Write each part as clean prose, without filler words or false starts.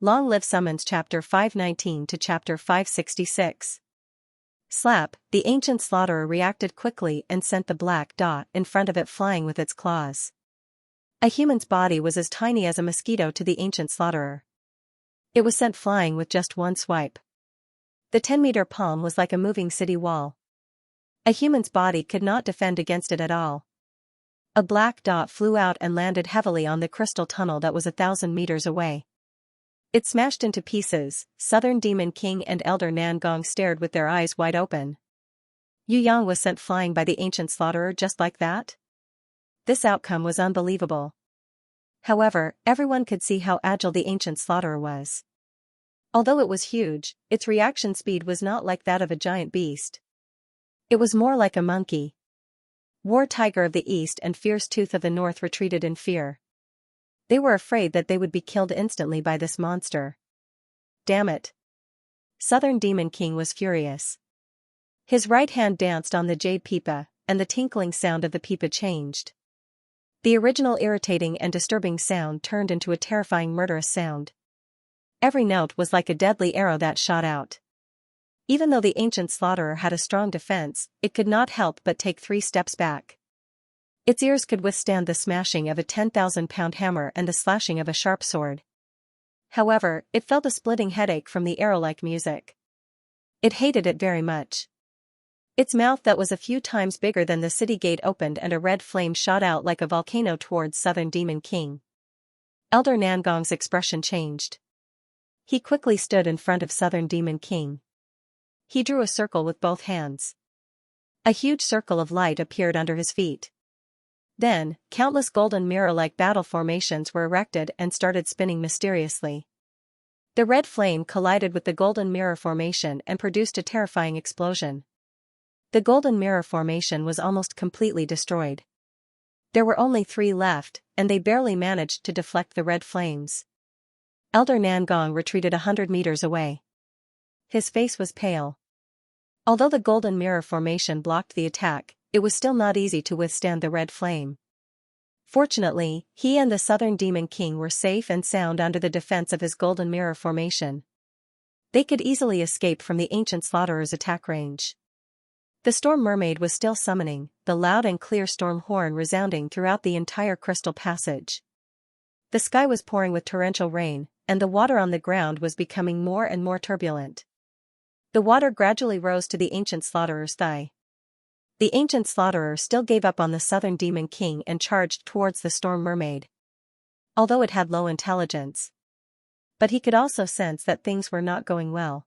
Long Live Summons Chapter 519 to Chapter 566. Slap, the ancient slaughterer reacted quickly and sent the black dot in front of it flying with its claws. A human's body was as tiny as a mosquito to the ancient slaughterer. It was sent flying with just one swipe. The 10-meter palm was like a moving city wall. A human's body could not defend against it at all. A black dot flew out and landed heavily on the crystal tunnel that was 1,000 meters away. It smashed into pieces. Southern Demon King and Elder Nangong stared with their eyes wide open. Yu Yang was sent flying by the ancient slaughterer just like that? This outcome was unbelievable. However, everyone could see how agile the ancient slaughterer was. Although it was huge, its reaction speed was not like that of a giant beast. It was more like a monkey. War Tiger of the East and Fierce Tooth of the North retreated in fear. They were afraid that they would be killed instantly by this monster. Damn it. Southern Demon King was furious. His right hand danced on the jade pipa, and the tinkling sound of the pipa changed. The original irritating and disturbing sound turned into a terrifying murderous sound. Every note was like a deadly arrow that shot out. Even though the ancient slaughterer had a strong defense, it could not help but take 3 steps back. Its ears could withstand the smashing of a 10,000-pound hammer and the slashing of a sharp sword. However, it felt a splitting headache from the arrow-like music. It hated it very much. Its mouth that was a few times bigger than the city gate opened and a red flame shot out like a volcano towards Southern Demon King. Elder Nangong's expression changed. He quickly stood in front of Southern Demon King. He drew a circle with both hands. A huge circle of light appeared under his feet. Then, countless golden mirror-like battle formations were erected and started spinning mysteriously. The red flame collided with the golden mirror formation and produced a terrifying explosion. The golden mirror formation was almost completely destroyed. There were only 3 left, and they barely managed to deflect the red flames. Elder Nangong retreated 100 meters away. His face was pale. Although the golden mirror formation blocked the attack, it was still not easy to withstand the red flame. Fortunately, he and the Southern Demon King were safe and sound under the defense of his golden mirror formation. They could easily escape from the ancient slaughterer''s attack range. The Storm Mermaid was still summoning, the loud and clear storm horn resounding throughout the entire crystal passage. The sky was pouring with torrential rain, and the water on the ground was becoming more and more turbulent. The water gradually rose to the ancient slaughterer''s thigh. The ancient slaughterer still gave up on the Southern Demon King and charged towards the Storm Mermaid. Although it had low intelligence. But he could also sense that things were not going well.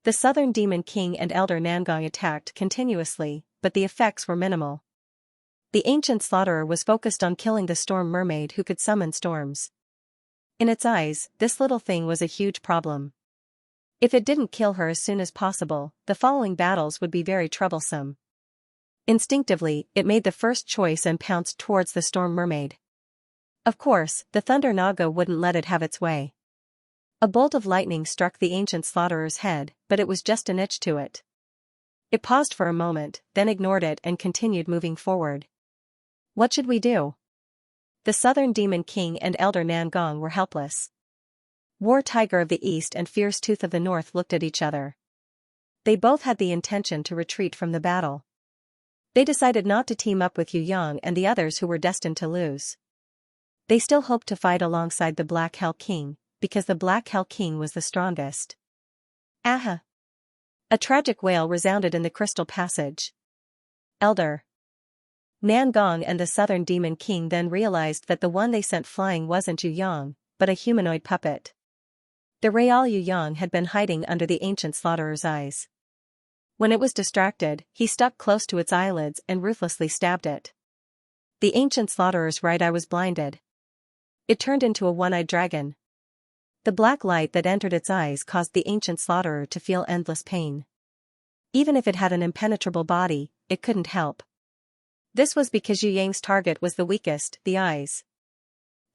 The Southern Demon King and Elder Nangong attacked continuously, but the effects were minimal. The ancient slaughterer was focused on killing the Storm Mermaid who could summon storms. In its eyes, this little thing was a huge problem. If it didn't kill her as soon as possible, the following battles would be very troublesome. Instinctively, it made the first choice and pounced towards the Storm Mermaid. Of course, the Thunder Naga wouldn't let it have its way. A bolt of lightning struck the ancient slaughtherer's head, but it was just an itch to it. It paused for a moment, then ignored it and continued moving forward. What should we do? The Southern Demon King and Elder Nangong were helpless. War Tiger of the East and Fierce Tooth of the North looked at each other. They both had the intention to retreat from the battle. They decided not to team up with Yu Yang and the others who were destined to lose. They still hoped to fight alongside the Black Hell King, because the Black Hell King was the strongest. Aha! A tragic wail resounded in the crystal passage. Elder Nangong and the Southern Demon King then realized that the one they sent flying wasn't Yu Yang, but a humanoid puppet. The Real Yu Yang had been hiding under the ancient slaughterer''s eyes. When it was distracted, he stuck close to its eyelids and ruthlessly stabbed it. The ancient slaughterer''s right eye was blinded. It turned into a one-eyed dragon. The black light that entered its eyes caused the ancient slaughterer to feel endless pain. Even if it had an impenetrable body, it couldn't help. This was because Yu Yang's target was the weakest, the eyes.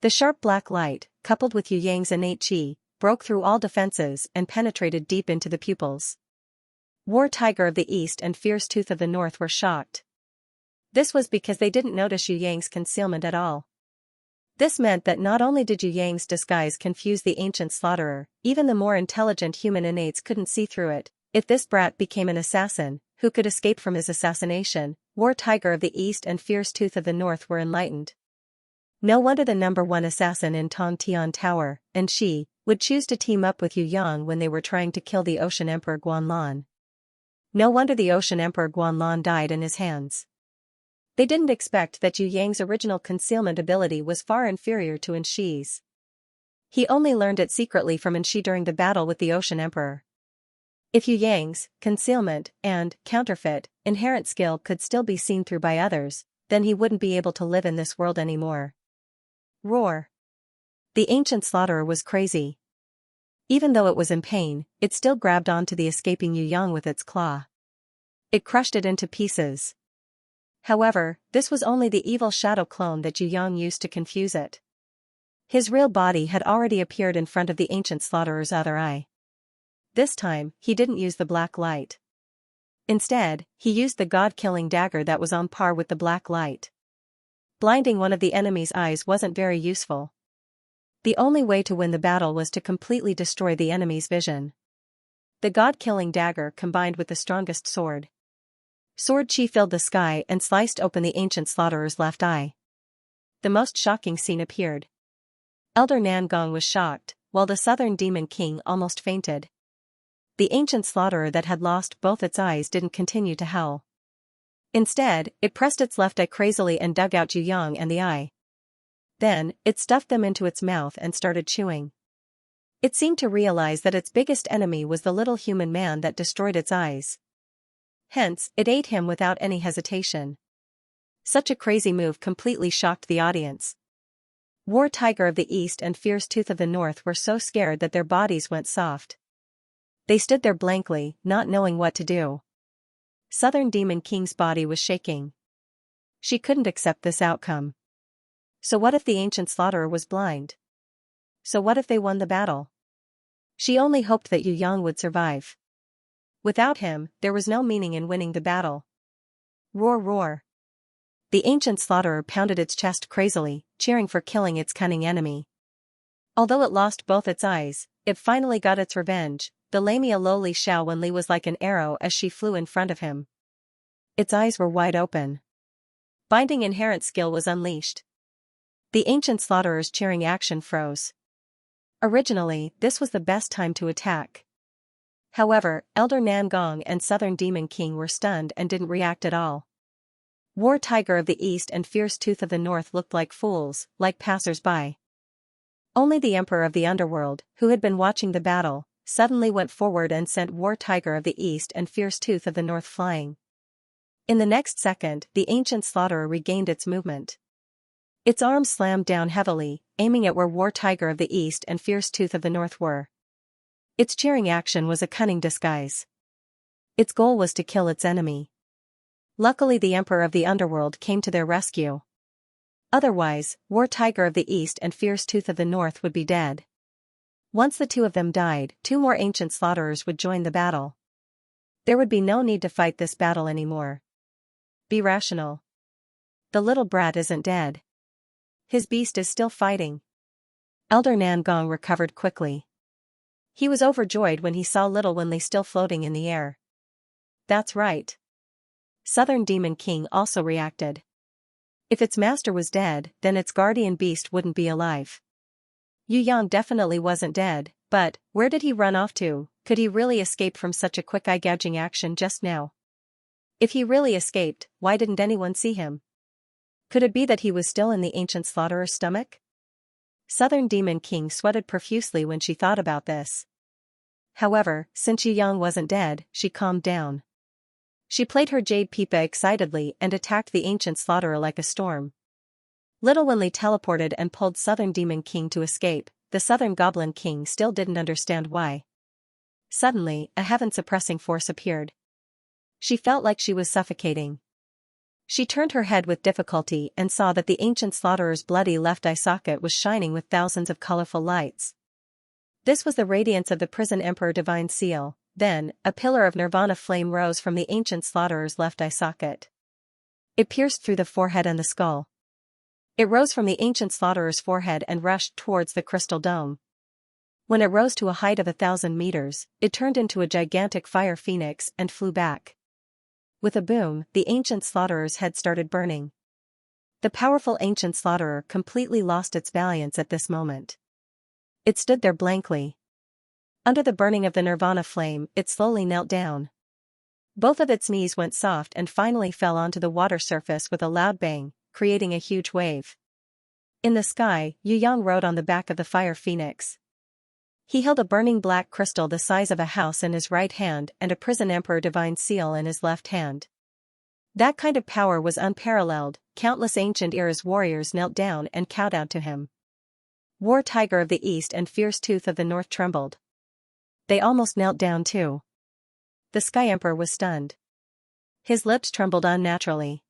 The sharp black light, coupled with Yu Yang's innate qi, broke through all defenses and penetrated deep into the pupils. War Tiger of the East and Fierce Tooth of the North were shocked. This was because they didn't notice Yu Yang's concealment at all. This meant that not only did Yu Yang's disguise confuse the ancient slaughterer, even the more intelligent human innates couldn't see through it. If this brat became an assassin, who could escape from his assassination? War Tiger of the East and Fierce Tooth of the North were enlightened. No wonder the #1 assassin in Tongtian Tower, and she, would choose to team up with Yu Yang when they were trying to kill the Ocean Emperor Guanlan. No wonder the Ocean Emperor Guanlan died in his hands. They didn't expect that Yu Yang's original concealment ability was far inferior to Xi's. He only learned it secretly from Xi during the battle with the Ocean Emperor. If Yu Yang's concealment and counterfeit inherent skill could still be seen through by others, then he wouldn't be able to live in this world anymore. Roar. The ancient slaughterer was crazy. Even though it was in pain, it still grabbed onto the escaping Yu Yang with its claw. It crushed it into pieces. However, this was only the evil shadow clone that Yu Yang used to confuse it. His real body had already appeared in front of the ancient slaughterer's other eye. This time, he didn't use the black light. Instead, he used the god-killing dagger that was on par with the black light. Blinding one of the enemy's eyes wasn't very useful. The only way to win the battle was to completely destroy the enemy's vision. The god-killing dagger combined with the strongest sword. Sword chi filled the sky and sliced open the ancient slaughterer''s left eye. The most shocking scene appeared. Elder Nangong was shocked, while the Southern Demon King almost fainted. The ancient slaughterer that had lost both its eyes didn't continue to howl. Instead, it pressed its left eye crazily and dug out Yu Yang and the eye. Then, it stuffed them into its mouth and started chewing. It seemed to realize that its biggest enemy was the little human man that destroyed its eyes. Hence, it ate him without any hesitation. Such a crazy move completely shocked the audience. War Tiger of the East and Fierce Tooth of the North were so scared that their bodies went soft. They stood there blankly, not knowing what to do. Southern Demon King's body was shaking. She couldn't accept this outcome. So what if the ancient slaughterer was blind? So what if they won the battle? She only hoped that Yu Yang would survive. Without him, there was no meaning in winning the battle. Roar roar. The ancient slaughterer pounded its chest crazily, cheering for killing its cunning enemy. Although it lost both its eyes, it finally got its revenge. The Lamia lowly Xiao Wenli was like an arrow as she flew in front of him. Its eyes were wide open. Binding inherent skill was unleashed. The ancient slaughterer's cheering action froze. Originally, this was the best time to attack. However, Elder Nangong and Southern Demon King were stunned and didn't react at all. War Tiger of the East and Fierce Tooth of the North looked like fools, like passers-by. Only the Emperor of the Underworld, who had been watching the battle, suddenly went forward and sent War Tiger of the East and Fierce Tooth of the North flying. In the next second, the ancient slaughterer regained its movement. Its arms slammed down heavily, aiming at where War Tiger of the East and Fierce Tooth of the North were. Its cheering action was a cunning disguise. Its goal was to kill its enemy. Luckily the Emperor of the Underworld came to their rescue. Otherwise, War Tiger of the East and Fierce Tooth of the North would be dead. Once the two of them died, 2 more ancient slaughterers would join the battle. There would be no need to fight this battle anymore. Be rational. The little brat isn't dead. His beast is still fighting. Elder Nangong recovered quickly. He was overjoyed when he saw little Wenli still floating in the air. That's right. Southern Demon King also reacted. If its master was dead, then its guardian beast wouldn't be alive. Yu Yang definitely wasn't dead, but where did he run off to? Could he really escape from such a quick eye-gouging action just now? If he really escaped, why didn't anyone see him? Could it be that he was still in the ancient slaughtherer's stomach? Southern Demon King sweated profusely when she thought about this. However, since Yu Yang wasn't dead, she calmed down. She played her jade pipa excitedly and attacked the ancient slaughterer like a storm. Little Wenli teleported and pulled Southern Demon King to escape. The Southern Goblin King still didn't understand why. Suddenly, a heaven-suppressing force appeared. She felt like she was suffocating. She turned her head with difficulty and saw that the ancient slaughtherer's bloody left eye socket was shining with thousands of colorful lights. This was the radiance of the Prison Emperor Divine Seal. Then, a pillar of nirvana flame rose from the ancient slaughterer's left eye socket. It pierced through the forehead and the skull. It rose from the ancient slaughteler's forehead and rushed towards the crystal dome. When it rose to a height of 1,000 meters, it turned into a gigantic fire phoenix and flew back. With a boom, the ancient slaughterer's head started burning. The powerful ancient slaughterer completely lost its valiance at this moment. It stood there blankly. Under the burning of the nirvana flame, it slowly knelt down. Both of its knees went soft and finally fell onto the water surface with a loud bang, creating a huge wave. In the sky, Yu Yang rode on the back of the fire phoenix. He held a burning black crystal the size of a house in his right hand and a prison emperor divine seal in his left hand. That kind of power was unparalleled. Countless ancient era's warriors knelt down and kowtowed to him. War Tiger of the East and Fierce Tooth of the North trembled. They almost knelt down too. The Sky Emperor was stunned. His lips trembled unnaturally.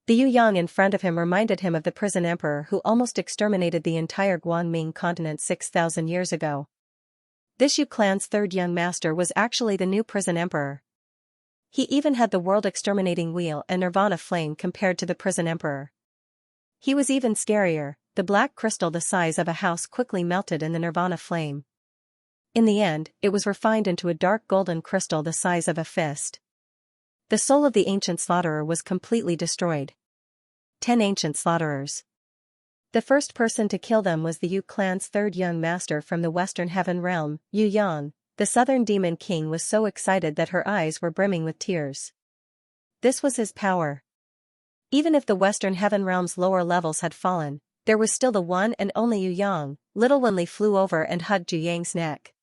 The Yu Yang in front of him reminded him of the prison emperor who almost exterminated the entire Guangming continent 6,000 years ago. This Yu clan's third young master was actually the new prison emperor. He even had the world-exterminating wheel and nirvana flame compared to the prison emperor. He was even scarier. The black crystal the size of a house quickly melted in the nirvana flame. In the end, it was refined into a dark golden crystal the size of a fist. The soul of the ancient slaughterer was completely destroyed. 10 ancient slaughterers. The first person to kill them was the Yu clan's third young master from the Western Heaven realm, Yu Yang. The Southern Demon King was so excited that her eyes were brimming with tears. This was his power. Even if the Western Heaven realm's lower levels had fallen, there was still the one and only Yu Yang. Little Wenli flew over and hugged Yu Yang's neck.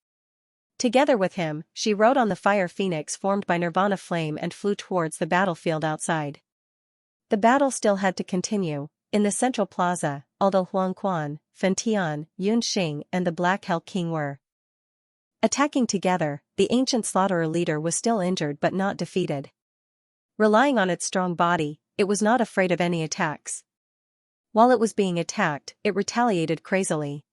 Together with him, she rode on the fire phoenix formed by nirvana flame and flew towards the battlefield outside. The battle still had to continue. In the central plaza, although Huang Quan, Fen Tian, Yun Xing and the Black Hell King were attacking together, the ancient slaughterer leader was still injured but not defeated. Relying on its strong body, it was not afraid of any attacks. While it was being attacked, it retaliated crazily.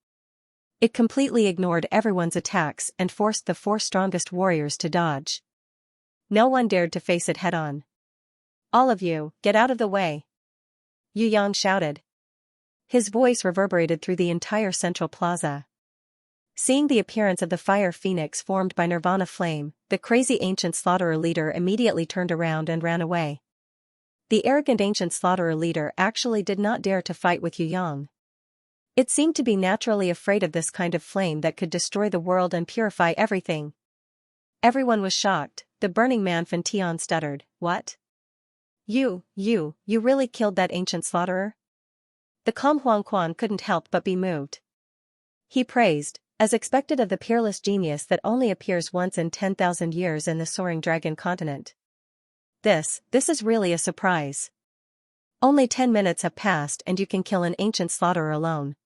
It completely ignored everyone's attacks and forced the 4 strongest warriors to dodge. No one dared to face it head-on. "All of you, get out of the way!" Yu Yang shouted. His voice reverberated through the entire central plaza. Seeing the appearance of the fire phoenix formed by nirvana flame, the crazy ancient slaughterer leader immediately turned around and ran away. The arrogant ancient slaughterer leader actually did not dare to fight with Yu Yang. It seemed to be naturally afraid of this kind of flame that could destroy the world and purify everything. Everyone was shocked. The burning man Fen Tian stuttered, "What? You really killed that ancient slaughterer?" The calm Huang Quan couldn't help but be moved. He praised, as expected of the peerless genius that only appears once in 10,000 years in the soaring dragon continent. This is really a surprise. Only 10 minutes have passed and you can kill an ancient slaughterer alone.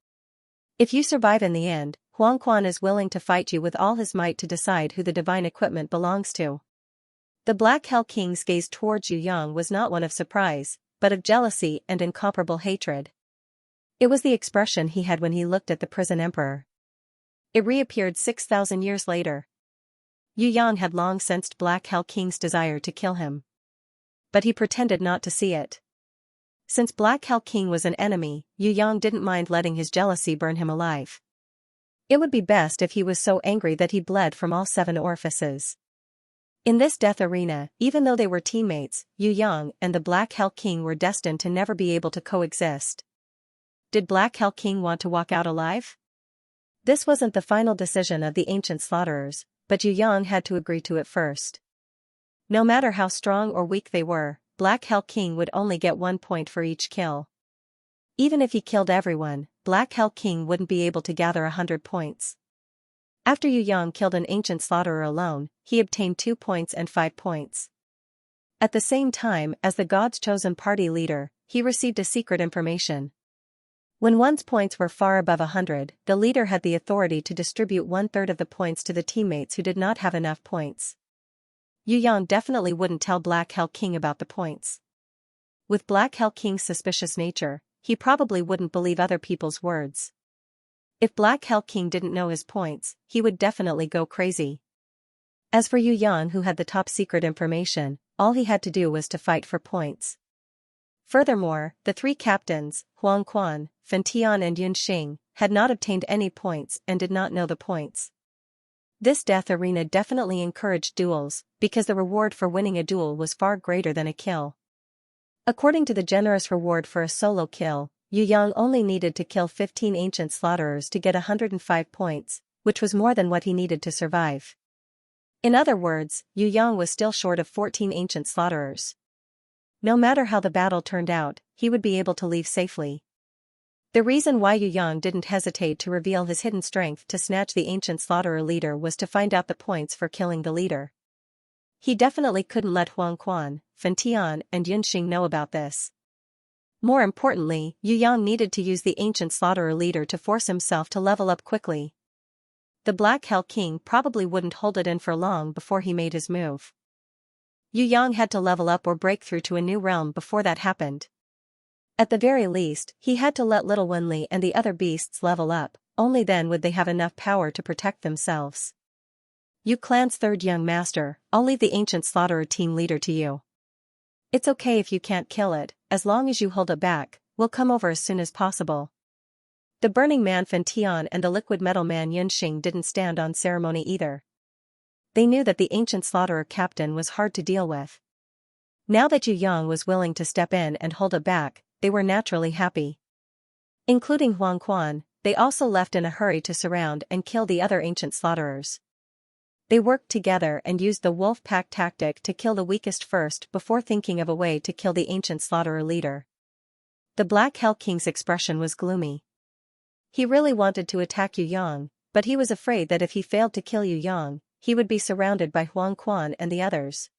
If you survive in the end, Huang Quan is willing to fight you with all his might to decide who the divine equipment belongs to. The Black Hell King's gaze towards Yu Yang was not one of surprise, but of jealousy and incomparable hatred. It was the expression he had when he looked at the prison emperor. It reappeared 6,000 years later. Yu Yang had long sensed Black Hell King's desire to kill him. But he pretended not to see it. Since Black Hell King was an enemy, Yu Yang didn't mind letting his jealousy burn him alive. It would be best if he was so angry that he bled from all 7 orifices. In this death arena, even though they were teammates, Yu Yang and the Black Hell King were destined to never be able to coexist. Did Black Hell King want to walk out alive? This wasn't the final decision of the ancient slaughterers, but Yu Yang had to agree to it first. No matter how strong or weak they were, Black Hell King would only get 1 point for each kill. Even if he killed everyone, Black Hell King wouldn't be able to gather 100 points. After Yu Yang killed an ancient slaughterer alone, he obtained 2 points and 5 points. At the same time as the god's chosen party leader, he received a secret information. When one's points were far above 100, the leader had the authority to distribute 1/3 of the points to the teammates who did not have enough points. Yu Yang definitely wouldn't tell Black Hell King about the points. With Black Hell King's suspicious nature, he probably wouldn't believe other people's words. If Black Hell King didn't know his points, he would definitely go crazy. As for Yu Yang, who had the top secret information, all he had to do was to fight for points. Furthermore, the three captains, Huang Quan, Fan Tian and Yun Xing, had not obtained any points and did not know the points. This death arena definitely encouraged duels, because the reward for winning a duel was far greater than a kill. According to the generous reward for a solo kill, Yu Yang only needed to kill 15 ancient slaughterers to get 105 points, which was more than what he needed to survive. In other words, Yu Yang was still short of 14 ancient slaughterers. No matter how the battle turned out, he would be able to leave safely. The reason why Yu Yang didn't hesitate to reveal his hidden strength to snatch the ancient slaughterer leader was to find out the points for killing the leader. He definitely couldn't let Huang Quan, Fan Tian and Yun Xing know about this. More importantly, Yu Yang needed to use the ancient slaughterer leader to force himself to level up quickly. The Black Hell King probably wouldn't hold it in for long before he made his move. Yu Yang had to level up or break through to a new realm before that happened. At the very least, he had to let Little Wenli and the other beasts level up, only then would they have enough power to protect themselves. Yu Clan's third young master, I'll leave the ancient slaughterer team leader to you. It's okay if you can't kill it, as long as you hold it back, we'll come over as soon as possible. The Burning Man Fan Tian and the Liquid Metal Man Yun Xing didn't stand on ceremony either. They knew that the ancient slaughterer captain was hard to deal with. Now that Yu Yang was willing to step in and hold it back, they were naturally happy. Including Huang Quan, they also left in a hurry to surround and kill the other ancient slaughterers. They worked together and used the wolf pack tactic to kill the weakest first before thinking of a way to kill the ancient slaughterer leader. The Black Hell King's expression was gloomy. He really wanted to attack Yu Yang, but he was afraid that if he failed to kill Yu Yang, he would be surrounded by Huang Quan and the others.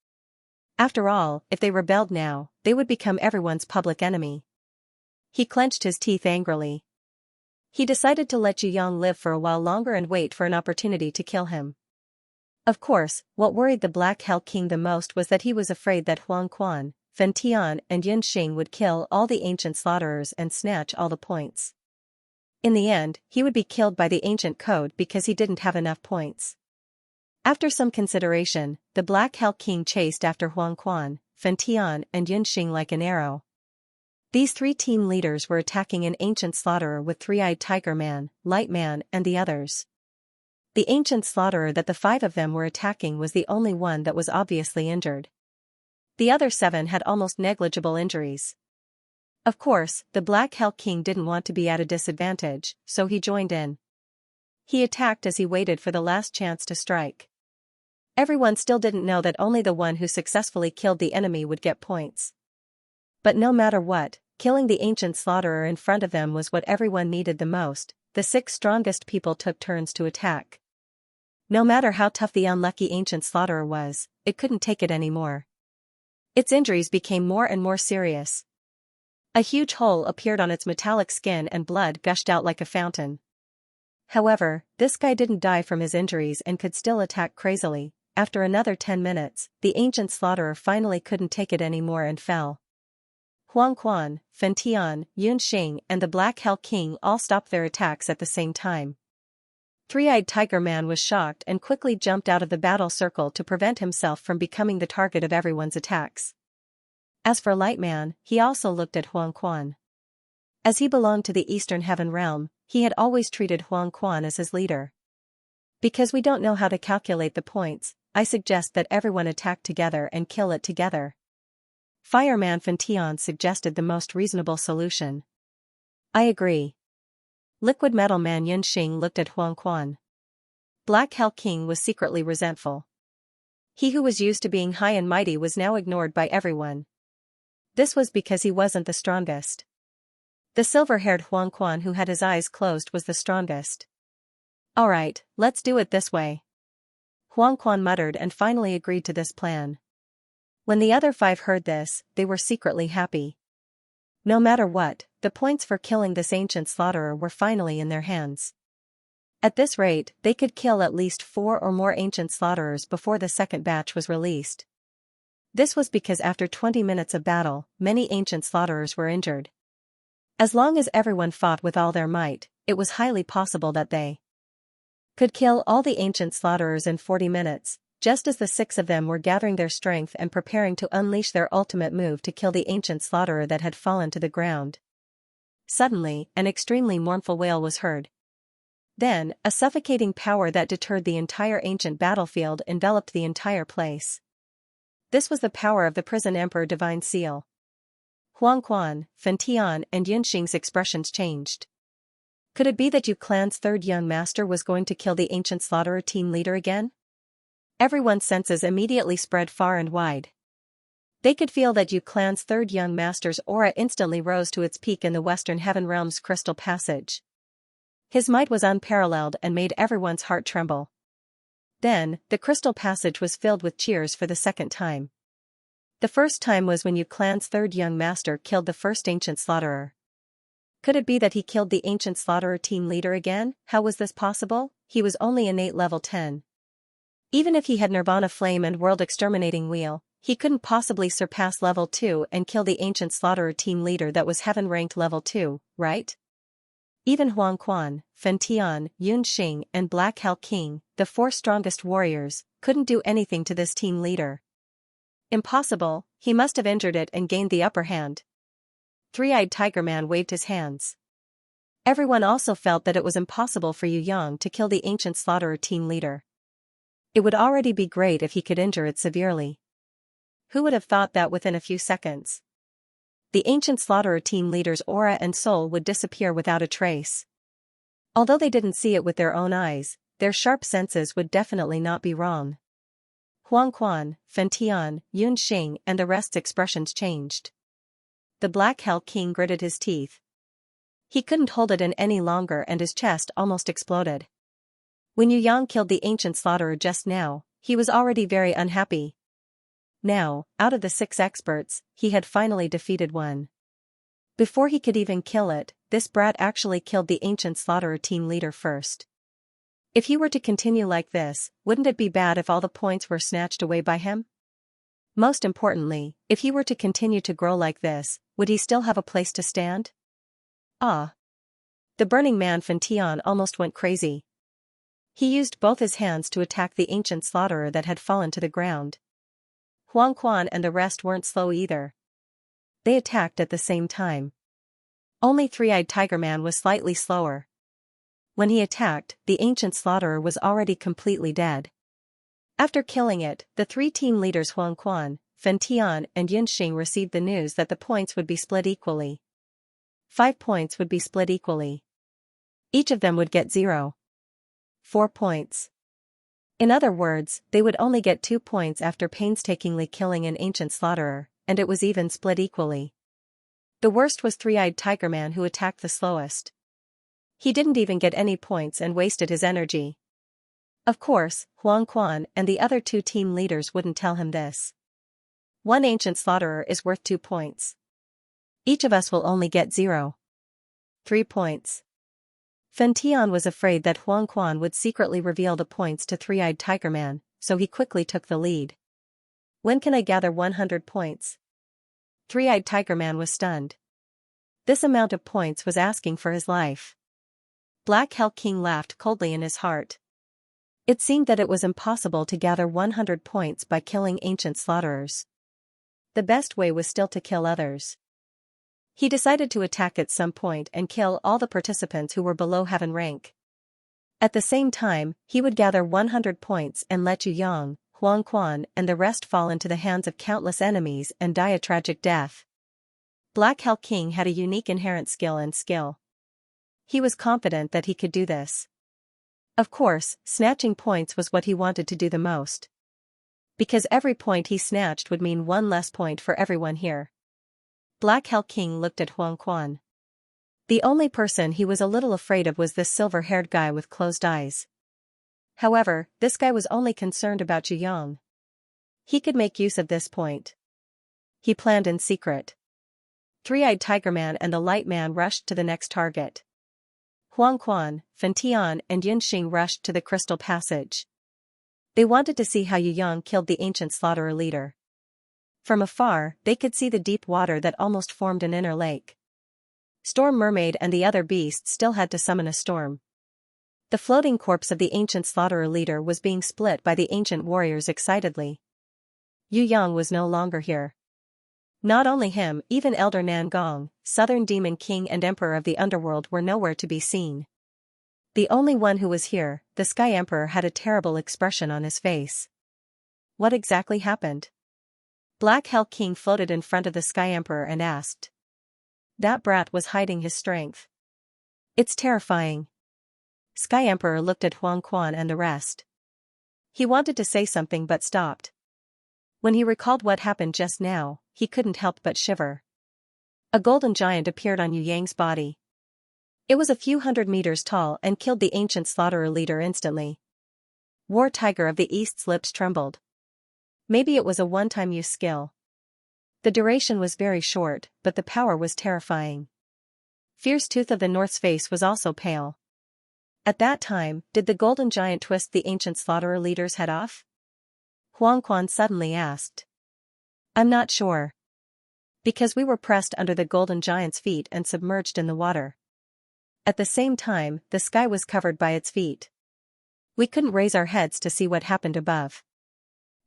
After all, if they rebelled now, they would become everyone's public enemy. He clenched his teeth angrily. He decided to let Yu Yang live for a while longer and wait for an opportunity to kill him. Of course, what worried the Black Hell King the most was that he was afraid that Huang Quan, Fan Tian and Yun Xing would kill all the ancient slaughterers and snatch all the points. In the end, he would be killed by the ancient code because he didn't have enough points. After some consideration, the Black Hell King chased after Huang Quan, Fan Tian and Yun Xing like an arrow. These three team leaders were attacking an ancient slaughterer with Three-Eyed Tiger Man, Light Man and the others. The ancient slaughterer that the five of them were attacking was the only one that was obviously injured. The other 7 had almost negligible injuries. Of course, the Black Hell King didn't want to be at a disadvantage, so he joined in. He attacked as he waited for the last chance to strike. Everyone still didn't know that only the one who successfully killed the enemy would get points. But no matter what, killing the ancient slaughterer in front of them was what everyone needed the most. The 6 strongest people took turns to attack. No matter how tough the unlucky ancient slaughterer was, it couldn't take it anymore. Its injuries became more and more serious. A huge hole appeared on its metallic skin and blood gushed out like a fountain. However, this guy didn't die from his injuries and could still attack crazily. After another 10 minutes, the ancient slaughterer finally couldn't take it anymore and fell. Huang Quan, Fan Tian, Yun Xing and the Black Hell King all stopped their attacks at the same time. Three-Eyed Tiger Man was shocked and quickly jumped out of the battle circle to prevent himself from becoming the target of everyone's attacks. As for Light Man, he also looked at Huang Quan. As he belonged to the Eastern Heaven Realm, he had always treated Huang Quan as his leader. Because we don't know how to calculate the points, I suggest that everyone attack together and kill it together. Fireman Fan Tian suggested the most reasonable solution. I agree. Liquid Metal Man Yun Xing looked at Huang Quan. Black Hell King was secretly resentful. He who was used to being high and mighty was now ignored by everyone. This was because he wasn't the strongest. The silver-haired Huang Quan who had his eyes closed was the strongest. Alright, let's do it this way. Huang Quan muttered and finally agreed to this plan. When the other 5 heard this, they were secretly happy. No matter what, the points for killing this ancient slaughterer were finally in their hands. At this rate, they could kill at least 4 or more ancient slaughterers before the second batch was released. This was because after 20 minutes of battle, many ancient slaughterers were injured. As long as everyone fought with all their might, it was highly possible that they could kill all the ancient slaughterers in 40 minutes, Just as the six of them were gathering their strength and preparing to unleash their ultimate move to kill the ancient slaughterer that had fallen to the ground. Suddenly, an extremely mournful wail was heard. Then, a suffocating power that deterred the entire ancient battlefield enveloped the entire place. This was the power of the prison emperor divine seal. Huang Quan, Fen Tian and Yun Xing's expressions changed. Could it be that Yu Clan's third young master was going to kill the ancient slaughterer team leader again? Everyone's senses immediately spread far and wide. They could feel that Yu Clan's third young master's aura instantly rose to its peak in the Western Heaven Realm's crystal passage. His might was unparalleled and made everyone's heart tremble. Then, the crystal passage was filled with cheers for the second time. The first time was when Yu Clan's third young master killed the first ancient slaughterer. Could it be that he killed the ancient slaughterer team leader again? How was this possible? He was only innate level 10. Even if he had Nirvana Flame and World Exterminating Wheel, he couldn't possibly surpass level 2 and kill the ancient slaughterer team leader that was heaven-ranked level 2, right? Even Huang Quan, Fen Tian, Yun Xing and Black Hell King, the four strongest warriors, couldn't do anything to this team leader. Impossible, he must have injured it and gained the upper hand. Three-Eyed Tiger Man waved his hands. Everyone also felt that it was impossible for Yu Yang to kill the ancient slaughterer team leader. It would already be great if he could injure it severely. Who would have thought that within a few seconds? The ancient slaughterer team leader's aura and soul would disappear without a trace. Although they didn't see it with their own eyes, their sharp senses would definitely not be wrong. Huang Quan, Fen Tian, Yun Xing and the rest's expressions changed. The Black Hell King gritted his teeth. He couldn't hold it in any longer and his chest almost exploded. When Yu Yang killed the ancient slaughterer just now, he was already very unhappy. Now, out of the 6 experts, he had finally defeated one. Before he could even kill it, this brat actually killed the ancient slaughterer team leader first. If he were to continue like this, wouldn't it be bad if all the points were snatched away by him? Most importantly, if he were to continue to grow like this, would he still have a place to stand? Ah! The Burning Man Fen Tian almost went crazy. He used both his hands to attack the ancient slaughterer that had fallen to the ground. Huang Quan and the rest weren't slow either. They attacked at the same time. Only Three-Eyed Tiger Man was slightly slower. When he attacked, the ancient slaughterer was already completely dead. After killing it, the 3 team leaders Huang Quan, Fen Tian and Yun Xing received the news that the points would be split equally. 5 points would be split equally. Each of them would get 0. 4 points. In other words, they would only get 2 points after painstakingly killing an ancient slaughterer, and it was even split equally. The worst was Three-Eyed Tiger Man who attacked the slowest. He didn't even get any points and wasted his energy. Of course, Huang Quan and the other 2 team leaders wouldn't tell him this. One ancient slaughterer is worth 2 points. Each of us will only get 0. 3 points. Fen Tian was afraid that Huang Quan would secretly reveal the points to Three-Eyed Tiger Man, so he quickly took the lead. When can I gather 100 points? Three-Eyed Tiger Man was stunned. This amount of points was asking for his life. Black Hell King laughed coldly in his heart. It seemed that it was impossible to gather 100 points by killing ancient slaughterers. The best way was still to kill others. He decided to attack at some point and kill all the participants who were below heaven rank. At the same time, he would gather 100 points and let Yu Yang, Huang Quan and the rest fall into the hands of countless enemies and die a tragic death. Black Hell King had a unique inherent skill. He was confident that he could do this. Of course, snatching points was what he wanted to do the most. Because every point he snatched would mean 1 less point for everyone here. Black Hell King looked at Huang Quan. The only person he was a little afraid of was this silver-haired guy with closed eyes. However, this guy was only concerned about Yu Yang. He could make use of this point. He planned in secret. Three-Eyed Tiger Man and the Light Man rushed to the next target. Huang Quan, Fen Tian and Yun Xing rushed to the crystal passage. They wanted to see how Yu Yang killed the ancient slaughterer leader. From afar, they could see the deep water that almost formed an inner lake. Storm Mermaid and the other beasts still had to summon a storm. The floating corpse of the ancient slaughterer leader was being split by the ancient warriors excitedly. Yu Yang was no longer here. Not only him, even Elder Nan Gong, Southern Demon King and Emperor of the Underworld, were nowhere to be seen. The only one who was here, the Sky Emperor, had a terrible expression on his face. What exactly happened? Black Hell King floated in front of the Sky Emperor and asked. That brat was hiding his strength. It's terrifying. Sky Emperor looked at Huang Quan and the rest. He wanted to say something but stopped. When he recalled what happened just now, he couldn't help but shiver. A golden giant appeared on Yu Yang's body. It was a few hundred meters tall and killed the ancient slaughterer leader instantly. War Tiger of the East's lips trembled. Maybe it was a one-time use skill. The duration was very short, but the power was terrifying. Fierce Tooth of the North's face was also pale. At that time, did the golden giant twist the ancient slaughterer leader's head off? Huang Quan suddenly asked. I'm not sure. Because we were pressed under the golden giant's feet and submerged in the water. At the same time, the sky was covered by its feet. We couldn't raise our heads to see what happened above.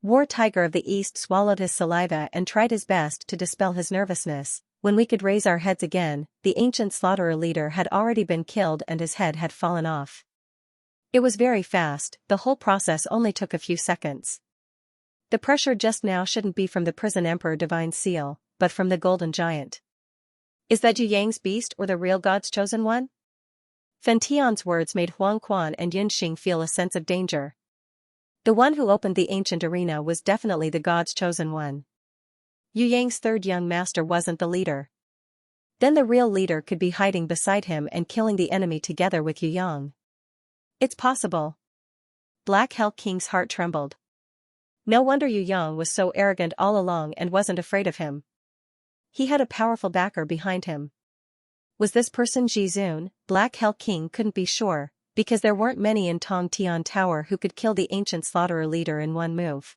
War Tiger of the East swallowed his saliva and tried his best to dispel his nervousness. When we could raise our heads again, the ancient slaughterer leader had already been killed and his head had fallen off. It was very fast, the whole process only took a few seconds. The pressure just now shouldn't be from the prison emperor divine seal, but from the golden giant. Is that Yu Yang's beast or the real God's chosen one? Fen Tian's words made Huang Quan and Yun Xing feel a sense of danger. The one who opened the ancient arena was definitely the God's chosen one. Yu Yang's third young master wasn't the leader. Then the real leader could be hiding beside him and killing the enemy together with Yu Yang. It's possible. Black Hell King's heart trembled. No wonder Yu Yang was so arrogant all along and wasn't afraid of him. He had a powerful backer behind him. Was this person Jizun? Black Hell King couldn't be sure, because there weren't many in Tong Tian Tower who could kill the ancient slaughterer leader in one move.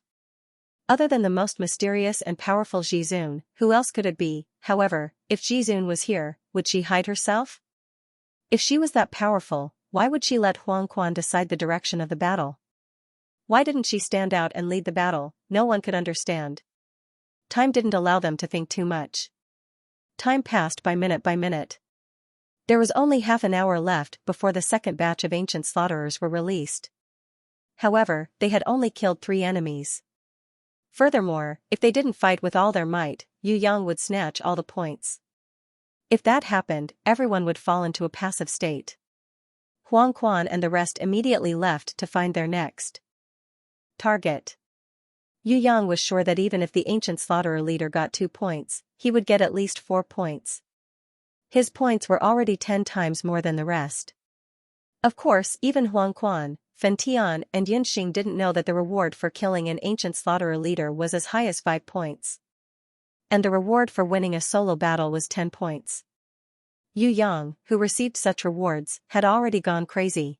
Other than the most mysterious and powerful Jizun, who else could it be? However, if Jizun was here, would she hide herself? If she was that powerful, why would she let Huang Quan decide the direction of the battle? Why didn't she stand out and lead the battle? No one could understand. Time didn't allow them to think too much. Time passed by minute. There was only half an hour left before the second batch of ancient slaughterers were released. However, they had only killed 3 enemies. Furthermore, if they didn't fight with all their might, Yu Yang would snatch all the points. If that happened, everyone would fall into a passive state. Huang Quan and the rest immediately left to find their next target. Yu Yang was sure that even if the ancient slaughterer leader got 2 points, he would get at least 4 points. His points were already 10 times more than the rest. Of course, even Huang Quan, Fen Tian and Yun Xing didn't know that the reward for killing an ancient slaughterer leader was as high as 5 points. And the reward for winning a solo battle was 10 points. Yu Yang, who received such rewards, had already gone crazy.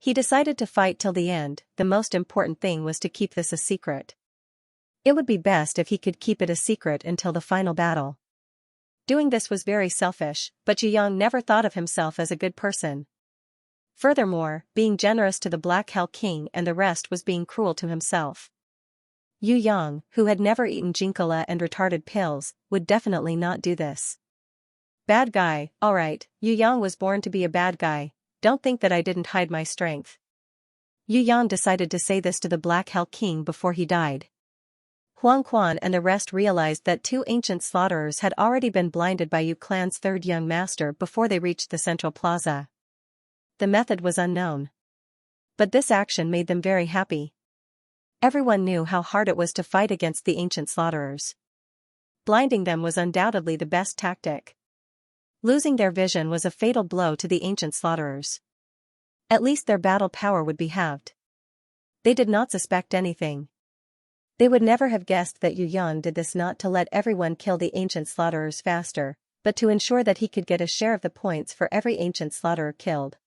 He decided to fight till the end. The most important thing was to keep this a secret. It would be best if he could keep it a secret until the final battle. Doing this was very selfish, but Yu Yang never thought of himself as a good person. Furthermore, being generous to the Black Hell King and the rest was being cruel to himself. Yu Yang, who had never eaten Jinkola and retarded pills, would definitely not do this. Bad guy, alright, Yu Yang was born to be a bad guy. Don't think that I didn't hide my strength. Yu Yang decided to say this to the Black Hell King before he died. Huang Quan and the rest realized that 2 ancient slaughterers had already been blinded by Yu Clan's third young master before they reached the central plaza. The method was unknown. But this action made them very happy. Everyone knew how hard it was to fight against the ancient slaughterers. Blinding them was undoubtedly the best tactic. Losing their vision was a fatal blow to the ancient slaughterers. At least their battle power would be halved. They did not suspect anything. They would never have guessed that Yu Yang did this not to let everyone kill the ancient slaughterers faster, but to ensure that he could get a share of the points for every ancient slaughterer killed.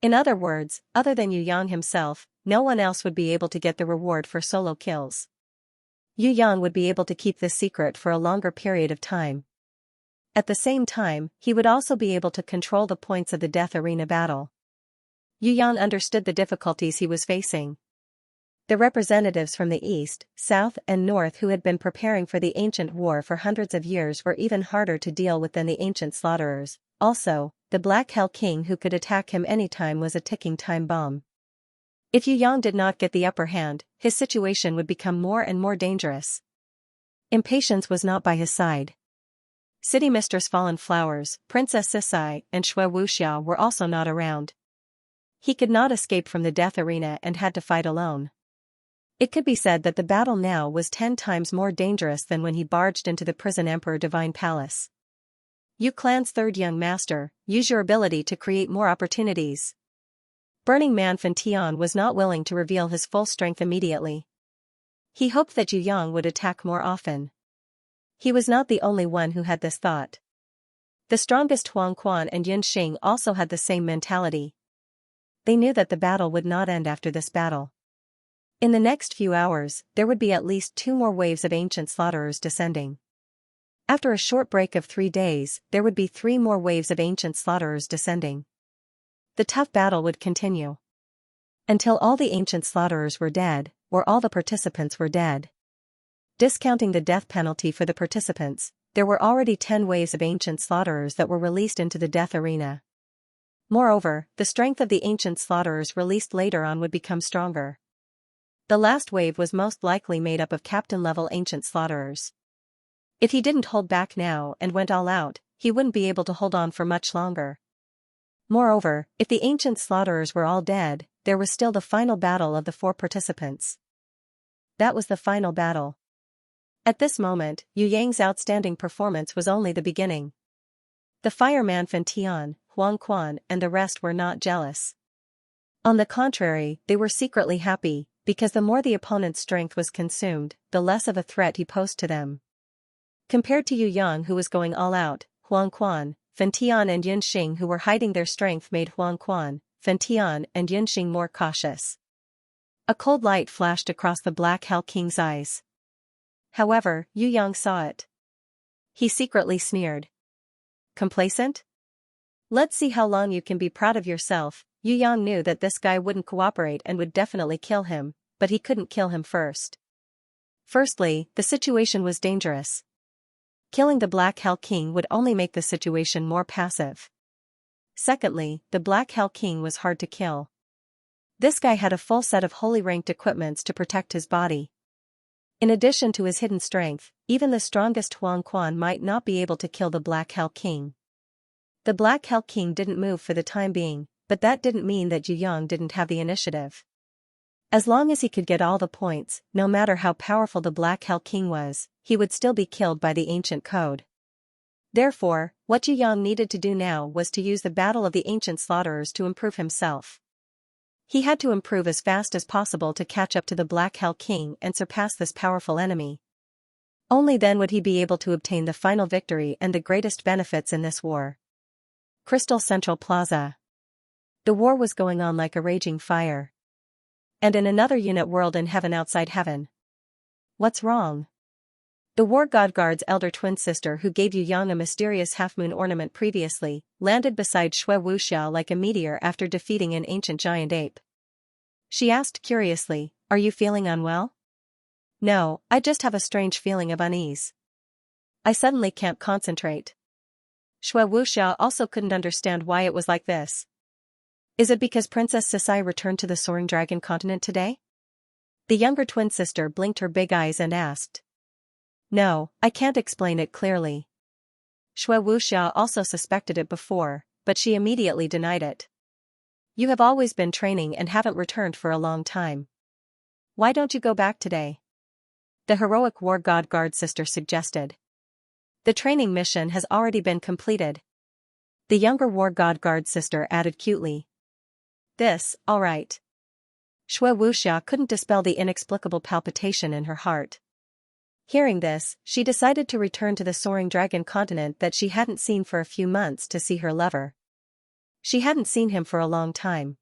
In other words, other than Yu Yang himself, no one else would be able to get the reward for solo kills. Yu Yang would be able to keep this secret for a longer period of time. At the same time, he would also be able to control the points of the death arena battle. Yu Yang understood the difficulties he was facing. The representatives from the east, south and north who had been preparing for the ancient war for hundreds of years were even harder to deal with than the ancient slaughterers. Also, the Black Hell King who could attack him anytime was a ticking time bomb. If Yu Yang did not get the upper hand, his situation would become more and more dangerous. Impatience was not by his side. City Mistress Fallen Flowers, Princess Sisai, and Xue Wuxiao were also not around. He could not escape from the death arena and had to fight alone. It could be said that the battle now was 10 times more dangerous than when he barged into the prison Emperor Divine Palace. Yu Clan's third young master, use your ability to create more opportunities. Burning Man Fan Tian was not willing to reveal his full strength immediately. He hoped that Yu Yang would attack more often. He was not the only one who had this thought. The strongest Huang Quan and Yun Xing also had the same mentality. They knew that the battle would not end after this battle. In the next few hours, there would be at least 2 more waves of ancient slaughterers descending. After a short break of 3 days, there would be 3 more waves of ancient slaughterers descending. The tough battle would continue until all the ancient slaughterers were dead, or all the participants were dead. Discounting the death penalty for the participants, there were already 10 waves of ancient slaughterers that were released into the death arena. Moreover, the strength of the ancient slaughterers released later on would become stronger. The last wave was most likely made up of captain-level ancient slaughterers. If he didn't hold back now and went all out, he wouldn't be able to hold on for much longer. Moreover, if the ancient slaughterers were all dead, there was still the final battle of the 4 participants. That was the final battle. At this moment, Yu Yang's outstanding performance was only the beginning. The fireman Fan Tian, Huang Quan, and the rest were not jealous. On the contrary, they were secretly happy, because the more the opponent's strength was consumed, the less of a threat he posed to them. Compared to Yu Yang who was going all out, Huang Quan, Fan Tian and Yun Xing who were hiding their strength made Huang Quan, Fan Tian and Yun Xing more cautious. A cold light flashed across the Black Hell King's eyes. However, Yu Yang saw it. He secretly sneered. Complacent? Let's see how long you can be proud of yourself. Yu Yang knew that this guy wouldn't cooperate and would definitely kill him, but he couldn't kill him first. Firstly, the situation was dangerous. Killing the Black Hell King would only make the situation more passive. Secondly, the Black Hell King was hard to kill. This guy had a full set of holy ranked equipments to protect his body. In addition to his hidden strength, even the strongest Huang Quan might not be able to kill the Black Hell King. The Black Hell King didn't move for the time being, but that didn't mean that Yu Yang didn't have the initiative. As long as he could get all the points, no matter how powerful the Black Hell King was, he would still be killed by the ancient code. Therefore, what Yu Yang needed to do now was to use the battle of the ancient slaughterers to improve himself. He had to improve as fast as possible to catch up to the Black Hell King and surpass this powerful enemy. Only then would he be able to obtain the final victory and the greatest benefits in this war. Crystal Central Plaza. The war was going on like a raging fire. And in another unit world in heaven outside heaven. What's wrong? The war god guard's elder twin sister who gave Yu Yang a mysterious half-moon ornament previously, landed beside Xue Wuxiao like a meteor after defeating an ancient giant ape. She asked curiously, "Are you feeling unwell?" "No, I just have a strange feeling of unease. I suddenly can't concentrate." Xue Wuxiao also couldn't understand why it was like this. Is it because Princess Sisai returned to the Soaring Dragon continent today? The younger twin sister blinked her big eyes and asked. No, I can't explain it clearly. Xue Wuxiao also suspected it before, but she immediately denied it. You have always been training and haven't returned for a long time. Why don't you go back today? The heroic war god guard sister suggested. The training mission has already been completed. The younger war god guard sister added cutely. This, all right. Xue Wuxia couldn't dispel the inexplicable palpitation in her heart. Hearing this, she decided to return to the Soaring Dragon continent that she hadn't seen for a few months to see her lover. She hadn't seen him for a long time.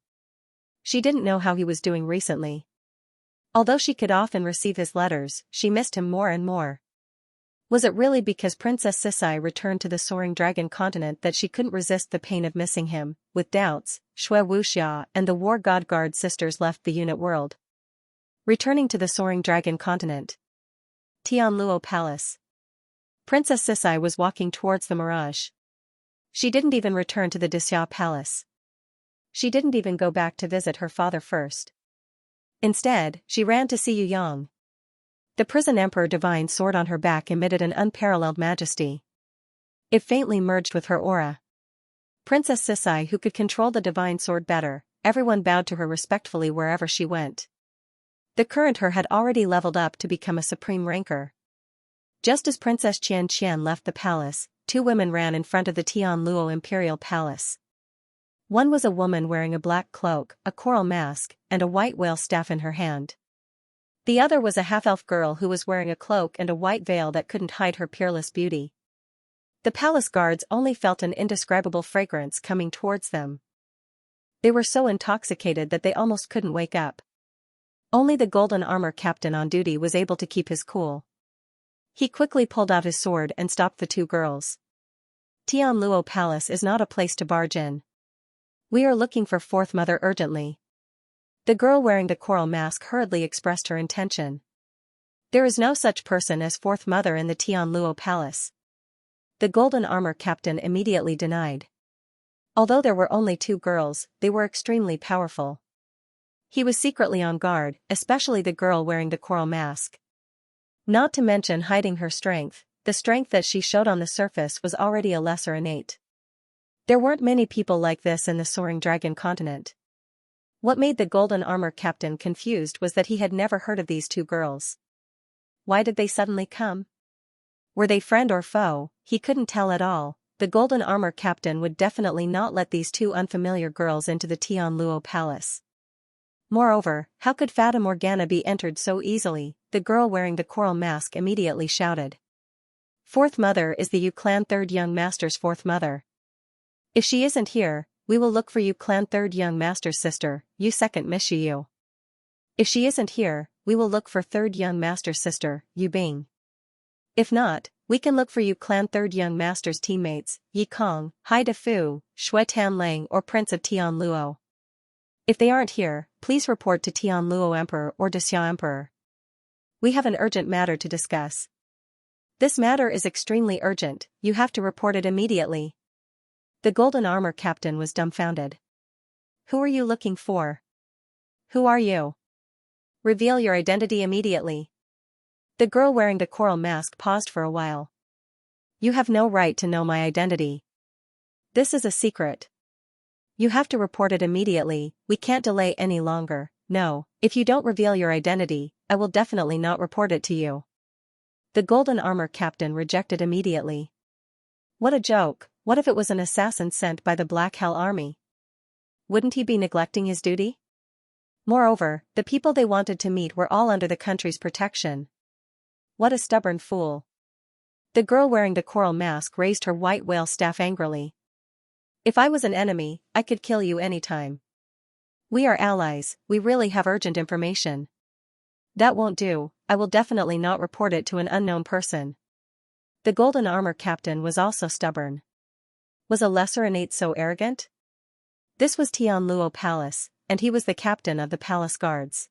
She didn't know how he was doing recently. Although she could often receive his letters, she missed him more and more. Was it really because Princess Sisai returned to the soaring dragon continent that she couldn't resist the pain of missing him? With doubts, Shui Wuxia and the War God Guard sisters left the unit world. Returning to the soaring dragon continent. Tianluo Palace. Princess Sisai was walking towards the mirage. She didn't even return to the Dixia Palace. She didn't even go back to visit her father first. Instead, she ran to see Yu Yang. The prison emperor divine sword on her back emitted an unparalleled majesty. It faintly merged with her aura. Princess Sisai, who could control the divine sword better, everyone bowed to her respectfully wherever she went. The current her had already leveled up to become a supreme ranker. Just as Princess Xianxia left the palace, two women ran in front of the Tianluo Imperial Palace. One was a woman wearing a black cloak, a coral mask, and a white whale staff in her hand. The other was a half-elf girl who was wearing a cloak and a white veil that couldn't hide her peerless beauty. The palace guards only felt an indescribable fragrance coming towards them. They were so intoxicated that they almost couldn't wake up. Only the golden armor captain on duty was able to keep his cool. He quickly pulled out his sword and stopped the two girls. Tianluo Palace is not a place to barge in. We are looking for Fourth Mother urgently. The girl wearing the coral mask hurriedly expressed her intention. There is no such person as Fourth Mother in the Tianluo Palace. The golden armor captain immediately denied. Although there were only two girls, they were extremely powerful. He was secretly on guard, especially the girl wearing the coral mask. Not to mention hiding her strength, the strength that she showed on the surface was already a lesser innate. There weren't many people like this in the soaring dragon continent. What made the golden armor captain confused was that he had never heard of these two girls. Why did they suddenly come? Were they friend or foe? He couldn't tell at all. The golden armor captain would definitely not let these two unfamiliar girls into the Tianluo Palace. Moreover, how could Fata Morgana be entered so easily? The girl wearing the coral mask immediately shouted. Fourth Mother is the Yu Clan Third Young Master's Fourth Mother. If she isn't here, we will look for Yu Clan Third Young Master's sister, Yu Second Mishiyu. If she isn't here, we will look for Third Young Master's sister, Yu Bing. If not, we can look for Yu Clan Third Young Master's teammates, Yi Kong, Hai Defu, Shui Tanlang or Prince of Tianluo. If they aren't here, please report to Tianluo Emperor or Dixia Emperor. We have an urgent matter to discuss. This matter is extremely urgent, you have to report it immediately. The golden armor captain was dumbfounded. Who are you looking for? Who are you? Reveal your identity immediately. The girl wearing the coral mask paused for a while. You have no right to know my identity. This is a secret. You have to report it immediately, we can't delay any longer. No, if you don't reveal your identity, I will definitely not report it to you. The golden armor captain rejected immediately. What a joke, what if it was an assassin sent by the Black Hell Army? Wouldn't he be neglecting his duty? Moreover, the people they wanted to meet were all under the country's protection. What a stubborn fool. The girl wearing the coral mask raised her white whale staff angrily. If I was an enemy, I could kill you anytime. We are allies, we really have urgent information. That won't do, I will definitely not report it to an unknown person. The golden armor captain was also stubborn. Was a lesser innate so arrogant? This was Tianluo Palace, and he was the captain of the palace guards.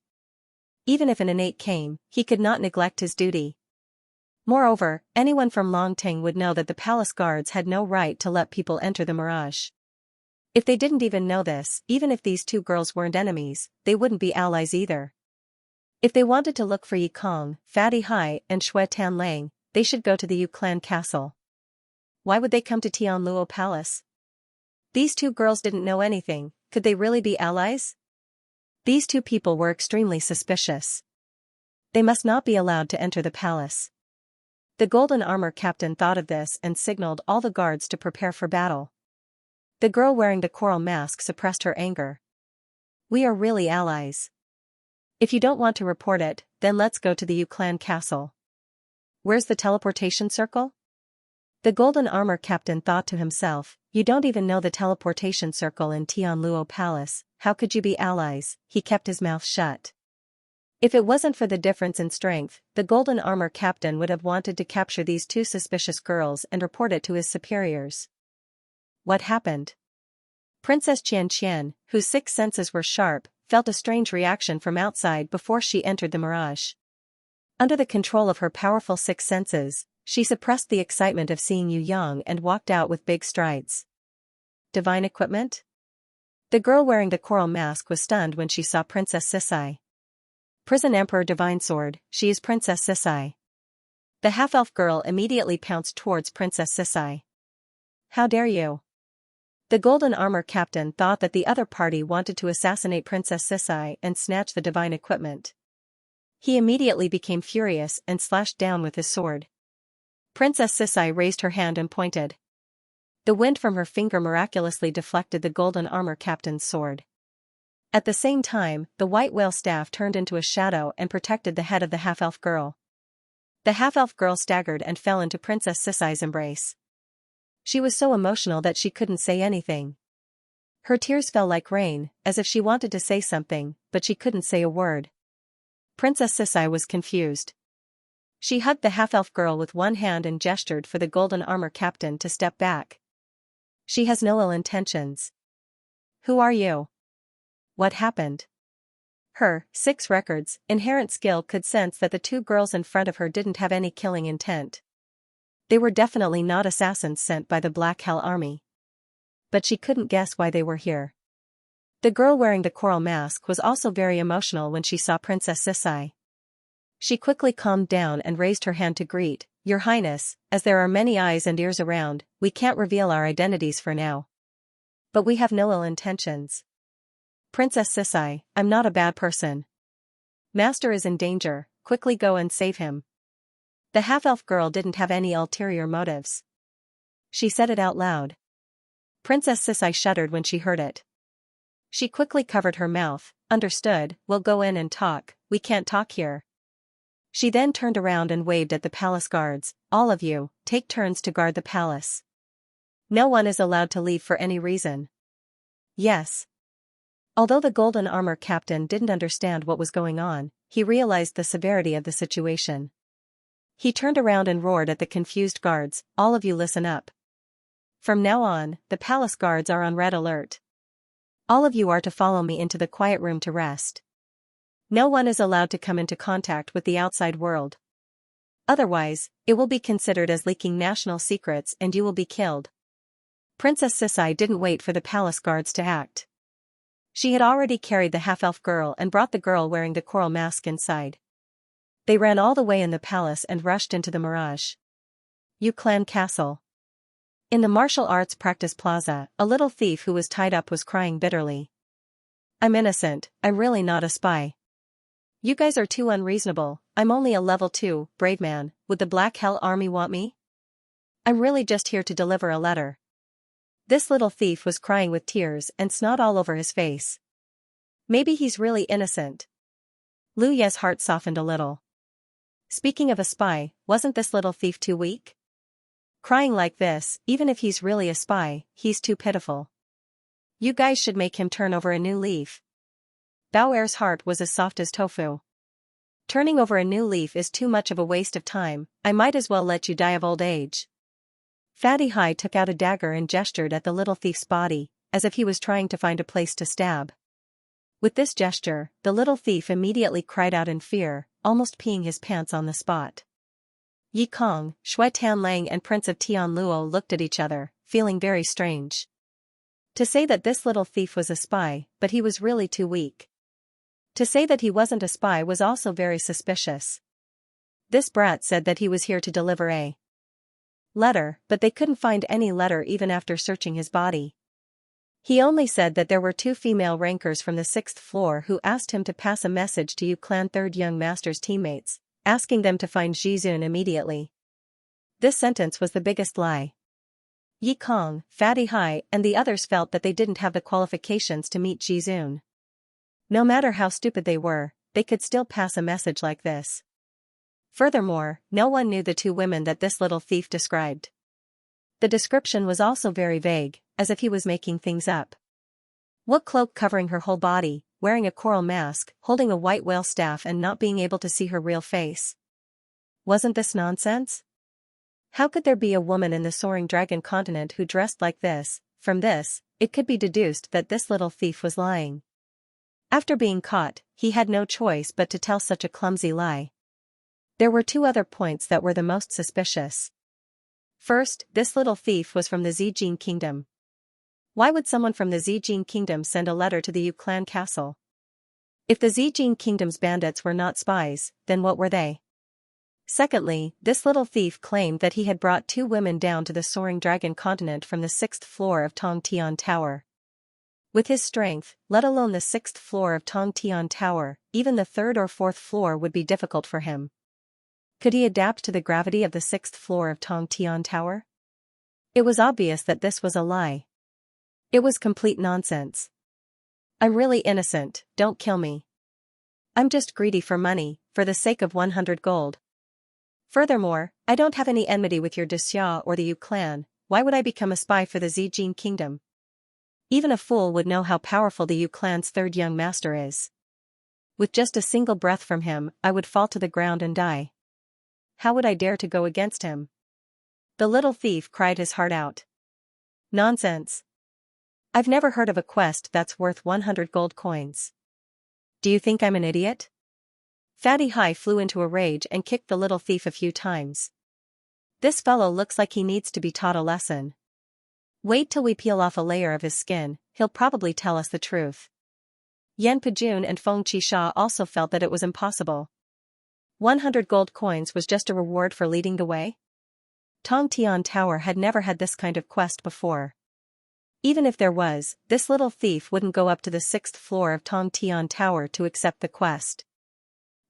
Even if an innate came, he could not neglect his duty. Moreover, anyone from Longting would know that the palace guards had no right to let people enter the mirage. If they didn't even know this, even if these two girls weren't enemies, they wouldn't be allies either. If they wanted to look for Yi Kong, Fatty Hai and Shui Tanlang, they should go to the Yu Clan Castle. Why would they come to Tianluo Palace? These two girls didn't know anything, could they really be allies? These two people were extremely suspicious. They must not be allowed to enter the palace. The golden armor captain thought of this and signaled all the guards to prepare for battle. The girl wearing the coral mask suppressed her anger. We are really allies. If you don't want to report it, then let's go to the Yu Clan Castle. Where's the teleportation circle? The golden armor captain thought to himself, you don't even know the teleportation circle in Tianluo Palace, how could you be allies? He kept his mouth shut. If it wasn't for the difference in strength, the golden armor captain would have wanted to capture these two suspicious girls and report it to his superiors. What happened? Princess Xianxia, whose six senses were sharp, felt a strange reaction from outside before she entered the mirage. Under the control of her powerful six senses, she suppressed the excitement of seeing Yu Yang and walked out with big strides. Divine equipment? The girl wearing the coral mask was stunned when she saw Princess Xianxia. Prison Emperor Divine Sword, she is Princess Xianxia. The half-elf girl immediately pounced towards Princess Xianxia. How dare you? The golden armor captain thought that the other party wanted to assassinate Princess Xianxia and snatch the divine equipment. He immediately became furious and slashed down with his sword. Princess Xianxia raised her hand and pointed. The wind from her finger miraculously deflected the golden armor captain's sword. At the same time, the white whale staff turned into a shadow and protected the head of the half-elf girl. The half-elf girl staggered and fell into Princess Xianxia's embrace. She was so emotional that she couldn't say anything. Her tears fell like rain, as if she wanted to say something, but she couldn't say a word. Princess Xianxia was confused. She hugged the half-elf girl with one hand and gestured for the golden armor captain to step back. She has no ill intentions. Who are you? What happened? Her six records, inherent skill could sense that the two girls in front of her didn't have any killing intent. They were definitely not assassins sent by the Black Hell Army. But she couldn't guess why they were here. The girl wearing the coral mask was also very emotional when she saw Princess Xianxia. She quickly calmed down and raised her hand to greet, Your Highness, as there are many eyes and ears around, we can't reveal our identities for now. But we have no ill intentions. Princess Xianxia, I'm not a bad person. Master is in danger, quickly go and save him. The half-elf girl didn't have any ulterior motives. She said it out loud. Princess Xianxia shuddered when she heard it. She quickly covered her mouth. Understood, we'll go in and talk, we can't talk here. She then turned around and waved at the palace guards, all of you, take turns to guard the palace. No one is allowed to leave for any reason. Yes. Although the golden armor captain didn't understand what was going on, he realized the severity of the situation. He turned around and roared at the confused guards, all of you listen up. From now on, the palace guards are on red alert. All of you are to follow me into the quiet room to rest. No one is allowed to come into contact with the outside world. Otherwise, it will be considered as leaking national secrets and you will be killed. Princess Xianxia didn't wait for the palace guards to act. She had already carried the half-elf girl and brought the girl wearing the coral mask inside. They ran all the way in the palace and rushed into the mirage. Yu Clan Castle. In the martial arts practice plaza, a little thief who was tied up was crying bitterly. I'm innocent, I'm really not a spy. You guys are too unreasonable, I'm only a level 2, brave man, would the Black Hell Army want me? I'm really just here to deliver a letter. This little thief was crying with tears and snot all over his face. Maybe he's really innocent. Lu Ye's heart softened a little. Speaking of a spy, wasn't this little thief too weak? Crying like this, even if he's really a spy, he's too pitiful. You guys should make him turn over a new leaf. Bao Er's heart was as soft as tofu. Turning over a new leaf is too much of a waste of time, I might as well let you die of old age. Fatty Hai took out a dagger and gestured at the little thief's body, as if he was trying to find a place to stab. With this gesture, the little thief immediately cried out in fear, almost peeing his pants on the spot. Yi Kong, Shui Tanlang and Prince of Tianluo looked at each other, feeling very strange. To say that this little thief was a spy, but he was really too weak. To say that he wasn't a spy was also very suspicious. This brat said that he was here to deliver a letter, but they couldn't find any letter even after searching his body. He only said that there were 2 female rankers from the 6th floor who asked him to pass a message to Yu Clan 3rd Young Master's teammates, asking them to find Jizun immediately. This sentence was the biggest lie. Yi Kong, Fatty Hai and the others felt that they didn't have the qualifications to meet Jizun. No matter how stupid they were, they could still pass a message like this. Furthermore, no one knew the 2 women that this little thief described. The description was also very vague, as if he was making things up. What cloak covering her whole body, wearing a coral mask, holding a white whale staff and not being able to see her real face. Wasn't this nonsense? How could there be a woman in the soaring dragon continent who dressed like this? From this, it could be deduced that this little thief was lying. After being caught, he had no choice but to tell such a clumsy lie. There were two other points that were the most suspicious. First, this little thief was from the Zijin kingdom. Why would someone from the Zijin kingdom send a letter to the Yu clan castle? If the Zijin kingdom's bandits were not spies, then what were they? Secondly, this little thief claimed that he had brought two women down to the soaring dragon continent from the 6th floor of Tongtian Tower. With his strength, let alone the 6th floor of Tongtian Tower, even the 3rd or 4th floor would be difficult for him. Could he adapt to the gravity of the 6th floor of Tongtian Tower? It was obvious that this was a lie. It was complete nonsense. I'm really innocent, don't kill me. I'm just greedy for money, for the sake of 100 gold. Furthermore, I don't have any enmity with your Xianxia or the Yu clan. Why would I become a spy for the Zijin kingdom? Even a fool would know how powerful the Yu clan's third young master is. With just a single breath from him, I would fall to the ground and die. How would I dare to go against him? The little thief cried his heart out. Nonsense. I've never heard of a quest that's worth 100 gold coins. Do you think I'm an idiot? Fatty Hai flew into a rage and kicked the little thief a few times. This fellow looks like he needs to be taught a lesson. Wait till we peel off a layer of his skin, he'll probably tell us the truth. Yan Pejun and Feng Qisha also felt that it was impossible. 100 gold coins was just a reward for leading the way? Tongtian Tower had never had this kind of quest before. Even if there was, this little thief wouldn't go up to the 6th floor of Tongtian Tower to accept the quest.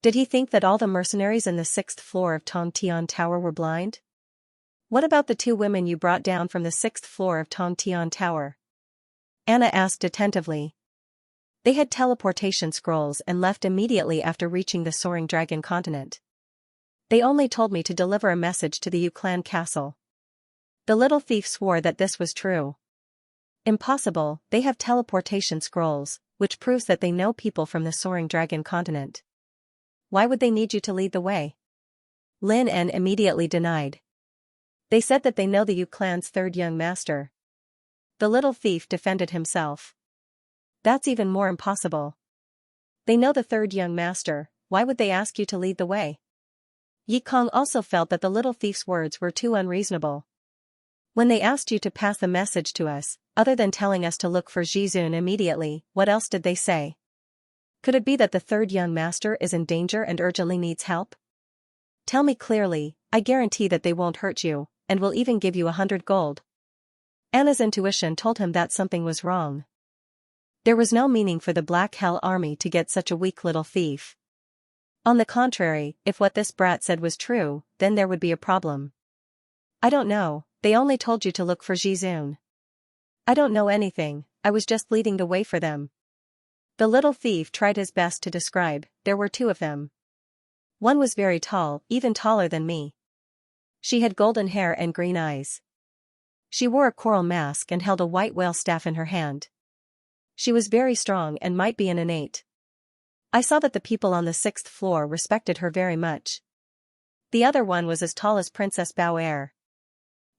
Did he think that all the mercenaries in the 6th floor of Tongtian Tower were blind? What about the two women you brought down from the 6th floor of Tongtian Tower? Anna asked attentively. They had teleportation scrolls and left immediately after reaching the soaring dragon continent. They only told me to deliver a message to the Yu clan castle. The little thief swore that this was true. Impossible, they have teleportation scrolls, which proves that they know people from the soaring dragon continent. Why would they need you to lead the way? Lin En immediately denied. They said that they know the Yu clan's third young master. The little thief defended himself. That's even more impossible. They know the third young master, why would they ask you to lead the way? Yi Kong also felt that the little thief's words were too unreasonable. When they asked you to pass the message to us, other than telling us to look for Jizun immediately, what else did they say? Could it be that the third young master is in danger and urgently needs help? Tell me clearly, I guarantee that they won't hurt you, and will even give you 100 gold. Anna's intuition told him that something was wrong. There was no meaning for the Black Hell Army to get such a weak little thief. On the contrary, if what this brat said was true, then there would be a problem. I don't know, they only told you to look for Jizun. I don't know anything, I was just leading the way for them. The little thief tried his best to describe, there were two of them. One was very tall, even taller than me. She had golden hair and green eyes. She wore a coral mask and held a white whale staff in her hand. She was very strong and might be an innate. I saw that the people on the 6th floor respected her very much. The other one was as tall as Princess Bao Er.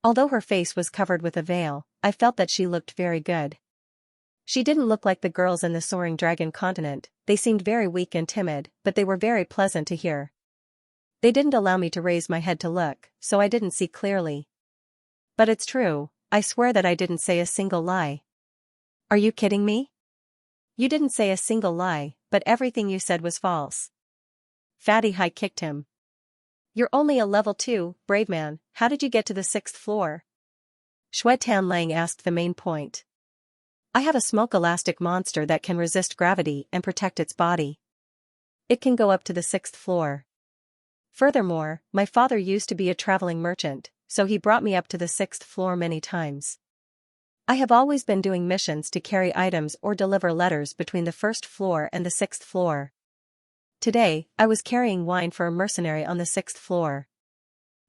Although her face was covered with a veil, I felt that she looked very good. She didn't look like the girls in the soaring dragon continent, they seemed very weak and timid, but they were very pleasant to hear. They didn't allow me to raise my head to look, so I didn't see clearly. But it's true, I swear that I didn't say a single lie. Are you kidding me? You didn't say a single lie, but everything you said was false. Fatty Hai kicked him. You're only a level 2, brave man, how did you get to the 6th floor? Xue Tanlang asked the main point. I have a smoke elastic monster that can resist gravity and protect its body. It can go up to the 6th floor. Furthermore, my father used to be a traveling merchant, so he brought me up to the 6th floor many times. I have always been doing missions to carry items or deliver letters between the 1st floor and the 6th floor. Today, I was carrying wine for a mercenary on the 6th floor.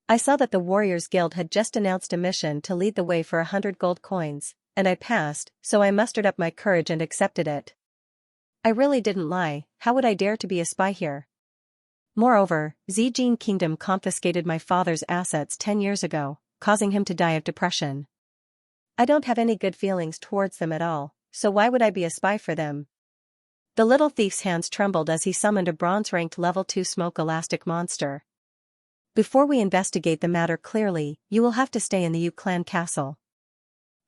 I saw that the Warriors Guild had just announced a mission to lead the way for 100 gold coins, and I passed, so I mustered up my courage and accepted it. I really didn't lie, how would I dare to be a spy here? Moreover, Zijin Kingdom confiscated my father's assets 10 years ago, causing him to die of depression. I don't have any good feelings towards them at all, so why would I be a spy for them? The little thief's hands trembled as he summoned a bronze-ranked level 2 smoke elastic monster. Before we investigate the matter clearly, you will have to stay in the Yu clan castle.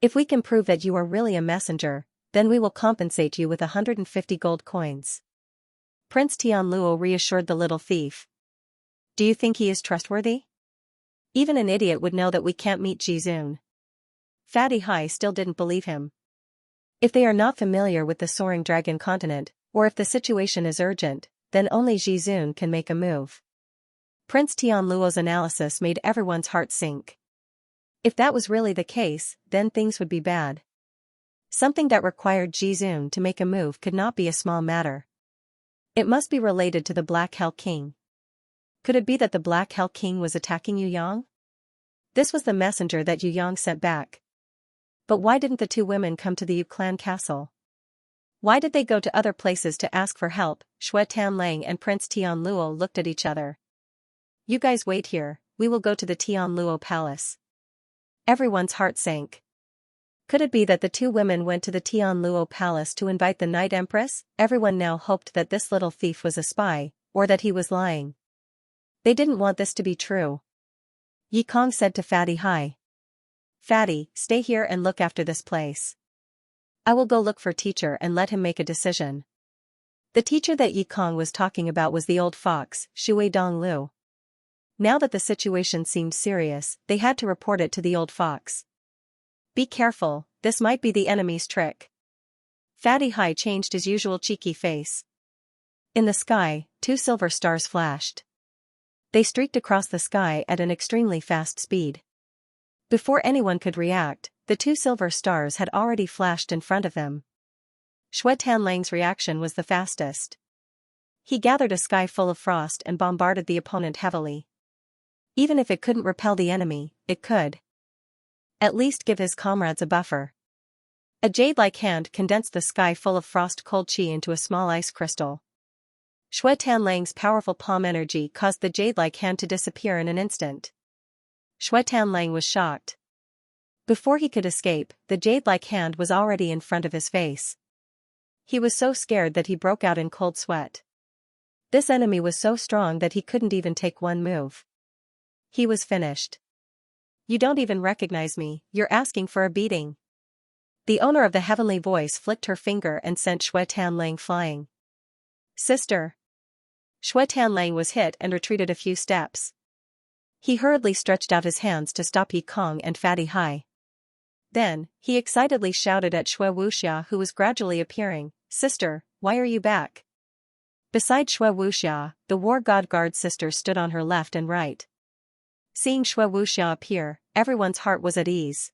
If we can prove that you are really a messenger, then we will compensate you with 150 gold coins. Prince Tianluo reassured the little thief. Do you think he is trustworthy? Even an idiot would know that we can't meet Jizun. Fatty Hai still didn't believe him. If they are not familiar with the Soaring Dragon continent, or if the situation is urgent, then only Jizun can make a move. Prince Tianluo's analysis made everyone's heart sink. If that was really the case, then things would be bad. Something that required Jizun to make a move could not be a small matter. It must be related to the Black Hell King. Could it be that the Black Hell King was attacking Yu Yang? This was the messenger that Yu Yang sent back. But why didn't the two women come to the Yu clan castle? Why did they go to other places to ask for help? Xue Tanlang and Prince Tianluo looked at each other. You guys wait here, we will go to the Tianluo palace. Everyone's heart sank. Could it be that the two women went to the Tianluo palace to invite the Night Empress? Everyone now hoped that this little thief was a spy, or that he was lying. They didn't want this to be true. Yi Kong said to Fatty Hai. Fatty, stay here and look after this place. I will go look for teacher and let him make a decision. The teacher that Yi Kong was talking about was the old fox, Shui Donglu. Now that the situation seemed serious, they had to report it to the old fox. Be careful, this might be the enemy's trick. Fatty Hai changed his usual cheeky face. In the sky, 2 silver stars flashed. They streaked across the sky at an extremely fast speed. Before anyone could react, the 2 silver stars had already flashed in front of them. Xue Tanlang's reaction was the fastest. He gathered a sky full of frost and bombarded the opponent heavily. Even if it couldn't repel the enemy, it could at least give his comrades a buffer. A jade-like hand condensed the sky full of frost-cold chi into a small ice crystal. Xue Tanlang's powerful palm energy caused the jade-like hand to disappear in an instant. Xue Tanlang was shocked. Before he could escape, the jade-like hand was already in front of his face. He was so scared that he broke out in cold sweat. This enemy was so strong that he couldn't even take one move. He was finished. You don't even recognize me, you're asking for a beating. The owner of the heavenly voice flicked her finger and sent Xue Tanlang flying. Sister. Xue Tanlang was hit and retreated a few steps. He hurriedly stretched out his hands to stop Yi Kong and Fatty Hai. Then, he excitedly shouted at Xue Wuxia, who was gradually appearing, Sister, why are you back? Beside Xue Wuxia, the War God Guard sister stood on her left and right. Seeing Xue Wuxia appear, everyone's heart was at ease.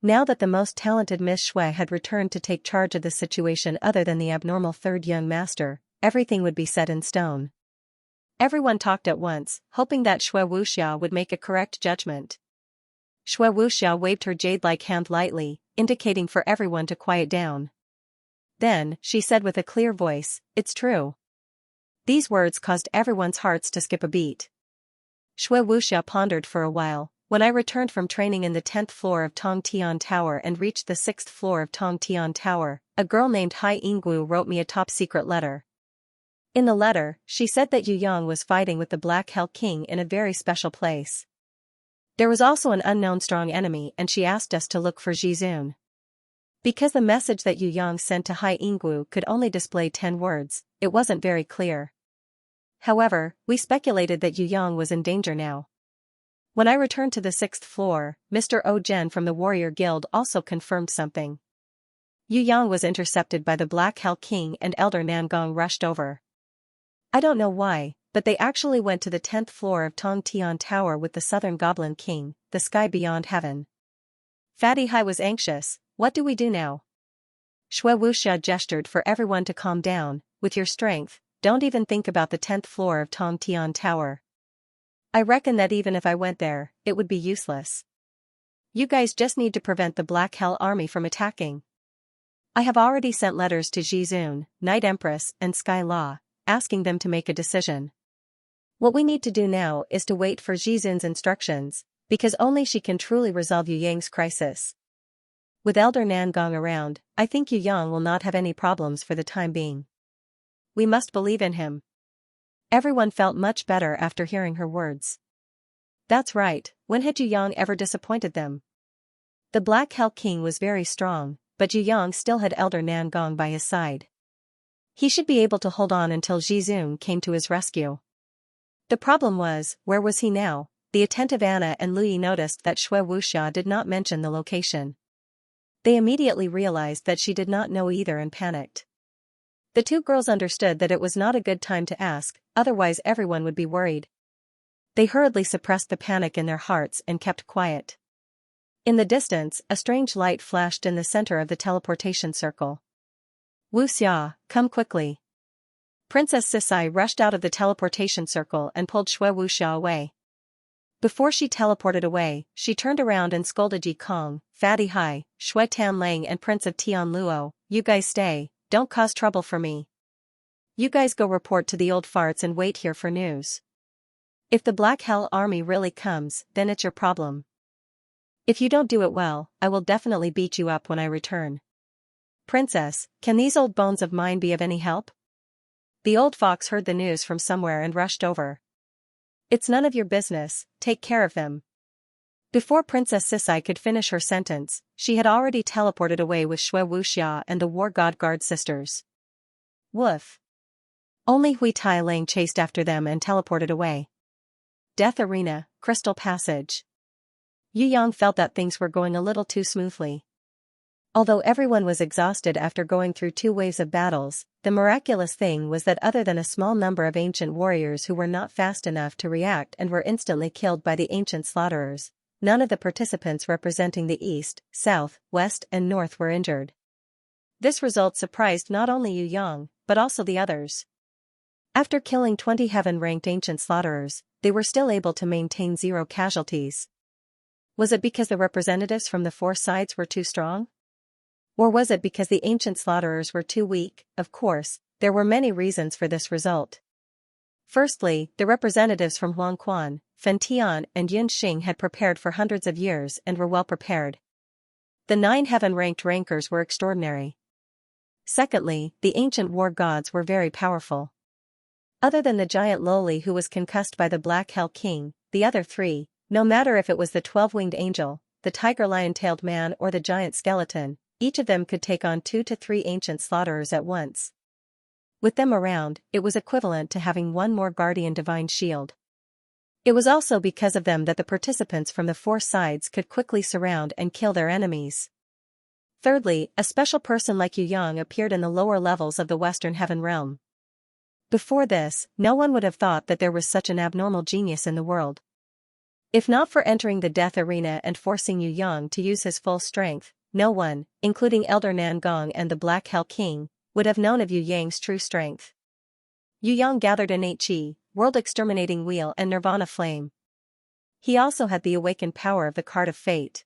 Now that the most talented Miss Xue had returned to take charge of the situation other than the abnormal third young master, everything would be set in stone. Everyone talked at once, hoping that Xue Wuxia would make a correct judgment. Xue Wuxia waved her jade-like hand lightly, indicating for everyone to quiet down. Then, she said with a clear voice, It's true. These words caused everyone's hearts to skip a beat. Xue Wuxia pondered for a while. When I returned from training in the 10th floor of Tongtian Tower and reached the 6th floor of Tongtian Tower, a girl named Hai Yinggu wrote me a top-secret letter. In the letter, she said that Yu Yang was fighting with the Black Hell King in a very special place. There was also an unknown strong enemy and she asked us to look for Jizun. Because the message that Yu Yang sent to Hai Yinggu could only display 10 words, it wasn't very clear. However, we speculated that Yu Yang was in danger now. When I returned to the 6th floor, Mr. O Zhen from the Warrior Guild also confirmed something. Yu Yang was intercepted by the Black Hell King and Elder Nangong rushed over. I don't know why, but they actually went to the 10th floor of Tongtian Tower with the Southern Goblin King, the sky beyond heaven. Fatty Hai was anxious. What do we do now? Xue Wuxia gestured for everyone to calm down. With your strength, don't even think about the 10th floor of Tongtian Tower. I reckon that even if I went there, it would be useless. You guys just need to prevent the Black Hell Army from attacking. I have already sent letters to Jizun, Night Empress, and Sky Law, asking them to make a decision. What we need to do now is to wait for Jizun's instructions, because only she can truly resolve Yu Yang's crisis. With Elder Nangong around, I think Yu Yang will not have any problems for the time being. We must believe in him. Everyone felt much better after hearing her words. That's right, when had Yu Yang ever disappointed them? The Black Hell King was very strong, but Yu Yang still had Elder Nangong by his side. He should be able to hold on until Jizun came to his rescue. The problem was, where was he now? The attentive Anna and Lu Yi noticed that Xue Wuxia did not mention the location. They immediately realized that she did not know either and panicked. The two girls understood that it was not a good time to ask, otherwise everyone would be worried. They hurriedly suppressed the panic in their hearts and kept quiet. In the distance, a strange light flashed in the center of the teleportation circle. Wuxia, come quickly. Princess Sisai rushed out of the teleportation circle and pulled Xue Wuxia away. Before she teleported away, she turned around and scolded Yi Kong, Fatty Hai, Xue Tanlang and Prince of Tianluo, you guys stay, don't cause trouble for me. You guys go report to the old farts and wait here for news. If the Black Hell Army really comes, then it's your problem. If you don't do it well, I will definitely beat you up when I return. Princess, can these old bones of mine be of any help? The old fox heard the news from somewhere and rushed over. It's none of your business, take care of them. Before Princess Sisai could finish her sentence, she had already teleported away with Xue Wuxia and the War God Guard sisters. Woof. Only Hui Tai Lang chased after them and teleported away. Death Arena, Crystal Passage. Yu Yang felt that things were going a little too smoothly. Although everyone was exhausted after going through 2 waves of battles, the miraculous thing was that other than a small number of ancient warriors who were not fast enough to react and were instantly killed by the ancient slaughterers, none of the participants representing the East, South, West and North were injured. This result surprised not only Yu Yang, but also the others. After killing 20 heaven-ranked ancient slaughterers, they were still able to maintain 0 casualties. Was it because the representatives from the 4 sides were too strong? Or was it because the ancient slaughterers were too weak? Of course, there were many reasons for this result. Firstly, the representatives from Huangquan, Fentian and Yunxing had prepared for hundreds of years and were well prepared. The 9 heaven-ranked rankers were extraordinary. Secondly, the ancient war gods were very powerful. Other than the giant Loli who was concussed by the Black Hell King, the other 3, no matter if it was the 12-winged angel, the tiger lion-tailed man or the giant skeleton, each of them could take on 2 to 3 ancient slaughterers at once. With them around, it was equivalent to having 1 more guardian divine shield. It was also because of them that the participants from the 4 sides could quickly surround and kill their enemies. Thirdly, a special person like Yu Yang appeared in the lower levels of the Western Heaven Realm. Before this, no one would have thought that there was such an abnormal genius in the world. If not for entering the death arena and forcing Yu Yang to use his full strength, no one, including Elder Nangong and the Black Hell King, would have known of Yu Yang's true strength. Yu Yang gathered innate Qi, world-exterminating wheel and nirvana flame. He also had the awakened power of the Card of Fate.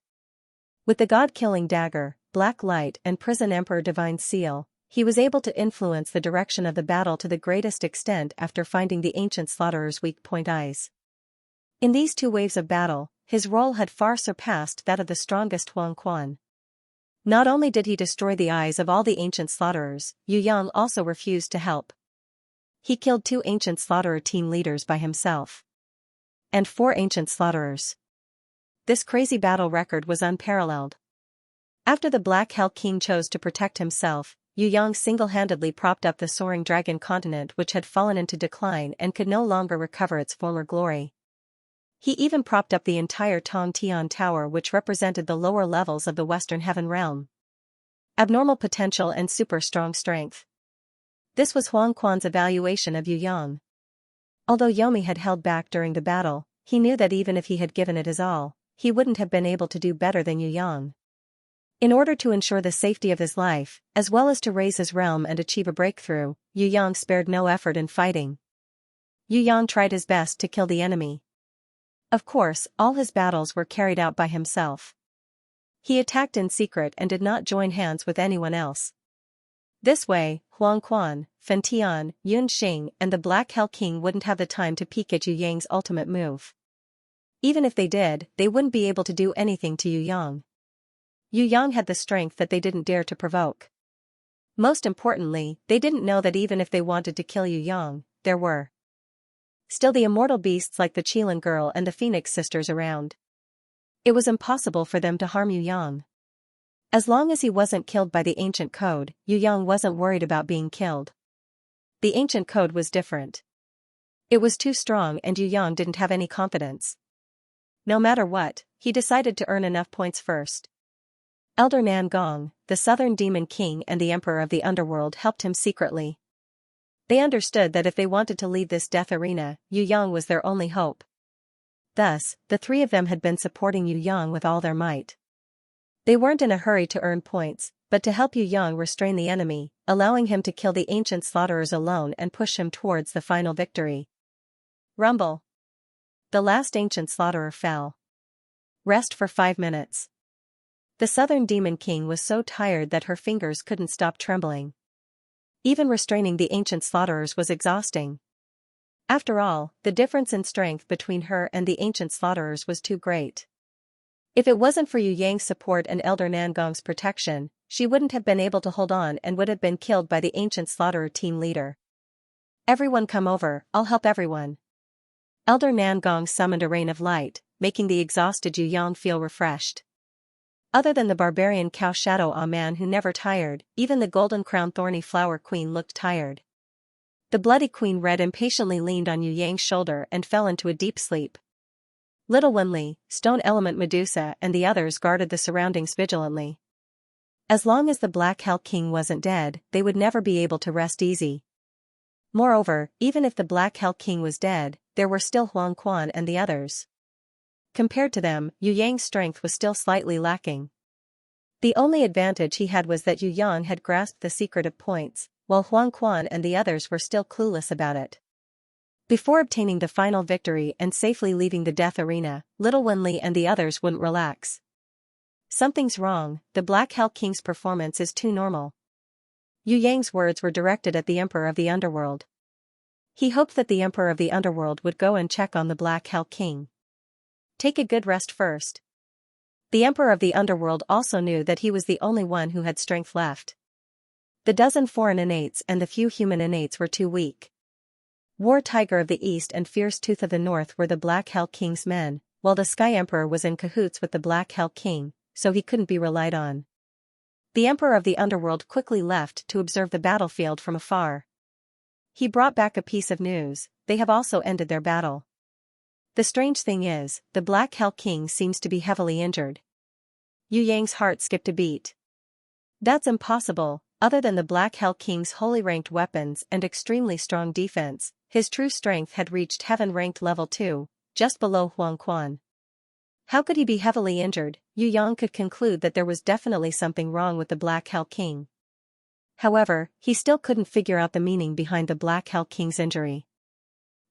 With the god-killing dagger, black light and prison emperor divine seal, he was able to influence the direction of the battle to the greatest extent after finding the ancient slaughterer's weak point eyes. In these 2 waves of battle, his role had far surpassed that of the strongest Huangquan. Not only did he destroy the eyes of all the ancient slaughterers, Yu Yang also refused to help. He killed 2 ancient slaughterer team leaders by himself. And 4 ancient slaughterers. This crazy battle record was unparalleled. After the Black Hell King chose to protect himself, Yu Yang single-handedly propped up the soaring dragon continent which had fallen into decline and could no longer recover its former glory. He even propped up the entire Tong Tian Tower which represented the lower levels of the Western Heaven Realm. Abnormal potential and super strong strength. This was Huangquan's evaluation of Yu Yang. Although Yomi had held back during the battle, he knew that even if he had given it his all, he wouldn't have been able to do better than Yu Yang. In order to ensure the safety of his life, as well as to raise his realm and achieve a breakthrough, Yu Yang spared no effort in fighting. Yu Yang tried his best to kill the enemy. Of course, all his battles were carried out by himself. He attacked in secret and did not join hands with anyone else. This way, Huang Quan, Fen Tian, Yun Xing and the Black Hell King wouldn't have the time to peek at Yu Yang's ultimate move. Even if they did, they wouldn't be able to do anything to Yu Yang. Yu Yang had the strength that they didn't dare to provoke. Most importantly, they didn't know that even if they wanted to kill Yu Yang, there were still the immortal beasts like the Qilin girl and the Phoenix sisters around. It was impossible for them to harm Yu Yang. As long as he wasn't killed by the ancient code, Yu Yang wasn't worried about being killed. The ancient code was different. It was too strong and Yu Yang didn't have any confidence. No matter what, he decided to earn enough points first. Elder Nan Gong, the Southern Demon King and the Emperor of the Underworld helped him secretly. They understood that if they wanted to leave this death arena, Yu Yang was their only hope. Thus, the three of them had been supporting Yu Yang with all their might. They weren't in a hurry to earn points, but to help Yu Yang restrain the enemy, allowing him to kill the ancient slaughterers alone and push him towards the final victory. Rumble. The last ancient slaughterer fell. Rest for 5 minutes. The Southern Demon King was so tired that her fingers couldn't stop trembling. Even restraining the ancient slaughterers was exhausting. After all, the difference in strength between her and the ancient slaughterers was too great. If it wasn't for Yu Yang's support and Elder Nangong's protection, she wouldn't have been able to hold on and would have been killed by the ancient slaughterer team leader. Everyone come over, I'll help everyone. Elder Nangong summoned a rain of light, making the exhausted Yu Yang feel refreshed. Other than the barbarian cow shadow man who never tired, even the golden crown thorny flower queen looked tired. The bloody queen red impatiently leaned on Yu Yang's shoulder and fell into a deep sleep. Little Wenli, Stone Element Medusa and the others guarded the surroundings vigilantly. As long as the Black Hell King wasn't dead, they would never be able to rest easy. Moreover, even if the Black Hell King was dead, there were still Huang Quan and the others. Compared to them, Yu Yang's strength was still slightly lacking. The only advantage he had was that Yu Yang had grasped the secret of points, while Huang Quan and the others were still clueless about it. Before obtaining the final victory and safely leaving the death arena, Little Wenli and the others wouldn't relax. Something's wrong, the Black Hell King's performance is too normal. Yu Yang's words were directed at the Emperor of the Underworld. He hoped that the Emperor of the Underworld would go and check on the Black Hell King. Take a good rest first. The Emperor of the Underworld also knew that he was the only one who had strength left. The dozen foreign innates and the few human innates were too weak. War Tiger of the East and Fierce Tooth of the North were the Black Hell King's men, while the Sky Emperor was in cahoots with the Black Hell King, so he couldn't be relied on. The Emperor of the Underworld quickly left to observe the battlefield from afar. He brought back a piece of news: they have also ended their battle. The strange thing is, the Black Hell King seems to be heavily injured. Yu Yang's heart skipped a beat. That's impossible. Other than the Black Hell King's holy ranked weapons and extremely strong defense, his true strength had reached heaven ranked level 2, just below Huang Quan. How could he be heavily injured? Yu Yang could conclude that there was definitely something wrong with the Black Hell King. However, he still couldn't figure out the meaning behind the Black Hell King's injury.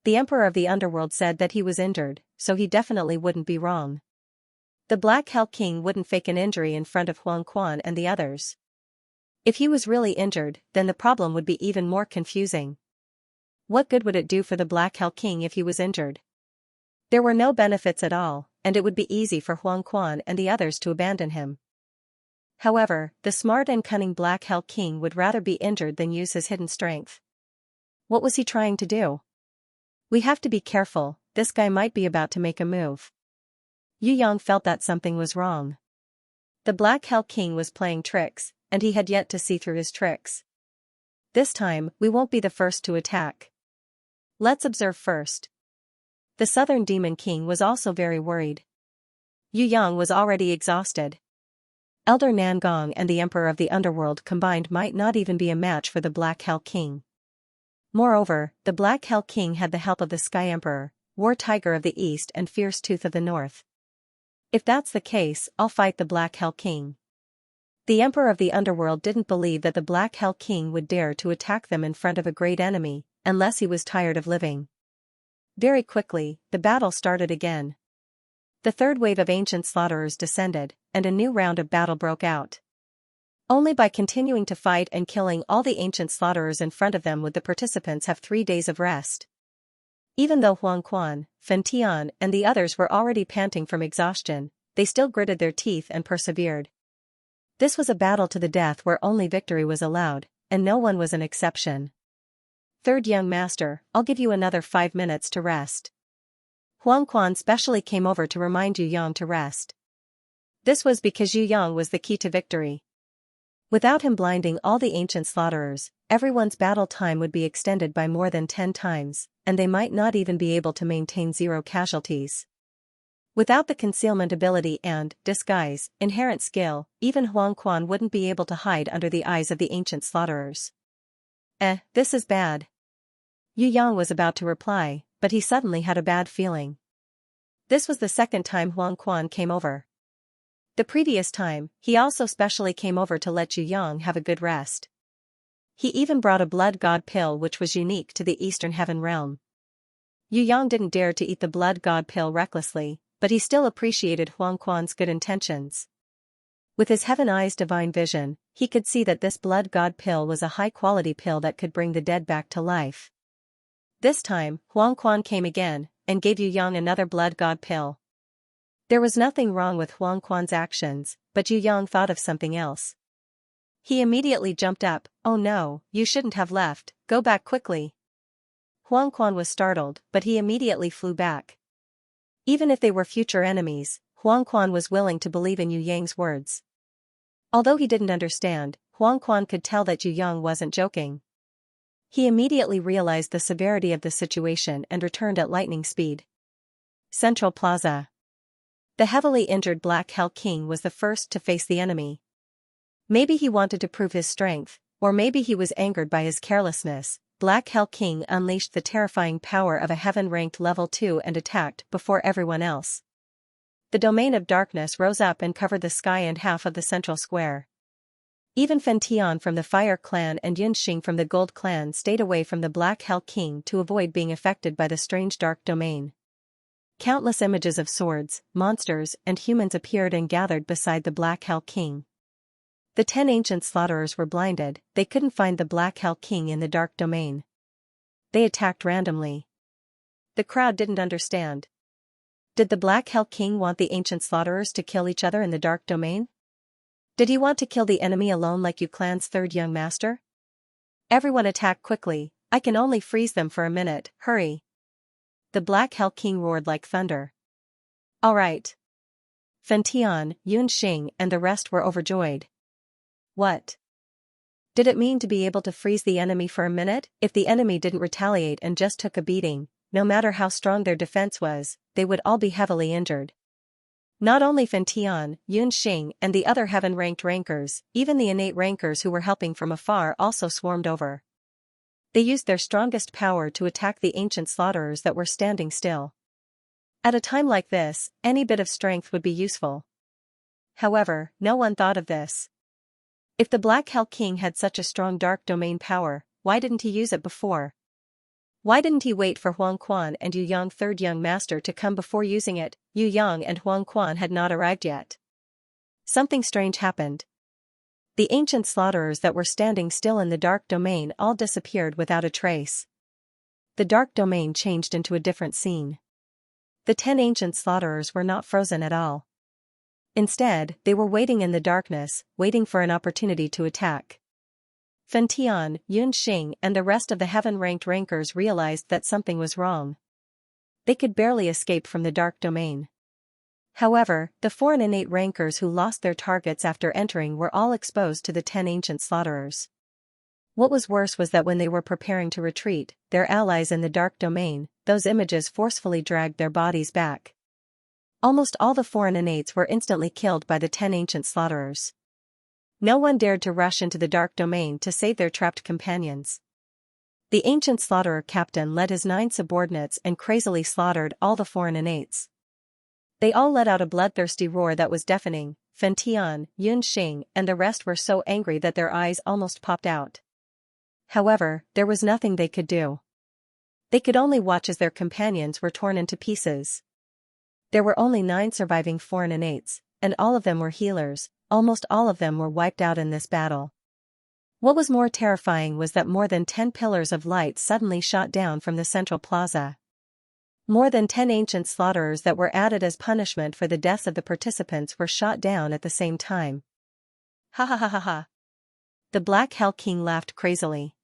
The Emperor of the Underworld said that he was injured, so he definitely wouldn't be wrong. The Black Hell King wouldn't fake an injury in front of Huang Quan and the others. If he was really injured, then the problem would be even more confusing. What good would it do for the Black Hell King if he was injured? There were no benefits at all, and it would be easy for Huang Quan and the others to abandon him. However, the smart and cunning Black Hell King would rather be injured than use his hidden strength. What was he trying to do? We have to be careful, this guy might be about to make a move. Yu Yang felt that something was wrong. The Black Hell King was playing tricks, and he had yet to see through his tricks. This time, we won't be the first to attack. Let's observe first. The Southern Demon King was also very worried. Yu Yang was already exhausted. Elder Nangong and the Emperor of the Underworld combined might not even be a match for the Black Hell King. Moreover, the Black Hell King had the help of the Sky Emperor, War Tiger of the East and Fierce Tooth of the North. If that's the case, I'll fight the Black Hell King. The Emperor of the Underworld didn't believe that the Black Hell King would dare to attack them in front of a great enemy, unless he was tired of living. Very quickly, the battle started again. The third wave of ancient slaughterers descended, and a new round of battle broke out. Only by continuing to fight and killing all the ancient slaughterers in front of them would the participants have 3 days of rest. Even though Huang Quan, Fen Tian, and the others were already panting from exhaustion, they still gritted their teeth and persevered. This was a battle to the death where only victory was allowed, and no one was an exception. Third young master, I'll give you another 5 minutes to rest. Huang Quan specially came over to remind Yu Yang to rest. This was because Yu Yang was the key to victory. Without him blinding all the ancient slaughterers, everyone's battle time would be extended by more than 10 times, and they might not even be able to maintain 0 casualties. Without the concealment ability and disguise inherent skill, even Huang Quan wouldn't be able to hide under the eyes of the ancient slaughterers. This is bad. Yu Yang was about to reply, but he suddenly had a bad feeling. This was the second time Huang Quan came over. The previous time, he also specially came over to let Yu Yang have a good rest. He even brought a blood god pill which was unique to the Eastern Heaven realm. Yu Yang didn't dare to eat the blood god pill recklessly, but he still appreciated Huang Quan's good intentions. With his heaven eyes divine vision, he could see that this blood god pill was a high-quality pill that could bring the dead back to life. This time, Huang Quan came again, and gave Yu Yang another blood god pill. There was nothing wrong with Huang Quan's actions, but Yu Yang thought of something else. He immediately jumped up. Oh no, you shouldn't have left, go back quickly. Huang Quan was startled, but he immediately flew back. Even if they were future enemies, Huang Quan was willing to believe in Yu Yang's words. Although he didn't understand, Huang Quan could tell that Yu Yang wasn't joking. He immediately realized the severity of the situation and returned at lightning speed. Central Plaza. The heavily injured Black Hell King was the first to face the enemy. Maybe he wanted to prove his strength, or maybe he was angered by his carelessness. Black Hell King unleashed the terrifying power of a heaven-ranked level 2 and attacked before everyone else. The domain of darkness rose up and covered the sky and half of the central square. Even Fen Tian from the Fire Clan and Yunxing from the Gold Clan stayed away from the Black Hell King to avoid being affected by the strange dark domain. Countless images of swords, monsters, and humans appeared and gathered beside the Black Hell King. The 10 ancient slaughterers were blinded, they couldn't find the Black Hell King in the dark domain. They attacked randomly. The crowd didn't understand. Did the Black Hell King want the ancient slaughterers to kill each other in the dark domain? Did he want to kill the enemy alone like Yu Clan's third young master? Everyone attack quickly, I can only freeze them for a minute, hurry. The Black Hell King roared like thunder. Alright. Fen Tian, Yunxing, and the rest were overjoyed. What? Did it mean to be able to freeze the enemy for a minute? If the enemy didn't retaliate and just took a beating, no matter how strong their defense was, they would all be heavily injured. Not only Fen Tian, Yunxing, and the other heaven-ranked rankers, even the innate rankers who were helping from afar also swarmed over. They used their strongest power to attack the ancient slaughterers that were standing still. At a time like this, any bit of strength would be useful. However, no one thought of this. If the Black Hell King had such a strong dark domain power, why didn't he use it before? Why didn't he wait for Huang Quan and Yu Yang third young master to come before using it? Yu Yang and Huang Quan had not arrived yet. Something strange happened. The ancient slaughterers that were standing still in the dark domain all disappeared without a trace. The dark domain changed into a different scene. The 10 ancient slaughterers were not frozen at all. Instead, they were waiting in the darkness, waiting for an opportunity to attack. Fen Tian, Yunxing, and the rest of the heaven-ranked rankers realized that something was wrong. They could barely escape from the dark domain. However, the 4 innate rankers who lost their targets after entering were all exposed to the 10 ancient slaughterers. What was worse was that when they were preparing to retreat, their allies in the dark domain, those images forcefully dragged their bodies back. Almost all the foreign innates were instantly killed by the 10 ancient slaughterers. No one dared to rush into the dark domain to save their trapped companions. The ancient slaughterer captain led his 9 subordinates and crazily slaughtered all the foreign innates. They all let out a bloodthirsty roar that was deafening. Fen Tian, Yunxing, and the rest were so angry that their eyes almost popped out. However, there was nothing they could do. They could only watch as their companions were torn into pieces. There were only 9 surviving foreign innates, and all of them were healers. Almost all of them were wiped out in this battle. What was more terrifying was that more than 10 pillars of light suddenly shot down from the central plaza. More than 10 ancient slaughterers that were added as punishment for the deaths of the participants were shot down at the same time. Ha ha ha ha ha. The Black Hell King laughed crazily.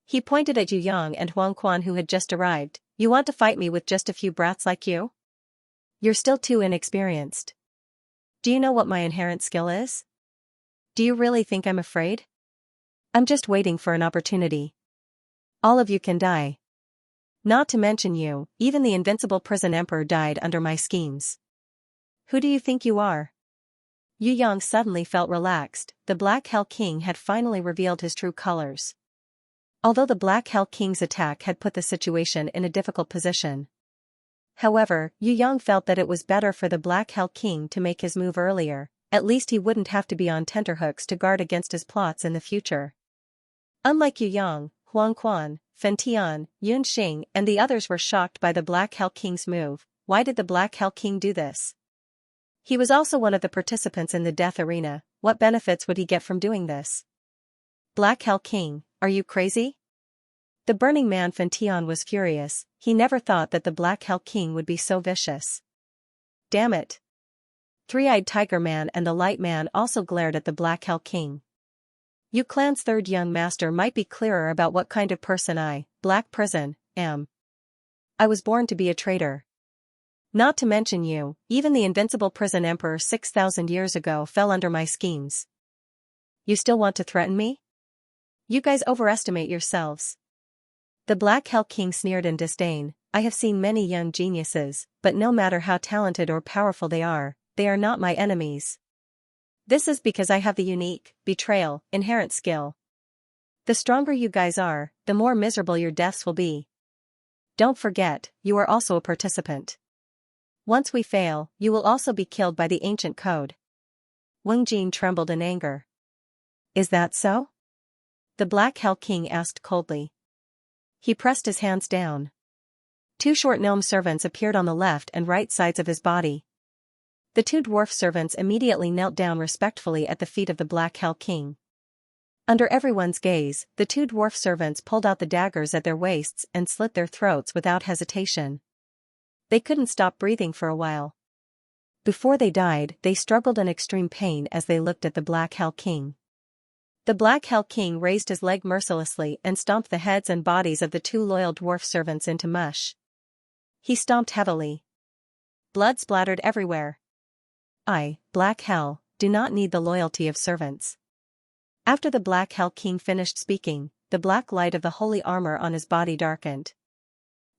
He pointed at Yu Yang and Huang Quan who had just arrived. You want to fight me with just a few brats like you? You're still too inexperienced. Do you know what my inherent skill is? Do you really think I'm afraid? I'm just waiting for an opportunity. All of you can die. Not to mention you, even the invincible prison emperor died under my schemes. Who do you think you are? Yu Yang suddenly felt relaxed. The Black Hell King had finally revealed his true colors. Although the Black Hell King's attack had put the situation in a difficult position. However, Yu Yang felt that it was better for the Black Hell King to make his move earlier, at least he wouldn't have to be on tenterhooks to guard against his plots in the future. Unlike Yu Yang, Huang Quan, Fen Tian, Yun Xing and the others were shocked by the Black Hell King's move. Why did the Black Hell King do this? He was also one of the participants in the death arena. What benefits would he get from doing this? Black Hell King, are you crazy? The Burning Man Fen Tian was furious. He never thought that the Black Hell King would be so vicious. Damn it. Three-Eyed Tiger Man and the Light Man also glared at the Black Hell King. Yu Clan's third young master might be clearer about what kind of person I, Black Prison, am. I was born to be a traitor. Not to mention you, even the invincible prison emperor 6,000 years ago fell under my schemes. You still want to threaten me? You guys overestimate yourselves. The Black Hell King sneered in disdain. I have seen many young geniuses, but no matter how talented or powerful they are not my enemies. This is because I have the unique, betrayal, inherent skill. The stronger you guys are, the more miserable your deaths will be. Don't forget, you are also a participant. Once we fail, you will also be killed by the ancient code. Wang Jin trembled in anger. Is that so? The Black Hell King asked coldly. He pressed his hands down. Two short gnome servants appeared on the left and right sides of his body. The two dwarf servants immediately knelt down respectfully at the feet of the Black Hell King. Under everyone's gaze, the two dwarf servants pulled out the daggers at their waists and slit their throats without hesitation. They couldn't stop breathing for a while. Before they died, they struggled in extreme pain as they looked at the Black Hell King. The Black Hell King raised his leg mercilessly and stomped the heads and bodies of the two loyal dwarf servants into mush. He stomped heavily. Blood splattered everywhere. I, Black Hell, do not need the loyalty of servants. After the Black Hell King finished speaking, the black light of the holy armor on his body darkened.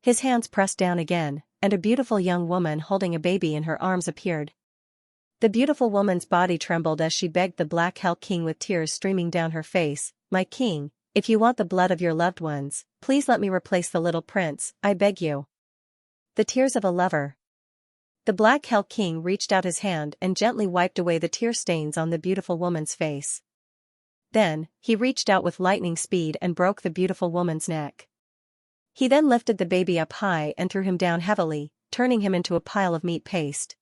His hands pressed down again, and a beautiful young woman holding a baby in her arms appeared. The beautiful woman's body trembled as she begged the Black Hell King with tears streaming down her face. My king, if you want the blood of your loved ones, please let me replace the little prince, I beg you. The tears of a lover. The Black Hell King reached out his hand and gently wiped away the tear stains on the beautiful woman's face. Then, he reached out with lightning speed and broke the beautiful woman's neck. He then lifted the baby up high and threw him down heavily, turning him into a pile of meat paste.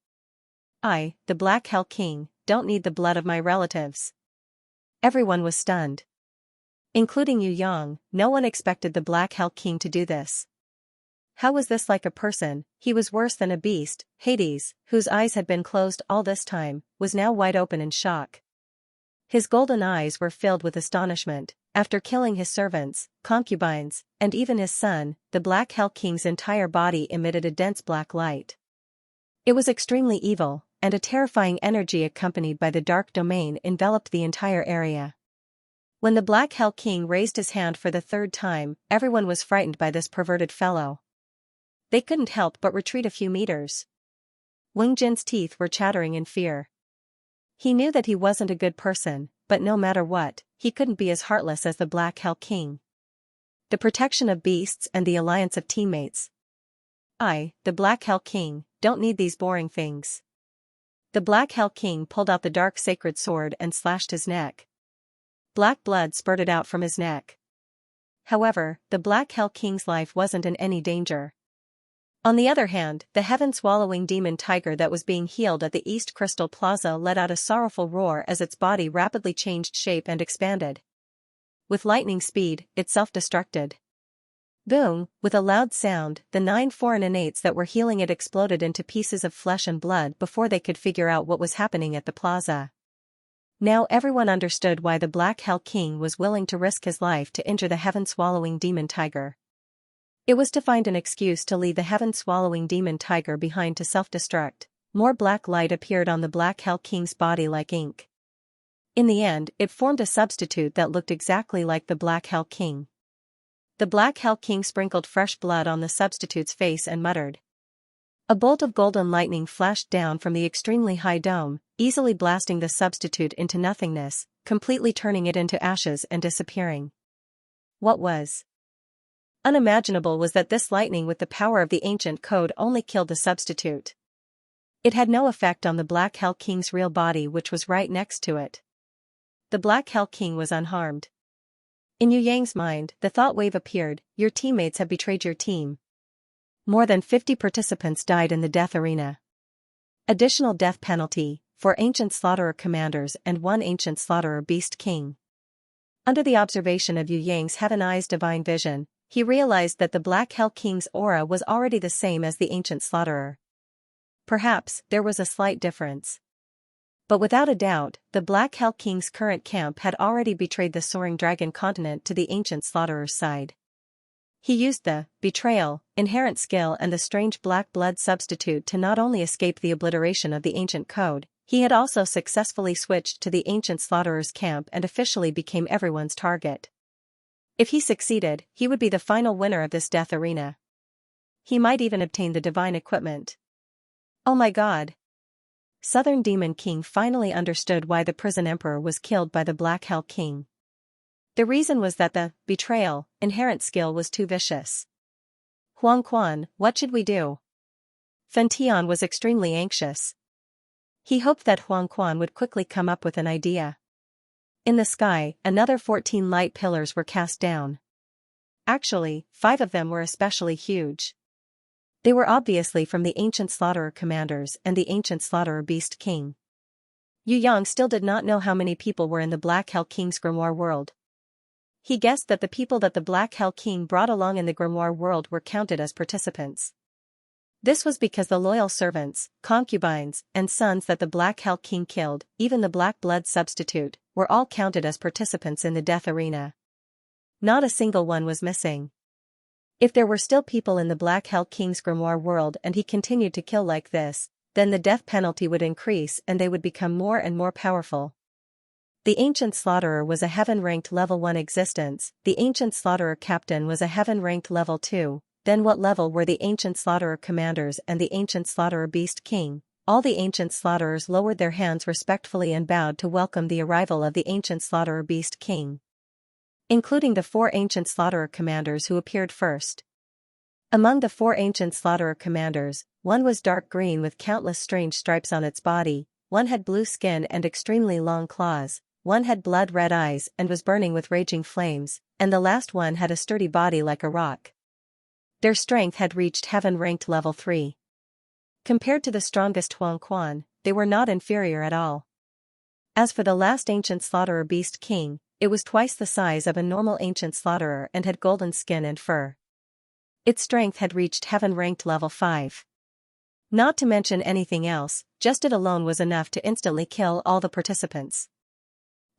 I, the Black Hell King, don't need the blood of my relatives. Everyone was stunned. Including Yu Yang, no one expected the Black Hell King to do this. How was this like a person? He was worse than a beast. Hades, whose eyes had been closed all this time, was now wide open in shock. His golden eyes were filled with astonishment. After killing his servants, concubines, and even his son, the Black Hell King's entire body emitted a dense black light. It was extremely evil, and a terrifying energy accompanied by the dark domain enveloped the entire area. When the Black Hell King raised his hand for the third time, everyone was frightened by this perverted fellow. They couldn't help but retreat a few meters. Wang Jin's teeth were chattering in fear. He knew that he wasn't a good person, but no matter what, he couldn't be as heartless as the Black Hell King. The protection of beasts and the alliance of teammates. I, the Black Hell King, don't need these boring things. The Black Hell King pulled out the dark sacred sword and slashed his neck. Black blood spurted out from his neck. However, the Black Hell King's life wasn't in any danger. On the other hand, the heaven-swallowing demon tiger that was being healed at the East Crystal Plaza let out a sorrowful roar as its body rapidly changed shape and expanded. With lightning speed, it self-destructed. Boom, with a loud sound, the 9 foreign innates that were healing it exploded into pieces of flesh and blood before they could figure out what was happening at the plaza. Now everyone understood why the Black Hell King was willing to risk his life to injure the heaven-swallowing demon tiger. It was to find an excuse to leave the heaven-swallowing demon tiger behind to self-destruct. More black light appeared on the Black Hell King's body like ink. In the end, it formed a substitute that looked exactly like the Black Hell King. The Black Hell King sprinkled fresh blood on the substitute's face and muttered. A bolt of golden lightning flashed down from the extremely high dome, easily blasting the substitute into nothingness, completely turning it into ashes and disappearing. What was unimaginable was that this lightning with the power of the ancient code only killed the substitute. It had no effect on the Black Hell King's real body, which was right next to it. The Black Hell King was unharmed. In Yu Yang's mind, the thought wave appeared, your teammates have betrayed your team. More than 50 participants died in the death arena. Additional death penalty, 4 ancient slaughterer commanders and 1 ancient slaughterer beast king. Under the observation of Yu Yang's Heaven Eye's divine vision, he realized that the Black Hell King's aura was already the same as the ancient slaughterer. Perhaps there was a slight difference. But without a doubt, the Black Hell King's current camp had already betrayed the Soaring Dragon continent to the ancient slaughterer's side. He used the betrayal, inherent skill and the strange black blood substitute to not only escape the obliteration of the ancient code, he had also successfully switched to the ancient slaughterer's camp and officially became everyone's target. If he succeeded, he would be the final winner of this death arena. He might even obtain the divine equipment. Oh my god! Southern Demon King finally understood why the prison emperor was killed by the Black Hell King. The reason was that the betrayal, inherent skill was too vicious. Huang Quan, what should we do? Fen Tian was extremely anxious. He hoped that Huang Quan would quickly come up with an idea. In the sky, another 14 light pillars were cast down. Actually, 5 of them were especially huge. They were obviously from the ancient slaughterer commanders and the ancient slaughterer beast king. Yu Yang still did not know how many people were in the Black Hell King's grimoire world. He guessed that the people that the Black Hell King brought along in the grimoire world were counted as participants. This was because the loyal servants, concubines, and sons that the Black Hell King killed, even the black blood substitute, were all counted as participants in the death arena. Not a single one was missing. If there were still people in the Black Hell King's grimoire world and he continued to kill like this, then the death penalty would increase and they would become more and more powerful. The Ancient Slaughterer was a heaven-ranked level 1 existence, the Ancient Slaughterer Captain was a heaven-ranked level 2, then what level were the Ancient Slaughterer Commanders and the Ancient Slaughterer Beast King? All the Ancient Slaughterers lowered their hands respectfully and bowed to welcome the arrival of the Ancient Slaughterer Beast King, including the 4 ancient slaughterer commanders who appeared first. Among the 4 ancient slaughterer commanders, one was dark green with countless strange stripes on its body, one had blue skin and extremely long claws, one had blood-red eyes and was burning with raging flames, and the last one had a sturdy body like a rock. Their strength had reached heaven-ranked level 3. Compared to the strongest Huang Quan, they were not inferior at all. As for the last ancient slaughterer beast king, it was twice the size of a normal ancient slaughterer and had golden skin and fur. Its strength had reached heaven-ranked level 5. Not to mention anything else, just it alone was enough to instantly kill all the participants.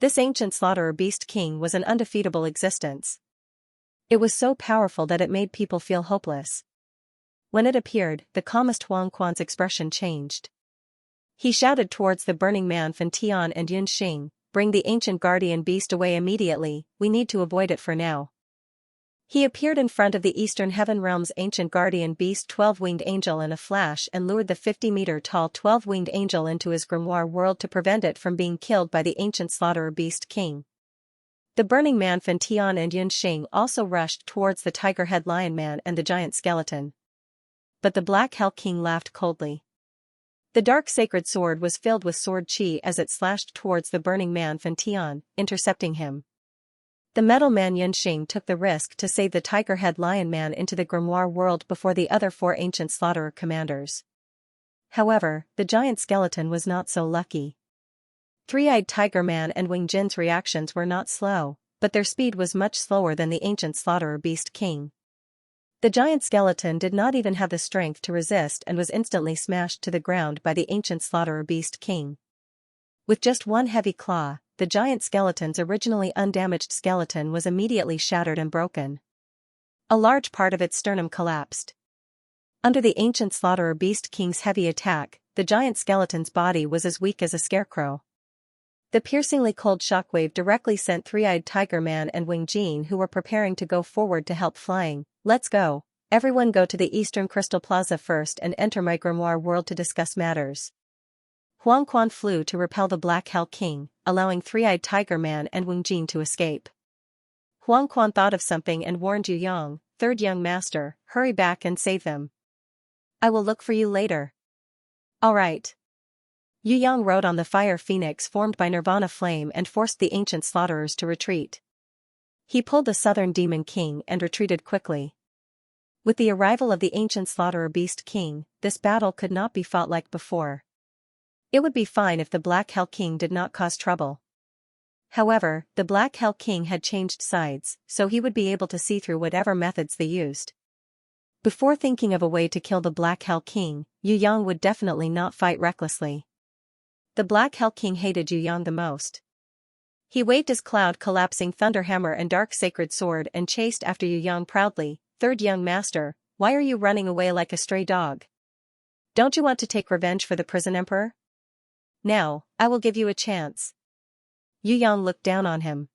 This ancient slaughterer beast king was an undefeatable existence. It was so powerful that it made people feel hopeless. When it appeared, the calmest Huang Quan's expression changed. He shouted towards the burning man Fen Tian and Yun Xing, "Bring the ancient guardian beast away immediately, we need to avoid it for now." He appeared in front of the Eastern Heaven Realm's ancient guardian beast 12-winged angel in a flash and lured the 50-meter-tall 12-winged angel into his grimoire world to prevent it from being killed by the ancient slaughterer beast king. The burning man Fen Tian and Yun Xing also rushed towards the tiger-head lion man and the giant skeleton. But the Black Hell King laughed coldly. The dark sacred sword was filled with sword chi as it slashed towards the burning man Fen Tian, intercepting him. The metal man Yunxing took the risk to save the tiger-head lion man into the grimoire world before the other 4 ancient slaughterer commanders. However, the giant skeleton was not so lucky. Three-eyed tiger man and Wing Jin's reactions were not slow, but their speed was much slower than the ancient slaughterer beast king. The giant skeleton did not even have the strength to resist and was instantly smashed to the ground by the ancient slaughterer beast king. With just one heavy claw, the giant skeleton's originally undamaged skeleton was immediately shattered and broken. A large part of its sternum collapsed. Under the ancient slaughterer beast king's heavy attack, the giant skeleton's body was as weak as a scarecrow. The piercingly cold shockwave directly sent Three-Eyed Tiger Man and Wing Jin, who were preparing to go forward, to help, flying. "Let's go. Everyone go to the Eastern Crystal Plaza first and enter my grimoire world to discuss matters." Huang Quan flew to repel the Black Hell King, allowing Three-Eyed Tiger Man and Wing Jin to escape. Huang Quan thought of something and warned Yu Yang, "Third young master, hurry back and save them. I will look for you later." "All right." Yu Yang rode on the fire phoenix formed by Nirvana Flame and forced the ancient slaughterers to retreat. He pulled the Southern Demon King and retreated quickly. With the arrival of the ancient slaughterer beast king, this battle could not be fought like before. It would be fine if the Black Hell King did not cause trouble. However, the Black Hell King had changed sides, so he would be able to see through whatever methods they used. Before thinking of a way to kill the Black Hell King, Yu Yang would definitely not fight recklessly. The Black Hell King hated Yu Yang the most. He waved his cloud-collapsing Thunderhammer and Dark Sacred Sword and chased after Yu Yang proudly. "Third young master, why are you running away like a stray dog? Don't you want to take revenge for the prison emperor? Now, I will give you a chance." Yu Yang looked down on him.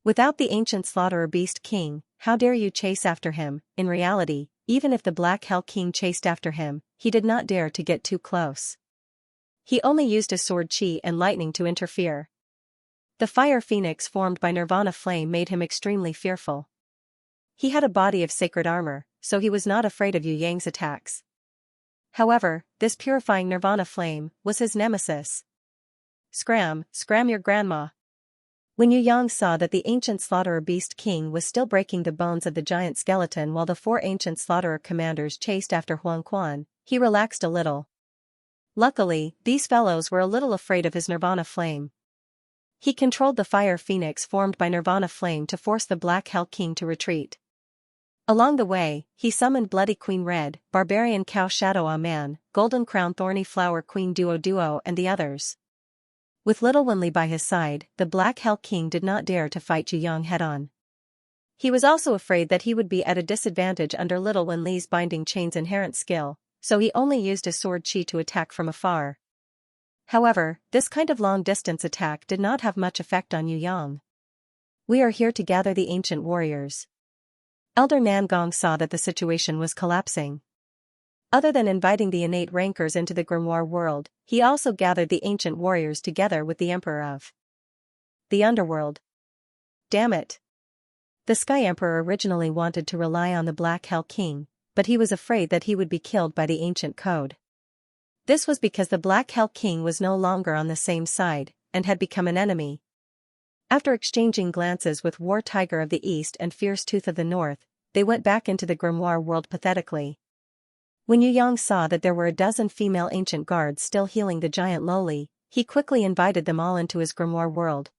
Without the ancient slaughterer beast king, how dare you chase after him? In reality, even if the Black Hell King chased after him, he did not dare to get too close. He only used his sword chi and lightning to interfere. The fire phoenix formed by Nirvana Flame made him extremely fearful. He had a body of sacred armor, so he was not afraid of Yu Yang's attacks. However, this purifying Nirvana Flame was his nemesis. "Scram, scram your grandma." When Yu Yang saw that the ancient slaughterer beast king was still breaking the bones of the giant skeleton while the 4 ancient slaughterer commanders chased after Huang Quan, he relaxed a little. Luckily, these fellows were a little afraid of his Nirvana Flame. He controlled the fire phoenix formed by Nirvana Flame to force the Black Hell King to retreat. Along the way, he summoned Bloody Queen Red, Barbarian Cow Shadow Ah Man, Golden Crown Thorny Flower Queen Duo and the others. With Little Wenli by his side, the Black Hell King did not dare to fight Yu Yang head-on. He was also afraid that he would be at a disadvantage under Little Wenli's binding chain's inherent skill, so he only used his sword chi to attack from afar. However, this kind of long-distance attack did not have much effect on Yu Yang. "We are here to gather the ancient warriors." Elder Nangong saw that the situation was collapsing. Other than inviting the innate rankers into the grimoire world, he also gathered the ancient warriors together with the Emperor of the Underworld. Damn it! The Sky Emperor originally wanted to rely on the Black Hell King, but he was afraid that he would be killed by the ancient code. This was because the Black Hell King was no longer on the same side, and had become an enemy. After exchanging glances with War Tiger of the East and Fierce Tooth of the North, they went back into the grimoire world pathetically. When Yu Yang saw that there were a dozen female ancient guards still healing the giant lowly, he quickly invited them all into his grimoire world.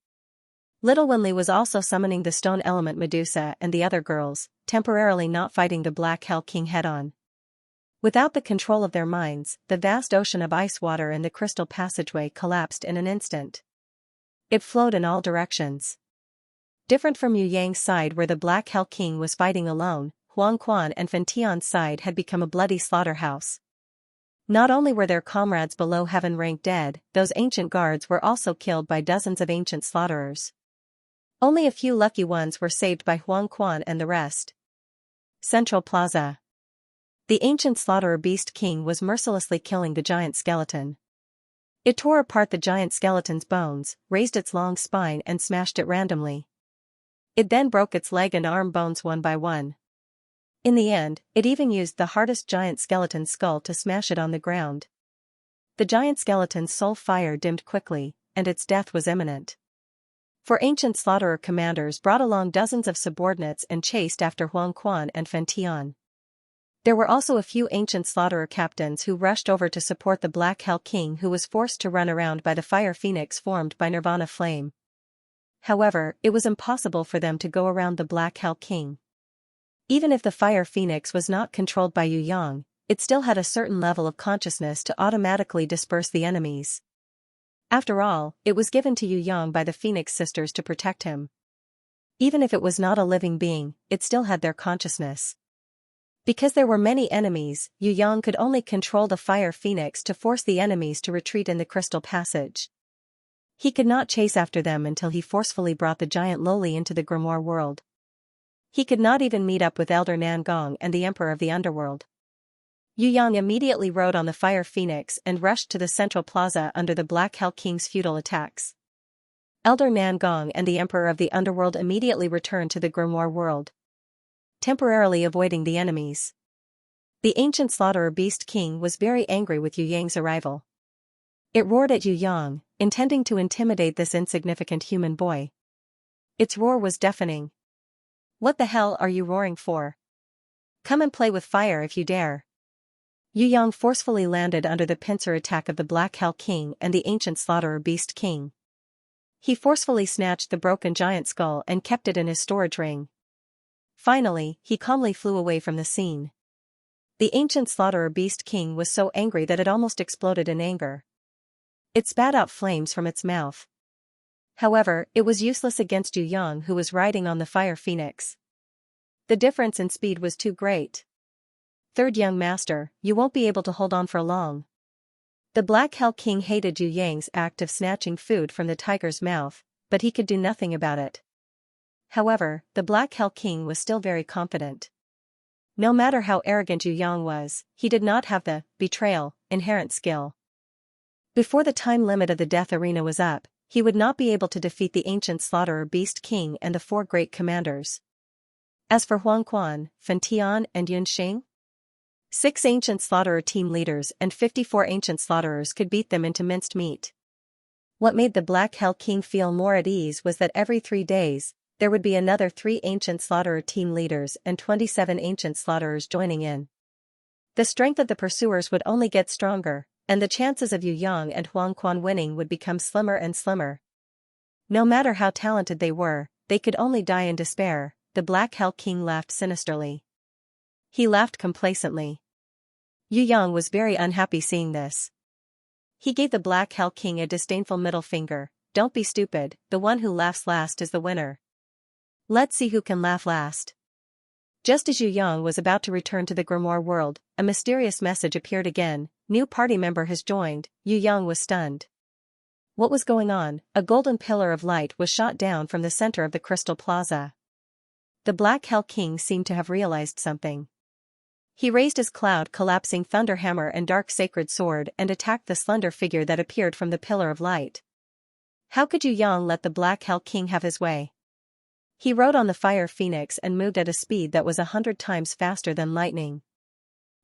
Little Wenli was also summoning the stone element Medusa and the other girls, temporarily not fighting the Black Hell King head-on. Without the control of their minds, the vast ocean of ice water in the crystal passageway collapsed in an instant. It flowed in all directions. Different from Yu Yang's side where the Black Hell King was fighting alone, Huang Quan and Fen Tian's side had become a bloody slaughterhouse. Not only were their comrades below heaven rank dead, those ancient guards were also killed by dozens of ancient slaughterers. Only a few lucky ones were saved by Huang Quan and the rest. Central Plaza. The ancient slaughterer beast king was mercilessly killing the giant skeleton. It tore apart the giant skeleton's bones, raised its long spine and smashed it randomly. It then broke its leg and arm bones one by one. In the end, it even used the hardest giant skeleton's skull to smash it on the ground. The giant skeleton's soul fire dimmed quickly, and its death was imminent. For ancient slaughterer commanders brought along dozens of subordinates and chased after Huang Quan and Fen Tian. There were also a few ancient slaughterer captains who rushed over to support the Black Hell King, who was forced to run around by the fire phoenix formed by Nirvana flame. However, it was impossible for them to go around the Black Hell King. Even if the fire phoenix was not controlled by Yu Yang, it still had a certain level of consciousness to automatically disperse the enemies. After all, it was given to Yu Yang by the Phoenix sisters to protect him. Even if it was not a living being, it still had their consciousness. Because there were many enemies, Yu Yang could only control the fire phoenix to force the enemies to retreat in the crystal passage. He could not chase after them until he forcefully brought the giant Loli into the grimoire world. He could not even meet up with Elder Nangong and the Emperor of the Underworld. Yu Yang immediately rode on the fire phoenix and rushed to the central plaza under the Black Hell King's futile attacks. Elder Nangong and the Emperor of the Underworld immediately returned to the grimoire world, temporarily avoiding the enemies. The ancient slaughterer beast king was very angry with Yu Yang's arrival. It roared at Yu Yang, intending to intimidate this insignificant human boy. Its roar was deafening. "What the hell are you roaring for? Come and play with fire if you dare." Yu Yang forcefully landed under the pincer attack of the Black Hell King and the ancient slaughterer beast king. He forcefully snatched the broken giant skull and kept it in his storage ring. Finally, he calmly flew away from the scene. The ancient slaughterer beast king was so angry that it almost exploded in anger. It spat out flames from its mouth. However, it was useless against Yu Yang, who was riding on the fire phoenix. The difference in speed was too great. "Third young master, you won't be able to hold on for long." The Black Hell King hated Yu Yang's act of snatching food from the tiger's mouth, but he could do nothing about it. However, the Black Hell King was still very confident. No matter how arrogant Yu Yang was, he did not have the betrayal inherent skill. Before the time limit of the death arena was up, he would not be able to defeat the ancient slaughterer beast king and the four great commanders. As for Huang Quan, Fen Tian and Yun Xing, 6 ancient slaughterer team leaders and 54 ancient slaughterers could beat them into minced meat. What made the Black Hell King feel more at ease was that every 3 days, there would be another 3 ancient slaughterer team leaders and 27 ancient slaughterers joining in. The strength of the pursuers would only get stronger, and the chances of Yu Yang and Huang Quan winning would become slimmer and slimmer. No matter how talented they were, they could only die in despair. The Black Hell King laughed sinisterly. He laughed complacently. Yu Yang was very unhappy seeing this. He gave the Black Hell King a disdainful middle finger. "Don't be stupid, the one who laughs last is the winner. Let's see who can laugh last." Just as Yu Yang was about to return to the grimoire world, a mysterious message appeared again. "New party member has joined." Yu Yang was stunned. What was going on? A golden pillar of light was shot down from the center of the crystal plaza. The Black Hell King seemed to have realized something. He raised his cloud-collapsing thunder hammer and dark sacred sword and attacked the slender figure that appeared from the pillar of light. How could Yu Yang let the Black Hell King have his way? He rode on the fire phoenix and moved at a speed that was 100 times faster than lightning.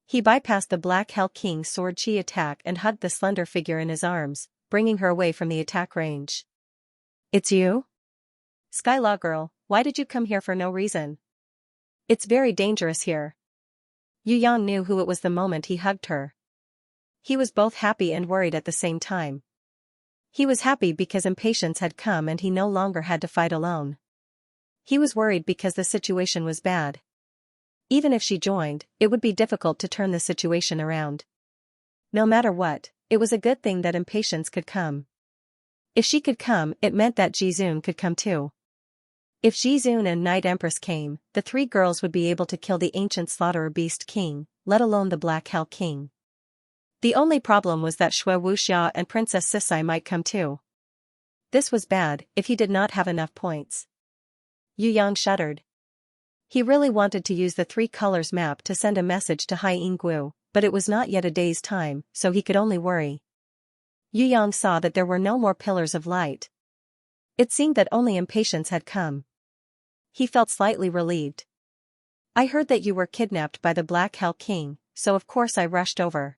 He bypassed the Black Hell King's sword chi attack and hugged the slender figure in his arms, bringing her away from the attack range. "It's you? Skylaw girl, why did you come here for no reason? It's very dangerous here." Yu Yang knew who it was the moment he hugged her. He was both happy and worried at the same time. He was happy because impatience had come and he no longer had to fight alone. He was worried because the situation was bad. Even if she joined, it would be difficult to turn the situation around. No matter what, it was a good thing that impatience could come. If she could come, it meant that Jizun could come too. If Jizun and Night Empress came, the 3 girls would be able to kill the ancient slaughterer beast king, let alone the Black Hell King. The only problem was that Shui Wuxia and Princess Sisai might come too. This was bad if he did not have enough points. Yu Yang shuddered. He really wanted to use the 3 colors map to send a message to Hai Yingguo, but it was not yet a day's time, so he could only worry. Yu Yang saw that there were no more pillars of light. It seemed that only impatience had come. He felt slightly relieved. "I heard that you were kidnapped by the Black Hell King, so of course I rushed over.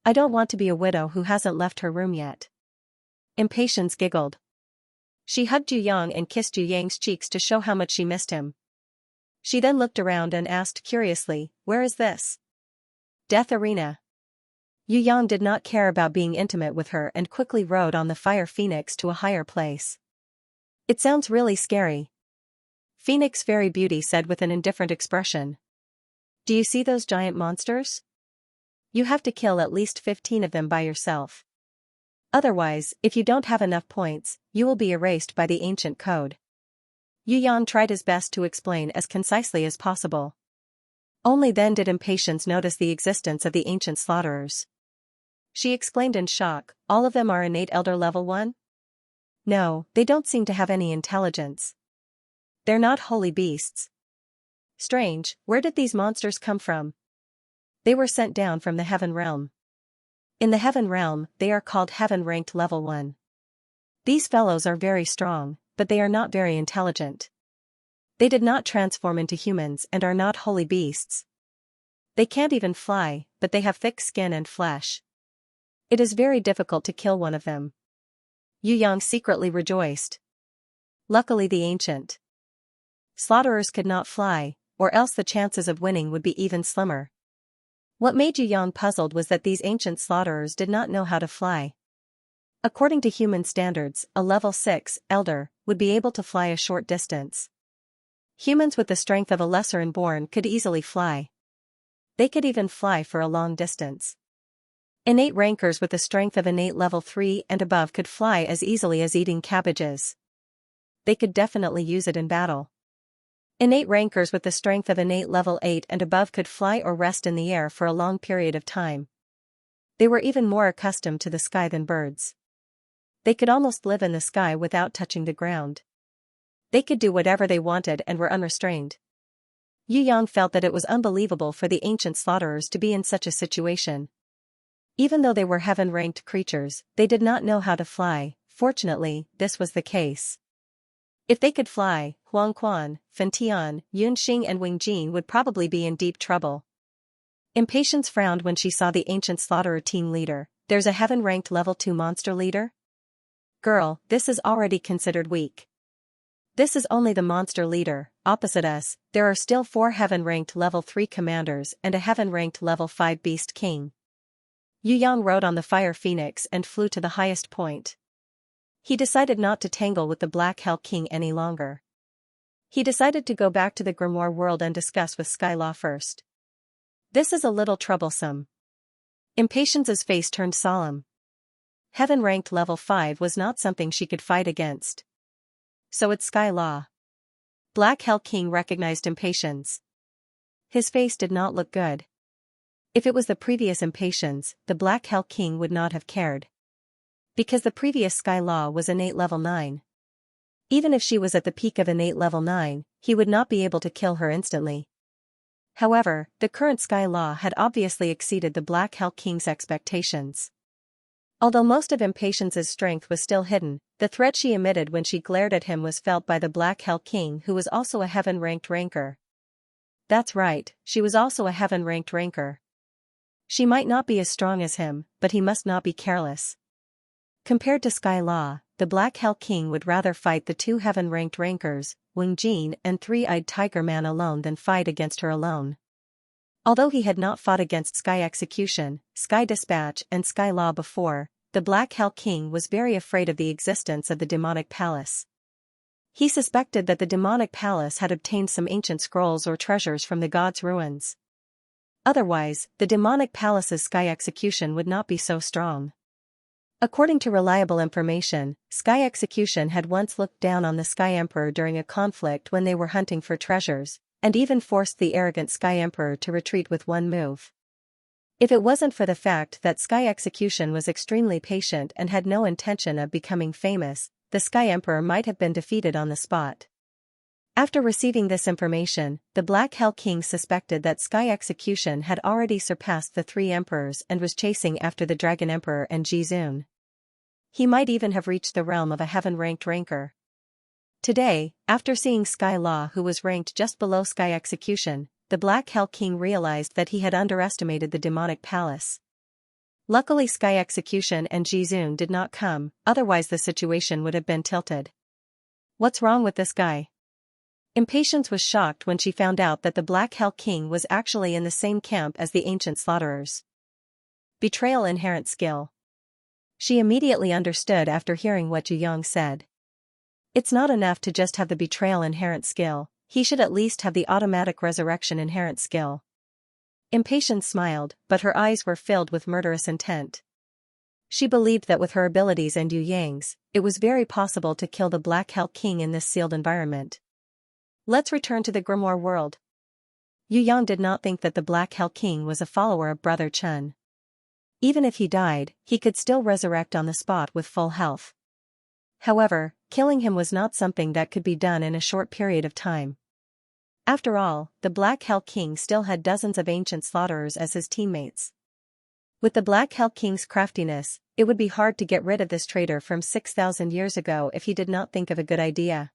I don't want to be a widow who hasn't left her room yet." Impatience giggled. She hugged Yu Yang and kissed Yu Yang's cheeks to show how much she missed him. She then looked around and asked curiously, "Where is this?" "Death Arena." Yu Yang did not care about being intimate with her and quickly rode on the fire phoenix to a higher place. "It sounds really scary," Phoenix Fairy Beauty said with an indifferent expression. "Do you see those giant monsters? You have to kill at least 15 of them by yourself. Otherwise, if you don't have enough points, you will be erased by the ancient code." Yu Yang tried his best to explain as concisely as possible. Only then did Impatience notice the existence of the ancient slaughterers. She exclaimed in shock, "All of them are innate Elder Level 1? No, they don't seem to have any intelligence. They're not holy beasts. Strange, where did these monsters come from? They were sent down from the Heaven Realm. In the Heaven Realm, they are called Heaven Ranked Level 1. These fellows are very strong, but they are not very intelligent. They did not transform into humans and are not holy beasts. They can't even fly, but they have thick skin and flesh. It is very difficult to kill one of them." Yu Yang secretly rejoiced. Luckily the ancient slaughterers could not fly, or else the chances of winning would be even slimmer. What made Yu Yang puzzled was that these ancient slaughterers did not know how to fly. According to human standards, a level 6 elder would be able to fly a short distance. Humans with the strength of a lesser inborn could easily fly. They could even fly for a long distance. Innate rankers with the strength of innate level 3 and above could fly as easily as eating cabbages. They could definitely use it in battle. Innate rankers with the strength of innate level 8 and above could fly or rest in the air for a long period of time. They were even more accustomed to the sky than birds. They could almost live in the sky without touching the ground. They could do whatever they wanted and were unrestrained. Yu Yang felt that it was unbelievable for the ancient slaughterers to be in such a situation. Even though they were heaven-ranked creatures, they did not know how to fly. Fortunately, this was the case. If they could fly, Huang Quan, Fen Tian, Yun Xing and Wing Jin would probably be in deep trouble. Impatience frowned when she saw the ancient slaughterer team leader. "There's a heaven-ranked level 2 monster leader? Girl, this is already considered weak. This is only the monster leader. Opposite us, there are still 4 heaven-ranked level 3 commanders and a heaven-ranked level 5 beast king." Yu Yang rode on the fire phoenix and flew to the highest point. He decided not to tangle with the Black Hell King any longer. He decided to go back to the Grimoire world and discuss with Skylaw first. This is a little troublesome. Impatience's face turned solemn. Heaven-ranked level 5 was not something she could fight against. So it's Skylaw. Black Hell King recognized Impatience. His face did not look good. If it was the previous Impatience, the Black Hell King would not have cared. Because the previous Skylaw was innate level 9. Even if she was at the peak of innate level 9, he would not be able to kill her instantly. However, the current Skylaw had obviously exceeded the Black Hell King's expectations. Although most of Impatience's strength was still hidden, the threat she emitted when she glared at him was felt by the Black Hell King, who was also a heaven-ranked ranker. That's right, she was also a heaven-ranked ranker. She might not be as strong as him, but he must not be careless. Compared to Skylaw, the Black Hell King would rather fight the 2 heaven-ranked rankers, Wing Jin and Three-Eyed Tiger Man alone than fight against her alone. Although he had not fought against Sky Execution, Sky Dispatch and Skylaw before, the Black Hell King was very afraid of the existence of the Demonic Palace. He suspected that the Demonic Palace had obtained some ancient scrolls or treasures from the gods' ruins. Otherwise, the Demonic Palace's Sky Execution would not be so strong. According to reliable information, Sky Execution had once looked down on the Sky Emperor during a conflict when they were hunting for treasures, and even forced the arrogant Sky Emperor to retreat with one move. If it wasn't for the fact that Sky Execution was extremely patient and had no intention of becoming famous, the Sky Emperor might have been defeated on the spot. After receiving this information, the Black Hell King suspected that Sky Execution had already surpassed the 3 emperors and was chasing after the Dragon Emperor and Jizun. He might even have reached the realm of a heaven-ranked ranker. Today, after seeing Skylaw, who was ranked just below Sky Execution, the Black Hell King realized that he had underestimated the Demonic Palace. Luckily Sky Execution and Jizun did not come, otherwise the situation would have been tilted. What's wrong with this guy? Impatience was shocked when she found out that the Black Hell King was actually in the same camp as the ancient slaughterers. Betrayal inherent skill. She immediately understood after hearing what Yu Yang said. It's not enough to just have the betrayal inherent skill, he should at least have the automatic resurrection inherent skill. Impatience smiled, but her eyes were filled with murderous intent. She believed that with her abilities and Yu Yang's, it was very possible to kill the Black Hell King in this sealed environment. Let's return to the Grimoire world. Yu Yang did not think that the Black Hell King was a follower of Brother Chen. Even if he died, he could still resurrect on the spot with full health. However, killing him was not something that could be done in a short period of time. After all, the Black Hell King still had dozens of ancient slaughterers as his teammates. With the Black Hell King's craftiness, it would be hard to get rid of this traitor from 6,000 years ago if he did not think of a good idea.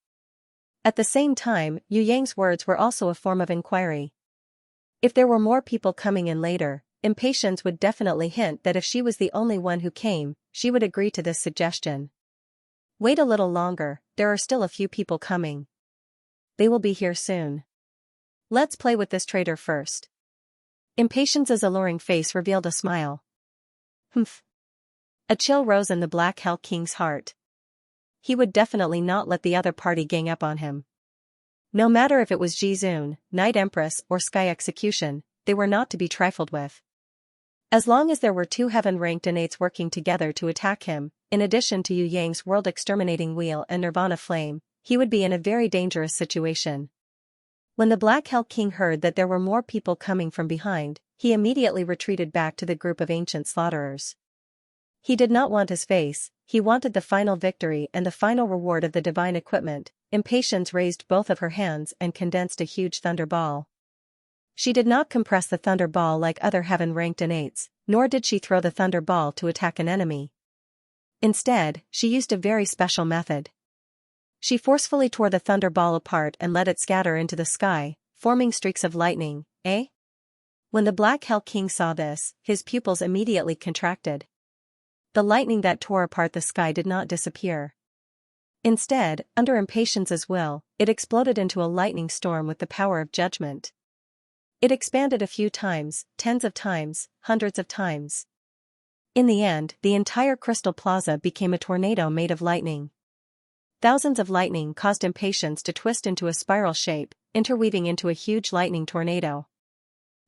At the same time, Yu Yang's words were also a form of inquiry. If there were more people coming in later, Impatience would definitely hint that if she was the only one who came, she would agree to this suggestion. Wait a little longer, there are still a few people coming. They will be here soon. Let's play with this traitor first. Impatience's alluring face revealed a smile. Humph. A chill rose in the Black Hell King's heart. He would definitely not let the other party gang up on him. No matter if it was Jizun, Night Empress or Sky Execution, they were not to be trifled with. As long as there were two heaven-ranked innates working together to attack him, in addition to Yu Yang's world-exterminating wheel and Nirvana flame, he would be in a very dangerous situation. When the Black Hell King heard that there were more people coming from behind, he immediately retreated back to the group of ancient slaughterers. He did not want his face, he wanted the final victory and the final reward of the divine equipment. Impatience raised both of her hands and condensed a huge thunder ball. She did not compress the thunder ball like other heaven-ranked innates, nor did she throw the thunder ball to attack an enemy. Instead, she used a very special method. She forcefully tore the thunder ball apart and let it scatter into the sky, forming streaks of lightning, When the Black Hell King saw this, his pupils immediately contracted. The lightning that tore apart the sky did not disappear. Instead, under Impatience's will, it exploded into a lightning storm with the power of judgment. It expanded a few times, tens of times, hundreds of times. In the end, the entire Crystal Plaza became a tornado made of lightning. Thousands of lightning caused Impatience to twist into a spiral shape, interweaving into a huge lightning tornado.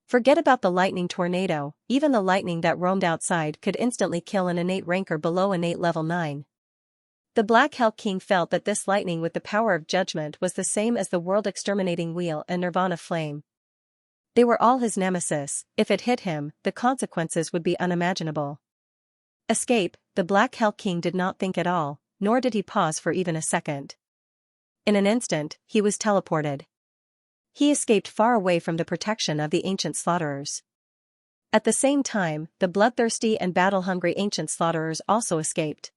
Forget about the lightning tornado, even the lightning that roamed outside could instantly kill an innate ranker below innate level 9. The Black Hell King felt that this lightning with the power of judgment was the same as the world-exterminating wheel and Nirvana flame. They were all his nemesis. If it hit him, the consequences would be unimaginable. Escape, the Black Hell King did not think at all, nor did he pause for even a second. In an instant, he was teleported. He escaped far away from the protection of the ancient slaughterers. At the same time, the bloodthirsty and battle-hungry ancient slaughterers also escaped.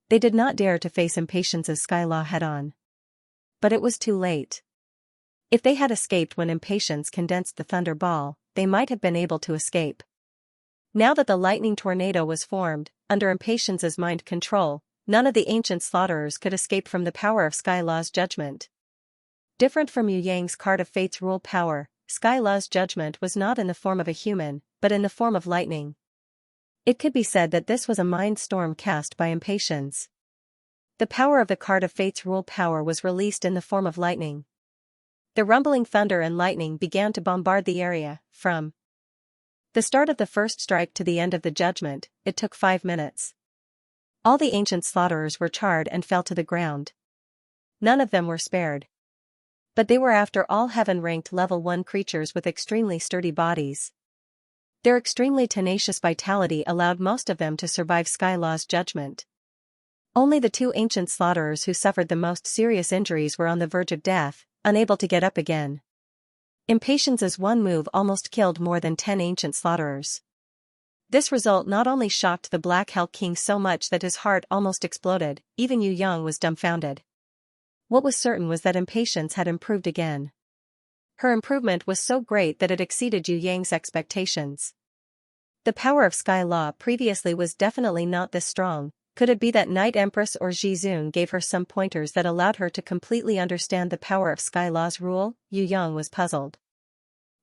They did not dare to face Impatience's Skylaw head-on. But it was too late. If they had escaped when Impatience condensed the thunder ball, they might have been able to escape. Now that the lightning tornado was formed, under Impatience's mind control, none of the ancient slaughterers could escape from the power of Skylaw's judgment. Different from Yu Yang's card of fate's rule power, Skylaw's judgment was not in the form of a human, but in the form of lightning. It could be said that this was a mind storm cast by Impatience. The power of the card of fate's rule power was released in the form of lightning. The rumbling thunder and lightning began to bombard the area. From the start of the first strike to the end of the judgment, it took 5 minutes. All the ancient slaughterers were charred and fell to the ground. None of them were spared. But they were after all heaven-ranked level 1 creatures with extremely sturdy bodies. Their extremely tenacious vitality allowed most of them to survive Skylaw's judgment. Only the 2 ancient slaughterers who suffered the most serious injuries were on the verge of death, unable to get up again. Impatience's one move almost killed more than 10 ancient slaughterers. This result not only shocked the Black Hell King so much that his heart almost exploded, even Yu Yang was dumbfounded. What was certain was that Impatience had improved again. Her improvement was so great that it exceeded Yu Yang's expectations. The power of Skylaw previously was definitely not this strong, Could it be that Night Empress or Jizun gave her some pointers that allowed her to completely understand the power of Sky Law's rule? Yu Yang was puzzled.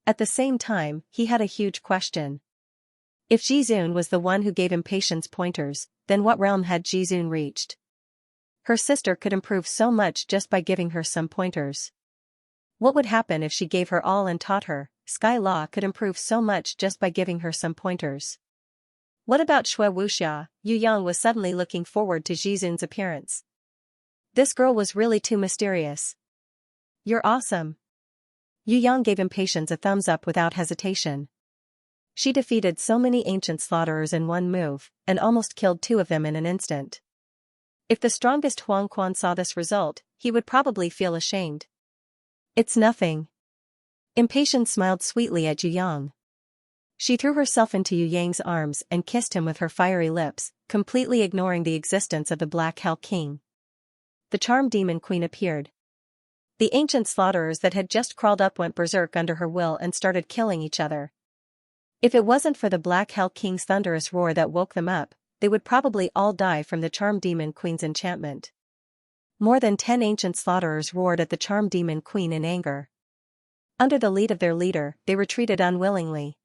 At the same time, he had a huge question. If Jizun was the one who gave Impatience pointers, then what realm had Jizun reached? Her sister could improve so much just by giving her some pointers. What would happen if she gave her all and taught her? Sky Law could improve so much just by giving her some pointers. What about Shui Wuxia? Yu Yang was suddenly looking forward to Jizun's appearance. This girl was really too mysterious. You're awesome. Yu Yang gave Impatience a thumbs up without hesitation. She defeated so many ancient slaughterers in one move, and almost killed 2 of them in an instant. If the strongest Huang Quan saw this result, he would probably feel ashamed. It's nothing. Impatience smiled sweetly at Yu Yang. She threw herself into Yu Yang's arms and kissed him with her fiery lips, completely ignoring the existence of the Black Hell King. The Charm Demon Queen appeared. The ancient slaughterers that had just crawled up went berserk under her will and started killing each other. If it wasn't for the Black Hell King's thunderous roar that woke them up, they would probably all die from the Charm Demon Queen's enchantment. More than 10 ancient slaughterers roared at the Charm Demon Queen in anger. Under the lead of their leader, they retreated unwillingly.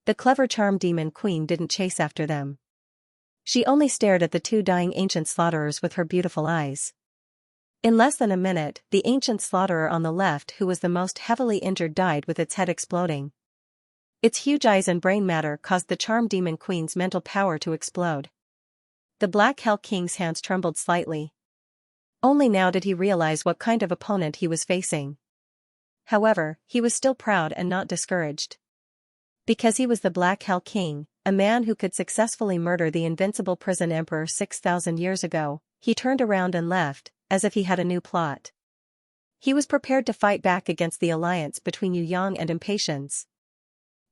The clever Charm Demon Queen didn't chase after them. She only stared at the 2 dying ancient slaughterers with her beautiful eyes. In less than a minute, the ancient slaughterer on the left who was the most heavily injured died with its head exploding. Its huge eyes and brain matter caused the Charm Demon Queen's mental power to explode. The Black Hell King's hands trembled slightly. Only now did he realize what kind of opponent he was facing. However, he was still proud and not discouraged. Because he was the Black Hell King, a man who could successfully murder the invincible prison emperor 6,000 years ago, he turned around and left, as if he had a new plot. He was prepared to fight back against the alliance between Yu Yang and Impatience.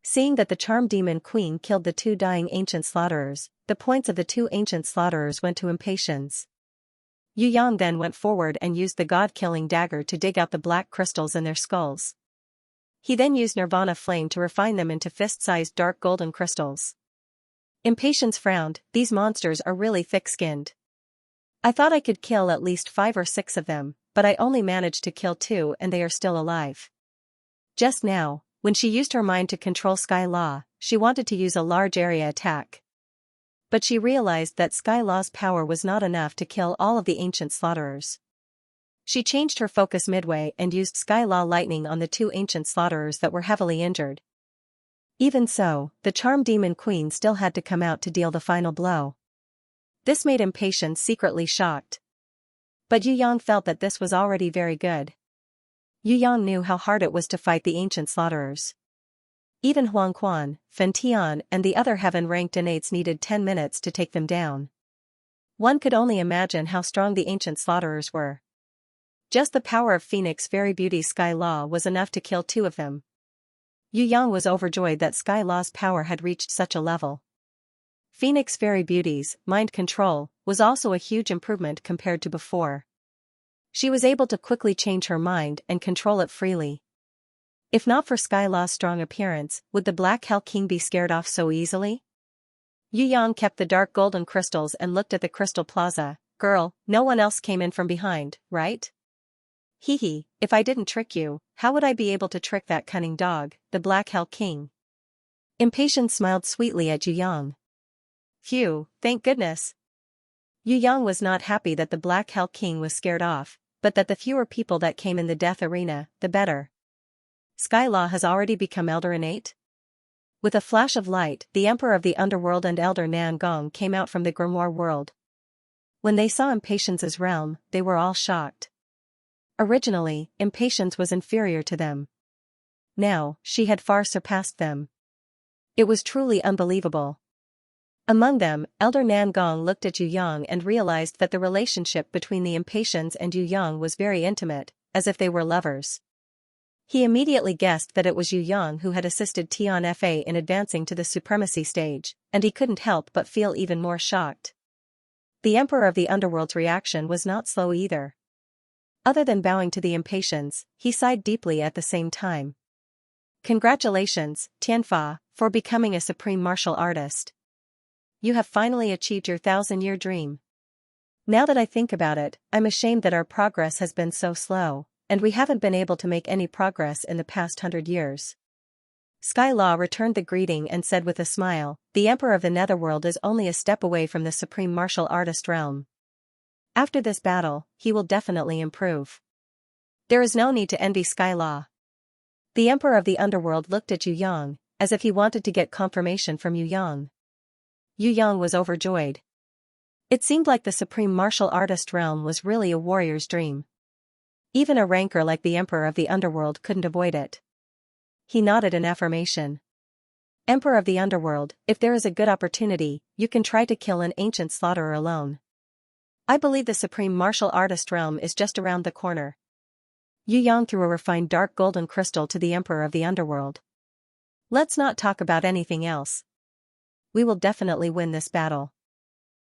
Seeing that the Charm Demon Queen killed the 2 dying ancient slaughterers, the points of the 2 ancient slaughterers went to Impatience. Yu Yang then went forward and used the god-killing dagger to dig out the black crystals in their skulls. He then used Nirvana Flame to refine them into fist-sized dark golden crystals. Impatience frowned. These monsters are really thick-skinned. I thought I could kill at least 5 or 6 of them, but I only managed to kill 2 and they are still alive. Just now, when she used her mind to control Sky Law, she wanted to use a large area attack. But she realized that Sky Law's power was not enough to kill all of the ancient slaughterers. She changed her focus midway and used Sky Law Lightning on the 2 ancient slaughterers that were heavily injured. Even so, the Charm Demon Queen still had to come out to deal the final blow. This made Impatience secretly shocked. But Yu Yang felt that this was already very good. Yu Yang knew how hard it was to fight the ancient slaughterers. Even Huang Quan, Fen Tian and the other heaven-ranked innates needed 10 minutes to take them down. One could only imagine how strong the ancient slaughterers were. Just the power of Phoenix Fairy Beauty's Sky Law was enough to kill 2 of them. Yu Yang was overjoyed that Sky Law's power had reached such a level. Phoenix Fairy Beauty's mind control was also a huge improvement compared to before. She was able to quickly change her mind and control it freely. If not for Sky Law's strong appearance, would the Black Hell King be scared off so easily? Yu Yang kept the dark golden crystals and looked at the crystal plaza. Girl, no one else came in from behind, right? Hee, if I didn't trick you, how would I be able to trick that cunning dog, the Black Hell King? Impatience smiled sweetly at Yu Yang. Phew, thank goodness. Yu Yang was not happy that the Black Hell King was scared off, but that the fewer people that came in the death arena, the better. Sky Law has already become Elder Innate? With a flash of light, the Emperor of the Underworld and Elder Nan Gong came out from the Grimoire world. When they saw Impatience's realm, they were all shocked. Originally, Impatience was inferior to them. Now, she had far surpassed them. It was truly unbelievable. Among them, Elder Nan Gong looked at Yu Yang and realized that the relationship between the Impatience and Yu Yang was very intimate, as if they were lovers. He immediately guessed that it was Yu Yang who had assisted Tian Fa in advancing to the supremacy stage, and he couldn't help but feel even more shocked. The Emperor of the Underworld's reaction was not slow either. Other than bowing to the Impatience, he sighed deeply at the same time. Congratulations, Tianfa, for becoming a supreme martial artist. you have finally achieved your 1,000-year dream. Now that I think about it, I'm ashamed that our progress has been so slow, and we haven't been able to make any progress in the past 100 years. Sky Law returned the greeting and said with a smile, the Emperor of the Netherworld is only a step away from the supreme martial artist realm. After this battle, he will definitely improve. There is no need to envy Sky Law. The Emperor of the Underworld looked at Yu Yang, as if he wanted to get confirmation from Yu Yang. Yu Yang was overjoyed. It seemed like the supreme martial artist realm was really a warrior's dream. Even a ranker like the Emperor of the Underworld couldn't avoid it. He nodded in affirmation. Emperor of the Underworld, if there is a good opportunity, you can try to kill an ancient slaughterer alone. I believe the supreme martial artist realm is just around the corner. Yu Yang threw a refined dark golden crystal to the Emperor of the Underworld. Let's not talk about anything else. We will definitely win this battle.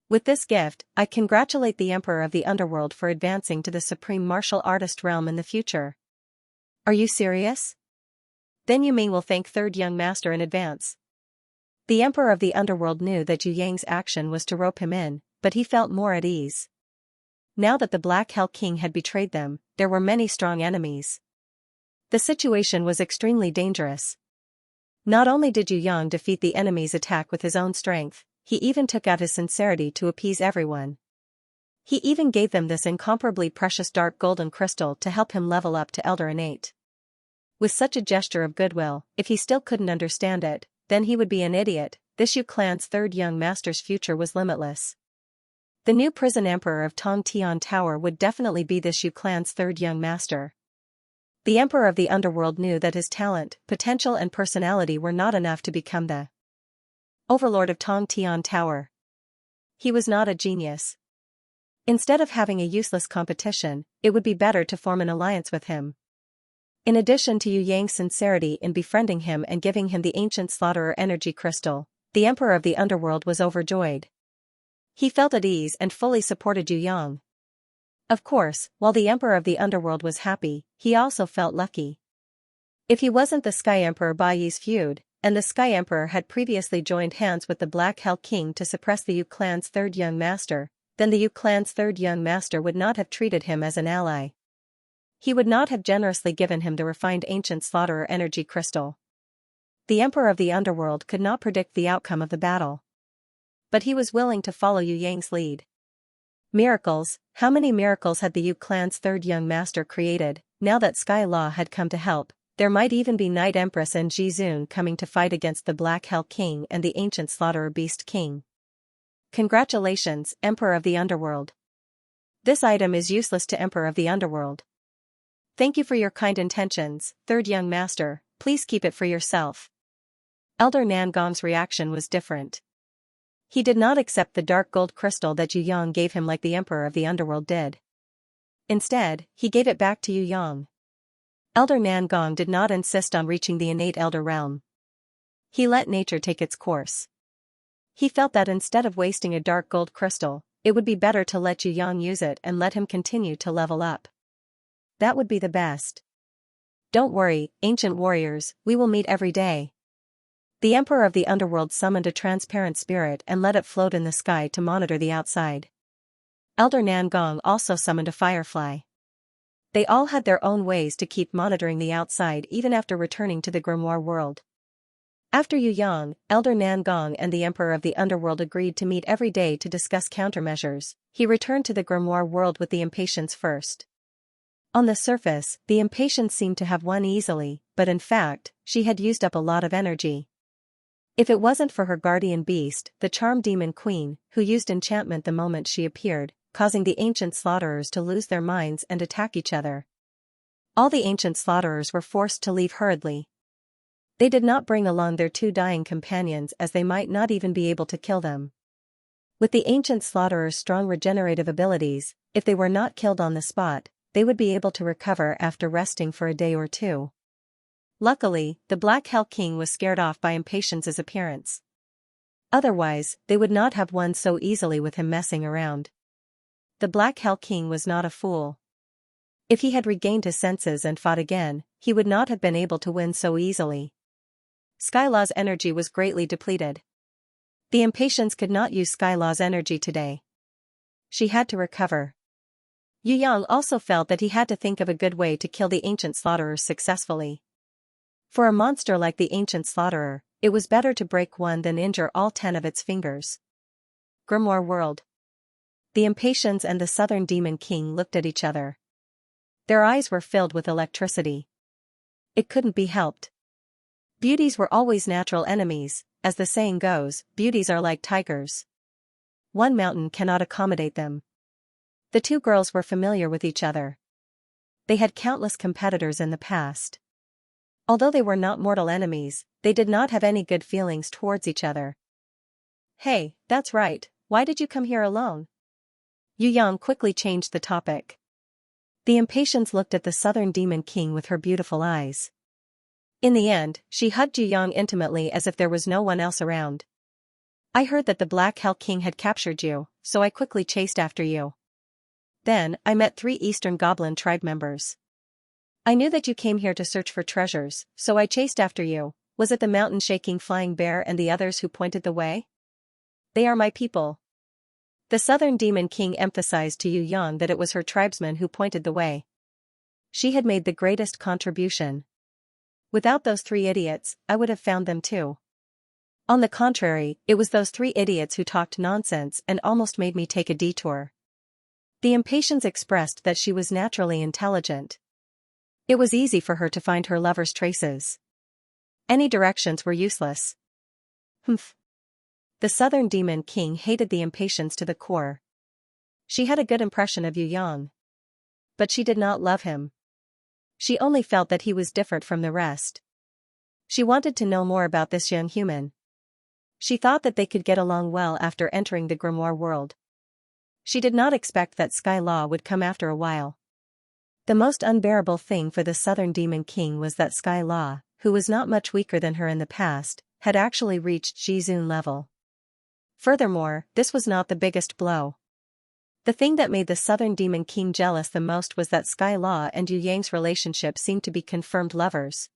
With this gift, I congratulate the Emperor of the Underworld for advancing to the supreme martial artist realm in the future. Are you serious? Then Yu Ming will thank Third Young Master in advance. The Emperor of the Underworld knew that Yu Yang's action was to rope him in, but he felt more at ease. Now that the Black Hell King had betrayed them, there were many strong enemies. The situation was extremely dangerous. Not only did Yu Yang defeat the enemy's attack with his own strength, he even took out his sincerity to appease everyone. He even gave them this incomparably precious dark golden crystal to help him level up to Elder Innate. With such a gesture of goodwill, if he still couldn't understand it, then he would be an idiot. This Yu clan's third young master's future was limitless. The new prison emperor of Tong Tian Tower would definitely be this Yu clan's third young master. The Emperor of the Underworld knew that his talent, potential and personality were not enough to become the overlord of Tong Tian Tower. He was not a genius. Instead of having a useless competition, it would be better to form an alliance with him. In addition to Yu Yang's sincerity in befriending him and giving him the ancient slaughterer energy crystal, the Emperor of the Underworld was overjoyed. He felt at ease and fully supported Yu Yang. Of course, while the Emperor of the Underworld was happy, he also felt lucky. If he wasn't the Sky Emperor Bai Yi's feud, and the Sky Emperor had previously joined hands with the Black Hell King to suppress the Yu clan's third young master, then the Yu clan's third young master would not have treated him as an ally. He would not have generously given him the refined ancient slaughterer energy crystal. The Emperor of the Underworld could not predict the outcome of the battle. But he was willing to follow Yu Yang's lead. Miracles, how many miracles had the Yu clan's third young master created? Now that Sky Law had come to help, there might even be Night Empress and Jizun coming to fight against the Black Hell King and the ancient slaughterer Beast King. Congratulations, Emperor of the Underworld. This item is useless to Emperor of the Underworld. Thank you for your kind intentions, third young master, please keep it for yourself. Elder Nangong's reaction was different. He did not accept the dark gold crystal that Yu Yang gave him like the Emperor of the Underworld did. Instead, he gave it back to Yu Yang. Elder Nangong did not insist on reaching the innate Elder Realm. He let nature take its course. He felt that instead of wasting a dark gold crystal, it would be better to let Yu Yang use it and let him continue to level up. That would be the best. Don't worry, ancient warriors, we will meet every day. The Emperor of the Underworld summoned a transparent spirit and let it float in the sky to monitor the outside. Elder Nangong also summoned a firefly. They all had their own ways to keep monitoring the outside even after returning to the grimoire world. After Yu Yang, Elder Nangong and the Emperor of the Underworld agreed to meet every day to discuss countermeasures. He returned to the grimoire world with the Impatience first. On the surface, the Impatience seemed to have won easily, but in fact, she had used up a lot of energy. If it wasn't for her guardian beast, the Charmed Demon Queen, who used enchantment the moment she appeared, causing the ancient slaughterers to lose their minds and attack each other. All the ancient slaughterers were forced to leave hurriedly. They did not bring along their two dying companions as they might not even be able to kill them. With the ancient slaughterers' strong regenerative abilities, if they were not killed on the spot, they would be able to recover after resting for a day or two. Luckily, the Black Hell King was scared off by Impatience's appearance. Otherwise, they would not have won so easily with him messing around. The Black Hell King was not a fool. If he had regained his senses and fought again, he would not have been able to win so easily. Skylaw's energy was greatly depleted. The impatience could not use Skylaw's energy today. She had to recover. Yu Yang also felt that he had to think of a good way to kill the ancient slaughterer successfully. For a monster like the ancient slaughterer, it was better to break one than injure all 10 of its fingers. Grimoire World. The impatience and the Southern Demon King looked at each other. Their eyes were filled with electricity. It couldn't be helped. Beauties were always natural enemies, as the saying goes, beauties are like tigers. One mountain cannot accommodate them. The two girls were familiar with each other. They had countless competitors in the past. Although they were not mortal enemies, they did not have any good feelings towards each other. Hey, that's right, why did you come here alone? Yu Yang quickly changed the topic. The impatience looked at the Southern Demon King with her beautiful eyes. In the end, she hugged Yu Yang intimately as if there was no one else around. I heard that the Black Hell King had captured you, so I quickly chased after you. Then, I met 3 Eastern Goblin tribe members. I knew that you came here to search for treasures, so I chased after you. Was it the mountain-shaking flying bear and the others who pointed the way? They are my people. The Southern Demon King emphasized to Yu Yang that it was her tribesmen who pointed the way. She had made the greatest contribution. Without those 3 idiots, I would have found them too. On the contrary, it was those 3 idiots who talked nonsense and almost made me take a detour. The impatience expressed that she was naturally intelligent. It was easy for her to find her lover's traces. Any directions were useless. Humph. The Southern Demon King hated the impatience to the core. She had a good impression of Yu Yang. But she did not love him. She only felt that he was different from the rest. She wanted to know more about this young human. She thought that they could get along well after entering the Grimoire World. She did not expect that Skylaw would come after a while. The most unbearable thing for the Southern Demon King was that Skylaw, who was not much weaker than her in the past, had actually reached Jizun level. Furthermore, this was not the biggest blow. The thing that made the Southern Demon King jealous the most was that Skylaw and Yu Yang's relationship seemed to be confirmed lovers.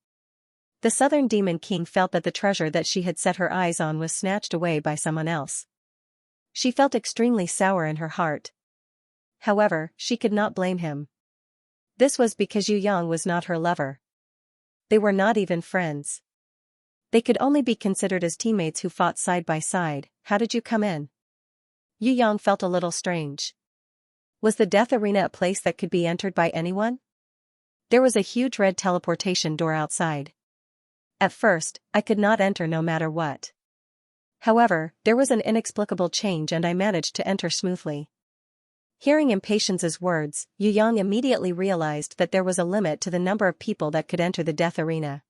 The Southern Demon King felt that the treasure that she had set her eyes on was snatched away by someone else. She felt extremely sour in her heart. However, she could not blame him. This was because Yu Yang was not her lover. They were not even friends. They could only be considered as teammates who fought side by side. How did you come in? Yu Yang felt a little strange. Was the death arena a place that could be entered by anyone? There was a huge red teleportation door outside. At first, I could not enter no matter what. However, there was an inexplicable change and I managed to enter smoothly. Hearing Impatience's words, Yu Yang immediately realized that there was a limit to the number of people that could enter the death arena.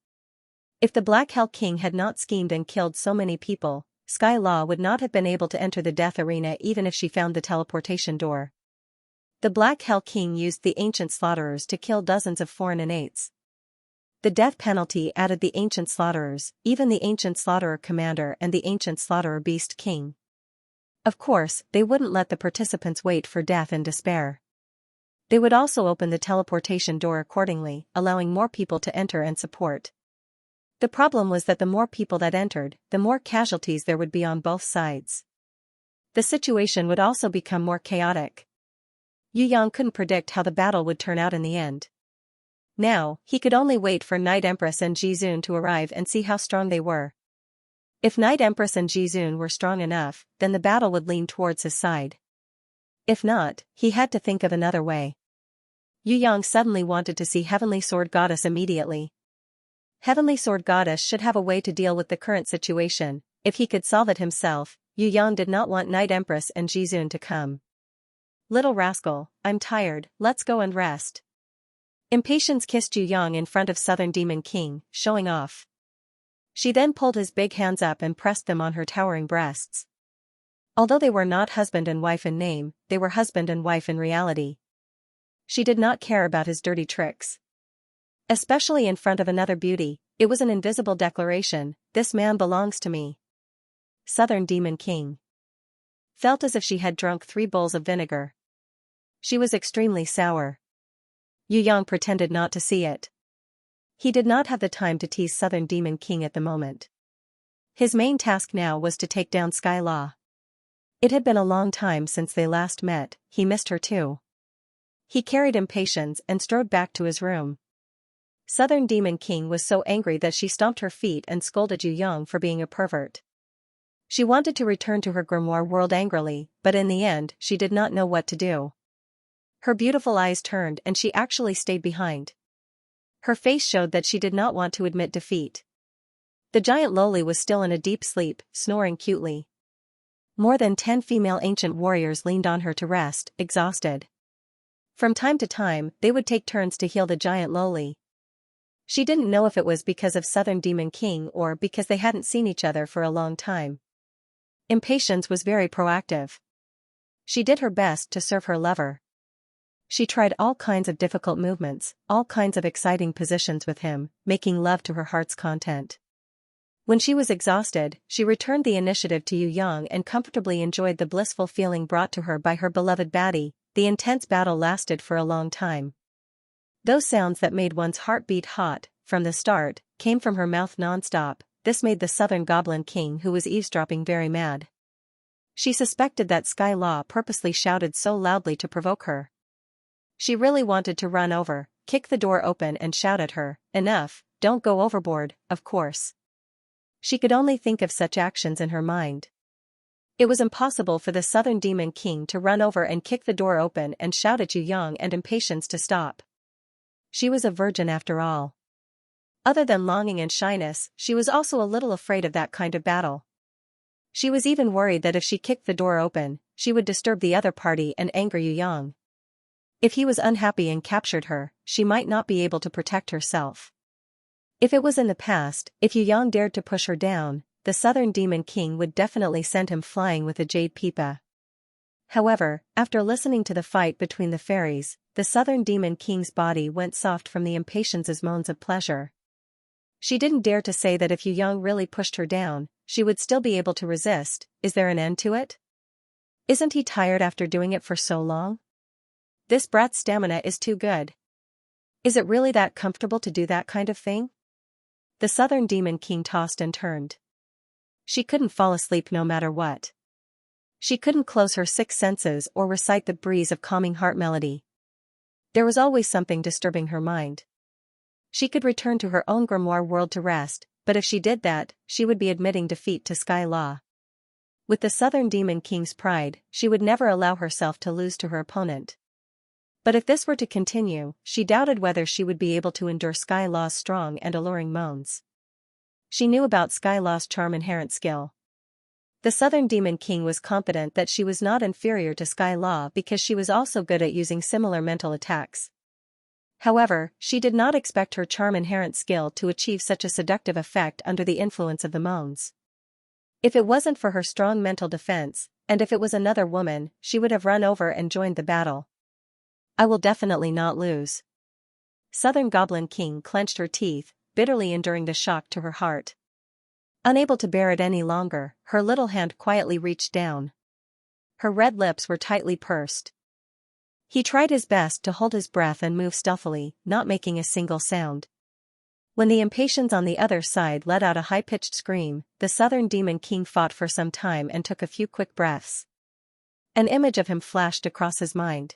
If the Black Hell King had not schemed and killed so many people, Skylaw would not have been able to enter the death arena even if she found the teleportation door. The Black Hell King used the ancient slaughterers to kill dozens of foreign innates. The death penalty added the ancient slaughterers, even the ancient slaughterer commander and the ancient slaughterer beast king. Of course, they wouldn't let the participants wait for death in despair. They would also open the teleportation door accordingly, allowing more people to enter and support. The problem was that the more people that entered, the more casualties there would be on both sides. The situation would also become more chaotic. Yu Yang couldn't predict how the battle would turn out in the end. Now, he could only wait for Night Empress and Jizun to arrive and see how strong they were. If Night Empress and Jizun were strong enough, then the battle would lean towards his side. If not, he had to think of another way. Yu Yang suddenly wanted to see Heavenly Sword Goddess immediately. Heavenly Sword Goddess should have a way to deal with the current situation. If he could solve it himself, Yu Yang did not want Night Empress and Jizun to come. Little rascal, I'm tired, let's go and rest. Impatience kissed Yu Yang in front of Southern Demon King, showing off. She then pulled his big hands up and pressed them on her towering breasts. Although they were not husband and wife in name, they were husband and wife in reality. She did not care about his dirty tricks. Especially in front of another beauty, it was an invisible declaration, this man belongs to me. Southern Demon King felt as if she had drunk 3 bowls of vinegar. She was extremely sour. Yu Yang pretended not to see it. He did not have the time to tease Southern Demon King at the moment. His main task now was to take down Sky Law. It had been a long time since they last met, he missed her too. He carried impatience and strode back to his room. Southern Demon King was so angry that she stomped her feet and scolded Yu Yang for being a pervert. She wanted to return to her grimoire world angrily, but in the end she did not know what to do. Her beautiful eyes turned and she actually stayed behind. Her face showed that she did not want to admit defeat. The giant loli was still in a deep sleep, snoring cutely. More than 10 female ancient warriors leaned on her to rest, exhausted. From time to time, they would take turns to heal the giant loli. She didn't know if it was because of Southern Demon King or because they hadn't seen each other for a long time. Impatience was very proactive. She did her best to serve her lover. She tried all kinds of difficult movements, all kinds of exciting positions with him, making love to her heart's content. When she was exhausted, she returned the initiative to Yu Yang and comfortably enjoyed the blissful feeling brought to her by her beloved baddie. The intense battle lasted for a long time. Those sounds that made one's heart beat hot, from the start, came from her mouth non-stop. This made the Southern Goblin King, who was eavesdropping, very mad. She suspected that Sky Law purposely shouted so loudly to provoke her. She really wanted to run over, kick the door open and shout at her, "Enough, don't go overboard," of course. She could only think of such actions in her mind. It was impossible for the Southern Demon King to run over and kick the door open and shout at Yu Yang and Impatience to stop. She was a virgin after all. Other than longing and shyness, she was also a little afraid of that kind of battle. She was even worried that if she kicked the door open, she would disturb the other party and anger Yu Yang. If he was unhappy and captured her, she might not be able to protect herself. If it was in the past, if Yu Yang dared to push her down, the Southern Demon King would definitely send him flying with a jade pipa. However, after listening to the fight between the fairies, the Southern Demon King's body went soft from the Impatience's moans of pleasure. She didn't dare to say that if Yu Yang really pushed her down, she would still be able to resist. Is there an end to it? Isn't he tired after doing it for so long? This brat's stamina is too good. Is it really that comfortable to do that kind of thing? The Southern Demon King tossed and turned. She couldn't fall asleep no matter what. She couldn't close her 6 senses or recite the breeze of calming heart melody. There was always something disturbing her mind. She could return to her own grimoire world to rest, but if she did that, she would be admitting defeat to Sky Law. With the Southern Demon King's pride, she would never allow herself to lose to her opponent. But if this were to continue, she doubted whether she would be able to endure Sky Law's strong and alluring moans. She knew about Sky Law's charm inherent skill. The Southern Demon King was confident that she was not inferior to Sky Law because she was also good at using similar mental attacks. However, she did not expect her charm inherent skill to achieve such a seductive effect under the influence of the moans. If it wasn't for her strong mental defense, and if it was another woman, she would have run over and joined the battle. I will definitely not lose. Southern Goblin King clenched her teeth, bitterly enduring the shock to her heart. Unable to bear it any longer, her little hand quietly reached down. Her red lips were tightly pursed. He tried his best to hold his breath and move stealthily, not making a single sound. When the Impatience on the other side let out a high-pitched scream, the Southern Demon King fought for some time and took a few quick breaths. An image of him flashed across his mind.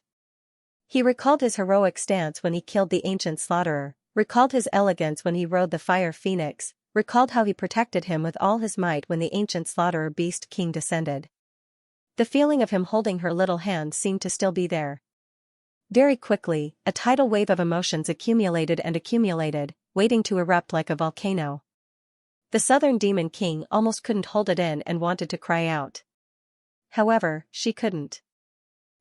He recalled his heroic stance when he killed the ancient slaughterer, recalled his elegance when he rode the fire phoenix, recalled how he protected him with all his might when the ancient slaughterer beast king descended. The feeling of him holding her little hand seemed to still be there. Very quickly, a tidal wave of emotions accumulated and accumulated, waiting to erupt like a volcano. The Southern Demon King almost couldn't hold it in and wanted to cry out. However, she couldn't.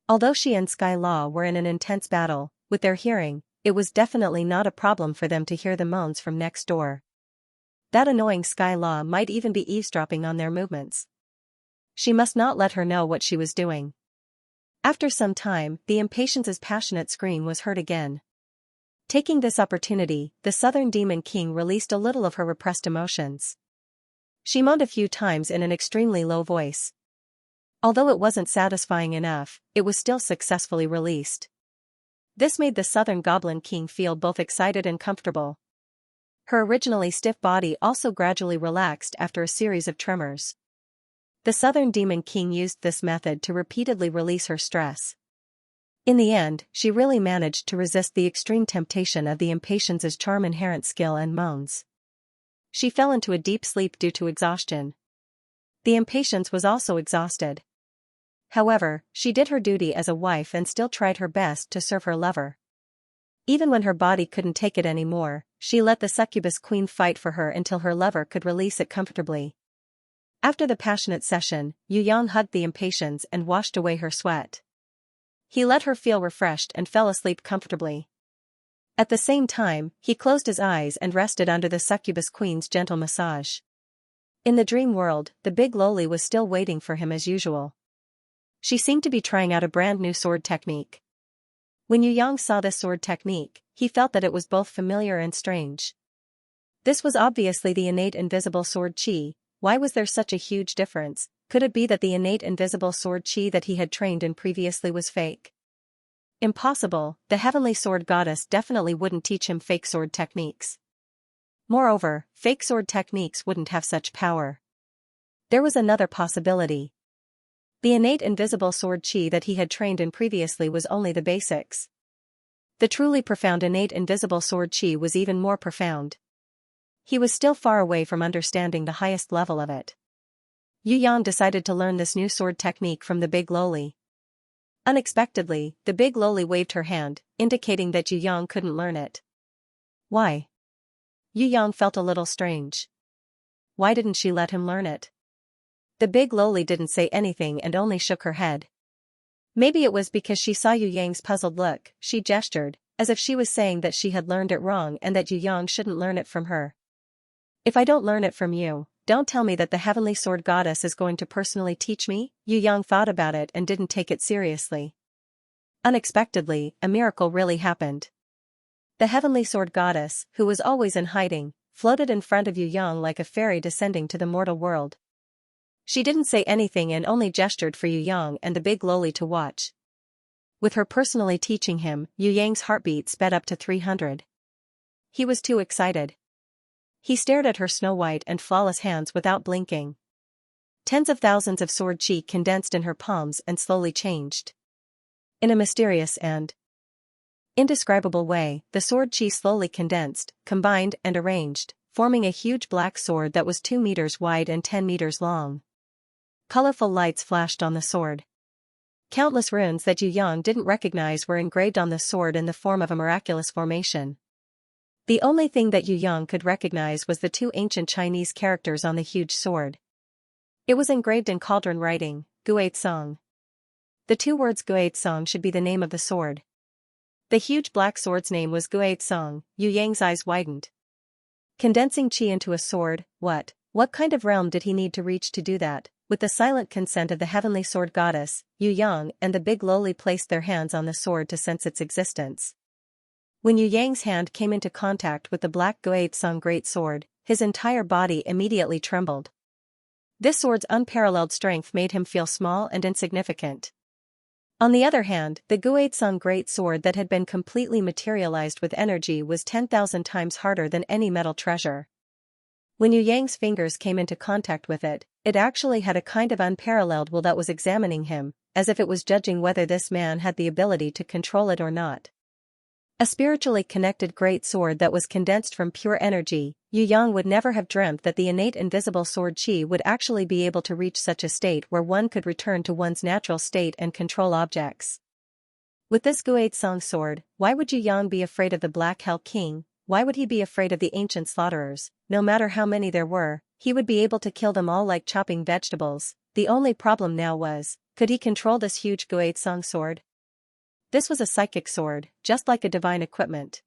Although she and Sky Law were in an intense battle, with their hearing, it was definitely not a problem for them to hear the moans from next door. That annoying Sky Law might even be eavesdropping on their movements. She must not let her know what she was doing. After some time, the Impatience's passionate scream was heard again. Taking this opportunity, the Southern Demon King released a little of her repressed emotions. She moaned a few times in an extremely low voice. Although it wasn't satisfying enough, it was still successfully released. This made the Southern Goblin King feel both excited and comfortable. Her originally stiff body also gradually relaxed after a series of tremors. The Southern Demon King used this method to repeatedly release her stress. In the end, she really managed to resist the extreme temptation of the Impatience's charm, inherent skill and moans. She fell into a deep sleep due to exhaustion. The Impatience was also exhausted. However, she did her duty as a wife and still tried her best to serve her lover. Even when her body couldn't take it anymore, she let the succubus queen fight for her until her lover could release it comfortably. After the passionate session, Yu Yang hugged the Impatience and washed away her sweat. He let her feel refreshed and fell asleep comfortably. At the same time, he closed his eyes and rested under the succubus queen's gentle massage. In the dream world, the big loli was still waiting for him as usual. She seemed to be trying out a brand new sword technique. When Yu Yang saw this sword technique, he felt that it was both familiar and strange. This was obviously the innate invisible sword chi. Why was there such a huge difference? Could it be that the innate invisible sword chi that he had trained in previously was fake? Impossible, the heavenly sword goddess definitely wouldn't teach him fake sword techniques. Moreover, fake sword techniques wouldn't have such power. There was another possibility. The innate invisible sword chi that he had trained in previously was only the basics. The truly profound innate invisible sword chi was even more profound. He was still far away from understanding the highest level of it. Yu Yang decided to learn this new sword technique from the big loli. Unexpectedly, the big loli waved her hand, indicating that Yu Yang couldn't learn it. Why? Yu Yang felt a little strange. Why didn't she let him learn it? The big loli didn't say anything and only shook her head. Maybe it was because she saw Yu Yang's puzzled look. She gestured, as if she was saying that she had learned it wrong and that Yu Yang shouldn't learn it from her. If I don't learn it from you, don't tell me that the heavenly sword goddess is going to personally teach me. Yu Yang thought about it and didn't take it seriously. Unexpectedly, a miracle really happened. The heavenly sword goddess, who was always in hiding, floated in front of Yu Yang like a fairy descending to the mortal world. She didn't say anything and only gestured for Yu Yang and the big loli to watch. With her personally teaching him, Yu Yang's heartbeat sped up to 300. He was too excited. He stared at her snow-white and flawless hands without blinking. Tens of thousands of sword chi condensed in her palms and slowly changed. In a mysterious and indescribable way, the sword chi slowly condensed, combined and arranged, forming a huge black sword that was 2 meters wide and 10 meters long. Colorful lights flashed on the sword. Countless runes that Yu Yang didn't recognize were engraved on the sword in the form of a miraculous formation. The only thing that Yu Yang could recognize was the 2 ancient Chinese characters on the huge sword. It was engraved in cauldron writing, Guate Song. The 2 words Guate Song should be the name of the sword. The huge black sword's name was Guate Song. Yu Yang's eyes widened. Condensing chi into a sword, what kind of realm did he need to reach to do that? With the silent consent of the heavenly sword goddess, Yu Yang and the big loli placed their hands on the sword to sense its existence. When Yu Yang's hand came into contact with the black Guate Song great sword, his entire body immediately trembled. This sword's unparalleled strength made him feel small and insignificant. On the other hand, the Guate Song great sword that had been completely materialized with energy was 10,000 times harder than any metal treasure. When Yu Yang's fingers came into contact with it, it actually had a kind of unparalleled will that was examining him, as if it was judging whether this man had the ability to control it or not. A spiritually connected great sword that was condensed from pure energy, Yu Yang would never have dreamt that the innate invisible sword chi would actually be able to reach such a state where one could return to one's natural state and control objects. With this Guate Song sword, why would Yu Yang be afraid of the Black Hell King? Why would he be afraid of the ancient slaughterers? No matter how many there were, he would be able to kill them all like chopping vegetables. The only problem now was, could he control this huge Guate Song sword? This was a psychic sword, just like a divine equipment.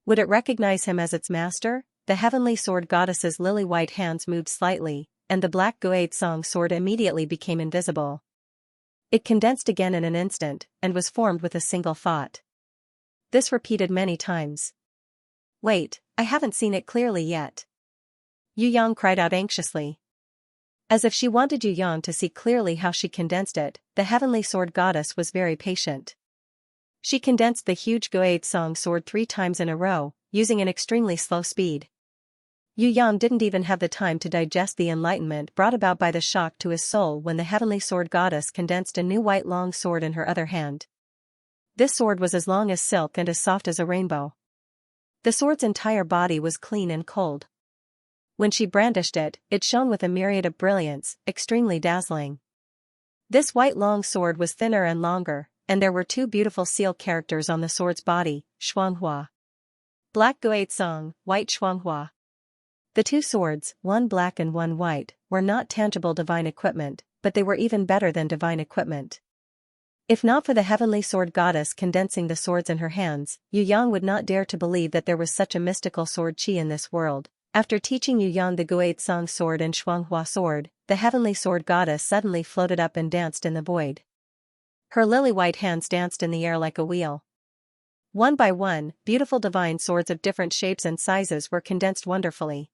Would it recognize him as its master? The heavenly sword goddess's lily-white hands moved slightly, and the black Guate Song sword immediately became invisible. It condensed again in an instant, and was formed with a single thought. This repeated many times. Wait, I haven't seen it clearly yet. Yu Yang cried out anxiously. As if she wanted Yu Yang to see clearly how she condensed it, the heavenly sword goddess was very patient. She condensed the huge Guate Song sword 3 times in a row, using an extremely slow speed. Yu Yang didn't even have the time to digest the enlightenment brought about by the shock to his soul when the heavenly sword goddess condensed a new white long sword in her other hand. This sword was as long as silk and as soft as a rainbow. The sword's entire body was clean and cold. When she brandished it, it shone with a myriad of brilliance, extremely dazzling. This white long sword was thinner and longer, and there were two beautiful seal characters on the sword's body, Xianxia. Black Guizong, white Xianxia. The two swords, one black and one white, were not tangible divine equipment, but they were even better than divine equipment. If not for the heavenly sword goddess condensing the swords in her hands, Yu Yang would not dare to believe that there was such a mystical sword qi in this world. After teaching Yu Yang the Guizong sword and Xianxia sword, the heavenly sword goddess suddenly floated up and danced in the void. Her lily-white hands danced in the air like a wheel. One by one, beautiful divine swords of different shapes and sizes were condensed wonderfully.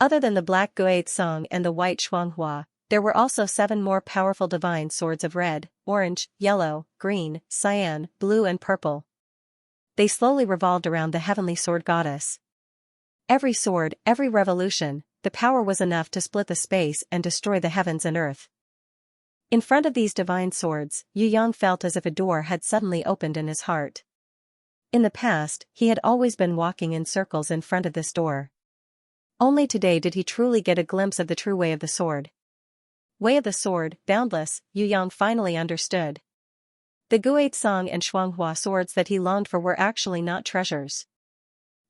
Other than the black Guizong and the white Xianxia, there were also 7 more powerful divine swords of red, orange, yellow, green, cyan, blue and purple. They slowly revolved around the heavenly sword goddess. Every sword, every revolution, the power was enough to split the space and destroy the heavens and earth. In front of these divine swords, Yu Yang felt as if a door had suddenly opened in his heart. In the past, he had always been walking in circles in front of this door. Only today did he truly get a glimpse of the true way of the sword. Way of the sword, boundless, Yu Yang finally understood. The Guizong and Xianxia swords that he longed for were actually not treasures.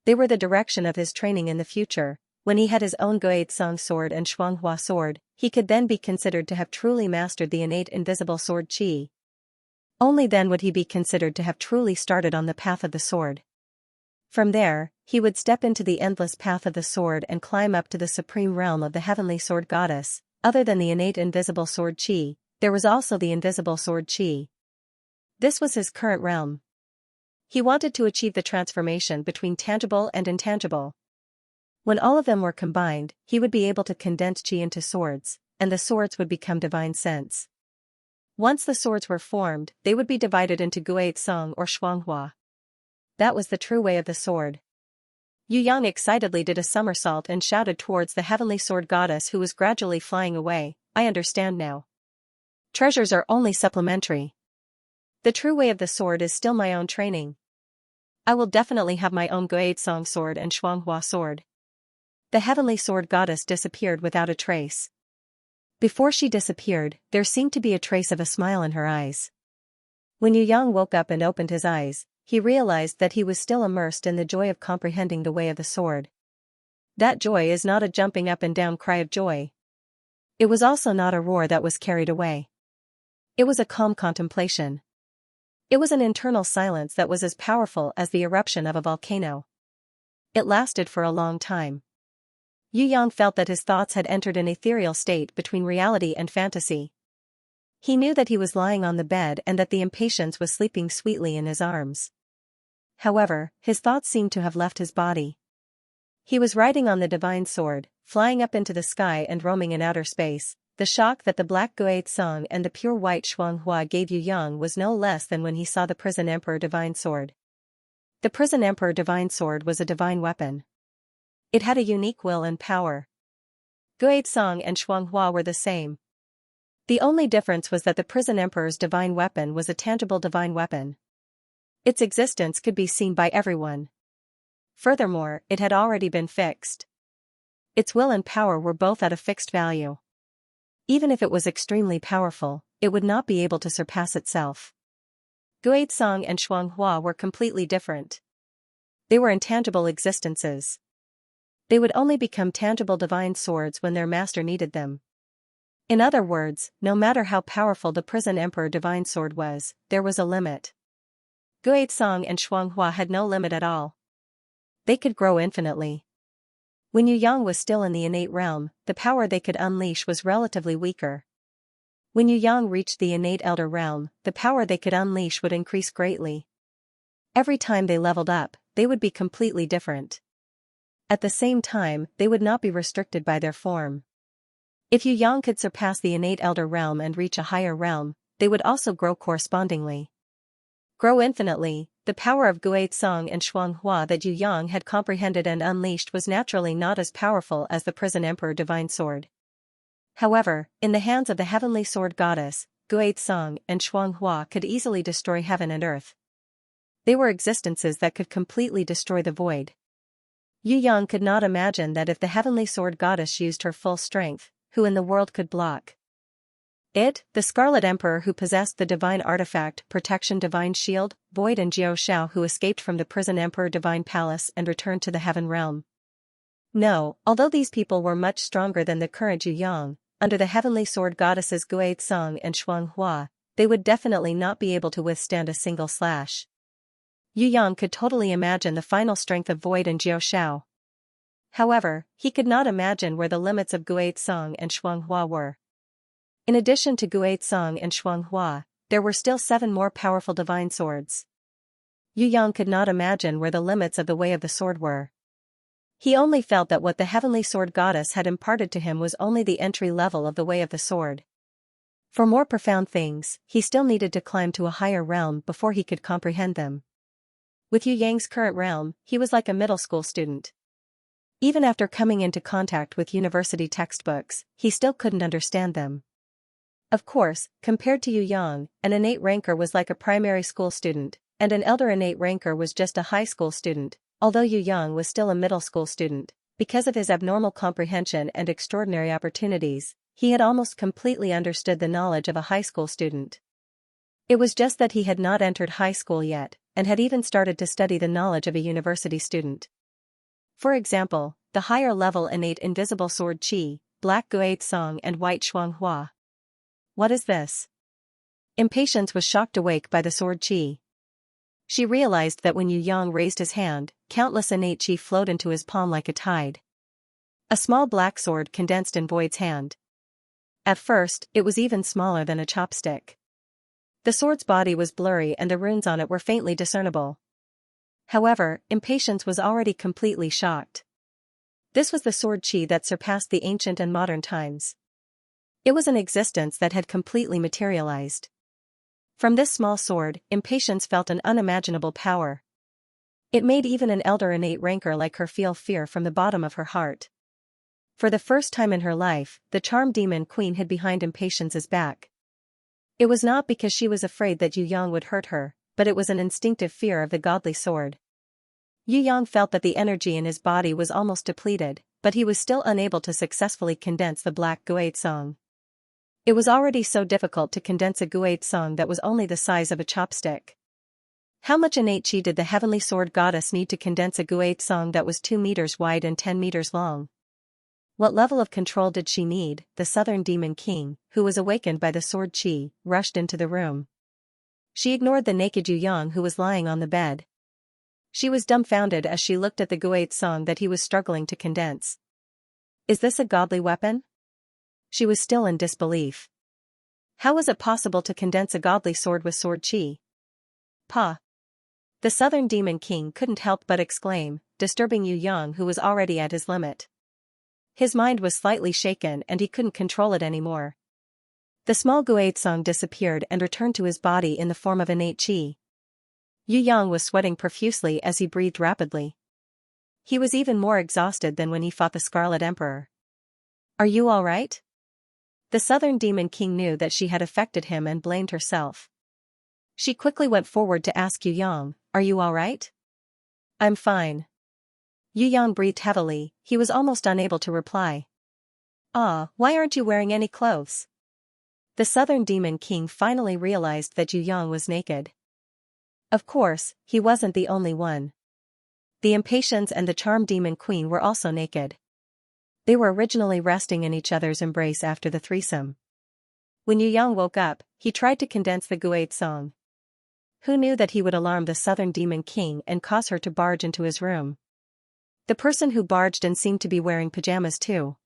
They were the direction of his training in the future. When he had his own Guizong sword and Xianxia sword, he could then be considered to have truly mastered the innate invisible sword qi. Only then would he be considered to have truly started on the path of the sword. From there, he would step into the endless path of the sword and climb up to the supreme realm of the heavenly sword goddess. Other than the innate invisible sword qi, there was also the invisible sword qi. This was his current realm. He wanted to achieve the transformation between tangible and intangible. When all of them were combined, he would be able to condense qi into swords, and the swords would become divine sense. Once the swords were formed, they would be divided into Guizong or Xianxia. That was the true way of the sword. Yu Yang excitedly did a somersault and shouted towards the heavenly sword goddess who was gradually flying away, "I understand now. Treasures are only supplementary. The true way of the sword is still my own training. I will definitely have my own Guizong sword and Xianxia sword." The heavenly sword goddess disappeared without a trace. Before she disappeared, there seemed to be a trace of a smile in her eyes. When Yu Yang woke up and opened his eyes, he realized that he was still immersed in the joy of comprehending the way of the sword. That joy is not a jumping up and down cry of joy. It was also not a roar that was carried away. It was a calm contemplation. It was an internal silence that was as powerful as the eruption of a volcano. It lasted for a long time. Yu Yang felt that his thoughts had entered an ethereal state between reality and fantasy. He knew that he was lying on the bed and that the impatience was sleeping sweetly in his arms. However, his thoughts seemed to have left his body. He was riding on the divine sword, flying up into the sky and roaming in outer space. The shock that the black Guizong and the pure white Xianxia gave Yu Yang was no less than when he saw the Prison Emperor divine sword. The Prison Emperor divine sword was a divine weapon. It had a unique will and power. Guizong and Xianxia were the same. The only difference was that the Prison Emperor's divine weapon was a tangible divine weapon. Its existence could be seen by everyone. Furthermore, it had already been fixed. Its will and power were both at a fixed value. Even if it was extremely powerful, it would not be able to surpass itself. Guizong and Xianxia were completely different. They were intangible existences. They would only become tangible divine swords when their master needed them. In other words, no matter how powerful the Prison Emperor divine sword was, there was a limit. Guizong and Xianxia had no limit at all. They could grow infinitely. When Yu Yang was still in the innate realm, the power they could unleash was relatively weaker. When Yu Yang reached the innate elder realm, the power they could unleash would increase greatly. Every time they leveled up, they would be completely different. At the same time, they would not be restricted by their form. If Yu Yang could surpass the innate elder realm and reach a higher realm, they would also grow correspondingly. grow infinitely. The power of Guai Tsang and Xianxia that Yu Yang had comprehended and unleashed was naturally not as powerful as the Prison Emperor Divine Sword. However, in the hands of the Heavenly Sword Goddess, Guai Tsang and Xianxia could easily destroy heaven and earth. They were existences that could completely destroy the void. Yu Yang could not imagine that if the Heavenly Sword Goddess used her full strength, who in the world could block it? The Scarlet Emperor who possessed the divine artifact Protection Divine Shield, Void, and Jiao Shao who escaped from the Prison Emperor Divine Palace and returned to the Heaven Realm. No, although these people were much stronger than the current Yu Yang, under the Heavenly Sword Goddesses Guai Tsang and Xianxia, they would definitely not be able to withstand a single slash. Yu Yang could totally imagine the final strength of Void and Jiao Shao. However, he could not imagine where the limits of Guai Tsang and Xianxia were. In addition to Guai Tsang and Xianxia, there were still 7 more powerful divine swords. Yu Yang could not imagine where the limits of the Way of the Sword were. He only felt that what the Heavenly Sword Goddess had imparted to him was only the entry level of the Way of the Sword. For more profound things, he still needed to climb to a higher realm before he could comprehend them. With Yu Yang's current realm, he was like a middle school student. Even after coming into contact with university textbooks, he still couldn't understand them. Of course, compared to Yu Yang, an innate ranker was like a primary school student, and an elder innate ranker was just a high school student, although Yu Yang was still a middle school student. Because of his abnormal comprehension and extraordinary opportunities, he had almost completely understood the knowledge of a high school student. It was just that he had not entered high school yet, and had even started to study the knowledge of a university student. For example, the higher-level innate invisible sword Qi, black Guai Tsang and white Xianxia. What is this? Impatience was shocked awake by the sword Qi. She realized that when Yu Yang raised his hand, countless innate Qi flowed into his palm like a tide. A small black sword condensed in Void's hand. At first, it was even smaller than a chopstick. The sword's body was blurry and the runes on it were faintly discernible. However, Impatience was already completely shocked. This was the sword Qi that surpassed the ancient and modern times. It was an existence that had completely materialized. From this small sword, Impatience felt an unimaginable power. It made even an elder innate ranker like her feel fear from the bottom of her heart. For the first time in her life, the charmed demon queen hid behind Impatience's back. It was not because she was afraid that Yu Yang would hurt her, but it was an instinctive fear of the godly sword. Yu Yang felt that the energy in his body was almost depleted, but he was still unable to successfully condense the black Guai Tsang. It was already so difficult to condense a Guai Tsang that was only the size of a chopstick. How much innate Qi did the Heavenly Sword Goddess need to condense a Guai Tsang that was 2 meters wide and 10 meters long? What level of control did she need? The Southern Demon King, who was awakened by the sword Qi, rushed into the room. She ignored the naked Yu Yang who was lying on the bed. She was dumbfounded as she looked at the Guai Tsang that he was struggling to condense. Is this a godly weapon? She was still in disbelief. How was it possible to condense a godly sword with sword Qi? Pa! The Southern Demon King couldn't help but exclaim, disturbing Yu Yang who was already at his limit. His mind was slightly shaken and he couldn't control it anymore. The small Guai Tsang disappeared and returned to his body in the form of innate Qi. Yu Yang was sweating profusely as he breathed rapidly. He was even more exhausted than when he fought the Scarlet Emperor. Are you all right? The Southern Demon King knew that she had affected him and blamed herself. She quickly went forward to ask Yu Yang, are you all right? I'm fine. Yu Yang breathed heavily, he was almost unable to reply. Ah, why aren't you wearing any clothes? The Southern Demon King finally realized that Yu Yang was naked. Of course, he wasn't the only one. The Impatience and the Charmed Demon Queen were also naked. They were originally resting in each other's embrace after the threesome. When Yu Yang woke up, he tried to condense the Guai Tsang. Who knew that he would alarm the Southern Demon King and cause her to barge into his room? The person who barged in seemed to be wearing pajamas too.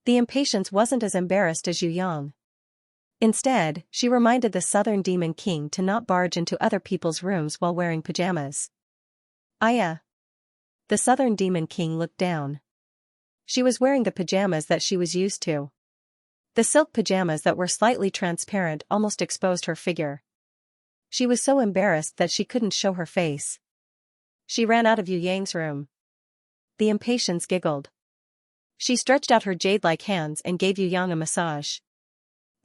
The Impatience wasn't as embarrassed as Yu Yang. Instead, she reminded the Southern Demon King to not barge into other people's rooms while wearing pajamas. Aya! The Southern Demon King looked down. She was wearing the pajamas that she was used to. The silk pajamas that were slightly transparent almost exposed her figure. She was so embarrassed that she couldn't show her face. She ran out of Yu Yang's room. The impatience giggled. She stretched out her jade-like hands and gave Yu Yang a massage.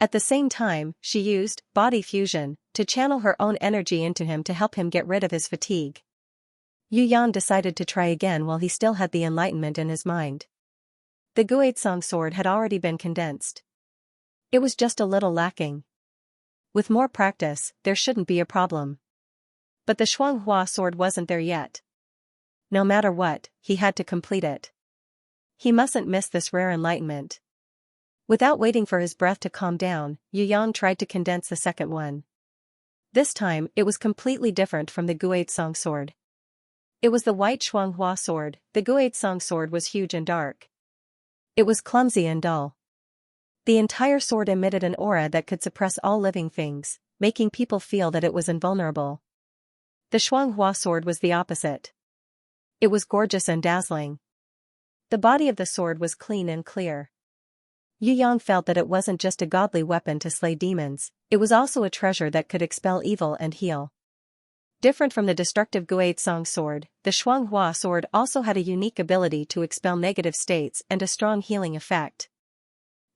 At the same time, she used body fusion to channel her own energy into him to help him get rid of his fatigue. Yu Yang decided to try again while he still had the enlightenment in his mind. The Guizhong sword had already been condensed. It was just a little lacking. With more practice, there shouldn't be a problem. But the Xianxia sword wasn't there yet. No matter what, he had to complete it. He mustn't miss this rare enlightenment. Without waiting for his breath to calm down, Yu Yang tried to condense the second one. This time, it was completely different from the Guizhong sword. It was the white Xianxia sword. The Guizhong sword was huge and dark. It was clumsy and dull. The entire sword emitted an aura that could suppress all living things, making people feel that it was invulnerable. The Xianxia sword was the opposite. It was gorgeous and dazzling. The body of the sword was clean and clear. Yu Yang felt that it wasn't just a godly weapon to slay demons, it was also a treasure that could expel evil and heal. Different from the destructive Guizhong sword, the Xianxia sword also had a unique ability to expel negative states and a strong healing effect.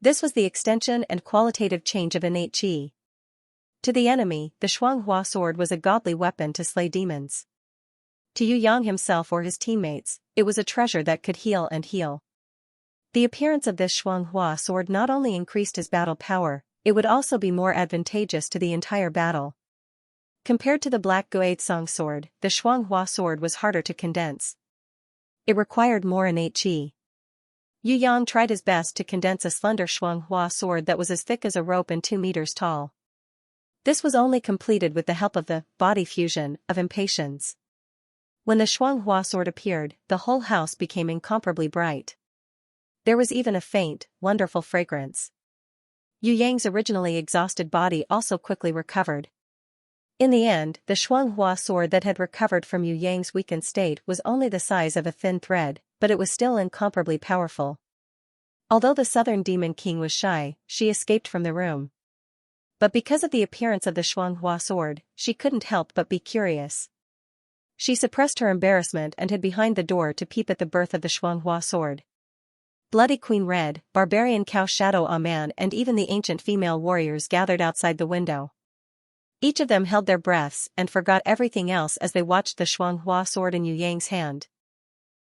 This was the extension and qualitative change of innate qi. To the enemy, the Xianxia sword was a godly weapon to slay demons. To Yu Yang himself or his teammates, it was a treasure that could heal and heal. The appearance of this Xianxia sword not only increased his battle power, it would also be more advantageous to the entire battle. Compared to the black Guizhong sword, the Xianxia sword was harder to condense. It required more innate qi. Yu Yang tried his best to condense a slender Xianxia sword that was as thick as a rope and 2 meters tall. This was only completed with the help of the body fusion of impatience. When the Xianxia sword appeared, the whole house became incomparably bright. There was even a faint, wonderful fragrance. Yu Yang's originally exhausted body also quickly recovered. In the end, the Xianxia sword that had recovered from Yu Yang's weakened state was only the size of a thin thread, but it was still incomparably powerful. Although the southern demon king was shy, she escaped from the room. But because of the appearance of the Xianxia sword, she couldn't help but be curious. She suppressed her embarrassment and hid behind the door to peep at the birth of the Xianxia sword. Bloody Queen Red, Barbarian Cow Shadow Aman and even the ancient female warriors gathered outside the window. Each of them held their breaths and forgot everything else as they watched the Xianxia sword in Yu Yang's hand.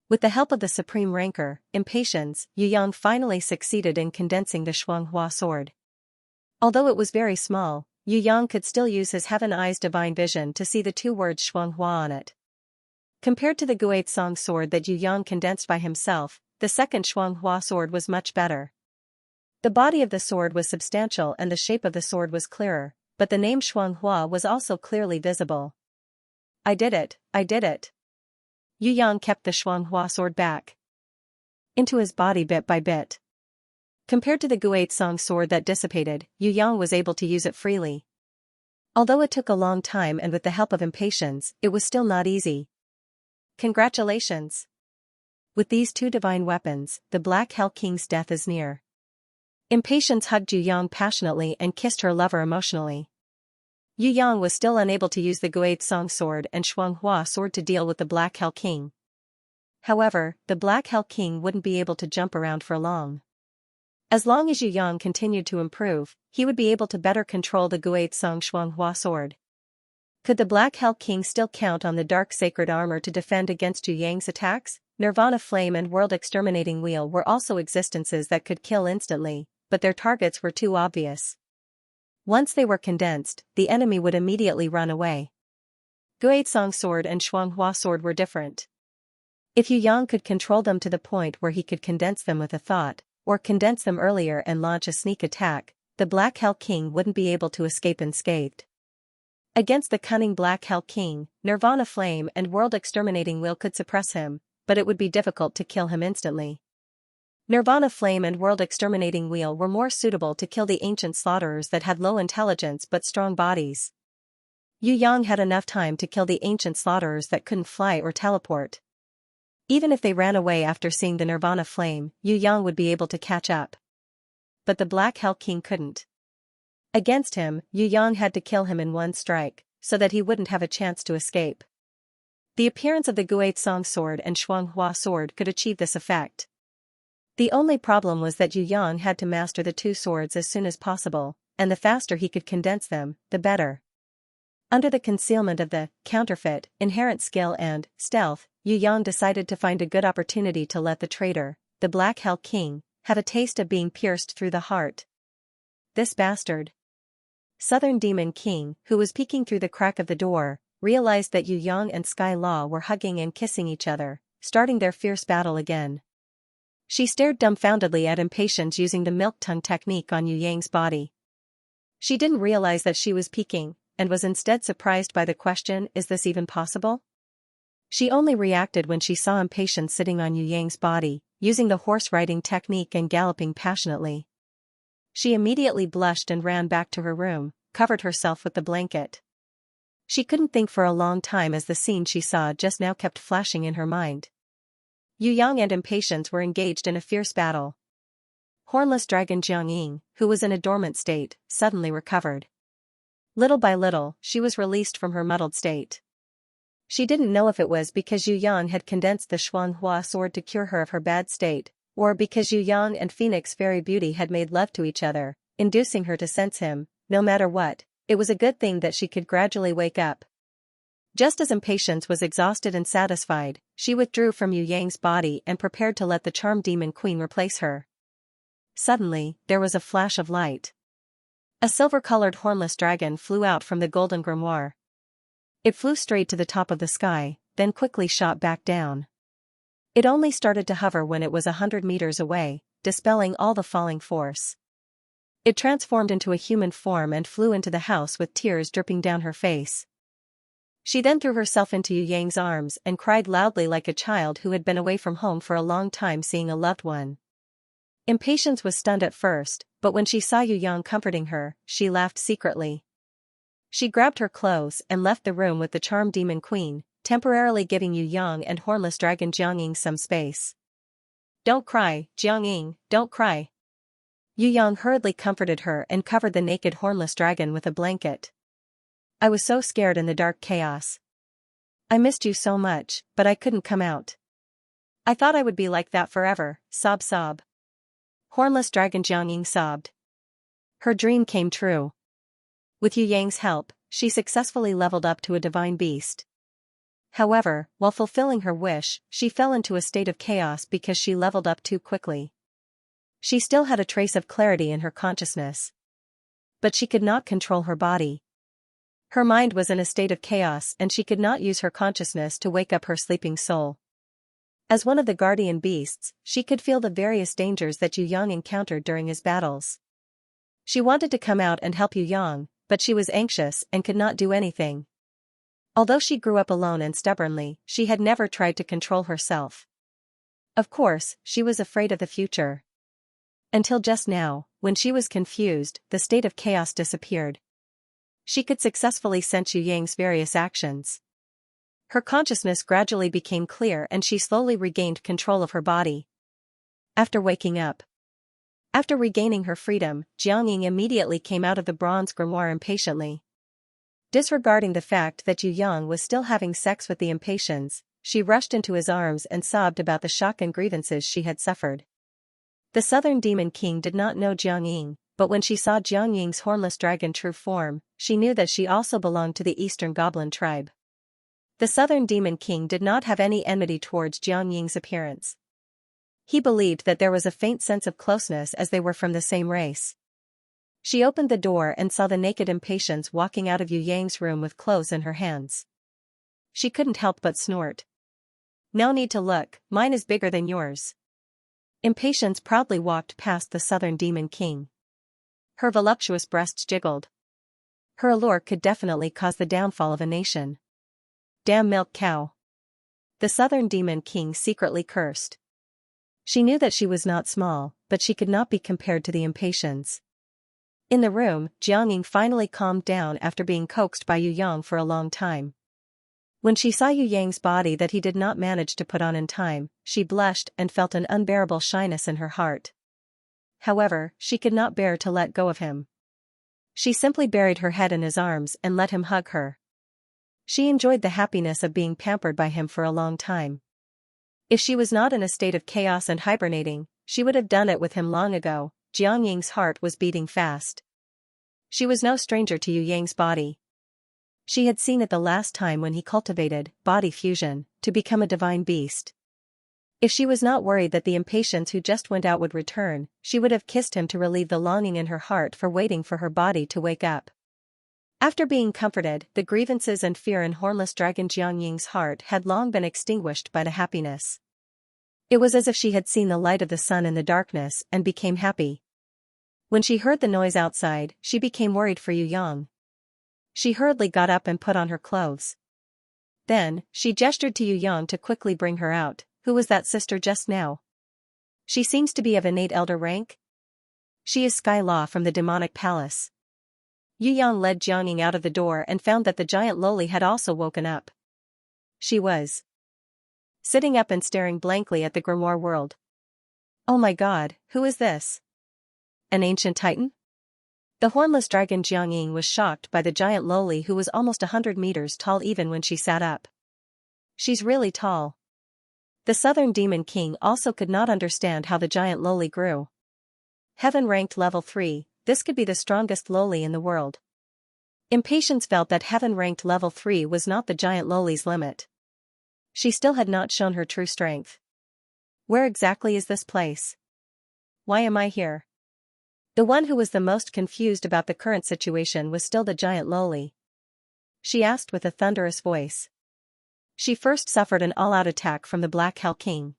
With the help of the supreme rancor, impatience, Yu Yang finally succeeded in condensing the Xianxia sword. Although it was very small, Yu Yang could still use his heaven eyes divine vision to see the 2 words Xianxia on it. Compared to the Guizhong sword that Yu Yang condensed by himself, the second Xianxia sword was much better. The body of the sword was substantial and the shape of the sword was clearer, but the name Xianxia was also clearly visible. I did it, I did it. Yu Yang kept the Xianxia sword back into his body bit by bit. Compared to the Guizhong sword that dissipated, Yu Yang was able to use it freely. Although it took a long time and with the help of impatience, it was still not easy. Congratulations! With these 2 divine weapons, the Black Hell King's death is near. Impatience hugged Yu Yang passionately and kissed her lover emotionally. Yu Yang was still unable to use the Guizhong sword and Xianxia sword to deal with the Black Hell King. However, the Black Hell King wouldn't be able to jump around for long. As long as Yu Yang continued to improve, he would be able to better control the Guizhong Xianxia sword. Could the Black Hell King still count on the dark sacred armor to defend against Yu Yang's attacks? Nirvana Flame and World Exterminating Wheel were also existences that could kill instantly, but their targets were too obvious. Once they were condensed, the enemy would immediately run away. Guizhong sword and Xianxia sword were different. If Yu Yang could control them to the point where he could condense them with a thought, or condense them earlier and launch a sneak attack, the Black Hell King wouldn't be able to escape unscathed. Against the cunning Black Hell King, Nirvana Flame and World Exterminating Wheel could suppress him, but it would be difficult to kill him instantly. Nirvana Flame and World Exterminating Wheel were more suitable to kill the ancient slaughterers that had low intelligence but strong bodies. Yu Yang had enough time to kill the ancient slaughterers that couldn't fly or teleport. Even if they ran away after seeing the Nirvana Flame, Yu Yang would be able to catch up. But the Black Hell King couldn't. Against him, Yu Yang had to kill him in one strike, so that he wouldn't have a chance to escape. The appearance of the Guizong sword and Xianxia sword could achieve this effect. The only problem was that Yu Yang had to master the two swords as soon as possible, and the faster he could condense them, the better. Under the concealment of the counterfeit, inherent skill and stealth, Yu Yang decided to find a good opportunity to let the traitor, the Black Hell King, have a taste of being pierced through the heart. This bastard. Southern Demon King, who was peeking through the crack of the door, realized that Yu Yang and Sky Law were hugging and kissing each other, starting their fierce battle again. She stared dumbfoundedly at Impatience using the milk tongue technique on Yu Yang's body. She didn't realize that she was peeking, and was instead surprised by the question, "Is this even possible?" She only reacted when she saw Impatience sitting on Yu Yang's body, using the horse riding technique and galloping passionately. She immediately blushed and ran back to her room, covered herself with the blanket. She couldn't think for a long time as the scene she saw just now kept flashing in her mind. Yu Yang and Impatience were engaged in a fierce battle. Hornless Dragon Jiangying, who was in a dormant state, suddenly recovered. Little by little, she was released from her muddled state. She didn't know if it was because Yu Yang had condensed the Xianxia sword to cure her of her bad state, or because Yu Yang and Phoenix Fairy Beauty had made love to each other, inducing her to sense him. No matter what, it was a good thing that she could gradually wake up. Just as Impatience was exhausted and satisfied, she withdrew from Yu Yang's body and prepared to let the charmed demon queen replace her. Suddenly, there was a flash of light. A silver-colored hornless dragon flew out from the golden grimoire. It flew straight to the top of the sky, then quickly shot back down. It only started to hover when it was 100 meters away, dispelling all the falling force. It transformed into a human form and flew into the house with tears dripping down her face. She then threw herself into Yu Yang's arms and cried loudly like a child who had been away from home for a long time seeing a loved one. Impatience was stunned at first, but when she saw Yu Yang comforting her, she laughed secretly. She grabbed her clothes and left the room with the charmed demon queen, temporarily giving Yu Yang and Hornless Dragon Jiangying some space. "Don't cry, Jiangying, don't cry." Yu Yang hurriedly comforted her and covered the naked Hornless Dragon with a blanket. "I was so scared in the dark chaos. I missed you so much, but I couldn't come out. I thought I would be like that forever," sob. Hornless Dragon Jiangying sobbed. Her dream came true. With Yu Yang's help, she successfully leveled up to a divine beast. However, while fulfilling her wish, she fell into a state of chaos because she leveled up too quickly. She still had a trace of clarity in her consciousness. But she could not control her body. Her mind was in a state of chaos and she could not use her consciousness to wake up her sleeping soul. As one of the guardian beasts, she could feel the various dangers that Yu Yang encountered during his battles. She wanted to come out and help Yu Yang, but she was anxious and could not do anything. Although she grew up alone and stubbornly, she had never tried to control herself. Of course, she was afraid of the future. Until just now, when she was confused, the state of chaos disappeared. She could successfully sense Yu Yang's various actions. Her consciousness gradually became clear and she slowly regained control of her body. After waking up. After regaining her freedom, Jiangying immediately came out of the bronze grimoire impatiently. Disregarding the fact that Yu Yang was still having sex with the Impatience, she rushed into his arms and sobbed about the shock and grievances she had suffered. The Southern Demon King did not know Jiangying, but when she saw Jiangying's hornless dragon true form, she knew that she also belonged to the Eastern Goblin tribe. The Southern Demon King did not have any enmity towards Jiangying's appearance. He believed that there was a faint sense of closeness as they were from the same race. She opened the door and saw the naked Impatience walking out of Yu Yang's room with clothes in her hands. She couldn't help but snort. "No need to look, mine is bigger than yours." Impatience proudly walked past the Southern Demon King. Her voluptuous breasts jiggled. Her allure could definitely cause the downfall of a nation. "Damn milk cow." The Southern Demon King secretly cursed. She knew that she was not small, but she could not be compared to the Impatience. In the room, Jiangying finally calmed down after being coaxed by Yu Yang for a long time. When she saw Yu Yang's body that he did not manage to put on in time, she blushed and felt an unbearable shyness in her heart. However, she could not bear to let go of him. She simply buried her head in his arms and let him hug her. She enjoyed the happiness of being pampered by him for a long time. If she was not in a state of chaos and hibernating, she would have done it with him long ago. Jiang Ying's heart was beating fast. She was no stranger to Yu Yang's body. She had seen it the last time when he cultivated body fusion to become a divine beast. If she was not worried that the impatience who just went out would return, she would have kissed him to relieve the longing in her heart for waiting for her body to wake up. After being comforted, the grievances and fear in hornless dragon Jiang Ying's heart had long been extinguished by the happiness. It was as if she had seen the light of the sun in the darkness and became happy. When she heard the noise outside, she became worried for Yu Yang. She hurriedly got up and put on her clothes. Then, she gestured to Yu Yang to quickly bring her out. Who was that sister just now? She seems to be of innate elder rank. She is Sky Law from the demonic palace. Yu Yang led Jiang Ying out of the door and found that the giant loli had also woken up. She was sitting up and staring blankly at the grimoire world. Oh my god, who is this? An ancient titan? The hornless dragon Jiang Ying was shocked by the giant loli who was almost 100 meters tall even when she sat up. She's really tall. The Southern Demon King also could not understand how the giant loli grew. Heaven ranked level 3, this could be the strongest loli in the world. Impatience felt that heaven ranked level 3 was not the giant loli's limit. She still had not shown her true strength. Where exactly is this place? Why am I here? The one who was the most confused about the current situation was still the giant loli. She asked with a thunderous voice. She first suffered an all-out attack from the Black Hell King.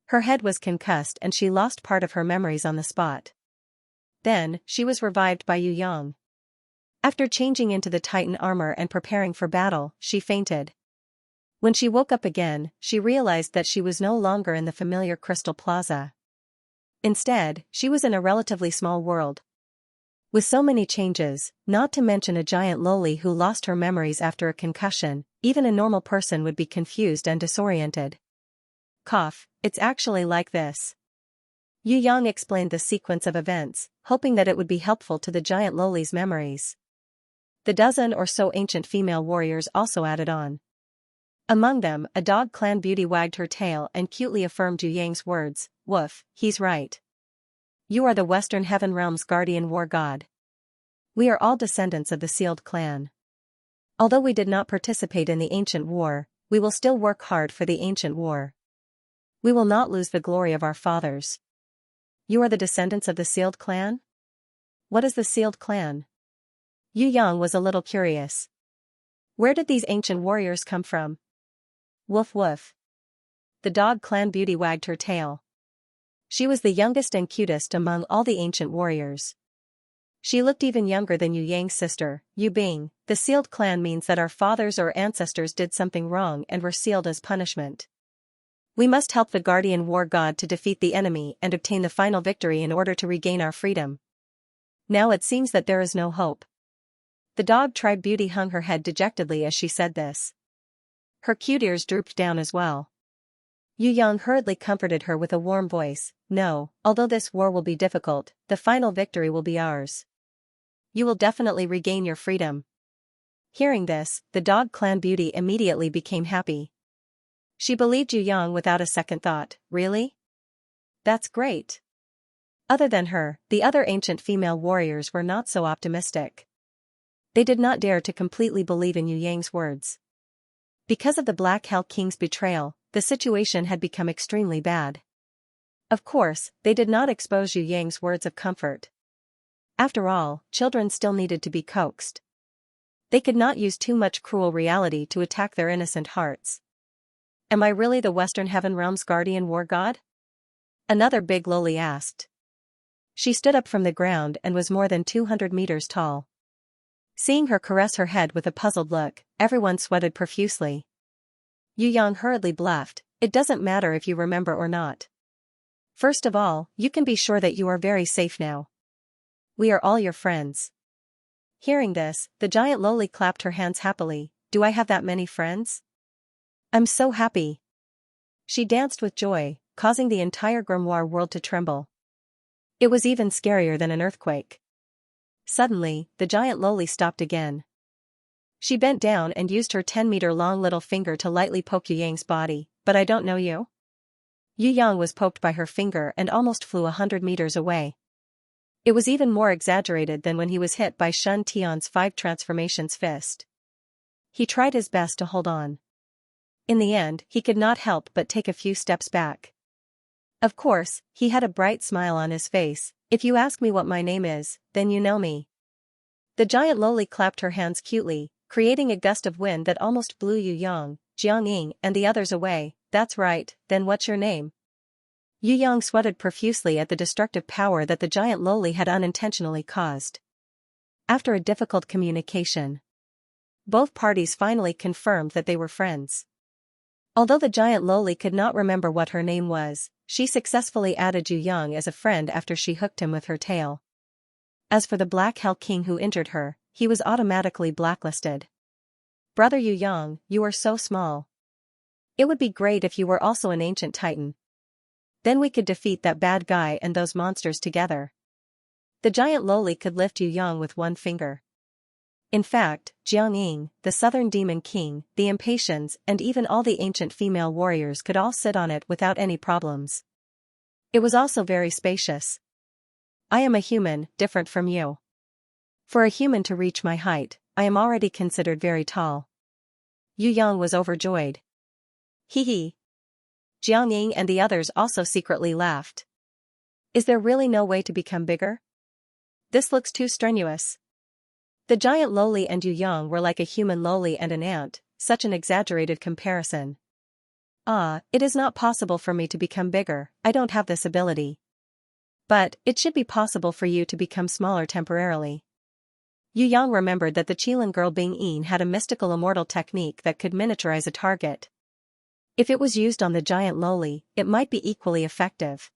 Her head was concussed and she lost part of her memories on the spot. Then, she was revived by Yu Yang. After changing into the Titan armor and preparing for battle, she fainted. When she woke up again, she realized that she was no longer in the familiar Crystal Plaza. Instead, she was in a relatively small world. With so many changes, not to mention a giant loli who lost her memories after a concussion, even a normal person would be confused and disoriented. Cough, it's actually like this. Yu Yang explained the sequence of events, hoping that it would be helpful to the giant loli's memories. The dozen or so ancient female warriors also added on. Among them, a dog clan beauty wagged her tail and cutely affirmed Yu Yang's words. Woof, he's right. You are the Western Heaven Realm's guardian war god. We are all descendants of the Sealed clan. Although we did not participate in the ancient war, we will still work hard for the ancient war. We will not lose the glory of our fathers. You are the descendants of the Sealed clan? What is the Sealed clan? Yu Yang was a little curious. Where did these ancient warriors come from? Woof woof. The dog clan beauty wagged her tail. She was the youngest and cutest among all the ancient warriors. She looked even younger than Yu Yang's sister, Yu Bing. The Sealed clan means that our fathers or ancestors did something wrong and were sealed as punishment. We must help the guardian war god to defeat the enemy and obtain the final victory in order to regain our freedom. Now it seems that there is no hope. The dog tribe beauty hung her head dejectedly as she said this. Her cute ears drooped down as well. Yu Yang hurriedly comforted her with a warm voice. No, although this war will be difficult, the final victory will be ours. You will definitely regain your freedom. Hearing this, the dog clan beauty immediately became happy. She believed Yu Yang without a second thought. Really? That's great. Other than her, the other ancient female warriors were not so optimistic. They did not dare to completely believe in Yu Yang's words. Because of the Black Hell King's betrayal, the situation had become extremely bad. Of course, they did not expose Yu Yang's words of comfort. After all, children still needed to be coaxed. They could not use too much cruel reality to attack their innocent hearts. Am I really the Western Heaven Realm's guardian war god? Another big loli asked. She stood up from the ground and was more than 200 meters tall. Seeing her caress her head with a puzzled look, everyone sweated profusely. Yu Yang hurriedly bluffed, it doesn't matter if you remember or not. First of all, you can be sure that you are very safe now. We are all your friends. Hearing this, the giant loli clapped her hands happily. Do I have that many friends? I'm so happy. She danced with joy, causing the entire grimoire world to tremble. It was even scarier than an earthquake. Suddenly, the giant loli stopped again. She bent down and used her 10-meter-long little finger to lightly poke Yu Yang's body. But I don't know you? Yu Yang was poked by her finger and almost flew 100 meters away. It was even more exaggerated than when he was hit by Shun Tian's 5 transformations fist. He tried his best to hold on. In the end, he could not help but take a few steps back. Of course, he had a bright smile on his face. If you ask me what my name is, then you know me. The giant loli clapped her hands cutely, creating a gust of wind that almost blew Yu Yang, Jiang and the others away. That's right, then what's your name? Yu Yang sweated profusely at the destructive power that the giant loli had unintentionally caused. After a difficult communication, both parties finally confirmed that they were friends. Although the giant loli could not remember what her name was, she successfully added Yu Yang as a friend after she hooked him with her tail. As for the Black Hell King who injured her, he was automatically blacklisted. Brother Yu Yang, you are so small. It would be great if you were also an ancient titan. Then we could defeat that bad guy and those monsters together. The giant loli could lift Yu Yang with one finger. In fact, Jiang, the Southern Demon King, the Impatiens, and even all the ancient female warriors could all sit on it without any problems. It was also very spacious. I am a human, different from you. For a human to reach my height, I am already considered very tall. Yu Yang was overjoyed. Hee hee. Jiang and the others also secretly laughed. Is there really no way to become bigger? This looks too strenuous. The giant loli and Yu Yang were like a human loli and an ant, such an exaggerated comparison. It is not possible for me to become bigger, I don't have this ability. But, it should be possible for you to become smaller temporarily. Yu Yang remembered that the Qilin girl Bing had a mystical immortal technique that could miniaturize a target. If it was used on the giant loli, it might be equally effective.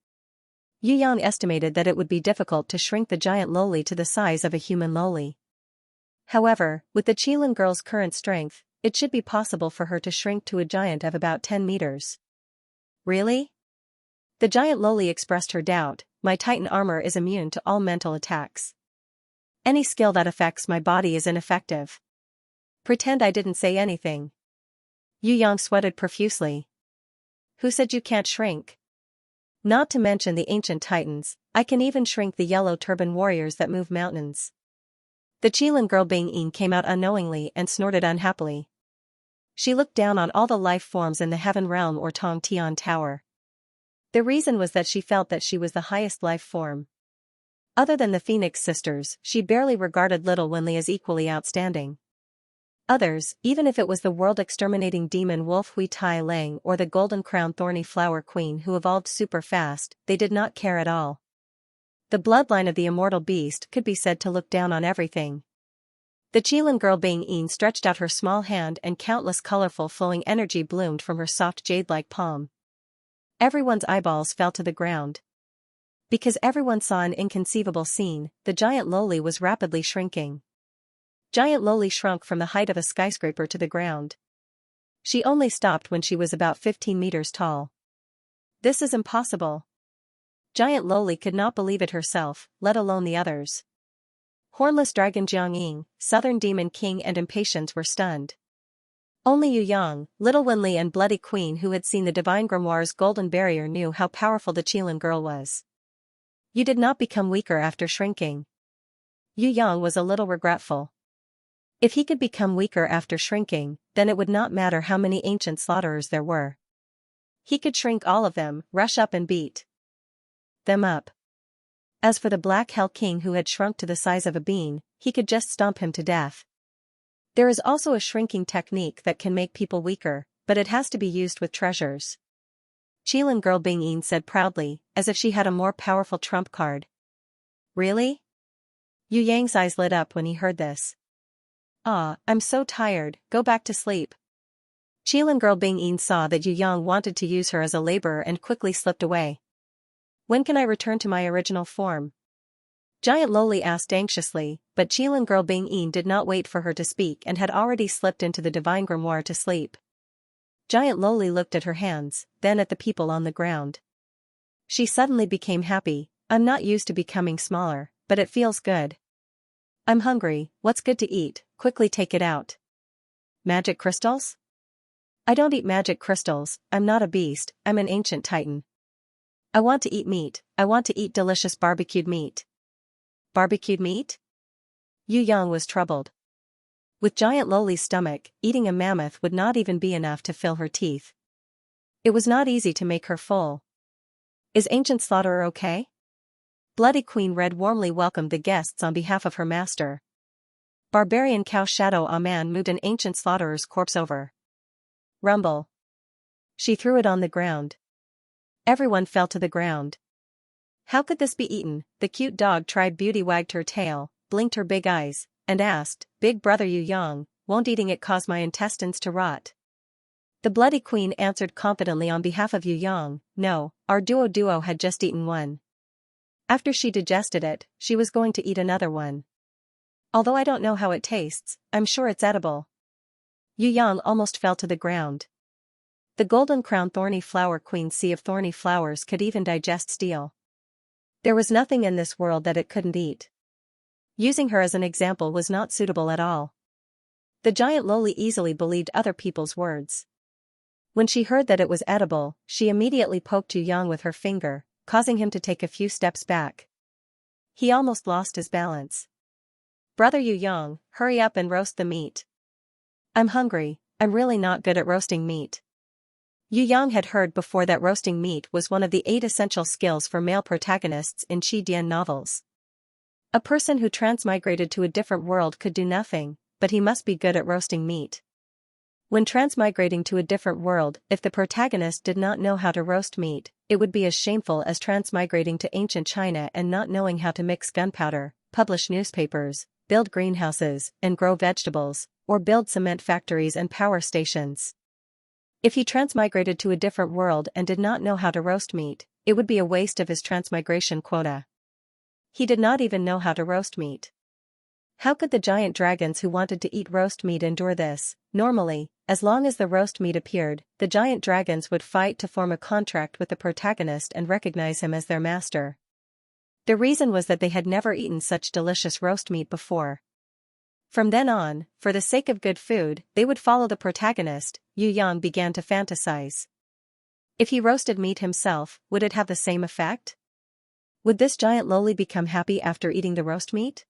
Yu Yang estimated that it would be difficult to shrink the giant loli to the size of a human loli. However, with the Qilin girl's current strength, it should be possible for her to shrink to a giant of about 10 meters. Really? The giant loli expressed her doubt. My titan armor is immune to all mental attacks. Any skill that affects my body is ineffective. Pretend I didn't say anything. Yu Yang sweated profusely. Who said you can't shrink? Not to mention the ancient titans, I can even shrink the yellow turban warriors that move mountains. The Qilin girl Bing came out unknowingly and snorted unhappily. She looked down on all the life forms in the heaven realm or Tong Tian Tower. The reason was that she felt that she was the highest life form. Other than the Phoenix sisters, she barely regarded Little Winley as equally outstanding. Others, even if it was the world-exterminating demon Wolf Hui Tai Lang or the Golden Crown Thorny Flower Queen who evolved super fast, they did not care at all. The bloodline of the immortal beast could be said to look down on everything. The Qilin girl Bing stretched out her small hand and countless colorful flowing energy bloomed from her soft jade-like palm. Everyone's eyeballs fell to the ground. Because everyone saw an inconceivable scene, the giant loli was rapidly shrinking. Giant loli shrunk from the height of a skyscraper to the ground. She only stopped when she was about 15 meters tall. This is impossible. Giant loli could not believe it herself, let alone the others. Hornless Dragon Jiang, Southern Demon King and Impatiens were stunned. Only Yu Yang, Little Winley and Bloody Queen who had seen the Divine Grimoire's golden barrier knew how powerful the Qilin girl was. You did not become weaker after shrinking. Yu Yang was a little regretful. If he could become weaker after shrinking, then it would not matter how many ancient slaughterers there were. He could shrink all of them, rush up and beat them up. As for the Black Hell King who had shrunk to the size of a bean, he could just stomp him to death. There is also a shrinking technique that can make people weaker, but it has to be used with treasures. Qilin girl Bing said proudly, as if she had a more powerful trump card. Really? Yu Yang's eyes lit up when he heard this. I'm so tired, go back to sleep. Qilin girl Bing saw that Yu Yang wanted to use her as a laborer and quickly slipped away. When can I return to my original form? Giant loli asked anxiously, but Qilin girl Bing did not wait for her to speak and had already slipped into the Divine Grimoire to sleep. Giant loli looked at her hands, then at the people on the ground. She suddenly became happy. I'm not used to becoming smaller, but it feels good. I'm hungry, what's good to eat, quickly take it out. Magic crystals? I don't eat magic crystals, I'm not a beast, I'm an ancient titan. I want to eat meat, I want to eat delicious barbecued meat. Barbecued meat? Yu Yang was troubled. With giant Loli's stomach, eating a mammoth would not even be enough to fill her teeth. It was not easy to make her full. Is Ancient Slaughterer okay? Bloody Queen Red warmly welcomed the guests on behalf of her master. Barbarian Cow Shadow Aman moved an Ancient Slaughterer's corpse over. Rumble. She threw it on the ground. Everyone fell to the ground. How could this be eaten? The cute dog tried Beauty wagged her tail, blinked her big eyes, and asked, Big brother Yu Yang, won't eating it cause my intestines to rot? The Bloody Queen answered confidently on behalf of Yu Yang, no, our duo had just eaten one. After she digested it, she was going to eat another one. Although I don't know how it tastes, I'm sure it's edible. Yu Yang almost fell to the ground. The Golden Crown Thorny Flower Queen Sea of Thorny Flowers could even digest steel. There was nothing in this world that it couldn't eat. Using her as an example was not suitable at all. The giant Loli easily believed other people's words. When she heard that it was edible, she immediately poked Yu Yang with her finger, causing him to take a few steps back. He almost lost his balance. Brother Yu Yang, hurry up and roast the meat. I'm hungry, I'm really not good at roasting meat. Yu Yang had heard before that roasting meat was one of the 8 essential skills for male protagonists in Qi Dian novels. A person who transmigrated to a different world could do nothing, but he must be good at roasting meat. When transmigrating to a different world, if the protagonist did not know how to roast meat, it would be as shameful as transmigrating to ancient China and not knowing how to mix gunpowder, publish newspapers, build greenhouses, and grow vegetables, or build cement factories and power stations. If he transmigrated to a different world and did not know how to roast meat, it would be a waste of his transmigration quota. He did not even know how to roast meat. How could the giant dragons who wanted to eat roast meat endure this? Normally, as long as the roast meat appeared, the giant dragons would fight to form a contract with the protagonist and recognize him as their master. The reason was that they had never eaten such delicious roast meat before. From then on, for the sake of good food, they would follow the protagonist. Yu Yang began to fantasize. If he roasted meat himself, would it have the same effect? Would this giant Loli become happy after eating the roast meat?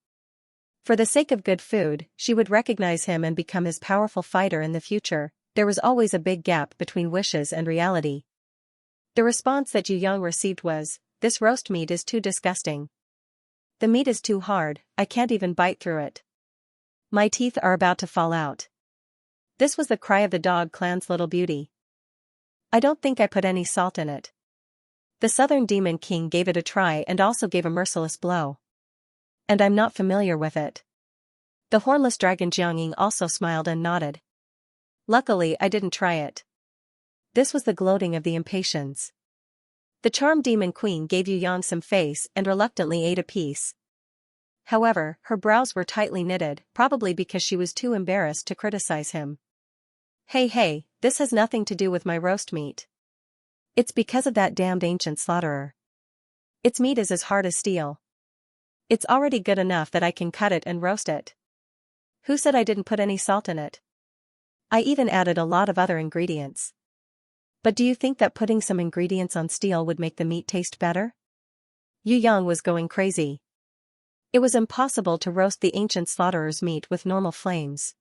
For the sake of good food, she would recognize him and become his powerful fighter in the future. There was always a big gap between wishes and reality. The response that Yu Yang received was, this roast meat is too disgusting. The meat is too hard, I can't even bite through it. My teeth are about to fall out. This was the cry of the dog clan's little beauty. I don't think I put any salt in it. The Southern Demon King gave it a try and also gave a merciless blow. And I'm not familiar with it. The hornless dragon Jiangying also smiled and nodded. Luckily I didn't try it. This was the gloating of the impatiens. The charmed demon queen gave Yu Yang some face and reluctantly ate a piece. However, her brows were tightly knitted, probably because she was too embarrassed to criticize him. Hey, this has nothing to do with my roast meat. It's because of that damned ancient slaughterer. Its meat is as hard as steel. It's already good enough that I can cut it and roast it. Who said I didn't put any salt in it? I even added a lot of other ingredients. But do you think that putting some ingredients on steel would make the meat taste better? Yu Yang was going crazy. It was impossible to roast the ancient slaughterer's meat with normal flames.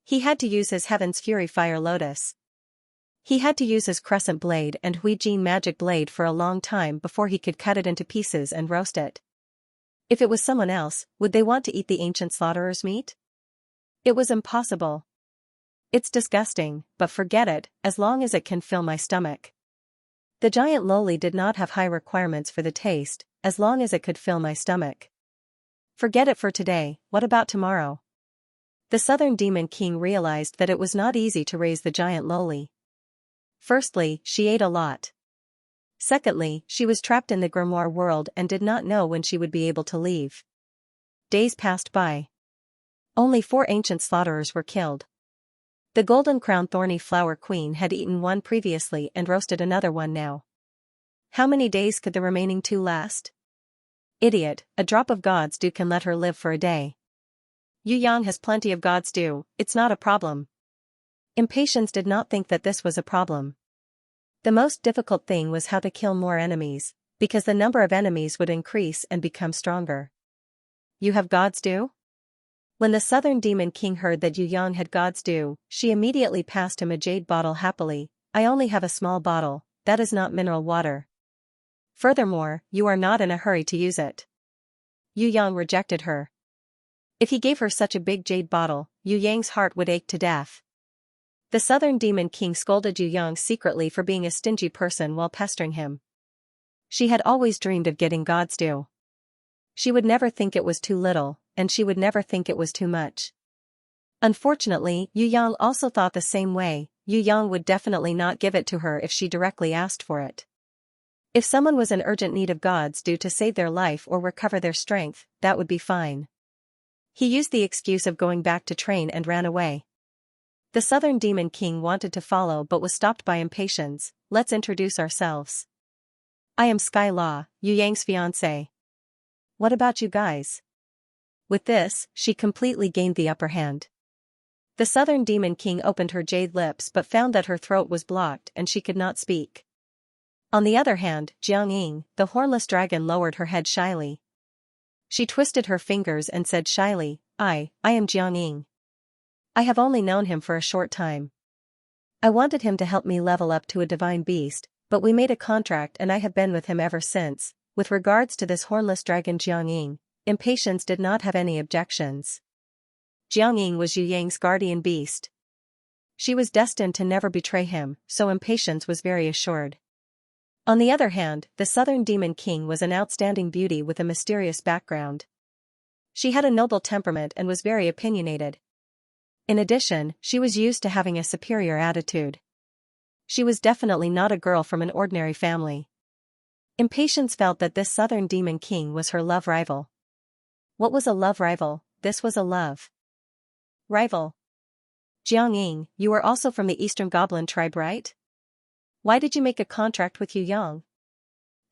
He had to use his Heaven's Fury Fire Lotus. He had to use his Crescent Blade and Hui Jin Magic Blade for a long time before he could cut it into pieces and roast it. If it was someone else, would they want to eat the ancient slaughterer's meat? It was impossible. It's disgusting, but forget it, as long as it can fill my stomach. The giant Loli did not have high requirements for the taste, as long as it could fill my stomach. Forget it for today, what about tomorrow? The Southern Demon King realized that it was not easy to raise the giant Loli. Firstly, she ate a lot. Secondly, she was trapped in the grimoire world and did not know when she would be able to leave. Days passed by. Only 4 ancient slaughterers were killed. The Golden Crown Thorny Flower Queen had eaten one previously and roasted another one now. How many days could the remaining 2 last? Idiot, a drop of God's dew can let her live for a day. Yu Yang has plenty of God's dew, it's not a problem. Impatience did not think that this was a problem. The most difficult thing was how to kill more enemies, because the number of enemies would increase and become stronger. You have God's due? When the Southern Demon King heard that Yu Yang had God's due, she immediately passed him a jade bottle happily. I only have a small bottle, that is not mineral water. Furthermore, you are not in a hurry to use it. Yu Yang rejected her. If he gave her such a big jade bottle, Yu Yang's heart would ache to death. The Southern Demon King scolded Yu Yang secretly for being a stingy person while pestering him. She had always dreamed of getting God's due. She would never think it was too little, and she would never think it was too much. Unfortunately, Yu Yang also thought the same way. Yu Yang would definitely not give it to her if she directly asked for it. If someone was in urgent need of God's due to save their life or recover their strength, that would be fine. He used the excuse of going back to train and ran away. The Southern Demon King wanted to follow but was stopped by impatience. Let's introduce ourselves. I am Sky Law, Yu Yang's fiancé. What about you guys? With this, she completely gained the upper hand. The Southern Demon King opened her jade lips but found that her throat was blocked and she could not speak. On the other hand, Jiang, the hornless dragon, lowered her head shyly. She twisted her fingers and said shyly, I am Jiang. I have only known him for a short time. I wanted him to help me level up to a divine beast, but we made a contract and I have been with him ever since. With regards to this hornless dragon Jiang, Impatience did not have any objections. Jiang was Yu Yang's guardian beast. She was destined to never betray him, so Impatience was very assured. On the other hand, the Southern Demon King was an outstanding beauty with a mysterious background. She had a noble temperament and was very opinionated. In addition, she was used to having a superior attitude. She was definitely not a girl from an ordinary family. Impatience felt that this Southern Demon King was her love rival. What was a love rival? This was a love rival. Jiang, you are also from the Eastern Goblin tribe, right? Why did you make a contract with Yu Yang?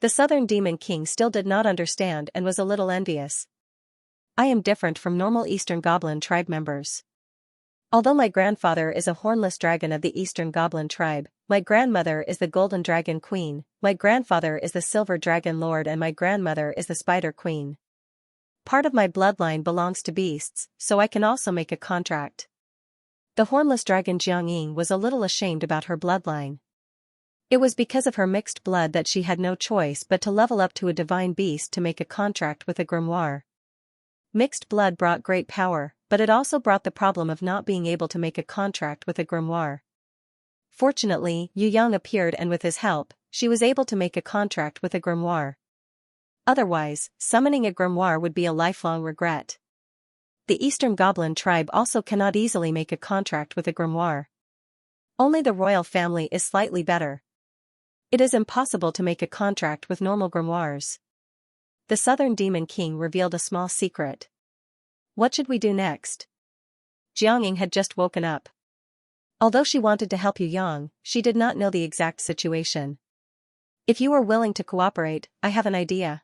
The Southern Demon King still did not understand and was a little envious. I am different from normal Eastern Goblin tribe members. Although my grandfather is a hornless dragon of the Eastern Goblin tribe, my grandmother is the Golden Dragon Queen, my grandfather is the Silver Dragon Lord, and my grandmother is the Spider Queen. Part of my bloodline belongs to beasts, so I can also make a contract. The hornless dragon Jiang was a little ashamed about her bloodline. It was because of her mixed blood that she had no choice but to level up to a divine beast to make a contract with a grimoire. Mixed blood brought great power, but it also brought the problem of not being able to make a contract with a grimoire. Fortunately, Yu Yang appeared and with his help, she was able to make a contract with a grimoire. Otherwise, summoning a grimoire would be a lifelong regret. The Eastern Goblin tribe also cannot easily make a contract with a grimoire. Only the royal family is slightly better. It is impossible to make a contract with normal grimoires. The Southern Demon King revealed a small secret. What should we do next? Jiang had just woken up. Although she wanted to help Yu Yang, she did not know the exact situation. If you are willing to cooperate, I have an idea.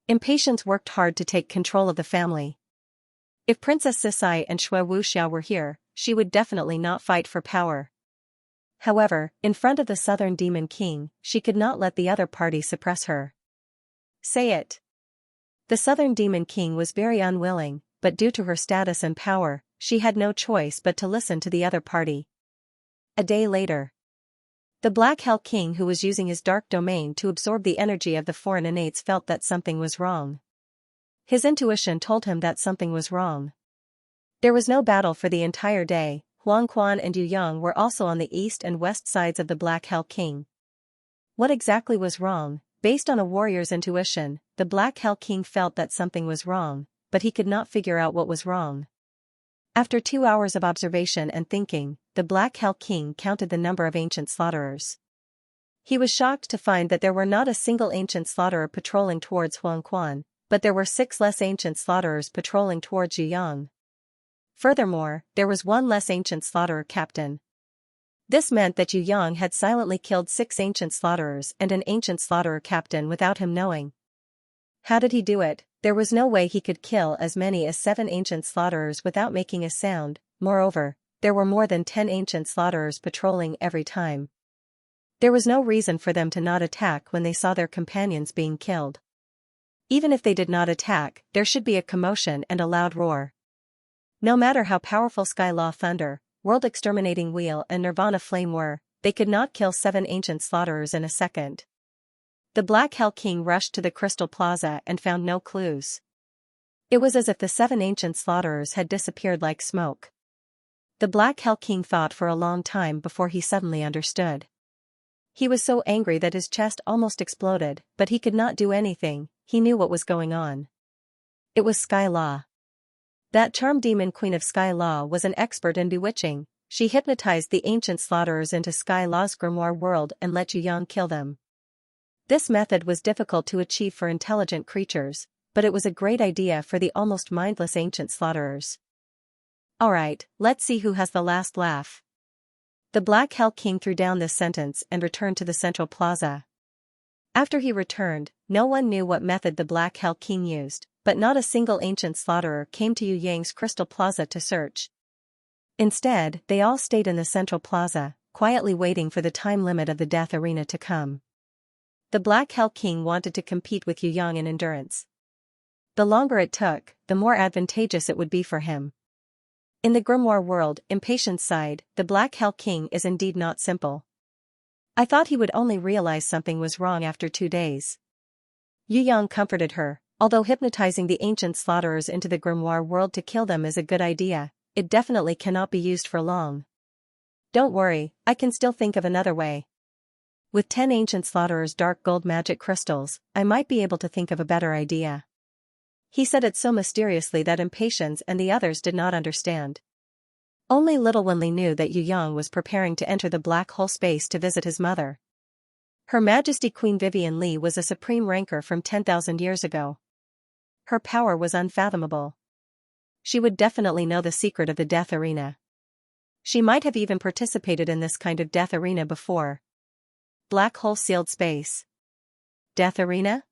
Impatience worked hard to take control of the family. If Princess Sisai and Shui Wuxiao were here, she would definitely not fight for power. However, in front of the Southern Demon King, she could not let the other party suppress her. Say it. The Southern Demon King was very unwilling, but due to her status and power, she had no choice but to listen to the other party. A day later. The Black Hell King, who was using his dark domain to absorb the energy of the foreign innates, felt that something was wrong. His intuition told him that something was wrong. There was no battle for the entire day. Huang Quan and Yu Yang were also on the east and west sides of the Black Hell King. What exactly was wrong? Based on a warrior's intuition, the Black Hell King felt that something was wrong, but he could not figure out what was wrong. After 2 hours of observation and thinking, the Black Hell King counted the number of ancient slaughterers. He was shocked to find that there were not a single ancient slaughterer patrolling towards Huang Quan, but there were 6 less ancient slaughterers patrolling towards Yu Yang. Furthermore, there was 1 less ancient slaughterer captain. This meant that Yu Yang had silently killed 6 ancient slaughterers and an ancient slaughterer captain without him knowing. How did he do it? There was no way he could kill as many as 7 ancient slaughterers without making a sound. Moreover, there were more than 10 ancient slaughterers patrolling every time. There was no reason for them to not attack when they saw their companions being killed. Even if they did not attack, there should be a commotion and a loud roar. No matter how powerful Sky Law Thunder, World Exterminating Wheel and Nirvana Flame were, they could not kill 7 ancient slaughterers in a second. The Black Hell King rushed to the Crystal Plaza and found no clues. It was as if the 7 ancient slaughterers had disappeared like smoke. The Black Hell King thought for a long time before he suddenly understood. He was so angry that his chest almost exploded, but he could not do anything. He knew what was going on. It was Sky Law. That charm demon queen of Sky Law was an expert in bewitching. She hypnotized the ancient slaughterers into Sky Law's grimoire world and let Yu Yang kill them. This method was difficult to achieve for intelligent creatures, but it was a great idea for the almost mindless ancient slaughterers. Alright, let's see who has the last laugh. The Black Hell King threw down this sentence and returned to the central plaza. After he returned, no one knew what method the Black Hell King used, but not a single ancient slaughterer came to Yu Yang's Crystal Plaza to search. Instead, they all stayed in the central plaza, quietly waiting for the time limit of the death arena to come. The Black Hell King wanted to compete with Yu Yang in endurance. The longer it took, the more advantageous it would be for him. In the grimoire world, Impatience sighed, the Black Hell King is indeed not simple. I thought he would only realize something was wrong after 2 days. Yu Yang comforted her, although hypnotizing the ancient slaughterers into the grimoire world to kill them is a good idea, it definitely cannot be used for long. Don't worry, I can still think of another way. With 10 ancient slaughterers' dark gold magic crystals, I might be able to think of a better idea. He said it so mysteriously that Impatience and the others did not understand. Only Little Wenli knew that Yu Yang was preparing to enter the black hole space to visit his mother. Her Majesty Queen Vivian Li was a supreme ranker from 10,000 years ago. Her power was unfathomable. She would definitely know the secret of the death arena. She might have even participated in this kind of death arena before. Black hole sealed space. Death arena?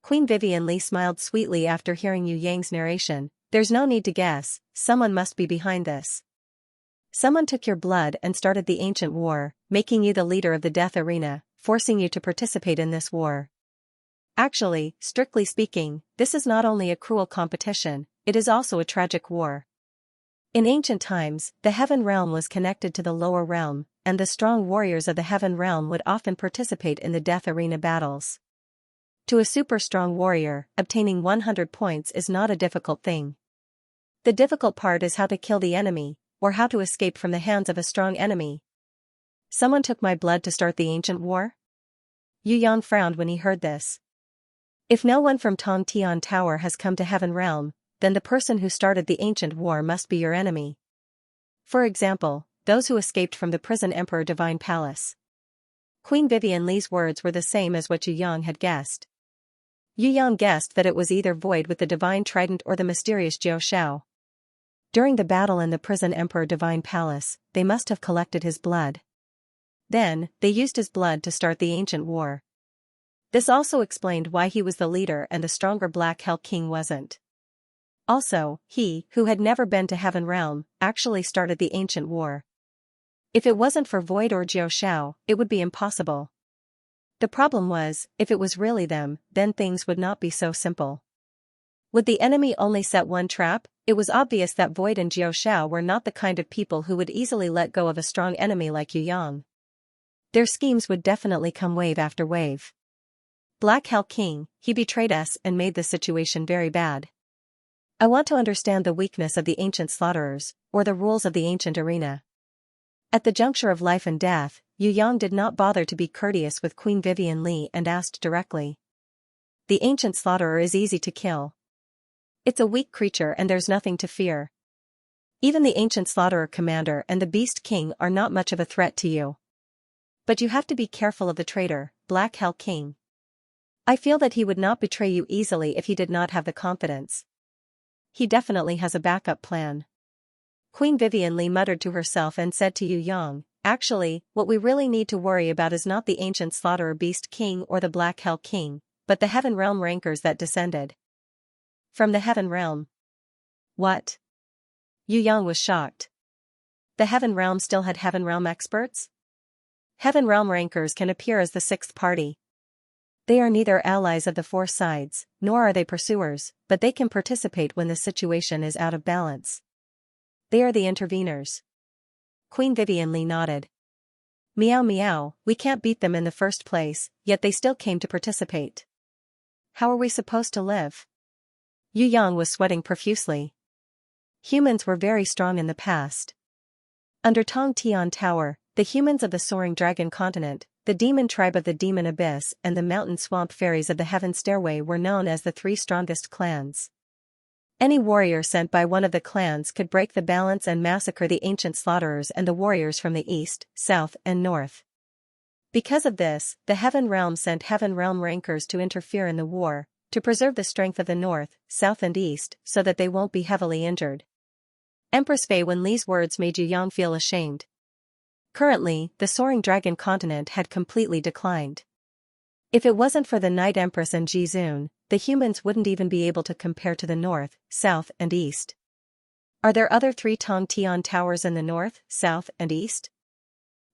Queen Vivian Li smiled sweetly after hearing Yu Yang's narration. There's no need to guess, someone must be behind this. Someone took your blood and started the ancient war, making you the leader of the death arena, forcing you to participate in this war. Actually, strictly speaking, this is not only a cruel competition, it is also a tragic war. In ancient times, the heaven realm was connected to the lower realm, and the strong warriors of the heaven realm would often participate in the death arena battles. To a super strong warrior, obtaining 100 points is not a difficult thing. The difficult part is how to kill the enemy, or how to escape from the hands of a strong enemy. Someone took my blood to start the ancient war? Yu Yang frowned when he heard this. If no one from Tong Tian Tower has come to Heaven Realm, then the person who started the ancient war must be your enemy. For example, those who escaped from the prison Emperor Divine Palace. Queen Vivian Li's words were the same as what Yu Yang had guessed. Yu Yang guessed that it was either Void with the Divine Trident or the mysterious Jiao Shao. During the battle in the prison Emperor Divine Palace, they must have collected his blood. Then, they used his blood to start the ancient war. This also explained why he was the leader and the stronger Black Hell King wasn't. Also, he, who had never been to Heaven Realm, actually started the ancient war. If it wasn't for Void or Jiao Shao, it would be impossible. The problem was, if it was really them, then things would not be so simple. Would the enemy only set one trap? It was obvious that Void and Jiao Shao were not the kind of people who would easily let go of a strong enemy like Yu Yang. Their schemes would definitely come wave after wave. Black Hell King, he betrayed us and made the situation very bad. I want to understand the weakness of the ancient slaughterers, or the rules of the ancient arena. At the juncture of life and death, Yu Yang did not bother to be courteous with Queen Vivian Li and asked directly. The ancient slaughterer is easy to kill. It's a weak creature and there's nothing to fear. Even the ancient slaughterer commander and the beast king are not much of a threat to you. But you have to be careful of the traitor, Black Hell King. I feel that he would not betray you easily if he did not have the confidence. He definitely has a backup plan. Queen Vivian Li muttered to herself and said to Yu Yang, actually, what we really need to worry about is not the ancient slaughterer beast king or the Black Hell King, but the Heaven Realm rankers that descended from the Heaven Realm. What? Yu Yang was shocked. The Heaven Realm still had Heaven Realm experts? Heaven Realm rankers can appear as the sixth party. They are neither allies of the four sides, nor are they pursuers, but they can participate when the situation is out of balance. They are the interveners. Queen Vivian Li nodded. Meow meow, we can't beat them in the first place, yet they still came to participate. How are we supposed to live? Yu Yang was sweating profusely. Humans were very strong in the past. Under Tong Tian Tower, the humans of the Soaring Dragon Continent, the demon tribe of the Demon Abyss and the mountain swamp fairies of the Heaven Stairway were known as the three strongest clans. Any warrior sent by one of the clans could break the balance and massacre the ancient slaughterers and the warriors from the east, south and north. Because of this, the Heaven Realm sent Heaven Realm rankers to interfere in the war, to preserve the strength of the north, south and east so that they won't be heavily injured. Empress Fei Wen Li's words made Yu Yang feel ashamed. Currently, the Soaring Dragon Continent had completely declined. If it wasn't for the Night Empress and Ji Zun, the humans wouldn't even be able to compare to the north, south and east. Are there other three Tong Tian towers in the north, south and east?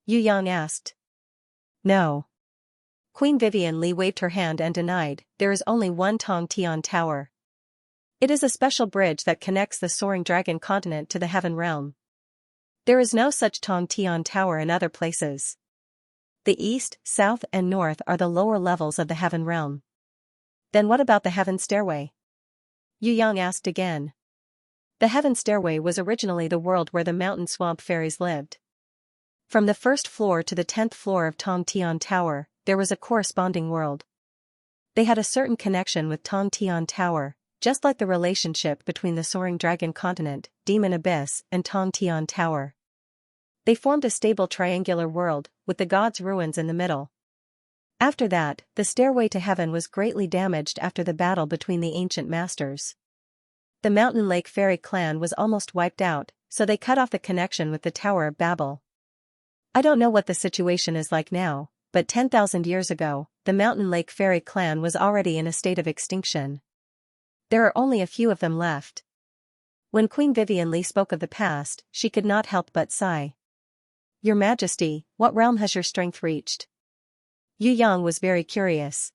Yu Yang asked. No. Queen Vivian Li waved her hand and denied, there is only one Tong Tian tower. It is a special bridge that connects the Soaring Dragon Continent to the Heaven Realm. There is no such Tong Tian tower in other places. The east, south and north are the lower levels of the Heaven Realm. Then what about the Heaven Stairway? Yu Yang asked again. The Heaven Stairway was originally the world where the mountain swamp fairies lived. From the first floor to the 10th floor of Tong Tian Tower, there was a corresponding world. They had a certain connection with Tong Tian Tower, just like the relationship between the Soaring Dragon Continent, Demon Abyss and Tong Tian Tower. They formed a stable triangular world, with the gods' ruins in the middle. After that, the stairway to heaven was greatly damaged after the battle between the ancient masters. The Mountain Lake Fairy clan was almost wiped out, so they cut off the connection with the Tower of Babel. I don't know what the situation is like now, but 10,000 years ago, the Mountain Lake Fairy clan was already in a state of extinction. There are only a few of them left. When Queen Vivian Li spoke of the past, she could not help but sigh. Your Majesty, what realm has your strength reached? Yu Yang was very curious.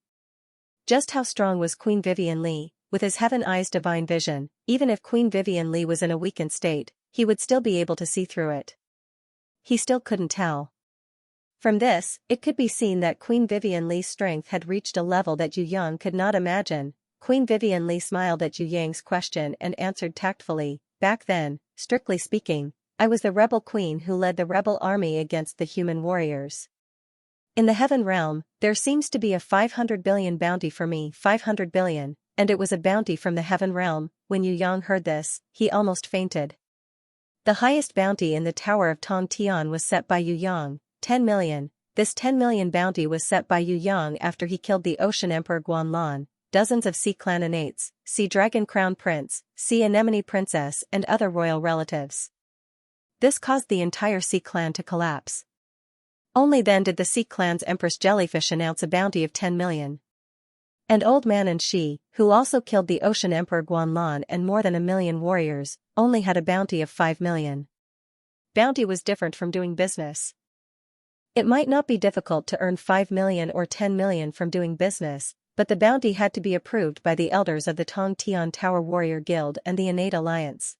Just how strong was Queen Vivian Li, with his Heaven Eyes divine vision? Even if Queen Vivian Li was in a weakened state, he would still be able to see through it. He still couldn't tell. From this, it could be seen that Queen Vivian Li's strength had reached a level that Yu Yang could not imagine. Queen Vivian Li smiled at Yu Yang's question and answered tactfully, back then, strictly speaking, I was the rebel queen who led the rebel army against the human warriors. In the Heaven Realm, there seems to be a 500 billion bounty for me, 500 billion, and it was a bounty from the Heaven Realm. When Yu Yang heard this, he almost fainted. The highest bounty in the Tower of Tong Tian was set by Yu Yang, 10 million. This 10 million bounty was set by Yu Yang after he killed the Ocean Emperor Guanlan, dozens of sea clanninates, sea dragon crown prince, sea anemone princess and other royal relatives. This caused the entire sea clan to collapse. Only then did the sea clan's Empress Jellyfish announce a bounty of 10 million. And Old Man and she, who also killed the Ocean Emperor Guanlan and more than 1 million warriors, only had a bounty of 5 million. Bounty was different from doing business. It might not be difficult to earn 5 million or 10 million from doing business, but the bounty had to be approved by the elders of the Tong Tian Tower Warrior Guild and the Innate Alliance.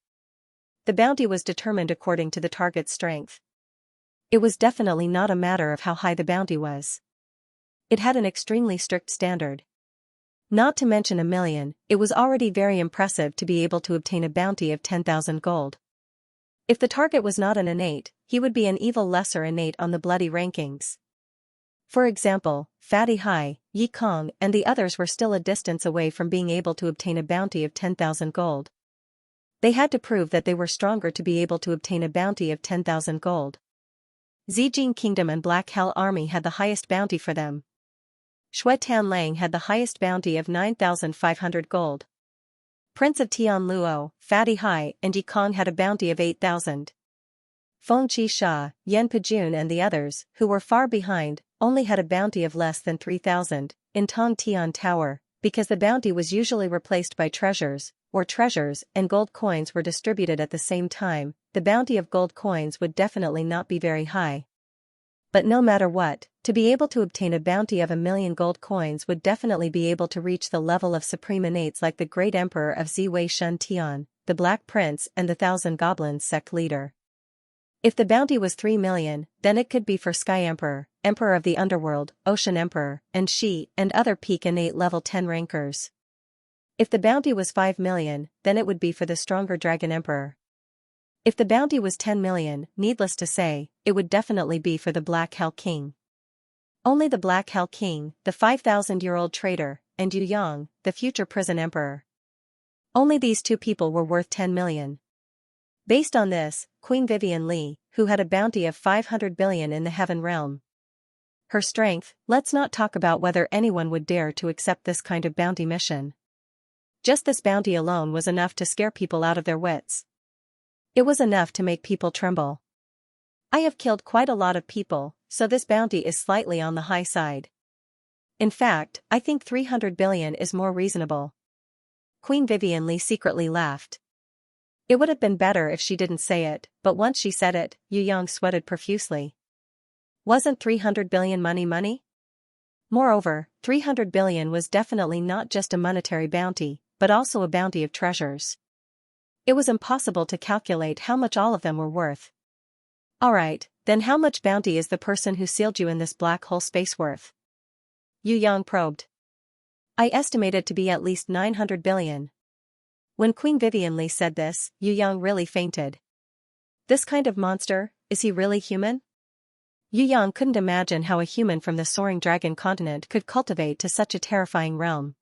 The bounty was determined according to the target's strength. It was definitely not a matter of how high the bounty was. It had an extremely strict standard. Not to mention 1 million, it was already very impressive to be able to obtain a bounty of 10,000 gold. If the target was not an innate, he would be an evil lesser innate on the bloody rankings. For example, Fatty Hai, Yi Kong and the others were still a distance away from being able to obtain a bounty of 10,000 gold. They had to prove that they were stronger to be able to obtain a bounty of 10,000 gold. Zijing Kingdom and Black Hell Army had the highest bounty for them. Shui Tan Lang had the highest bounty of 9,500 gold. Prince of Tian Luo, Fatty Hai and Yi Kong had a bounty of 8,000. Feng Qi Sha, Yan Pejun and the others, who were far behind, only had a bounty of less than 3,000, in Tong Tian Tower, because the bounty was usually replaced by treasures, or treasures and gold coins were distributed at the same time, the bounty of gold coins would definitely not be very high. But no matter what, to be able to obtain a bounty of 1,000,000 gold coins would definitely be able to reach the level of supreme innates like the great emperor of Ziwei Shun Tian, the Black Prince and the Thousand Goblins sect leader. If the bounty was 3,000,000, then it could be for Sky Emperor, Emperor of the Underworld, Ocean Emperor, and Shi and other peak innate level 10 rankers. If the bounty was 5,000,000, then it would be for the stronger Dragon Emperor. If the bounty was 10,000,000, needless to say, it would definitely be for the Black Hell King. Only the Black Hell King, the 5,000-year-old traitor, and Yu Yang, the future prison emperor. Only these two people were worth 10,000,000. Based on this, Queen Vivian Li, who had a bounty of 500 billion in the Heaven Realm. Her strength, let's not talk about whether anyone would dare to accept this kind of bounty mission. Just this bounty alone was enough to scare people out of their wits. It was enough to make people tremble. I have killed quite a lot of people, so this bounty is slightly on the high side. In fact, I think 300 billion is more reasonable. Queen Vivian Li secretly laughed. It would have been better if she didn't say it, but once she said it, Yu Yang sweated profusely. Wasn't 300 billion money? Moreover, 300 billion was definitely not just a monetary bounty, but also a bounty of treasures. It was impossible to calculate how much all of them were worth. Alright, then how much bounty is the person who sealed you in this black hole space worth? Yu Yang probed. I estimate it to be at least 900 billion. When Queen Vivian Li said this, Yu Yang really fainted. This kind of monster, is he really human? Yu Yang couldn't imagine how a human from the soaring dragon continent could cultivate to such a terrifying realm.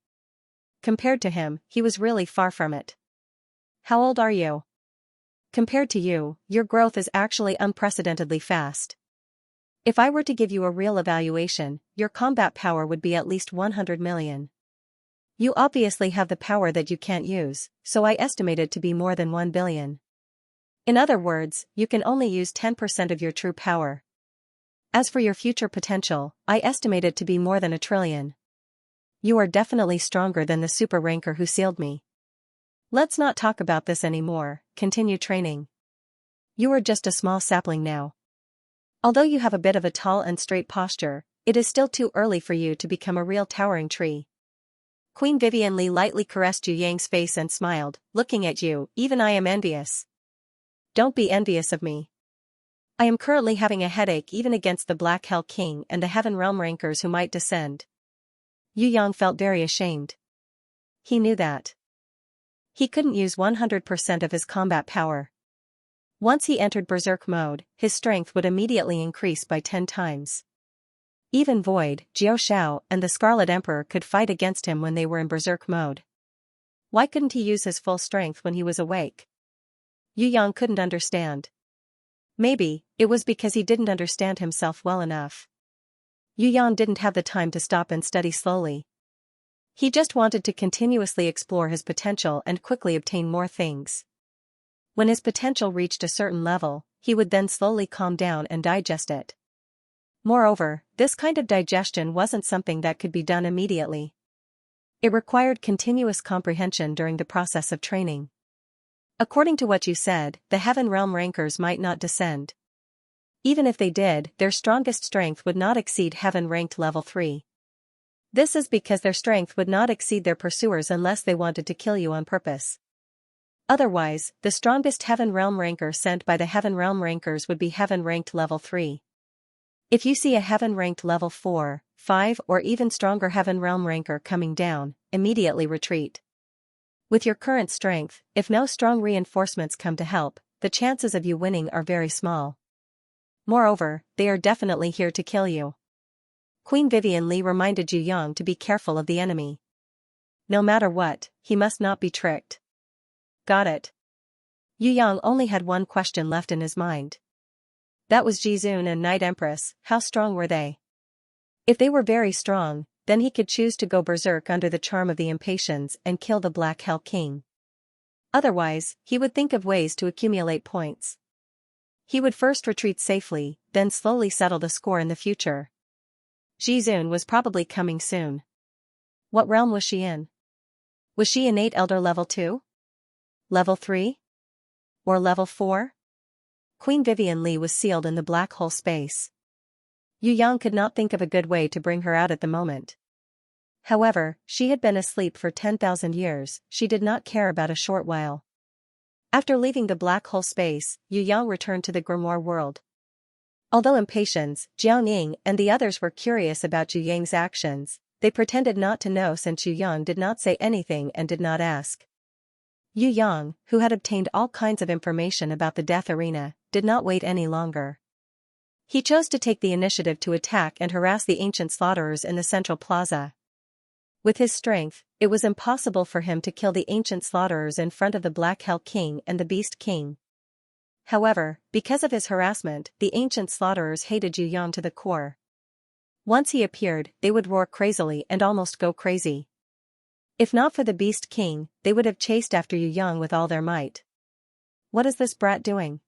Compared to him, he was really far from it. How old are you? Compared to you, your growth is actually unprecedentedly fast. If I were to give you a real evaluation, your combat power would be at least 100 million. You obviously have the power that you can't use, so I estimate it to be more than 1 billion. In other words, you can only use 10% of your true power. As for your future potential, I estimate it to be more than 1 trillion. You are definitely stronger than the super ranker who sealed me. Let's not talk about this anymore, continue training. You are just a small sapling now. Although you have a bit of a tall and straight posture, it is still too early for you to become a real towering tree. Queen Vivian Li lightly caressed Yu Yang's face and smiled, looking at you, even I am envious. Don't be envious of me. I am currently having a headache even against the Black Hell King and the Heaven Realm rankers who might descend. Yu Yang felt very ashamed. He knew that. He couldn't use 100% of his combat power. Once he entered Berserk mode, his strength would immediately increase by 10 times. Even Void, Jiao Shao and the Scarlet Emperor could fight against him when they were in Berserk mode. Why couldn't he use his full strength when he was awake? Yu Yang couldn't understand. Maybe, it was because he didn't understand himself well enough. Yu Yang didn't have the time to stop and study slowly. He just wanted to continuously explore his potential and quickly obtain more things. When his potential reached a certain level, he would then slowly calm down and digest it. Moreover, this kind of digestion wasn't something that could be done immediately. It required continuous comprehension during the process of training. According to what you said, the Heaven Realm rankers might not descend. Even if they did, their strongest strength would not exceed Heaven ranked level 3. This is because their strength would not exceed their pursuers unless they wanted to kill you on purpose. Otherwise, the strongest Heaven Realm ranker sent by the Heaven Realm rankers would be Heaven ranked level 3. If you see a Heaven ranked level 4, 5 or even stronger Heaven Realm ranker coming down, immediately retreat. With your current strength, if no strong reinforcements come to help, the chances of you winning are very small. Moreover, they are definitely here to kill you. Queen Vivian Li reminded Yu Yang to be careful of the enemy. No matter what, he must not be tricked. Got it. Yu Yang only had one question left in his mind. That was Jizun and Night Empress, how strong were they? If they were very strong, then he could choose to go berserk under the charm of the impatience and kill the Black Hell King. Otherwise, he would think of ways to accumulate points. He would first retreat safely, then slowly settle the score in the future. Jizun was probably coming soon. What realm was she in? Was she innate elder level 2? Level 3? Or level 4? Queen Vivian Li was sealed in the black hole space. Yu Yang could not think of a good way to bring her out at the moment. However, she had been asleep for 10,000 years, she did not care about a short while. After leaving the black hole space, Yu Yang returned to the grimoire world. Although impatient, Jiang Ying and the others were curious about Yu Yang's actions, they pretended not to know since Yu Yang did not say anything and did not ask. Yu Yang, who had obtained all kinds of information about the death arena, did not wait any longer. He chose to take the initiative to attack and harass the ancient slaughterers in the central plaza. With his strength, it was impossible for him to kill the ancient slaughterers in front of the Black Hell King and the Beast King. However, because of his harassment, the ancient slaughterers hated Yu Yang to the core. Once he appeared, they would roar crazily and almost go crazy. If not for the Beast King, they would have chased after Yu Yang with all their might. What is this brat doing?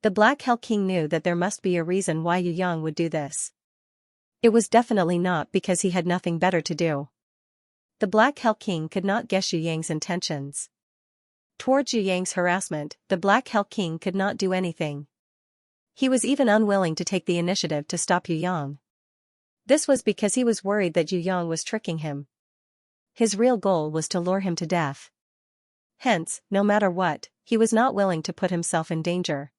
The Black Hell King knew that there must be a reason why Yu Yang would do this. It was definitely not because he had nothing better to do. The Black Hell King could not guess Yu Yang's intentions. Towards Yu Yang's harassment, the Black Hell King could not do anything. He was even unwilling to take the initiative to stop Yu Yang. This was because he was worried that Yu Yang was tricking him. His real goal was to lure him to death. Hence, no matter what, he was not willing to put himself in danger.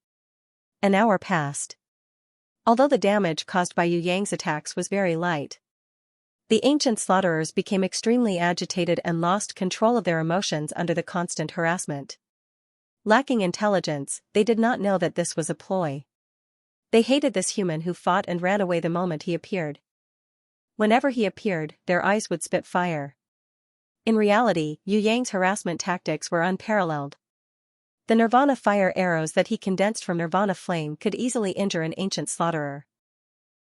An hour passed. Although the damage caused by Yu Yang's attacks was very light, the ancient slaughterers became extremely agitated and lost control of their emotions under the constant harassment. Lacking intelligence, they did not know that this was a ploy. They hated this human who fought and ran away the moment he appeared. Whenever he appeared, their eyes would spit fire. In reality, Yu Yang's harassment tactics were unparalleled. The Nirvana fire arrows that he condensed from Nirvana flame could easily injure an ancient slaughterer.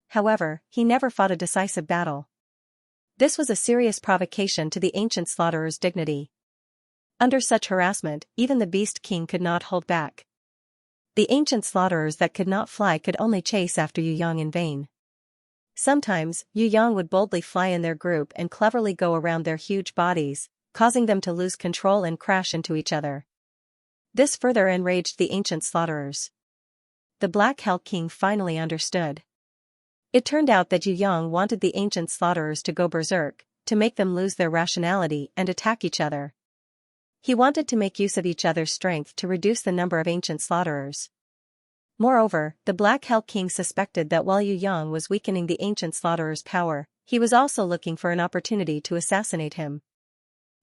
However, he never fought a decisive battle. This was a serious provocation to the ancient slaughterer's dignity. Under such harassment, even the Beast King could not hold back. The ancient slaughterers that could not fly could only chase after Yu Yang in vain. Sometimes, Yu Yang would boldly fly in their group and cleverly go around their huge bodies, causing them to lose control and crash into each other. This further enraged the ancient slaughterers. The Black Hell King finally understood. It turned out that Yu Yang wanted the ancient slaughterers to go berserk, to make them lose their rationality and attack each other. He wanted to make use of each other's strength to reduce the number of ancient slaughterers. Moreover, the Black Hell King suspected that while Yu Yang was weakening the ancient slaughterer's power, he was also looking for an opportunity to assassinate him.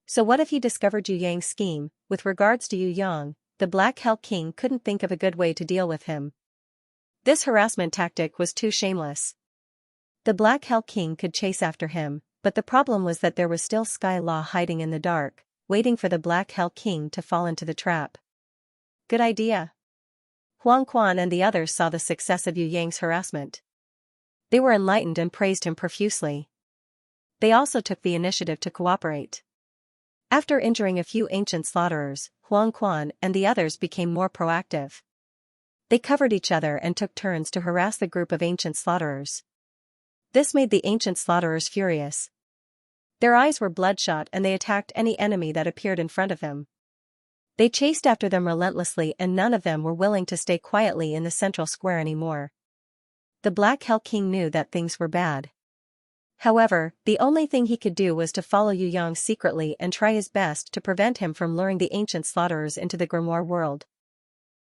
So what if he discovered Yu Yang's scheme? With regards to Yu Yang, the Black Hell King couldn't think of a good way to deal with him. This harassment tactic was too shameless. The Black Hell King could chase after him, but the problem was that there was still Sky Law hiding in the dark, waiting for the Black Hell King to fall into the trap. Good idea. Huang Quan and the others saw the success of Yu Yang's harassment. They were enlightened and praised him profusely. They also took the initiative to cooperate. After injuring a few ancient slaughterers, Huang Quan and the others became more proactive. They covered each other and took turns to harass the group of ancient slaughterers. This made the ancient slaughterers furious. Their eyes were bloodshot and they attacked any enemy that appeared in front of them. They chased after them relentlessly and none of them were willing to stay quietly in the central square anymore. The Black Hell King knew that things were bad. However, the only thing he could do was to follow Yu Yang secretly and try his best to prevent him from luring the ancient slaughterers into the grimoire world.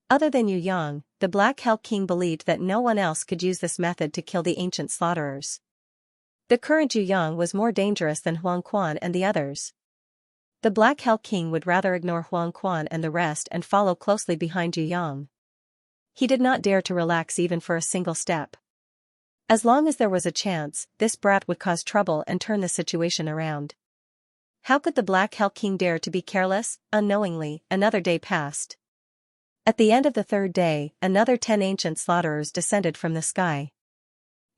Other than Yu Yang, the Black Hell King believed that no one else could use this method to kill the ancient slaughterers. The current Yu Yang was more dangerous than Huang Quan and the others. The Black Hell King would rather ignore Huang Quan and the rest and follow closely behind Yu Yang. He did not dare to relax even for a single step. As long as there was a chance, this brat would cause trouble and turn the situation around. How could the Black Hell King dare to be careless? Unknowingly, another day passed. At the end of the third day, another 10 ancient slaughterers descended from the sky.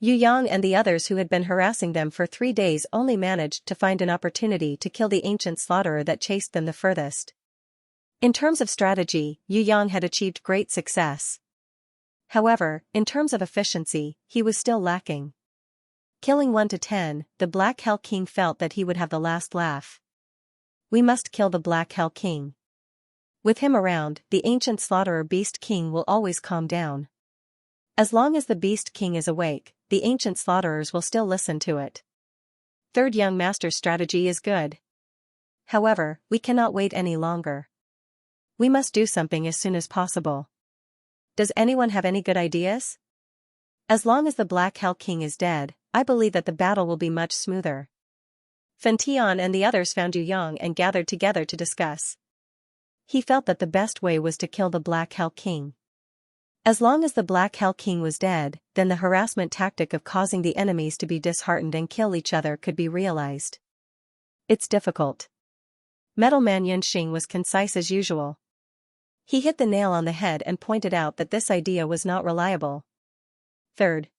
Yu Yang and the others who had been harassing them for 3 days only managed to find an opportunity to kill the ancient slaughterer that chased them the furthest. In terms of strategy, Yu Yang had achieved great success. However, in terms of efficiency, he was still lacking. Killing 1 to 10, the Black Hell King felt that he would have the last laugh. We must kill the Black Hell King. With him around, the ancient slaughterer Beast King will always calm down. As long as the Beast King is awake, the ancient slaughterers will still listen to it. Third young master's strategy is good. However, we cannot wait any longer. We must do something as soon as possible. Does anyone have any good ideas? As long as the Black Hell King is dead, I believe that the battle will be much smoother. Fentian and the others found Yu Yang and gathered together to discuss. He felt that the best way was to kill the Black Hell King. As long as the Black Hell King was dead, then the harassment tactic of causing the enemies to be disheartened and kill each other could be realized. It's difficult. Metal Man Yunxing was concise as usual. He hit the nail on the head and pointed out that this idea was not reliable. Third.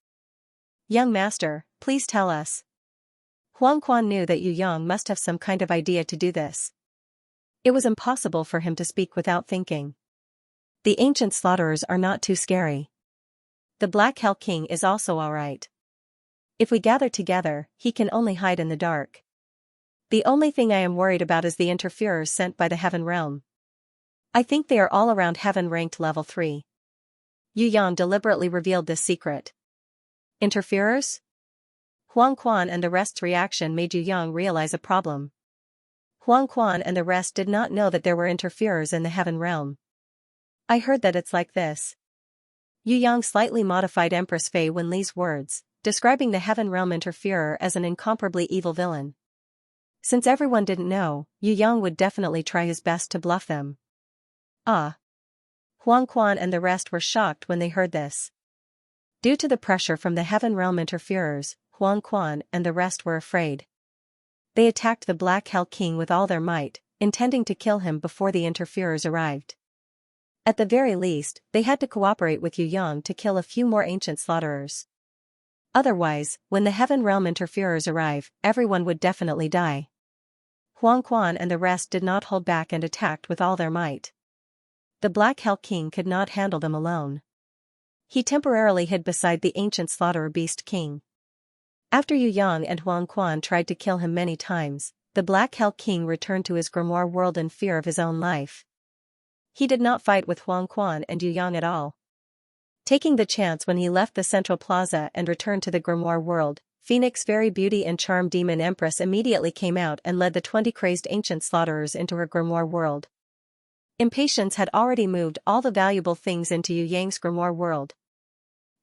Young master, please tell us. Huang Quan knew that Yu Yang must have some kind of idea to do this. It was impossible for him to speak without thinking. The ancient slaughterers are not too scary. The Black Hell King is also alright. If we gather together, he can only hide in the dark. The only thing I am worried about is the interferers sent by the Heaven Realm. I think they are all around Heaven ranked level 3. Yu Yang deliberately revealed this secret. Interferers? Huang Quan and the rest's reaction made Yu Yang realize a problem. Huang Quan and the rest did not know that there were interferers in the Heaven Realm. I heard that it's like this. Yu Yang slightly modified Empress Fei Wenli's words, describing the Heaven Realm interferer as an incomparably evil villain. Since everyone didn't know, Yu Yang would definitely try his best to bluff them. Ah. Huang Quan and the rest were shocked when they heard this. Due to the pressure from the Heaven Realm interferers, Huang Quan and the rest were afraid. They attacked the Black Hell King with all their might, intending to kill him before the interferers arrived. At the very least, they had to cooperate with Yu Yang to kill a few more ancient slaughterers. Otherwise, when the Heaven Realm interferers arrive, everyone would definitely die. Huang Quan and the rest did not hold back and attacked with all their might. The Black Hell King could not handle them alone. He temporarily hid beside the ancient slaughterer Beast King. After Yu Yang and Huang Quan tried to kill him many times, the Black Hell King returned to his grimoire world in fear of his own life. He did not fight with Huang Quan and Yu Yang at all. Taking the chance when he left the central plaza and returned to the grimoire world, Phoenix Fairy Beauty and Charm Demon Empress immediately came out and led the 20 crazed ancient slaughterers into her grimoire world. Impatience had already moved all the valuable things into Yu Yang's grimoire world.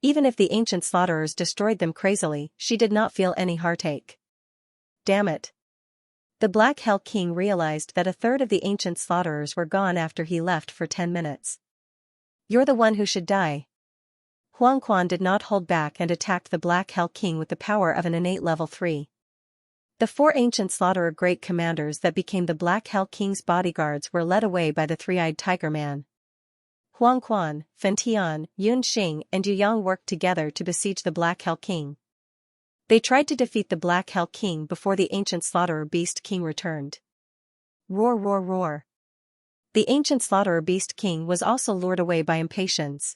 Even if the ancient slaughterers destroyed them crazily, she did not feel any heartache. Damn it. The Black Hell King realized that a third of the ancient slaughterers were gone after he left for 10 minutes. You're the one who should die. Huang Quan did not hold back and attacked the Black Hell King with the power of an innate level 3. The 4 ancient slaughterer great commanders that became the Black Hell King's bodyguards were led away by the three-eyed tiger man. Huang Quan, Fentian, Yunxing and Yu Yang worked together to besiege the Black Hell King. They tried to defeat the Black Hell King before the ancient slaughterer Beast King returned. Roar roar roar. The ancient slaughterer Beast King was also lured away by impatience.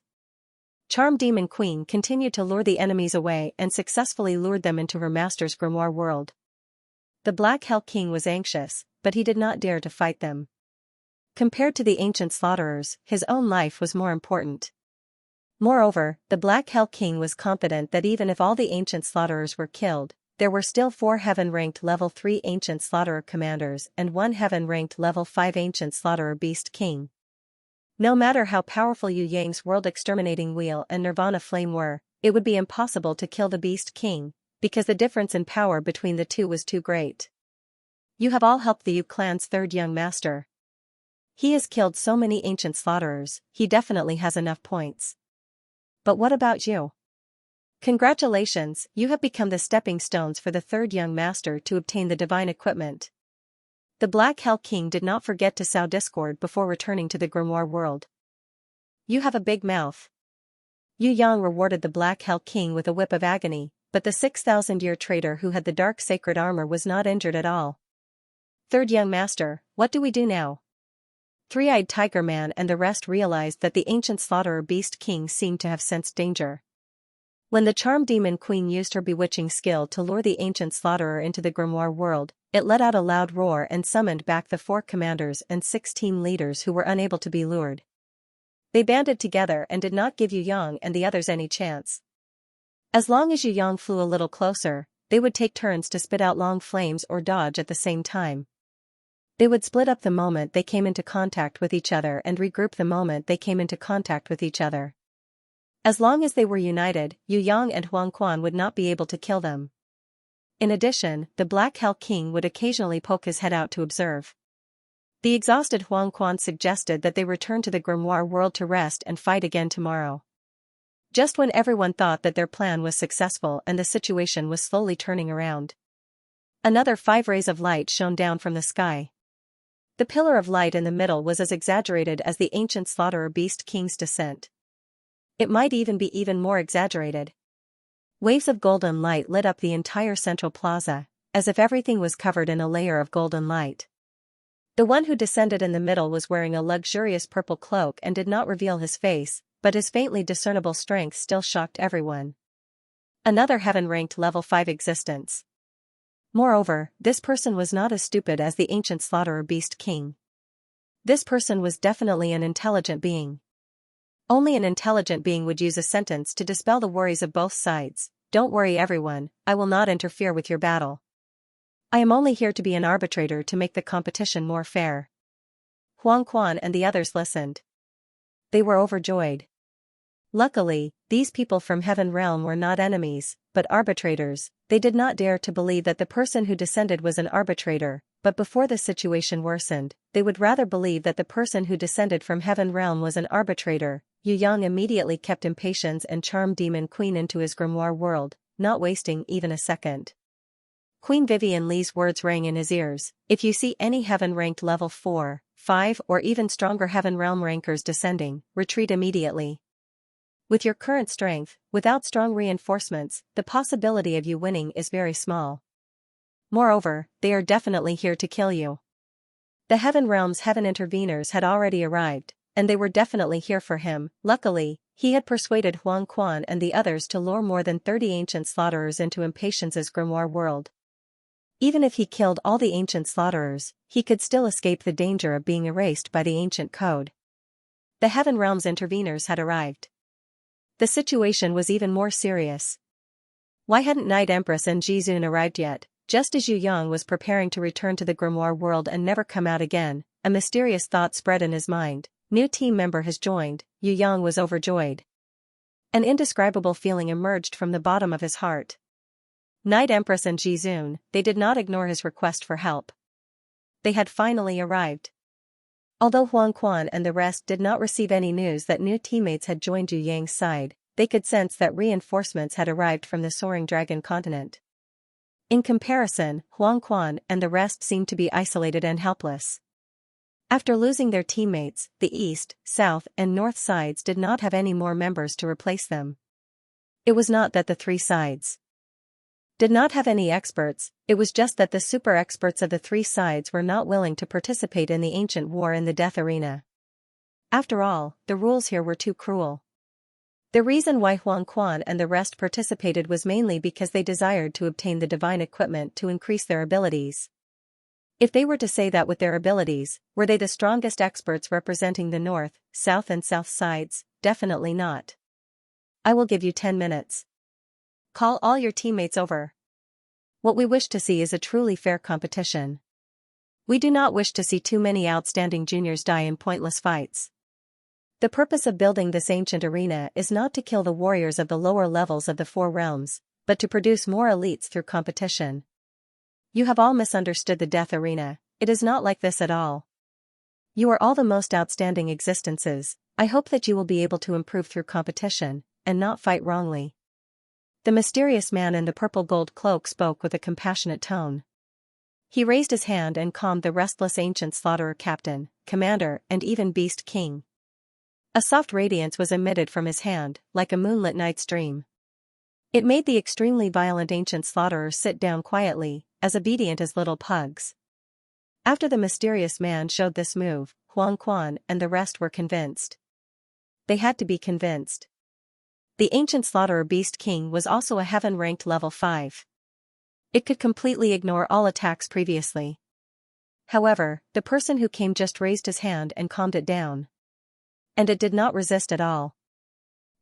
Charm Demon Queen continued to lure the enemies away and successfully lured them into her master's grimoire world. The Black Hell King was anxious, but he did not dare to fight them. Compared to the ancient slaughterers, his own life was more important. Moreover, the Black Hell King was confident that even if all the ancient slaughterers were killed, there were still 4 heaven-ranked level 3 ancient slaughterer commanders and 1 heaven-ranked level 5 ancient slaughterer Beast King. No matter how powerful Yu Yang's world exterminating wheel and Nirvana flame were, it would be impossible to kill the Beast King, because the difference in power between the two was too great. You have all helped the Yu clan's third young master. He has killed so many ancient slaughterers, he definitely has enough points. But what about you? Congratulations, you have become the stepping stones for the third young master to obtain the divine equipment. The Black Hell King did not forget to sow discord before returning to the grimoire world. You have a big mouth. Yu Yang rewarded the Black Hell King with a whip of agony, but the 6,000-year traitor who had the dark sacred armor was not injured at all. Third young master, what do we do now? Three-eyed Tiger Man and the rest realized that the ancient slaughterer Beast King seemed to have sensed danger. When the charm demon queen used her bewitching skill to lure the ancient slaughterer into the grimoire world, it let out a loud roar and summoned back the 4 commanders and 6 team leaders who were unable to be lured. They banded together and did not give Yu Yang and the others any chance. As long as Yu Yang flew a little closer, they would take turns to spit out long flames or dodge at the same time. They would split up the moment they came into contact with each other and regroup the moment they came into contact with each other. As long as they were united, Yu Yang and Huang Quan would not be able to kill them. In addition, the Black Hell King would occasionally poke his head out to observe. The exhausted Huang Quan suggested that they return to the grimoire world to rest and fight again tomorrow. Just when everyone thought that their plan was successful and the situation was slowly turning around, another 5 rays of light shone down from the sky. The pillar of light in the middle was as exaggerated as the ancient slaughterer beast king's descent. It might even be even more exaggerated. Waves of golden light lit up the entire central plaza, as if everything was covered in a layer of golden light. The one who descended in the middle was wearing a luxurious purple cloak and did not reveal his face, but his faintly discernible strength still shocked everyone. Another heaven-ranked level 5 existence. Moreover, this person was not as stupid as the ancient slaughterer beast king. This person was definitely an intelligent being. Only an intelligent being would use a sentence to dispel the worries of both sides. Don't worry everyone, I will not interfere with your battle. I am only here to be an arbitrator to make the competition more fair. Huang Quan and the others listened. They were overjoyed. Luckily, these people from Heaven Realm were not enemies, but arbitrators. They did not dare to believe that the person who descended was an arbitrator, but before the situation worsened, they would rather believe that the person who descended from Heaven Realm was an arbitrator. Yu Yang immediately kept Impatience and Charm Demon Queen into his grimoire world, not wasting even a second. Queen Vivian Li's words rang in his ears. If you see any heaven-ranked level 4, 5 or even stronger Heaven Realm rankers descending, retreat immediately. With your current strength, without strong reinforcements, the possibility of you winning is very small. Moreover, they are definitely here to kill you. The Heaven Realm's heaven interveners had already arrived, and they were definitely here for him. Luckily, he had persuaded Huang Quan and the others to lure more than 30 ancient slaughterers into Impatience's grimoire world. Even if he killed all the ancient slaughterers, he could still escape the danger of being erased by the ancient code. The Heaven Realm's interveners had arrived. The situation was even more serious. Why hadn't Night Empress and Jizun arrived yet? Just as Yu Yang was preparing to return to the grimoire world and never come out again, a mysterious thought spread in his mind. New team member has joined. Yu Yang was overjoyed. An indescribable feeling emerged from the bottom of his heart. Night Empress and Jizun, they did not ignore his request for help. They had finally arrived. Although Huang Quan and the rest did not receive any news that new teammates had joined Yu Yang's side, they could sense that reinforcements had arrived from the Soaring Dragon continent. In comparison, Huang Quan and the rest seemed to be isolated and helpless. After losing their teammates, the east, south, and north sides did not have any more members to replace them. It was not that the 3 sides did not have any experts, it was just that the super experts of the 3 sides were not willing to participate in the ancient war in the death arena. After all, the rules here were too cruel. The reason why Huang Quan and the rest participated was mainly because they desired to obtain the divine equipment to increase their abilities. If they were to say that with their abilities, were they the strongest experts representing the north, south and south sides? Definitely not. I will give you 10 minutes. Call all your teammates over. What we wish to see is a truly fair competition. We do not wish to see too many outstanding juniors die in pointless fights. The purpose of building this ancient arena is not to kill the warriors of the lower levels of the 4 realms, but to produce more elites through competition. You have all misunderstood the death arena. It is not like this at all. You are all the most outstanding existences. I hope that you will be able to improve through competition, and not fight wrongly. The mysterious man in the purple gold cloak spoke with a compassionate tone. He raised his hand and calmed the restless ancient slaughterer captain, commander, and even beast king. A soft radiance was emitted from his hand, like a moonlit night's dream. It made the extremely violent ancient slaughterer sit down quietly, as obedient as little pugs. After the mysterious man showed this move, Huang Quan and the rest were convinced. They had to be convinced. The ancient slaughterer beast king was also a heaven-ranked level 5. It could completely ignore all attacks previously. However, the person who came just raised his hand and calmed it down. And it did not resist at all.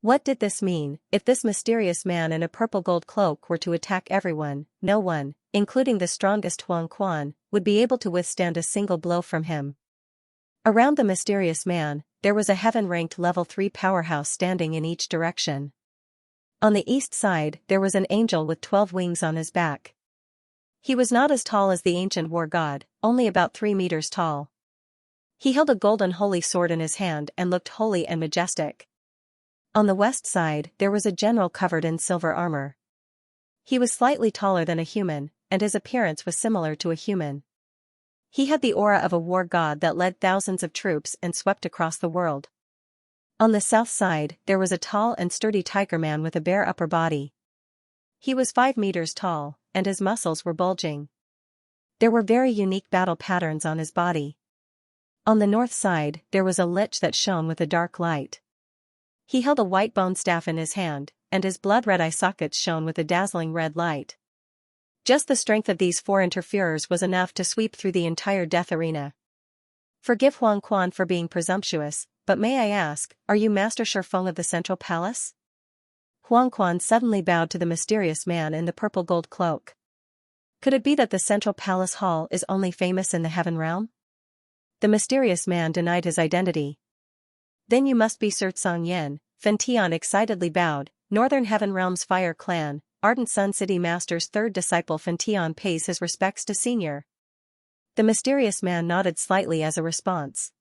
What did this mean? If this mysterious man in a purple gold cloak were to attack everyone, no one, including the strongest Huang Quan, would be able to withstand a single blow from him. Around the mysterious man, there was a heaven-ranked level 3 powerhouse standing in each direction. On the east side, there was an angel with 12 wings on his back. He was not as tall as the ancient war god, only about 3 meters tall. He held a golden holy sword in his hand and looked holy and majestic. On the west side, there was a general covered in silver armor. He was slightly taller than a human, and his appearance was similar to a human. He had the aura of a war god that led thousands of troops and swept across the world. On the south side, there was a tall and sturdy tiger man with a bare upper body. He was 5 meters tall, and his muscles were bulging. There were very unique battle patterns on his body. On the north side, there was a lich that shone with a dark light. He held a white bone staff in his hand, and his blood-red eye sockets shone with a dazzling red light. Just the strength of these 4 interferers was enough to sweep through the entire death arena. Forgive Huang Quan for being presumptuous, but may I ask, are you Master Shifeng of the Central Palace? Huang Quan suddenly bowed to the mysterious man in the purple gold cloak. Could it be that the Central Palace Hall is only famous in the Heaven Realm? The mysterious man denied his identity. Then you must be Sir Xianxia, Fen Tian excitedly bowed. Northern Heaven Realm's Fire Clan, Ardent Sun City Master's third disciple Fen Tian pays his respects to Senior. The mysterious man nodded slightly as a response.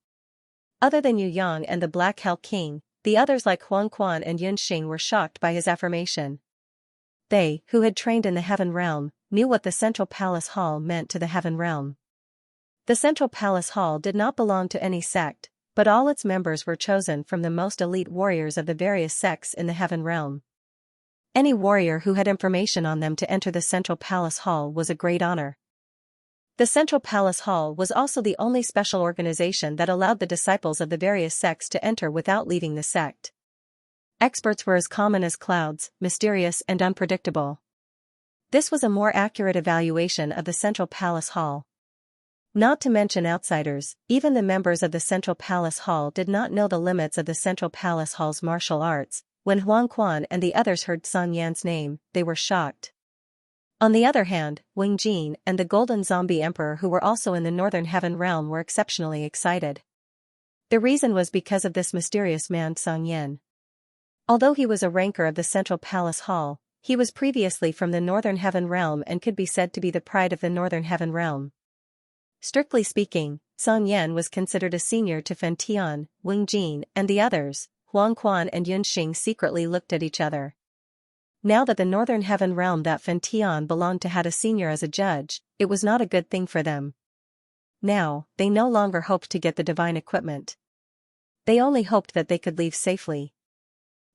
Other than Yu Yang and the Black Hell King, the others like Huang Quan and Yun Xing were shocked by his affirmation. They, who had trained in the Heaven Realm, knew what the Central Palace Hall meant to the Heaven Realm. The Central Palace Hall did not belong to any sect, but all its members were chosen from the most elite warriors of the various sects in the Heaven Realm. Any warrior who had information on them to enter the Central Palace Hall was a great honor. The Central Palace Hall was also the only special organization that allowed the disciples of the various sects to enter without leaving the sect. Experts were as common as clouds, mysterious and unpredictable. This was a more accurate evaluation of the Central Palace Hall. Not to mention outsiders, even the members of the Central Palace Hall did not know the limits of the Central Palace Hall's martial arts. When Huang Quan and the others heard Sun Yan's name, they were shocked. On the other hand, Wing Jin and the Golden Zombie Emperor who were also in the Northern Heaven Realm were exceptionally excited. The reason was because of this mysterious man Sun Yan. Although he was a ranker of the Central Palace Hall, he was previously from the Northern Heaven Realm and could be said to be the pride of the Northern Heaven Realm. Strictly speaking, Sun Yan was considered a senior to Fen Tian, Wing Jin, and the others. Huang Quan and Yun Xing secretly looked at each other. Now that the Northern Heaven Realm that Fen Tian belonged to had a senior as a judge, it was not a good thing for them. Now, they no longer hoped to get the divine equipment. They only hoped that they could leave safely.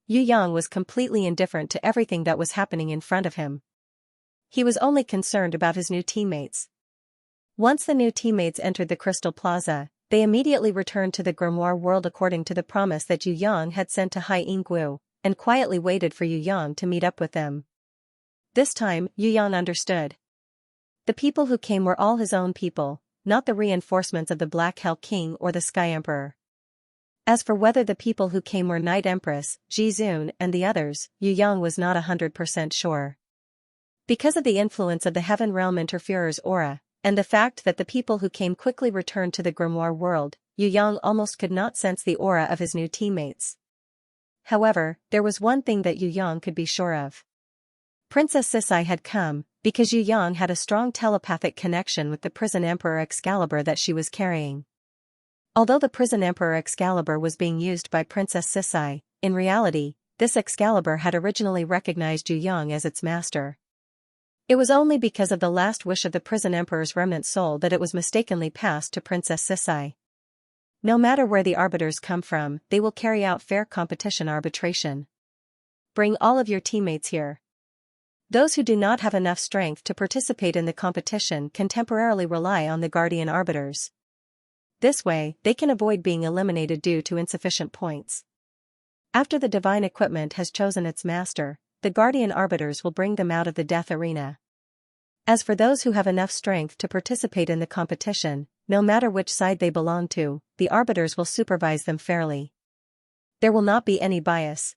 Yu Yang was completely indifferent to everything that was happening in front of him. He was only concerned about his new teammates. Once the new teammates entered the Crystal Plaza, they immediately returned to the Grimoire world according to the promise that Yu Yang had sent to Hai Yingguo, and quietly waited for Yu Yang to meet up with them. This time, Yu Yang understood. The people who came were all his own people, not the reinforcements of the Black Hell King or the Sky Emperor. As for whether the people who came were Night Empress, Jizun and the others, Yu Yang was not 100% sure. Because of the influence of the Heaven Realm Interferer's aura, and the fact that the people who came quickly returned to the Grimoire world, Yu Yang almost could not sense the aura of his new teammates. However, there was one thing that Yu Yang could be sure of. Princess Sisai had come, because Yu Yang had a strong telepathic connection with the Prison Emperor Excalibur that she was carrying. Although the Prison Emperor Excalibur was being used by Princess Sisai, in reality, this Excalibur had originally recognized Yu Yang as its master. It was only because of the last wish of the Prison Emperor's remnant soul that it was mistakenly passed to Princess Sisai. No matter where the arbiters come from, they will carry out fair competition arbitration. Bring all of your teammates here. Those who do not have enough strength to participate in the competition can temporarily rely on the guardian arbiters. This way, they can avoid being eliminated due to insufficient points. After the divine equipment has chosen its master, the guardian arbiters will bring them out of the death arena. As for those who have enough strength to participate in the competition, no matter which side they belong to, the arbiters will supervise them fairly. There will not be any bias.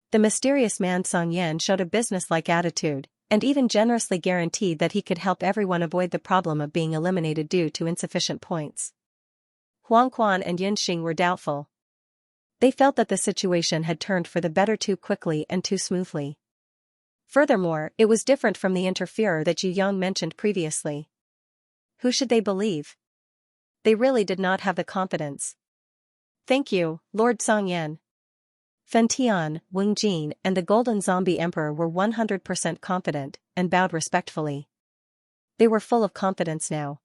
The mysterious man Xianxia showed a business-like attitude, and even generously guaranteed that he could help everyone avoid the problem of being eliminated due to insufficient points. Huang Quan and Yunxing were doubtful. They felt that the situation had turned for the better too quickly and too smoothly. Furthermore, it was different from the interferer that Yu Yang mentioned previously. Who should they believe? They really did not have the confidence. Thank you, Lord Xianxia. Fen Tian, Wang Jin, and the Golden Zombie Emperor were 100% confident, and bowed respectfully. They were full of confidence now.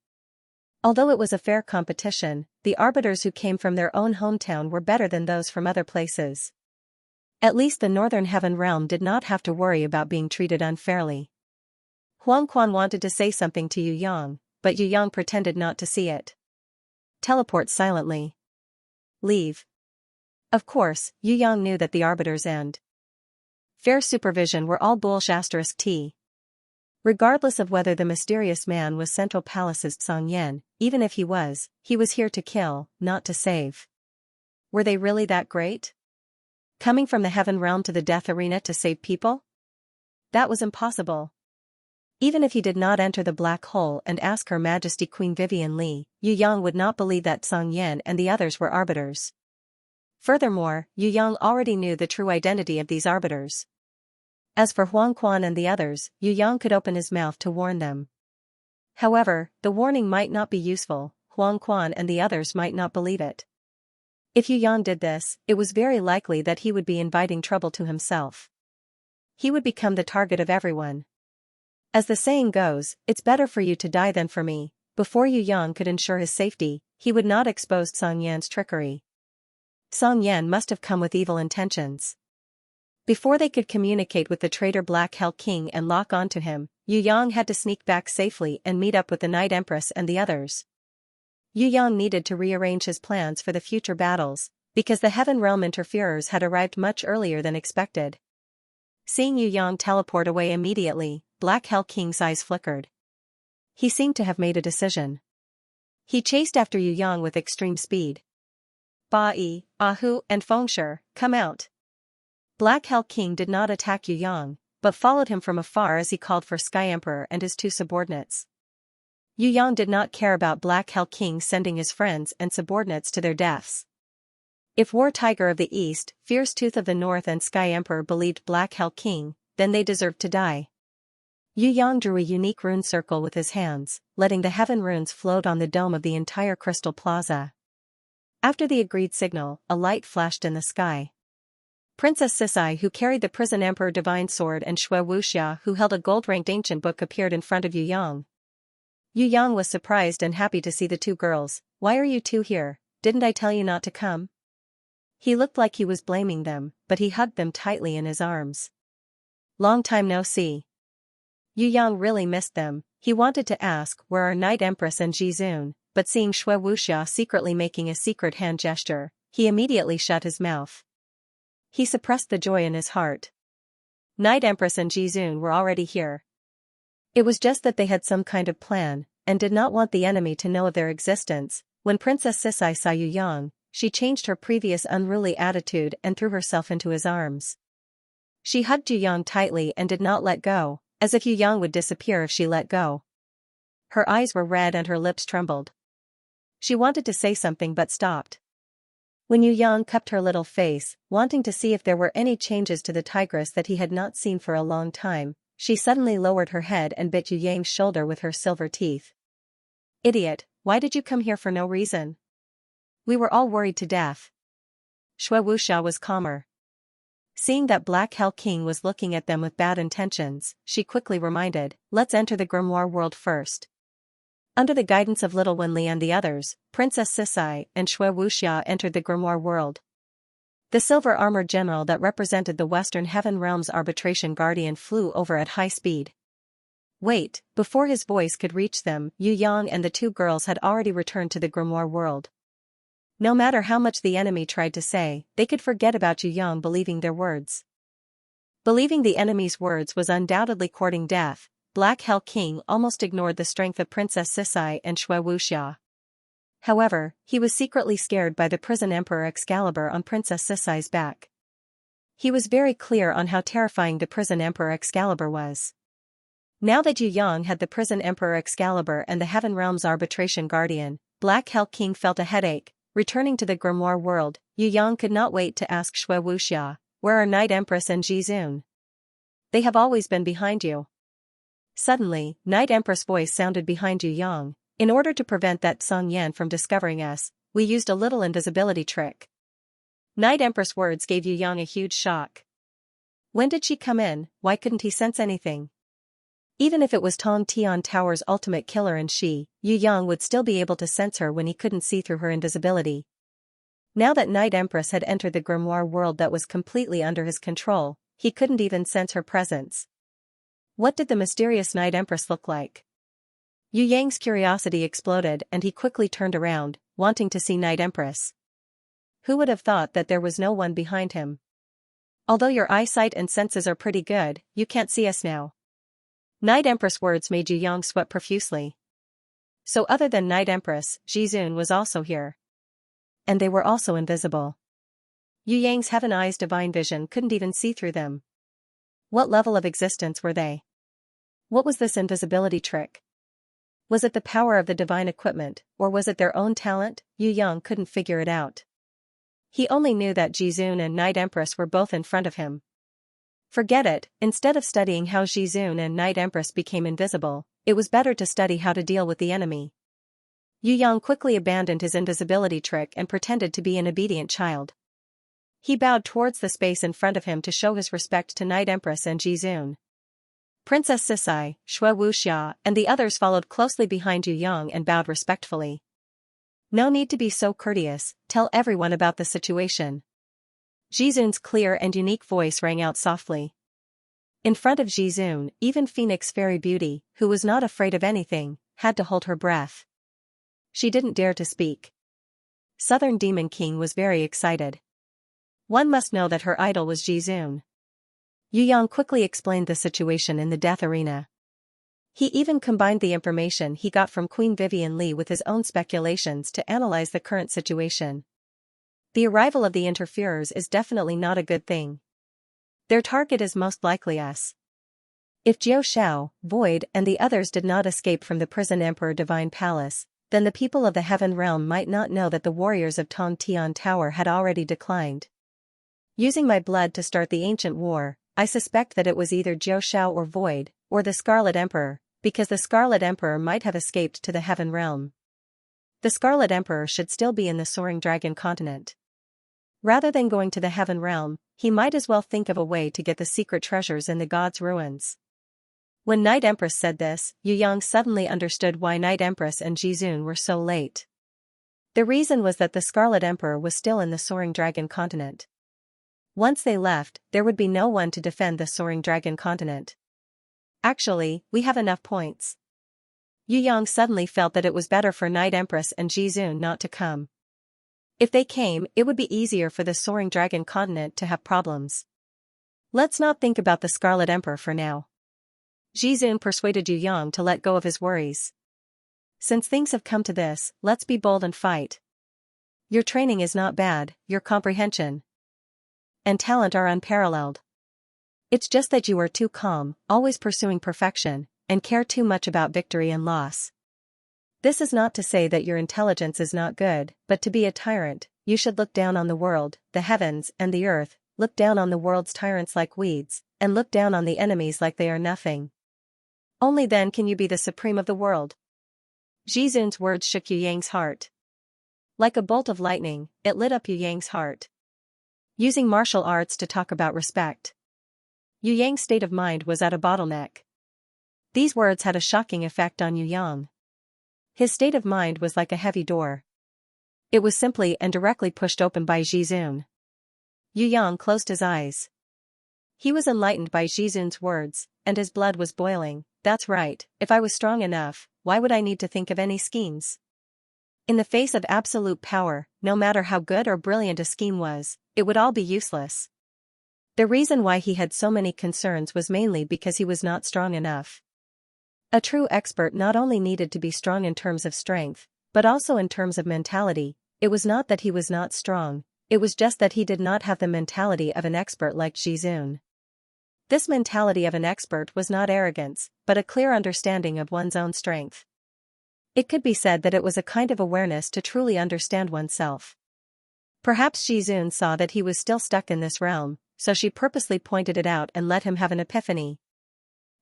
Although it was a fair competition, the arbiters who came from their own hometown were better than those from other places. At least the Northern Heaven Realm did not have to worry about being treated unfairly. Huang Quan wanted to say something to Yu Yang, but Yu Yang pretended not to see it. Teleport silently. Leave. Of course, Yu Yang knew that the arbiters and fair supervision were all bullshit. Regardless of whether the mysterious man was Central Palace's Xianxia, even if he was here to kill, not to save. Were they really that great? Coming from the Heaven Realm to the Death Arena to save people? That was impossible. Even if he did not enter the black hole and ask Her Majesty Queen Vivian Li, Yu Yang would not believe that Xianxia and the others were arbiters. Furthermore, Yu Yang already knew the true identity of these arbiters. As for Huang Quan and the others, Yu Yang could open his mouth to warn them. However, the warning might not be useful. Huang Quan and the others might not believe it. If Yu Yang did this, it was very likely that he would be inviting trouble to himself. He would become the target of everyone. As the saying goes, it's better for you to die than for me. Before Yu Yang could ensure his safety, he would not expose Xianxia's trickery. Xianxia must have come with evil intentions. Before they could communicate with the traitor Black Hell King and lock onto him, Yu Yang had to sneak back safely and meet up with the Night Empress and the others. Yu Yang needed to rearrange his plans for the future battles, because the Heaven Realm interferers had arrived much earlier than expected. Seeing Yu Yang teleport away immediately, Black Hell King's eyes flickered. He seemed to have made a decision. He chased after Yu Yang with extreme speed. Ba-yi, Ahu, and Fengshe, come out. Black Hell King did not attack Yu Yang, but followed him from afar as he called for Sky Emperor and his two subordinates. Yu Yang did not care about Black Hell King sending his friends and subordinates to their deaths. If War Tiger of the East, Fierce Tooth of the North and Sky Emperor believed Black Hell King, then they deserved to die. Yu Yang drew a unique rune circle with his hands, letting the heaven runes float on the dome of the entire crystal plaza. After the agreed signal, a light flashed in the sky. Princess Sisai, who carried the Prison Emperor Divine Sword, and Shui Wuxia, who held a gold-ranked ancient book, appeared in front of Yu Yang. Yu Yang was surprised and happy to see the two girls. Why are you two here? Didn't I tell you not to come? He looked like he was blaming them, but he hugged them tightly in his arms. Long time no see. Yu Yang really missed them. He wanted to ask where are Night Empress and Jizun, but seeing Shui Wuxia secretly making a secret hand gesture, he immediately shut his mouth. He suppressed the joy in his heart. Night Empress and Jizun were already here. It was just that they had some kind of plan, and did not want the enemy to know of their existence. When Princess Sisai saw Yu Yang, she changed her previous unruly attitude and threw herself into his arms. She hugged Yu Yang tightly and did not let go, as if Yu Yang would disappear if she let go. Her eyes were red and her lips trembled. She wanted to say something but stopped. When Yu Yang cupped her little face, wanting to see if there were any changes to the tigress that he had not seen for a long time, she suddenly lowered her head and bit Yu Yang's shoulder with her silver teeth. Idiot, why did you come here for no reason? We were all worried to death. Shui Wuxia was calmer. Seeing that Black Hell King was looking at them with bad intentions, she quickly reminded, let's enter the grimoire world first. Under the guidance of Little Wenli and the others, Princess Sisai and Shui Wuxia entered the grimoire world. The silver-armored general that represented the Western Heaven Realm's arbitration guardian flew over at high speed. Wait, before his voice could reach them, Yu Yang and the two girls had already returned to the grimoire world. No matter how much the enemy tried to say, they could forget about Yu Yang believing their words. Believing the enemy's words was undoubtedly courting death. Black Hell King almost ignored the strength of Princess Sisai and Shui Wuxia. However, he was secretly scared by the prison emperor Excalibur on Princess Sisai's back. He was very clear on how terrifying the prison emperor Excalibur was. Now that Yu Yang had the prison emperor Excalibur and the Heaven Realm's arbitration guardian, Black Hell King felt a headache. Returning to the grimoire world, Yu Yang could not wait to ask Shui Wuxia, "Where are Night Empress and Jizun? They have always been behind you." Suddenly, Night Empress' voice sounded behind Yu Yang. "In order to prevent that Song Yan from discovering us, we used a little invisibility trick." Night Empress' words gave Yu Yang a huge shock. When did she come in? Why couldn't he sense anything? Even if it was Tong Tian Tower's ultimate killer and Yu Yang would still be able to sense her when he couldn't see through her invisibility. Now that Night Empress had entered the grimoire world that was completely under his control, he couldn't even sense her presence. What did the mysterious Night Empress look like? Yu Yang's curiosity exploded and he quickly turned around, wanting to see Night Empress. Who would have thought that there was no one behind him? "Although your eyesight and senses are pretty good, you can't see us now." Night Empress' words made Yu Yang sweat profusely. So other than Night Empress, Jizun was also here. And they were also invisible. Yu Yang's Heaven Eyes divine vision couldn't even see through them. What level of existence were they? What was this invisibility trick? Was it the power of the divine equipment, or was it their own talent? Yu Yang couldn't figure it out. He only knew that Jizun and Night Empress were both in front of him. Forget it, instead of studying how Jizun and Night Empress became invisible, it was better to study how to deal with the enemy. Yu Yang quickly abandoned his invisibility trick and pretended to be an obedient child. He bowed towards the space in front of him to show his respect to Night Empress and Jizun. Princess Sisai, Shui Wuxia, and the others followed closely behind Yu Yang and bowed respectfully. "No need to be so courteous, tell everyone about the situation." Jizun's clear and unique voice rang out softly. In front of Jizun, even Phoenix Fairy Beauty, who was not afraid of anything, had to hold her breath. She didn't dare to speak. Southern Demon King was very excited. One must know that her idol was Jizun. Yu Yang quickly explained the situation in the death arena. He even combined the information he got from Queen Vivian Li with his own speculations to analyze the current situation. The arrival of the interferers is definitely not a good thing. Their target is most likely us. If Jiao Shao, Void, and the others did not escape from the prison Emperor Divine Palace, then the people of the Heaven Realm might not know that the warriors of Tong Tian Tower had already declined. Using my blood to start the ancient war, I suspect that it was either Jiao Shao or Void, or the Scarlet Emperor, because the Scarlet Emperor might have escaped to the Heaven Realm. The Scarlet Emperor should still be in the Soaring Dragon continent. Rather than going to the Heaven Realm, he might as well think of a way to get the secret treasures in the God's ruins. When Night Empress said this, Yu Yang suddenly understood why Night Empress and Jizun were so late. The reason was that the Scarlet Emperor was still in the Soaring Dragon continent. Once they left, there would be no one to defend the Soaring Dragon continent. Actually, we have enough points. Yu Yang suddenly felt that it was better for Night Empress and Jizun not to come. If they came, it would be easier for the Soaring Dragon continent to have problems. Let's not think about the Scarlet Emperor for now. Jizun persuaded Yu Yang to let go of his worries. Since things have come to this, let's be bold and fight. Your training is not bad, your comprehension and talent are unparalleled. It's just that you are too calm, always pursuing perfection, and care too much about victory and loss. This is not to say that your intelligence is not good, but to be a tyrant, you should look down on the world, the heavens, and the earth, look down on the world's tyrants like weeds, and look down on the enemies like they are nothing. Only then can you be the supreme of the world. Jizun's words shook Yu Yang's heart. Like a bolt of lightning, it lit up Yu Yang's heart. Using martial arts to talk about respect. Yu Yang's state of mind was at a bottleneck. These words had a shocking effect on Yu Yang. His state of mind was like a heavy door. It was simply and directly pushed open by Jizun. Yu Yang closed his eyes. He was enlightened by Jizun's words, and his blood was boiling. That's right, if I was strong enough, why would I need to think of any schemes? In the face of absolute power, no matter how good or brilliant a scheme was, it would all be useless. The reason why he had so many concerns was mainly because he was not strong enough. A true expert not only needed to be strong in terms of strength, but also in terms of mentality. It was not that he was not strong, it was just that he did not have the mentality of an expert like Jizun. This mentality of an expert was not arrogance, but a clear understanding of one's own strength. It could be said that it was a kind of awareness to truly understand oneself. Perhaps Jizun saw that he was still stuck in this realm, so she purposely pointed it out and let him have an epiphany.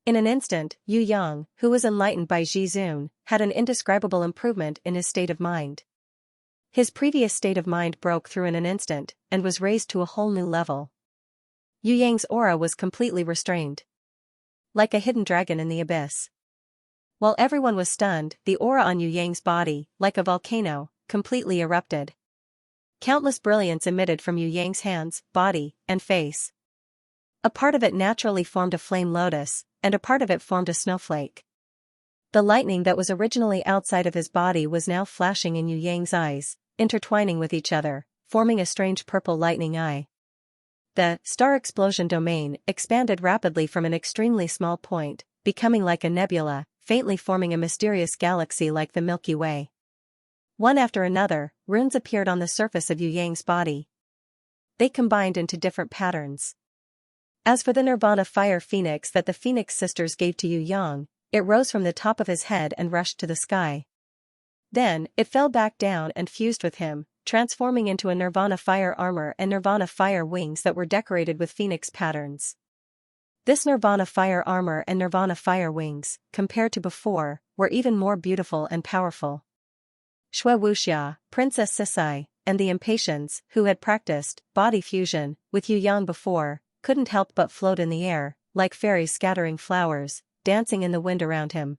In an instant, Yu Yang, who was enlightened by Jizun, had an indescribable improvement in his state of mind. His previous state of mind broke through in an instant, and was raised to a whole new level. Yu Yang's aura was completely restrained. Like a hidden dragon in the abyss. While everyone was stunned, the aura on Yu Yang's body, like a volcano, completely erupted. Countless brilliance emitted from Yu Yang's hands, body, and face. A part of it naturally formed a flame lotus, and a part of it formed a snowflake. The lightning that was originally outside of his body was now flashing in Yu Yang's eyes, intertwining with each other, forming a strange purple lightning eye. The star explosion domain expanded rapidly from an extremely small point, becoming like a nebula, faintly forming a mysterious galaxy like the Milky Way. One after another, runes appeared on the surface of Yu Yang's body. They combined into different patterns. As for the Nirvana fire phoenix that the Phoenix sisters gave to Yu Yang, it rose from the top of his head and rushed to the sky. Then, it fell back down and fused with him, transforming into a Nirvana fire armor and Nirvana fire wings that were decorated with phoenix patterns. This Nirvana fire armor and Nirvana fire wings, compared to before, were even more beautiful and powerful. Xue Wuxia, Princess Sisai, and the Impatiens, who had practiced body fusion with Yu Yang before, couldn't help but float in the air, like fairies scattering flowers, dancing in the wind around him.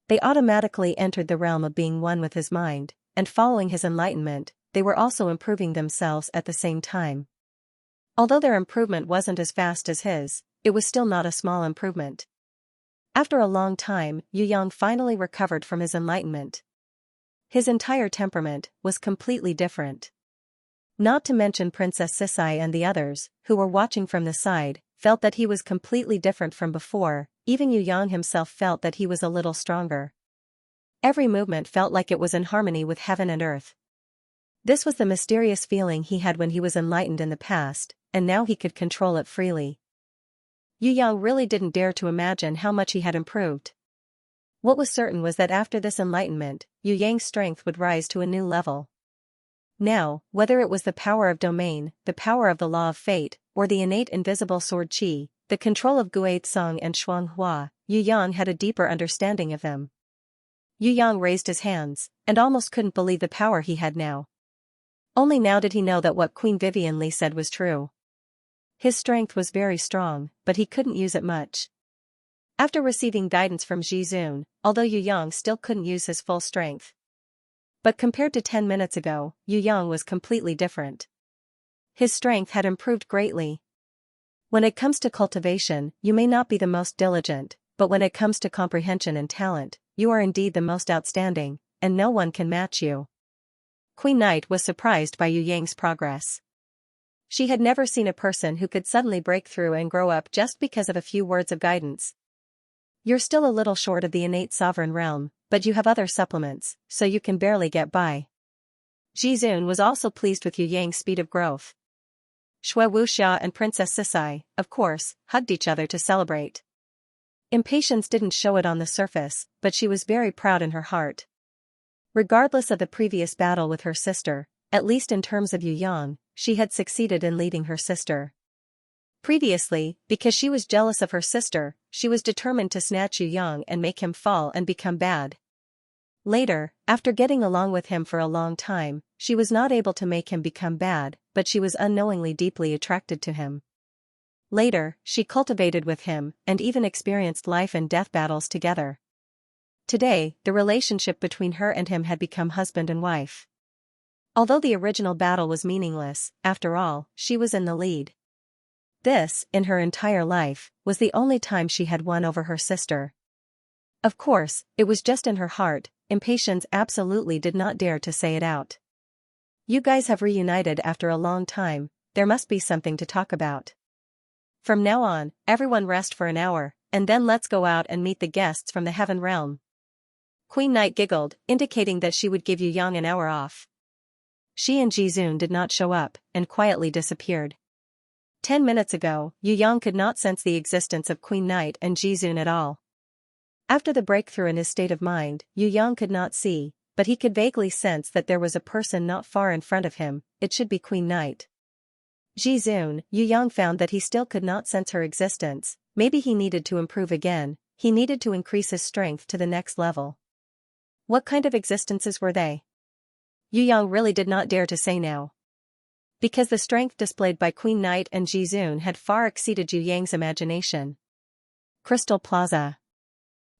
They automatically entered the realm of being one with his mind, and following his enlightenment, they were also improving themselves at the same time. Although their improvement wasn't as fast as his, it was still not a small improvement. After a long time, Yu Yang finally recovered from his enlightenment. His entire temperament was completely different. Not to mention Princess Sisai and the others, who were watching from the side, felt that he was completely different from before. Even Yu Yang himself felt that he was a little stronger. Every movement felt like it was in harmony with heaven and earth. This was the mysterious feeling he had when he was enlightened in the past, and now he could control it freely. Yu Yang really didn't dare to imagine how much he had improved. What was certain was that after this enlightenment, Yu Yang's strength would rise to a new level. Now, whether it was the power of domain, the power of the law of fate, or the innate invisible sword qi, the control of Gui Tsung and Shuanghua, Yu Yang had a deeper understanding of them. Yu Yang raised his hands, and almost couldn't believe the power he had now. Only now did he know that what Queen Vivian Li said was true. His strength was very strong, but he couldn't use it much. After receiving guidance from Jizun, although Yu Yang still couldn't use his full strength. But compared to 10 minutes ago, Yu Yang was completely different. His strength had improved greatly. When it comes to cultivation, you may not be the most diligent, but when it comes to comprehension and talent, you are indeed the most outstanding, and no one can match you. Queen Night was surprised by Yu Yang's progress. She had never seen a person who could suddenly break through and grow up just because of a few words of guidance. You're still a little short of the innate sovereign realm, but you have other supplements, so you can barely get by. Jizun was also pleased with Yu Yang's speed of growth. Xue Wuxia and Princess Sisai, of course, hugged each other to celebrate. Impatience didn't show it on the surface, but she was very proud in her heart. Regardless of the previous battle with her sister, at least in terms of Yu Yang, she had succeeded in leading her sister. Previously, because she was jealous of her sister, she was determined to snatch Yu Yang and make him fall and become bad. Later, after getting along with him for a long time, she was not able to make him become bad, but she was unknowingly deeply attracted to him. Later, she cultivated with him, and even experienced life and death battles together. Today, the relationship between her and him had become husband and wife. Although the original battle was meaningless, after all, she was in the lead. This, in her entire life, was the only time she had won over her sister. Of course, it was just in her heart, impatience absolutely did not dare to say it out. You guys have reunited after a long time, there must be something to talk about. From now on, everyone rest for an hour, and then let's go out and meet the guests from the Heaven Realm. Queen Night giggled, indicating that she would give Yu Yang an hour off. She and Jizun did not show up, and quietly disappeared. 10 minutes ago, Yu Yang could not sense the existence of Queen Night and Jizun at all. After the breakthrough in his state of mind, Yu Yang could not see, but he could vaguely sense that there was a person not far in front of him. It should be Queen Night. Jizun, Yu Yang found that he still could not sense her existence. Maybe he needed to improve again, he needed to increase his strength to the next level. What kind of existences were they? Yu Yang really did not dare to say now. Because the strength displayed by Queen Night and Jizun had far exceeded Yu Yang's imagination. Crystal Plaza.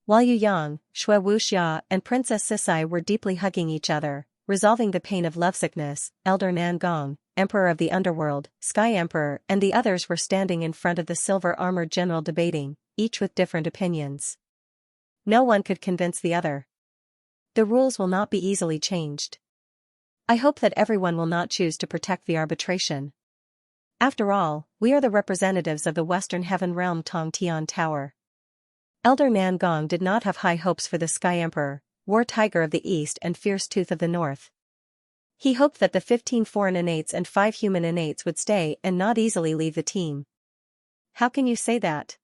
While Yu Yang, Shui Wuxia, and Princess Sisai were deeply hugging each other, resolving the pain of lovesickness, Elder Nangong, Emperor of the Underworld, Sky Emperor, and the others were standing in front of the silver-armored general debating, each with different opinions. No one could convince the other. The rules will not be easily changed. I hope that everyone will not choose to protect the arbitration. After all, we are the representatives of the Western Heaven Realm Tong Tian Tower. Elder Nangong did not have high hopes for the Sky Emperor, War Tiger of the East and Fierce Tooth of the North. He hoped that the 15 foreign innates and 5 human innates would stay and not easily leave the team. How can you say that?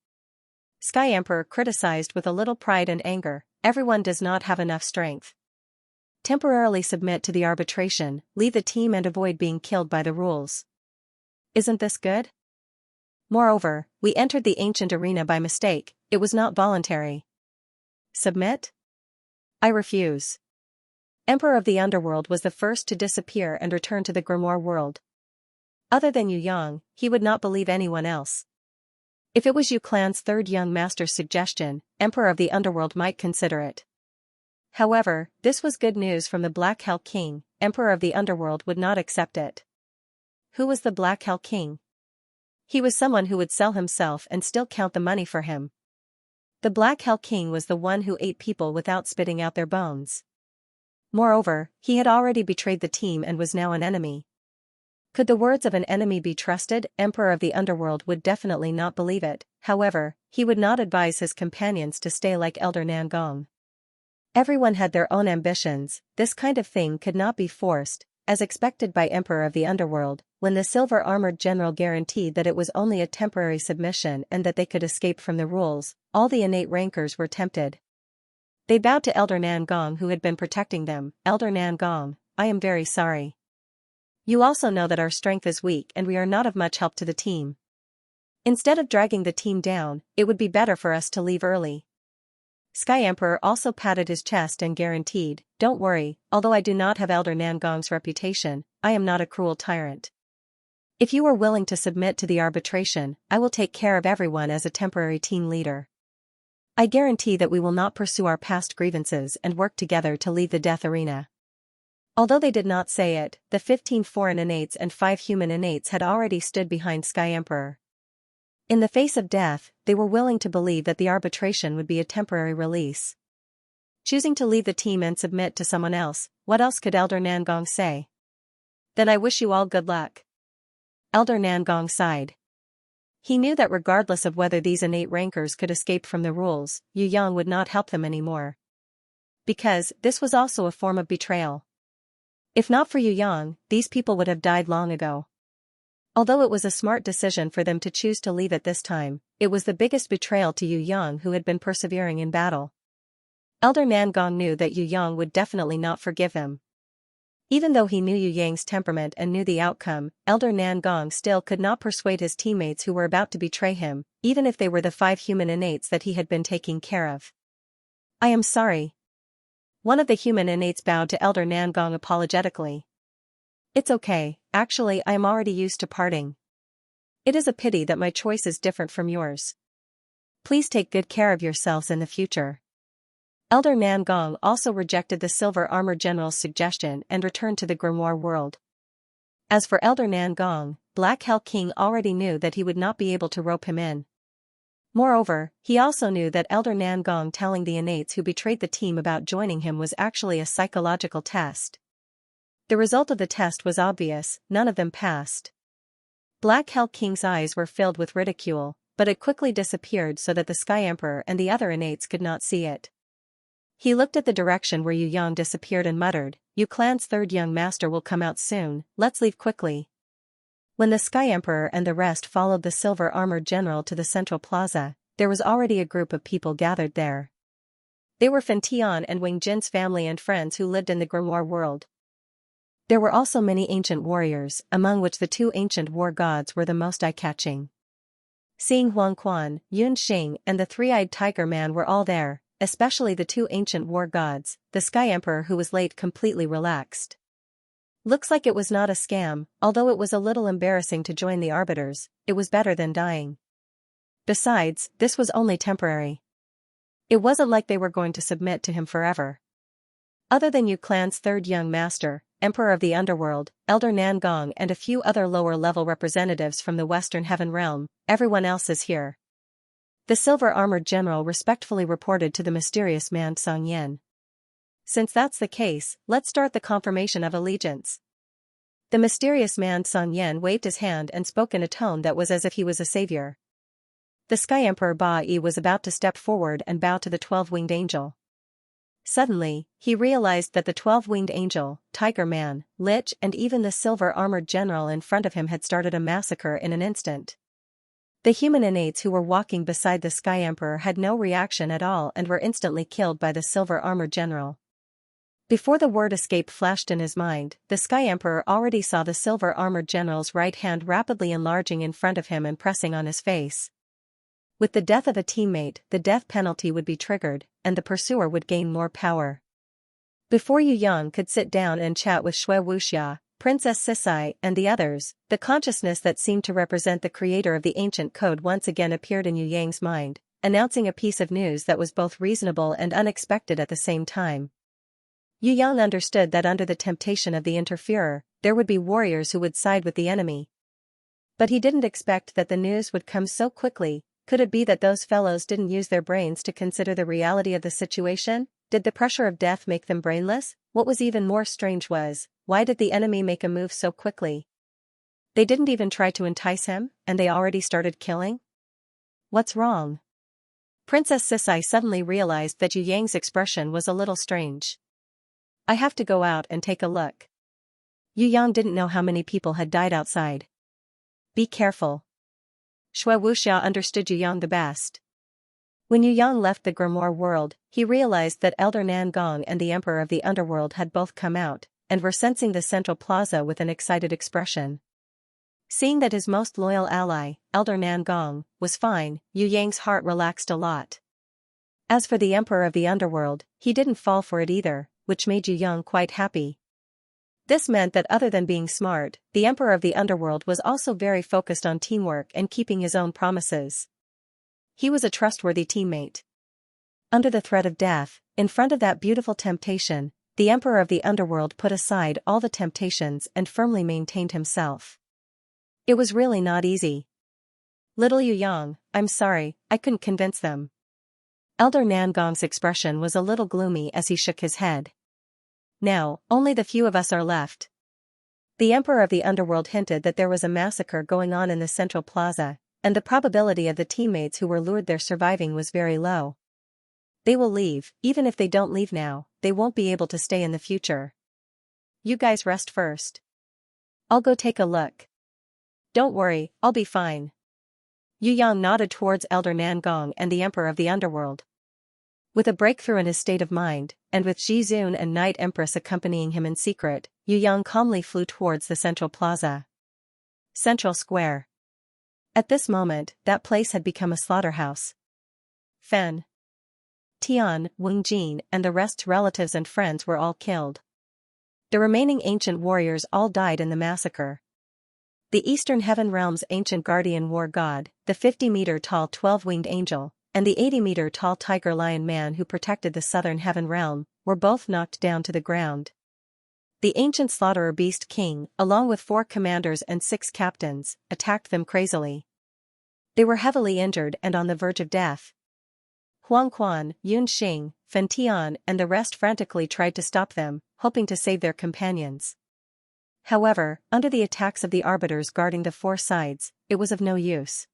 Sky Emperor criticized with a little pride and anger, everyone does not have enough strength. Temporarily submit to the arbitration, leave the team and avoid being killed by the rules. Isn't this good? Moreover, we entered the ancient arena by mistake, it was not voluntary. Submit? I refuse. Emperor of the Underworld was the first to disappear and return to the Grimoire world. Other than Yu Yang, he would not believe anyone else. If it was Yu Clan's third young master's suggestion, Emperor of the Underworld might consider it. However, this was good news from the Black Hell King, Emperor of the Underworld would not accept it. Who was the Black Hell King? He was someone who would sell himself and still count the money for him. The Black Hell King was the one who ate people without spitting out their bones. Moreover, he had already betrayed the team and was now an enemy. Could the words of an enemy be trusted? Emperor of the Underworld would definitely not believe it, however, he would not advise his companions to stay like Elder Nangong. Everyone had their own ambitions, this kind of thing could not be forced, as expected by Emperor of the Underworld, when the silver-armored general guaranteed that it was only a temporary submission and that they could escape from the rules, all the innate rankers were tempted. They bowed to Elder Nangong who had been protecting them. Elder Nangong, I am very sorry. You also know that our strength is weak and we are not of much help to the team. Instead of dragging the team down, it would be better for us to leave early. Sky Emperor also patted his chest and guaranteed, don't worry, although I do not have Elder Nangong's reputation, I am not a cruel tyrant. If you are willing to submit to the arbitration, I will take care of everyone as a temporary team leader. I guarantee that we will not pursue our past grievances and work together to leave the death arena. Although they did not say it, the 15 foreign innates and 5 human innates had already stood behind Sky Emperor. In the face of death, they were willing to believe that the arbitration would be a temporary release. Choosing to leave the team and submit to someone else, what else could Elder Nangong say? Then I wish you all good luck. Elder Nangong sighed. He knew that regardless of whether these innate rankers could escape from the rules, Yu Yang would not help them anymore. Because, this was also a form of betrayal. If not for Yu Yang, these people would have died long ago. Although it was a smart decision for them to choose to leave at this time, it was the biggest betrayal to Yu Yang who had been persevering in battle. Elder Nangong knew that Yu Yang would definitely not forgive him. Even though he knew Yu Yang's temperament and knew the outcome, Elder Nangong still could not persuade his teammates who were about to betray him, even if they were the 5 human innates that he had been taking care of. I am sorry. One of the human innates bowed to Elder Nangong apologetically. It's okay, actually I am already used to parting. It is a pity that my choice is different from yours. Please take good care of yourselves in the future. Elder Nangong also rejected the silver-armored general's suggestion and returned to the Grimoire world. As for Elder Nangong, Black Hell King already knew that he would not be able to rope him in. Moreover, he also knew that Elder Nangong telling the innates who betrayed the team about joining him was actually a psychological test. The result of the test was obvious, none of them passed. Black Hell King's eyes were filled with ridicule, but it quickly disappeared so that the Sky Emperor and the other innates could not see it. He looked at the direction where Yu Yang disappeared and muttered, "Yu Clan's third young master will come out soon, let's leave quickly." When the Sky Emperor and the rest followed the silver-armored general to the central plaza, there was already a group of people gathered there. They were Fen Tian and Wing Jin's family and friends who lived in the grimoire world. There were also many ancient warriors, among which the two ancient war gods were the most eye-catching. Seeing Huang Quan, Yun Xing and the three-eyed tiger man were all there, especially the two ancient war gods, the Sky Emperor who was late completely relaxed. Looks like it was not a scam, although it was a little embarrassing to join the arbiters, it was better than dying. Besides, this was only temporary. It wasn't like they were going to submit to him forever. Other than Yu Clan's third young master, Emperor of the Underworld, Elder Nangong and a few other lower-level representatives from the Western Heaven Realm, everyone else is here. The silver-armored general respectfully reported to the mysterious man Song Yin. Since that's the case, let's start the confirmation of allegiance. The mysterious man Song Yin waved his hand and spoke in a tone that was as if he was a savior. The Sky Emperor Ba Yi was about to step forward and bow to the 12-winged angel. Suddenly, he realized that the 12-winged angel, Tiger Man, Lich and even the silver-armored general in front of him had started a massacre in an instant. The human innates who were walking beside the Sky Emperor had no reaction at all and were instantly killed by the silver-armored general. Before the word escape flashed in his mind, the Sky Emperor already saw the silver-armored general's right hand rapidly enlarging in front of him and pressing on his face. With the death of a teammate, the death penalty would be triggered, and the pursuer would gain more power. Before Yu Yang could sit down and chat with Shui Wuxia, Princess Sisai and the others, the consciousness that seemed to represent the creator of the ancient code once again appeared in Yu Yang's mind, announcing a piece of news that was both reasonable and unexpected at the same time. Yu Yang understood that under the temptation of the interferer, there would be warriors who would side with the enemy. But he didn't expect that the news would come so quickly. Could it be that those fellows didn't use their brains to consider the reality of the situation? Did the pressure of death make them brainless? What was even more strange was, why did the enemy make a move so quickly? They didn't even try to entice him, and they already started killing? What's wrong? Princess Sisai suddenly realized that Yu Yang's expression was a little strange. I have to go out and take a look. Yu Yang didn't know how many people had died outside. Be careful. Shui Wuxia understood Yu Yang the best. When Yu Yang left the grimoire world, he realized that Elder Nangong and the Emperor of the Underworld had both come out, and were sensing the central plaza with an excited expression. Seeing that his most loyal ally, Elder Nangong, was fine, Yu Yang's heart relaxed a lot. As for the Emperor of the Underworld, he didn't fall for it either, which made Yu Yang quite happy. This meant that other than being smart, the Emperor of the Underworld was also very focused on teamwork and keeping his own promises. He was a trustworthy teammate. Under the threat of death, in front of that beautiful temptation, the Emperor of the Underworld put aside all the temptations and firmly maintained himself. It was really not easy. Little Yu Yang, I'm sorry, I couldn't convince them. Elder Nangong's expression was a little gloomy as he shook his head. Now, only the few of us are left. The Emperor of the Underworld hinted that there was a massacre going on in the central plaza, and the probability of the teammates who were lured there surviving was very low. They will leave, even if they don't leave now, they won't be able to stay in the future. You guys rest first. I'll go take a look. Don't worry, I'll be fine. Yu Yang nodded towards Elder Nangong and the Emperor of the Underworld. With a breakthrough in his state of mind, and with Ji Zun and Night Empress accompanying him in secret, Yu Yang calmly flew towards the central plaza. Central Square. At this moment, that place had become a slaughterhouse. Fen Tian, Wang Jin and the rest's relatives and friends were all killed. The remaining ancient warriors all died in the massacre. The Eastern Heaven Realm's ancient guardian war god, the 50-meter-tall 12-winged angel, and the 80-meter-tall tiger lion man who protected the Southern Heaven Realm, were both knocked down to the ground. The ancient slaughterer beast king, along with 4 commanders and 6 captains, attacked them crazily. They were heavily injured and on the verge of death. Huang Quan, Yun Xing, Fen Tian and the rest frantically tried to stop them, hoping to save their companions. However, under the attacks of the arbiters guarding the four sides, it was of no use.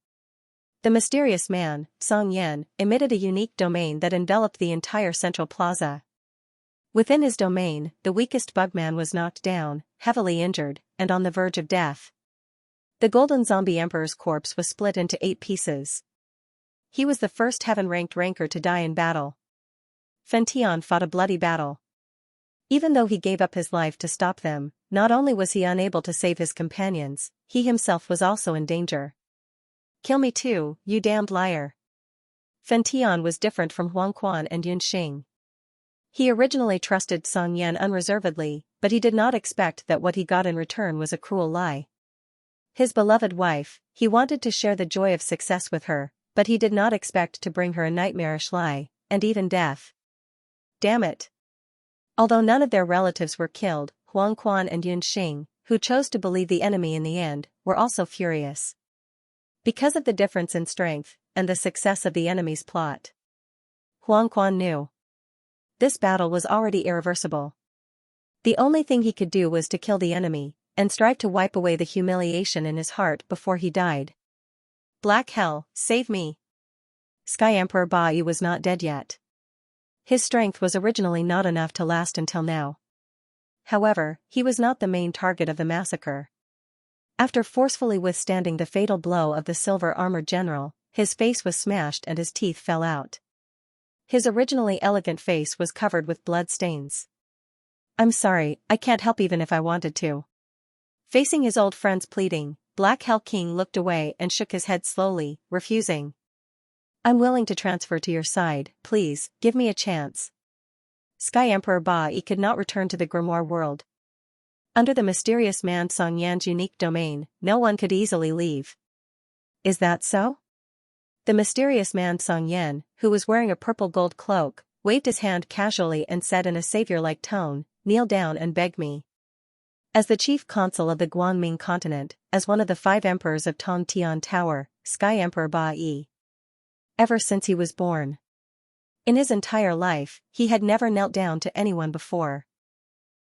The mysterious man, Song Yan, emitted a unique domain that enveloped the entire central plaza. Within his domain, the weakest bugman was knocked down, heavily injured, and on the verge of death. The golden zombie emperor's corpse was split into 8 pieces. He was the first heaven-ranked ranker to die in battle. Fen Tian fought a bloody battle. Even though he gave up his life to stop them, not only was he unable to save his companions, he himself was also in danger. "Kill me too, you damned liar." Fen Tian was different from Huang Quan and Yun Xing. He originally trusted Song Yan unreservedly, but he did not expect that what he got in return was a cruel lie. His beloved wife, he wanted to share the joy of success with her, but he did not expect to bring her a nightmarish lie, and even death. Damn it. Although none of their relatives were killed, Huang Quan and Yun Xing, who chose to believe the enemy in the end, were also furious. Because of the difference in strength, and the success of the enemy's plot. Huang Quan knew. This battle was already irreversible. The only thing he could do was to kill the enemy, and strive to wipe away the humiliation in his heart before he died. Black hell, save me. Sky Emperor Ba Yi was not dead yet. His strength was originally not enough to last until now. However, he was not the main target of the massacre. After forcefully withstanding the fatal blow of the silver-armored general, his face was smashed and his teeth fell out. His originally elegant face was covered with blood stains. "I'm sorry, I can't help even if I wanted to." Facing his old friend's pleading, Black Hell King looked away and shook his head slowly, refusing. "I'm willing to transfer to your side, please, give me a chance." Sky Emperor Ba Yi could not return to the Grimoire world. Under the mysterious man Song Yan's unique domain, no one could easily leave. Is that so? The mysterious man Song Yan, who was wearing a purple gold cloak, waved his hand casually and said in a savior-like tone, "Kneel down and beg me." As the chief consul of the Guangming continent, as one of the 5 emperors of Tongtian Tower, Sky Emperor Ba Yi. Ever since he was born. In his entire life, he had never knelt down to anyone before.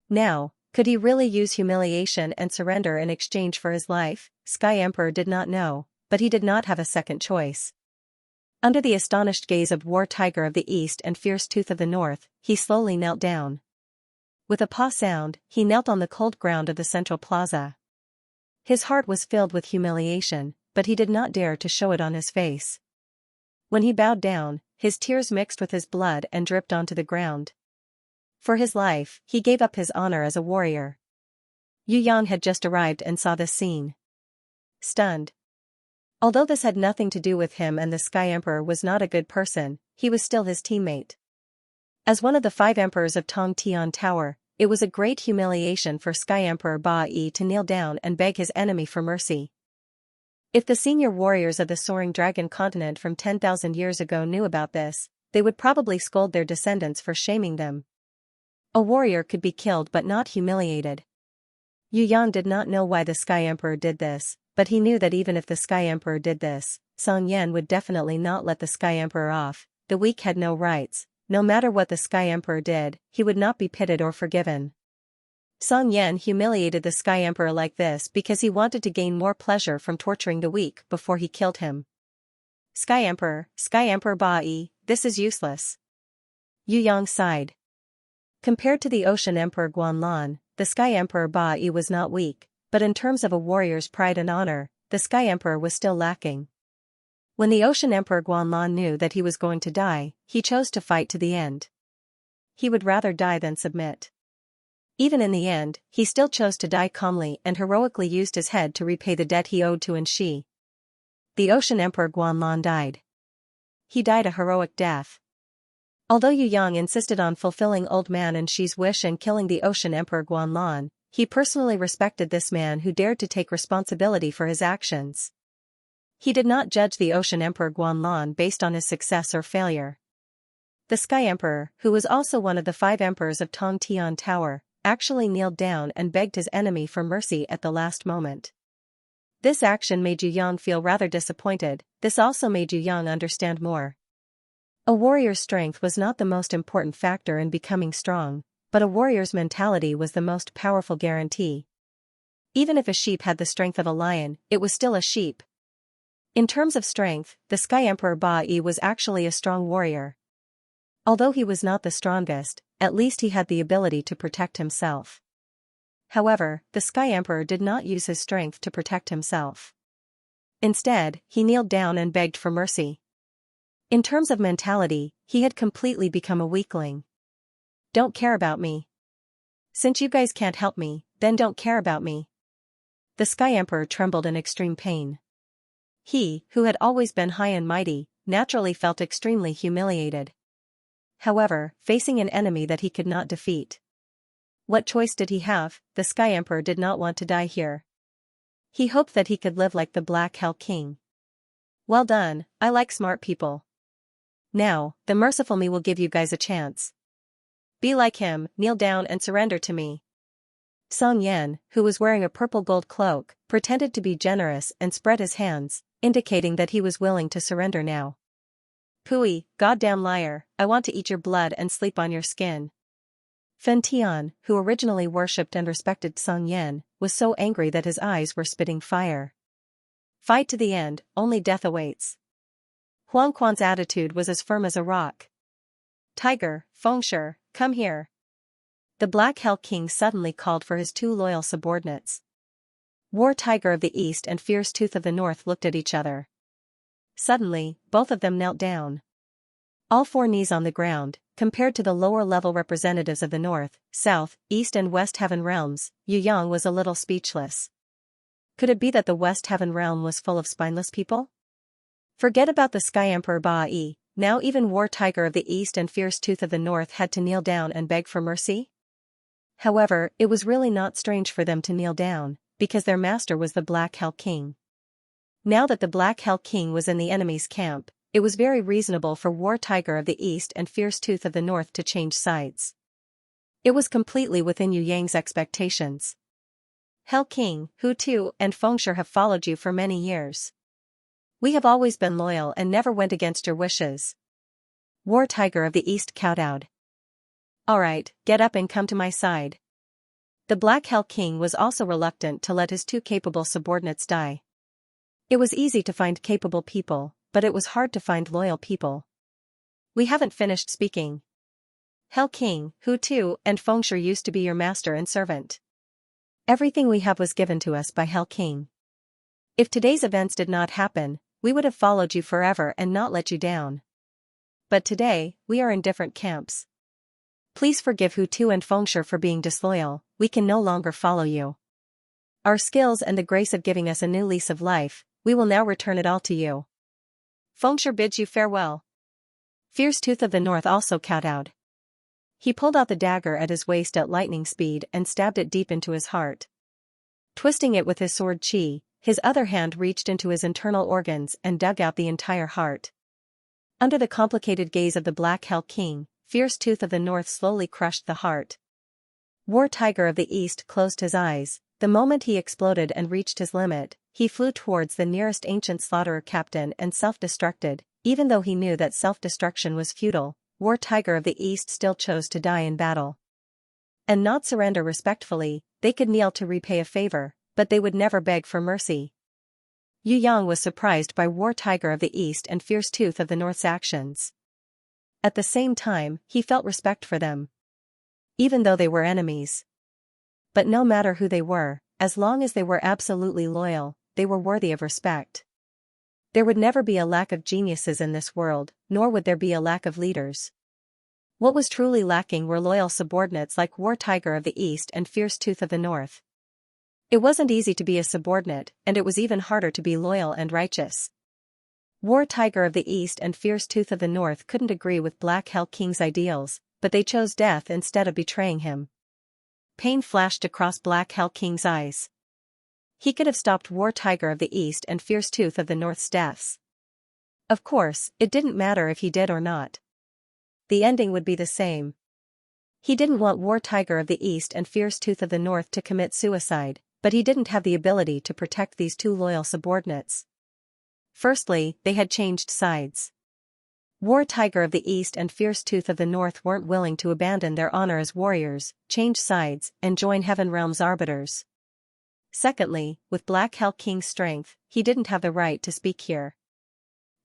Now, could he really use humiliation and surrender in exchange for his life? Sky Emperor did not know, but he did not have a second choice. Under the astonished gaze of War Tiger of the East and Fierce Tooth of the North, he slowly knelt down. With a paw sound, he knelt on the cold ground of the central plaza. His heart was filled with humiliation, but he did not dare to show it on his face. When he bowed down, his tears mixed with his blood and dripped onto the ground. For his life, he gave up his honor as a warrior. Yu Yang had just arrived and saw this scene. Stunned. Although this had nothing to do with him and the Sky Emperor was not a good person, he was still his teammate. As one of the 5 emperors of Tongtian Tower, it was a great humiliation for Sky Emperor Ba Yi to kneel down and beg his enemy for mercy. If the senior warriors of the Soaring Dragon continent from 10,000 years ago knew about this, they would probably scold their descendants for shaming them. A warrior could be killed but not humiliated. Yu Yang did not know why the Sky Emperor did this, but he knew that even if the Sky Emperor did this, Song Yan would definitely not let the Sky Emperor off. The weak had no rights. No matter what the Sky Emperor did, he would not be pitied or forgiven. Song Yan humiliated the Sky Emperor like this because he wanted to gain more pleasure from torturing the weak before he killed him. Sky Emperor Ba Yi, this is useless. Yu Yang sighed. Compared to the Ocean Emperor Guanlan, the Sky Emperor Ba Yi was not weak, but in terms of a warrior's pride and honor, the Sky Emperor was still lacking. When the Ocean Emperor Guanlan knew that he was going to die, he chose to fight to the end. He would rather die than submit. Even in the end, he still chose to die calmly and heroically used his head to repay the debt he owed to Xianxia. The Ocean Emperor Guanlan died. He died a heroic death. Although Yu Yang insisted on fulfilling Old Man Xi's wish and killing the Ocean Emperor Guanlan, he personally respected this man who dared to take responsibility for his actions. He did not judge the Ocean Emperor Guanlan based on his success or failure. The Sky Emperor, who was also one of the 5 emperors of Tongtian Tower, actually kneeled down and begged his enemy for mercy at the last moment. This action made Yu Yang feel rather disappointed, this also made Yu Yang understand more. A warrior's strength was not the most important factor in becoming strong, but a warrior's mentality was the most powerful guarantee. Even if a sheep had the strength of a lion, it was still a sheep. In terms of strength, the Sky Emperor Ba Yi was actually a strong warrior. Although he was not the strongest, at least he had the ability to protect himself. However, the Sky Emperor did not use his strength to protect himself. Instead, he kneeled down and begged for mercy. In terms of mentality, he had completely become a weakling. Don't care about me. Since you guys can't help me, then don't care about me. The Sky Emperor trembled in extreme pain. He, who had always been high and mighty, naturally felt extremely humiliated. However, facing an enemy that he could not defeat. What choice did he have? The Sky Emperor did not want to die here. He hoped that he could live like the Black Hell King. Well done, I like smart people. Now, the merciful me will give you guys a chance. Be like him, kneel down and surrender to me. Song Yan, who was wearing a purple gold cloak, pretended to be generous and spread his hands, indicating that he was willing to surrender now. Pui, goddamn liar, I want to eat your blood and sleep on your skin. Fen Tian, who originally worshipped and respected Song Yan, was so angry that his eyes were spitting fire. Fight to the end, only death awaits. Huang Quan's attitude was as firm as a rock. Tiger, Fengshe, come here. The Black Hell King suddenly called for his two loyal subordinates. War Tiger of the East and Fierce Tooth of the North looked at each other. Suddenly, both of them knelt down. All four knees on the ground, compared to the lower-level representatives of the North, South, East and West Heaven realms, Yu Yang was a little speechless. Could it be that the West Heaven realm was full of spineless people? Forget about the Sky Emperor Ba Yi, now even War Tiger of the East and Fierce Tooth of the North had to kneel down and beg for mercy? However, it was really not strange for them to kneel down, because their master was the Black Hell King. Now that the Black Hell King was in the enemy's camp, it was very reasonable for War Tiger of the East and Fierce Tooth of the North to change sides. It was completely within Yu Yang's expectations. Hell King, Hu Tu and Fengshe have followed you for many years. We have always been loyal and never went against your wishes. War Tiger of the East kowtowed. Alright, get up and come to my side. The Black Hell King was also reluctant to let his two capable subordinates die. It was easy to find capable people, but it was hard to find loyal people. We haven't finished speaking. Hell King, Hu Tu and Fengshe used to be your master and servant. Everything we have was given to us by Hell King. If today's events did not happen, we would have followed you forever and not let you down. But today, we are in different camps. Please forgive Hu Tu and Fengshe for being disloyal, we can no longer follow you. Our skills and the grace of giving us a new lease of life, we will now return it all to you. Fengshe bids you farewell. Fierce Tooth of the North also kowtowed. He pulled out the dagger at his waist at lightning speed and stabbed it deep into his heart. Twisting it with his sword Qi, his other hand reached into his internal organs and dug out the entire heart. Under the complicated gaze of the Black Hell King, Fierce Tooth of the North slowly crushed the heart. War Tiger of the East closed his eyes. The moment he exploded and reached his limit, he flew towards the nearest ancient slaughterer captain and self-destructed. Even though he knew that self-destruction was futile, War Tiger of the East still chose to die in battle. And not surrender respectfully, they could kneel to repay a favor, but they would never beg for mercy. Yu Yang was surprised by War Tiger of the East and Fierce Tooth of the North's actions. At the same time, he felt respect for them. Even though they were enemies. But no matter who they were, as long as they were absolutely loyal, they were worthy of respect. There would never be a lack of geniuses in this world, nor would there be a lack of leaders. What was truly lacking were loyal subordinates like War Tiger of the East and Fierce Tooth of the North. It wasn't easy to be a subordinate, and it was even harder to be loyal and righteous. War Tiger of the East and Fierce Tooth of the North couldn't agree with Black Hell King's ideals, but they chose death instead of betraying him. Pain flashed across Black Hell King's eyes. He could have stopped War Tiger of the East and Fierce Tooth of the North's deaths. Of course, it didn't matter if he did or not. The ending would be the same. He didn't want War Tiger of the East and Fierce Tooth of the North to commit suicide, but he didn't have the ability to protect these two loyal subordinates. Firstly, they had changed sides. War Tiger of the East and Fierce Tooth of the North weren't willing to abandon their honor as warriors, change sides, and join Heaven Realm's arbiters. Secondly, with Black Hell King's strength, he didn't have the right to speak here.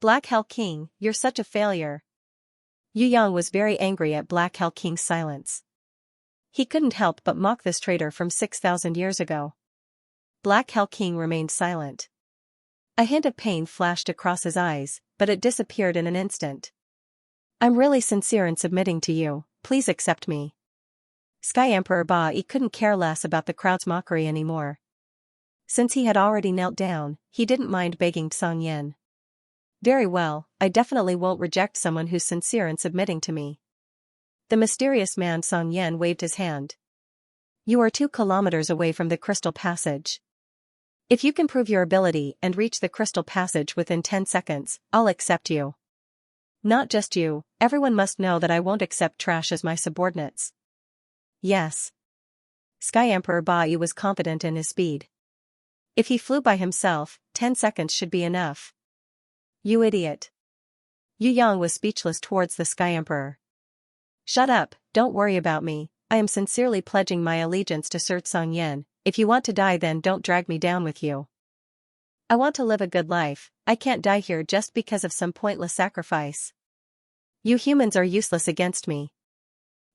Black Hell King, you're such a failure. Yu Yang was very angry at Black Hell King's silence. He couldn't help but mock this traitor from 6,000 years ago. Black Hell King remained silent. A hint of pain flashed across his eyes, but it disappeared in an instant. I'm really sincere in submitting to you, please accept me. Sky Emperor Ba Yi couldn't care less about the crowd's mockery anymore. Since he had already knelt down, he didn't mind begging Song Yen. Very well, I definitely won't reject someone who's sincere in submitting to me. The mysterious man Song Yen waved his hand. You are 2 kilometers away from the Crystal Passage. If you can prove your ability and reach the Crystal Passage within 10 seconds, I'll accept you. Not just you, everyone must know that I won't accept trash as my subordinates. Yes. Sky Emperor Ba Yi was confident in his speed. If he flew by himself, 10 seconds should be enough. You idiot. Yu Yang was speechless towards the Sky Emperor. Shut up, don't worry about me, I am sincerely pledging my allegiance to Sir Song Yen. If you want to die then don't drag me down with you. I want to live a good life, I can't die here just because of some pointless sacrifice. You humans are useless against me.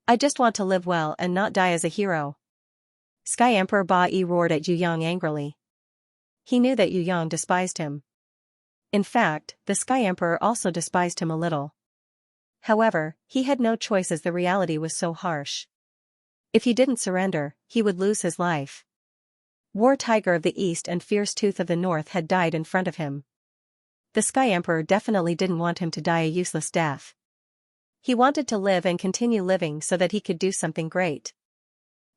I just want to live well and not die as a hero. Sky Emperor Ba Yi roared at Yu Yang angrily. He knew that Yu Yang despised him. In fact, the Sky Emperor also despised him a little. However, he had no choice as the reality was so harsh. If he didn't surrender, he would lose his life. War Tiger of the East and Fierce Tooth of the North had died in front of him. The Sky Emperor definitely didn't want him to die a useless death. He wanted to live and continue living so that he could do something great.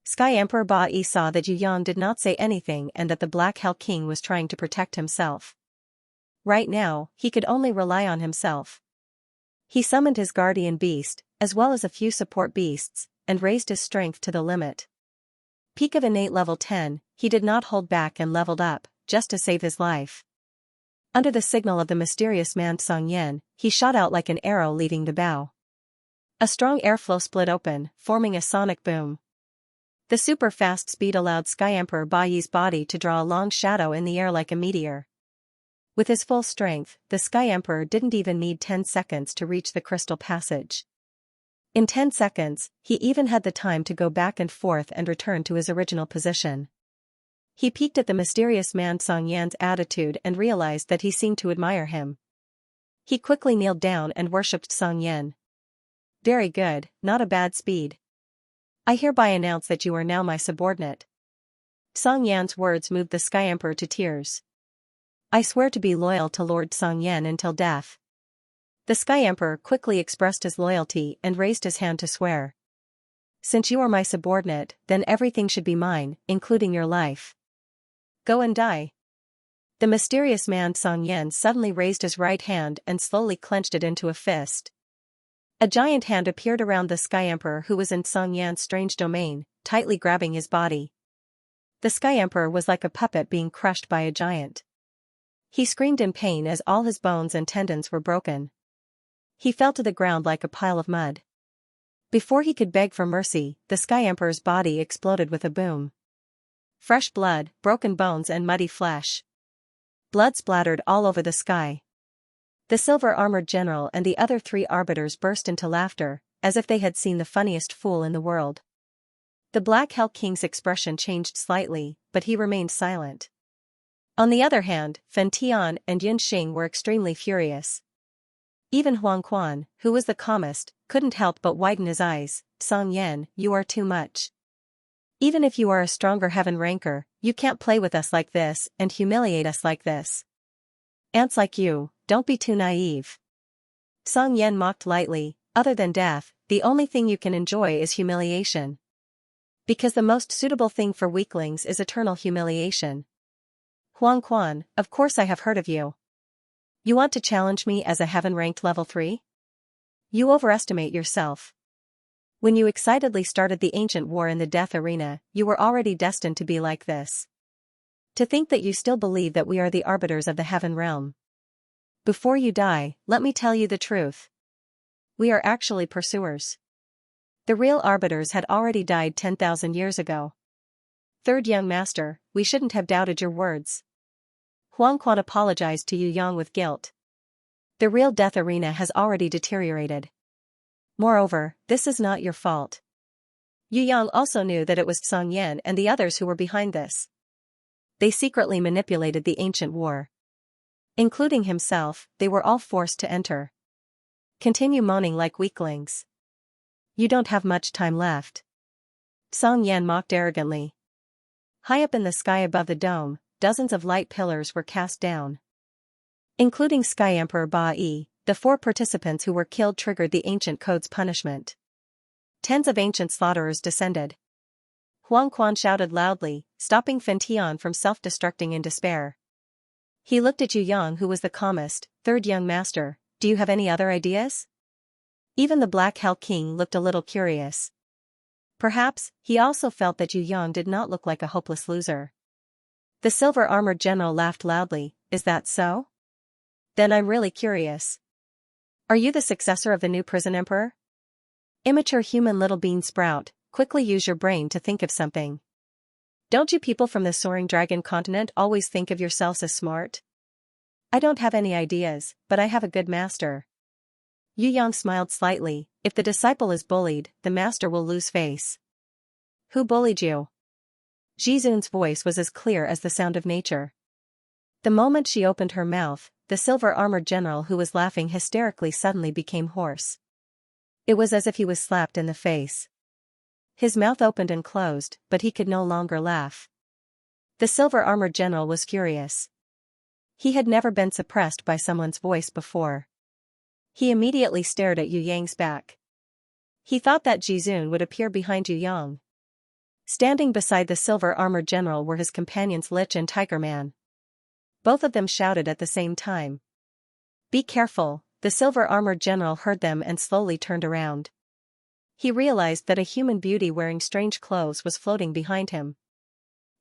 Sky Emperor Ba Yi saw that Yu Yang did not say anything and that the Black Hell King was trying to protect himself. Right now, he could only rely on himself. He summoned his guardian beast, as well as a few support beasts, and raised his strength to the limit. Peak of innate level 10, he did not hold back and leveled up, just to save his life. Under the signal of the mysterious man Song Yen, he shot out like an arrow leaving the bow. A strong airflow split open, forming a sonic boom. The super-fast speed allowed Sky Emperor Ba Yi's body to draw a long shadow in the air like a meteor. With his full strength, the Sky Emperor didn't even need 10 seconds to reach the Crystal Passage. In 10 seconds, he even had the time to go back and forth and return to his original position. He peeked at the mysterious man Song Yan's attitude and realized that he seemed to admire him. He quickly kneeled down and worshipped Song Yan. Very good, not a bad speed. I hereby announce that you are now my subordinate. Song Yan's words moved the Sky Emperor to tears. I swear to be loyal to Lord Song Yan until death. The Sky Emperor quickly expressed his loyalty and raised his hand to swear. Since you are my subordinate, then everything should be mine, including your life. Go and die. The mysterious man Song Yan suddenly raised his right hand and slowly clenched it into a fist. A giant hand appeared around the Sky Emperor who was in Song Yan's strange domain, tightly grabbing his body. The Sky Emperor was like a puppet being crushed by a giant. He screamed in pain as all his bones and tendons were broken. He fell to the ground like a pile of mud. Before he could beg for mercy, the Sky Emperor's body exploded with a boom. Fresh blood, broken bones and muddy flesh. Blood splattered all over the sky. The silver-armored general and the other 3 arbiters burst into laughter, as if they had seen the funniest fool in the world. The Black Hell King's expression changed slightly, but he remained silent. On the other hand, Fen Tian and Yun Xing were extremely furious. Even Huang Quan, who was the calmest, couldn't help but widen his eyes. Song Yan, you are too much. Even if you are a stronger heaven ranker, you can't play with us like this and humiliate us like this. Ants like you, don't be too naive. Song Yan mocked lightly, other than death, the only thing you can enjoy is humiliation. Because the most suitable thing for weaklings is eternal humiliation. Huang Quan, of course I have heard of you. You want to challenge me as a heaven-ranked level 3? You overestimate yourself. When you excitedly started the ancient war in the death arena, you were already destined to be like this. To think that you still believe that we are the arbiters of the heaven realm. Before you die, let me tell you the truth. We are actually pursuers. The real arbiters had already died 10,000 years ago. Third young master, we shouldn't have doubted your words. Huang Quan apologized to Yu Yang with guilt. The real death arena has already deteriorated. Moreover, this is not your fault. Yu Yang also knew that it was Song Yan and the others who were behind this. They secretly manipulated the ancient war. Including himself, they were all forced to enter. Continue moaning like weaklings. You don't have much time left. Song Yan mocked arrogantly. High up in the sky above the dome, dozens of light pillars were cast down. Including Sky Emperor Ba Yi, the 4 participants who were killed triggered the ancient code's punishment. Tens of ancient slaughterers descended. Huang Quan shouted loudly, stopping Fen Tian from self-destructing in despair. He looked at Yu Yang, who was the calmest. Third young master, do you have any other ideas? Even the Black Hell King looked a little curious. Perhaps, he also felt that Yu Yang did not look like a hopeless loser. The silver-armored general laughed loudly. Is that so? Then I'm really curious. Are you the successor of the new prison emperor? Immature human little bean sprout, quickly use your brain to think of something. Don't you people from the soaring dragon continent always think of yourselves as smart? I don't have any ideas, but I have a good master. Yu Yang smiled slightly. If the disciple is bullied, the master will lose face. Who bullied you? Jizun's voice was as clear as the sound of nature. The moment she opened her mouth, the silver-armored general who was laughing hysterically suddenly became hoarse. It was as if he was slapped in the face. His mouth opened and closed, but he could no longer laugh. The silver-armored general was furious. He had never been suppressed by someone's voice before. He immediately stared at Yu Yang's back. He thought that Jizun would appear behind Yu Yang. Standing beside the silver-armored general were his companions Lich and Tiger Man. Both of them shouted at the same time. Be careful, the silver-armored general heard them and slowly turned around. He realized that a human beauty wearing strange clothes was floating behind him.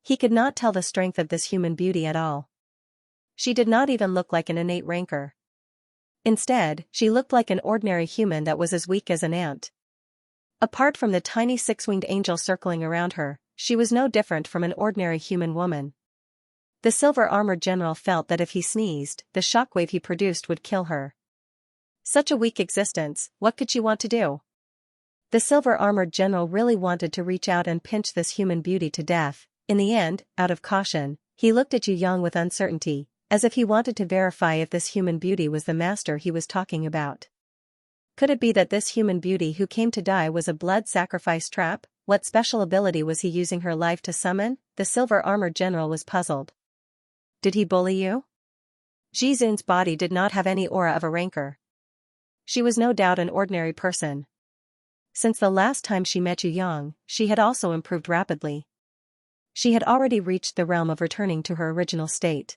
He could not tell the strength of this human beauty at all. She did not even look like an innate rancor. Instead, she looked like an ordinary human that was as weak as an ant. Apart from the tiny 6-winged angel circling around her, she was no different from an ordinary human woman. The silver-armored general felt that if he sneezed, the shockwave he produced would kill her. Such a weak existence, what could she want to do? The silver-armored general really wanted to reach out and pinch this human beauty to death. In the end, out of caution, he looked at Yu Yang with uncertainty, as if he wanted to verify if this human beauty was the master he was talking about. Could it be that this human beauty who came to die was a blood sacrifice trap? What special ability was he using her life to summon? The silver-armored general was puzzled. Did he bully you? Jizun's body did not have any aura of a rancor. She was no doubt an ordinary person. Since the last time she met Yu Yang, she had also improved rapidly. She had already reached the realm of returning to her original state.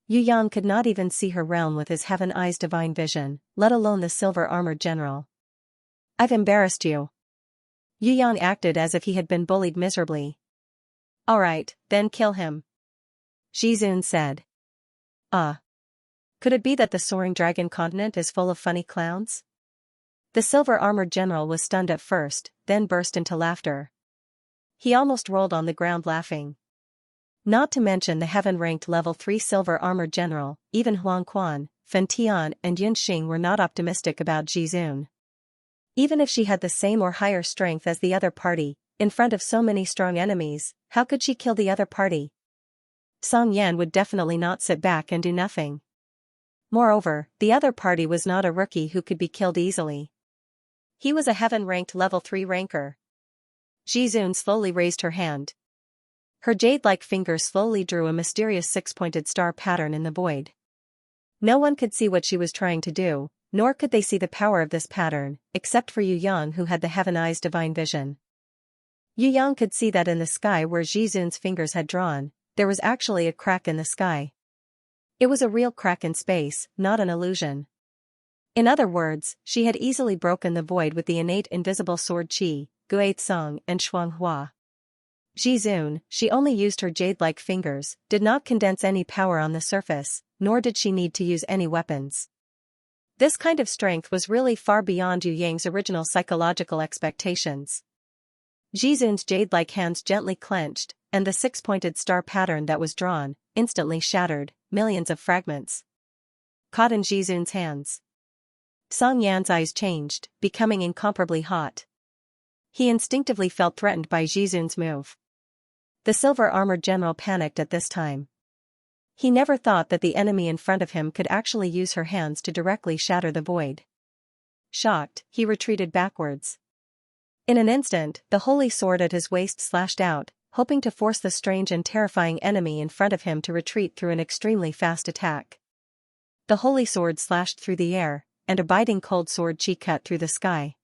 Yu Yang could not even see her realm with his heaven eyes divine vision, let alone the silver-armored general. I've embarrassed you. Yu Yang acted as if he had been bullied miserably. Alright, then kill him. Jizun said. Could it be that the soaring dragon continent is full of funny clowns? The silver-armored general was stunned at first, then burst into laughter. He almost rolled on the ground laughing. Not to mention the heaven-ranked level 3 silver-armored general, even Huang Quan, Fen Tian and Yun Xing were not optimistic about Jizun. Even if she had the same or higher strength as the other party, in front of so many strong enemies, how could she kill the other party? Song Yan would definitely not sit back and do nothing. Moreover, the other party was not a rookie who could be killed easily. He was a heaven-ranked level 3 rancor. Jizun slowly raised her hand. Her jade-like fingers slowly drew a mysterious 6-pointed star pattern in the void. No one could see what she was trying to do, nor could they see the power of this pattern, except for Yu Yang who had the heaven eyes divine vision. Yu Yang could see that in the sky where Jizun's fingers had drawn, there was actually a crack in the sky. It was a real crack in space, not an illusion. In other words, she had easily broken the void with the innate invisible sword Qi, Gui Tsong and Shuang Hua. Jizun, she only used her jade-like fingers, did not condense any power on the surface, nor did she need to use any weapons. This kind of strength was really far beyond Yu Yang's original psychological expectations. Jizun's jade-like hands gently clenched, and the six-pointed star pattern that was drawn, instantly shattered, millions of fragments caught in Jizun's hands. Song Yan's eyes changed, becoming incomparably hot. He instinctively felt threatened by Jizun's move. The silver-armored general panicked at this time. He never thought that the enemy in front of him could actually use her hands to directly shatter the void. Shocked, he retreated backwards. In an instant, the holy sword at his waist slashed out, hoping to force the strange and terrifying enemy in front of him to retreat through an extremely fast attack. The holy sword slashed through the air, and a biting cold sword chi cut through the sky.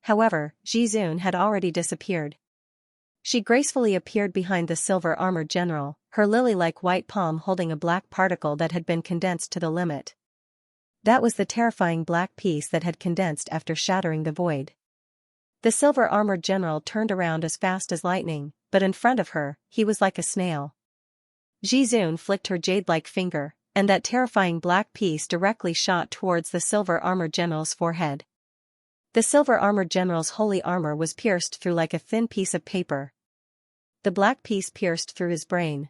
However, Jizun had already disappeared. She gracefully appeared behind the silver-armored general, her lily-like white palm holding a black particle that had been condensed to the limit. That was the terrifying black piece that had condensed after shattering the void. The silver-armored general turned around as fast as lightning, but in front of her, he was like a snail. Jizun flicked her jade-like finger, and that terrifying black piece directly shot towards the silver-armored general's forehead. The silver-armored general's holy armor was pierced through like a thin piece of paper. The black piece pierced through his brain.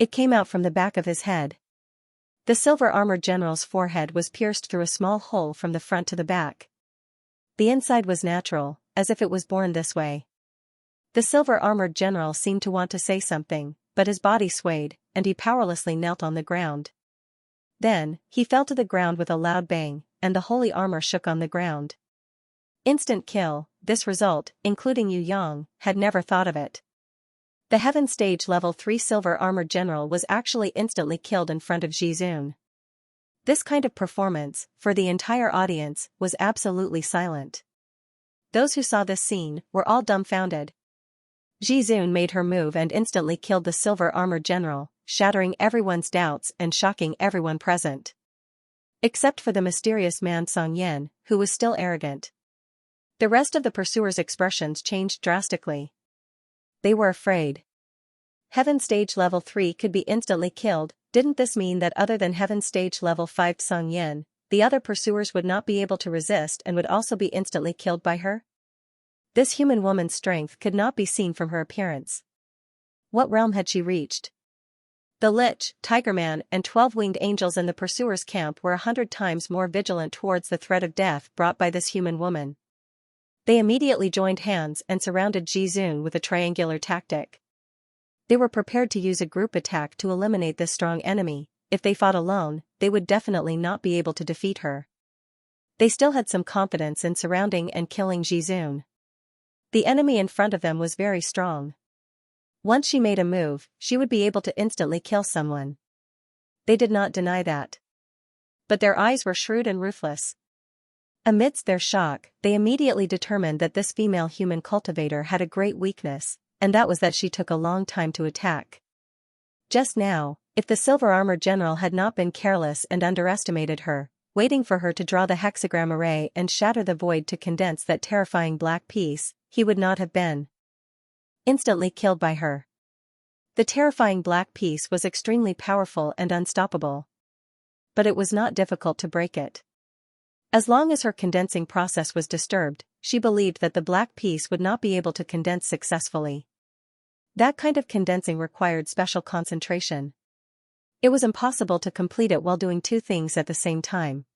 It came out from the back of his head. The silver-armored general's forehead was pierced through a small hole from the front to the back. The inside was natural, as if it was born this way. The silver-armored general seemed to want to say something, but his body swayed, and he powerlessly knelt on the ground. Then, he fell to the ground with a loud bang, and the holy armor shook on the ground. Instant kill, this result, including Yu Yang, had never thought of it. The Heaven Stage Level 3 silver-armored general was actually instantly killed in front of Jizun. This kind of performance, for the entire audience, was absolutely silent. Those who saw this scene were all dumbfounded. Jizun made her move and instantly killed the silver-armored general, shattering everyone's doubts and shocking everyone present. Except for the mysterious man Song Yan, who was still arrogant. The rest of the pursuers' expressions changed drastically. They were afraid. Heaven Stage Level 3 could be instantly killed. Didn't this mean that other than Heaven Stage Level 5 Song Yan, the other pursuers would not be able to resist and would also be instantly killed by her? This human woman's strength could not be seen from her appearance. What realm had she reached? The Lich, Tiger Man, and 12-winged angels in the pursuers' camp were 100 times more vigilant towards the threat of death brought by this human woman. They immediately joined hands and surrounded Jizun with a triangular tactic. They were prepared to use a group attack to eliminate this strong enemy. If they fought alone, they would definitely not be able to defeat her. They still had some confidence in surrounding and killing Jizun. The enemy in front of them was very strong. Once she made a move, she would be able to instantly kill someone. They did not deny that. But their eyes were shrewd and ruthless. Amidst their shock, they immediately determined that this female human cultivator had a great weakness, and that was that she took a long time to attack. Just now, if the silver-armored general had not been careless and underestimated her, waiting for her to draw the hexagram array and shatter the void to condense that terrifying black piece, he would not have been instantly killed by her. The terrifying black piece was extremely powerful and unstoppable. But it was not difficult to break it. As long as her condensing process was disturbed, she believed that the black piece would not be able to condense successfully. That kind of condensing required special concentration. It was impossible to complete it while doing two things at the same time.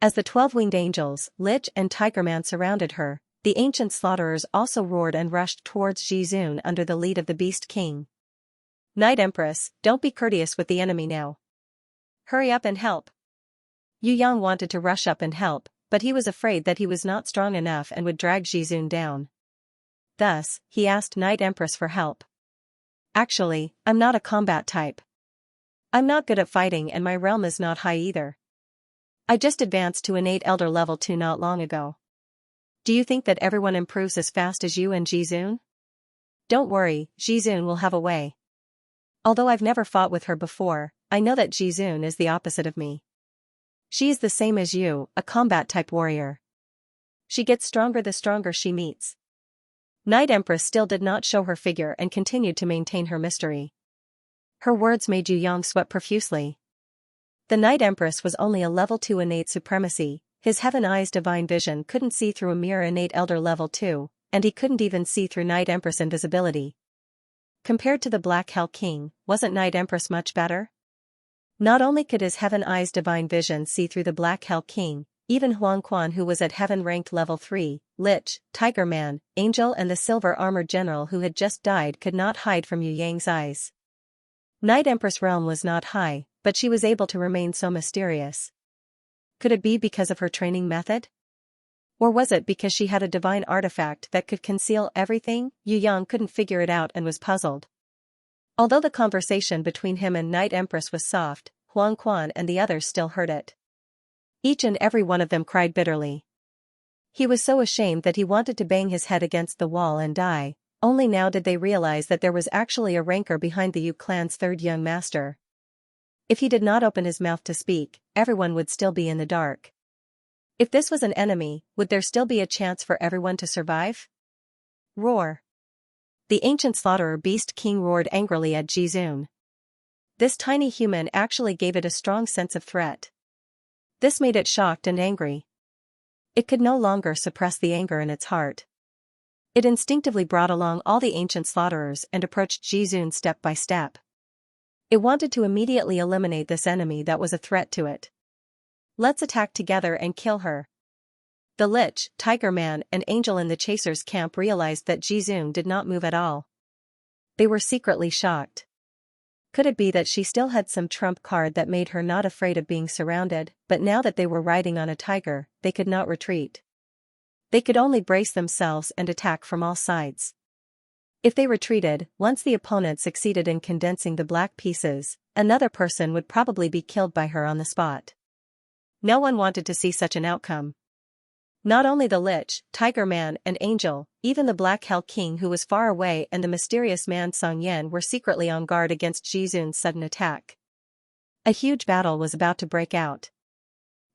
As the 12-winged angels, Lich and Tiger Man surrounded her, the ancient slaughterers also roared and rushed towards Jizun under the lead of the Beast King. Night Empress, don't be courteous with the enemy now. Hurry up and help. Yu Yang wanted to rush up and help, but he was afraid that he was not strong enough and would drag Jizun down. Thus, he asked Night Empress for help. Actually, I'm not a combat type. I'm not good at fighting and my realm is not high either. I just advanced to innate elder level 2 not long ago. Do you think that everyone improves as fast as you and Jizun? Don't worry, Jizun will have a way. Although I've never fought with her before, I know that Jizun is the opposite of me. She is the same as you, a combat-type warrior. She gets stronger the stronger she meets. Night Empress still did not show her figure and continued to maintain her mystery. Her words made Yu Yang sweat profusely. The Night Empress was only a level 2 innate supremacy, his Heaven Eyes divine vision couldn't see through a mere innate elder level 2, and he couldn't even see through Night Empress invisibility. Compared to the Black Hell King, wasn't Night Empress much better? Not only could his Heaven Eyes divine vision see through the Black Hell King, even Huang Quan, who was at Heaven ranked level 3, Lich, Tiger Man, Angel and the Silver Armored General who had just died could not hide from Yu Yang's eyes. Night Empress' realm was not high, but she was able to remain so mysterious. Could it be because of her training method? Or was it because she had a divine artifact that could conceal everything? Yu Yang couldn't figure it out and was puzzled. Although the conversation between him and Night Empress was soft, Huang Quan and the others still heard it. Each and every one of them cried bitterly. He was so ashamed that he wanted to bang his head against the wall and die. Only now did they realize that there was actually a rancor behind the Yu clan's third young master. If he did not open his mouth to speak, everyone would still be in the dark. If this was an enemy, would there still be a chance for everyone to survive? Roar. The ancient slaughterer beast king roared angrily at Jizun. This tiny human actually gave it a strong sense of threat. This made it shocked and angry. It could no longer suppress the anger in its heart. It instinctively brought along all the ancient slaughterers and approached Jizun step by step. It wanted to immediately eliminate this enemy that was a threat to it. Let's attack together and kill her. The Lich, Tiger Man and Angel in the Chaser's camp realized that Jizun did not move at all. They were secretly shocked. Could it be that she still had some trump card that made her not afraid of being surrounded, but now that they were riding on a tiger, they could not retreat. They could only brace themselves and attack from all sides. If they retreated, once the opponent succeeded in condensing the black pieces, another person would probably be killed by her on the spot. No one wanted to see such an outcome. Not only the Lich, Tiger Man and Angel, even the Black Hell King who was far away and the mysterious man Song Yan were secretly on guard against Jizun's sudden attack. A huge battle was about to break out.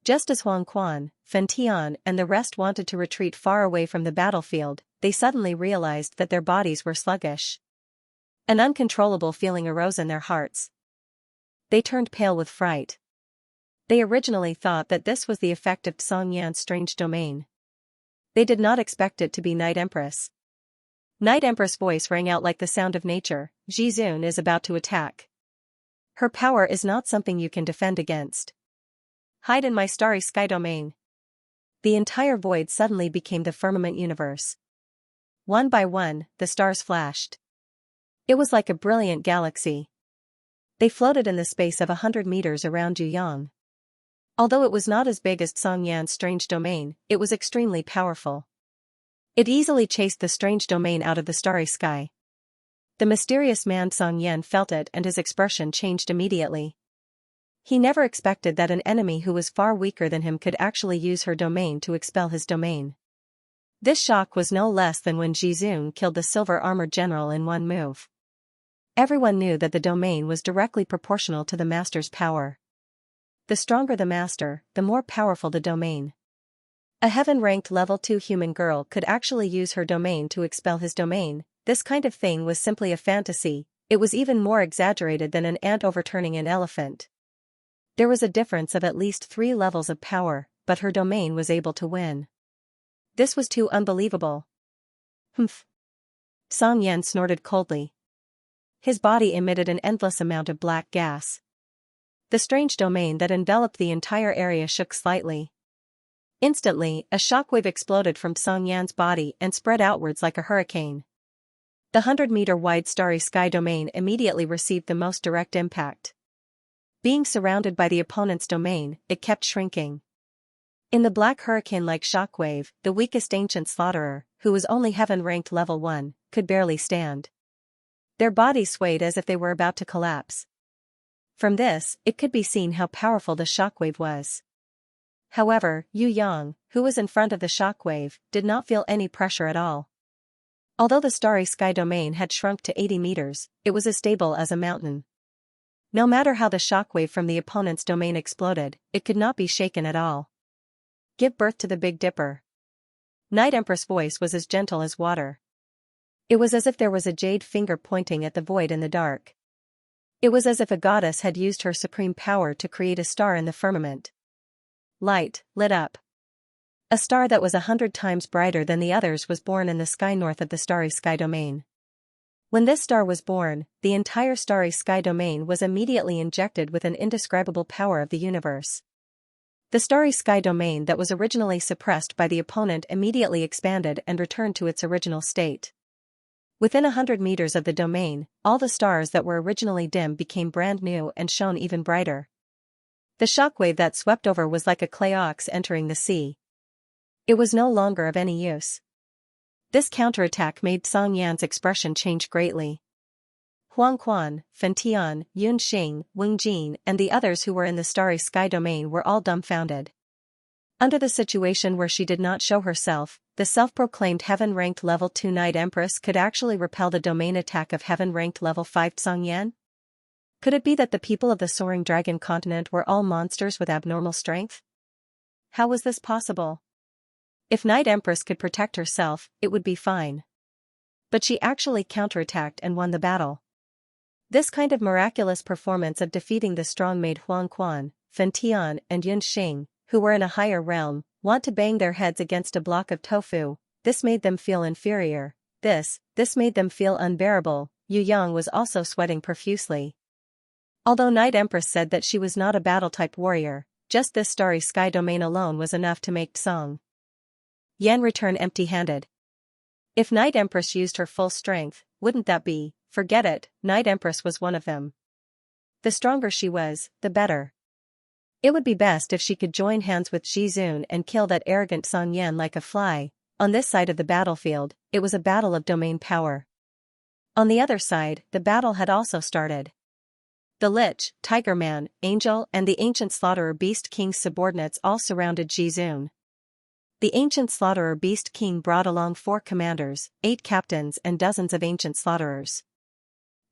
Just as Huang Quan, Fen Tian and the rest wanted to retreat far away from the battlefield, they suddenly realized that their bodies were sluggish. An uncontrollable feeling arose in their hearts. They turned pale with fright. They originally thought that this was the effect of Song Yan's strange domain. They did not expect it to be Night Empress. Night Empress' voice rang out like the sound of nature. Jizun is about to attack. Her power is not something you can defend against. Hide in my starry sky domain. The entire void suddenly became the firmament universe. One by one, the stars flashed. It was like a brilliant galaxy. They floated in the space of 100 meters around Yu Yang. Although it was not as big as Song Yan's strange domain, it was extremely powerful. It easily chased the strange domain out of the starry sky. The mysterious man Song Yan felt it and his expression changed immediately. He never expected that an enemy who was far weaker than him could actually use her domain to expel his domain. This shock was no less than when Jizun killed the Silver Armored General in one move. Everyone knew that the domain was directly proportional to the master's power. The stronger the master, the more powerful the domain. A heaven-ranked level 2 human girl could actually use her domain to expel his domain. This kind of thing was simply a fantasy. It was even more exaggerated than an ant overturning an elephant. There was a difference of at least 3 levels of power, but her domain was able to win. This was too unbelievable. Humph. Song Yan snorted coldly. His body emitted an endless amount of black gas. The strange domain that enveloped the entire area shook slightly. Instantly, a shockwave exploded from Song Yan's body and spread outwards like a hurricane. The 100-meter-wide starry sky domain immediately received the most direct impact. Being surrounded by the opponent's domain, it kept shrinking. In the black hurricane-like shockwave, the weakest ancient slaughterer, who was only heaven-ranked level 1, could barely stand. Their bodies swayed as if they were about to collapse. From this, it could be seen how powerful the shockwave was. However, Yu Yang, who was in front of the shockwave, did not feel any pressure at all. Although the starry sky domain had shrunk to 80 meters, it was as stable as a mountain. No matter how the shockwave from the opponent's domain exploded, it could not be shaken at all. Give birth to the Big Dipper. Night Empress' voice was as gentle as water. It was as if there was a jade finger pointing at the void in the dark. It was as if a goddess had used her supreme power to create a star in the firmament. Light lit up. A star that was 100 times brighter than the others was born in the sky north of the starry sky domain. When this star was born, the entire starry sky domain was immediately injected with an indescribable power of the universe. The starry sky domain that was originally suppressed by the opponent immediately expanded and returned to its original state. Within 100 meters of the domain, all the stars that were originally dim became brand new and shone even brighter. The shockwave that swept over was like a clay ox entering the sea. It was no longer of any use. This counterattack made Song Yan's expression change greatly. Huang Quan, Fen Tian, Yun Xing, Weng Jin, and the others who were in the starry sky domain were all dumbfounded. Under the situation where she did not show herself, the self-proclaimed heaven-ranked level 2 Night Empress could actually repel the domain attack of heaven-ranked level 5 Song Yan? Could it be that the people of the Soaring Dragon continent were all monsters with abnormal strength? How was this possible? If Night Empress could protect herself, it would be fine. But she actually counterattacked and won the battle. This kind of miraculous performance of defeating the strong made Huang Quan, Fen Tian, and Yun Xing, who were in a higher realm, want to bang their heads against a block of tofu. This made them feel inferior. This made them feel unbearable. Yu Yang was also sweating profusely. Although Night Empress said that she was not a battle-type warrior, just this starry sky domain alone was enough to make Song Yan return empty-handed. If Night Empress used her full strength, wouldn't that be? Forget it, Night Empress was one of them. The stronger she was, the better. It would be best if she could join hands with Ji Zun and kill that arrogant Song Yan like a fly. On this side of the battlefield, it was a battle of domain power. On the other side, the battle had also started. The Lich, Tiger Man, Angel, and the Ancient Slaughterer Beast King's subordinates all surrounded Ji Zun. The Ancient Slaughterer Beast King brought along 4 commanders, 8 captains and dozens of Ancient Slaughterers.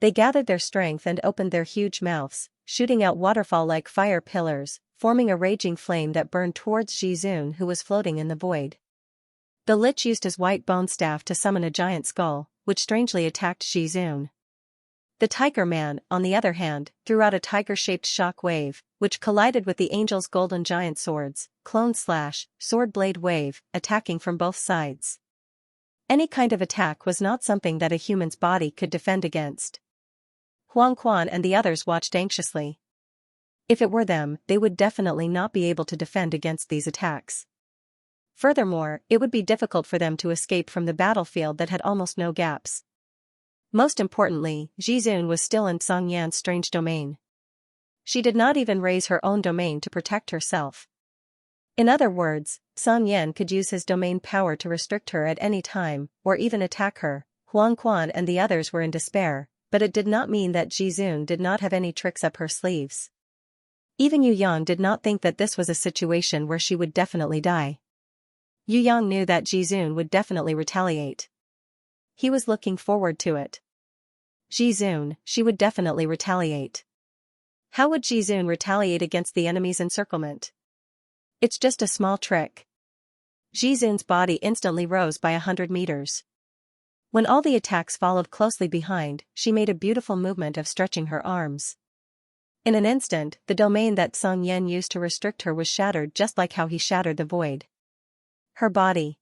They gathered their strength and opened their huge mouths, shooting out waterfall-like fire pillars, forming a raging flame that burned towards Ji Zun, who was floating in the void. The Lich used his white bone staff to summon a giant skull, which strangely attacked Ji Zun. The Tiger Man, on the other hand, threw out a tiger-shaped shock wave, which collided with the Angel's golden giant swords, Clone Slash, Sword Blade Wave, attacking from both sides. Any kind of attack was not something that a human's body could defend against. Huang Quan and the others watched anxiously. If it were them, they would definitely not be able to defend against these attacks. Furthermore, it would be difficult for them to escape from the battlefield that had almost no gaps. Most importantly, Ji Zun was still in Song Yan's strange domain. She did not even raise her own domain to protect herself. In other words, Song Yan could use his domain power to restrict her at any time, or even attack her. Huang Quan and the others were in despair, but it did not mean that Ji Zun did not have any tricks up her sleeves. Even Yu Yang did not think that this was a situation where she would definitely die. Yu Yang knew that Ji Zun would definitely retaliate. He was looking forward to it. Ji Zun, she would definitely retaliate. How would Ji Zun retaliate against the enemy's encirclement? It's just a small trick. Ji Zun's body instantly rose by 100 meters. When all the attacks followed closely behind, she made a beautiful movement of stretching her arms. In an instant, the domain that Song Yan used to restrict her was shattered just like how he shattered the void. Her body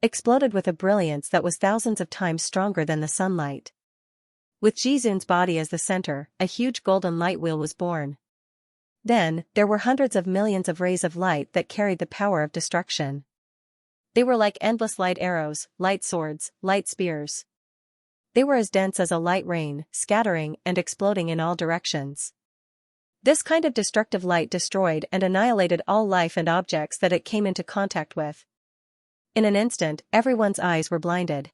exploded with a brilliance that was thousands of times stronger than the sunlight. With Ji Zun's body as the center, a huge golden light wheel was born. Then, there were hundreds of millions of rays of light that carried the power of destruction. They were like endless light arrows, light swords, light spears. They were as dense as a light rain, scattering and exploding in all directions. This kind of destructive light destroyed and annihilated all life and objects that it came into contact with. In an instant, everyone's eyes were blinded.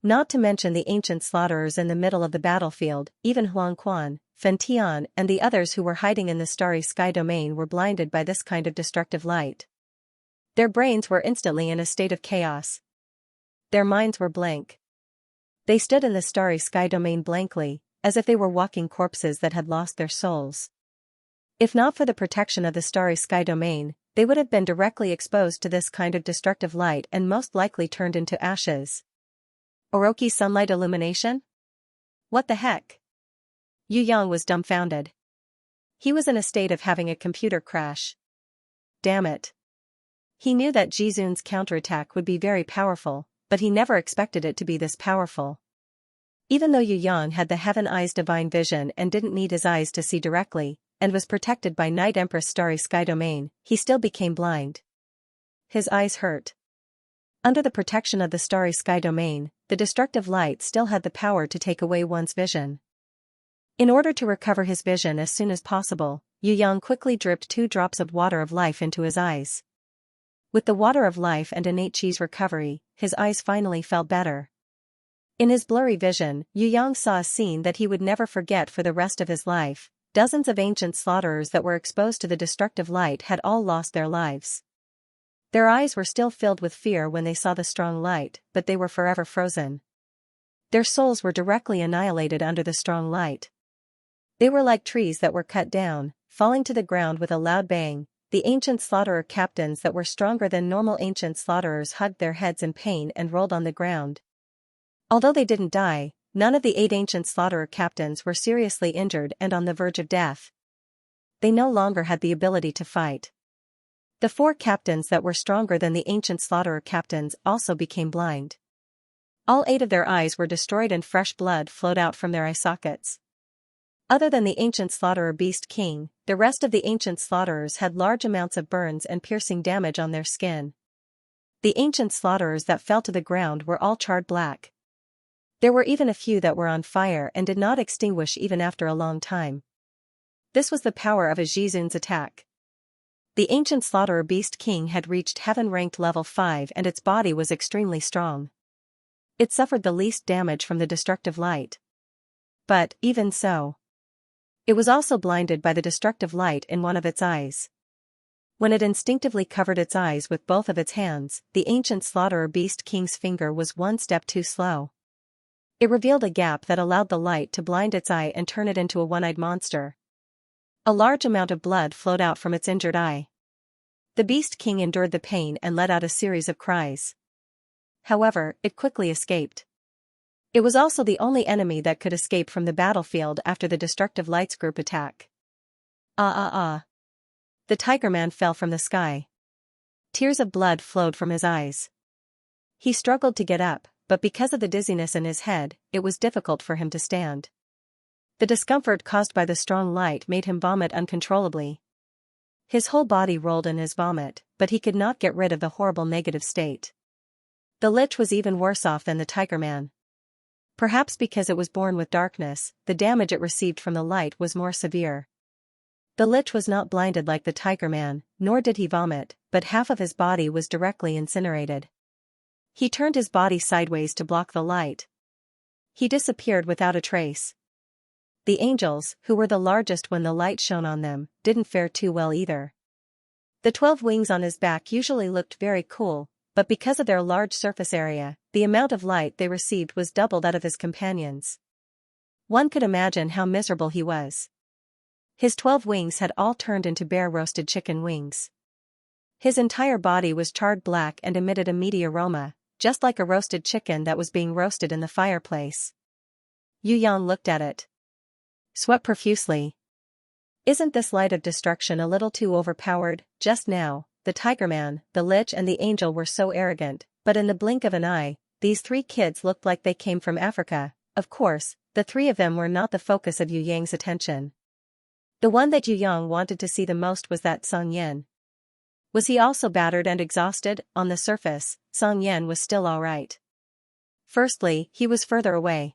Not to mention the ancient slaughterers in the middle of the battlefield, even Huang Quan, Fen Tian, and the others who were hiding in the starry sky domain were blinded by this kind of destructive light. Their brains were instantly in a state of chaos. Their minds were blank. They stood in the starry sky domain blankly, as if they were walking corpses that had lost their souls. If not for the protection of the starry sky domain, they would have been directly exposed to this kind of destructive light and most likely turned into ashes. Oroki sunlight illumination? What the heck? Yu Yang was dumbfounded. He was in a state of having a computer crash. Damn it. He knew that Jizun's counterattack would be very powerful, but he never expected it to be this powerful. Even though Yu Yang had the Heaven Eye's divine vision and didn't need his eyes to see directly, and was protected by Night Empress' starry sky domain, he still became blind. His eyes hurt. Under the protection of the starry sky domain, the destructive light still had the power to take away one's vision. In order to recover his vision as soon as possible, Yu Yang quickly dripped 2 drops of water of life into his eyes. With the water of life and innate Chi's recovery, his eyes finally felt better. In his blurry vision, Yu Yang saw a scene that he would never forget for the rest of his life. Dozens of ancient slaughterers that were exposed to the destructive light had all lost their lives. Their eyes were still filled with fear when they saw the strong light, but they were forever frozen. Their souls were directly annihilated under the strong light. They were like trees that were cut down, falling to the ground with a loud bang. The ancient slaughterer captains that were stronger than normal ancient slaughterers hugged their heads in pain and rolled on the ground. Although they didn't die, none of the 8 ancient slaughterer captains were seriously injured and on the verge of death. They no longer had the ability to fight. The 4 captains that were stronger than the ancient slaughterer captains also became blind. All 8 of their eyes were destroyed and fresh blood flowed out from their eye sockets. Other than the ancient slaughterer Beast King, the rest of the ancient slaughterers had large amounts of burns and piercing damage on their skin. The ancient slaughterers that fell to the ground were all charred black. There were even a few that were on fire and did not extinguish even after a long time. This was the power of a Jizun's attack. The ancient slaughterer Beast King had reached heaven-ranked level 5 and its body was extremely strong. It suffered the least damage from the destructive light. But, even so, it was also blinded by the destructive light in one of its eyes. When it instinctively covered its eyes with both of its hands, the ancient slaughterer Beast King's finger was one step too slow. It revealed a gap that allowed the light to blind its eye and turn it into a one-eyed monster. A large amount of blood flowed out from its injured eye. The Beast King endured the pain and let out a series of cries. However, it quickly escaped. It was also the only enemy that could escape from the battlefield after the destructive lights group attack. The Tiger Man fell from the sky. Tears of blood flowed from his eyes. He struggled to get up, but because of the dizziness in his head, it was difficult for him to stand. The discomfort caused by the strong light made him vomit uncontrollably. His whole body rolled in his vomit, but he could not get rid of the horrible negative state. The Lich was even worse off than the Tiger Man. Perhaps because it was born with darkness, the damage it received from the light was more severe. The Lich was not blinded like the Tiger Man, nor did he vomit, but half of his body was directly incinerated. He turned his body sideways to block the light. He disappeared without a trace. The angels, who were the largest when the light shone on them, didn't fare too well either. The 12 wings on his back usually looked very cool, but because of their large surface area, the amount of light they received was doubled that of his companions. One could imagine how miserable he was. His 12 wings had all turned into bare roasted chicken wings. His entire body was charred black and emitted a meaty aroma, just like a roasted chicken that was being roasted in the fireplace. Yu Yang looked at it. Sweat profusely. Isn't this light of destruction a little too overpowered? Just now, the Tiger Man, the Lich and the Angel were so arrogant, but in the blink of an eye, these 3 kids looked like they came from Africa. Of course, the 3 of them were not the focus of Yu Yang's attention. The one that Yu Yang wanted to see the most was that Song Yin. Was he also battered and exhausted? On the surface, Song Yin was still alright. Firstly, he was further away.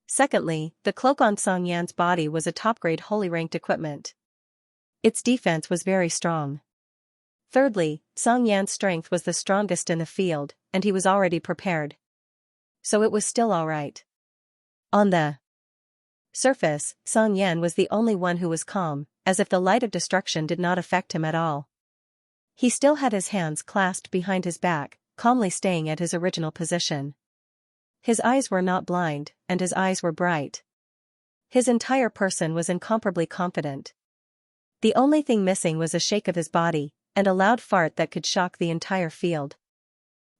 Secondly, the cloak on Song Yan's body was a top-grade holy-ranked equipment. Its defense was very strong. Thirdly, Song Yan's strength was the strongest in the field, and he was already prepared. So it was still alright. On the surface, Song Yan was the only one who was calm, as if the light of destruction did not affect him at all. He still had his hands clasped behind his back, calmly staying at his original position. His eyes were not blind, and his eyes were bright. His entire person was incomparably confident. The only thing missing was a shake of his body, and a loud fart that could shock the entire field.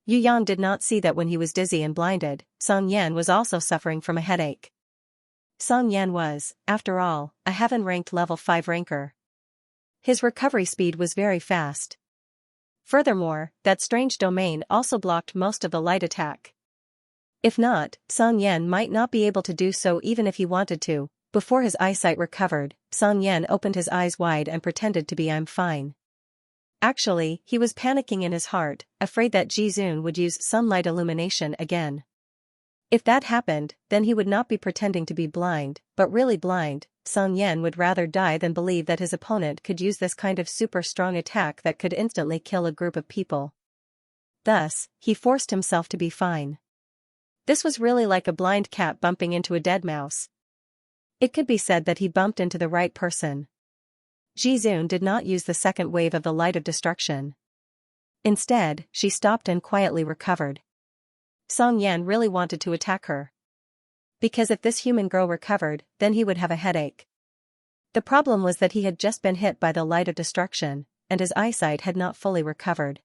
Yu Yang did not see that when he was dizzy and blinded, Song Yan was also suffering from a headache. Song Yan was, after all, a heaven-ranked level 5 ranker. His recovery speed was very fast. Furthermore, that strange domain also blocked most of the light attack. If not, Song Yan might not be able to do so even if he wanted to. Before his eyesight recovered, Song Yan opened his eyes wide and pretended to be "I'm fine." Actually, he was panicking in his heart, afraid that Jizun would use sunlight illumination again. If that happened, then he would not be pretending to be blind, but really blind. Song Yan would rather die than believe that his opponent could use this kind of super strong attack that could instantly kill a group of people. Thus, he forced himself to be fine. This was really like a blind cat bumping into a dead mouse. It could be said that he bumped into the right person. Jizun did not use the second wave of the light of destruction. Instead, she stopped and quietly recovered. Song Yan really wanted to attack her. Because if this human girl recovered, then he would have a headache. The problem was that he had just been hit by the light of destruction, and his eyesight had not fully recovered.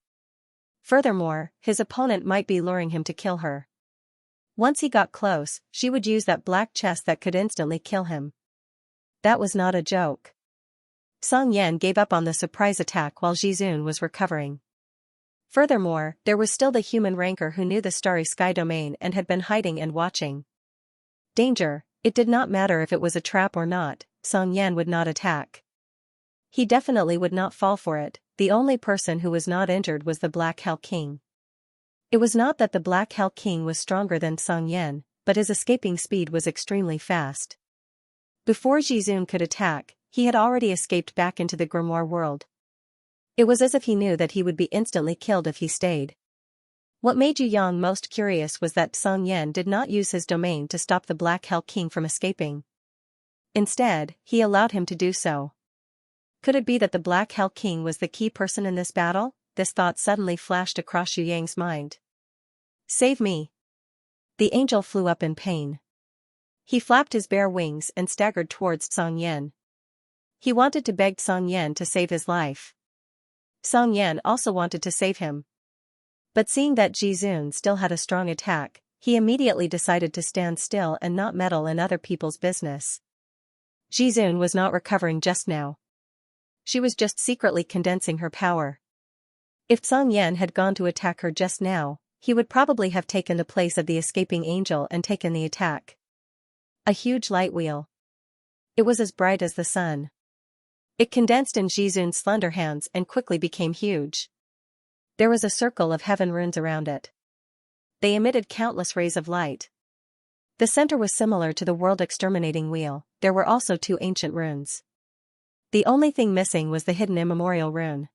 Furthermore, his opponent might be luring him to kill her. Once he got close, she would use that black chest that could instantly kill him. That was not a joke. Song Yan gave up on the surprise attack while Jizun was recovering. Furthermore, there was still the human ranker who knew the starry sky domain and had been hiding and watching. Danger, it did not matter if it was a trap or not, Song Yan would not attack. He definitely would not fall for it. The only person who was not injured was the Black Hell King. It was not that the Black Hell King was stronger than Song Yan, but his escaping speed was extremely fast. Before Jizun could attack, he had already escaped back into the grimoire world. It was as if he knew that he would be instantly killed if he stayed. What made Yu Yang most curious was that Song Yan did not use his domain to stop the Black Hell King from escaping. Instead, he allowed him to do so. Could it be that the Black Hell King was the key person in this battle? This thought suddenly flashed across Yu Yang's mind. Save me! The angel flew up in pain. He flapped his bare wings and staggered towards Song Yan. He wanted to beg Song Yan to save his life. Song Yan also wanted to save him. But seeing that Jizun still had a strong attack, he immediately decided to stand still and not meddle in other people's business. Jizun was not recovering just now. She was just secretly condensing her power. If Song Yan had gone to attack her just now, he would probably have taken the place of the escaping angel and taken the attack. A huge light wheel. It was as bright as the sun. It condensed in Jizun's slender hands and quickly became huge. There was a circle of heaven runes around it. They emitted countless rays of light. The center was similar to the world exterminating wheel. There were also 2 ancient runes. The only thing missing was the hidden immemorial rune.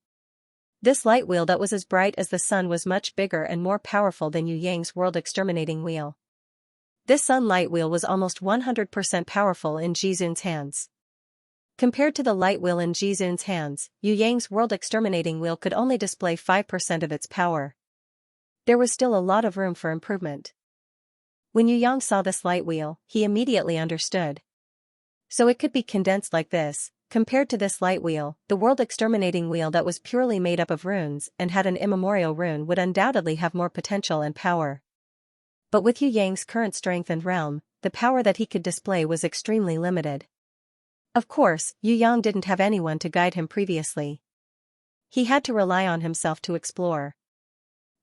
This light wheel that was as bright as the sun was much bigger and more powerful than Yu Yang's world exterminating wheel. This sun light wheel was almost 100% powerful in Jizun's hands. Compared to the light wheel in Jizun's hands, Yu Yang's world exterminating wheel could only display 5% of its power. There was still a lot of room for improvement. When Yu Yang saw this light wheel, he immediately understood. So it could be condensed like this. Compared to this light wheel, the world exterminating wheel that was purely made up of runes and had an immemorial rune would undoubtedly have more potential and power. But with Yu Yang's current strength and realm, the power that he could display was extremely limited. Of course, Yu Yang didn't have anyone to guide him previously. He had to rely on himself to explore.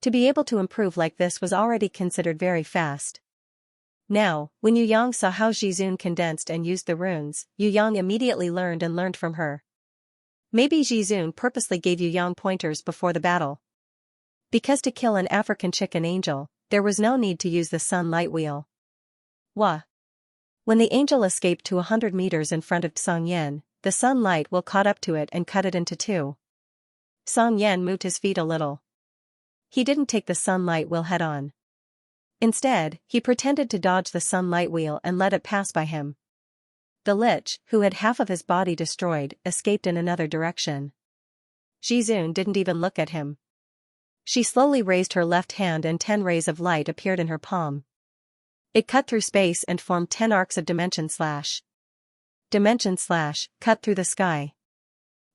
To be able to improve like this was already considered very fast. Now, when Yu Yang saw how Jizun condensed and used the runes, Yu Yang immediately learned from her. Maybe Jizun purposely gave Yu Yang pointers before the battle. Because to kill an African chicken angel, there was no need to use the sun light wheel. Wah! When the angel escaped to 100 meters in front of Song Yan, the sun light wheel caught up to it and cut it into 2. Song Yan moved his feet a little. He didn't take the sun light wheel head on. Instead, he pretended to dodge the sun light wheel and let it pass by him. The lich, who had half of his body destroyed, escaped in another direction. Jizun didn't even look at him. She slowly raised her left hand and 10 rays of light appeared in her palm. It cut through space and formed 10 arcs of dimension slash. Dimension slash, cut through the sky.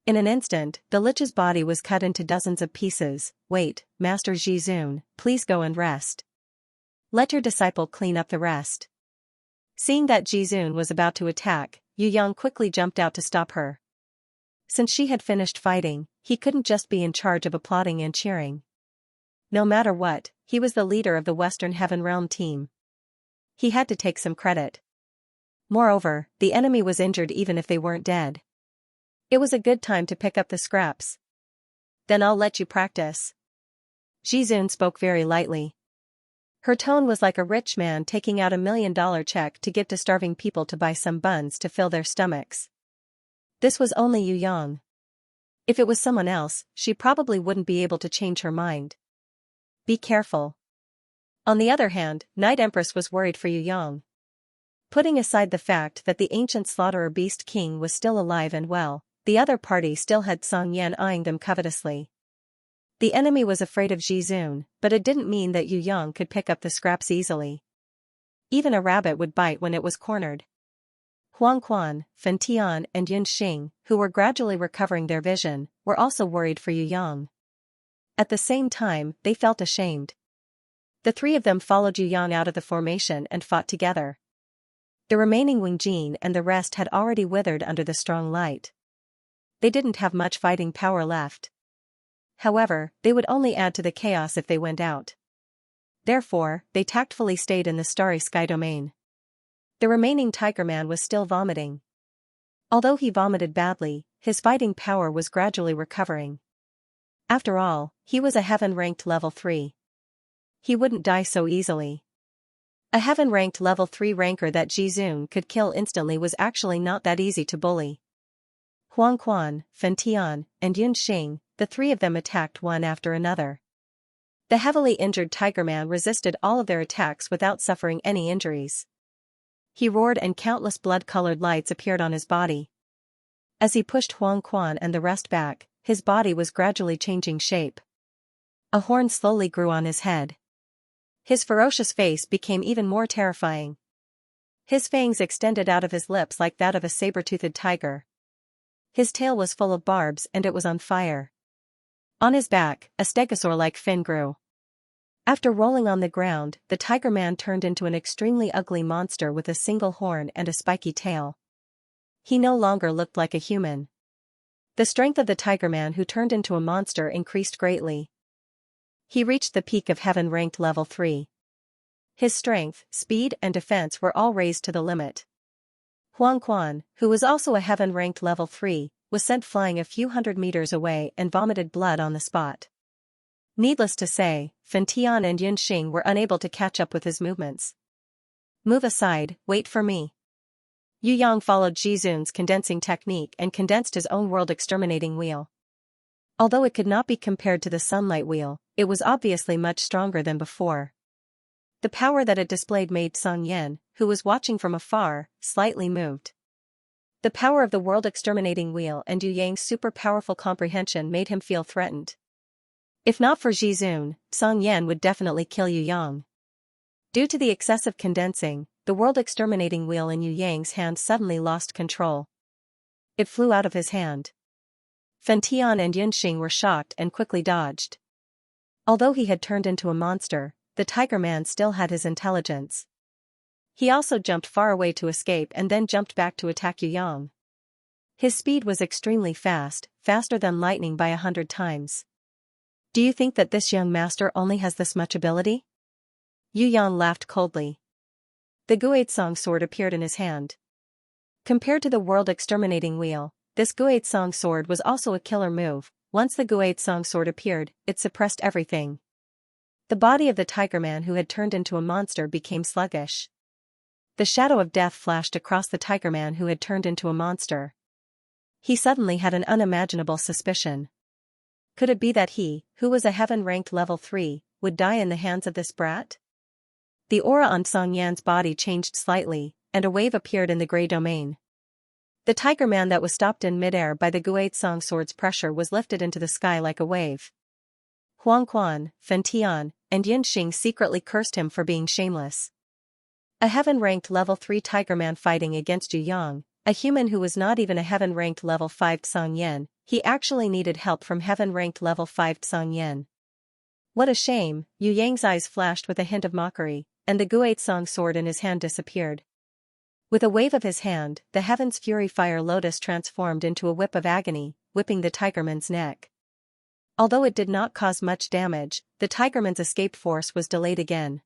In an instant, the lich's body was cut into dozens of pieces. Wait, Master Jizun, please go and rest. Let your disciple clean up the rest. Seeing that Jizun was about to attack, Yu Yang quickly jumped out to stop her. Since she had finished fighting, he couldn't just be in charge of applauding and cheering. No matter what, he was the leader of the Western Heaven Realm team. He had to take some credit. Moreover, the enemy was injured even if they weren't dead. It was a good time to pick up the scraps. Then I'll let you practice. Jizun spoke very lightly. Her tone was like a rich man taking out $1 million check to give to starving people to buy some buns to fill their stomachs. This was only Yu Yang. If it was someone else, she probably wouldn't be able to change her mind. Be careful. On the other hand, Night Empress was worried for Yu Yang. Putting aside the fact that the ancient slaughterer Beast King was still alive and well, the other party still had Song Yan eyeing them covetously. The enemy was afraid of Jizun, but it didn't mean that Yu Yang could pick up the scraps easily. Even a rabbit would bite when it was cornered. Huang Quan, Fen Tian and Yun Xing, who were gradually recovering their vision, were also worried for Yu Yang. At the same time, they felt ashamed. The three of them followed Yu Yang out of the formation and fought together. The remaining Wing Jin and the rest had already withered under the strong light. They didn't have much fighting power left. However, they would only add to the chaos if they went out. Therefore, they tactfully stayed in the Starry Sky domain. The remaining Tiger Man was still vomiting. Although he vomited badly, his fighting power was gradually recovering. After all, he was a heaven-ranked level 3. He wouldn't die so easily. A heaven-ranked level 3 ranker that Jizun could kill instantly was actually not that easy to bully. Huang Quan, Fen Tian, and Yun Xing, the three of them attacked one after another. The heavily injured Tiger Man resisted all of their attacks without suffering any injuries. He roared and countless blood-colored lights appeared on his body. As he pushed Huang Quan and the rest back, his body was gradually changing shape. A horn slowly grew on his head. His ferocious face became even more terrifying. His fangs extended out of his lips like that of a saber-toothed tiger. His tail was full of barbs and it was on fire. On his back, a stegosaur-like fin grew. After rolling on the ground, the Tiger Man turned into an extremely ugly monster with a single horn and a spiky tail. He no longer looked like a human. The strength of the Tiger Man who turned into a monster increased greatly. He reached the peak of heaven-ranked level 3. His strength, speed and defense were all raised to the limit. Huang Quan, who was also a heaven-ranked level 3, was sent flying a few hundred meters away and vomited blood on the spot. Needless to say, Fen Tian and Yun Xing were unable to catch up with his movements. Move aside, wait for me. Yu Yang followed Jizun's condensing technique and condensed his own world-exterminating wheel. Although it could not be compared to the sunlight wheel, it was obviously much stronger than before. The power that it displayed made Song Yan, who was watching from afar, slightly moved. The power of the world-exterminating wheel and Yu Yang's super-powerful comprehension made him feel threatened. If not for Jizun, Song Yan would definitely kill Yu Yang. Due to the excessive condensing, the world-exterminating wheel in Yu Yang's hand suddenly lost control. It flew out of his hand. Fen Tian and Yun Xing were shocked and quickly dodged. Although he had turned into a monster, the Tiger Man still had his intelligence. He also jumped far away to escape and then jumped back to attack Yu Yang. His speed was extremely fast, faster than lightning by 100 times. Do you think that this young master only has this much ability? Yu Yang laughed coldly. The Guizhong sword appeared in his hand. Compared to the world-exterminating wheel, this Guizhong sword was also a killer move. Once the Guizhong sword appeared, it suppressed everything. The body of the Tiger Man who had turned into a monster became sluggish. The shadow of death flashed across the Tiger Man who had turned into a monster. He suddenly had an unimaginable suspicion. Could it be that he, who was a heaven-ranked level 3, would die in the hands of this brat? The aura on Song Yan's body changed slightly, and a wave appeared in the gray domain. The Tiger Man that was stopped in midair by the Guizhong sword's pressure was lifted into the sky like a wave. Huang Quan, Fen Tian, and Yun Xing secretly cursed him for being shameless. A heaven-ranked level 3 Tiger Man fighting against Yu Yang, a human who was not even a heaven-ranked level 5 Song Yan, he actually needed help from heaven-ranked level 5 Xianxia. What a shame, Yu Yang's eyes flashed with a hint of mockery, and the Guizong sword in his hand disappeared. With a wave of his hand, the Heaven's Fury Fire Lotus transformed into a whip of agony, whipping the Tigerman's neck. Although it did not cause much damage, the Tigerman's escape force was delayed again.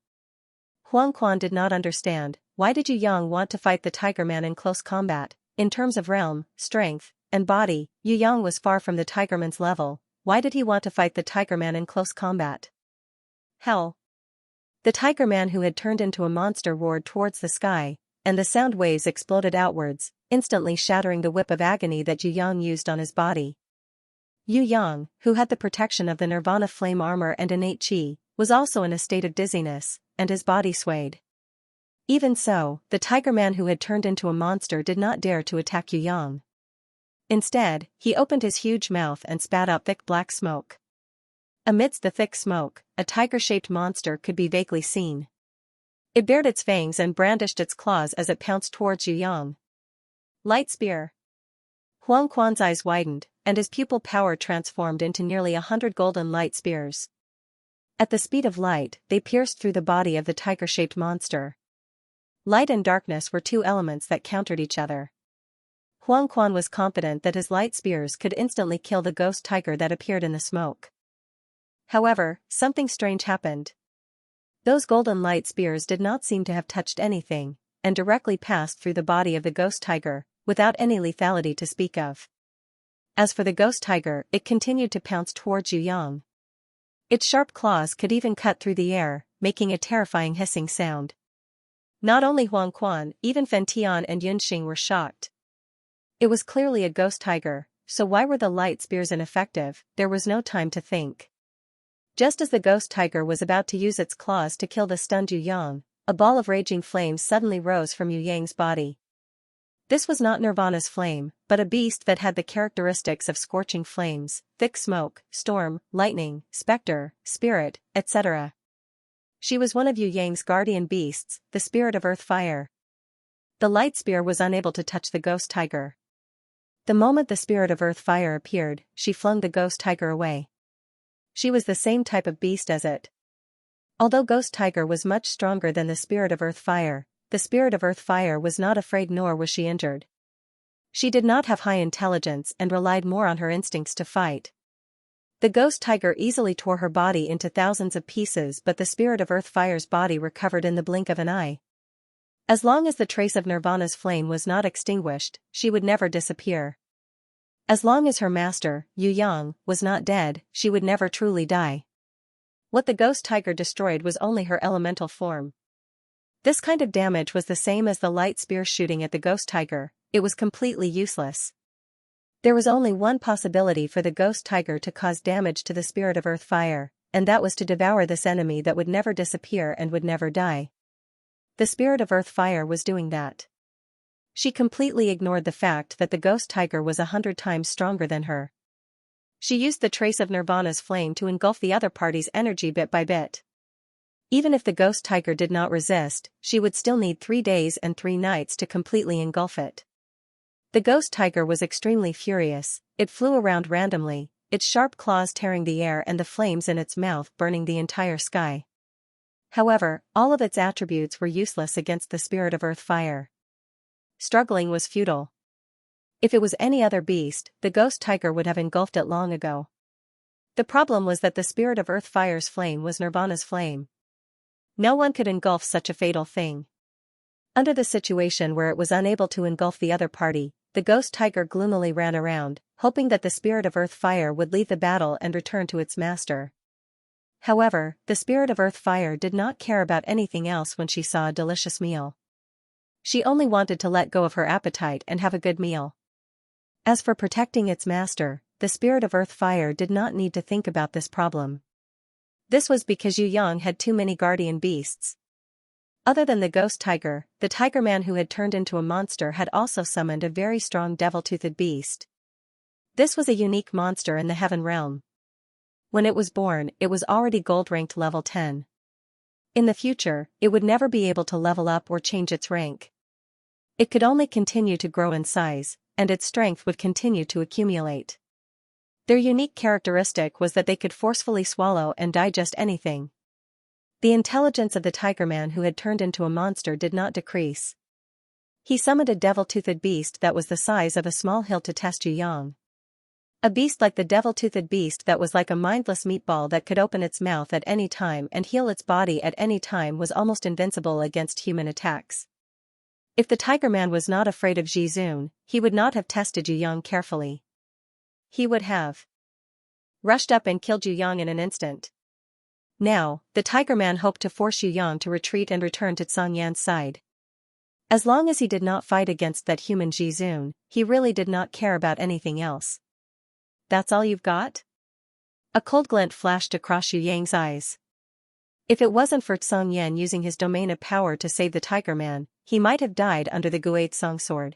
Huang Quan did not understand, why did Yu Yang want to fight the Tigerman in close combat? In terms of realm, strength, and body, Yu Yang was far from the Tigerman's level. Why did he want to fight the Tigerman in close combat? Hell! The Tigerman who had turned into a monster roared towards the sky, and the sound waves exploded outwards, instantly shattering the whip of agony that Yu Yang used on his body. Yu Yang, who had the protection of the Nirvana flame armor and innate chi, was also in a state of dizziness, and his body swayed. Even so, the Tigerman who had turned into a monster did not dare to attack Yu Yang. Instead, he opened his huge mouth and spat out thick black smoke. Amidst the thick smoke, a tiger-shaped monster could be vaguely seen. It bared its fangs and brandished its claws as it pounced towards Yu Yang. Light spear. Huang Quan's eyes widened, and his pupil power transformed into nearly 100 golden light spears. At the speed of light, they pierced through the body of the tiger-shaped monster. Light and darkness were two elements that countered each other. Huang Quan was confident that his light spears could instantly kill the ghost tiger that appeared in the smoke. However, something strange happened. Those golden light spears did not seem to have touched anything, and directly passed through the body of the ghost tiger, without any lethality to speak of. As for the ghost tiger, it continued to pounce towards Yu Yang. Its sharp claws could even cut through the air, making a terrifying hissing sound. Not only Huang Quan, even Fen Tian and Yunxing were shocked. It was clearly a ghost tiger, so why were the light spears ineffective? There was no time to think. Just as the ghost tiger was about to use its claws to kill the stunned Yu Yang, a ball of raging flames suddenly rose from Yu Yang's body. This was not Nirvana's flame, but a beast that had the characteristics of scorching flames, thick smoke, storm, lightning, specter, spirit, etc. She was one of Yu Yang's guardian beasts, the spirit of earth fire. The light spear was unable to touch the ghost tiger. The moment the spirit of earth fire appeared, she flung the ghost tiger away. She was the same type of beast as it. Although ghost tiger was much stronger than the spirit of earth fire, the spirit of earth fire was not afraid nor was she injured. She did not have high intelligence and relied more on her instincts to fight. The ghost tiger easily tore her body into thousands of pieces, but the spirit of earth fire's body recovered in the blink of an eye. As long as the trace of Nirvana's flame was not extinguished, she would never disappear. As long as her master, Yu Yang, was not dead, she would never truly die. What the ghost tiger destroyed was only her elemental form. This kind of damage was the same as the light spear shooting at the ghost tiger. It was completely useless. There was only one possibility for the ghost tiger to cause damage to the spirit of earth fire, and that was to devour this enemy that would never disappear and would never die. The spirit of earth fire was doing that. She completely ignored the fact that the ghost tiger was 100 times stronger than her. She used the trace of Nirvana's flame to engulf the other party's energy bit by bit. Even if the ghost tiger did not resist, she would still need 3 days and 3 nights to completely engulf it. The ghost tiger was extremely furious. It flew around randomly, its sharp claws tearing the air and the flames in its mouth burning the entire sky. However, all of its attributes were useless against the spirit of earth fire. Struggling was futile. If it was any other beast, the ghost tiger would have engulfed it long ago. The problem was that the spirit of earth fire's flame was Nirvana's flame. No one could engulf such a fatal thing. Under the situation where it was unable to engulf the other party, the ghost tiger gloomily ran around, hoping that the spirit of earth fire would leave the battle and return to its master. However, the spirit of earth fire did not care about anything else when she saw a delicious meal. She only wanted to let go of her appetite and have a good meal. As for protecting its master, the spirit of earth fire did not need to think about this problem. This was because Yu Yang had too many guardian beasts. Other than the ghost tiger, the tiger man who had turned into a monster had also summoned a very strong devil-toothed beast. This was a unique monster in the heaven realm. When it was born, it was already gold-ranked level 10. In the future, it would never be able to level up or change its rank. It could only continue to grow in size, and its strength would continue to accumulate. Their unique characteristic was that they could forcefully swallow and digest anything. The intelligence of the tiger man who had turned into a monster did not decrease. He summoned a devil-toothed beast that was the size of a small hill to test Yu Yang. A beast like the devil-toothed beast that was like a mindless meatball that could open its mouth at any time and heal its body at any time was almost invincible against human attacks. If the tiger man was not afraid of Jizun, he would not have tested Yu Yang carefully. He would have rushed up and killed Yu Yang in an instant. Now, the tiger man hoped to force Yu Yang to retreat and return to Xianxia's side. As long as he did not fight against that human Jizun, he really did not care about anything else. That's all you've got? A cold glint flashed across Yu Yang's eyes. If it wasn't for Xianxia using his domain of power to save the tiger man, he might have died under the Guade Song sword.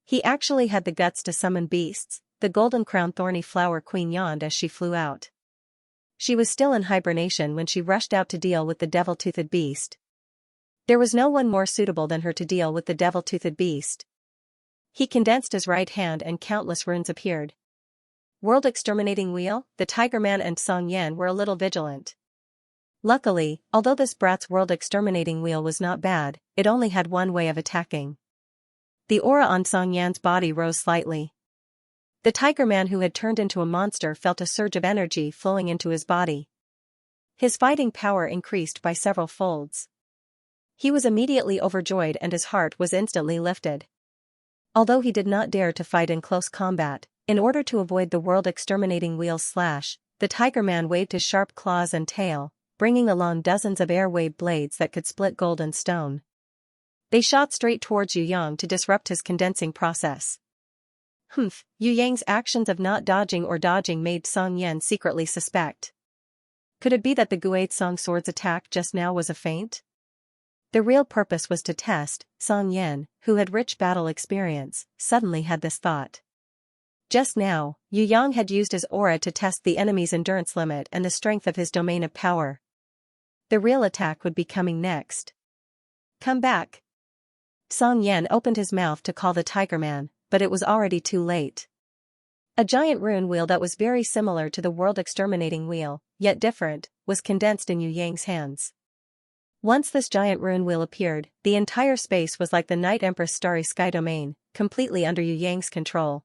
He actually had the guts to summon beasts. The golden-crowned thorny flower queen yawned as she flew out. She was still in hibernation when she rushed out to deal with the devil-toothed beast. There was no one more suitable than her to deal with the devil-toothed beast. He condensed his right hand and countless runes appeared. World Exterminating Wheel, the Tiger Man and Xianxia were a little vigilant. Luckily, although this brat's World Exterminating Wheel was not bad, it only had one way of attacking. The aura on Xianxia's body rose slightly. The tiger man who had turned into a monster felt a surge of energy flowing into his body. His fighting power increased by several folds. He was immediately overjoyed and his heart was instantly lifted. Although he did not dare to fight in close combat, in order to avoid the World Exterminating Wheel's slash, the tiger man waved his sharp claws and tail, bringing along dozens of air-wave blades that could split gold and stone. They shot straight towards Yu Yang to disrupt his condensing process. Yu Yang's actions of not dodging or dodging made Xianxia secretly suspect. Could it be that the Guade Song sword's attack just now was a feint? The real purpose was to test. Xianxia, who had rich battle experience, suddenly had this thought. Just now, Yu Yang had used his aura to test the enemy's endurance limit and the strength of his domain of power. The real attack would be coming next. Come back. Xianxia opened his mouth to call the tiger man, but it was already too late. A giant rune wheel that was very similar to the World Exterminating Wheel, yet different, was condensed in Yu Yang's hands. Once this giant rune wheel appeared, the entire space was like the Night Empress' starry sky domain, completely under Yu Yang's control.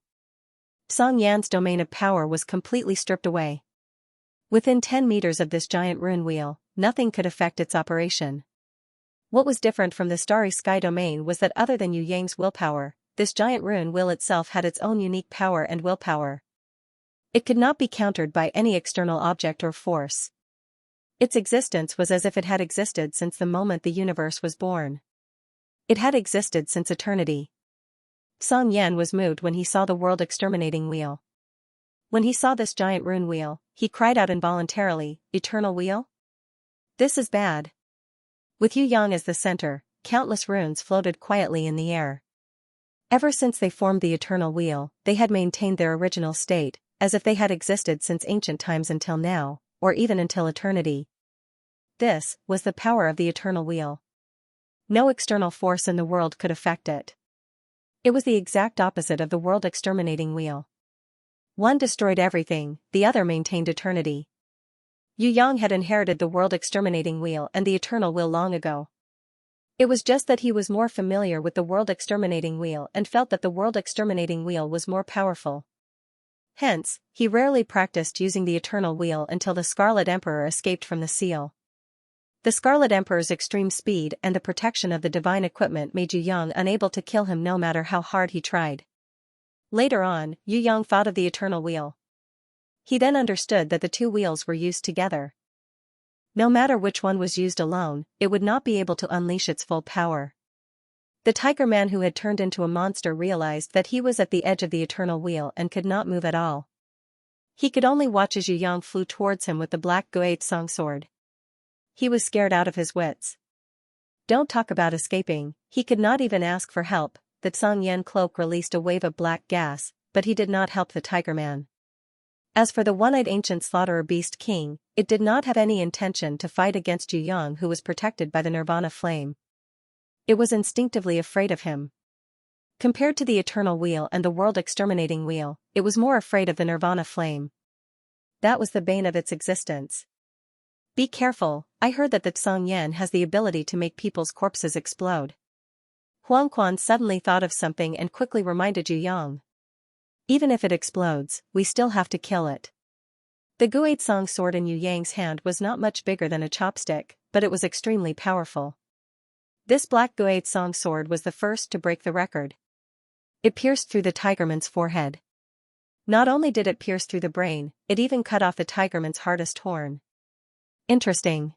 Xianxia's domain of power was completely stripped away. Within 10 meters of this giant rune wheel, nothing could affect its operation. What was different from the starry sky domain was that other than Yu Yang's willpower, this giant rune wheel itself had its own unique power and willpower. It could not be countered by any external object or force. Its existence was as if it had existed since the moment the universe was born. It had existed since eternity. Xianxia was moved when he saw the World Exterminating Wheel. When he saw this giant rune wheel, he cried out involuntarily, "Eternal Wheel? This is bad." With Yu Yang as the center, countless runes floated quietly in the air. Ever since they formed the Eternal Wheel, they had maintained their original state, as if they had existed since ancient times until now, or even until eternity. This was the power of the Eternal Wheel. No external force in the world could affect it. It was the exact opposite of the World Exterminating Wheel. One destroyed everything, the other maintained eternity. Yu Yang had inherited the World Exterminating Wheel and the Eternal Wheel long ago. It was just that he was more familiar with the World Exterminating Wheel and felt that the World Exterminating Wheel was more powerful. Hence, he rarely practiced using the Eternal Wheel until the Scarlet Emperor escaped from the seal. The Scarlet Emperor's extreme speed and the protection of the divine equipment made Yu Yang unable to kill him no matter how hard he tried. Later on, Yu Yang thought of the Eternal Wheel. He then understood that the two wheels were used together. No matter which one was used alone, it would not be able to unleash its full power. The tiger man who had turned into a monster realized that he was at the edge of the Eternal Wheel and could not move at all. He could only watch as Yu Yang flew towards him with the black Guade Song sword. He was scared out of his wits. Don't talk about escaping, he could not even ask for help. The Xianxia cloak released a wave of black gas, but he did not help the tiger man. As for the one-eyed ancient slaughterer beast king, it did not have any intention to fight against Yu Yang who was protected by the Nirvana flame. It was instinctively afraid of him. Compared to the eternal wheel and the world-exterminating wheel, it was more afraid of the nirvana flame. That was the bane of its existence. Be careful, I heard that the Xianxia has the ability to make people's corpses explode. Huang Quan suddenly thought of something and quickly reminded Yu Yang. Even if it explodes, we still have to kill it. The Guizong sword in Yu Yang's hand was not much bigger than a chopstick, but it was extremely powerful. This black Guizong sword was the first to break the record. It pierced through the tigerman's forehead. Not only did it pierce through the brain, it even cut off the tigerman's hardest horn. Interesting.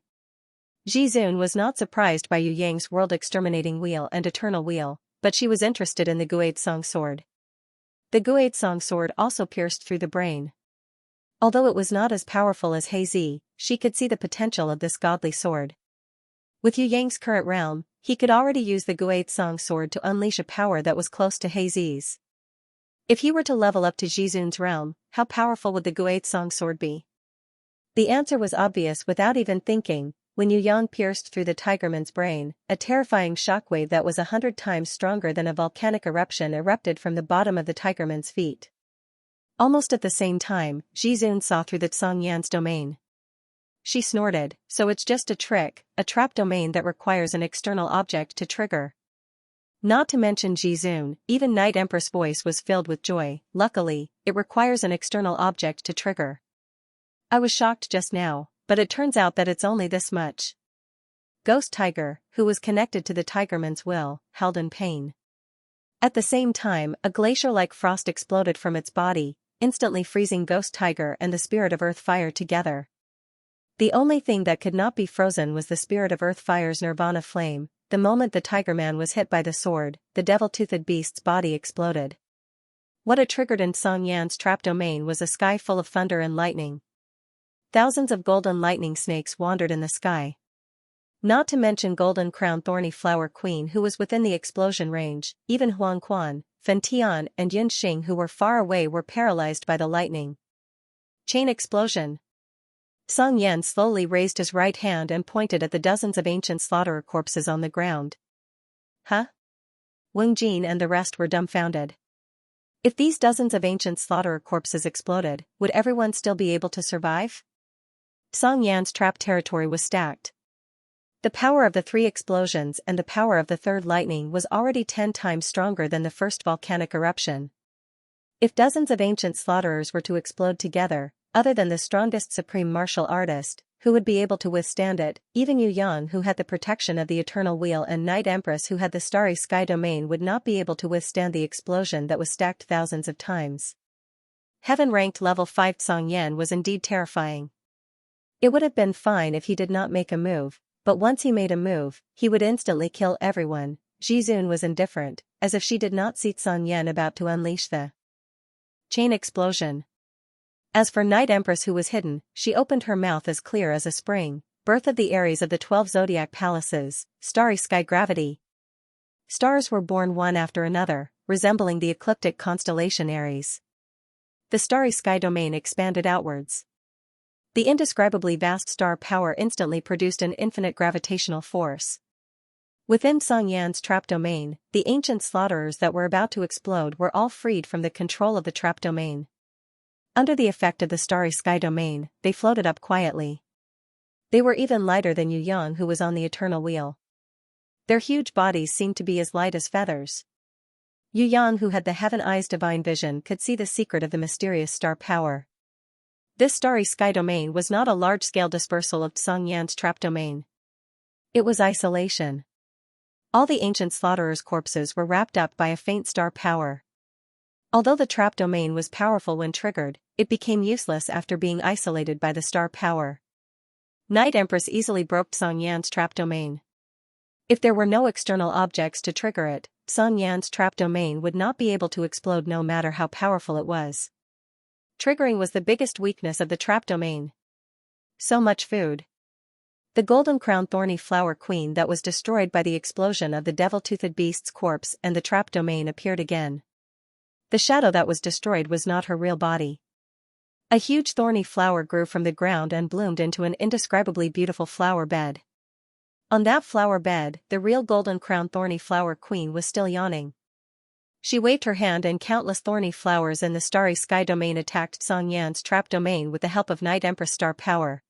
Jizun was not surprised by Yu Yang's world-exterminating wheel and eternal wheel, but she was interested in the Guizong sword. The Guizong sword also pierced through the brain. Although it was not as powerful as Heizi, she could see the potential of this godly sword. With Yu Yang's current realm, he could already use the Guizong sword to unleash a power that was close to Heizi's. If he were to level up to Jizun's realm, how powerful would the Guizong sword be? The answer was obvious without even thinking. When Yu Yang pierced through the tigerman's brain, a terrifying shockwave that was 100 times stronger than a volcanic eruption erupted from the bottom of the tigerman's feet. Almost at the same time, Jizun saw through the Xianxia's domain. She snorted, so it's just a trick, a trap domain that requires an external object to trigger. Not to mention Jizun, even Night Empress' voice was filled with joy. Luckily, it requires an external object to trigger. I was shocked just now, but it turns out that it's only this much. Ghost Tiger, who was connected to the tigerman's will, held in pain. At the same time, a glacier-like frost exploded from its body, instantly freezing Ghost Tiger and the Spirit of Earth Fire together. The only thing that could not be frozen was the Spirit of Earth Fire's nirvana flame. The moment the Tigerman was hit by the sword, the devil-toothed beast's body exploded. What it triggered in Xianxia's trap domain was a sky full of thunder and lightning. Thousands of golden lightning snakes wandered in the sky. Not to mention Golden Crown Thorny Flower Queen who was within the explosion range. Even Huang Quan, Fen Tian and Yun Xing who were far away were paralyzed by the lightning. Chain explosion. Song Yan slowly raised his right hand and pointed at the dozens of ancient slaughterer corpses on the ground. Huh? Wang Jin and the rest were dumbfounded. If these dozens of ancient slaughterer corpses exploded, would everyone still be able to survive? Song Yan's trap territory was stacked. The power of the 3 explosions and the power of the 3rd lightning was already 10 times stronger than the first volcanic eruption. If dozens of ancient slaughterers were to explode together, other than the strongest supreme martial artist, who would be able to withstand it, even Yu Yang who had the protection of the Eternal Wheel and Night Empress who had the Starry Sky domain would not be able to withstand the explosion that was stacked thousands of times. Heaven-ranked level 5 Song Yan was indeed terrifying. It would have been fine if he did not make a move, but once he made a move, he would instantly kill everyone. Jizun was indifferent, as if she did not see Song Yan about to unleash the chain explosion. As for Night Empress who was hidden, she opened her mouth as clear as a spring. Birth of the Aries of the 12 zodiac palaces, starry sky gravity. Stars were born one after another, resembling the ecliptic constellation Aries. The starry sky domain expanded outwards. The indescribably vast star power instantly produced an infinite gravitational force. Within Song Yan's trap domain, the ancient slaughterers that were about to explode were all freed from the control of the trap domain. Under the effect of the starry sky domain, they floated up quietly. They were even lighter than Yu Yang who was on the eternal wheel. Their huge bodies seemed to be as light as feathers. Yu Yang who had the Heaven Eye's divine vision could see the secret of the mysterious star power. This starry sky domain was not a large-scale dispersal of Song Yan's trap domain. It was isolation. All the ancient slaughterers' corpses were wrapped up by a faint star power. Although the trap domain was powerful when triggered, it became useless after being isolated by the star power. Night Empress easily broke Song Yan's trap domain. If there were no external objects to trigger it, Song Yan's trap domain would not be able to explode no matter how powerful it was. Triggering was the biggest weakness of the trap domain. So much food. The Golden Crown Thorny Flower Queen that was destroyed by the explosion of the devil-toothed beast's corpse and the trap domain appeared again. The shadow that was destroyed was not her real body. A huge thorny flower grew from the ground and bloomed into an indescribably beautiful flower bed. On that flower bed, the real Golden Crown Thorny Flower Queen was still yawning. She waved her hand and countless thorny flowers in the starry sky domain attacked Xianxia's trap domain with the help of Night Empress star power.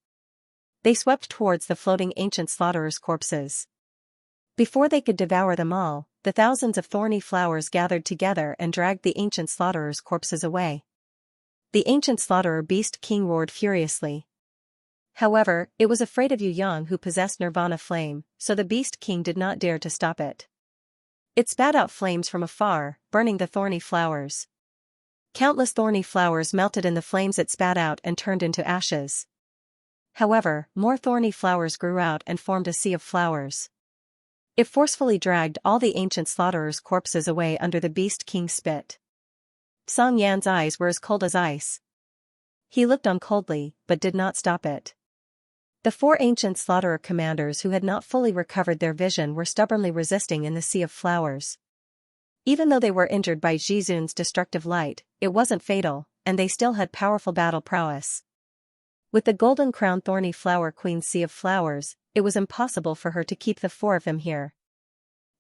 They swept towards the floating ancient slaughterers' corpses. Before they could devour them all, the thousands of thorny flowers gathered together and dragged the ancient slaughterers' corpses away. The ancient slaughterer beast king roared furiously. However, it was afraid of Yu Yang who possessed Nirvana flame, so the beast king did not dare to stop it. It spat out flames from afar, burning the thorny flowers. Countless thorny flowers melted in the flames it spat out and turned into ashes. However, more thorny flowers grew out and formed a sea of flowers. It forcefully dragged all the ancient slaughterers' corpses away under the beast king's spit. Song Yan's eyes were as cold as ice. He looked on coldly, but did not stop it. The 4 ancient slaughterer commanders who had not fully recovered their vision were stubbornly resisting in the sea of flowers. Even though they were injured by Jizun's destructive light, it wasn't fatal, and they still had powerful battle prowess. With the golden crown thorny flower queen's sea of flowers, it was impossible for her to keep the 4 of them here.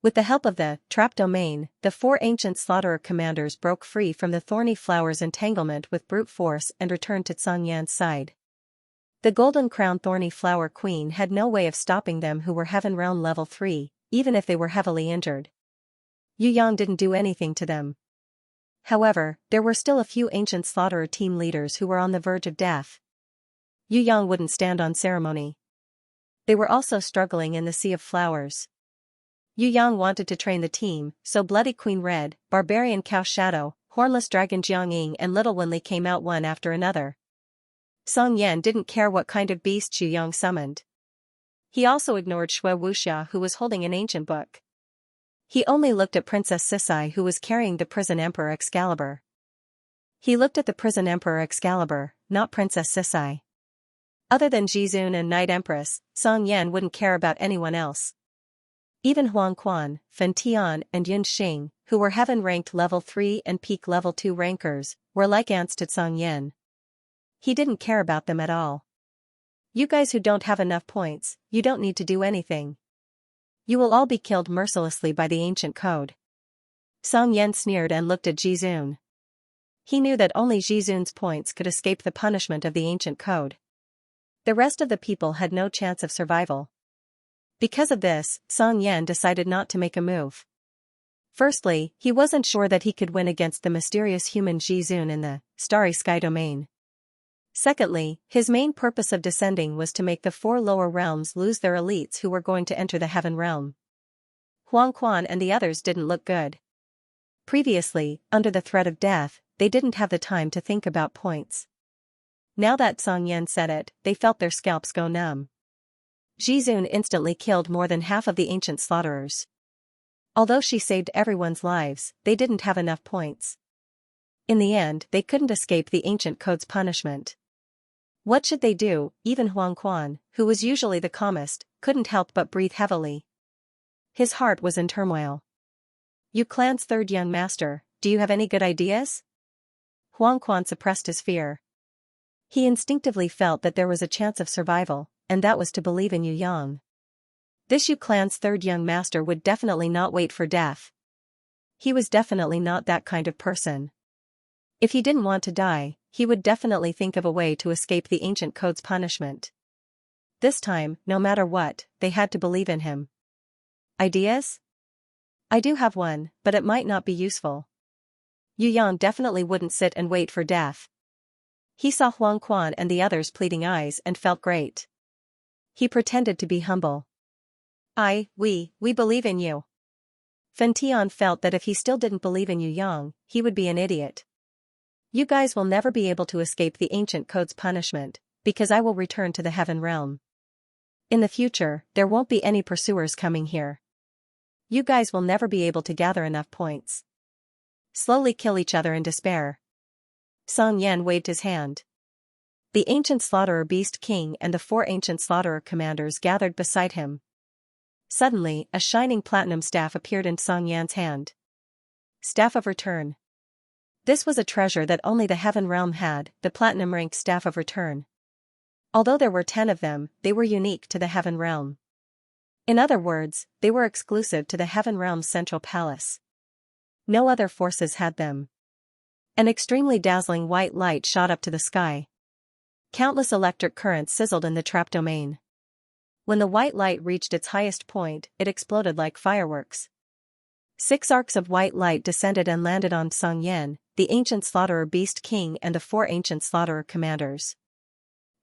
With the help of the trap domain, the 4 ancient slaughterer commanders broke free from the thorny flowers' entanglement with brute force and returned to Song Yan's side. The golden crown thorny flower queen had no way of stopping them who were heaven realm level 3, even if they were heavily injured. Yu Yang didn't do anything to them. However, there were still a few ancient slaughterer team leaders who were on the verge of death. Yu Yang wouldn't stand on ceremony. They were also struggling in the sea of flowers. Yu Yang wanted to train the team, so Bloody Queen Red, Barbarian Cow Shadow, Hornless Dragon Jiangying and Little Wenli came out one after another. Song Yan didn't care what kind of beast Yu Yang summoned. He also ignored Shui Wuxia who was holding an ancient book. He only looked at Princess Sisai who was carrying the Prison Emperor Excalibur. He looked at the Prison Emperor Excalibur, not Princess Sisai. Other than Jizun and Night Empress, Song Yan wouldn't care about anyone else. Even Huang Quan, Fen Tian and Yun Xing, who were heaven-ranked level 3 and peak level 2 rankers, were like ants to Song Yan. He didn't care about them at all. You guys who don't have enough points, you don't need to do anything. You will all be killed mercilessly by the ancient code. Song Yan sneered and looked at Jizun. He knew that only Jizun's points could escape the punishment of the ancient code. The rest of the people had no chance of survival. Because of this, Song Yan decided not to make a move. Firstly, he wasn't sure that he could win against the mysterious human Jizun in the starry sky domain. Secondly, his main purpose of descending was to make the 4 lower realms lose their elites who were going to enter the heaven realm. Huang Quan and the others didn't look good. Previously, under the threat of death, they didn't have the time to think about points. Now that Song Yan said it, they felt their scalps go numb. Jizun instantly killed more than half of the ancient slaughterers. Although she saved everyone's lives, they didn't have enough points. In the end, they couldn't escape the ancient code's punishment. What should they do? Even Huang Quan, who was usually the calmest, couldn't help but breathe heavily. His heart was in turmoil. You clan's 3rd young master, do you have any good ideas? Huang Quan suppressed his fear. He instinctively felt that there was a chance of survival, and that was to believe in Yu Yang. This Yu clan's 3rd young master would definitely not wait for death. He was definitely not that kind of person. If he didn't want to die, he would definitely think of a way to escape the ancient code's punishment. This time, no matter what, they had to believe in him. Ideas? I do have one, but it might not be useful. Yu Yang definitely wouldn't sit and wait for death. He saw Huang Quan and the others' pleading eyes and felt great. He pretended to be humble. We believe in you. Fen Tian felt that if he still didn't believe in Yu Yang, he would be an idiot. You guys will never be able to escape the ancient code's punishment, because I will return to the heaven realm. In the future, there won't be any pursuers coming here. You guys will never be able to gather enough points. Slowly kill each other in despair. Song Yan waved his hand. The ancient slaughterer beast king and the 4 ancient slaughterer commanders gathered beside him. Suddenly, a shining platinum staff appeared in Song Yan's hand. Staff of Return. This was a treasure that only the heaven realm had, the platinum rank staff of return. Although there were 10 of them, they were unique to the heaven realm. In other words, they were exclusive to the heaven realm's central palace. No other forces had them. An extremely dazzling white light shot up to the sky. Countless electric currents sizzled in the trap domain. When the white light reached its highest point, it exploded like fireworks. 6 arcs of white light descended and landed on Xianxia, the ancient slaughterer beast king, and the 4 ancient slaughterer commanders.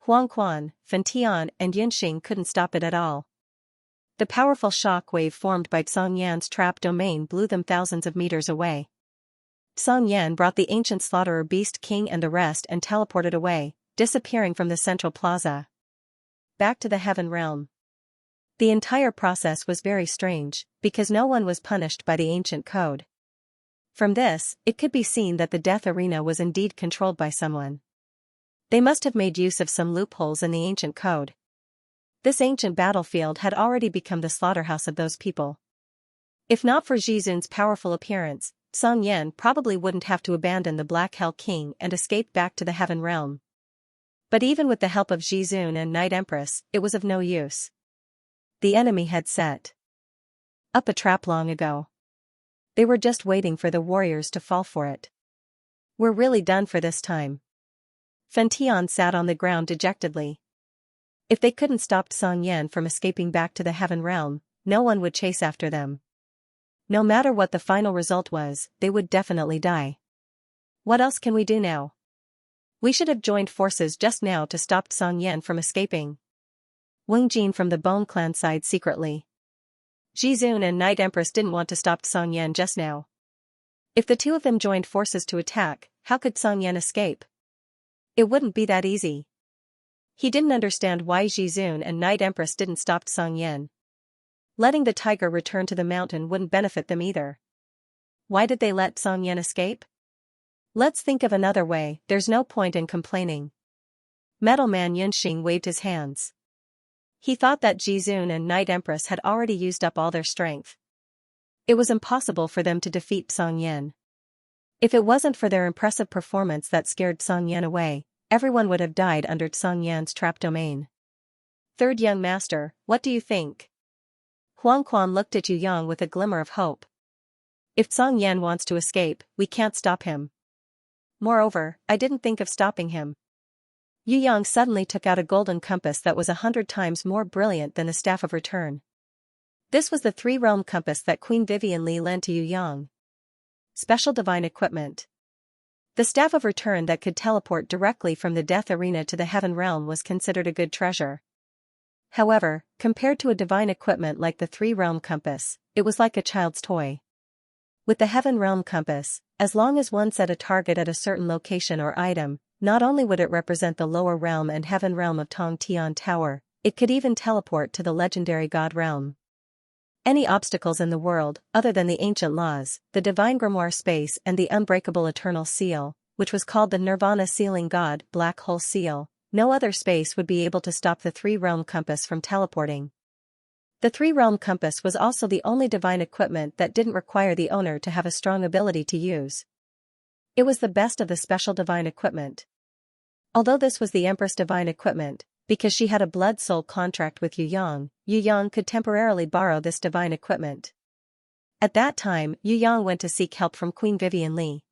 Huangquan, Fentian, and Yunxing couldn't stop it at all. The powerful shock wave formed by Xianxia's trap domain blew them thousands of meters away. Xianxia brought the ancient slaughterer beast king and the rest and teleported away, disappearing from the central plaza. Back to the heaven realm. The entire process was very strange, because no one was punished by the ancient code. From this, it could be seen that the death arena was indeed controlled by someone. They must have made use of some loopholes in the ancient code. This ancient battlefield had already become the slaughterhouse of those people. If not for Jizun's powerful appearance, Xianxia probably wouldn't have to abandon the Black Hell King and escape back to the heaven realm. But even with the help of Jizun and Night Empress, it was of no use. The enemy had set up a trap long ago. They were just waiting for the warriors to fall for it. We're really done for this time. Fentian sat on the ground dejectedly. If they couldn't stop Xianxia from escaping back to the heaven realm, no one would chase after them. No matter what the final result was, they would definitely die. What else can we do now? We should have joined forces just now to stop Xianxia from escaping. Wang Jin from the Bone Clan sighed secretly. Jizun and Night Empress didn't want to stop Xianxia just now. If the two of them joined forces to attack, how could Xianxia escape? It wouldn't be that easy. He didn't understand why Jizun and Night Empress didn't stop Xianxia. Letting the tiger return to the mountain wouldn't benefit them either. Why did they let Xianxia escape? Let's think of another way. There's no point in complaining. Metal Man Yunxing waved his hands. He thought that Jizun and Night Empress had already used up all their strength. It was impossible for them to defeat Xianxia. If it wasn't for their impressive performance that scared Xianxia away, everyone would have died under Xianxia's trap domain. Third young master, what do you think? Huangquan looked at Yu Yang with a glimmer of hope. If Xianxia wants to escape, we can't stop him. Moreover, I didn't think of stopping him. Yu Yang suddenly took out a golden compass that was 100 times more brilliant than the Staff of Return. This was the 3-realm compass that Queen Vivian Li lent to Yu Yang. Special divine equipment. The Staff of Return that could teleport directly from the death arena to the heaven realm was considered a good treasure. However, compared to a divine equipment like the 3-realm compass, it was like a child's toy. With the heaven realm compass, as long as one set a target at a certain location or item, not only would it represent the lower realm and heaven realm of Tong Tian Tower, it could even teleport to the legendary God realm. Any obstacles in the world, other than the ancient laws, the divine grimoire space and the unbreakable eternal seal, which was called the Nirvana sealing god black hole seal, no other space would be able to stop the 3-realm compass from teleporting. The 3-realm compass was also the only divine equipment that didn't require the owner to have a strong ability to use. It was the best of the special divine equipment. Although this was the Empress divine equipment, because she had a blood-soul contract with Yu Yang could temporarily borrow this divine equipment. At that time, Yu Yang went to seek help from Queen Vivian Li.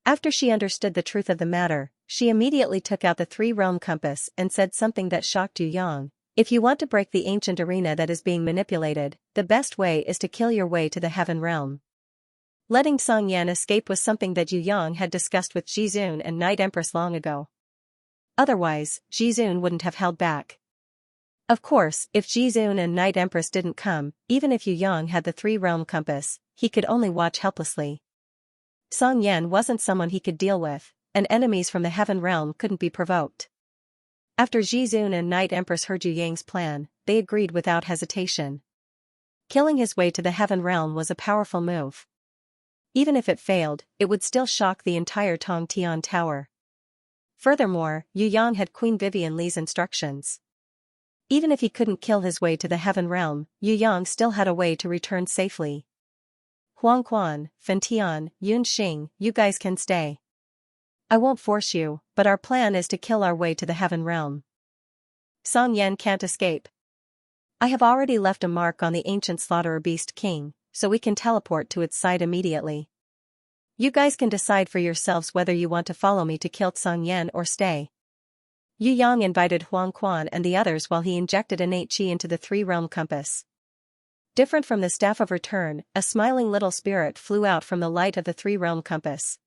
After she understood the truth of the matter, she immediately took out the 3-realm compass and said something that shocked Yu Yang. If you want to break the ancient arena that is being manipulated, the best way is to kill your way to the heaven realm. Letting Xianxia escape was something that Yu Yang had discussed with Jizun and Night Empress long ago. Otherwise, Jizun wouldn't have held back. Of course, if Jizun and Night Empress didn't come, even if Yu Yang had the 3-realm compass, he could only watch helplessly. Xianxia wasn't someone he could deal with, and enemies from the heaven realm couldn't be provoked. After Jizun and Night Empress heard Yu Yang's plan, they agreed without hesitation. Killing his way to the heaven realm was a powerful move. Even if it failed, it would still shock the entire Tong Tian Tower. Furthermore, Yu Yang had Queen Vivian Li's instructions. Even if he couldn't kill his way to the heaven realm, Yu Yang still had a way to return safely. Huangquan, Fentian, Yunxing, you guys can stay. I won't force you, but our plan is to kill our way to the heaven realm. Xianxia can't escape. I have already left a mark on the ancient slaughterer beast king, so we can teleport to its side immediately. You guys can decide for yourselves whether you want to follow me to kill Xianxia or stay. Yu Yang invited Huang Quan and the others while he injected innate qi into the three-realm compass. Different from the Staff of Return, a smiling little spirit flew out from the light of the three-realm compass.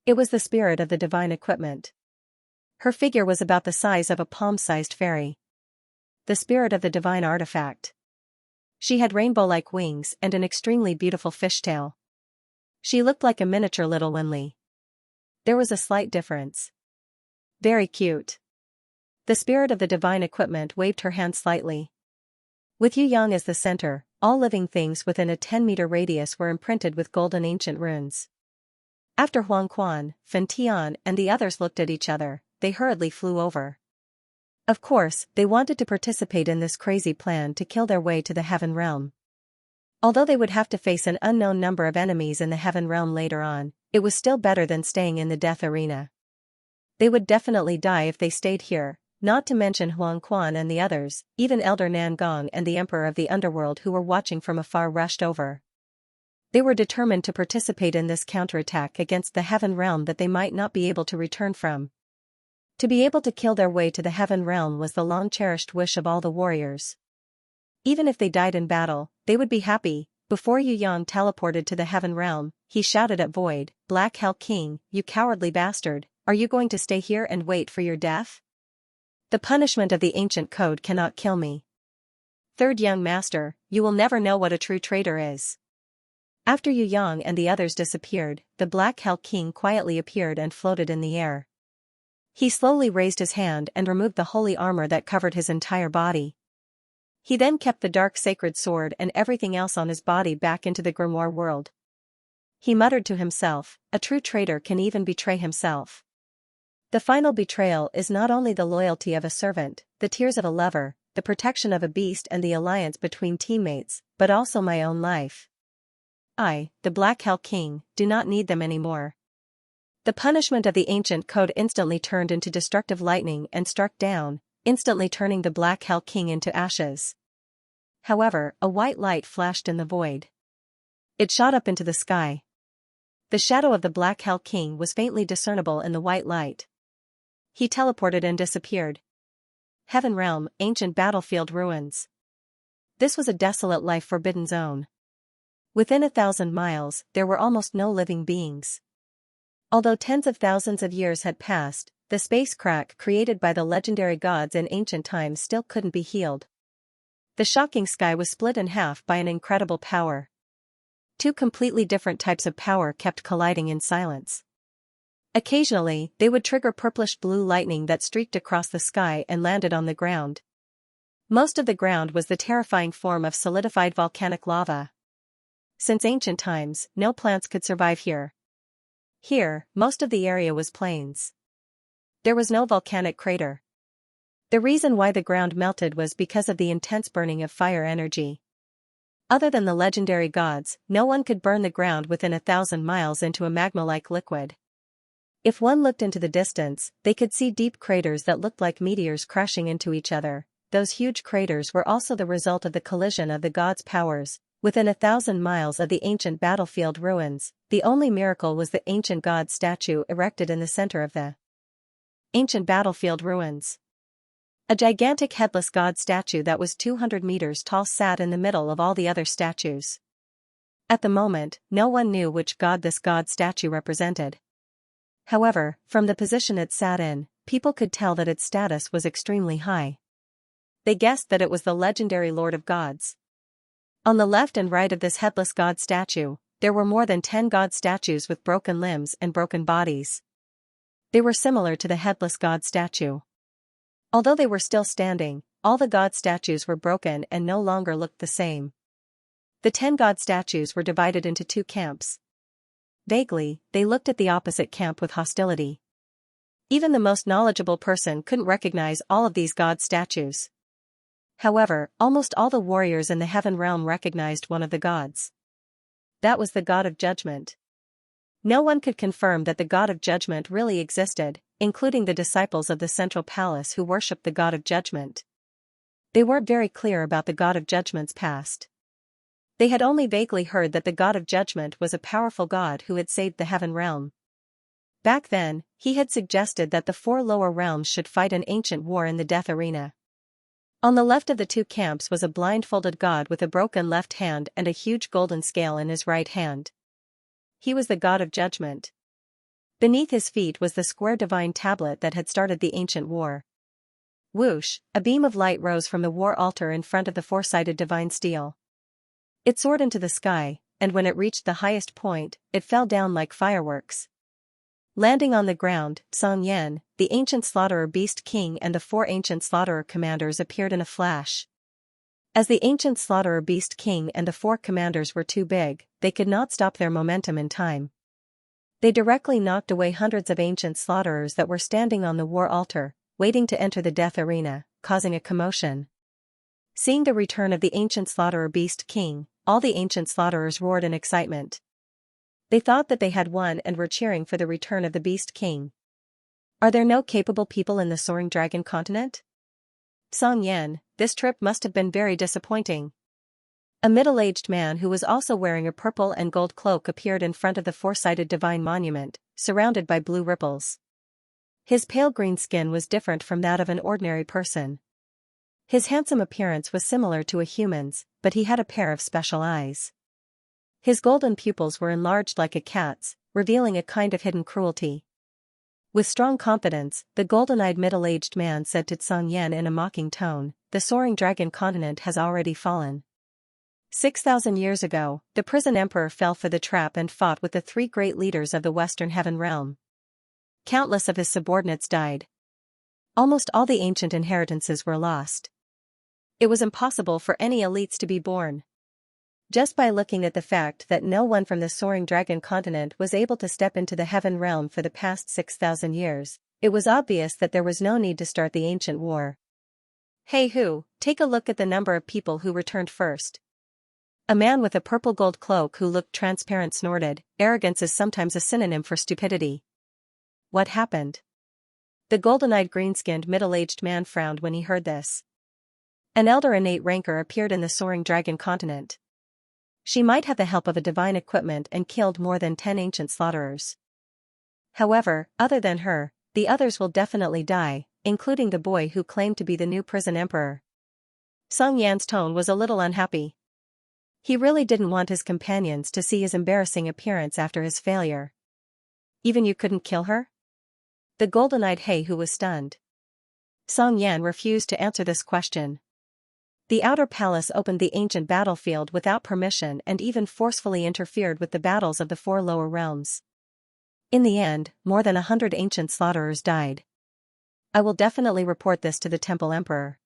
It was the spirit of the divine equipment. Her figure was about the size of a palm-sized fairy. The spirit of the divine artifact. She had rainbow-like wings and an extremely beautiful fishtail. She looked like a miniature little Winley. There was a slight difference. Very cute. The spirit of the divine equipment waved her hand slightly. With Yu Yang as the center, all living things within a 10-meter radius were imprinted with golden ancient runes. After Huang Quan, Fen Tian and the others looked at each other, they hurriedly flew over. Of course, they wanted to participate in this crazy plan to kill their way to the Heaven Realm. Although they would have to face an unknown number of enemies in the Heaven Realm later on, it was still better than staying in the Death Arena. They would definitely die if they stayed here, not to mention Huang Quan and the others, even Elder Nangong and the Emperor of the Underworld who were watching from afar rushed over. They were determined to participate in this counterattack against the Heaven Realm that they might not be able to return from. To be able to kill their way to the Heaven Realm was the long-cherished wish of all the warriors. Even if they died in battle, they would be happy. Before Yu Yang teleported to the Heaven Realm, he shouted at Void, "Black Hell King, you cowardly bastard, are you going to stay here and wait for your death? The punishment of the ancient code cannot kill me. Third young master, you will never know what a true traitor is." After Yu Yang and the others disappeared, the Black Hell King quietly appeared and floated in the air. He slowly raised his hand and removed the holy armor that covered his entire body. He then kept the dark sacred sword and everything else on his body back into the grimoire world. He muttered to himself, "A true traitor can even betray himself. The final betrayal is not only the loyalty of a servant, the tears of a lover, the protection of a beast and the alliance between teammates, but also my own life. I, the Black Hell King, do not need them anymore." The punishment of the ancient code instantly turned into destructive lightning and struck down, instantly turning the Black Hell King into ashes. However, a white light flashed in the void. It shot up into the sky. The shadow of the Black Hell King was faintly discernible in the white light. He teleported and disappeared. Heaven Realm, ancient battlefield ruins. This was a desolate life-forbidden zone. Within 1,000 miles, there were almost no living beings. Although tens of thousands of years had passed, the space crack created by the legendary gods in ancient times still couldn't be healed. The shocking sky was split in half by an incredible power. Two completely different types of power kept colliding in silence. Occasionally, they would trigger purplish-blue lightning that streaked across the sky and landed on the ground. Most of the ground was the terrifying form of solidified volcanic lava. Since ancient times, no plants could survive here. Here, most of the area was plains. There was no volcanic crater. The reason why the ground melted was because of the intense burning of fire energy. Other than the legendary gods, no one could burn the ground within 1,000 miles into a magma-like liquid. If one looked into the distance, they could see deep craters that looked like meteors crashing into each other. Those huge craters were also the result of the collision of the gods' powers. Within 1,000 miles of the ancient battlefield ruins, the only miracle was the ancient god statue erected in the center of the ancient battlefield ruins. A gigantic headless god statue that was 200 meters tall sat in the middle of all the other statues. At the moment, no one knew which god this god statue represented. However, from the position it sat in, people could tell that its status was extremely high. They guessed that it was the legendary Lord of Gods. On the left and right of this headless god statue, there were more than 10 god statues with broken limbs and broken bodies. They were similar to the headless god statue. Although they were still standing, all the god statues were broken and no longer looked the same. The 10 god statues were divided into 2 camps. Vaguely, they looked at the opposite camp with hostility. Even the most knowledgeable person couldn't recognize all of these god statues. However, almost all the warriors in the Heaven Realm recognized one of the gods. That was the God of Judgment. No one could confirm that the God of Judgment really existed, including the disciples of the Central Palace who worshipped the God of Judgment. They weren't very clear about the God of Judgment's past. They had only vaguely heard that the god of judgment was a powerful god who had saved the heaven realm. Back then, he had suggested that the four lower realms should fight an ancient war in the death arena. On the left of the two camps was a blindfolded god with a broken left hand and a huge golden scale in his right hand. He was the god of judgment. Beneath his feet was the square divine tablet that had started the ancient war. Whoosh, a beam of light rose from the war altar in front of the four-sided divine steel. It soared into the sky, and when it reached the highest point, it fell down like fireworks. Landing on the ground, Xianxia, the ancient slaughterer beast king and the four ancient slaughterer commanders appeared in a flash. As the ancient slaughterer beast king and the four commanders were too big, they could not stop their momentum in time. They directly knocked away hundreds of ancient slaughterers that were standing on the war altar, waiting to enter the death arena, causing a commotion. Seeing the return of the ancient slaughterer beast king, all the ancient slaughterers roared in excitement. They thought that they had won and were cheering for the return of the beast king. Are there no capable people in the soaring dragon continent? Xianxia, this trip must have been very disappointing. A middle-aged man who was also wearing a purple and gold cloak appeared in front of the four-sided divine monument, surrounded by blue ripples. His pale green skin was different from that of an ordinary person. His handsome appearance was similar to a human's, but he had a pair of special eyes. His golden pupils were enlarged like a cat's, revealing a kind of hidden cruelty. With strong confidence, the golden-eyed middle-aged man said to Xianxia in a mocking tone, "The soaring dragon continent has already fallen. 6,000 years ago, the prison emperor fell for the trap and fought with the three great leaders of the Western Heaven realm. Countless of his subordinates died. Almost all the ancient inheritances were lost. It was impossible for any elites to be born. Just by looking at the fact that no one from the soaring dragon continent was able to step into the heaven realm for the past 6,000 years, it was obvious that there was no need to start the ancient war. Hey who, take a look at the number of people who returned first." A man with a purple gold cloak who looked transparent snorted, "Arrogance is sometimes a synonym for stupidity." What happened? The golden-eyed green-skinned middle-aged man frowned when he heard this. An elder innate rancor appeared in the soaring dragon continent. She might have the help of a divine equipment and killed more than 10 ancient slaughterers. However, other than her, the others will definitely die, including the boy who claimed to be the new prison emperor. Xianxia's tone was a little unhappy. He really didn't want his companions to see his embarrassing appearance after his failure. Even you couldn't kill her? The golden-eyed He-Hu was stunned. Xianxia refused to answer this question. The outer palace opened the ancient battlefield without permission and even forcefully interfered with the battles of the four lower realms. In the end, more than 100 ancient slaughterers died. I will definitely report this to the temple emperor.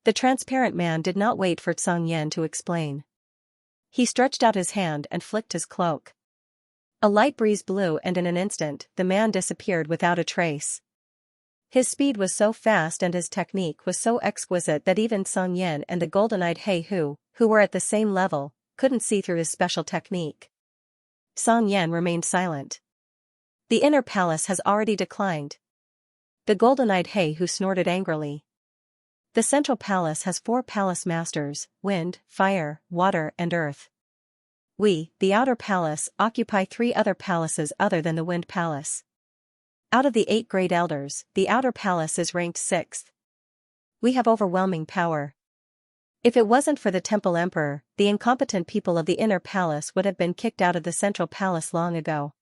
The transparent man did not wait for Xianxia to explain. He stretched out his hand and flicked his cloak. A light breeze blew and in an instant, the man disappeared without a trace. His speed was so fast and his technique was so exquisite that even Xianxia and the golden-eyed He-Hu, who were at the same level, couldn't see through his special technique. Xianxia remained silent. The inner palace has already declined. The golden-eyed He-Hu snorted angrily. The central palace has 4 palace masters: wind, fire, water and earth. We, the outer palace, occupy 3 other palaces other than the wind palace. Out of the 8 great elders, the outer palace is ranked 6th. We have overwhelming power. If it wasn't for the temple emperor, the incompetent people of the inner palace would have been kicked out of the central palace long ago.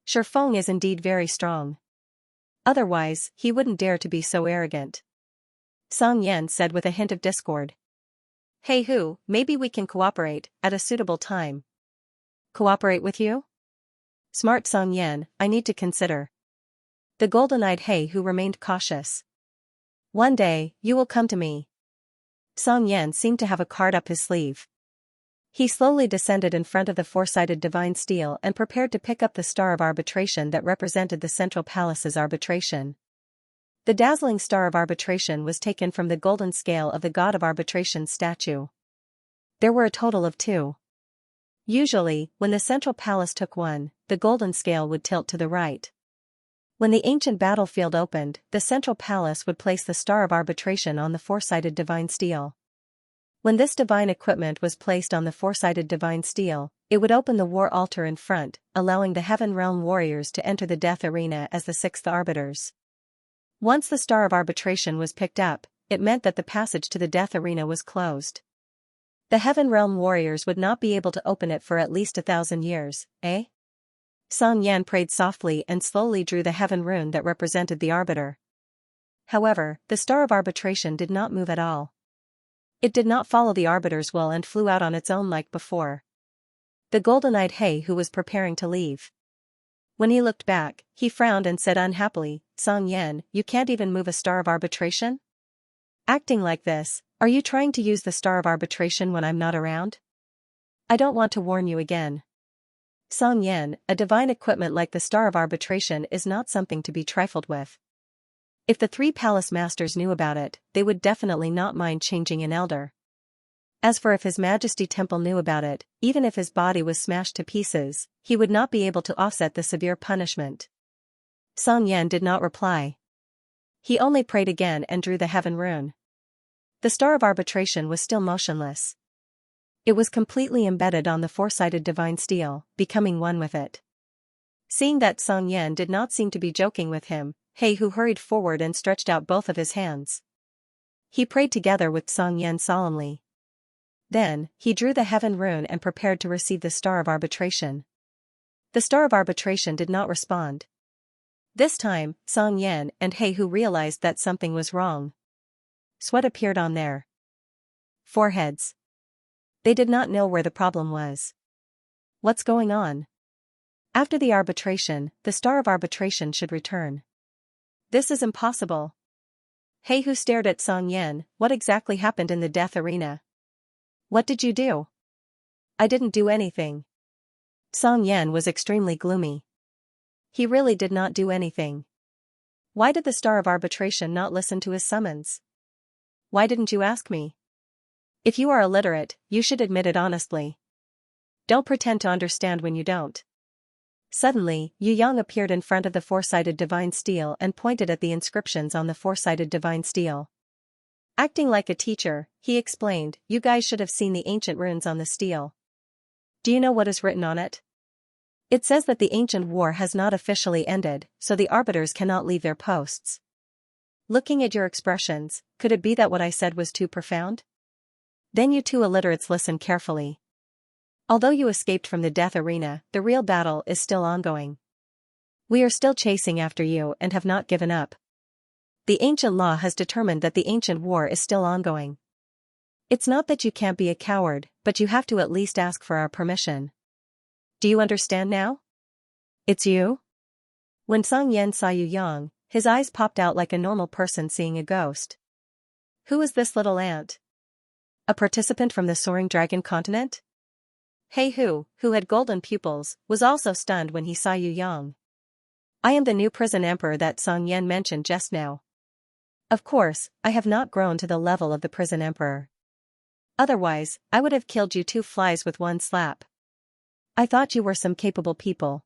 Shifeng is indeed very strong. Otherwise, he wouldn't dare to be so arrogant. Xianxia said with a hint of discord. He-Hu, maybe we can cooperate, at a suitable time. Cooperate with you? Smart Xianxia, I need to consider. The golden-eyed He-Hu remained cautious. One day, you will come to me. Xianxia seemed to have a card up his sleeve. He slowly descended in front of the four-sided divine steel and prepared to pick up the star of arbitration that represented the central palace's arbitration. The dazzling star of arbitration was taken from the golden scale of the god of arbitration's statue. There were a total of 2. Usually, when the central palace took one, the golden scale would tilt to the right. When the ancient battlefield opened, the central palace would place the star of arbitration on the four-sided divine steel. When this divine equipment was placed on the four-sided divine steel, it would open the war altar in front, allowing the Heaven Realm warriors to enter the death arena as the sixth arbiters. Once the Star of Arbitration was picked up, it meant that the passage to the death arena was closed. The Heaven Realm warriors would not be able to open it for at least 1,000 years, eh? Song Yan prayed softly and slowly drew the heaven rune that represented the arbiter. However, the Star of Arbitration did not move at all. It did not follow the arbiter's will and flew out on its own like before. The golden-eyed He who was preparing to leave. When he looked back, he frowned and said unhappily, Song Yan, you can't even move a Star of Arbitration? Acting like this, are you trying to use the Star of Arbitration when I'm not around? I don't want to warn you again. Song Yan, a divine equipment like the Star of Arbitration is not something to be trifled with. If the three palace masters knew about it, they would definitely not mind changing an elder. As for if His Majesty Temple knew about it, even if his body was smashed to pieces, he would not be able to offset the severe punishment. Song Yan did not reply. He only prayed again and drew the heaven rune. The Star of Arbitration was still motionless. It was completely embedded on the four-sided divine steel, becoming one with it. Seeing that Song Yan did not seem to be joking with him, He who hurried forward and stretched out both of his hands. He prayed together with Song Yan solemnly. Then, he drew the heaven rune and prepared to receive the Star of Arbitration. The Star of Arbitration did not respond. This time, Song Yan and He who realized that something was wrong. Sweat appeared on their foreheads. They did not know where the problem was. What's going on? After the arbitration, the Star of Arbitration should return. This is impossible. He who stared at Song Yan, what exactly happened in the death arena? What did you do? I didn't do anything. Song Yan was extremely gloomy. He really did not do anything. Why did the Star of Arbitration not listen to his summons? Why didn't you ask me? If you are illiterate, you should admit it honestly. Don't pretend to understand when you don't. Suddenly, Yu Yang appeared in front of the four-sided divine steel and pointed at the inscriptions on the four-sided divine steel. Acting like a teacher, he explained, you guys should have seen the ancient runes on the steel. Do you know what is written on it? It says that the ancient war has not officially ended, so the arbiters cannot leave their posts. Looking at your expressions, could it be that what I said was too profound? Then you two illiterates listen carefully. Although you escaped from the death arena, the real battle is still ongoing. We are still chasing after you and have not given up. The ancient law has determined that the ancient war is still ongoing. It's not that you can't be a coward, but you have to at least ask for our permission. Do you understand now? It's you? When Song Yan saw Yu Yang, his eyes popped out like a normal person seeing a ghost. Who is this little ant? A participant from the Soaring Dragon continent? He who had golden pupils, was also stunned when he saw Yu Yang. I am the new prison emperor that Song Yan mentioned just now. Of course, I have not grown to the level of the prison emperor. Otherwise, I would have killed you two flies with one slap. I thought you were some capable people.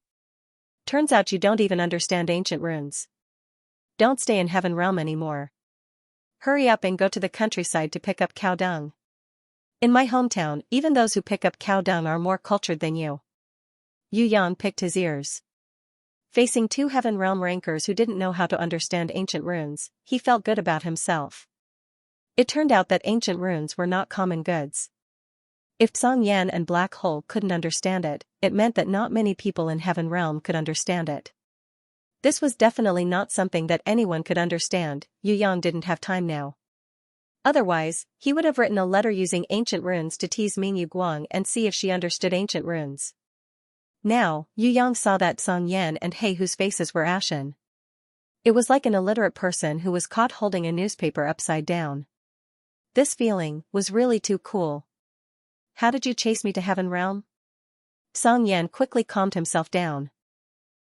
Turns out you don't even understand ancient runes. Don't stay in Heaven Realm anymore. Hurry up and go to the countryside to pick up cow dung. In my hometown, even those who pick up cow dung are more cultured than you. Yu Yang picked his ears. Facing two Heaven Realm rankers who didn't know how to understand ancient runes, he felt good about himself. It turned out that ancient runes were not common goods. If Song Yan and Black Hole couldn't understand it, it meant that not many people in Heaven Realm could understand it. This was definitely not something that anyone could understand. Yu Yang didn't have time now. Otherwise, he would have written a letter using ancient runes to tease Mingyu Guang and see if she understood ancient runes. Now, Yu Yang saw that Song Yan and He whose faces were ashen. It was like an illiterate person who was caught holding a newspaper upside down. This feeling was really too cool. How did you chase me to Heaven Realm? Song Yan quickly calmed himself down.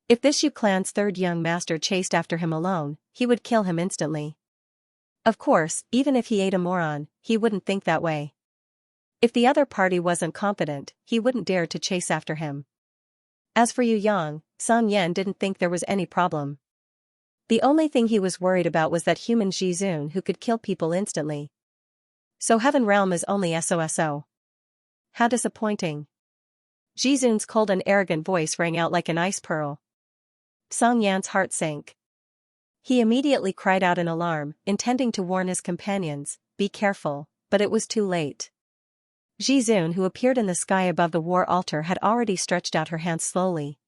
If this Yu clan's third young master chased after him alone, he would kill him instantly. Of course, even if he ate a moron, he wouldn't think that way. If the other party wasn't confident, he wouldn't dare to chase after him. As for Yu Yang, Song Yan didn't think there was any problem. The only thing he was worried about was that human Jizun who could kill people instantly. So Heaven Realm is only SOSO. How disappointing. Jizun's cold and arrogant voice rang out like an ice pearl. Song Yan's heart sank. He immediately cried out in alarm, intending to warn his companions, "Be careful," but it was too late. Jizun, who appeared in the sky above the war altar, had already stretched out her hands slowly.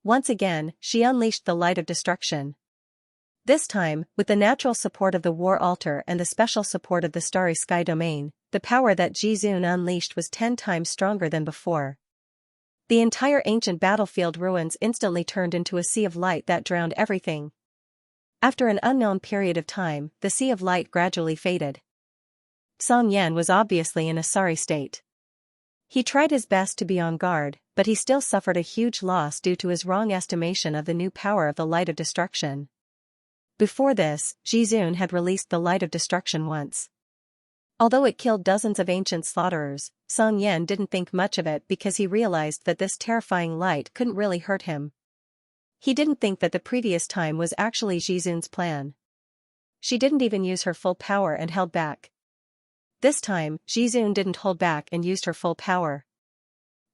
Once again, she unleashed the light of destruction. This time, with the natural support of the war altar and the special support of the starry sky domain, the power that Jizun unleashed was 10 times stronger than before. The entire ancient battlefield ruins instantly turned into a sea of light that drowned everything. After an unknown period of time, the sea of light gradually faded. Song Yan was obviously in a sorry state. He tried his best to be on guard, but he still suffered a huge loss due to his wrong estimation of the new power of the light of destruction. Before this, Jizun had released the light of destruction once. Although it killed dozens of ancient slaughterers, Song Yan didn't think much of it because he realized that this terrifying light couldn't really hurt him. He didn't think that the previous time was actually Jizun's plan. She didn't even use her full power and held back. This time, Jizun didn't hold back and used her full power.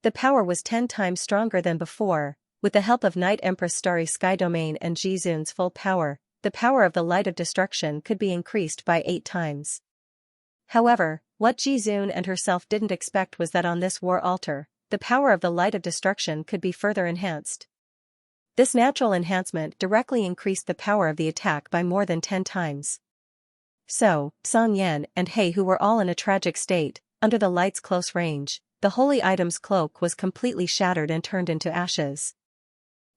The power was 10 times stronger than before. With the help of Night Empress Starry Sky Domain and Jizun's full power, the power of the light of destruction could be increased by 8 times. However, what Jizun and herself didn't expect was that on this war altar, the power of the light of destruction could be further enhanced. This natural enhancement directly increased the power of the attack by more than 10 times. So, Song Yan and He, who were all in a tragic state, under the light's close range, the holy item's cloak was completely shattered and turned into ashes.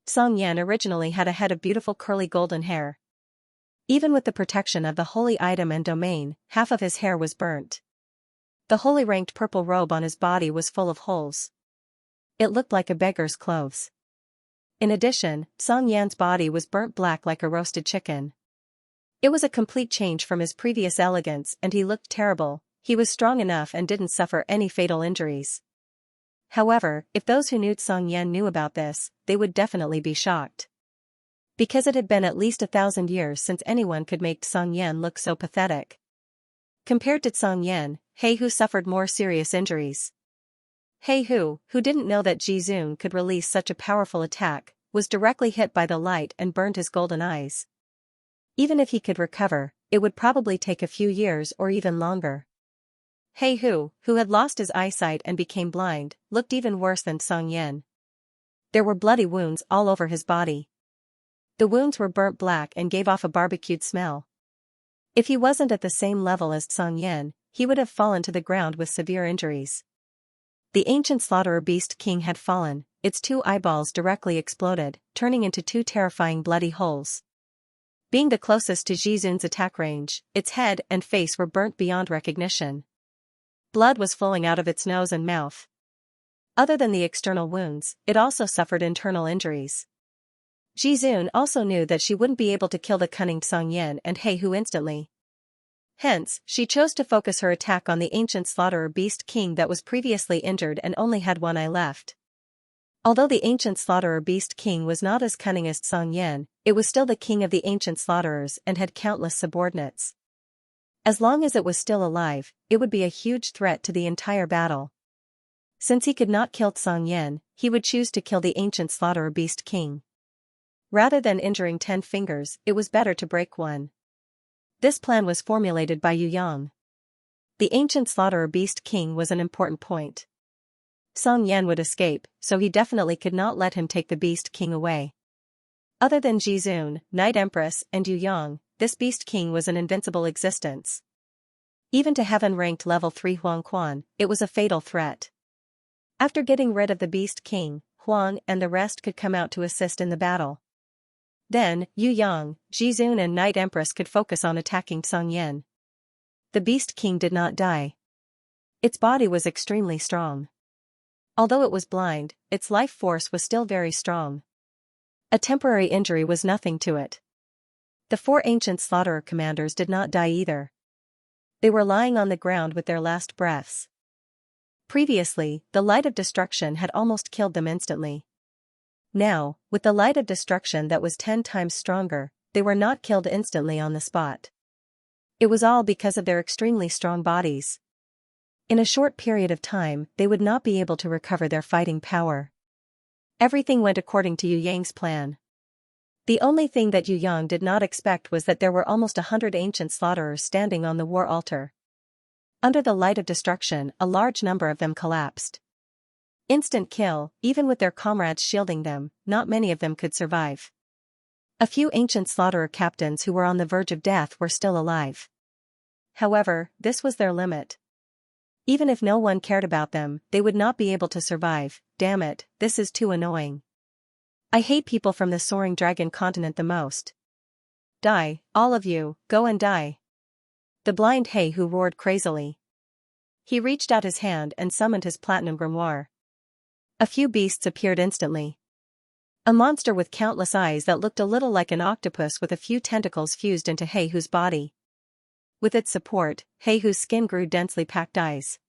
Song Yan originally had a head of beautiful curly golden hair. Even with the protection of the holy item and domain, half of his hair was burnt. The holy ranked purple robe on his body was full of holes. It looked like a beggar's clothes. In addition, Song Yan's body was burnt black like a roasted chicken. It was a complete change from his previous elegance, and he looked terrible. He was strong enough and didn't suffer any fatal injuries. However, if those who knew Song Yan knew about this, they would definitely be shocked. Because it had been at least 1,000 years since anyone could make Song Yan look so pathetic. Compared to Song Yan, He Who suffered more serious injuries. He Who didn't know that Jizun could release such a powerful attack, was directly hit by the light and burned his golden eyes. Even if he could recover, it would probably take a few years or even longer. He Who had lost his eyesight and became blind, looked even worse than Song Yan. There were bloody wounds all over his body. The wounds were burnt black and gave off a barbecued smell. If he wasn't at the same level as Song Yan, he would have fallen to the ground with severe injuries. The ancient slaughterer beast king had fallen, its 2 eyeballs directly exploded, turning into 2 terrifying bloody holes. Being the closest to Jizun's attack range, its head and face were burnt beyond recognition. Blood was flowing out of its nose and mouth. Other than the external wounds, it also suffered internal injuries. Jizun also knew that she wouldn't be able to kill the cunning Song Yan and He Who instantly. Hence, she chose to focus her attack on the ancient slaughterer beast king that was previously injured and only had 1 eye left. Although the ancient slaughterer beast king was not as cunning as Song Yan, it was still the king of the ancient slaughterers and had countless subordinates. As long as it was still alive, it would be a huge threat to the entire battle. Since he could not kill Song Yan, he would choose to kill the ancient slaughterer beast king. Rather than injuring 10 fingers, it was better to break 1. This plan was formulated by Yu Yang. The ancient slaughterer beast king was an important point. Song Yan would escape, so he definitely could not let him take the beast king away. Other than Jizun, Night Empress, and Yu Yang, this beast king was an invincible existence. Even to heaven-ranked level 3 Huang Quan, it was a fatal threat. After getting rid of the beast king, Huang and the rest could come out to assist in the battle. Then, Yu Yang, Jizun and Night Empress could focus on attacking Song Yan. The beast king did not die. Its body was extremely strong. Although it was blind, its life force was still very strong. A temporary injury was nothing to it. The 4 ancient slaughterer commanders did not die either. They were lying on the ground with their last breaths. Previously, the light of destruction had almost killed them instantly. Now, with the light of destruction that was 10 times stronger, they were not killed instantly on the spot. It was all because of their extremely strong bodies. In a short period of time, they would not be able to recover their fighting power. Everything went according to Yu Yang's plan. The only thing that Yu Yang did not expect was that there were almost 100 ancient slaughterers standing on the war altar. Under the light of destruction, a large number of them collapsed. Instant kill, even with their comrades shielding them, not many of them could survive. A few ancient slaughterer captains who were on the verge of death were still alive. However, this was their limit. Even if no one cared about them, they would not be able to survive. Damn it, this is too annoying. I hate people from the Soaring Dragon continent the most. Die, all of you, go and die. The blind He-Hu roared crazily. He reached out his hand and summoned his platinum grimoire. A few beasts appeared instantly. A monster with countless eyes that looked a little like an octopus with a few tentacles fused into He-Hu's body. With its support, He-Hu's skin grew densely packed eyes.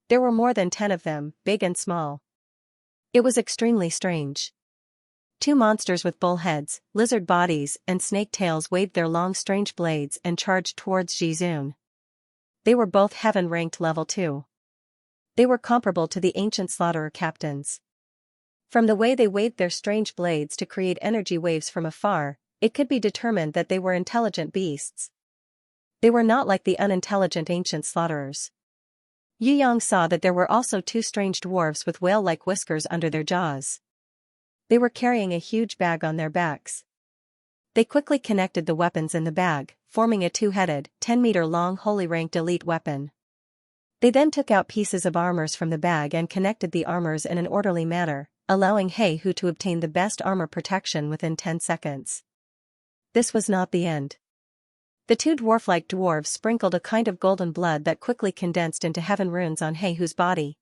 There were more than 10 of them, big and small. It was extremely strange. 2 monsters with bull heads, lizard bodies, and snake tails waved their long strange blades and charged towards Jizun. They were both heaven-ranked level 2. They were comparable to the ancient slaughterer captains. From the way they waved their strange blades to create energy waves from afar, it could be determined that they were intelligent beasts. They were not like the unintelligent ancient slaughterers. Yu Yang saw that there were also 2 strange dwarves with whale-like whiskers under their jaws. They were carrying a huge bag on their backs. They quickly connected the weapons in the bag, forming a 2-headed, 10-meter-long holy-ranked elite weapon. They then took out pieces of armors from the bag and connected the armors in an orderly manner, allowing He-Hu to obtain the best armor protection within 10 seconds. This was not the end. The 2 dwarf-like dwarves sprinkled a kind of golden blood that quickly condensed into heaven runes on He-Hu's body.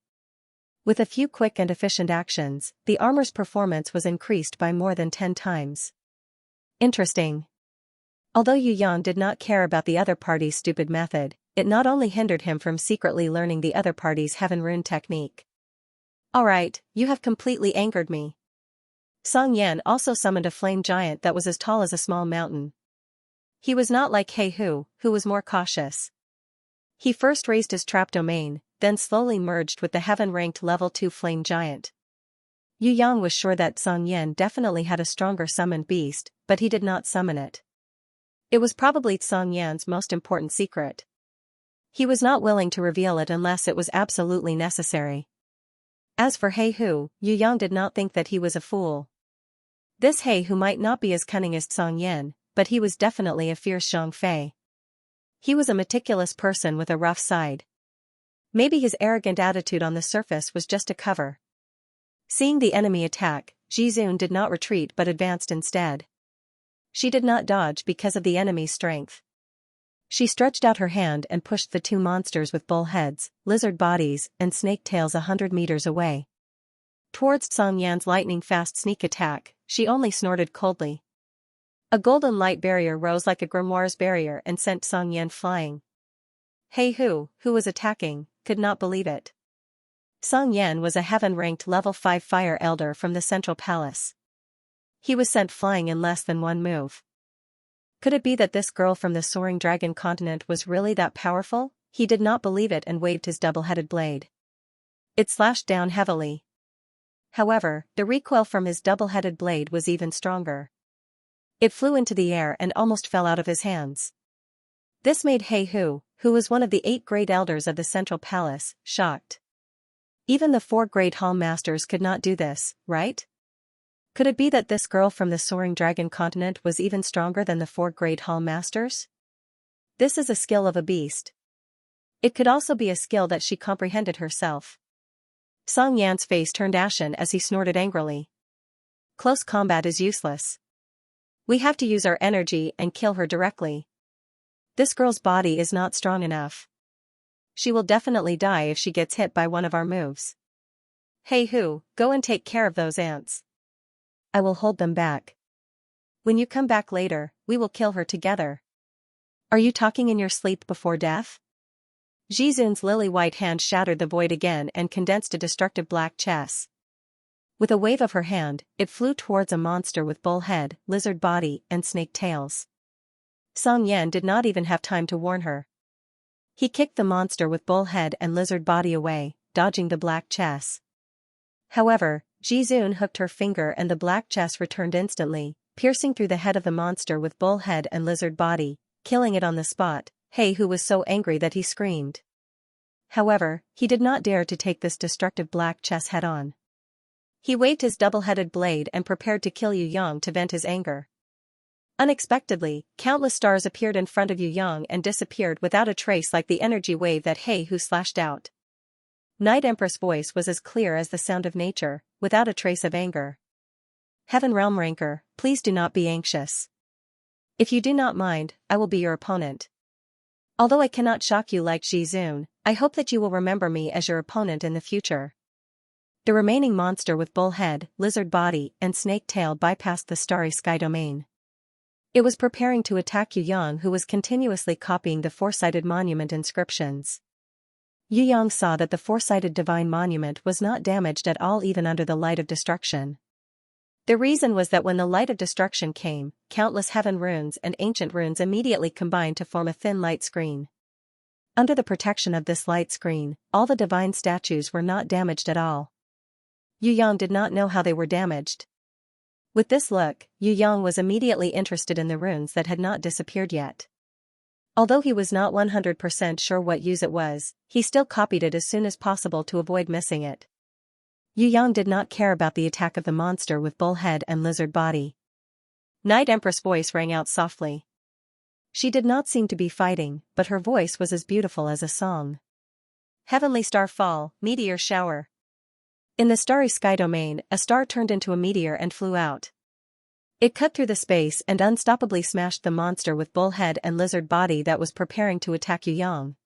With a few quick and efficient actions, the armor's performance was increased by more than 10 times. Interesting. Although Yu Yang did not care about the other party's stupid method, it not only hindered him from secretly learning the other party's heaven rune technique. Alright, you have completely angered me. Song Yan also summoned a flame giant that was as tall as a small mountain. He was not like He-Hu, who was more cautious. He first raised his trap domain, then slowly merged with the heaven-ranked level 2 flame giant. Yu Yang was sure that Song Yan definitely had a stronger summoned beast, but he did not summon it. It was probably Song Yan's most important secret. He was not willing to reveal it unless it was absolutely necessary. As for He-Hu, Yu Yang did not think that he was a fool. This He-Hu might not be as cunning as Song Yan, but he was definitely a fierce Zhongfei. He was a meticulous person with a rough side. Maybe his arrogant attitude on the surface was just a cover. Seeing the enemy attack, Jizun did not retreat but advanced instead. She did not dodge because of the enemy's strength. She stretched out her hand and pushed the 2 monsters with bull heads, lizard bodies, and snake tails 100 meters away. Towards Song Yan's lightning-fast sneak attack, she only snorted coldly. A golden light barrier rose like a grimoire's barrier and sent Song Yan flying. He-Hu, who was attacking, could not believe it. Song Yan was a heaven-ranked level 5 fire elder from the central palace. He was sent flying in less than 1 move. Could it be that this girl from the Soaring Dragon continent was really that powerful? He did not believe it and waved his double-headed blade. It slashed down heavily. However, the recoil from his double-headed blade was even stronger. It flew into the air and almost fell out of his hands. This made He-Hu, who was one of the 8 great elders of the central palace, shocked. Even the 4 great hall masters could not do this, right? Could it be that this girl from the Soaring Dragon continent was even stronger than the 4 great hall masters? This is a skill of a beast. It could also be a skill that she comprehended herself. Song Yan's face turned ashen as he snorted angrily. Close combat is useless. We have to use our energy and kill her directly. This girl's body is not strong enough. She will definitely die if she gets hit by one of our moves. He-Hu, go and take care of those ants. I will hold them back. When you come back later, we will kill her together. Are you talking in your sleep before death? Jizun's lily-white hand shattered the void again and condensed a destructive black chess. With a wave of her hand, it flew towards a monster with bull head, lizard body, and snake tails. Song Yan did not even have time to warn her. He kicked the monster with bull head and lizard body away, dodging the black chess. However, Jizun hooked her finger and the black chess returned instantly, piercing through the head of the monster with bull head and lizard body, killing it on the spot. He who was so angry that he screamed. However, he did not dare to take this destructive black chess head on. He waved his double-headed blade and prepared to kill Yu Yang to vent his anger. Unexpectedly, countless stars appeared in front of Yu Yang and disappeared without a trace like the energy wave that He Who slashed out. Night Empress' voice was as clear as the sound of nature, without a trace of anger. Heaven Realm Ranker, please do not be anxious. If you do not mind, I will be your opponent. Although I cannot shock you like Jizun, I hope that you will remember me as your opponent in the future. The remaining monster with bull head, lizard body, and snake tail bypassed the starry sky domain. It was preparing to attack Yu Yang, who was continuously copying the four-sided monument inscriptions. Yu Yang saw that the four-sided divine monument was not damaged at all even under the light of destruction. The reason was that when the light of destruction came, countless heaven runes and ancient runes immediately combined to form a thin light screen. Under the protection of this light screen, all the divine statues were not damaged at all. Yu Yang did not know how they were damaged. With this look, Yu Yang was immediately interested in the runes that had not disappeared yet. Although he was not 100% sure what use it was, he still copied it as soon as possible to avoid missing it. Yu Yang did not care about the attack of the monster with bull head and lizard body. Night Empress' voice rang out softly. She did not seem to be fighting, but her voice was as beautiful as a song. Heavenly star fall, meteor shower. In the starry sky domain, a star turned into a meteor and flew out. It cut through the space and unstoppably smashed the monster with bull head and lizard body that was preparing to attack Yu Yang.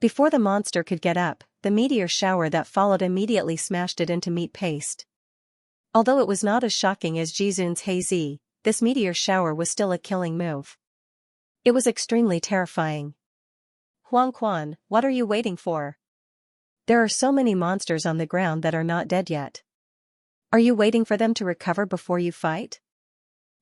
Before the monster could get up, the meteor shower that followed immediately smashed it into meat paste. Although it was not as shocking as Jizun's Hazy, this meteor shower was still a killing move. It was extremely terrifying. Huang Quan, what are you waiting for? There are so many monsters on the ground that are not dead yet. Are you waiting for them to recover before you fight?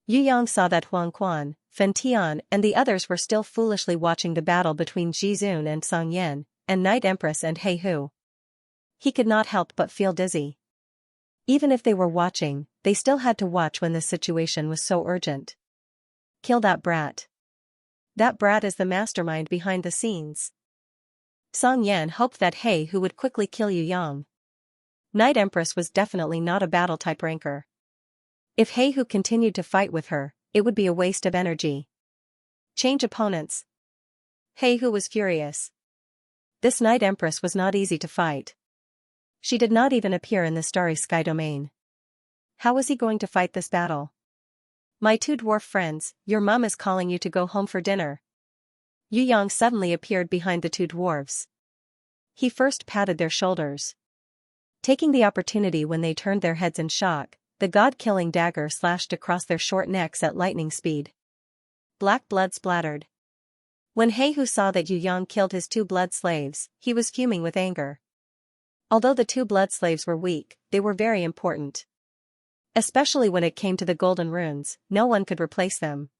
Yu Yang saw that Huang Quan, Fen Tian and the others were still foolishly watching the battle between Jizun and Song Yan, and Night Empress and He Hu. He could not help but feel dizzy. Even if they were watching, they still had to watch when the situation was so urgent. Kill that brat. That brat is the mastermind behind the scenes. Song Yan hoped that He Who would quickly kill Yu Yang. Night Empress was definitely not a battle-type ranker. If He Who continued to fight with her, it would be a waste of energy. Change opponents. He Who was furious. This Night Empress was not easy to fight. She did not even appear in the starry sky domain. How was he going to fight this battle? My two dwarf friends, your mum is calling you to go home for dinner. Yu Yang suddenly appeared behind the two dwarves. He first patted their shoulders. Taking the opportunity when they turned their heads in shock, the god-killing dagger slashed across their short necks at lightning speed. Black blood splattered. When He Who saw that Yu Yang killed his two blood slaves, he was fuming with anger. Although the two blood slaves were weak, they were very important. Especially when it came to the golden runes, no one could replace them.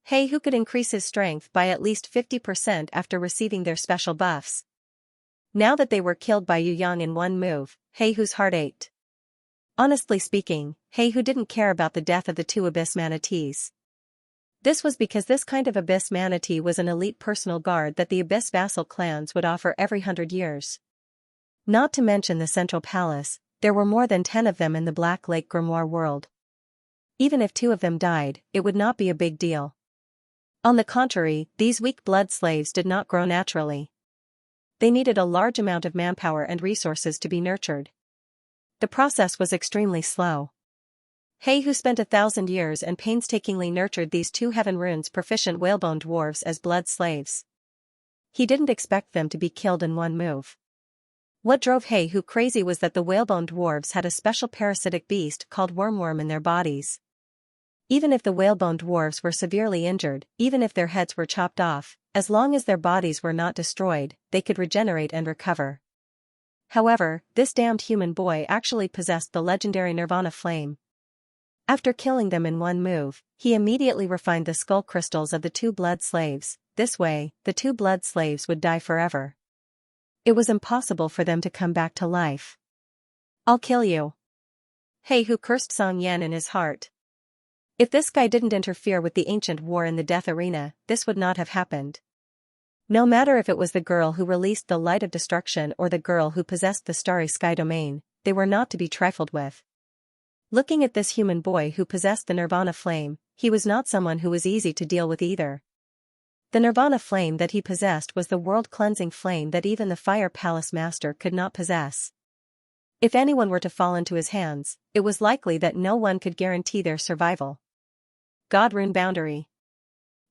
He Who could increase his strength by at least 50% after receiving their special buffs. Now that they were killed by Yu Yang in one move, He Who's heart ached. Honestly speaking, He Who didn't care about the death of the two abyss manatees. This was because this kind of abyss manatee was an elite personal guard that the abyss vassal clans would offer every 100 years. Not to mention the central palace, there were more than 10 of them in the Black Lake Grimoire world. Even if 2 of them died, it would not be a big deal. On the contrary, these weak blood slaves did not grow naturally. They needed a large amount of manpower and resources to be nurtured. The process was extremely slow. He Who spent 1,000 years and painstakingly nurtured these 2 heaven runes proficient whalebone dwarves as blood slaves. He didn't expect them to be killed in one move. What drove He Who crazy was that the whalebone dwarves had a special parasitic beast called wormworm in their bodies. Even if the whalebone dwarves were severely injured, even if their heads were chopped off, as long as their bodies were not destroyed, they could regenerate and recover. However, this damned human boy actually possessed the legendary Nirvana flame. After killing them in one move, he immediately refined the skull crystals of the two blood slaves. This way, the two blood slaves would die forever. It was impossible for them to come back to life. "I'll kill you." He-Hu cursed Song Yan in his heart. If this guy didn't interfere with the ancient war in the death arena, this would not have happened. No matter if it was the girl who released the light of destruction or the girl who possessed the starry sky domain, they were not to be trifled with. Looking at this human boy who possessed the Nirvana flame, he was not someone who was easy to deal with either. The Nirvana flame that he possessed was the world-cleansing flame that even the Fire Palace Master could not possess. If anyone were to fall into his hands, it was likely that no one could guarantee their survival. God Rune Boundary.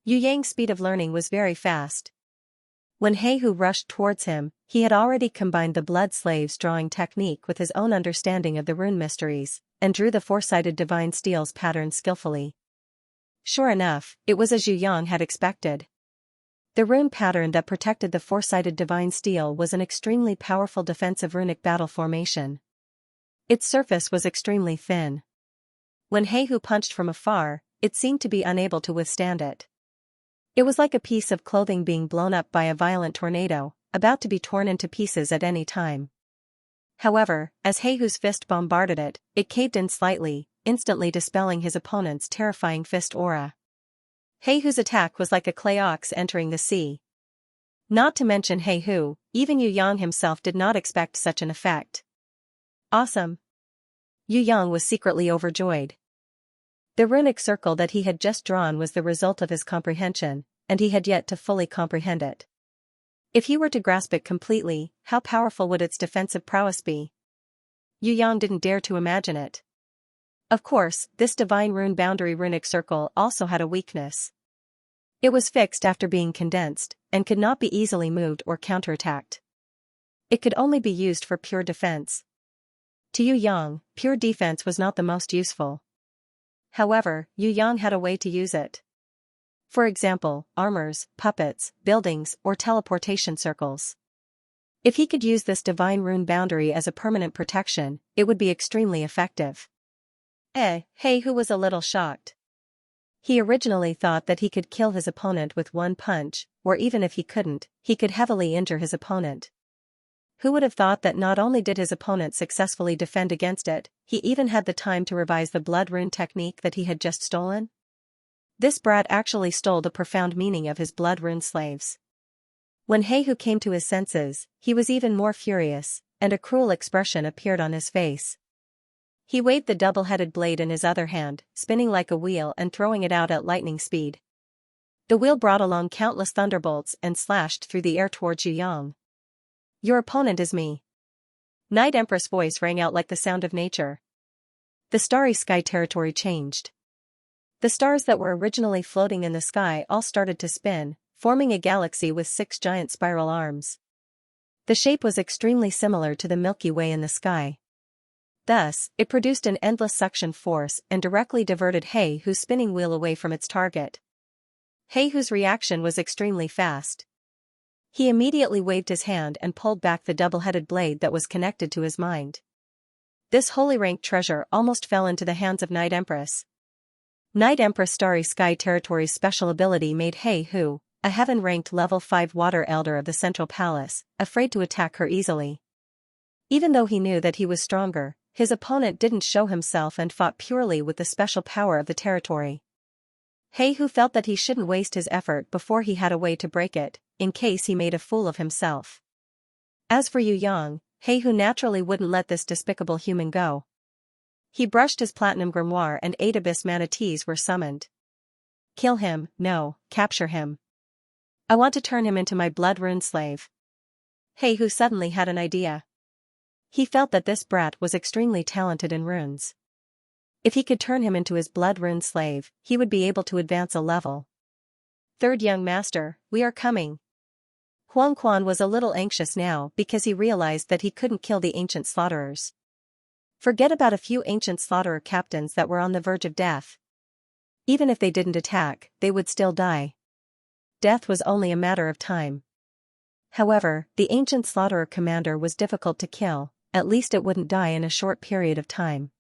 Yu Yang's speed of learning was very fast. When He-Hu rushed towards him, he had already combined the blood slave's drawing technique with his own understanding of the rune mysteries, and drew the four-sided divine steel's pattern skillfully. Sure enough, it was as Yu Yang had expected. The rune pattern that protected the four-sided divine steel was an extremely powerful defensive runic battle formation. Its surface was extremely thin. When He-Hu punched from afar, it seemed to be unable to withstand it. It was like a piece of clothing being blown up by a violent tornado, about to be torn into pieces at any time. However, as He-Hu's fist bombarded it, it caved in slightly, instantly dispelling his opponent's terrifying fist aura. He-Hu's attack was like a clay ox entering the sea. Not to mention He-Hu, even Yu Yang himself did not expect such an effect. Awesome! Yu Yang was secretly overjoyed. The runic circle that he had just drawn was the result of his comprehension, and he had yet to fully comprehend it. If he were to grasp it completely, how powerful would its defensive prowess be? Yu Yang didn't dare to imagine it. Of course, this divine rune boundary runic circle also had a weakness. It was fixed after being condensed, and could not be easily moved or counterattacked. It could only be used for pure defense. To Yu Yang, pure defense was not the most useful. However, Yu Yang had a way to use it. For example, armors, puppets, buildings, or teleportation circles. If he could use this divine rune boundary as a permanent protection, it would be extremely effective. He-Hu was a little shocked. He originally thought that he could kill his opponent with one punch, or even if he couldn't, he could heavily injure his opponent. Who would have thought that not only did his opponent successfully defend against it, he even had the time to revise the blood rune technique that he had just stolen? This brat actually stole the profound meaning of his blood rune slaves. When He-Hu came to his senses, he was even more furious, and a cruel expression appeared on his face. He waved the double-headed blade in his other hand, spinning like a wheel and throwing it out at lightning speed. The wheel brought along countless thunderbolts and slashed through the air towards Yu Yang. "Your opponent is me." Night Empress' voice rang out like the sound of nature. The starry sky territory changed. The stars that were originally floating in the sky all started to spin, forming a galaxy with 6 giant spiral arms. The shape was extremely similar to the Milky Way in the sky. Thus, it produced an endless suction force and directly diverted He-Hu's spinning wheel away from its target. He-Hu's reaction was extremely fast. He immediately waved his hand and pulled back the double-headed blade that was connected to his mind. This holy rank treasure almost fell into the hands of Night Empress. Night Empress Starry Sky Territory's special ability made He-Hu, a heaven-ranked level 5 water elder of the Central Palace, afraid to attack her easily. Even though he knew that he was stronger, his opponent didn't show himself and fought purely with the special power of the territory. He-Hu felt that he shouldn't waste his effort before he had a way to break it, in case he made a fool of himself. As for Yu Yang, He-Hu naturally wouldn't let this despicable human go. He brushed his platinum grimoire and 8 abyss manatees were summoned. "Kill him, no, capture him. I want to turn him into my blood rune slave." He-Hu suddenly had an idea. He felt that this brat was extremely talented in runes. If he could turn him into his blood rune slave, he would be able to advance a level. "Third young master, we are coming." Huang Quan was a little anxious now because he realized that he couldn't kill the ancient slaughterers. Forget about a few ancient slaughterer captains that were on the verge of death. Even if they didn't attack, they would still die. Death was only a matter of time. However, the ancient slaughterer commander was difficult to kill, at least it wouldn't die in a short period of time.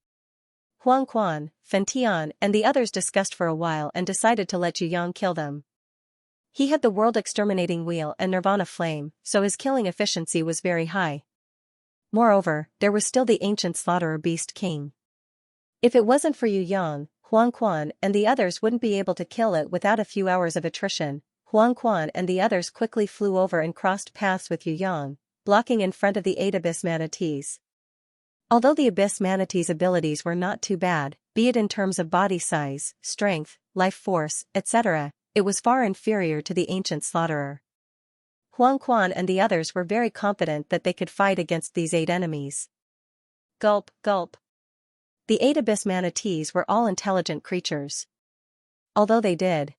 Huang Quan, Fen Tian, and the others discussed for a while and decided to let Yu Yang kill them. He had the world exterminating wheel and nirvana flame, so his killing efficiency was very high. Moreover, there was still the ancient slaughterer beast king. If it wasn't for Yu Yang, Huang Quan and the others wouldn't be able to kill it without a few hours of attrition. Huang Quan and the others quickly flew over and crossed paths with Yu Yang, blocking in front of the 8 abyss manatees. Although the abyss manatees' abilities were not too bad, be it in terms of body size, strength, life force, etc., it was far inferior to the ancient slaughterer. Huang Quan and the others were very confident that they could fight against these 8 enemies. Gulp, gulp. The 8 abyss manatees were all intelligent creatures. Although they did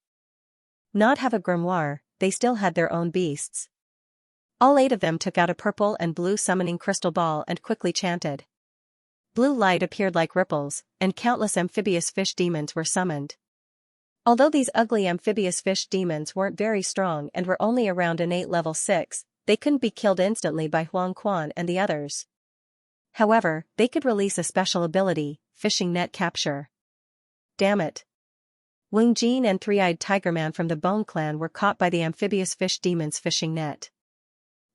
not have a grimoire, they still had their own beasts. All 8 of them took out a purple and blue summoning crystal ball and quickly chanted. Blue light appeared like ripples, and countless amphibious fish demons were summoned. Although these ugly amphibious fish demons weren't very strong and were only around innate level 6, they couldn't be killed instantly by Huang Quan and the others. However, they could release a special ability, fishing net capture. Damn it. Wing Jin and Three-Eyed Tiger Man from the Bone Clan were caught by the amphibious fish demon's fishing net.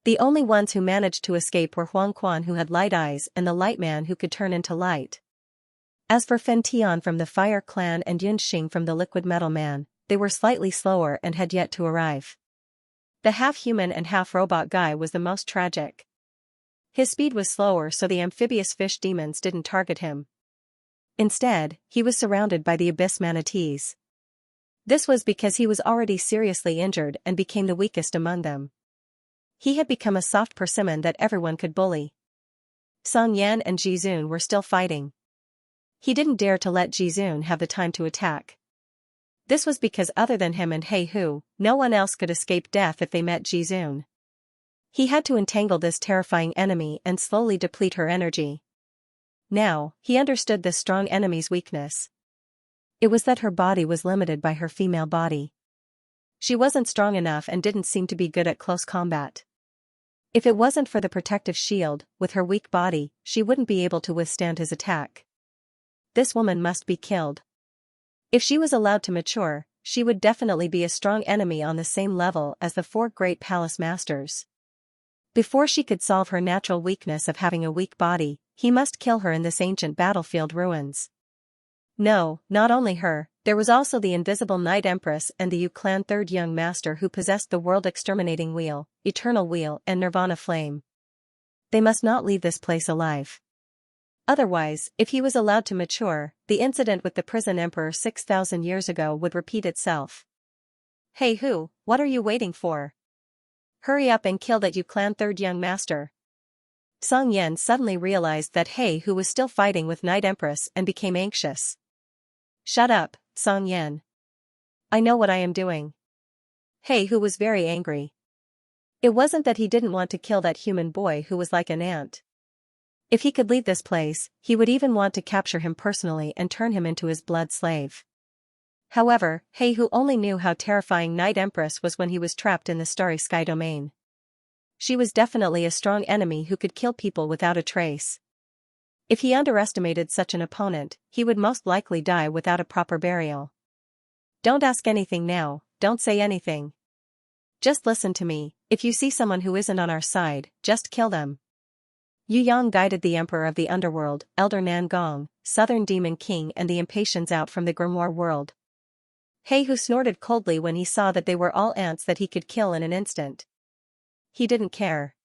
The only ones who managed to escape were Huang Quan, who had light eyes, and the Light Man, who could turn into light. As for Fen Tian from the Fire Clan and Yun Xing from the Liquid Metal Man, they were slightly slower and had yet to arrive. The half-human and half-robot guy was the most tragic. His speed was slower, so the amphibious fish demons didn't target him. Instead, he was surrounded by the abyss manatees. This was because he was already seriously injured and became the weakest among them. He had become a soft persimmon that everyone could bully. Song Yan and Jizun were still fighting. He didn't dare to let Jizun have the time to attack. This was because other than him and He Hu, no one else could escape death if they met Jizun. He had to entangle this terrifying enemy and slowly deplete her energy. Now, he understood this strong enemy's weakness. It was that her body was limited by her female body. She wasn't strong enough and didn't seem to be good at close combat. If it wasn't for the protective shield, with her weak body, she wouldn't be able to withstand his attack. This woman must be killed. If she was allowed to mature, she would definitely be a strong enemy on the same level as the 4 great palace masters. Before she could solve her natural weakness of having a weak body, he must kill her in this ancient battlefield ruins. No, not only her, there was also the invisible Night Empress and the Yu Clan 3rd young master who possessed the world exterminating wheel, eternal wheel and nirvana flame. They must not leave this place alive. Otherwise, if he was allowed to mature, the incident with the prison emperor 6,000 years ago would repeat itself. Hey Hu, what are you waiting for? Hurry up and kill that Yu Clan 3rd young master. Song Yan suddenly realized that He Hu was still fighting with Night Empress and became anxious. Shut up, Song Yan. I know what I am doing. He Hu was very angry. It wasn't that he didn't want to kill that human boy who was like an ant. If he could leave this place, he would even want to capture him personally and turn him into his blood slave. However, He Hu only knew how terrifying Night Empress was when he was trapped in the Starry Sky domain. She was definitely a strong enemy who could kill people without a trace. If he underestimated such an opponent, he would most likely die without a proper burial. Don't ask anything now, don't say anything. Just listen to me, if you see someone who isn't on our side, just kill them. Yu Yang guided the Emperor of the Underworld, Elder Nangong, Southern Demon King and the Impatiens out from the Grimoire world. He Hu snorted coldly when he saw that they were all ants that he could kill in an instant. He didn't care.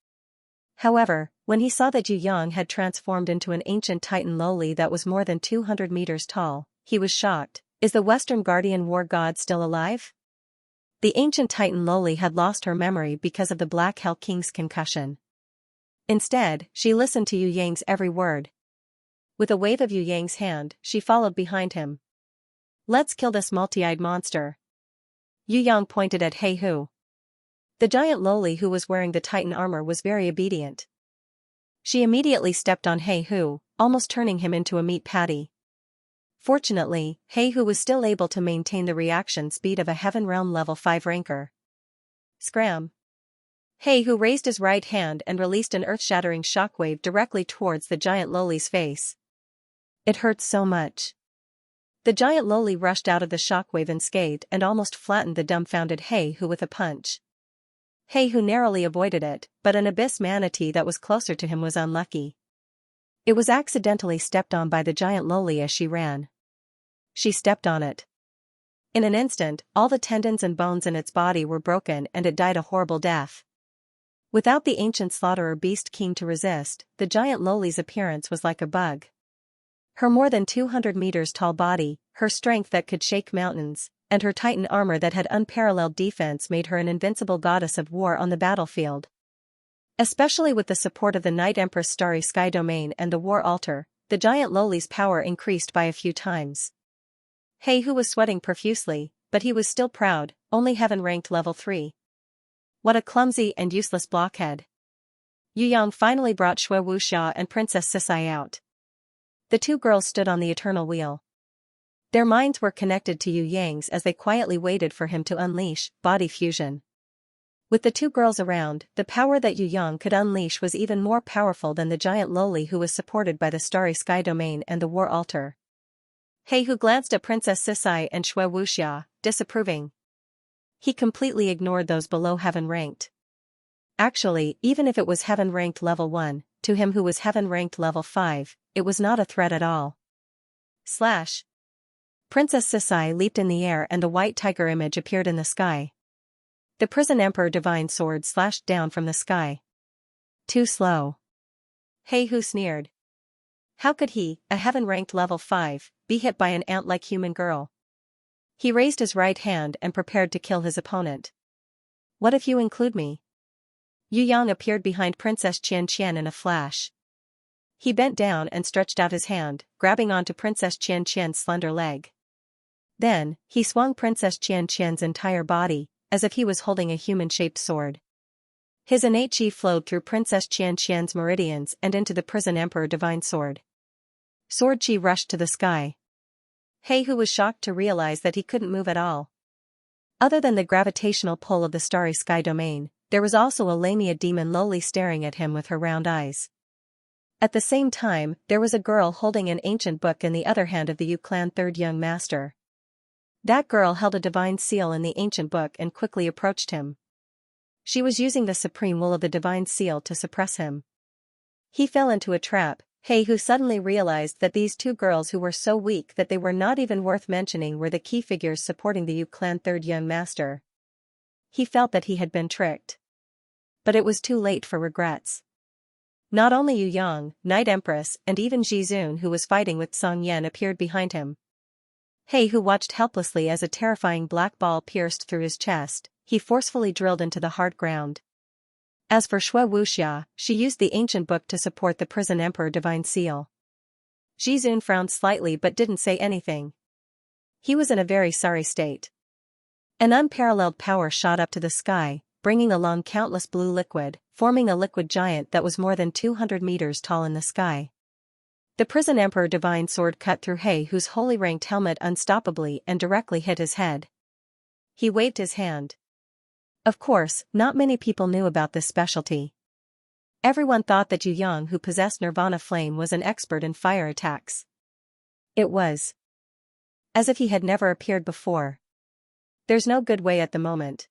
However, when he saw that Yu Yang had transformed into an ancient Titan lowly that was more than 200 meters tall, he was shocked. Is the Western Guardian War God still alive? The ancient Titan lowly had lost her memory because of the Black Hell King's concussion. Instead, she listened to Yu Yang's every word. With a wave of Yu Yang's hand, she followed behind him. Let's kill this multi-eyed monster. Yu Yang pointed at He Hu. The giant lowly who was wearing the Titan armor was very obedient. She immediately stepped on He Hu, almost turning him into a meat patty. Fortunately, He Hu was still able to maintain the reaction speed of a Heaven Realm level 5 ranker. Scram! He Hu raised his right hand and released an earth-shattering shockwave directly towards the giant lowly's face. It hurts so much. The giant lowly rushed out of the shockwave unscathed and almost flattened the dumbfounded He-Hu with a punch. He-Hu narrowly avoided it, but an abyss manatee that was closer to him was unlucky. It was accidentally stepped on by the giant lowly as she ran. She stepped on it. In an instant, all the tendons and bones in its body were broken and it died a horrible death. Without the ancient slaughterer beast keen to resist, the giant lowly's appearance was like a bug. Her more than 200 meters tall body, her strength that could shake mountains, and her titan armor that had unparalleled defense made her an invincible goddess of war on the battlefield. Especially with the support of the Night Empress Starry Sky Domain and the War Altar, the giant lowly's power increased by a few times. He-Hu was sweating profusely, but he was still proud, only heaven ranked level 3. What a clumsy and useless blockhead. Yu Yang finally brought Shui Wuxia and Princess Sisai out. The two girls stood on the eternal wheel. Their minds were connected to Yu Yang's as they quietly waited for him to unleash body fusion. With the two girls around, the power that Yu Yang could unleash was even more powerful than the giant lowly who was supported by the Starry Sky Domain and the War Altar. He-Hu glanced at Princess Sisai and Shui Wuxia, disapproving. He completely ignored those below heaven ranked. Actually, even if it was heaven ranked level 1, to him who was heaven ranked level 5, it was not a threat at all. Slash. Princess Sisai leaped in the air and the white tiger image appeared in the sky. The prison emperor divine sword slashed down from the sky. Too slow. He-Hu sneered. How could he, a heaven-ranked level 5, be hit by an ant-like human girl? He raised his right hand and prepared to kill his opponent. What if you include me? Yu Yang appeared behind Princess Xianxia in a flash. He bent down and stretched out his hand, grabbing onto Princess Xianxia's slender leg. Then, he swung Princess Xianxia's entire body, as if he was holding a human-shaped sword. His innate chi flowed through Princess Xianxia's meridians and into the prison emperor divine sword. Sword chi rushed to the sky. He-Hu was shocked to realize that he couldn't move at all. Other than the gravitational pull of the Starry Sky Domain, there was also a Lamia demon lowly staring at him with her round eyes. At the same time, there was a girl holding an ancient book in the other hand of the Yu clan third young master. That girl held a divine seal in the ancient book and quickly approached him. She was using the supreme will of the divine seal to suppress him. He fell into a trap. He-Hu suddenly realized that these two girls who were so weak that they were not even worth mentioning were the key figures supporting the Yu clan third young master. He felt that he had been tricked. But it was too late for regrets. Not only Yu Yang, Night Empress, and even Jizun who was fighting with Song Yan appeared behind him. He-Hu watched helplessly as a terrifying black ball pierced through his chest. He forcefully drilled into the hard ground. As for Shui Wuxia, she used the ancient book to support the prison emperor divine seal. Jizun frowned slightly but didn't say anything. He was in a very sorry state. An unparalleled power shot up to the sky, bringing along countless blue liquid, forming a liquid giant that was more than 200 meters tall in the sky. The prison emperor divine sword cut through He-Hu's holy ranked helmet unstoppably and directly hit his head. He waved his hand. Of course, not many people knew about this specialty. Everyone thought that Yu Yang who possessed Nirvana Flame was an expert in fire attacks. It was as if he had never appeared before. There's no good way at the moment.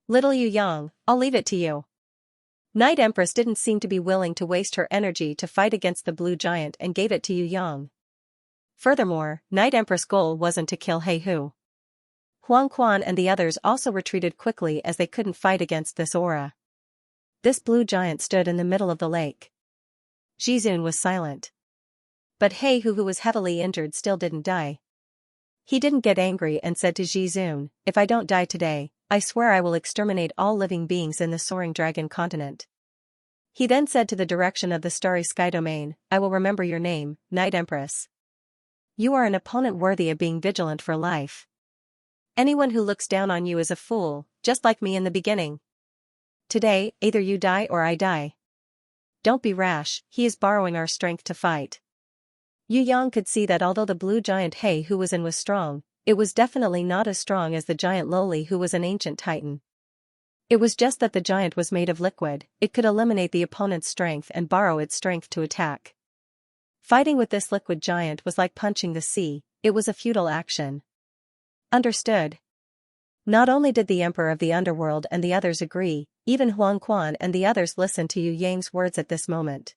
Little Yu Yang, I'll leave it to you. Night Empress didn't seem to be willing to waste her energy to fight against the blue giant and gave it to Yu Yang. Furthermore, Night Empress' goal wasn't to kill He-Hu. Huang Quan and the others also retreated quickly as they couldn't fight against this aura. This blue giant stood in the middle of the lake. Jizun was silent. But He-Hu who was heavily injured still didn't die. He didn't get angry and said to Jizun, "If I don't die today, I swear I will exterminate all living beings in the Soaring Dragon continent." He then said to the direction of the Starry Sky Domain, "I will remember your name, Night Empress. You are an opponent worthy of being vigilant for life. Anyone who looks down on you is a fool, just like me in the beginning. Today, either you die or I die. Don't be rash, he is borrowing our strength to fight." Yu Yang could see that although the blue giant He-Hu was in was strong, it was definitely not as strong as the giant lowly who was an ancient titan. It was just that the giant was made of liquid, it could eliminate the opponent's strength and borrow its strength to attack. Fighting with this liquid giant was like punching the sea, it was a futile action. Understood. Not only did the Emperor of the Underworld and the others agree, even Huang Quan and the others listened to Yu Yang's words at this moment.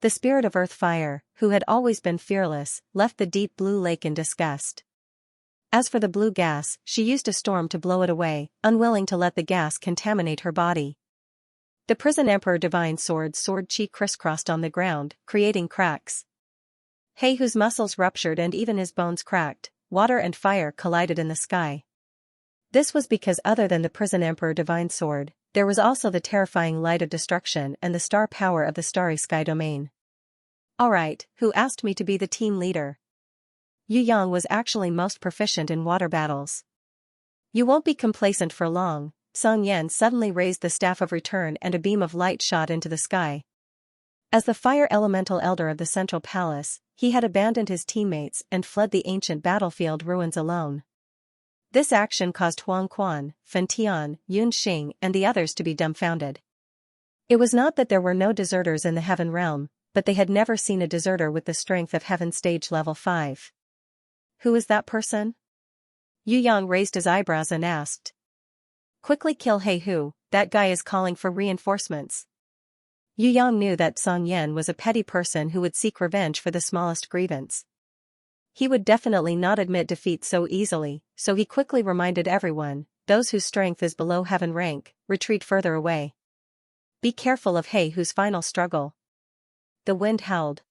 The spirit of Earth Fire, who had always been fearless, left the deep blue lake in disgust. As for the blue gas, she used a storm to blow it away, unwilling to let the gas contaminate her body. The prison Emperor Divine Sword chi crisscrossed on the ground, creating cracks. He whose muscles ruptured and even his bones cracked, water and fire collided in the sky. This was because other than the prison Emperor Divine Sword, there was also the terrifying light of destruction and the star power of the starry sky domain. Alright, who asked me to be the team leader? Yu Yang was actually most proficient in water battles. You won't be complacent for long. Song Yan suddenly raised the staff of return and a beam of light shot into the sky. As the fire elemental elder of the central palace, he had abandoned his teammates and fled the ancient battlefield ruins alone. This action caused Huang Quan, Fen Tian, Yun Xing and the others to be dumbfounded. It was not that there were no deserters in the Heaven Realm, but they had never seen a deserter with the strength of Heaven Stage Level 5. Who is that person? Yu Yang raised his eyebrows and asked. Quickly kill He Hu, that guy is calling for reinforcements. Yu Yang knew that Song Yan was a petty person who would seek revenge for the smallest grievance. He would definitely not admit defeat so easily, so he quickly reminded everyone, those whose strength is below heaven rank, retreat further away. Be careful of He Hu's final struggle. The wind howled.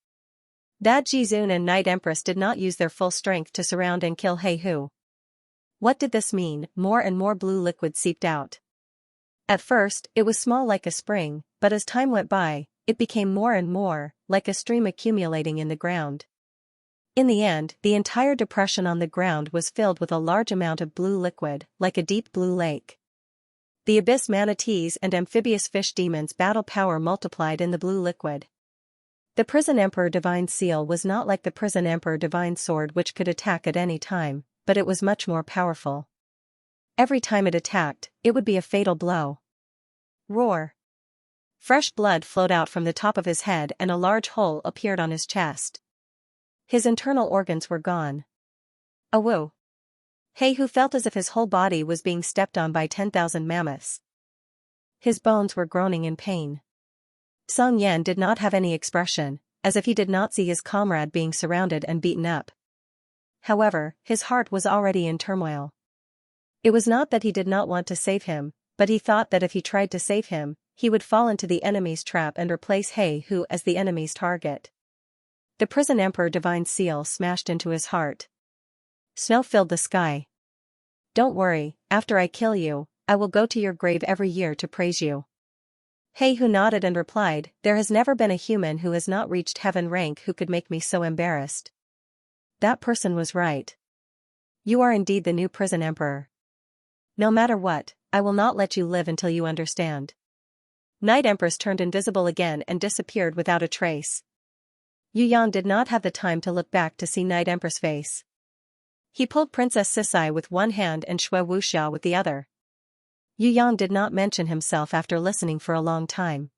Dad Jizun and Night Empress did not use their full strength to surround and kill He Hu. What did this mean? More and more blue liquid seeped out. At first, it was small like a spring, but as time went by, it became more and more, like a stream accumulating in the ground. In the end, the entire depression on the ground was filled with a large amount of blue liquid, like a deep blue lake. The abyss manatees and amphibious fish demons' battle power multiplied in the blue liquid. The prison Emperor Divine Seal was not like the prison Emperor Divine Sword, which could attack at any time, but it was much more powerful. Every time it attacked, it would be a fatal blow. Roar! Fresh blood flowed out from the top of his head and a large hole appeared on his chest. His internal organs were gone. Awoo! He Hu felt as if his whole body was being stepped on by 10,000 mammoths. His bones were groaning in pain. Song Yan did not have any expression, as if he did not see his comrade being surrounded and beaten up. However, his heart was already in turmoil. It was not that he did not want to save him, but he thought that if he tried to save him, he would fall into the enemy's trap and replace He Hu as the enemy's target. The prison Emperor Divine Seal smashed into his heart. Snow filled the sky. Don't worry, after I kill you, I will go to your grave every year to praise you. He Hu nodded and replied, there has never been a human who has not reached heaven rank who could make me so embarrassed. That person was right. You are indeed the new prison emperor. No matter what, I will not let you live until you understand. Night Empress turned invisible again and disappeared without a trace. Yu Yang did not have the time to look back to see Night Empress' face. He pulled Princess Sisai with one hand and Xue Wuxiao with the other. Yu Yang did not mention himself after listening for a long time.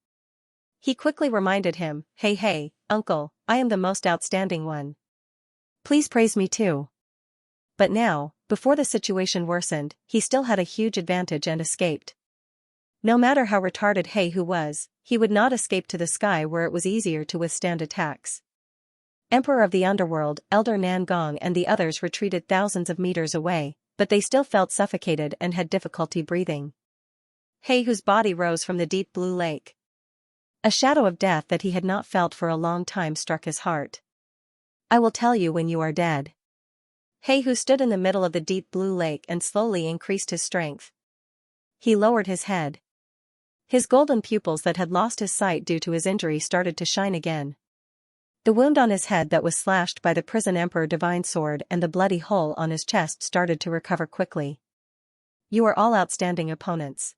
He quickly reminded him, hey, uncle, I am the most outstanding one. Please praise me too. But now, before the situation worsened, he still had a huge advantage and escaped. No matter how retarded He Hu was, he would not escape to the sky where it was easier to withstand attacks. Emperor of the Underworld, Elder Nan Gong and the others retreated thousands of meters away, but they still felt suffocated and had difficulty breathing. He Hu's body rose from the deep blue lake. A shadow of death that he had not felt for a long time struck his heart. I will tell you when you are dead. He Hu stood in the middle of the deep blue lake and slowly increased his strength. He lowered his head. His golden pupils that had lost his sight due to his injury started to shine again. The wound on his head that was slashed by the prison Emperor Divine Sword and the bloody hole on his chest started to recover quickly. You are all outstanding opponents.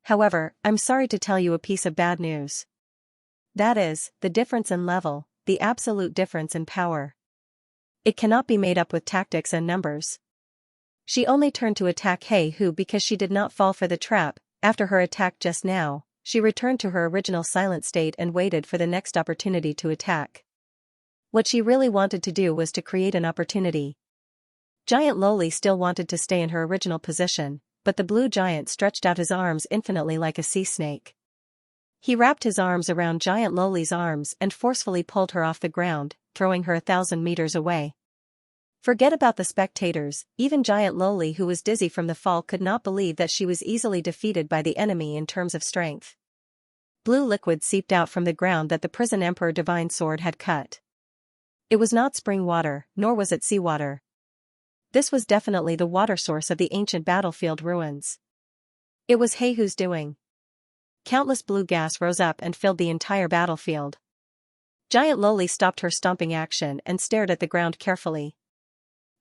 However, I'm sorry to tell you a piece of bad news. That is, the difference in level, the absolute difference in power. It cannot be made up with tactics and numbers. She only turned to attack He Hu because she did not fall for the trap. After her attack just now, she returned to her original silent state and waited for the next opportunity to attack. What she really wanted to do was to create an opportunity. Giant Loli still wanted to stay in her original position, but the blue giant stretched out his arms infinitely like a sea snake. He wrapped his arms around Giant Loli's arms and forcefully pulled her off the ground, throwing her 1,000 meters away. Forget about the spectators, even Giant Loli, who was dizzy from the fall, could not believe that she was easily defeated by the enemy in terms of strength. Blue liquid seeped out from the ground that the Prison Emperor Divine Sword had cut. It was not spring water, nor was it seawater. This was definitely the water source of the ancient battlefield ruins. It was Heihu's doing. Countless blue gas rose up and filled the entire battlefield. Giant Loli stopped her stomping action and stared at the ground carefully.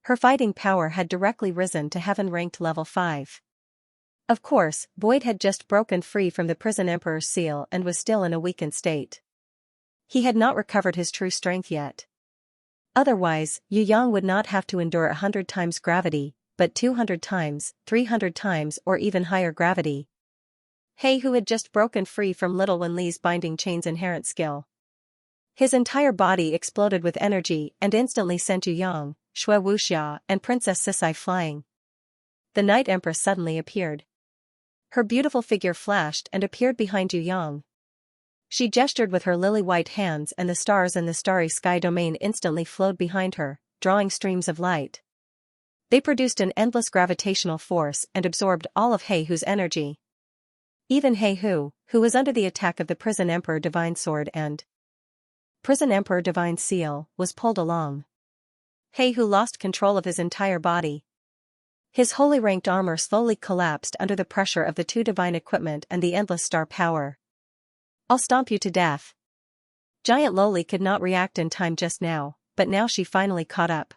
Her fighting power had directly risen to heaven-ranked level 5. Of course, Boyd had just broken free from the Prison Emperor's seal and was still in a weakened state. He had not recovered his true strength yet. Otherwise, Yu Yang would not have to endure 100 times gravity, but 200 times, 300 times, or even higher gravity. Heihu had just broken free from Little Wen Li's binding chain's inherent skill. His entire body exploded with energy and instantly sent Yu Yang, Shui Wuxia, and Princess Sisai flying. The Night Empress suddenly appeared. Her beautiful figure flashed and appeared behind Yu Yang. She gestured with her lily-white hands and the stars in the starry sky domain instantly flowed behind her, drawing streams of light. They produced an endless gravitational force and absorbed all of Heihu's energy. Even Heihu, who was under the attack of the Prison Emperor Divine Sword and Prison Emperor Divine Seal, was pulled along. Heihu lost control of his entire body. His holy ranked armor slowly collapsed under the pressure of the two divine equipment and the endless star power. "I'll stomp you to death." Giant Loli could not react in time just now, but now she finally caught up.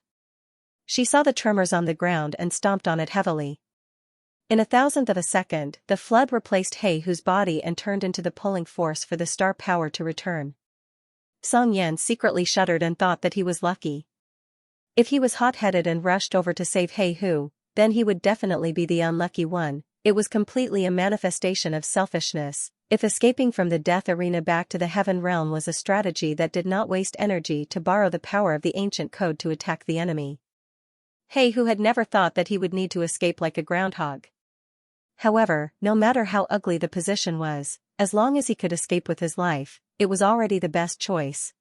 She saw the tremors on the ground and stomped on it heavily. In 1,000th of a second, the flood replaced Heihu's body and turned into the pulling force for the star power to return. Song Yan secretly shuddered and thought that he was lucky. If he was hot-headed and rushed over to save Heihu, then he would definitely be the unlucky one. It was completely a manifestation of selfishness. If escaping from the death arena back to the heaven realm was a strategy that did not waste energy to borrow the power of the ancient code to attack the enemy. Heihu had never thought that he would need to escape like a groundhog. However, no matter how ugly the position was, as long as he could escape with his life, it was already the best choice.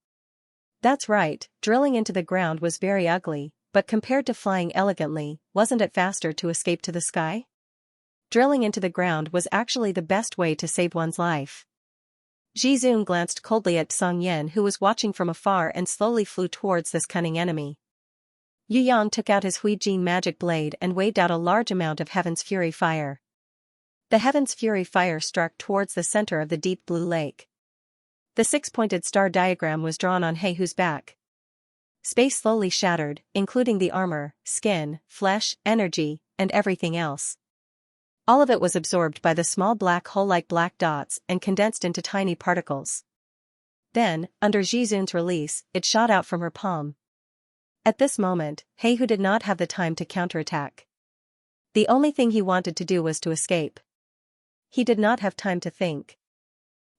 That's right, drilling into the ground was very ugly, but compared to flying elegantly, wasn't it faster to escape to the sky? Drilling into the ground was actually the best way to save one's life. Ji Zun glanced coldly at Song Yan, who was watching from afar, and slowly flew towards this cunning enemy. Yu Yang took out his Hui Jin magic blade and waved out a large amount of Heaven's Fury fire. The Heaven's Fury fire struck towards the center of the deep blue lake. The six-pointed star diagram was drawn on Heihu's back. Space slowly shattered, including the armor, skin, flesh, energy, and everything else. All of it was absorbed by the small black hole like black dots and condensed into tiny particles. Then, under Ji Zun's release, it shot out from her palm. At this moment, Heihu did not have the time to counterattack. The only thing he wanted to do was to escape. He did not have time to think.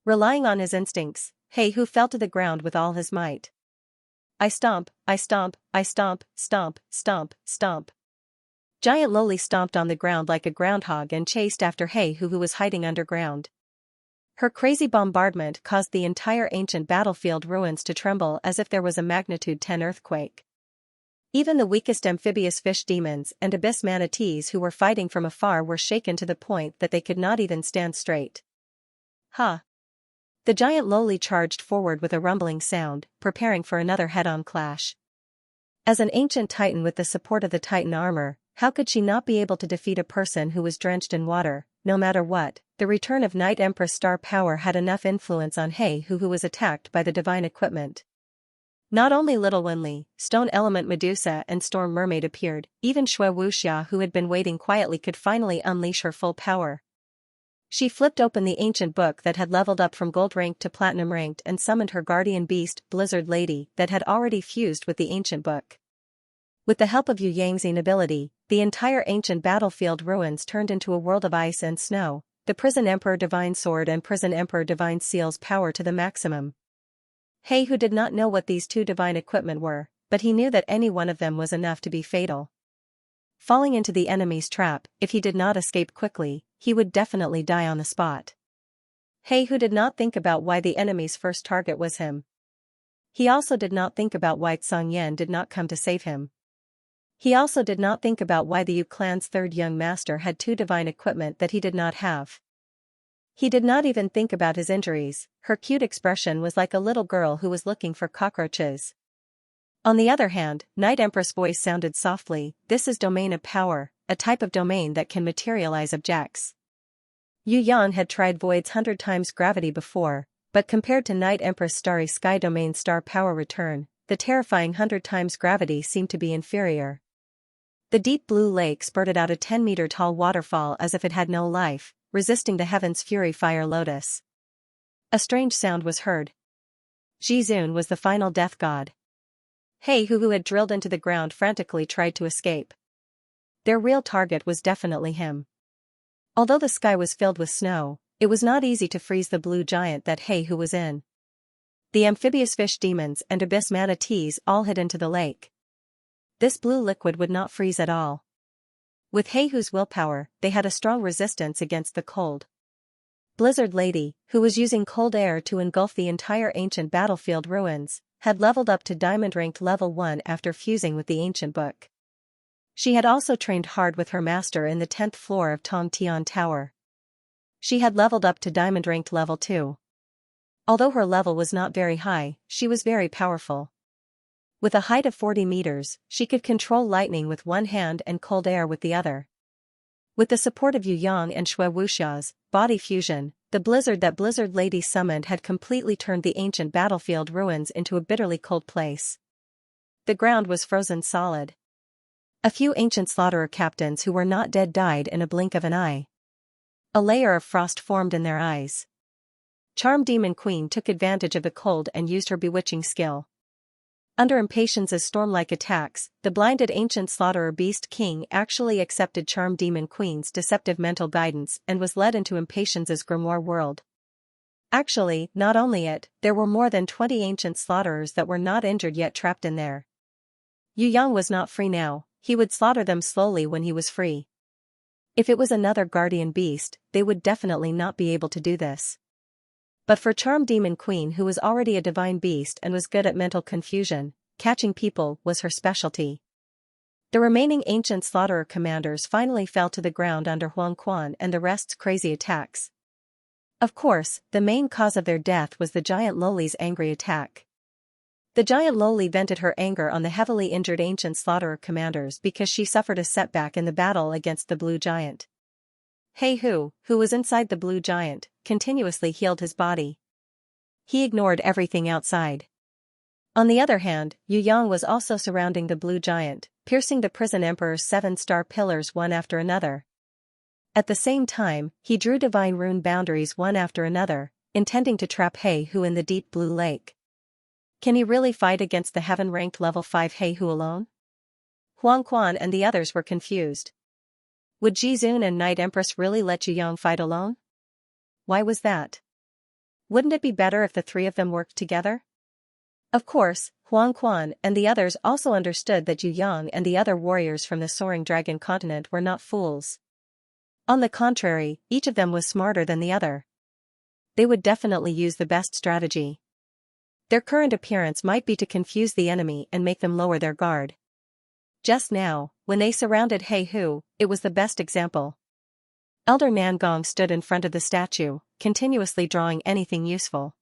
Relying on his instincts, Heihu fell to the ground with all his might. I stomp, I stomp, I stomp, stomp, stomp, stomp. Giant Loli stomped on the ground like a groundhog and chased after Heihu, who was hiding underground. Her crazy bombardment caused the entire ancient battlefield ruins to tremble as if there was a magnitude 10 earthquake. Even the weakest amphibious fish demons and abyss manatees who were fighting from afar were shaken to the point that they could not even stand straight. Ha! The giant Loli charged forward with a rumbling sound, preparing for another head-on clash. As an ancient titan with the support of the titan armor, how could she not be able to defeat a person who was drenched in water? No matter what, the return of Night Empress star power had enough influence on Heihu, who was attacked by the divine equipment. Not only Little Wen Li, Stone Element Medusa and Storm Mermaid appeared, even Shui Wuxia, who had been waiting quietly, could finally unleash her full power. She flipped open the ancient book that had leveled up from gold ranked to platinum ranked and summoned her guardian beast, Blizzard Lady, that had already fused with the ancient book. With the help of Yu Yang's ability, the entire ancient battlefield ruins turned into a world of ice and snow, the Prison Emperor Divine Sword and Prison Emperor Divine Seal's power to the maximum. He who did not know what these two divine equipment were, but he knew that any one of them was enough to be fatal. Falling into the enemy's trap, if he did not escape quickly, he would definitely die on the spot. He who did not think about why the enemy's first target was him. He also did not think about why Xianxia did not come to save him. He also did not think about why the Yu clan's third young master had two divine equipment that he did not have. He did not even think about his injuries. Her cute expression was like a little girl who was looking for cockroaches. On the other hand, Night Empress' voice sounded softly. This is domain of power, a type of domain that can materialize objects. Yu Yang had tried Void's 100 times gravity before, but compared to Night Empress' starry sky domain star power return, the terrifying 100 times gravity seemed to be inferior. The deep blue lake spurted out a 10-meter tall waterfall as if it had no life, resisting the heaven's fury fire lotus. A strange sound was heard. Jizun was the final death god. He who had drilled into the ground frantically tried to escape. Their real target was definitely him. Although the sky was filled with snow, it was not easy to freeze the blue giant that He who was in. The amphibious fish demons and abyss manatees all hid into the lake. This blue liquid would not freeze at all. With He who's willpower, they had a strong resistance against the cold. Blizzard Lady, who was using cold air to engulf the entire ancient battlefield ruins, had leveled up to diamond ranked level 1 after fusing with the ancient book. She had also trained hard with her master in the 10th floor of Tongtian Tower. She had leveled up to diamond ranked level 2. Although her level was not very high, she was very powerful. With a height of 40 meters, she could control lightning with one hand and cold air with the other. With the support of Yu Yang and Shui Wuxia's body fusion, the blizzard that Blizzard Lady summoned had completely turned the ancient battlefield ruins into a bitterly cold place. The ground was frozen solid. A few ancient slaughterer captains who were not dead died in a blink of an eye. A layer of frost formed in their eyes. Charm Demon Queen took advantage of the cold and used her bewitching skill. Under Impatience's storm-like attacks, the blinded ancient slaughterer Beast King actually accepted Charm Demon Queen's deceptive mental guidance and was led into Impatience's grimoire world. Actually, not only it, there were more than 20 ancient slaughterers that were not injured yet trapped in there. Yu Yang was not free now, he would slaughter them slowly when he was free. If it was another guardian beast, they would definitely not be able to do this. But for Charm Demon Queen, who was already a divine beast and was good at mental confusion, catching people was her specialty. The remaining ancient slaughterer commanders finally fell to the ground under Huang Quan and the rest's crazy attacks. Of course, the main cause of their death was the giant Loli's angry attack. The giant Loli vented her anger on the heavily injured ancient slaughterer commanders because she suffered a setback in the battle against the blue giant. He who was inside the blue giant, continuously healed his body. He ignored everything outside. On the other hand, Yu Yang was also surrounding the blue giant, piercing the prison emperor's 7-star pillars one after another. At the same time, he drew divine rune boundaries one after another, intending to trap He who in the deep blue lake. Can he really fight against the heaven-ranked level 5 He who alone? Huang Quan and the others were confused. Would Jizun and Night Empress really let Yu Yang fight alone? Why was that? Wouldn't it be better if the three of them worked together? Of course, Huang Quan and the others also understood that Yu Yang and the other warriors from the Soaring Dragon continent were not fools. On the contrary, each of them was smarter than the other. They would definitely use the best strategy. Their current appearance might be to confuse the enemy and make them lower their guard. Just now, when they surrounded He who, it was the best example. Elder Nangong stood in front of the statue, continuously drawing anything useful.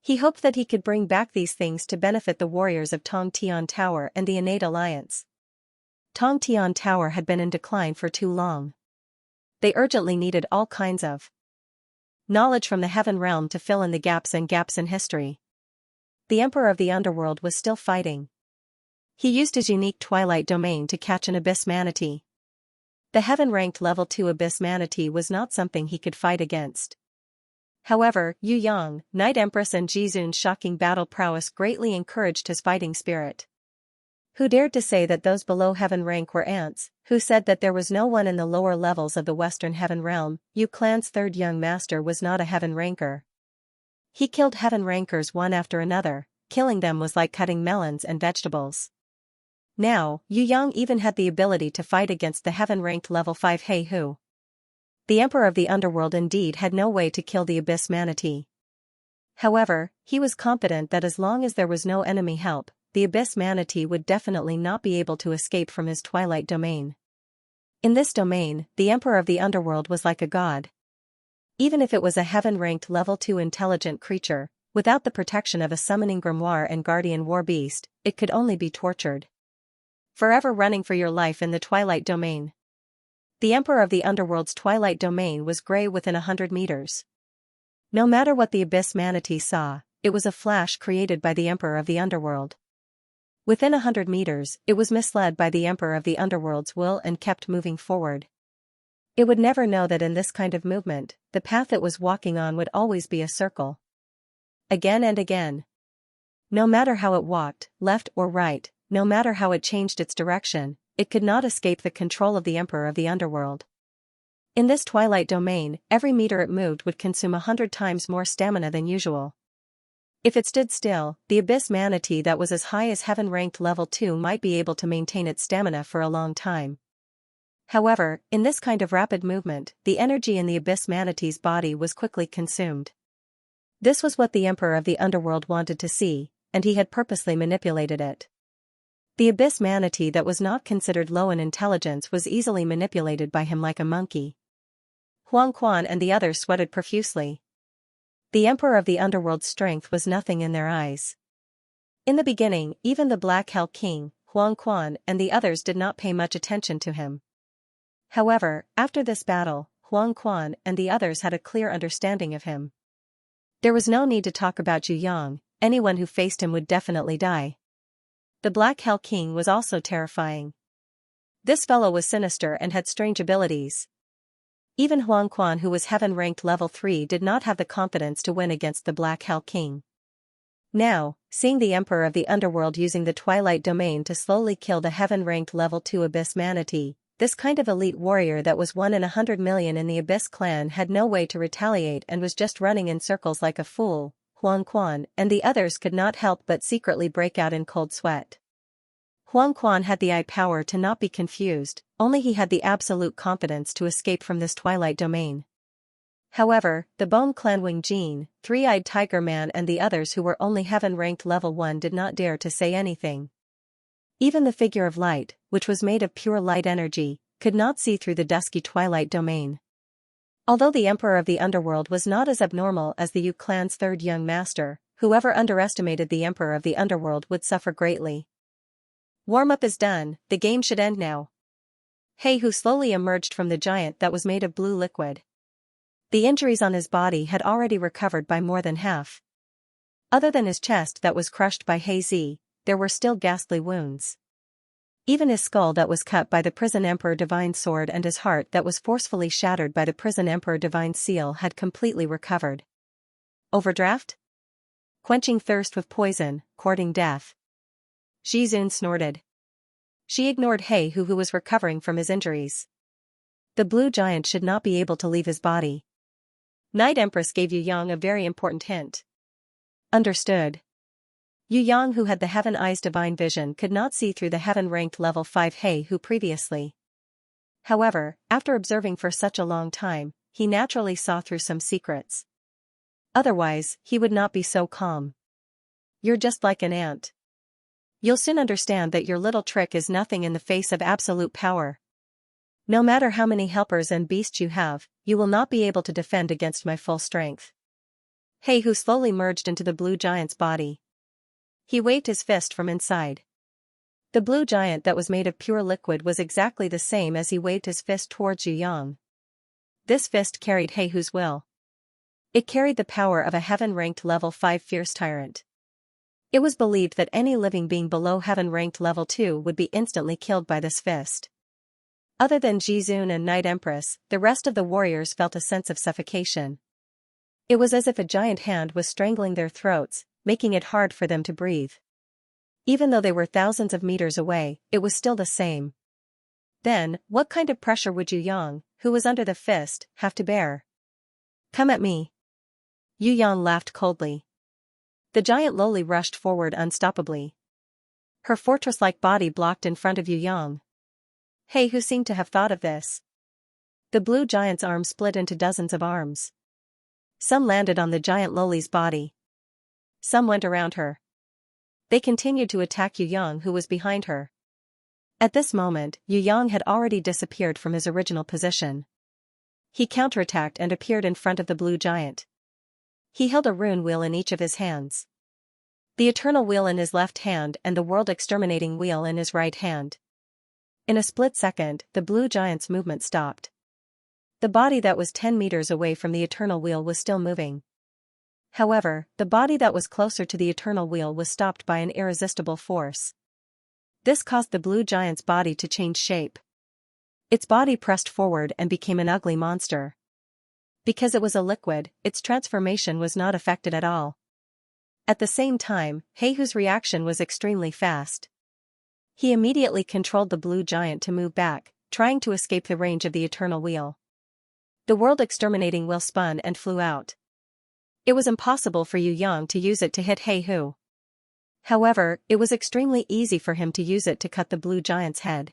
He hoped that he could bring back these things to benefit the warriors of Tongtian Tower and the innate alliance. Tongtian Tower had been in decline for too long. They urgently needed all kinds of knowledge from the heaven realm to fill in the gaps in history. The Emperor of the Underworld was still fighting. He used his unique Twilight domain to catch an abyss manatee. The heaven-ranked level 2 abyss manatee was not something he could fight against. However, Yu Yang, Night Empress and Jizun's shocking battle prowess greatly encouraged his fighting spirit. Who dared to say that those below heaven rank were ants? Who said that there was no one in the lower levels of the Western Heaven Realm? Yu clan's third young master was not a heaven ranker. He killed heaven rankers one after another. Killing them was like cutting melons and vegetables. Now, Yu Yang even had the ability to fight against the heaven-ranked level 5 He Hu. The Emperor of the Underworld indeed had no way to kill the Abyss Manatee. However, he was confident that as long as there was no enemy help, the Abyss Manatee would definitely not be able to escape from his twilight domain. In this domain, the Emperor of the Underworld was like a god. Even if it was a heaven-ranked level 2 intelligent creature, without the protection of a summoning grimoire and guardian war beast, it could only be tortured. Forever running for your life in the twilight domain. The Emperor of the Underworld's twilight domain was gray within 100 meters. No matter what the Abyss Manatee saw, it was a flash created by the Emperor of the Underworld. Within 100 meters, it was misled by the Emperor of the Underworld's will and kept moving forward. It would never know that in this kind of movement, the path it was walking on would always be a circle. Again and again. No matter how it walked, left or right, no matter how it changed its direction, it could not escape the control of the Emperor of the Underworld. In this twilight domain, every meter it moved would consume 100 times more stamina than usual. If it stood still, the Abyss Manatee that was as high as heaven-ranked level 2 might be able to maintain its stamina for a long time. However, in this kind of rapid movement, the energy in the Abyss Manatee's body was quickly consumed. This was what the Emperor of the Underworld wanted to see, and he had purposely manipulated it. The Abyss Manatee that was not considered low in intelligence was easily manipulated by him like a monkey. Huang Quan and the others sweated profusely. The Emperor of the Underworld's strength was nothing in their eyes. In the beginning, even the Black Hell King, Huang Quan and the others did not pay much attention to him. However, after this battle, Huang Quan and the others had a clear understanding of him. There was no need to talk about Yu Yang, anyone who faced him would definitely die. The Black Hell King was also terrifying. This fellow was sinister and had strange abilities. Even Huang Quan, who was heaven-ranked level 3, did not have the confidence to win against the Black Hell King. Now, seeing the Emperor of the Underworld using the Twilight Domain to slowly kill the heaven-ranked level 2 Abyss Manatee, this kind of elite warrior that was 1 in 100 million in the Abyss clan had no way to retaliate and was just running in circles like a fool. Huang Quan and the others could not help but secretly break out in cold sweat. Huang Quan had the eye power to not be confused, only he had the absolute confidence to escape from this twilight domain. However, the Bone Clan Wing Jin, Three-Eyed Tiger Man and the others who were only heaven-ranked level 1 did not dare to say anything. Even the figure of light, which was made of pure light energy, could not see through the dusky twilight domain. Although the Emperor of the Underworld was not as abnormal as the Yu clan's third young master, whoever underestimated the Emperor of the Underworld would suffer greatly. Warm-up is done, the game should end now. He Hu slowly emerged from the giant that was made of blue liquid. The injuries on his body had already recovered by more than half. Other than his chest that was crushed by He Zi, there were still ghastly wounds. Even his skull that was cut by the Prison Emperor Divine Sword and his heart that was forcefully shattered by the Prison Emperor Divine Seal had completely recovered. Overdraft? Quenching thirst with poison, courting death. Jizun snorted. She ignored He Hu, who was recovering from his injuries. The blue giant should not be able to leave his body. Night Empress gave Yu Yang a very important hint. Understood. Yu Yang, who had the Heaven Eyes divine vision, could not see through the heaven-ranked level 5 He Hu previously. However, after observing for such a long time, he naturally saw through some secrets. Otherwise, he would not be so calm. You're just like an ant. You'll soon understand that your little trick is nothing in the face of absolute power. No matter how many helpers and beasts you have, you will not be able to defend against my full strength. He Hu slowly merged into the blue giant's body. He waved his fist from inside. The blue giant that was made of pure liquid was exactly the same as he waved his fist towards Yu Yang. This fist carried He Hu's will. It carried the power of a heaven-ranked level 5 fierce tyrant. It was believed that any living being below heaven-ranked level 2 would be instantly killed by this fist. Other than Jizun and Night Empress, the rest of the warriors felt a sense of suffocation. It was as if a giant hand was strangling their throats, making it hard for them to breathe. Even though they were thousands of meters away, it was still the same. Then, what kind of pressure would Yu Yang, who was under the fist, have to bear? Come at me. Yu Yang laughed coldly. The giant loli rushed forward unstoppably. Her fortress-like body blocked in front of Yu Yang. Hey, who seemed to have thought of this? The blue giant's arms split into dozens of arms. Some landed on the giant loli's body. Some went around her. They continued to attack Yu Yang, who was behind her. At this moment, Yu Yang had already disappeared from his original position. He counterattacked and appeared in front of the blue giant. He held a rune wheel in each of his hands. The eternal wheel in his left hand and the world exterminating wheel in his right hand. In a split second, the blue giant's movement stopped. The body that was 10 meters away from the eternal wheel was still moving. However, the body that was closer to the eternal wheel was stopped by an irresistible force. This caused the blue giant's body to change shape. Its body pressed forward and became an ugly monster. Because it was a liquid, its transformation was not affected at all. At the same time, Heihu's reaction was extremely fast. He immediately controlled the blue giant to move back, trying to escape the range of the eternal wheel. The world exterminating wheel spun and flew out. It was impossible for Yu Yang to use it to hit Heihu. However, it was extremely easy for him to use it to cut the blue giant's head.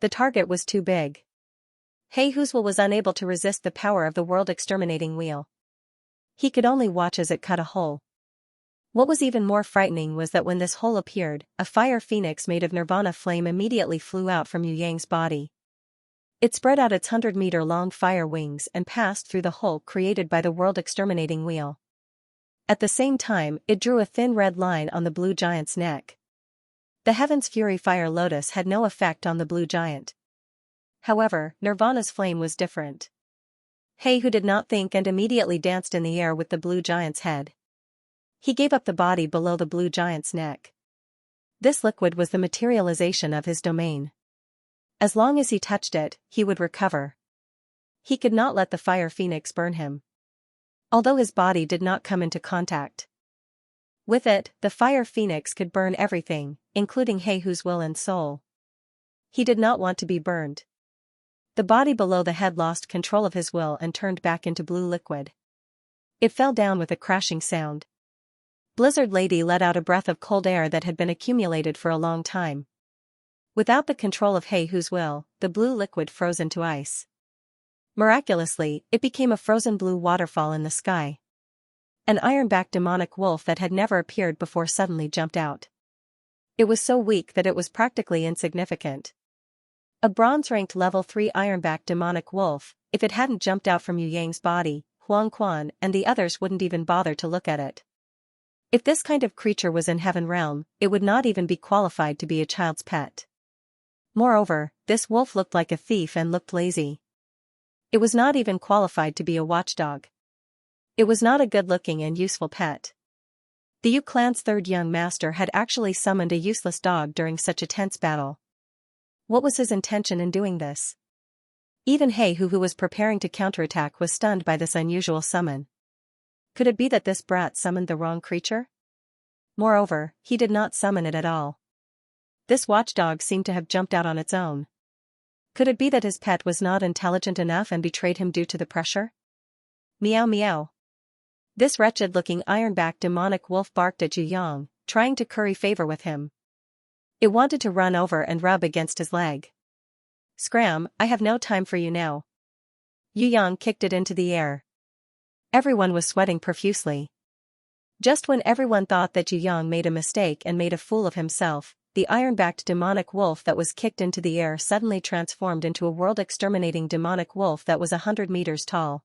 The target was too big. Heihu's will was unable to resist the power of the world exterminating wheel. He could only watch as it cut a hole. What was even more frightening was that when this hole appeared, a fire phoenix made of nirvana flame immediately flew out from Yu Yang's body. It spread out its 100-meter-long fire wings and passed through the hole created by the world exterminating wheel. At the same time, it drew a thin red line on the blue giant's neck. The Heaven's Fury Fire Lotus had no effect on the blue giant. However, Nirvana's flame was different. Heihu did not think and immediately danced in the air with the blue giant's head. He gave up the body below the blue giant's neck. This liquid was the materialization of his domain. As long as he touched it, he would recover. He could not let the fire phoenix burn him. Although his body did not come into contact with it, the fire phoenix could burn everything, including Heihu's will and soul. He did not want to be burned. The body below the head lost control of his will and turned back into blue liquid. It fell down with a crashing sound. Blizzard Lady let out a breath of cold air that had been accumulated for a long time. Without the control of Heihu's will, the blue liquid froze into ice. Miraculously, it became a frozen blue waterfall in the sky. An iron-backed demonic wolf that had never appeared before suddenly jumped out. It was so weak that it was practically insignificant. A bronze-ranked level 3 iron-backed demonic wolf, if it hadn't jumped out from Yu Yang's body, Huang Quan and the others wouldn't even bother to look at it. If this kind of creature was in Heaven Realm, it would not even be qualified to be a child's pet. Moreover, this wolf looked like a thief and looked lazy. It was not even qualified to be a watchdog. It was not a good-looking and useful pet. The Yu clan's third young master had actually summoned a useless dog during such a tense battle. What was his intention in doing this? Even Heihu, who was preparing to counterattack, was stunned by this unusual summon. Could it be that this brat summoned the wrong creature? Moreover, he did not summon it at all. This watchdog seemed to have jumped out on its own. Could it be that his pet was not intelligent enough and betrayed him due to the pressure? Meow meow. This wretched-looking iron-backed demonic wolf barked at Yu Yang, trying to curry favor with him. It wanted to run over and rub against his leg. Scram, I have no time for you now. Yu Yang kicked it into the air. Everyone was sweating profusely. Just when everyone thought that Yu Yang made a mistake and made a fool of himself, the iron-backed demonic wolf that was kicked into the air suddenly transformed into a world-exterminating demonic wolf that was 100 meters tall.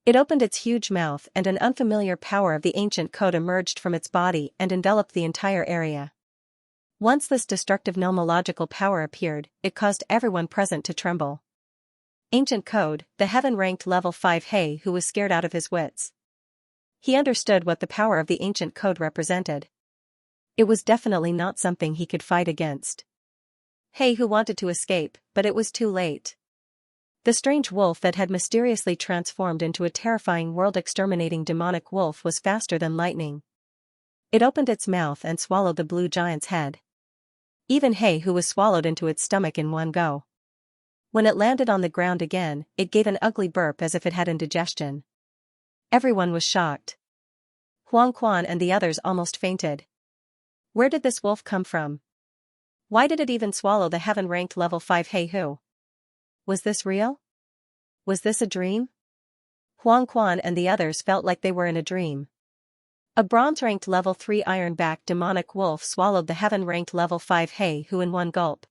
It opened its huge mouth and an unfamiliar power of the ancient code emerged from its body and enveloped the entire area. Once this destructive nomological power appeared, it caused everyone present to tremble. Ancient code, the heaven-ranked level 5 Heihu was scared out of his wits. He understood what the power of the ancient code represented. It was definitely not something he could fight against. Heihu wanted to escape, but it was too late. The strange wolf that had mysteriously transformed into a terrifying world-exterminating demonic wolf was faster than lightning. It opened its mouth and swallowed the blue giant's head. Even Heihu was swallowed into its stomach in one go. When it landed on the ground again, it gave an ugly burp as if it had indigestion. Everyone was shocked. Huang Quan and the others almost fainted. Where did this wolf come from? Why did it even swallow the heaven-ranked level 5 He Hu? Was this real? Was this a dream? Huang Quan and the others felt like they were in a dream. A bronze-ranked level 3 iron-backed demonic wolf swallowed the heaven-ranked level 5 He Hu in one gulp.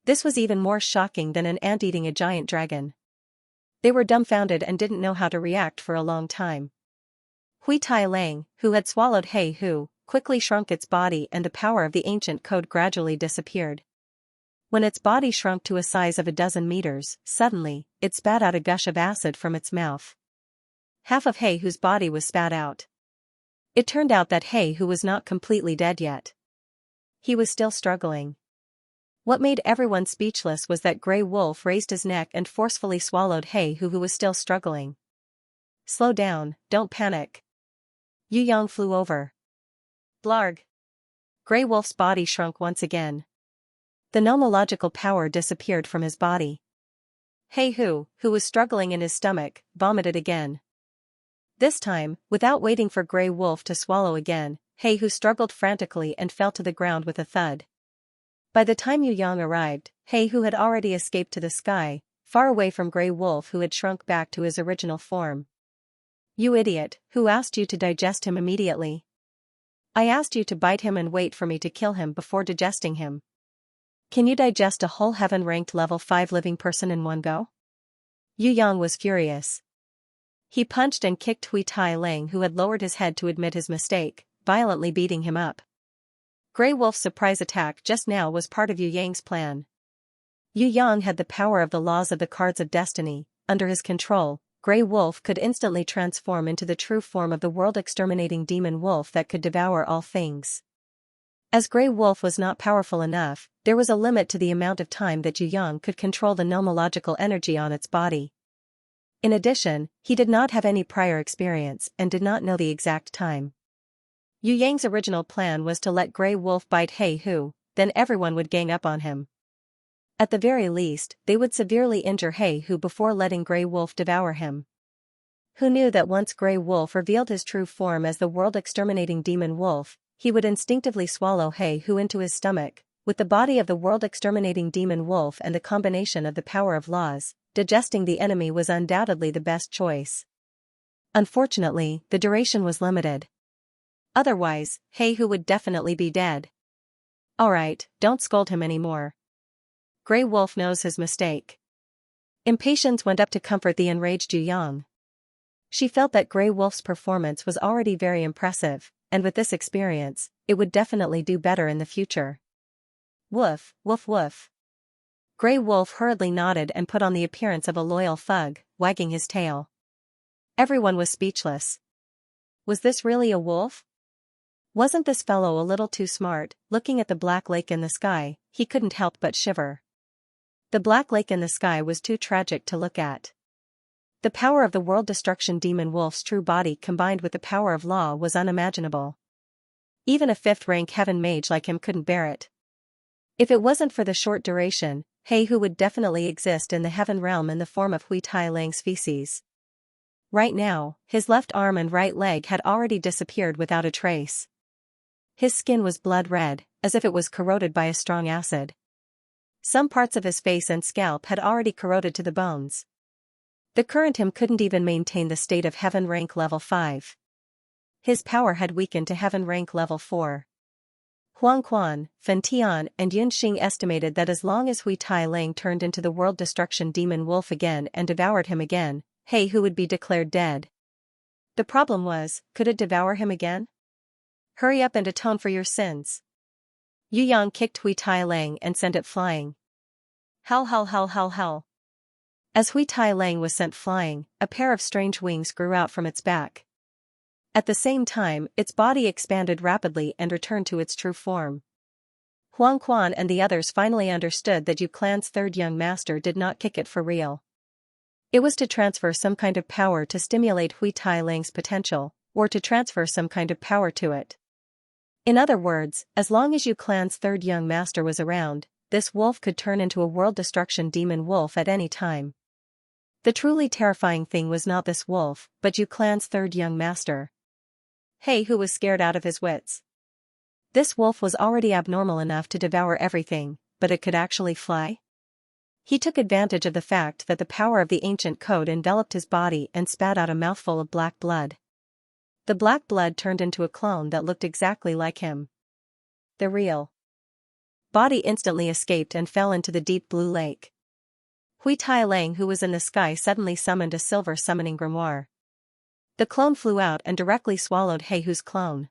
This was even more shocking than an ant eating a giant dragon. They were dumbfounded and didn't know how to react for a long time. Hui Tai Lang, who had swallowed He Hu, quickly shrunk its body and the power of the ancient code gradually disappeared. When its body shrunk to a size of 12 meters, suddenly, it spat out a gush of acid from its mouth. Half of He Hu's body was spat out. It turned out that He Hu was not completely dead yet. He was still struggling. What made everyone speechless was that Grey Wolf raised his neck and forcefully swallowed He Hu, who was still struggling. Slow down, don't panic. Yu Yang flew over. Blarg. Grey Wolf's body shrunk once again. The nomological power disappeared from his body. He Hu, who was struggling in his stomach, vomited again. This time, without waiting for Grey Wolf to swallow again, He Hu struggled frantically and fell to the ground with a thud. By the time Yu Yang arrived, He Hu had already escaped to the sky, far away from Grey Wolf, who had shrunk back to his original form. You idiot, who asked you to digest him immediately? I asked you to bite him and wait for me to kill him before digesting him. Can you digest a whole heaven-ranked level 5 living person in one go? Yu Yang was furious. He punched and kicked Hui Tai Lang, who had lowered his head to admit his mistake, violently beating him up. Grey Wolf's surprise attack just now was part of Yu Yang's plan. Yu Yang had the power of the laws of the cards of destiny. Under his control, Grey Wolf could instantly transform into the true form of the world-exterminating demon wolf that could devour all things. As Grey Wolf was not powerful enough, there was a limit to the amount of time that Yu Yang could control the nomological energy on its body. In addition, he did not have any prior experience and did not know the exact time. Yu Yang's original plan was to let Grey Wolf bite He Hu, then everyone would gang up on him. At the very least, they would severely injure He Hu before letting Grey Wolf devour him. Who knew that once Grey Wolf revealed his true form as the world-exterminating demon wolf, he would instinctively swallow He Hu into his stomach. With the body of the world-exterminating demon wolf and the combination of the power of laws, digesting the enemy was undoubtedly the best choice. Unfortunately, the duration was limited. Otherwise, He Hu would definitely be dead. Alright, don't scold him anymore. Grey Wolf knows his mistake. Impatience went up to comfort the enraged Yu Yang. She felt that Grey Wolf's performance was already very impressive, and with this experience, it would definitely do better in the future. Woof, woof woof. Grey Wolf hurriedly nodded and put on the appearance of a loyal thug, wagging his tail. Everyone was speechless. Was this really a wolf? Wasn't this fellow a little too smart? Looking at the black lake in the sky, he couldn't help but shiver. The black lake in the sky was too tragic to look at. The power of the world-destruction demon wolf's true body combined with the power of law was unimaginable. Even a 5th-rank heaven mage like him couldn't bear it. If it wasn't for the short duration, He Hu would definitely exist in the heaven realm in the form of Hui Tai Lang's feces. Right now, his left arm and right leg had already disappeared without a trace. His skin was blood red, as if it was corroded by a strong acid. Some parts of his face and scalp had already corroded to the bones. The current him couldn't even maintain the state of heaven rank level 5. His power had weakened to heaven rank level 4. Huang Quan, Fen Tian and Yun Xing estimated that as long as Hui Tai Lang turned into the world destruction demon wolf again and devoured him again, He Hu would be declared dead. The problem was, could it devour him again? Hurry up and atone for your sins. Yu Yang kicked Hui Tai Lang and sent it flying. Hell hell hell hell hell. As Hui Tai Lang was sent flying, a pair of strange wings grew out from its back. At the same time, its body expanded rapidly and returned to its true form. Huang Quan and the others finally understood that Yu Clan's third young master did not kick it for real. It was to transfer some kind of power to stimulate Hui Tai Lang's potential, or to transfer some kind of power to it. In other words, as long as Yu Clan's third young master was around, this wolf could turn into a world destruction demon wolf at any time. The truly terrifying thing was not this wolf, but Yu clan's third young master. He who was scared out of his wits. This wolf was already abnormal enough to devour everything, but it could actually fly? He took advantage of the fact that the power of the ancient code enveloped his body and spat out a mouthful of black blood. The black blood turned into a clone that looked exactly like him. The real body instantly escaped and fell into the deep blue lake. Hui Tai Lang, who was in the sky, suddenly summoned a silver summoning grimoire. The clone flew out and directly swallowed He Hu's clone.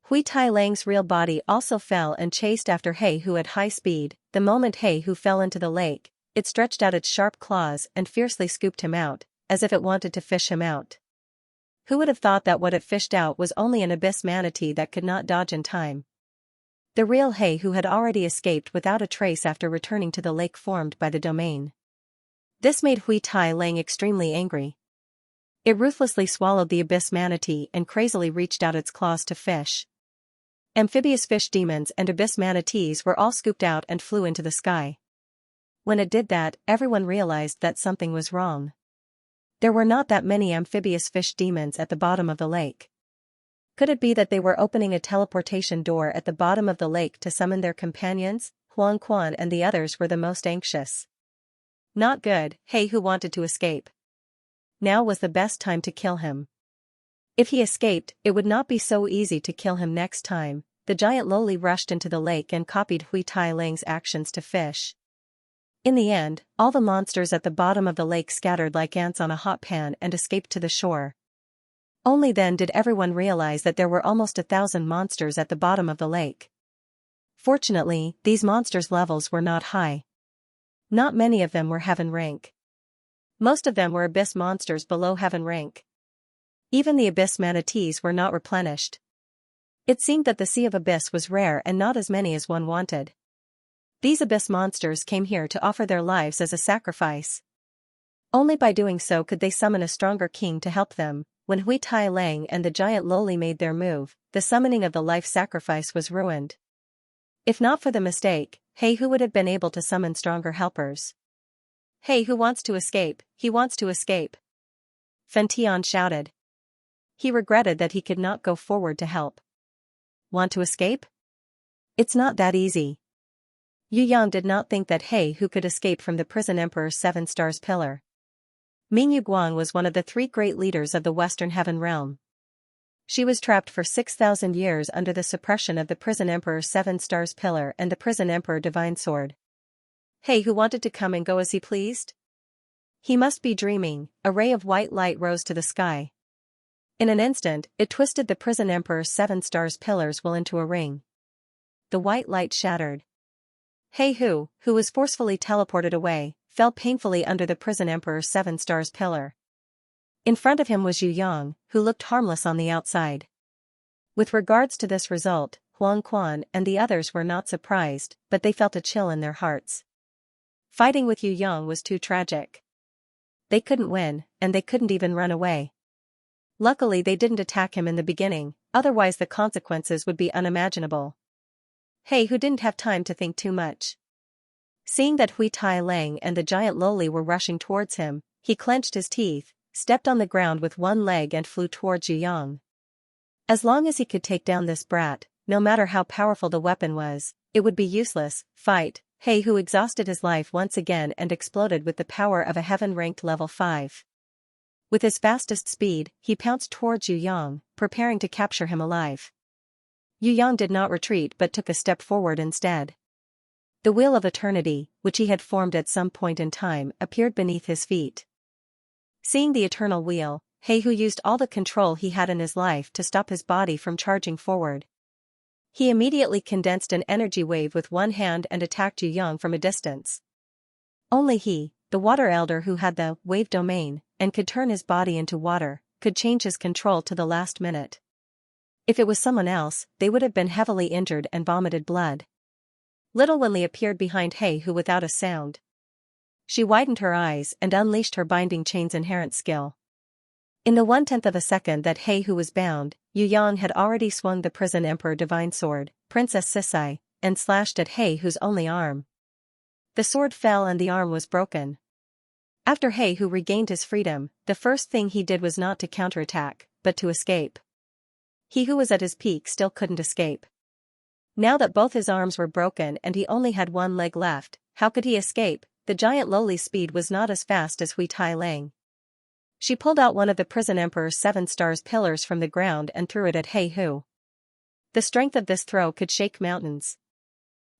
Hui Tai Lang's real body also fell and chased after He Hu at high speed. The moment He Hu fell into the lake, it stretched out its sharp claws and fiercely scooped him out, as if it wanted to fish him out. Who would have thought that what it fished out was only an abyss manatee that could not dodge in time? The real He Hu had already escaped without a trace after returning to the lake formed by the domain. This made Hui Tai Lang extremely angry. It ruthlessly swallowed the abyss manatee and crazily reached out its claws to fish. Amphibious fish demons and abyss manatees were all scooped out and flew into the sky. When it did that, everyone realized that something was wrong. There were not that many amphibious fish demons at the bottom of the lake. Could it be that they were opening a teleportation door at the bottom of the lake to summon their companions? Huang Quan and the others were the most anxious. Not good. He Hu wanted to escape. Now was the best time to kill him. If he escaped, it would not be so easy to kill him next time. The giant lowly rushed into the lake and copied Hui Tai Lang's actions to fish. In the end, all the monsters at the bottom of the lake scattered like ants on a hot pan and escaped to the shore. Only then did everyone realize that there were almost 1,000 monsters at the bottom of the lake. Fortunately, these monsters' levels were not high. Not many of them were heaven rank. Most of them were abyss monsters below heaven rank. Even the abyss manatees were not replenished. It seemed that the Sea of Abyss was rare and not as many as one wanted. These abyss monsters came here to offer their lives as a sacrifice. Only by doing so could they summon a stronger king to help them. When Hui Tai Lang and the giant lowly made their move, the summoning of the life sacrifice was ruined. If not for the mistake, He Hu would have been able to summon stronger helpers. He Hu wants to escape, he wants to escape. Fen Tian shouted. He regretted that he could not go forward to help. Want to escape? It's not that easy. Yu Yang did not think that He Hu could escape from the prison Emperor's 7 stars pillar. Ming Yu Guang was one of the 3 great leaders of the Western Heaven Realm. She was trapped for 6,000 years under the suppression of the prison Emperor's 7 stars pillar and the prison Emperor Divine Sword. He Hu wanted to come and go as he pleased? He must be dreaming. A ray of white light rose to the sky. In an instant, it twisted the prison Emperor's 7 stars pillars well into a ring. The white light shattered. He Hu, who was forcefully teleported away, fell painfully under the prison Emperor's 7 stars pillar. In front of him was Yu Yang, who looked harmless on the outside. With regards to this result, Huang Quan and the others were not surprised, but they felt a chill in their hearts. Fighting with Yu Yang was too tragic. They couldn't win, and they couldn't even run away. Luckily they didn't attack him in the beginning, otherwise the consequences would be unimaginable. He Hu didn't have time to think too much. Seeing that Hui Tai Lang and the giant lowly were rushing towards him, he clenched his teeth, stepped on the ground with one leg and flew towards Yu Yang. As long as he could take down this brat, no matter how powerful the weapon was, it would be useless. Fight. He Hu exhausted his life once again and exploded with the power of a heaven-ranked level 5. With his fastest speed, he pounced towards Yu Yang, preparing to capture him alive. Yu Yang did not retreat but took a step forward instead. The Wheel of Eternity, which he had formed at some point in time, appeared beneath his feet. Seeing the eternal wheel, He Hu used all the control he had in his life to stop his body from charging forward. He immediately condensed an energy wave with one hand and attacked Yu Yang from a distance. Only he, the water elder who had the wave domain, and could turn his body into water, could change his control to the last minute. If it was someone else, they would have been heavily injured and vomited blood. Little Wenli appeared behind He Hu without a sound. She widened her eyes and unleashed her binding chain's inherent skill. In the 1/10 of a second that He Hu was bound, Yu Yang had already swung the prison Emperor Divine Sword, Princess Sisai, and slashed at He Hu's only arm. The sword fell and the arm was broken. After He Hu regained his freedom, the first thing he did was not to counterattack, but to escape. He who was at his peak still couldn't escape. Now that both his arms were broken and he only had one leg left, how could he escape? The giant Loli's speed was not as fast as Hui Tai Lang. She pulled out one of the prison emperor's 7 stars pillars from the ground and threw it at He Hu. The strength of this throw could shake mountains.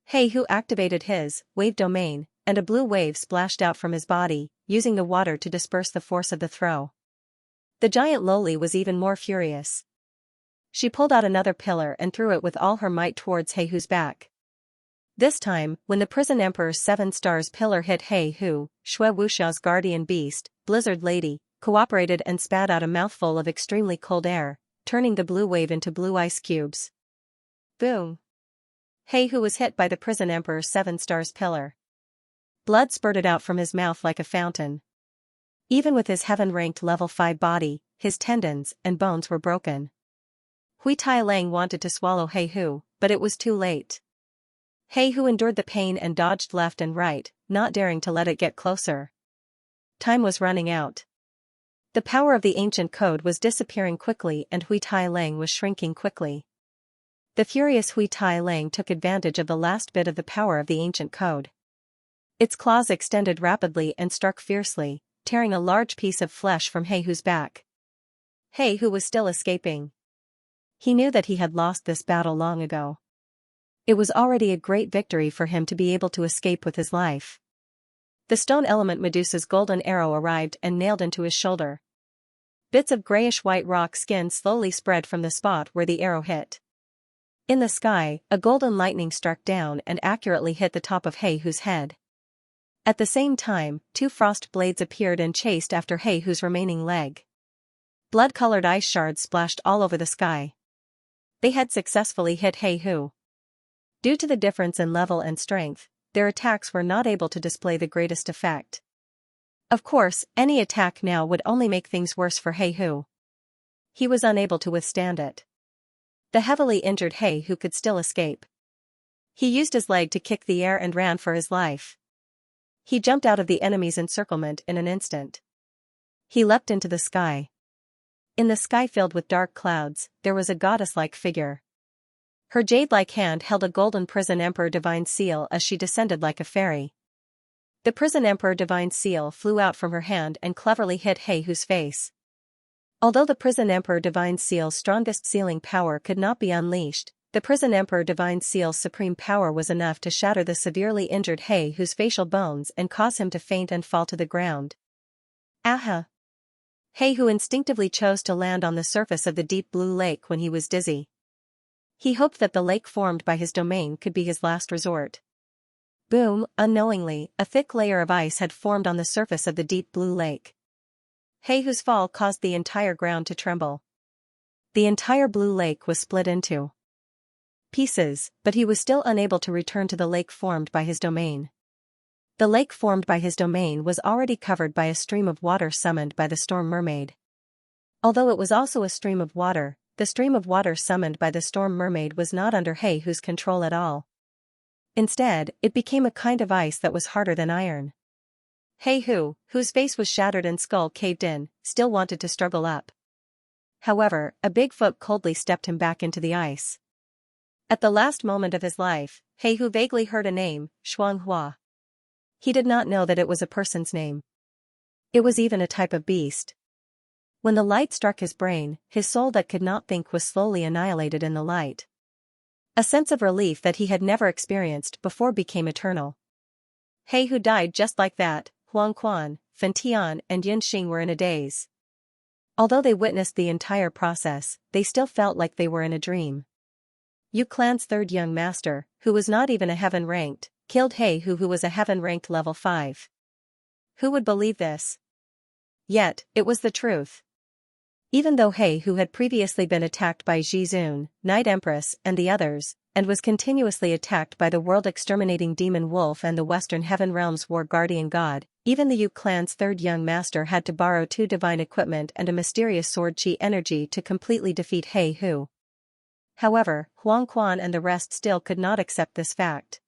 He Hu activated his wave domain, and a blue wave splashed out from his body, using the water to disperse the force of the throw. The giant Loli was even more furious. She pulled out another pillar and threw it with all her might towards He Hu's back. This time, when the prison emperor's 7 stars pillar hit He Hu, Shui Wuxiao's guardian beast, Blizzard Lady, cooperated and spat out a mouthful of extremely cold air, turning the blue wave into blue ice cubes. Boom! He Hu was hit by the prison emperor's 7 stars pillar. Blood spurted out from his mouth like a fountain. Even with his heaven-ranked level 5 body, his tendons and bones were broken. Hui Tai Lang wanted to swallow He Hu, but it was too late. He Hu endured the pain and dodged left and right, not daring to let it get closer. Time was running out. The power of the ancient code was disappearing quickly and Hui Tai Lang was shrinking quickly. The furious Hui Tai Lang took advantage of the last bit of the power of the ancient code. Its claws extended rapidly and struck fiercely, tearing a large piece of flesh from He Hu's back. He Hu was still escaping. He knew that he had lost this battle long ago. It was already a great victory for him to be able to escape with his life. The stone element Medusa's golden arrow arrived and nailed into his shoulder. Bits of grayish-white rock skin slowly spread from the spot where the arrow hit. In the sky, a golden lightning struck down and accurately hit the top of He Hu's head. At the same time, 2 frost blades appeared and chased after He Hu's remaining leg. Blood-colored ice shards splashed all over the sky. They had successfully hit He Hu. Due to the difference in level and strength, their attacks were not able to display the greatest effect. Of course, any attack now would only make things worse for He Hu. He was unable to withstand it. The heavily injured He Hu could still escape. He used his leg to kick the air and ran for his life. He jumped out of the enemy's encirclement in an instant. He leapt into the sky. In the sky filled with dark clouds, there was a goddess-like figure. Her jade-like hand held a golden prison emperor divine seal as she descended like a fairy. The prison emperor divine seal flew out from her hand and cleverly hit He Hu's face. Although the prison emperor divine seal's strongest sealing power could not be unleashed, the prison emperor divine seal's supreme power was enough to shatter the severely injured He Hu's facial bones and cause him to faint and fall to the ground. Aha! He Hu instinctively chose to land on the surface of the deep blue lake when he was dizzy. He hoped that the lake formed by his domain could be his last resort. Boom! Unknowingly, a thick layer of ice had formed on the surface of the deep blue lake. He Hu's fall caused the entire ground to tremble. The entire blue lake was split into pieces, but he was still unable to return to the lake formed by his domain. The lake formed by his domain was already covered by a stream of water summoned by the storm mermaid. Although it was also a stream of water, the stream of water summoned by the storm mermaid was not under He Hu's control at all. Instead, it became a kind of ice that was harder than iron. He Hu, whose face was shattered and skull caved in, still wanted to struggle up. However, a big foot coldly stepped him back into the ice. At the last moment of his life, He Hu vaguely heard a name, Xianxia. He did not know that it was a person's name. It was even a type of beast. When the light struck his brain, his soul that could not think was slowly annihilated in the light. A sense of relief that he had never experienced before became eternal. He Hu died just like that. Huang Quan, Fen Tian and Yin Xing were in a daze. Although they witnessed the entire process, they still felt like they were in a dream. Yu Clan's 3rd young master, who was not even a heaven-ranked, killed He Hu who was a heaven-ranked level 5. Who would believe this? Yet, it was the truth. Even though He Hu had previously been attacked by Ji Zun, Night Empress and the others, and was continuously attacked by the world-exterminating demon wolf and the Western Heaven Realm's war guardian god, even the Yu Clan's 3rd young master had to borrow 2 divine equipment and a mysterious sword chi energy to completely defeat He Hu. However, Huang Quan and the rest still could not accept this fact.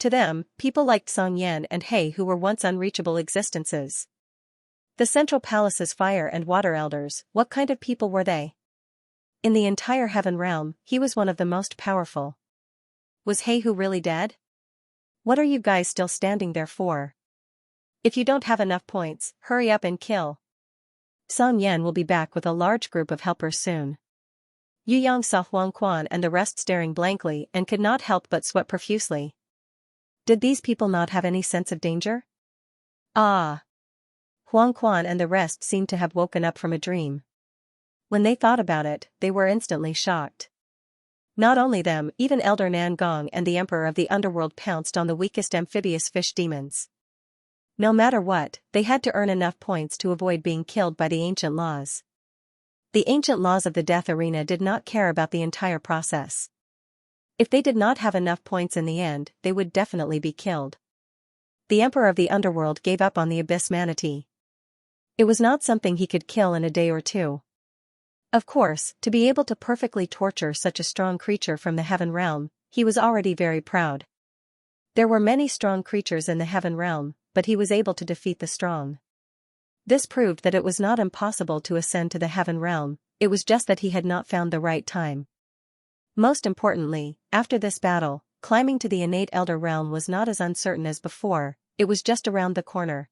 To them, people liked Song Yan and He who were once unreachable existences. The Central Palace's fire and water elders, what kind of people were they? In the entire heaven realm, he was one of the most powerful. Was He who really dead? What are you guys still standing there for? If you don't have enough points, hurry up and kill. Song Yan will be back with a large group of helpers soon. Yu Yang saw Huang Quan and the rest staring blankly and could not help but sweat profusely. Did these people not have any sense of danger? Ah! Huang Quan and the rest seemed to have woken up from a dream. When they thought about it, they were instantly shocked. Not only them, even Elder Nan Gong and the Emperor of the Underworld pounced on the weakest amphibious fish demons. No matter what, they had to earn enough points to avoid being killed by the ancient laws. The ancient laws of the death arena did not care about the entire process. If they did not have enough points in the end, they would definitely be killed. The Emperor of the Underworld gave up on the Abyss Manatee. It was not something he could kill in a day or two. Of course, to be able to perfectly torture such a strong creature from the heaven realm, he was already very proud. There were many strong creatures in the heaven realm, but he was able to defeat the strong. This proved that it was not impossible to ascend to the heaven realm, it was just that he had not found the right time. Most importantly, after this battle, climbing to the innate elder realm was not as uncertain as before, it was just around the corner.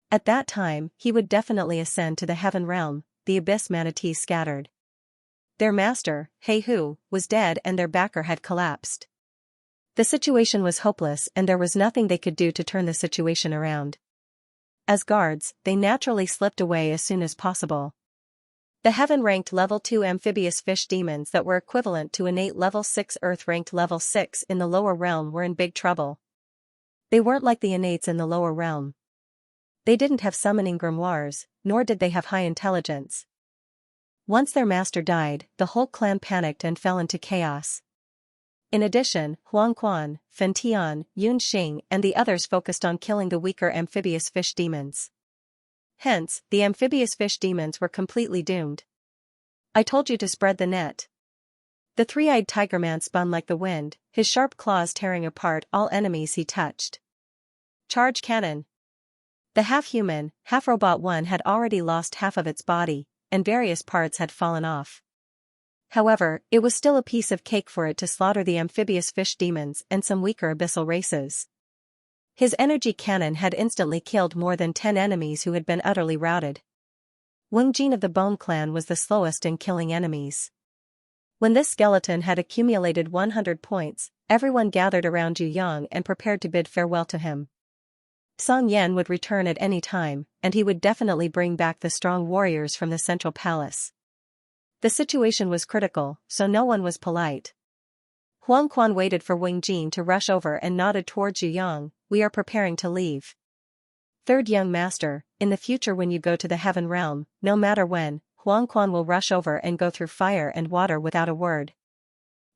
At that time, he would definitely ascend to the heaven realm, the abyss manatees scattered. Their master, He Hu, was dead and their backer had collapsed. The situation was hopeless and there was nothing they could do to turn the situation around. As guards, they naturally slipped away as soon as possible. The heaven-ranked level 2 amphibious fish demons that were equivalent to innate level 6 earth-ranked level 6 in the lower realm were in big trouble. They weren't like the innates in the lower realm. They didn't have summoning grimoires, nor did they have high intelligence. Once their master died, the whole clan panicked and fell into chaos. In addition, Huang Quan, Fen Tian, Yun Xing and the others focused on killing the weaker amphibious fish demons. Hence, the amphibious fish demons were completely doomed. I told you to spread the net. The three-eyed tiger man spun like the wind, his sharp claws tearing apart all enemies he touched. Charge cannon! The half-human, half-robot one had already lost half of its body, and various parts had fallen off. However, it was still a piece of cake for it to slaughter the amphibious fish demons and some weaker abyssal races. His energy cannon had instantly killed more than 10 enemies who had been utterly routed. Wang Jin of the Bone Clan was the slowest in killing enemies. When this skeleton had accumulated 100 points, everyone gathered around Yu Yang and prepared to bid farewell to him. Song Yan would return at any time, and he would definitely bring back the strong warriors from the Central Palace. The situation was critical, so no one was polite. Huang Quan waited for Wang Jin to rush over and nodded towards Yu Yang. We are preparing to leave. Third young master, in the future when you go to the heaven realm, no matter when, Huang Quan will rush over and go through fire and water without a word.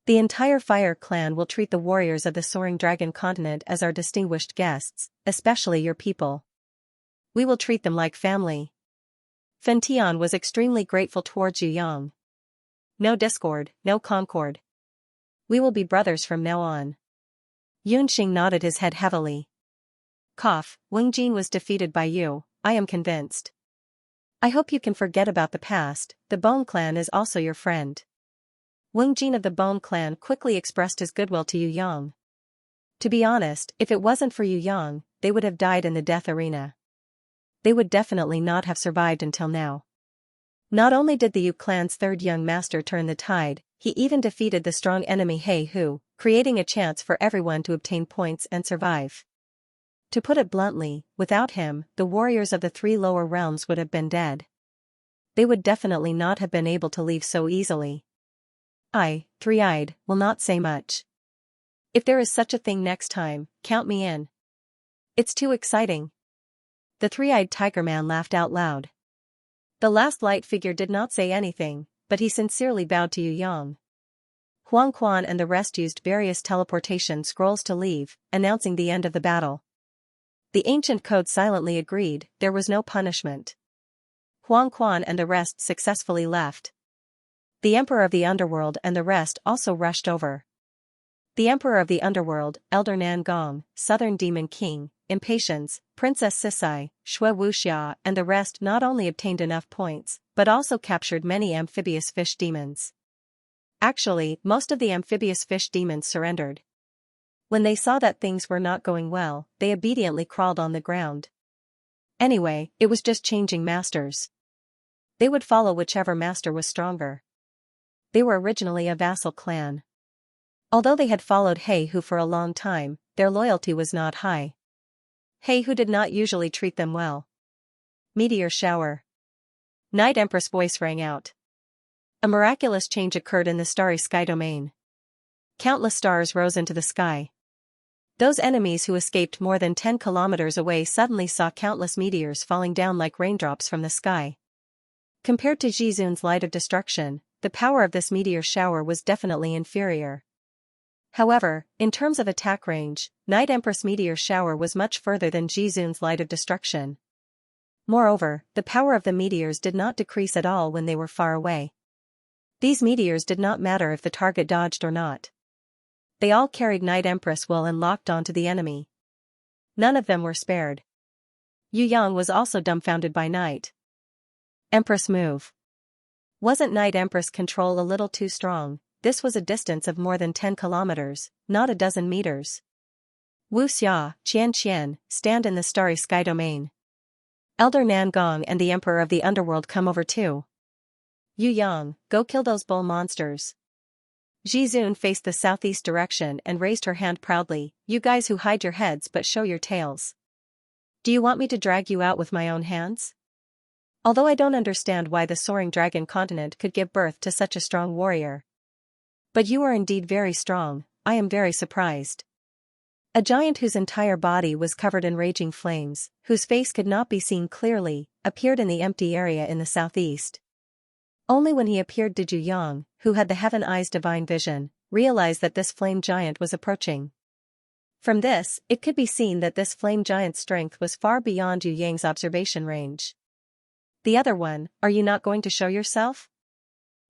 The entire fire clan will treat the warriors of the Soaring Dragon continent as our distinguished guests, especially your people. We will treat them like family. Fen Tian was extremely grateful towards Yu Yang. No discord, no concord. We will be brothers from now on. Yun Xing nodded his head heavily. Cough, Wang Jin was defeated by you, I am convinced. I hope you can forget about the past, the Bone Clan is also your friend. Wang Jin of the Bone Clan quickly expressed his goodwill to Yu Yang. To be honest, if it wasn't for Yu Yang, they would have died in the death arena. They would definitely not have survived until now. Not only did the Yu clan's third young master turn the tide, he even defeated the strong enemy He Hu, creating a chance for everyone to obtain points and survive. To put it bluntly, without him, the warriors of the 3 lower realms would have been dead. They would definitely not have been able to leave so easily. I, three-eyed, will not say much. If there is such a thing next time, count me in. It's too exciting. The three-eyed tiger man laughed out loud. The last light figure did not say anything, but he sincerely bowed to Yu Yang. Huang Quan and the rest used various teleportation scrolls to leave, announcing the end of the battle. The ancient code silently agreed, there was no punishment. Huang Quan and the rest successfully left. The Emperor of the Underworld and the rest also rushed over. The Emperor of the Underworld, Elder Nan Gong, Southern Demon King, Impatience, Princess Sisai, Shui Wuxia and the rest not only obtained enough points, but also captured many amphibious fish demons. Actually, most of the amphibious fish demons surrendered. When they saw that things were not going well, they obediently crawled on the ground. Anyway, it was just changing masters. They would follow whichever master was stronger. They were originally a vassal clan. Although they had followed He Hu for a long time, their loyalty was not high. He Hu did not usually treat them well. Meteor shower. Night Empress voice rang out. A miraculous change occurred in the starry sky domain. Countless stars rose into the sky. Those enemies who escaped more than 10 kilometers away suddenly saw countless meteors falling down like raindrops from the sky. Compared to Jizun's light of destruction, the power of this meteor shower was definitely inferior. However, in terms of attack range, Night Empress meteor shower was much further than Jizun's light of destruction. Moreover, the power of the meteors did not decrease at all when they were far away. These meteors did not matter if the target dodged or not. They all carried Night Empress well and locked onto the enemy. None of them were spared. Yu Yang was also dumbfounded by Night Empress move. Wasn't Night Empress control a little too strong? This was a distance of more than 10 kilometers, not a dozen meters. Wu Xia, Xianxia, stand in the starry sky domain. Elder Nan Gong and the Emperor of the Underworld come over too. Yu Yang, go kill those bull monsters. Jizun faced the southeast direction and raised her hand proudly. You guys who hide your heads but show your tails. Do you want me to drag you out with my own hands? Although I don't understand why the soaring dragon continent could give birth to such a strong warrior. But you are indeed very strong, I am very surprised. A giant whose entire body was covered in raging flames, whose face could not be seen clearly, appeared in the empty area in the southeast. Only when he appeared did Yu Yang, who had the Heaven Eye's divine vision, realize that this flame giant was approaching. From this, it could be seen that this flame giant's strength was far beyond Yu Yang's observation range. The other one, are you not going to show yourself?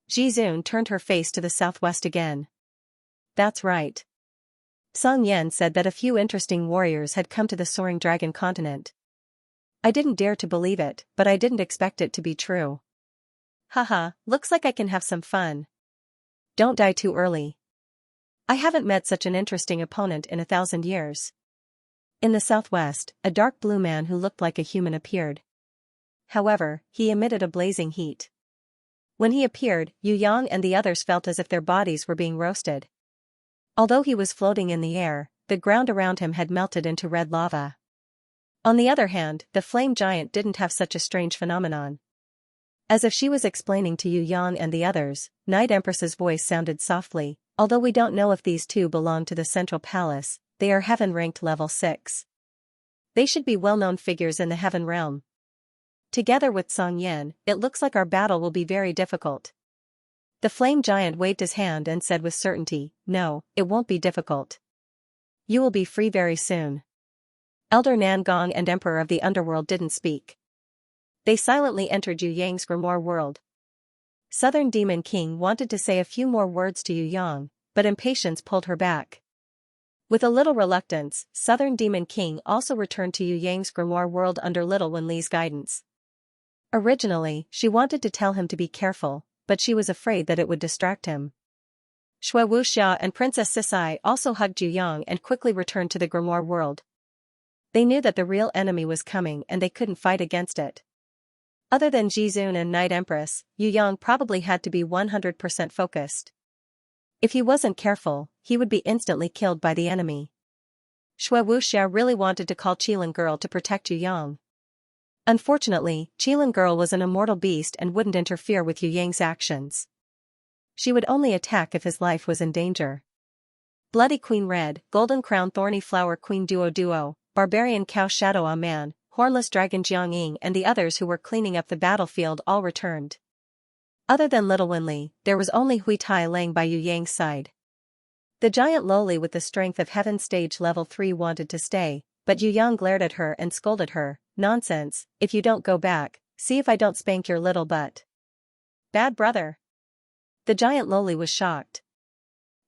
Jizun turned her face to the southwest again. That's right. Song Yan said that a few interesting warriors had come to the soaring dragon continent. I didn't dare to believe it, but I didn't expect it to be true. Haha, looks like I can have some fun. Don't die too early. I haven't met such an interesting opponent in 1,000 years. In the southwest, a dark blue man who looked like a human appeared. However, he emitted a blazing heat. When he appeared, Yu Yang and the others felt as if their bodies were being roasted. Although he was floating in the air, the ground around him had melted into red lava. On the other hand, the flame giant didn't have such a strange phenomenon. As if she was explaining to Yu Yang and the others, Night Empress's voice sounded softly, although we don't know if these two belong to the Central Palace, they are heaven-ranked level 6. They should be well-known figures in the heaven realm. Together with Song Yan, it looks like our battle will be very difficult. The flame giant waved his hand and said with certainty, no, it won't be difficult. You will be free very soon. Elder Nan Gong and Emperor of the Underworld didn't speak. They silently entered Yu Yang's grimoire world. Southern Demon King wanted to say a few more words to Yu Yang, but impatience pulled her back. With a little reluctance, Southern Demon King also returned to Yu Yang's grimoire world under Little Wen Li's guidance. Originally, she wanted to tell him to be careful, but she was afraid that it would distract him. Shui Wuxia and Princess Sisai also hugged Yu Yang and quickly returned to the grimoire world. They knew that the real enemy was coming and they couldn't fight against it. Other than Jizun and Night Empress, Yu Yang probably had to be 100% focused. If he wasn't careful, he would be instantly killed by the enemy. Shui Wuxia really wanted to call Qilin Girl to protect Yu Yang. Unfortunately, Qilin Girl was an immortal beast and wouldn't interfere with Yu Yang's actions. She would only attack if his life was in danger. Bloody Queen Red, Golden Crown Thorny Flower Queen Duo, Barbarian Cow Shadow Ah Man, Hornless Dragon Jiang Ying and the others who were cleaning up the battlefield all returned. Other than Little Wen Li, there was only Hui Tai laying by Yu Yang's side. The giant lowly with the strength of Heaven Stage Level 3 wanted to stay, but Yu Yang glared at her and scolded her, nonsense, if you don't go back, see if I don't spank your little butt. Bad brother. The giant lowly was shocked.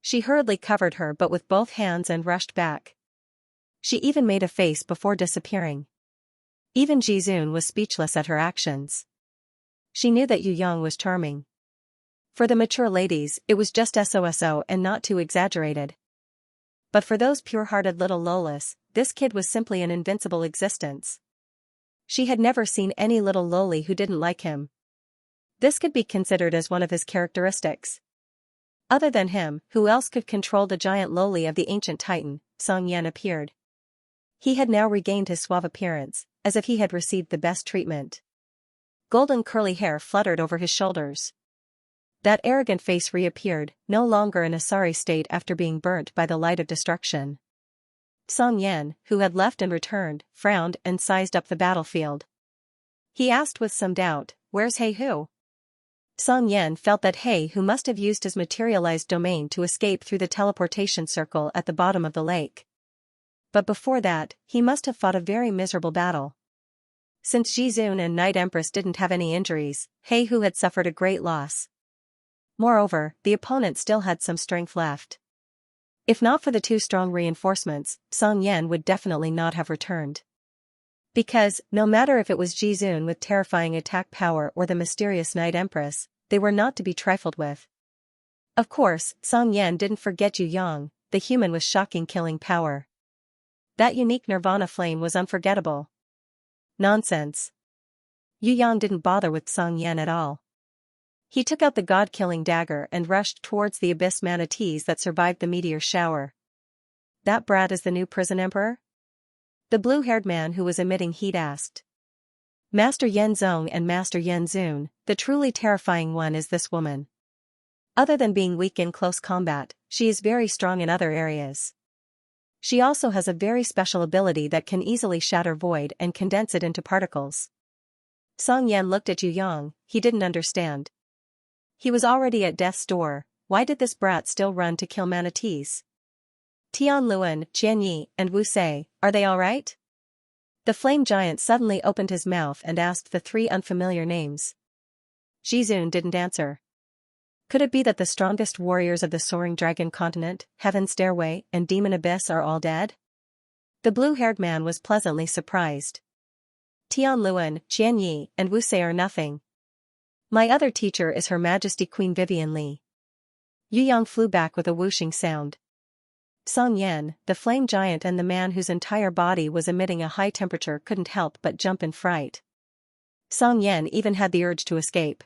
She hurriedly covered her butt with both hands and rushed back. She even made a face before disappearing. Even Jizun was speechless at her actions. She knew that Yu Yang was charming. For the mature ladies, it was just SOSO and not too exaggerated. But for those pure-hearted little lolas, this kid was simply an invincible existence. She had never seen any little loli who didn't like him. This could be considered as one of his characteristics. Other than him, who else could control the giant loli of the ancient titan? Xianxia appeared. He had now regained his suave appearance, as if he had received the best treatment. Golden curly hair fluttered over his shoulders. That arrogant face reappeared, no longer in a sorry state after being burnt by the light of destruction. Song Yan, who had left and returned, frowned and sized up the battlefield. He asked with some doubt, "Where's He Hu?" Song Yan felt that He Hu must have used his materialized domain to escape through the teleportation circle at the bottom of the lake. But before that, he must have fought a very miserable battle. Since Jizun and Night Empress didn't have any injuries, He Hu had suffered a great loss. Moreover, the opponent still had some strength left. If not for the two strong reinforcements, Song Yan would definitely not have returned. Because, no matter if it was Jizun with terrifying attack power or the mysterious Night Empress, they were not to be trifled with. Of course, Song Yan didn't forget Yu Yang, the human with shocking killing power. That unique nirvana flame was unforgettable. Nonsense. Yu Yang didn't bother with Song Yan at all. He took out the god-killing dagger and rushed towards the abyss manatees that survived the meteor shower. That brat is the new prison emperor? The blue-haired man who was emitting heat asked. Master Yen Zong and Master Yen Zun, the truly terrifying one is this woman. Other than being weak in close combat, she is very strong in other areas. She also has a very special ability that can easily shatter void and condense it into particles. Song Yan looked at Yu Yang, he didn't understand. He was already at death's door, why did this brat still run to kill manatees? Tian Luan, Qian Yi, and Wu Sei, are they alright? The flame giant suddenly opened his mouth and asked the three unfamiliar names. Jizun didn't answer. Could it be that the strongest warriors of the Soaring Dragon Continent, Heaven Stairway, and Demon Abyss are all dead? The blue-haired man was pleasantly surprised. Tian Luan, Qian Yi, and Wu Sei are nothing. My other teacher is Her Majesty Queen Vivian Li. Yu Yang flew back with a whooshing sound. Song Yan, the flame giant and the man whose entire body was emitting a high temperature couldn't help but jump in fright. Song Yan even had the urge to escape.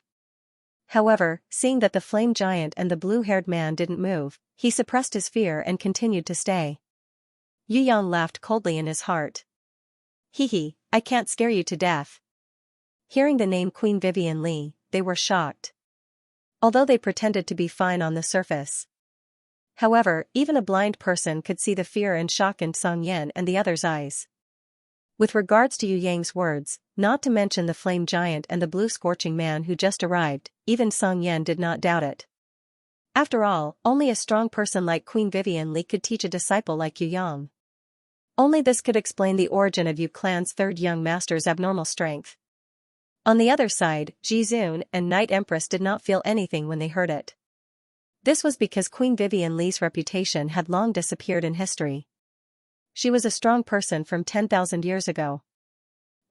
However, seeing that the flame giant and the blue-haired man didn't move, he suppressed his fear and continued to stay. Yu Yang laughed coldly in his heart. Hee, I can't scare you to death. Hearing the name Queen Vivian Li, they were shocked. Although they pretended to be fine on the surface. However, even a blind person could see the fear and shock in Song Yan and the others' eyes. With regards to Yu Yang's words, not to mention the flame giant and the blue scorching man who just arrived, even Song Yan did not doubt it. After all, only a strong person like Queen Vivian Li could teach a disciple like Yu Yang. Only this could explain the origin of Yu Clan's third young master's abnormal strength. On the other side, Jizun and Night Empress did not feel anything when they heard it. This was because Queen Vivian Li's reputation had long disappeared in history. She was a strong person from 10,000 years ago.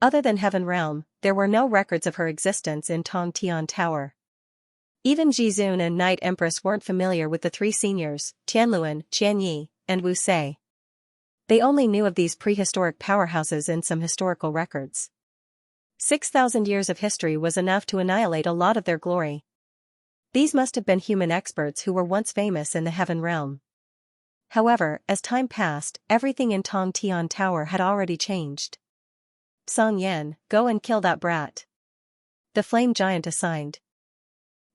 Other than Heaven Realm, there were no records of her existence in Tong Tian Tower. Even Jizun and Night Empress weren't familiar with the three seniors, Tianluan, Qian Yi, and Wu Sei. They only knew of these prehistoric powerhouses in some historical records. 6,000 years of history was enough to annihilate a lot of their glory. These must have been human experts who were once famous in the Heaven Realm. However, as time passed, everything in Tong Tian Tower had already changed. Song Yan, go and kill that brat. The flame giant assigned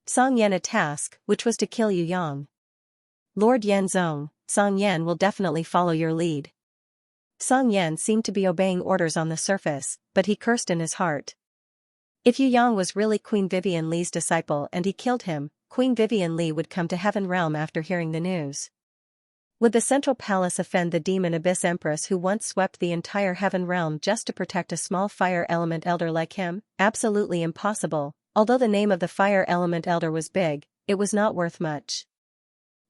Song Yan a task, which was to kill Yu Yang. Lord Yan Zong, Song Yan will definitely follow your lead. Song Yan seemed to be obeying orders on the surface, but he cursed in his heart. If Yu Yang was really Queen Vivian Li's disciple and he killed him, Queen Vivian Li would come to Heaven Realm after hearing the news. Would the Central Palace offend the Demon Abyss Empress who once swept the entire Heaven Realm just to protect a small fire element elder like him? Absolutely impossible. Although the name of the fire element elder was big, it was not worth much.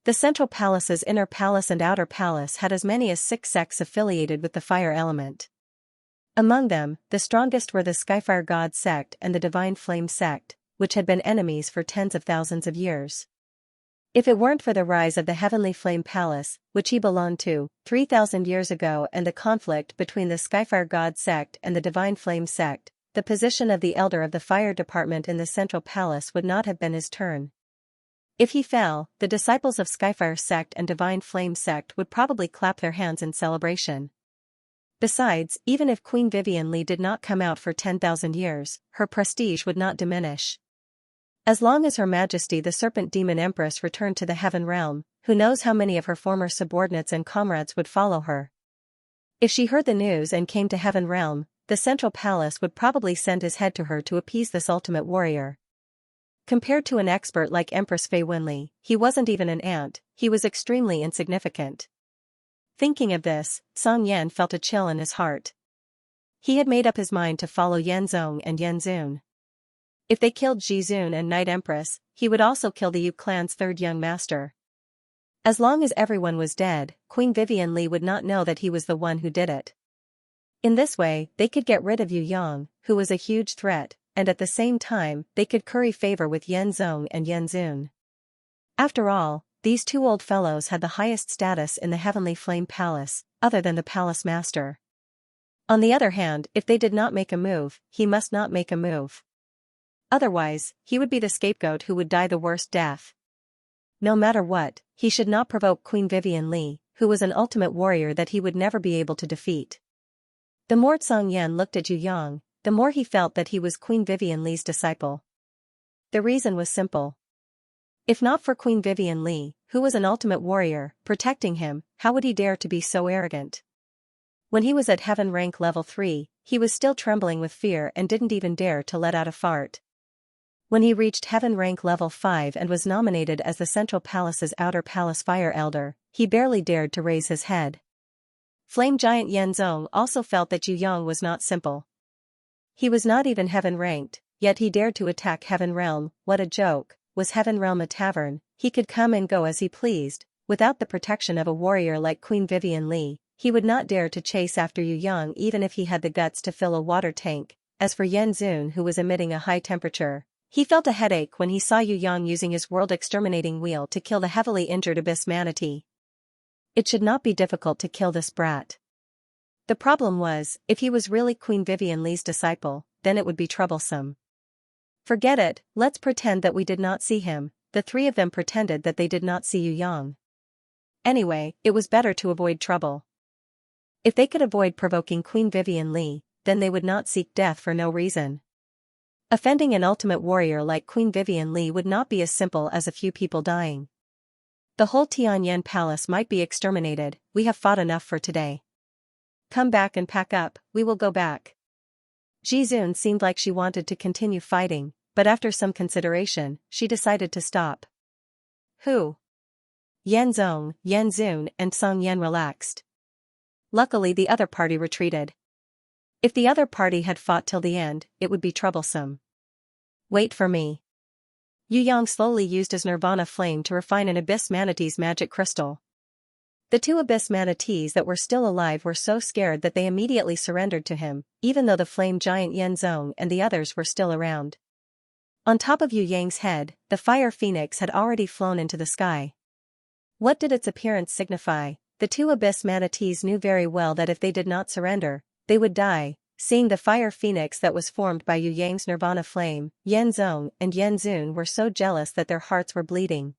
The central palace's inner palace and outer palace had as many as 6 sects affiliated with the fire element. Among them, the strongest were the Skyfire God sect and the Divine Flame sect, which had been enemies for tens of thousands of years. If it weren't for the rise of the Heavenly Flame Palace, which he belonged to, 3,000 years ago and the conflict between the Skyfire God sect and the Divine Flame sect, the position of the Elder of the Fire Department in the Central Palace would not have been his turn. If he fell, the disciples of Skyfire sect and Divine Flame sect would probably clap their hands in celebration. Besides, even if Queen Vivian Li did not come out for 10,000 years, her prestige would not diminish. As long as Her Majesty the Serpent Demon Empress returned to the Heaven Realm, who knows how many of her former subordinates and comrades would follow her. If she heard the news and came to Heaven Realm, the Central Palace would probably send his head to her to appease this ultimate warrior. Compared to an expert like Empress Fei Wenli, he wasn't even an ant, he was extremely insignificant. Thinking of this, Song Yan felt a chill in his heart. He had made up his mind to follow Yan Zong and Yan Zun. If they killed Ji Zun and Night Empress, he would also kill the Yu clan's third young master. As long as everyone was dead, Queen Vivian Li would not know that he was the one who did it. In this way, they could get rid of Yu Yang, who was a huge threat, and at the same time, they could curry favor with Yan Zong and Yan Zun. After all, these two old fellows had the highest status in the Heavenly Flame Palace, other than the Palace Master. On the other hand, if they did not make a move, he must not make a move. Otherwise, he would be the scapegoat who would die the worst death. No matter what, he should not provoke Queen Vivian Li, who was an ultimate warrior that he would never be able to defeat. The more Song Yan looked at Yu Yang, the more he felt that he was Queen Vivian Li's disciple. The reason was simple. If not for Queen Vivian Li, who was an ultimate warrior, protecting him, how would he dare to be so arrogant? When he was at Heaven rank level 3, he was still trembling with fear and didn't even dare to let out a fart. When he reached Heaven rank level 5 and was nominated as the Central Palace's Outer Palace Fire Elder, he barely dared to raise his head. Flame Giant Yan Zong also felt that Yu Yang was not simple. He was not even Heaven ranked, yet he dared to attack Heaven Realm. What a joke. Was Heaven Realm a tavern? He could come and go as he pleased. Without the protection of a warrior like Queen Vivian Li, he would not dare to chase after Yu Yang even if he had the guts to fill a water tank. As for Yan Zun, who was emitting a high temperature, he felt a headache when he saw Yu Yang using his world-exterminating wheel to kill the heavily injured Abyss Manatee. It should not be difficult to kill this brat. The problem was, if he was really Queen Vivian Li's disciple, then it would be troublesome. Forget it, let's pretend that we did not see him. The three of them pretended that they did not see Yu Yang. Anyway, it was better to avoid trouble. If they could avoid provoking Queen Vivian Li, then they would not seek death for no reason. Offending an ultimate warrior like Queen Vivian Li would not be as simple as a few people dying. The whole Tianyan Palace might be exterminated. We have fought enough for today. Come back and pack up, we will go back. Ji Zun seemed like she wanted to continue fighting, but after some consideration, she decided to stop. Who? Yan Zong, Yan Zun and Song Yan relaxed. Luckily the other party retreated. If the other party had fought till the end, it would be troublesome. Wait for me. Yu Yang slowly used his Nirvana flame to refine an Abyss Manatee's magic crystal. The two Abyss Manatees that were still alive were so scared that they immediately surrendered to him, even though the flame giant Yan Zong and the others were still around. On top of Yu Yang's head, the fire phoenix had already flown into the sky. What did its appearance signify? The two Abyss Manatees knew very well that if they did not surrender, they would die. Seeing the fire phoenix that was formed by Yu Yang's Nirvana flame, Yan Zong and Yan Zun were so jealous that their hearts were bleeding.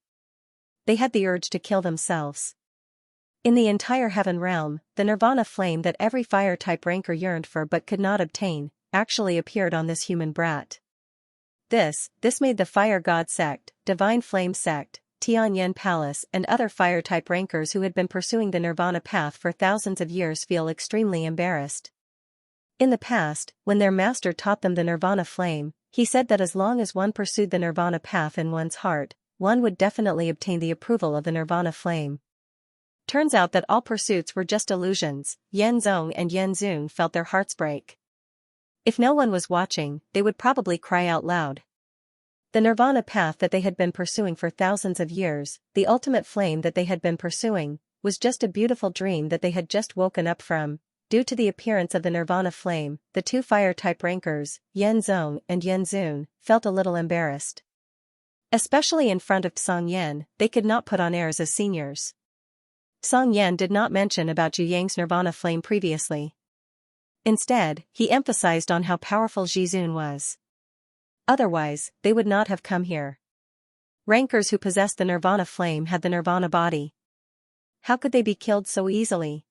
They had the urge to kill themselves. In the entire Heaven Realm, the Nirvana flame that every fire-type ranker yearned for but could not obtain, actually appeared on this human brat. This made the Fire God sect, Divine Flame sect, Tianyan Palace and other fire-type rankers who had been pursuing the Nirvana path for thousands of years feel extremely embarrassed. In the past, when their master taught them the Nirvana flame, he said that as long as one pursued the Nirvana path in one's heart, one would definitely obtain the approval of the Nirvana flame. Turns out that all pursuits were just illusions. Yan Zong and Yan Zun felt their hearts break. If no one was watching, they would probably cry out loud. The nirvana path that they had been pursuing for thousands of years, the ultimate flame that they had been pursuing, was just a beautiful dream that they had just woken up from. Due to the appearance of the nirvana flame, the two fire-type rankers, Yenzong and Yenzun, felt a little embarrassed. Especially in front of Song Yan, they could not put on airs as seniors. Song Yan did not mention about Zhu Yang's nirvana flame previously. Instead, he emphasized on how powerful Zhizun was. Otherwise, they would not have come here. Rankers who possessed the nirvana flame had the nirvana body. How could they be killed so easily?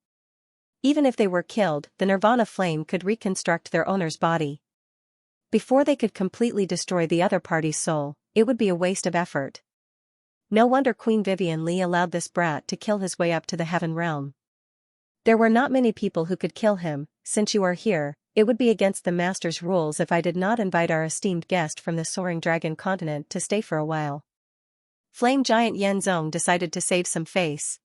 Even if they were killed, the nirvana flame could reconstruct their owner's body. Before they could completely destroy the other party's soul, it would be a waste of effort. No wonder Queen Vivian Li allowed this brat to kill his way up to the heaven realm. There were not many people who could kill him. Since you are here, it would be against the master's rules if I did not invite our esteemed guest from the soaring dragon continent to stay for a while. Flame giant Yenzong decided to save some face.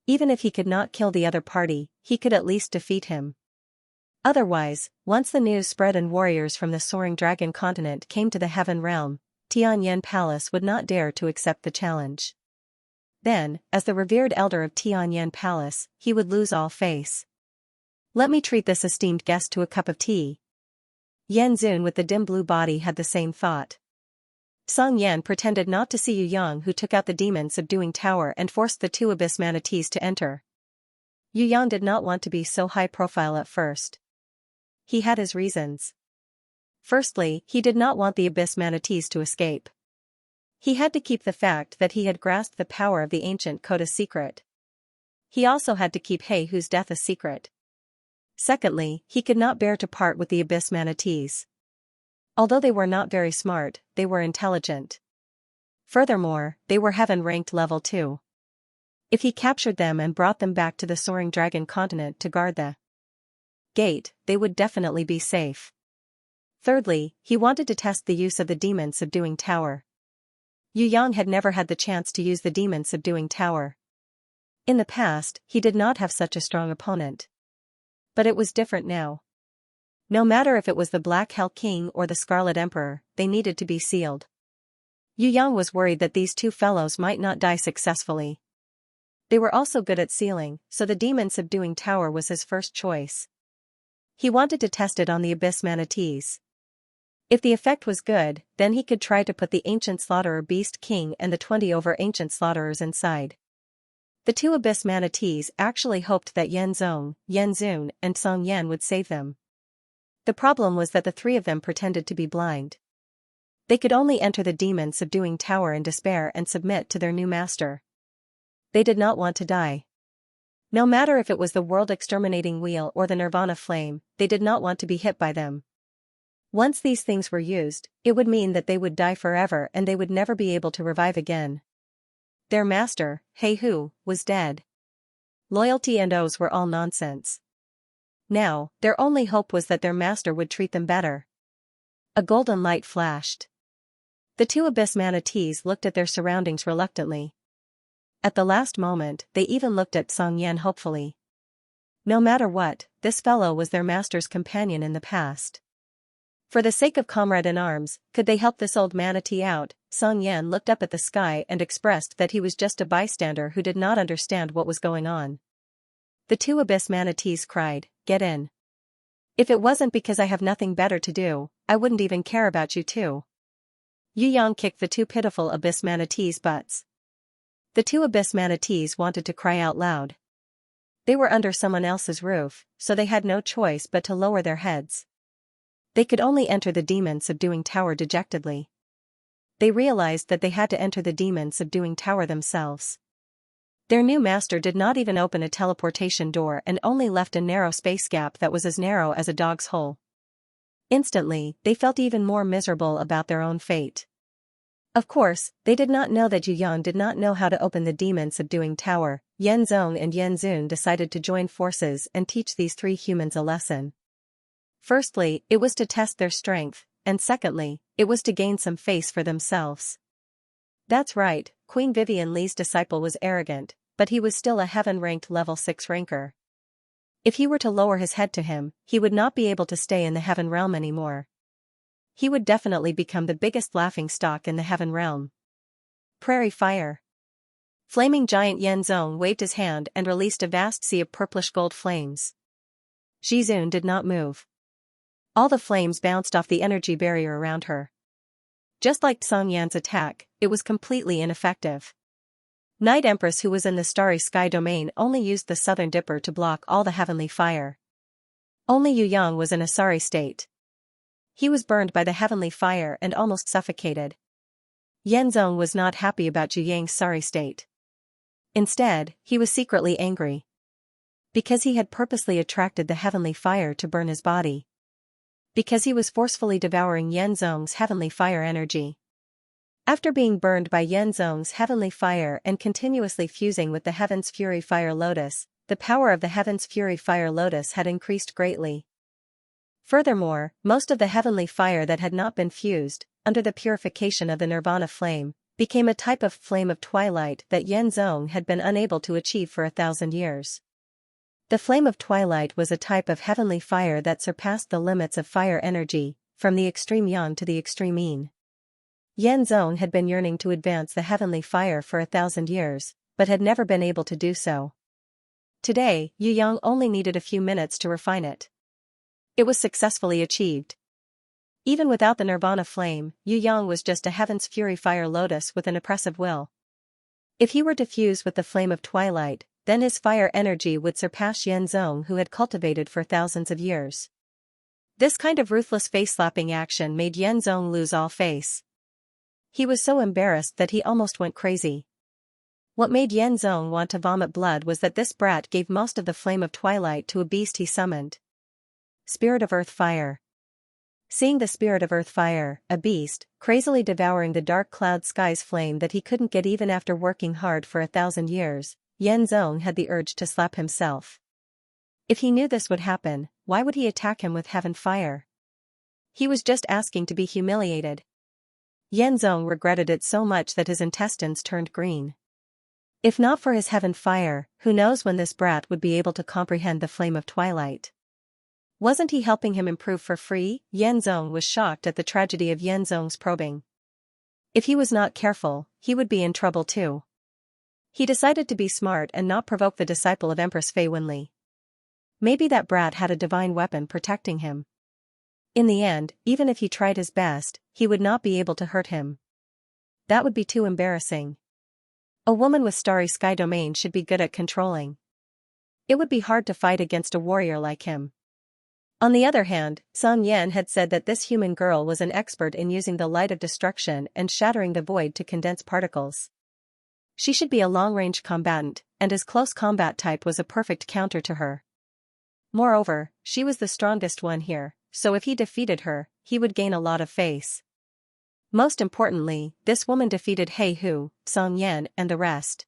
Even if he could not kill the other party, he could at least defeat him. Otherwise, once the news spread and warriors from the soaring dragon continent came to the heaven realm, Tianyan Palace would not dare to accept the challenge. Then, as the revered elder of Tianyan Palace, he would lose all face. Let me treat this esteemed guest to a cup of tea. Yenzun with the dim blue body had the same thought. Song Yan pretended not to see Yu Yang, who took out the demon subduing tower and forced the two abyss manatees to enter. Yu Yang did not want to be so high profile at first. He had his reasons. Firstly, he did not want the abyss manatees to escape. He had to keep the fact that he had grasped the power of the ancient code a secret. He also had to keep He Hu's death a secret. Secondly, he could not bear to part with the abyss manatees. Although they were not very smart, they were intelligent. Furthermore, they were heaven-ranked level 2. If he captured them and brought them back to the soaring dragon continent to guard the gate, they would definitely be safe. Thirdly, he wanted to test the use of the demon subduing tower. Yu Yang had never had the chance to use the demon subduing tower. In the past, he did not have such a strong opponent. But it was different now. No matter if it was the Black Hell King or the Scarlet Emperor, they needed to be sealed. Yu Yang was worried that these two fellows might not die successfully. They were also good at sealing, so the demon subduing tower was his first choice. He wanted to test it on the abyss manatees. If the effect was good, then he could try to put the ancient slaughterer beast king and the 20 over ancient slaughterers inside. The two abyss manatees actually hoped that Yenzong, Yenzun, and Song Yan would save them. The problem was that the three of them pretended to be blind. They could only enter the demon subduing tower in despair and submit to their new master. They did not want to die. No matter if it was the world exterminating wheel or the nirvana flame, they did not want to be hit by them. Once these things were used, it would mean that they would die forever and they would never be able to revive again. Their master, He Hu, was dead. Loyalty and oaths were all nonsense. Now, their only hope was that their master would treat them better. A golden light flashed. The two abyss manatees looked at their surroundings reluctantly. At the last moment, they even looked at Song Yan hopefully. No matter what, this fellow was their master's companion in the past. For the sake of comrade-in-arms, could they help this old manatee out? Song Yan looked up at the sky and expressed that he was just a bystander who did not understand what was going on. The two abyss manatees cried, "Get in. If it wasn't because I have nothing better to do, I wouldn't even care about you two." Yu Yang kicked the two pitiful abyss manatees' butts. The two abyss manatees wanted to cry out loud. They were under someone else's roof, so they had no choice but to lower their heads. They could only enter the demon subduing tower dejectedly. They realized that they had to enter the demon subduing tower themselves. Their new master did not even open a teleportation door and only left a narrow space gap that was as narrow as a dog's hole. Instantly, they felt even more miserable about their own fate. Of course, they did not know that Yu Yang did not know how to open the demon subduing tower. Yenzong and Yenzun decided to join forces and teach these three humans a lesson. Firstly, it was to test their strength, and secondly, it was to gain some face for themselves. That's right, Queen Vivian Li's disciple was arrogant, but he was still a heaven-ranked level 6 ranker. If he were to lower his head to him, he would not be able to stay in the heaven realm anymore. he would definitely become the biggest laughingstock in the heaven realm. Prairie fire. Flaming giant Yenzong waved his hand and released a vast sea of purplish gold flames. Jizun did not move. All the flames bounced off the energy barrier around her. Just like Song Yan's attack, it was completely ineffective. Night Empress, who was in the starry sky domain, only used the southern dipper to block all the heavenly fire. Only Yu Yang was in a sorry state. He was burned by the heavenly fire and almost suffocated. Yenzong was not happy about Yu Yang's sorry state. Instead, he was secretly angry. Because he had purposely attracted the heavenly fire to burn his body. Because he was forcefully devouring Yenzong's heavenly fire energy. After being burned by Yenzong's heavenly fire and continuously fusing with the Heaven's Fury Fire Lotus, the power of the Heaven's Fury Fire Lotus had increased greatly. Furthermore, most of the heavenly fire that had not been fused, under the purification of the Nirvana flame, became a type of flame of twilight that Yenzong had been unable to achieve for 1,000 years. The flame of twilight was a type of heavenly fire that surpassed the limits of fire energy, from the extreme yang to the extreme yin. Yenzong had been yearning to advance the heavenly fire for 1,000 years, but had never been able to do so. Today, Yu Yang only needed a few minutes to refine it. It was successfully achieved. Even without the Nirvana flame, Yu Yang was just a Heaven's Fury Fire Lotus with an oppressive will. If he were to fuse with the flame of twilight, then his fire energy would surpass Yenzong, who had cultivated for thousands of years. This kind of ruthless face-slapping action made Yenzong lose all face. He was so embarrassed that he almost went crazy. What made Yenzong want to vomit blood was that this brat gave most of the flame of twilight to a beast he summoned. Spirit of Earth Fire. Seeing the Spirit of Earth Fire, a beast, crazily devouring the dark cloud sky's flame that he couldn't get even after working hard for 1,000 years, Yenzong had the urge to slap himself. If he knew this would happen, why would he attack him with heaven fire? He was just asking to be humiliated. Yenzong regretted it so much that his intestines turned green. If not for his heaven fire, who knows when this brat would be able to comprehend the flame of twilight. Wasn't he helping him improve for free? Yenzong was shocked at the tragedy of Yenzong's probing. If he was not careful, he would be in trouble too. He decided to be smart and not provoke the disciple of Empress Fei Wenli. Maybe that brat had a divine weapon protecting him. In the end, even if he tried his best, he would not be able to hurt him. That would be too embarrassing. A woman with starry sky domain should be good at controlling. It would be hard to fight against a warrior like him. On the other hand, Song Yan had said that this human girl was an expert in using the light of destruction and shattering the void to condense particles. She should be a long-range combatant, and his close combat type was a perfect counter to her. Moreover, she was the strongest one here, so if he defeated her, he would gain a lot of face. Most importantly, this woman defeated He Hu, Song Yan, and the rest.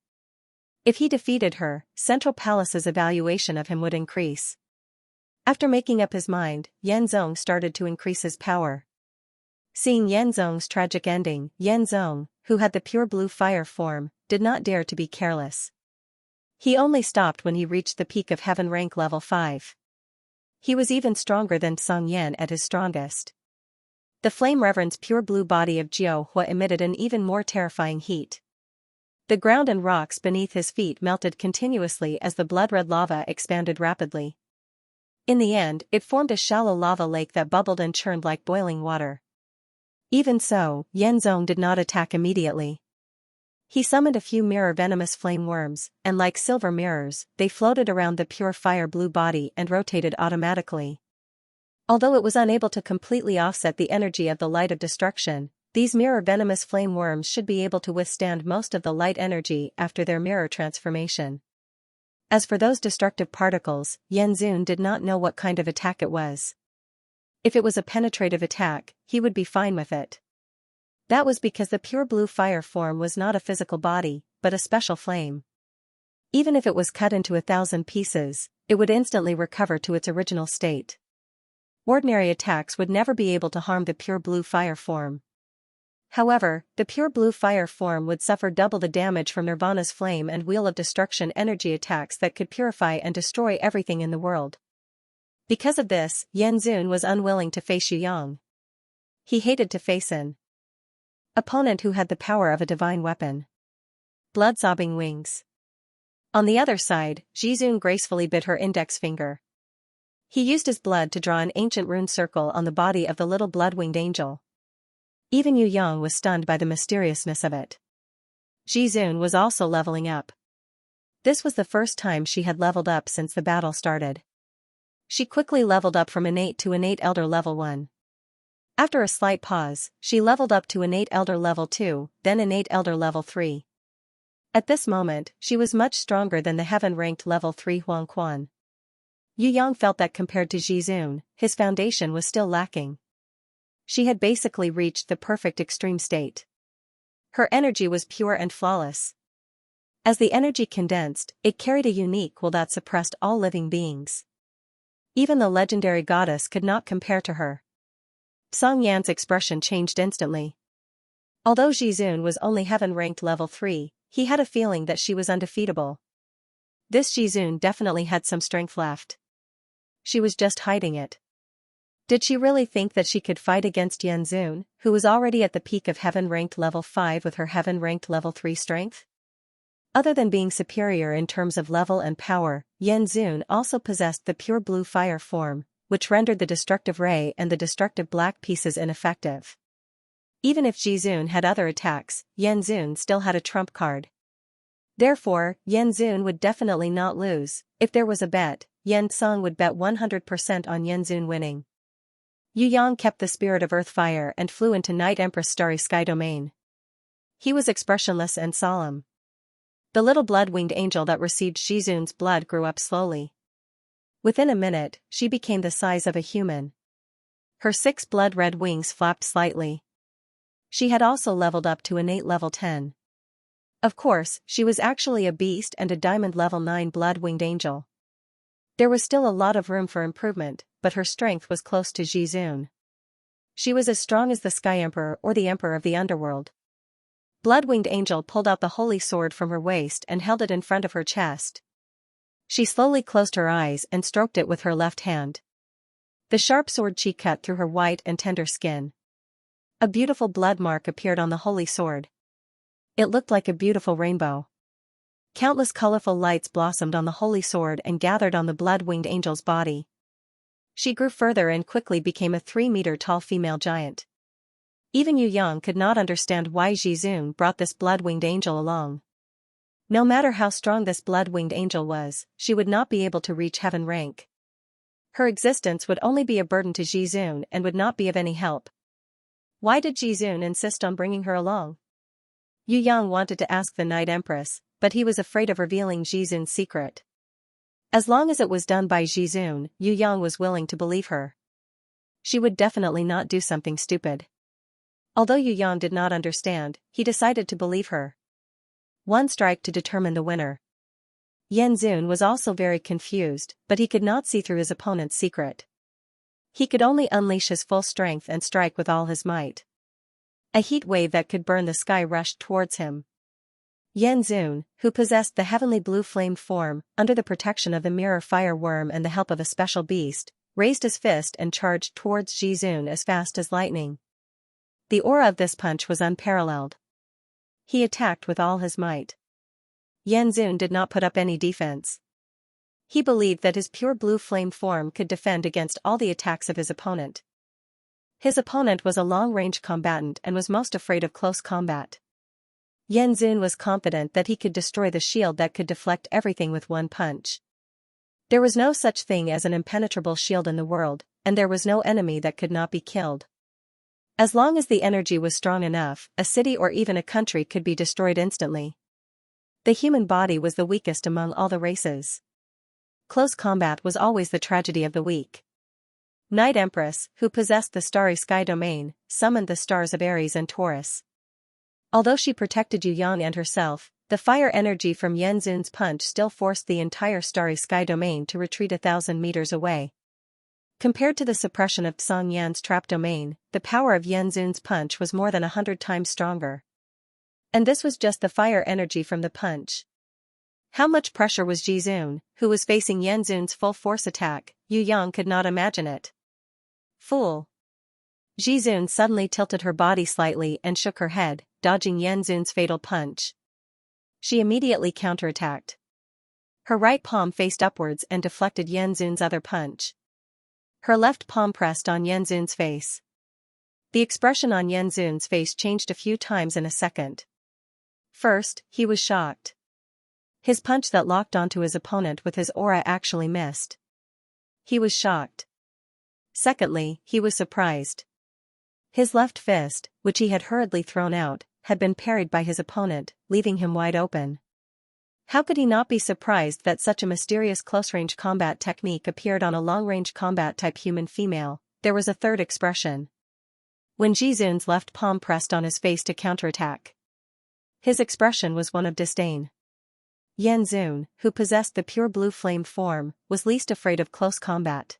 If he defeated her, Central Palace's evaluation of him would increase. After making up his mind, Yenzong started to increase his power. Seeing Yenzong's tragic ending, Yenzong, who had the pure blue fire form, did not dare to be careless. He only stopped when he reached the peak of heaven rank level 5. He was even stronger than Song Yan at his strongest. The Flame Reverend's pure blue body of Jiao Hua emitted an even more terrifying heat. The ground and rocks beneath his feet melted continuously as the blood-red lava expanded rapidly. In the end, it formed a shallow lava lake that bubbled and churned like boiling water. Even so, Yenzong did not attack immediately. He summoned a few mirror venomous flame worms, and like silver mirrors, they floated around the pure fire blue body and rotated automatically. Although it was unable to completely offset the energy of the light of destruction, these mirror venomous flame worms should be able to withstand most of the light energy after their mirror transformation. As for those destructive particles, Yenzong did not know what kind of attack it was. If it was a penetrative attack, he would be fine with it. That was because the pure blue fire form was not a physical body, but a special flame. Even if it was cut into 1,000 pieces, it would instantly recover to its original state. Ordinary attacks would never be able to harm the pure blue fire form. However, the pure blue fire form would suffer double the damage from Nirvana's flame and wheel of destruction energy attacks that could purify and destroy everything in the world. Because of this, Yenzong was unwilling to face Yu Yang. He hated to face an opponent who had the power of a divine weapon. Blood-sobbing wings. On the other side, Jizun gracefully bit her index finger. He used his blood to draw an ancient rune circle on the body of the little blood-winged angel. Even Yu Yang was stunned by the mysteriousness of it. Jizun was also leveling up. This was the first time she had leveled up since the battle started. She quickly leveled up from innate to innate elder level 1. After a slight pause, she leveled up to innate elder level 2, then innate elder level 3. At this moment, she was much stronger than the heaven-ranked level 3 Huang Quan. Yu Yang felt that compared to Jizun, his foundation was still lacking. She had basically reached the perfect extreme state. Her energy was pure and flawless. As the energy condensed, it carried a unique will that suppressed all living beings. Even the legendary goddess could not compare to her. Song Yan's expression changed instantly. Although Jizun was only heaven-ranked level 3, he had a feeling that she was undefeatable. This Jizun definitely had some strength left. She was just hiding it. Did she really think that she could fight against Yanzun, who was already at the peak of heaven-ranked level 5 with her heaven-ranked level 3 strength? Other than being superior in terms of level and power, Yanzun also possessed the pure blue fire form, which rendered the destructive ray and the destructive black pieces ineffective. Even if Jizun had other attacks, Yanzun still had a trump card. Therefore, Yanzun would definitely not lose. If there was a bet, Yan Song would bet 100% on Yanzun winning. Yu Yang kept the spirit of earth fire and flew into Night Empress' starry sky domain. He was expressionless and solemn. The little blood-winged angel that received Jizun's blood grew up slowly. Within a minute, she became the size of a human. Her 6 blood-red wings flapped slightly. She had also leveled up to innate level 10. Of course, she was actually a beast and a diamond level 9 blood-winged angel. There was still a lot of room for improvement, but her strength was close to Jizun. She was as strong as the Sky Emperor or the Emperor of the Underworld. Blood-winged angel pulled out the holy sword from her waist and held it in front of her chest. She slowly closed her eyes and stroked it with her left hand. The sharp sword chi cut through her white and tender skin. A beautiful blood mark appeared on the holy sword. It looked like a beautiful rainbow. Countless colorful lights blossomed on the holy sword and gathered on the blood-winged angel's body. She grew further and quickly became a 3-meter-tall female giant. Even Yu Yang could not understand why Jizun brought this blood-winged angel along. No matter how strong this blood-winged angel was, she would not be able to reach heaven rank. Her existence would only be a burden to Jizun and would not be of any help. Why did Jizun insist on bringing her along? Yu Yang wanted to ask the Night Empress, but he was afraid of revealing Jizun's secret. As long as it was done by Jizun, Yu Yang was willing to believe her. She would definitely not do something stupid. Although Yu Yang did not understand, he decided to believe her. One strike to determine the winner. Yanzun was also very confused, but he could not see through his opponent's secret. He could only unleash his full strength and strike with all his might. A heat wave that could burn the sky rushed towards him. Yanzun, who possessed the heavenly blue flame form, under the protection of the mirror fire worm and the help of a special beast, raised his fist and charged towards Jizun as fast as lightning. The aura of this punch was unparalleled. He attacked with all his might. Yanzun did not put up any defense. He believed that his pure blue flame form could defend against all the attacks of his opponent. His opponent was a long-range combatant and was most afraid of close combat. Yanzun was confident that he could destroy the shield that could deflect everything with one punch. There was no such thing as an impenetrable shield in the world, and there was no enemy that could not be killed. As long as the energy was strong enough, a city or even a country could be destroyed instantly. The human body was the weakest among all the races. Close combat was always the tragedy of the weak. Night Empress, who possessed the starry sky domain, summoned the stars of Aries and Taurus. Although she protected Yu Yang and herself, the fire energy from Yanzun's punch still forced the entire starry sky domain to retreat 1,000 meters away. Compared to the suppression of Song Yan's trap domain, the power of Yanzun's punch was more than 100 times stronger. And this was just the fire energy from the punch. How much pressure was Jizun, who was facing Yanzun's full force attack? Yu Yang could not imagine it. Fool! Jizun suddenly tilted her body slightly and shook her head, dodging Yan Zun's fatal punch. She immediately counterattacked. Her right palm faced upwards and deflected Yan Zun's other punch. Her left palm pressed on Yan Zun's face. The expression on Yan Zun's face changed a few times in a second. First, he was shocked. His punch that locked onto his opponent with his aura actually missed. He was shocked. Secondly, he was surprised. His left fist, which he had hurriedly thrown out, had been parried by his opponent, leaving him wide open. How could he not be surprised that such a mysterious close-range combat technique appeared on a long-range combat-type human female? There was a third expression. When Jizun's left palm pressed on his face to counterattack. His expression was one of disdain. Yan Zun, who possessed the pure blue flame form, was least afraid of close combat.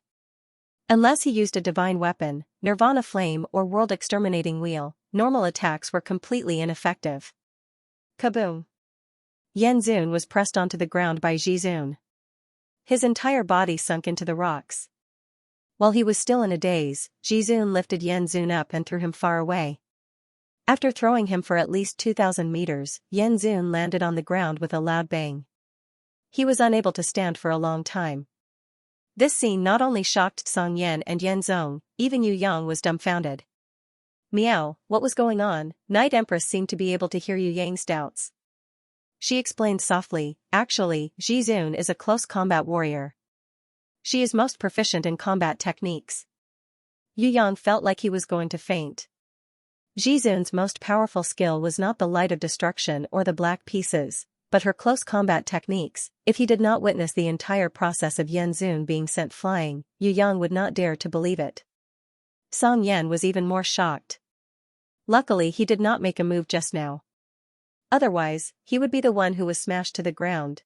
Unless he used a divine weapon, Nirvana flame or world exterminating wheel, normal attacks were completely ineffective. Kaboom! Yan Zun was pressed onto the ground by Jizun. His entire body sunk into the rocks. While he was still in a daze, Jizun lifted Yan Zun up and threw him far away. After throwing him for at least 2,000 meters, Yan Zun landed on the ground with a loud bang. He was unable to stand for a long time. This scene not only shocked Song Yan and Yan Zong, even Yu Yang was dumbfounded. Meow, what was going on? Night Empress seemed to be able to hear Yu Yang's doubts. She explained softly, actually, Jizun is a close combat warrior. She is most proficient in combat techniques. Yu Yang felt like he was going to faint. Jizun's most powerful skill was not the light of destruction or the black pieces, but her close combat techniques. If he did not witness the entire process of Yan Zun being sent flying, Yu Yang would not dare to believe it. Song Yan was even more shocked. Luckily he did not make a move just now. Otherwise, he would be the one who was smashed to the ground.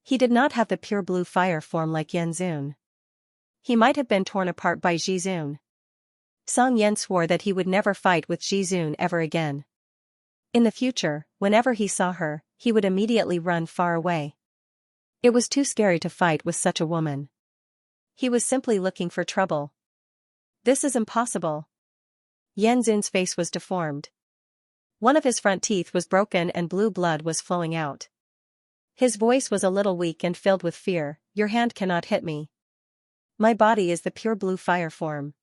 He did not have the pure blue fire form like Yan Zun. He might have been torn apart by Jizun. Song Yan swore that he would never fight with Jizun ever again. In the future, whenever he saw her, he would immediately run far away. It was too scary to fight with such a woman. He was simply looking for trouble. This is impossible. Yan Zun's face was deformed. One of his front teeth was broken and blue blood was flowing out. His voice was a little weak and filled with fear. Your hand cannot hit me. My body is the pure blue fire form.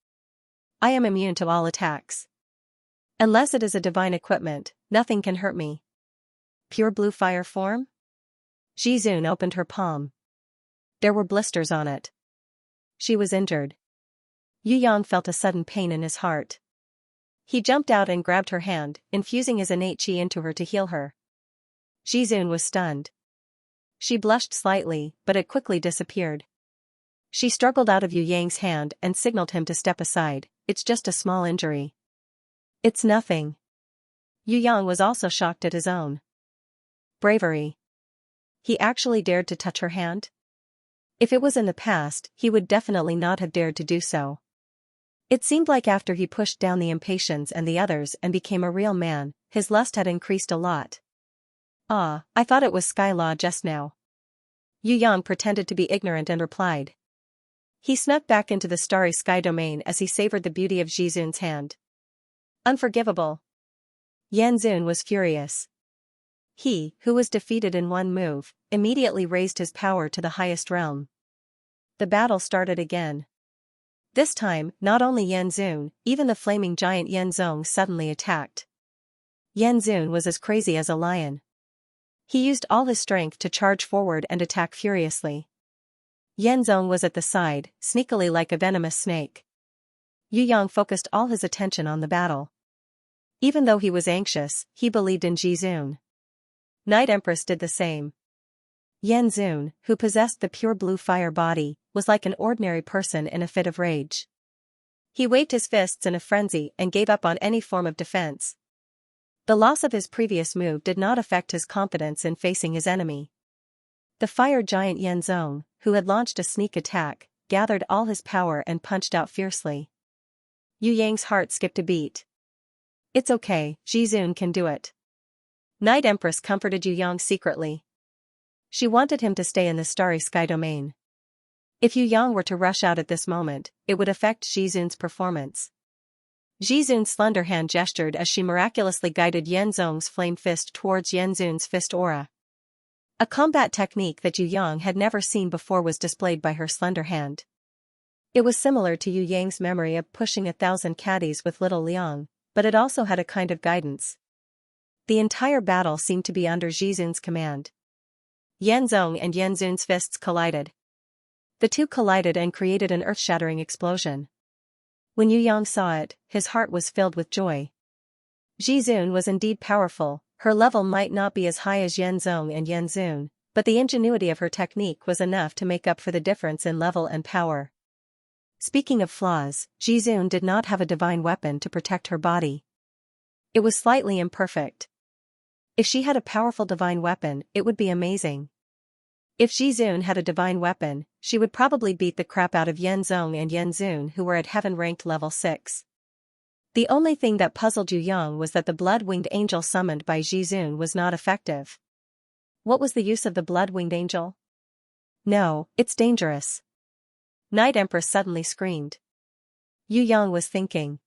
I am immune to all attacks. Unless it is a divine equipment, nothing can hurt me. Pure blue fire form? Jizun opened her palm. There were blisters on it. She was injured. Yu Yang felt a sudden pain in his heart. He jumped out and grabbed her hand, infusing his innate chi into her to heal her. Jizun was stunned. She blushed slightly, but it quickly disappeared. She struggled out of Yu Yang's hand and signaled him to step aside. It's just a small injury. It's nothing. Yu Yang was also shocked at his own bravery. He actually dared to touch her hand? If it was in the past, he would definitely not have dared to do so. It seemed like after he pushed down the impatiens and the others and became a real man, his lust had increased a lot. Ah, I thought it was Sky Law just now. Yu Yang pretended to be ignorant and replied. He snuck back into the starry sky domain as he savored the beauty of Jizun's hand. Unforgivable. Yan Zun was furious. He, who was defeated in one move, immediately raised his power to the highest realm. The battle started again. This time, not only Yan Zun, even the flaming giant Yan Zong suddenly attacked. Yan Zun was as crazy as a lion. He used all his strength to charge forward and attack furiously. Yan Zong was at the side, sneakily like a venomous snake. Yu Yang focused all his attention on the battle. Even though he was anxious, he believed in Jizun. Night Empress did the same. Yan Zun, who possessed the pure blue fire body, was like an ordinary person in a fit of rage. He waved his fists in a frenzy and gave up on any form of defense. The loss of his previous move did not affect his confidence in facing his enemy. The fire giant Yan Zong, who had launched a sneak attack, gathered all his power and punched out fiercely. Yu Yang's heart skipped a beat. It's okay, Jizun can do it. Night Empress comforted Yu Yang secretly. She wanted him to stay in the starry sky domain. If Yu Yang were to rush out at this moment, it would affect Jizun's performance. Jizun's slender hand gestured as she miraculously guided Yenzong's flame fist towards Yenzun's fist aura. A combat technique that Yu Yang had never seen before was displayed by her slender hand. It was similar to Yu Yang's memory of pushing 1,000 caddies with little Liang, but it also had a kind of guidance. The entire battle seemed to be under Jizun's command. Yenzong and Yenzun's fists collided. The two collided and created an earth-shattering explosion. When Yu Yang saw it, his heart was filled with joy. Jizun was indeed powerful. Her level might not be as high as Yenzong and Yenzun, but the ingenuity of her technique was enough to make up for the difference in level and power. Speaking of flaws, Jizun did not have a divine weapon to protect her body. It was slightly imperfect. If she had a powerful divine weapon, it would be amazing. If Jizun had a divine weapon, she would probably beat the crap out of Yenzong and Yenzun, who were at heaven-ranked level 6. The only thing that puzzled Yu Yang was that the blood-winged angel summoned by Jizun was not effective. What was the use of the blood-winged angel? No, it's dangerous. Night Empress suddenly screamed. Yu Yang was thinking.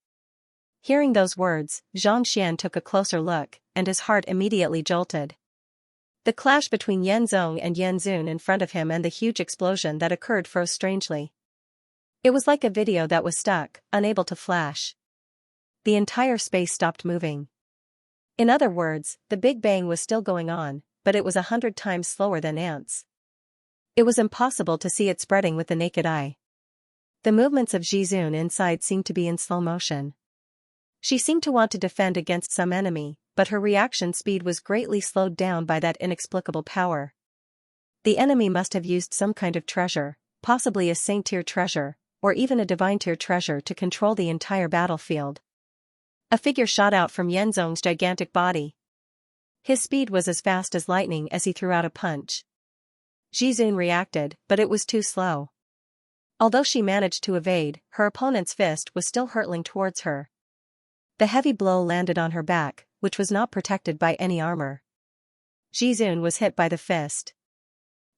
Hearing those words, Xianxia took a closer look, and his heart immediately jolted. The clash between Yenzong and Yenzun in front of him and the huge explosion that occurred froze strangely. It was like a video that was stuck, unable to flash. The entire space stopped moving. In other words, the Big Bang was still going on, but it was 100 times slower than ants. It was impossible to see it spreading with the naked eye. The movements of Jizun inside seemed to be in slow motion. She seemed to want to defend against some enemy, but her reaction speed was greatly slowed down by that inexplicable power. The enemy must have used some kind of treasure, possibly a saint-tier treasure, or even a divine-tier treasure to control the entire battlefield. A figure shot out from Yenzong's gigantic body. His speed was as fast as lightning as he threw out a punch. Jizun reacted, but it was too slow. Although she managed to evade, her opponent's fist was still hurtling towards her. The heavy blow landed on her back, which was not protected by any armor. Jizun was hit by the fist.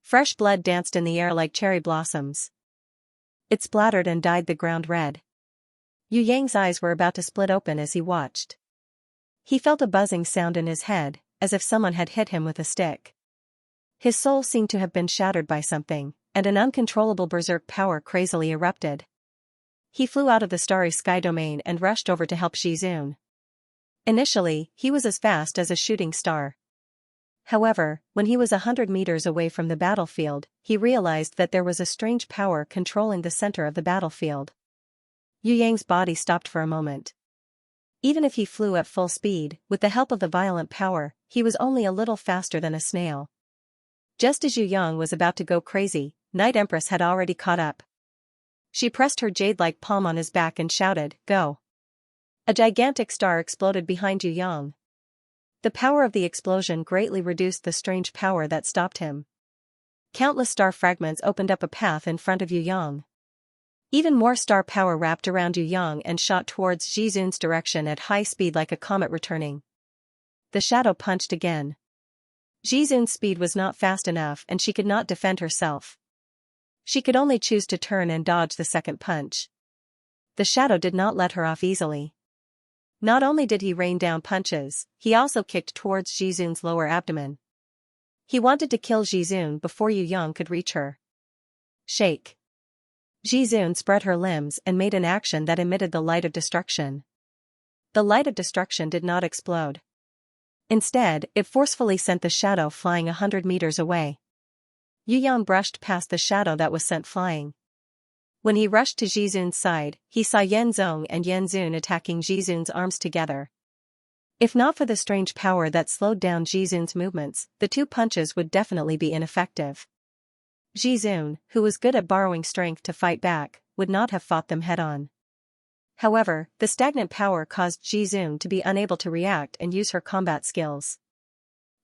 Fresh blood danced in the air like cherry blossoms. It splattered and dyed the ground red. Yu Yang's eyes were about to split open as he watched. He felt a buzzing sound in his head, as if someone had hit him with a stick. His soul seemed to have been shattered by something, and an uncontrollable berserk power crazily erupted. He flew out of the starry sky domain and rushed over to help Jizun. Initially, he was as fast as a shooting star. However, when he was 100 meters away from the battlefield, he realized that there was a strange power controlling the center of the battlefield. Yu Yang's body stopped for a moment. Even if he flew at full speed, with the help of the violent power, he was only a little faster than a snail. Just as Yu Yang was about to go crazy, Night Empress had already caught up. She pressed her jade-like palm on his back and shouted, "Go!" A gigantic star exploded behind Yu Yang. The power of the explosion greatly reduced the strange power that stopped him. Countless star fragments opened up a path in front of Yu Yang. Even more star power wrapped around Yu Yang and shot towards Jizun's direction at high speed like a comet returning. The shadow punched again. Jizun's speed was not fast enough and she could not defend herself. She could only choose to turn and dodge the second punch. The shadow did not let her off easily. Not only did he rain down punches, he also kicked towards Jizun's lower abdomen. He wanted to kill Jizun before Yu Yang could reach her. Shake. Jizun spread her limbs and made an action that emitted the light of destruction. The light of destruction did not explode. Instead, it forcefully sent the shadow flying 100 meters away. Yu Yang brushed past the shadow that was sent flying. When he rushed to Jizun's side, he saw Yenzong and Yenzun attacking Jizun's arms together. If not for the strange power that slowed down Jizun's movements, the two punches would definitely be ineffective. Jizun, who was good at borrowing strength to fight back, would not have fought them head-on. However, the stagnant power caused Jizun to be unable to react and use her combat skills.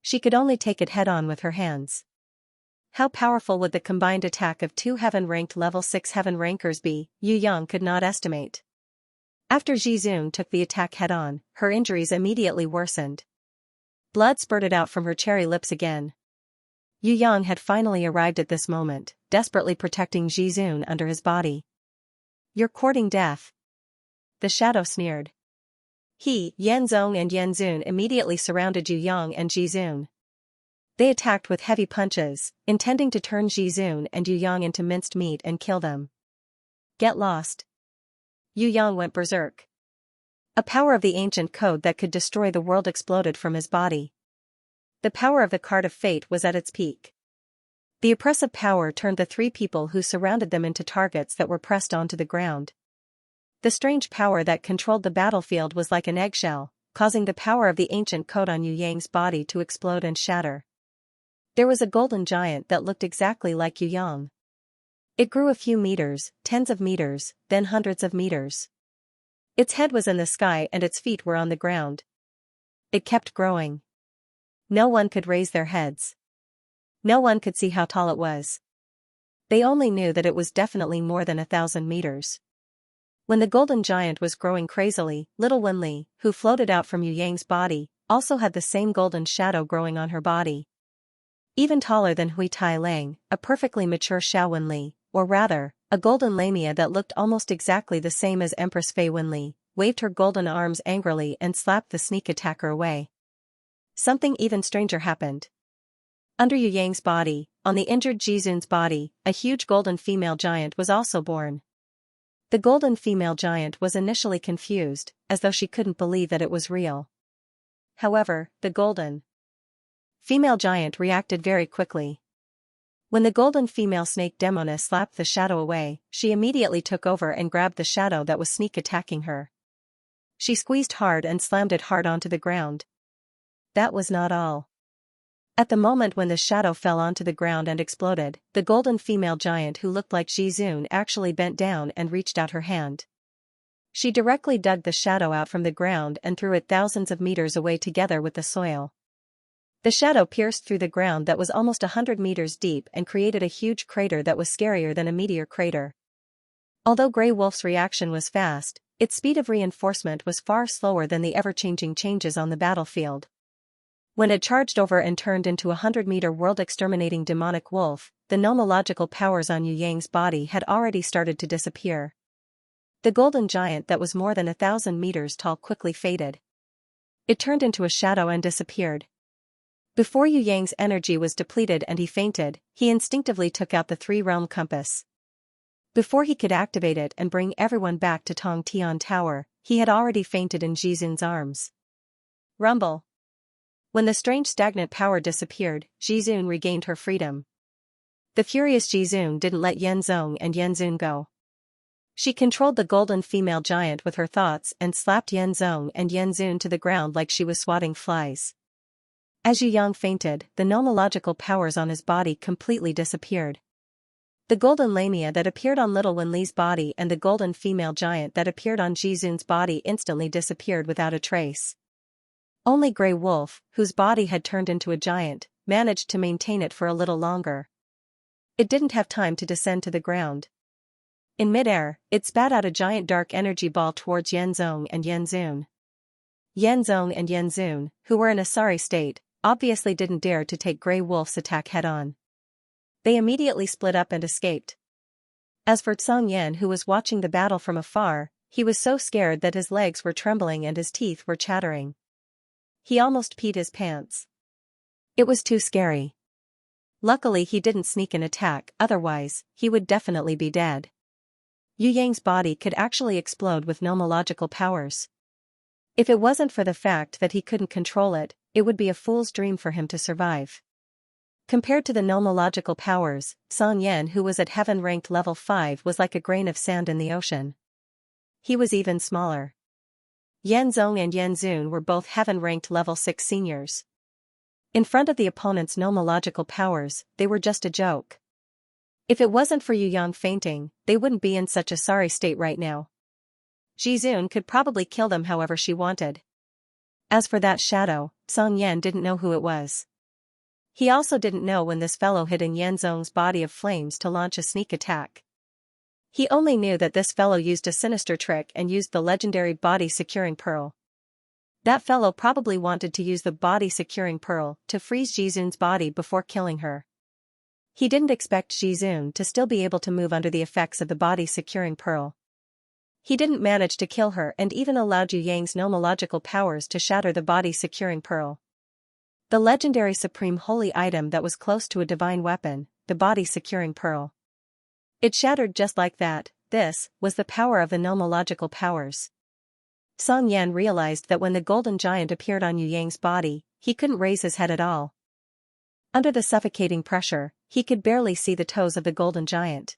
She could only take it head-on with her hands. How powerful would the combined attack of two heaven-ranked level 6 heaven rankers be? Yu Yang could not estimate. After Jizun took the attack head-on, her injuries immediately worsened. Blood spurted out from her cherry lips again. Yu Yang had finally arrived at this moment, desperately protecting Jizun under his body. "You're courting death." The shadow sneered. Yan Zong and Yan Zun immediately surrounded Yu Yang and Ji Zun. They attacked with heavy punches, intending to turn Ji Zun and Yu Yang into minced meat and kill them. Get lost. Yu Yang went berserk. A power of the ancient code that could destroy the world exploded from his body. The power of the card of fate was at its peak. The oppressive power turned the three people who surrounded them into targets that were pressed onto the ground. The strange power that controlled the battlefield was like an eggshell, causing the power of the ancient code on Yu Yang's body to explode and shatter. There was a golden giant that looked exactly like Yu Yang. It grew a few meters, tens of meters, then hundreds of meters. Its head was in the sky and its feet were on the ground. It kept growing. No one could raise their heads. No one could see how tall it was. They only knew that it was definitely more than 1,000 meters. When the golden giant was growing crazily, little Wenli, who floated out from Yu Yang's body, also had the same golden shadow growing on her body. Even taller than Hui Tai Lang, a perfectly mature Xiao Wenli, or rather, a golden lamia that looked almost exactly the same as Empress Fei Wenli, waved her golden arms angrily and slapped the sneak attacker away. Something even stranger happened. Under Yu Yang's body, on the injured Ji Zun's body, a huge golden female giant was also born. The golden female giant was initially confused, as though she couldn't believe that it was real. However, the golden female giant reacted very quickly. When the golden female snake Demona slapped the shadow away, she immediately took over and grabbed the shadow that was sneak attacking her. She squeezed hard and slammed it hard onto the ground. That was not all. At the moment when the shadow fell onto the ground and exploded, the golden female giant who looked like Ji Zun actually bent down and reached out her hand. She directly dug the shadow out from the ground and threw it thousands of meters away together with the soil. The shadow pierced through the ground that was almost 100 meters deep and created a huge crater that was scarier than a meteor crater. Although Grey Wolf's reaction was fast, its speed of reinforcement was far slower than the ever-changing changes on the battlefield. When it charged over and turned into a 100-meter world-exterminating demonic wolf, the nomological powers on Yu Yang's body had already started to disappear. The golden giant that was more than 1,000 meters tall quickly faded. It turned into a shadow and disappeared. Before Yu Yang's energy was depleted and he fainted, he instinctively took out the three-realm compass. Before he could activate it and bring everyone back to Tong Tian Tower, he had already fainted in Ji Zun's arms. Rumble. When the strange stagnant power disappeared, Ji Zun regained her freedom. The furious Ji Zun didn't let Yan Zong and Yan Zun go. She controlled the golden female giant with her thoughts and slapped Yan Zong and Yan Zun to the ground like she was swatting flies. As Yu Yang fainted, the nomological powers on his body completely disappeared. The golden lamia that appeared on little Wenli's body and the golden female giant that appeared on Ji Zun's body instantly disappeared without a trace. Only Grey Wolf, whose body had turned into a giant, managed to maintain it for a little longer. It didn't have time to descend to the ground. In midair, it spat out a giant dark energy ball towards Yan Zong and Yan Zun. Yan Zong and Yan Zun, who were in a sorry state, obviously didn't dare to take Grey Wolf's attack head-on. They immediately split up and escaped. As for Tsang Yen, who was watching the battle from afar, he was so scared that his legs were trembling and his teeth were chattering. He almost peed his pants. It was too scary. Luckily he didn't sneak an attack, otherwise, he would definitely be dead. Yu Yang's body could actually explode with nomological powers. If it wasn't for the fact that he couldn't control it, it would be a fool's dream for him to survive. Compared to the nomological powers, Tsang Yen, who was at heaven-ranked level 5, was like a grain of sand in the ocean. He was even smaller. Yan Zong and Yan Zun were both heaven-ranked level 6 seniors. In front of the opponent's nomological powers, they were just a joke. If it wasn't for Yu Yang fainting, they wouldn't be in such a sorry state right now. Ji Zun could probably kill them however she wanted. As for that shadow, Tsang Yen didn't know who it was. He also didn't know when this fellow hid in Yan Zong's body of flames to launch a sneak attack. He only knew that this fellow used a sinister trick and used the legendary body-securing pearl. That fellow probably wanted to use the body-securing pearl to freeze Ji Zun's body before killing her. He didn't expect Ji Zun to still be able to move under the effects of the body-securing pearl. He didn't manage to kill her and even allowed Yu Yang's nomological powers to shatter the body-securing pearl. The legendary supreme holy item that was close to a divine weapon, the body-securing pearl. It shattered just like that. This was the power of the nomological powers. Song Yan realized that when the golden giant appeared on Yu Yang's body, he couldn't raise his head at all. Under the suffocating pressure, he could barely see the toes of the golden giant.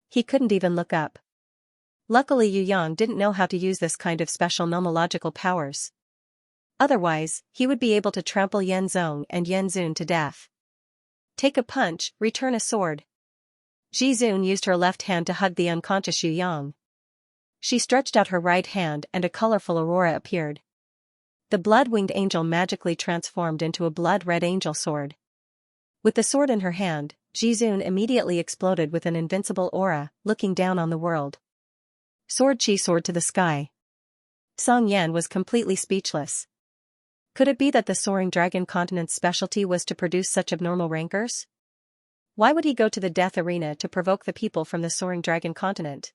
He couldn't even look up. Luckily Yu Yang didn't know how to use this kind of special nomological powers. Otherwise, he would be able to trample Yan Zong and Yan Zun to death. Take a punch, return a sword. Ji Zun used her left hand to hug the unconscious Yu Yang. She stretched out her right hand and a colorful aurora appeared. The blood-winged angel magically transformed into a blood-red angel sword. With the sword in her hand, Ji Zun immediately exploded with an invincible aura, looking down on the world. Sword chi soared to the sky. Song Yan was completely speechless. Could it be that the soaring dragon continent's specialty was to produce such abnormal rancors? Why would he go to the death arena to provoke the people from the soaring dragon continent?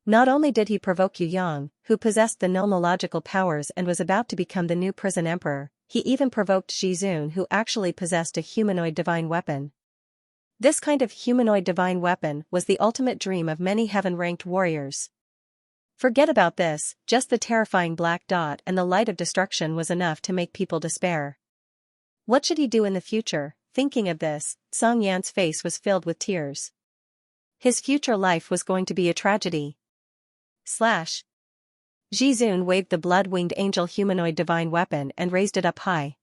Not only did he provoke Yu Yang, who possessed the nomological powers and was about to become the new prison emperor, he even provoked Ji Zun, who actually possessed a humanoid divine weapon. This kind of humanoid divine weapon was the ultimate dream of many heaven-ranked warriors. Forget about this, just the terrifying black dot and the light of destruction was enough to make people despair. What should he do in the future? Thinking of this, Song Yan's face was filled with tears. His future life was going to be a tragedy. Ji Zun waved the blood-winged angel humanoid divine weapon and raised it up high.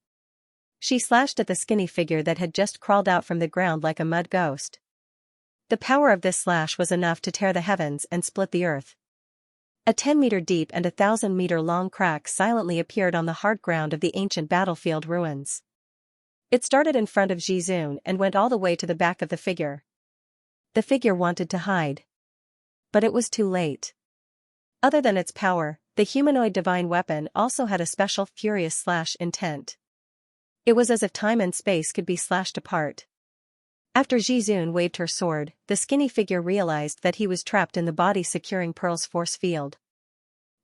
She slashed at the skinny figure that had just crawled out from the ground like a mud ghost. The power of this slash was enough to tear the heavens and split the earth. A 10-meter deep and 1,000-meter long crack silently appeared on the hard ground of the ancient battlefield ruins. It started in front of Ji Zun and went all the way to the back of the figure. The figure wanted to hide. But it was too late. Other than its power, the humanoid divine weapon also had a special furious slash intent. It was as if time and space could be slashed apart. After Ji Zun waved her sword, the skinny figure realized that he was trapped in the body-securing pearl's force field.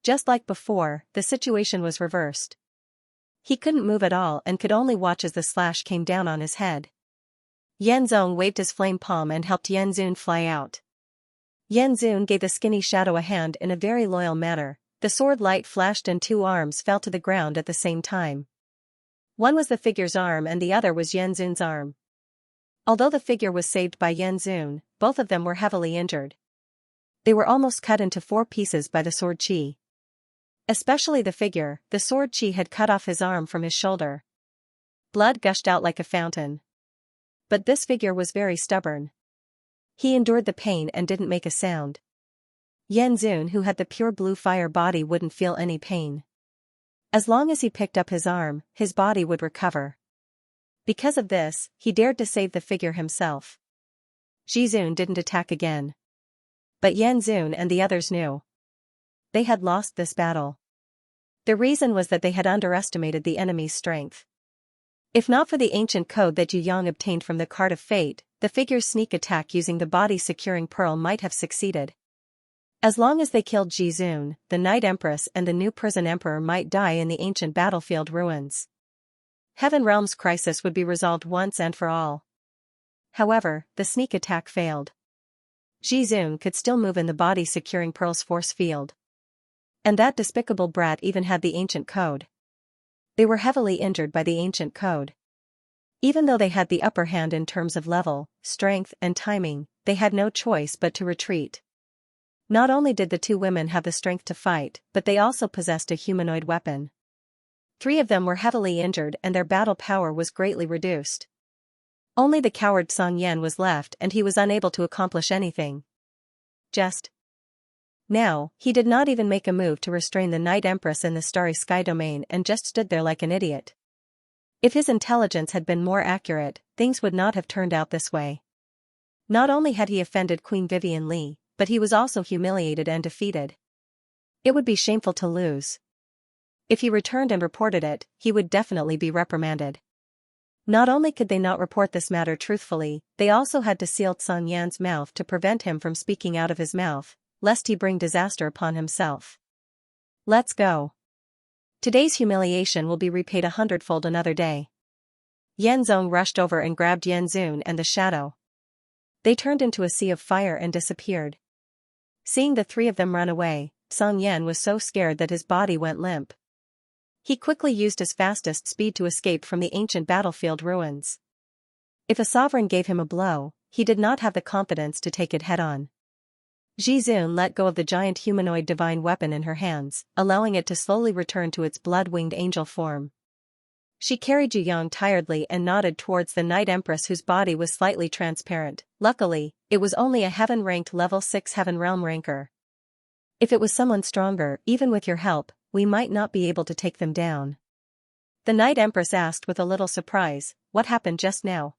Just like before, the situation was reversed. He couldn't move at all and could only watch as the slash came down on his head. Yan Zong waved his flame palm and helped Yan Zun fly out. Yan Zun gave the skinny shadow a hand in a very loyal manner. The sword light flashed and two arms fell to the ground at the same time. One was the figure's arm and the other was Yan Zun's arm. Although the figure was saved by Yan Zun, both of them were heavily injured. They were almost cut into 4 pieces by the sword chi. Especially the figure, the sword chi had cut off his arm from his shoulder. Blood gushed out like a fountain. But this figure was very stubborn. He endured the pain and didn't make a sound. Yan Zun, who had the pure blue fire body, wouldn't feel any pain. As long as he picked up his arm, his body would recover. Because of this, he dared to save the figure himself. Ji Zun didn't attack again. But Yan Zun and the others knew. They had lost this battle. The reason was that they had underestimated the enemy's strength. If not for the ancient code that Yu Yang obtained from the Card of Fate, the figure's sneak attack using the body-securing pearl might have succeeded. As long as they killed Ji Zun, the Night Empress and the new prison emperor might die in the ancient battlefield ruins. Heaven Realm's crisis would be resolved once and for all. However, the sneak attack failed. Ji Zun could still move in the body-securing pearl's force field. And that despicable brat even had the ancient code. They were heavily injured by the ancient code. Even though they had the upper hand in terms of level, strength, and timing, they had no choice but to retreat. Not only did the 2 women have the strength to fight, but they also possessed a humanoid weapon. 3 of them were heavily injured and their battle power was greatly reduced. Only the coward Song Yan was left and he was unable to accomplish anything. Now, he did not even make a move to restrain the Night Empress in the Starry Sky domain and just stood there like an idiot. If his intelligence had been more accurate, things would not have turned out this way. Not only had he offended Queen Vivian Li, but he was also humiliated and defeated. It would be shameful to lose. If he returned and reported it, he would definitely be reprimanded. Not only could they not report this matter truthfully, they also had to seal Song Yan's mouth to prevent him from speaking out of his mouth. lest he bring disaster upon himself. Let's go. Today's humiliation will be repaid 100-fold another day. Yan Zong rushed over and grabbed Yan Zun and the shadow. They turned into a sea of fire and disappeared. Seeing the three of them run away, Song Yan was so scared that his body went limp. He quickly used his fastest speed to escape from the ancient battlefield ruins. If a sovereign gave him a blow, he did not have the confidence to take it head-on. Jizun let go of the giant humanoid divine weapon in her hands, allowing it to slowly return to its blood-winged angel form. She carried Yu Yang tiredly and nodded towards the Night Empress, whose body was slightly transparent. Luckily, it was only a heaven-ranked level 6 Heaven Realm ranker. If it was someone stronger, even with your help, we might not be able to take them down. The Night Empress asked with a little surprise, what happened just now?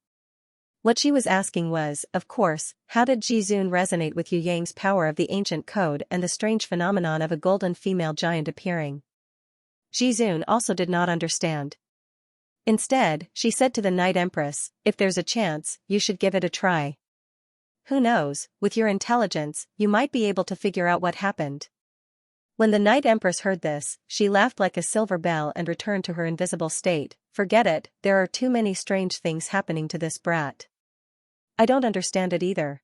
What she was asking was, of course, how did Jizun resonate with Yu Yang's power of the ancient code and the strange phenomenon of a golden female giant appearing? Jizun also did not understand. Instead, she said to the Night Empress, if there's a chance, you should give it a try. Who knows, with your intelligence, you might be able to figure out what happened. When the Night Empress heard this, she laughed like a silver bell and returned to her invisible state. Forget it, there are too many strange things happening to this brat. I don't understand it either.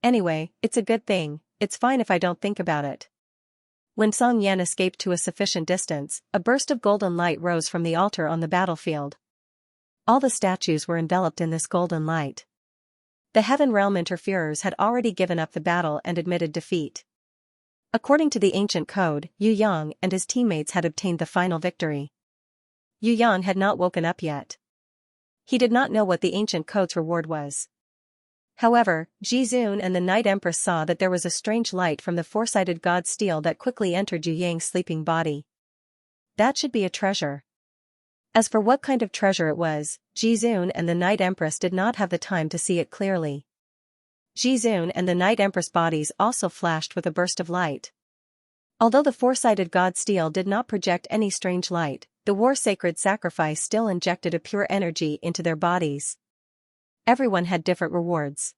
Anyway, it's a good thing, it's fine if I don't think about it. When Song Yan escaped to a sufficient distance, a burst of golden light rose from the altar on the battlefield. All the statues were enveloped in this golden light. The Heaven Realm interferers had already given up the battle and admitted defeat. According to the ancient code, Yu Yang and his teammates had obtained the final victory. Yu Yang had not woken up yet. He did not know what the ancient code's reward was. However, Jizun and the Night Empress saw that there was a strange light from the four-sided god steel that quickly entered Yu Yang's sleeping body. That should be a treasure. As for what kind of treasure it was, Jizun and the Night Empress did not have the time to see it clearly. Jizun and the Night Empress bodies also flashed with a burst of light. Although the four-sided god steel did not project any strange light, the war-sacred sacrifice still injected a pure energy into their bodies. Everyone had different rewards.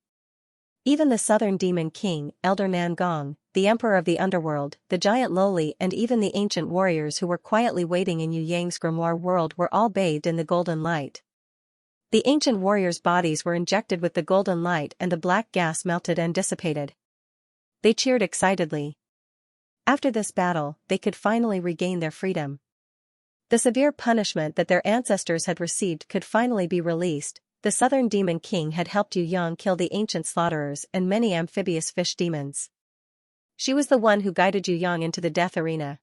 Even the Southern Demon King, Elder Nan Gong, the Emperor of the Underworld, the Giant Loli and even the ancient warriors who were quietly waiting in Yu Yang's grimoire world were all bathed in the golden light. The ancient warriors' bodies were injected with the golden light and the black gas melted and dissipated. They cheered excitedly. After this battle, they could finally regain their freedom. The severe punishment that their ancestors had received could finally be released. The Southern Demon King had helped Yu Yang kill the ancient slaughterers and many amphibious fish demons. She was the one who guided Yu Yang into the death arena.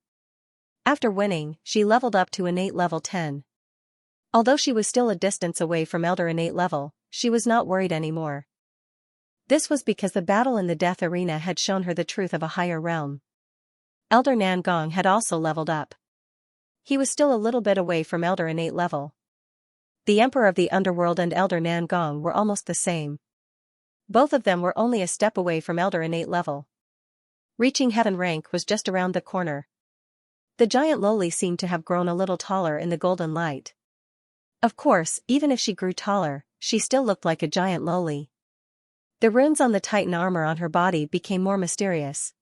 After winning, she leveled up to innate level 10. Although she was still a distance away from Elder innate level, she was not worried anymore. This was because the battle in the death arena had shown her the truth of a higher realm. Elder Nan Gong had also leveled up. He was still a little bit away from Elder innate level. The Emperor of the Underworld and Elder Nan Gong were almost the same. Both of them were only a step away from Elder innate level. Reaching heaven rank was just around the corner. The giant Loli seemed to have grown a little taller in the golden light. Of course, even if she grew taller, she still looked like a giant Loli. The runes on the Titan armor on her body became more mysterious.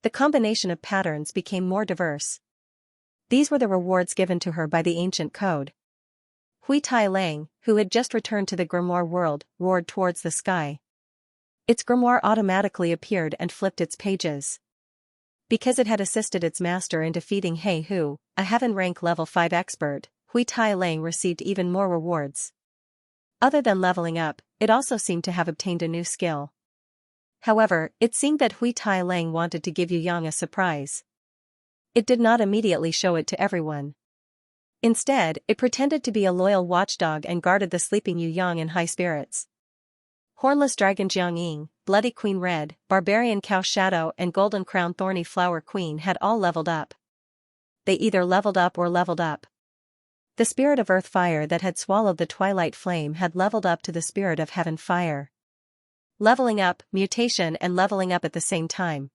The combination of patterns became more diverse. These were the rewards given to her by the ancient code. Hui Tai Lang, who had just returned to the grimoire world, roared towards the sky. Its grimoire automatically appeared and flipped its pages. Because it had assisted its master in defeating He Hu, a heaven rank level 5 expert, Hui Tai Lang received even more rewards. Other than leveling up, it also seemed to have obtained a new skill. However, it seemed that Hui Tai Lang wanted to give Yu Yang a surprise. It did not immediately show it to everyone. Instead, it pretended to be a loyal watchdog and guarded the sleeping Yu Yang in high spirits. Hornless Dragon Jiang Ying, Bloody Queen Red, Barbarian Cow Shadow and Golden Crown Thorny Flower Queen had all leveled up. They either leveled up or leveled up. The spirit of Earth Fire that had swallowed the Twilight Flame had leveled up to the spirit of Heaven Fire. Leveling up, mutation and leveling up at the same time.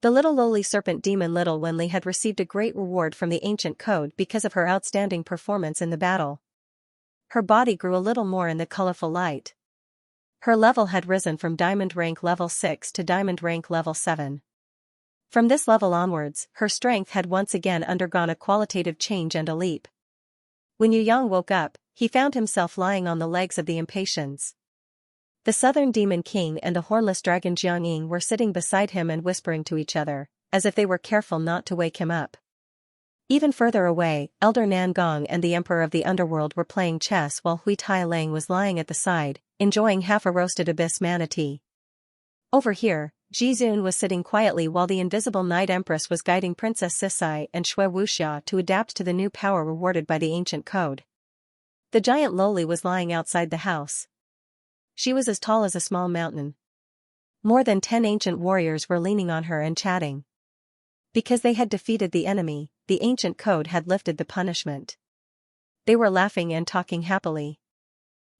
The little lowly serpent demon Little Wenli had received a great reward from the ancient code because of her outstanding performance in the battle. Her body grew a little more in the colorful light. Her level had risen from diamond rank level 6 to diamond rank level 7. From this level onwards, her strength had once again undergone a qualitative change and a leap. When Yu Yang woke up, he found himself lying on the legs of the impatiens. The Southern Demon King and the hornless dragon Jiangning were sitting beside him and whispering to each other, as if they were careful not to wake him up. Even further away, Elder Nan Gong and the Emperor of the Underworld were playing chess while Hui Tai Lang was lying at the side, enjoying half a roasted abyss manatee. Over here, Ji Zun was sitting quietly while the invisible Night Empress was guiding Princess Sisai and Shui Wuxia to adapt to the new power rewarded by the ancient code. The giant Loli was lying outside the house. She was as tall as a small mountain. More than 10 ancient warriors were leaning on her and chatting. Because they had defeated the enemy, the ancient code had lifted the punishment. They were laughing and talking happily.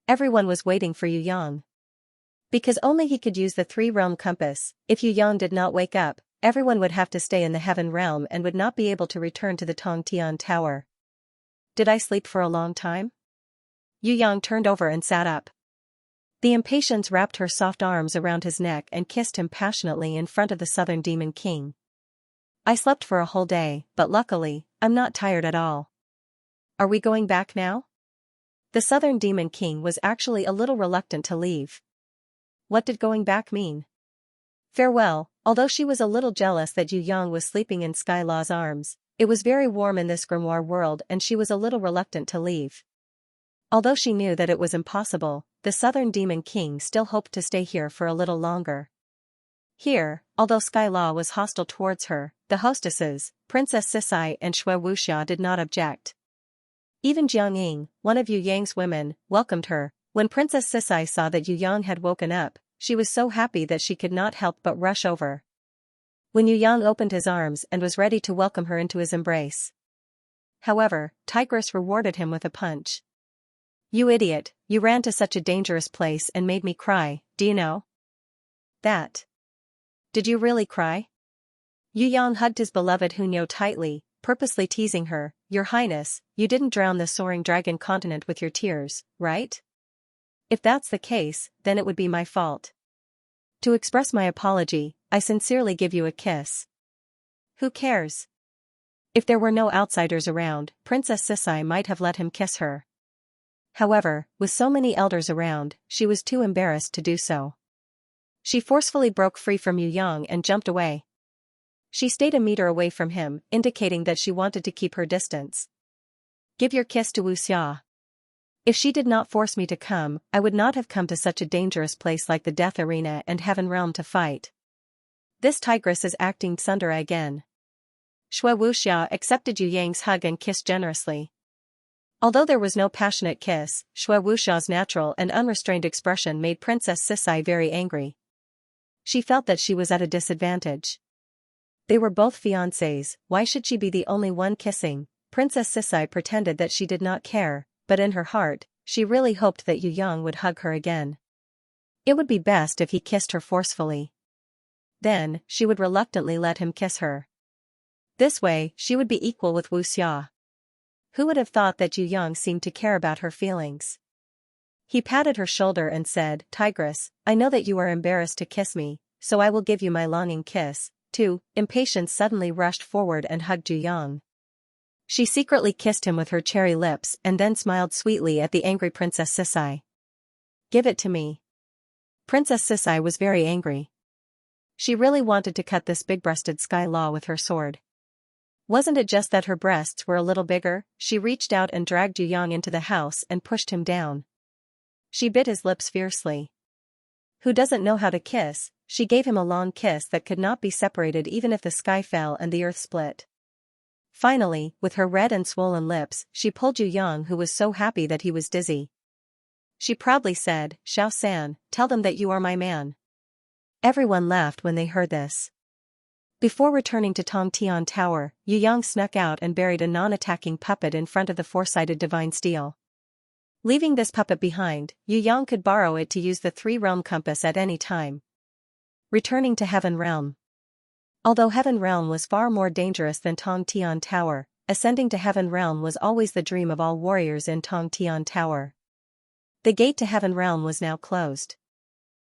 Everyone was waiting for Yu Yang. Because only he could use the 3-realm compass, if Yu Yang did not wake up, everyone would have to stay in the heaven realm and would not be able to return to the Tongtian Tower. Did I sleep for a long time? Yu Yang turned over and sat up. The impatience wrapped her soft arms around his neck and kissed him passionately in front of the Southern Demon King. I slept for a whole day, but luckily, I'm not tired at all. Are we going back now? The Southern Demon King was actually a little reluctant to leave. What did going back mean? Farewell. Although she was a little jealous that Yu Yang was sleeping in Sky Law's arms, it was very warm in this grimoire world and she was a little reluctant to leave. Although she knew that it was impossible, the Southern Demon King still hoped to stay here for a little longer. Here, although Sky Law was hostile towards her, the hostesses, Princess Sisai and Shui Wuxia did not object. Even Jiangning, one of Yu Yang's women, welcomed her. When Princess Sisai saw that Yu Yang had woken up, she was so happy that she could not help but rush over. When Yu Yang opened his arms and was ready to welcome her into his embrace. However, Tigress rewarded him with a punch. You idiot, you ran to such a dangerous place and made me cry, do you know that? Did you really cry? Yu Yang hugged his beloved Hunyo tightly, purposely teasing her. Your Highness, you didn't drown the soaring dragon continent with your tears, right? If that's the case, then it would be my fault. To express my apology, I sincerely give you a kiss. Who cares? If there were no outsiders around, Princess Sisai might have let him kiss her. However, with so many elders around, she was too embarrassed to do so. She forcefully broke free from Yu Yang and jumped away. She stayed a meter away from him, indicating that she wanted to keep her distance. Give your kiss to Wuxia. If she did not force me to come, I would not have come to such a dangerous place like the Death Arena and Heaven Realm to fight. This tigress is acting tsundere again. Shui Wuxia accepted Yu Yang's hug and kissed generously. Although there was no passionate kiss, Shui Wuxia's natural and unrestrained expression made Princess Sisai very angry. She felt that she was at a disadvantage. They were both fiancés, why should she be the only one kissing? Princess Sisai pretended that she did not care, but in her heart, she really hoped that Yu Yang would hug her again. It would be best if he kissed her forcefully. Then, she would reluctantly let him kiss her. This way, she would be equal with Wuxia. Who would have thought that Yu Yang seemed to care about her feelings? He patted her shoulder and said, Tigress, I know that you are embarrassed to kiss me, so I will give you my longing kiss, too. Impatience suddenly rushed forward and hugged Yu Yang. She secretly kissed him with her cherry lips and then smiled sweetly at the angry Princess Sisai. Give it to me. Princess Sisai was very angry. She really wanted to cut this big-breasted Sky Law with her sword. Wasn't it just that her breasts were a little bigger? She reached out and dragged Yu Yang into the house and pushed him down. She bit his lips fiercely. Who doesn't know how to kiss? She gave him a long kiss that could not be separated even if the sky fell and the earth split. Finally, with her red and swollen lips, she pulled Yu Yang, who was so happy that he was dizzy. She proudly said, Xiao San, tell them that you are my man. Everyone laughed when they heard this. Before returning to Tongtian Tower, Yu Yang snuck out and buried a non-attacking puppet in front of the four-sided divine steel. Leaving this puppet behind, Yu Yang could borrow it to use the 3-realm compass at any time. Returning to Heaven Realm. Although Heaven Realm was far more dangerous than Tongtian Tower, ascending to Heaven Realm was always the dream of all warriors in Tongtian Tower. The gate to Heaven Realm was now closed.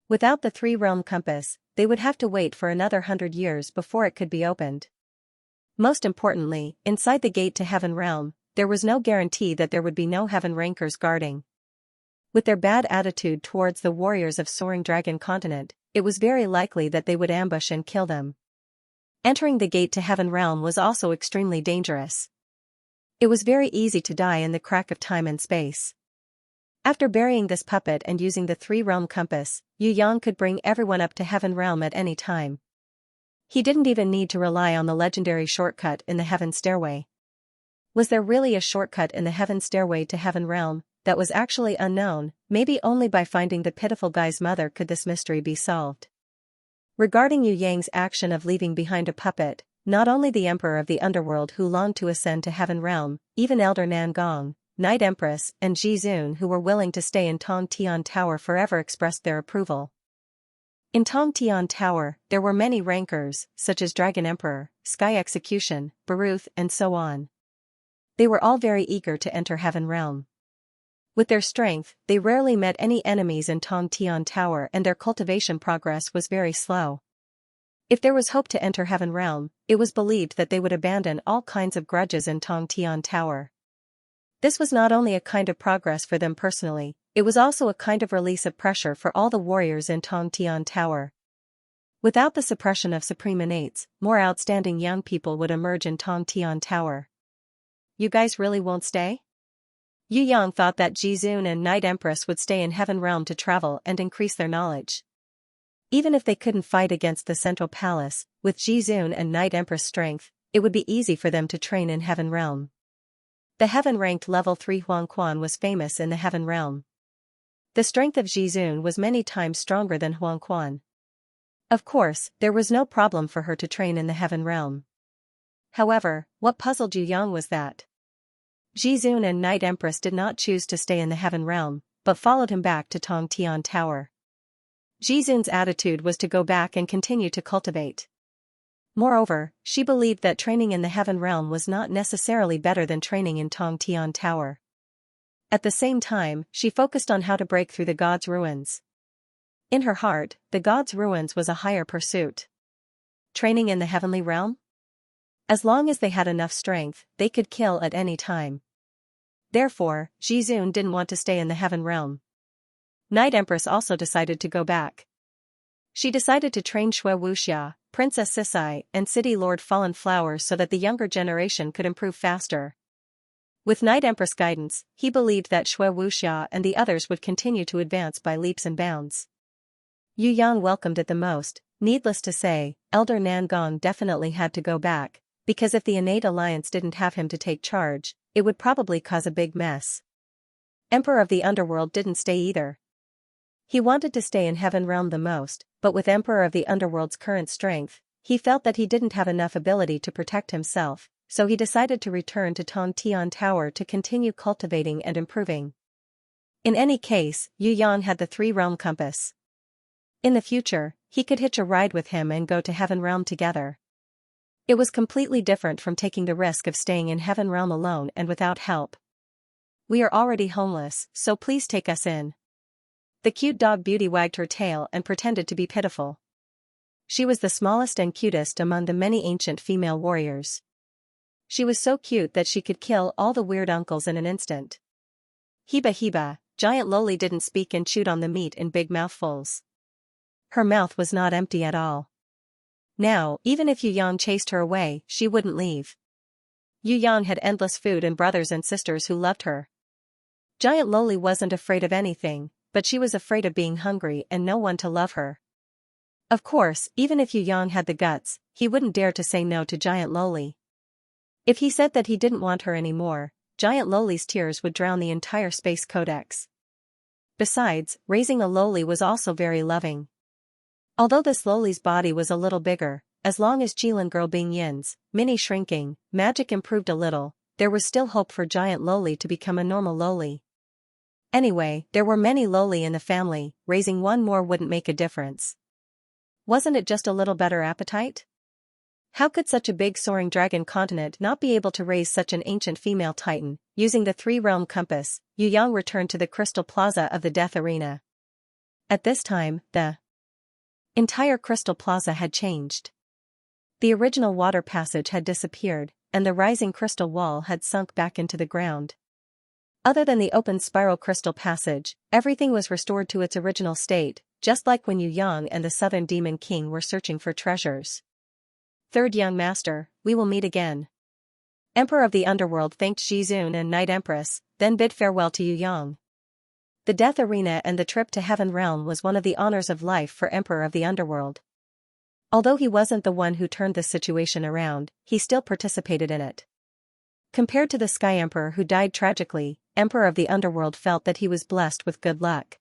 Without the three-realm compass, they would have to wait for another 100 years before it could be opened. Most importantly, inside the gate to Heaven Realm, there was no guarantee that there would be no Heaven Rankers guarding. With their bad attitude towards the warriors of Soaring Dragon Continent, it was very likely that they would ambush and kill them. Entering the gate to Heaven Realm was also extremely dangerous. It was very easy to die in the crack of time and space. After burying this puppet and using the three-realm compass, Yu Yang could bring everyone up to Heaven Realm at any time. He didn't even need to rely on the legendary shortcut in the Heaven Stairway. Was there really a shortcut in the Heaven Stairway to Heaven Realm that was actually unknown? Maybe only by finding the pitiful guy's mother could this mystery be solved. Regarding Yu Yang's action of leaving behind a puppet, not only the Emperor of the Underworld who longed to ascend to Heaven Realm, even Elder Nan Gong, Night Empress, and Ji Zun who were willing to stay in Tong Tian Tower forever expressed their approval. In Tong Tian Tower, there were many rankers, such as Dragon Emperor, Sky Execution, Baruth, and so on. They were all very eager to enter Heaven Realm. With their strength, they rarely met any enemies in Tong Tian Tower and their cultivation progress was very slow. If there was hope to enter Heaven Realm, it was believed that they would abandon all kinds of grudges in Tong Tian Tower. This was not only a kind of progress for them personally, it was also a kind of release of pressure for all the warriors in Tong Tian Tower. Without the suppression of Supreme Innates, more outstanding young people would emerge in Tong Tian Tower. You guys really won't stay? Yu Yang thought that Ji Zun and Night Empress would stay in Heaven Realm to travel and increase their knowledge. Even if they couldn't fight against the Central Palace, with Ji Zun and Night Empress' strength, it would be easy for them to train in Heaven Realm. The Heaven-ranked Level 3 Huang Quan was famous in the Heaven Realm. The strength of Ji Zun was many times stronger than Huang Quan. Of course, there was no problem for her to train in the Heaven Realm. However, what puzzled Yu Yang was that Ji Zun and Night Empress did not choose to stay in the Heaven Realm, but followed him back to Tong Tian Tower. Ji Zun's attitude was to go back and continue to cultivate. Moreover, she believed that training in the Heaven Realm was not necessarily better than training in Tong Tian Tower. At the same time, she focused on how to break through the God's ruins. In her heart, the God's ruins was a higher pursuit. Training in the Heavenly Realm? As long as they had enough strength, they could kill at any time. Therefore, Ji Zun didn't want to stay in the Heaven Realm. Night Empress also decided to go back. She decided to train Shui Wuxia, Princess Sisai, and City Lord Fallen Flowers so that the younger generation could improve faster. With Night Empress' guidance, he believed that Shui Wuxia and the others would continue to advance by leaps and bounds. Yu Yang welcomed it the most. Needless to say, Elder Nan Gong definitely had to go back, because if the Innate Alliance didn't have him to take charge, it would probably cause a big mess. Emperor of the Underworld didn't stay either. He wanted to stay in Heaven Realm the most, but with Emperor of the Underworld's current strength, he felt that he didn't have enough ability to protect himself, so he decided to return to Tong Tian Tower to continue cultivating and improving. In any case, Yu Yang had the three-realm compass. In the future, he could hitch a ride with him and go to Heaven Realm together. It was completely different from taking the risk of staying in Heaven Realm alone and without help. We are already homeless, so please take us in. The cute dog Beauty wagged her tail and pretended to be pitiful. She was the smallest and cutest among the many ancient female warriors. She was so cute that she could kill all the weird uncles in an instant. Heba heba, Giant Loli didn't speak and chewed on the meat in big mouthfuls. Her mouth was not empty at all. Now, even if Yu Yang chased her away, she wouldn't leave. Yu Yang had endless food and brothers and sisters who loved her. Giant Loli wasn't afraid of anything, but she was afraid of being hungry and no one to love her. Of course, even if Yu Yang had the guts, he wouldn't dare to say no to Giant Loli. If he said that he didn't want her anymore, Giant Loli's tears would drown the entire Space Codex. Besides, raising a Loli was also very loving. Although this Loli's body was a little bigger, as long as Jilin Girl Bing Yin's mini shrinking magic improved a little, there was still hope for Giant Loli to become a normal Loli. Anyway, there were many Loli in the family, raising one more wouldn't make a difference. Wasn't it just a little better appetite? How could such a big soaring dragon continent not be able to raise such an ancient female titan? Using the three-realm compass, Yu Yang returned to the Crystal Plaza of the Death Arena. At this time, the entire Crystal Plaza had changed. The original water passage had disappeared, and the rising crystal wall had sunk back into the ground. Other than the open spiral crystal passage, everything was restored to its original state, just like when Yu Yang and the Southern Demon King were searching for treasures. Third young master, we will meet again. Emperor of the Underworld thanked Jizun and Night Empress, then bid farewell to Yu Yang. The Death Arena and the trip to Heaven Realm was one of the honors of life for Emperor of the Underworld. Although he wasn't the one who turned the situation around, he still participated in it. Compared to the Sky Emperor who died tragically, Emperor of the Underworld felt that he was blessed with good luck.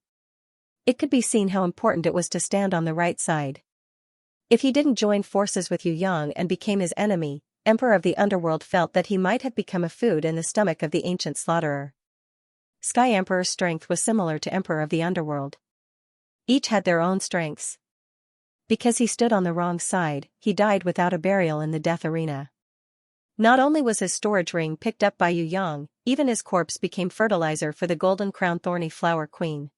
It could be seen how important it was to stand on the right side. If he didn't join forces with Yu Yang and became his enemy, Emperor of the Underworld felt that he might have become a food in the stomach of the ancient slaughterer. Sky Emperor's strength was similar to Emperor of the Underworld. Each had their own strengths. Because he stood on the wrong side, he died without a burial in the Death Arena. Not only was his storage ring picked up by Yu Yang, even his corpse became fertilizer for the Golden Crown Thorny Flower Queen.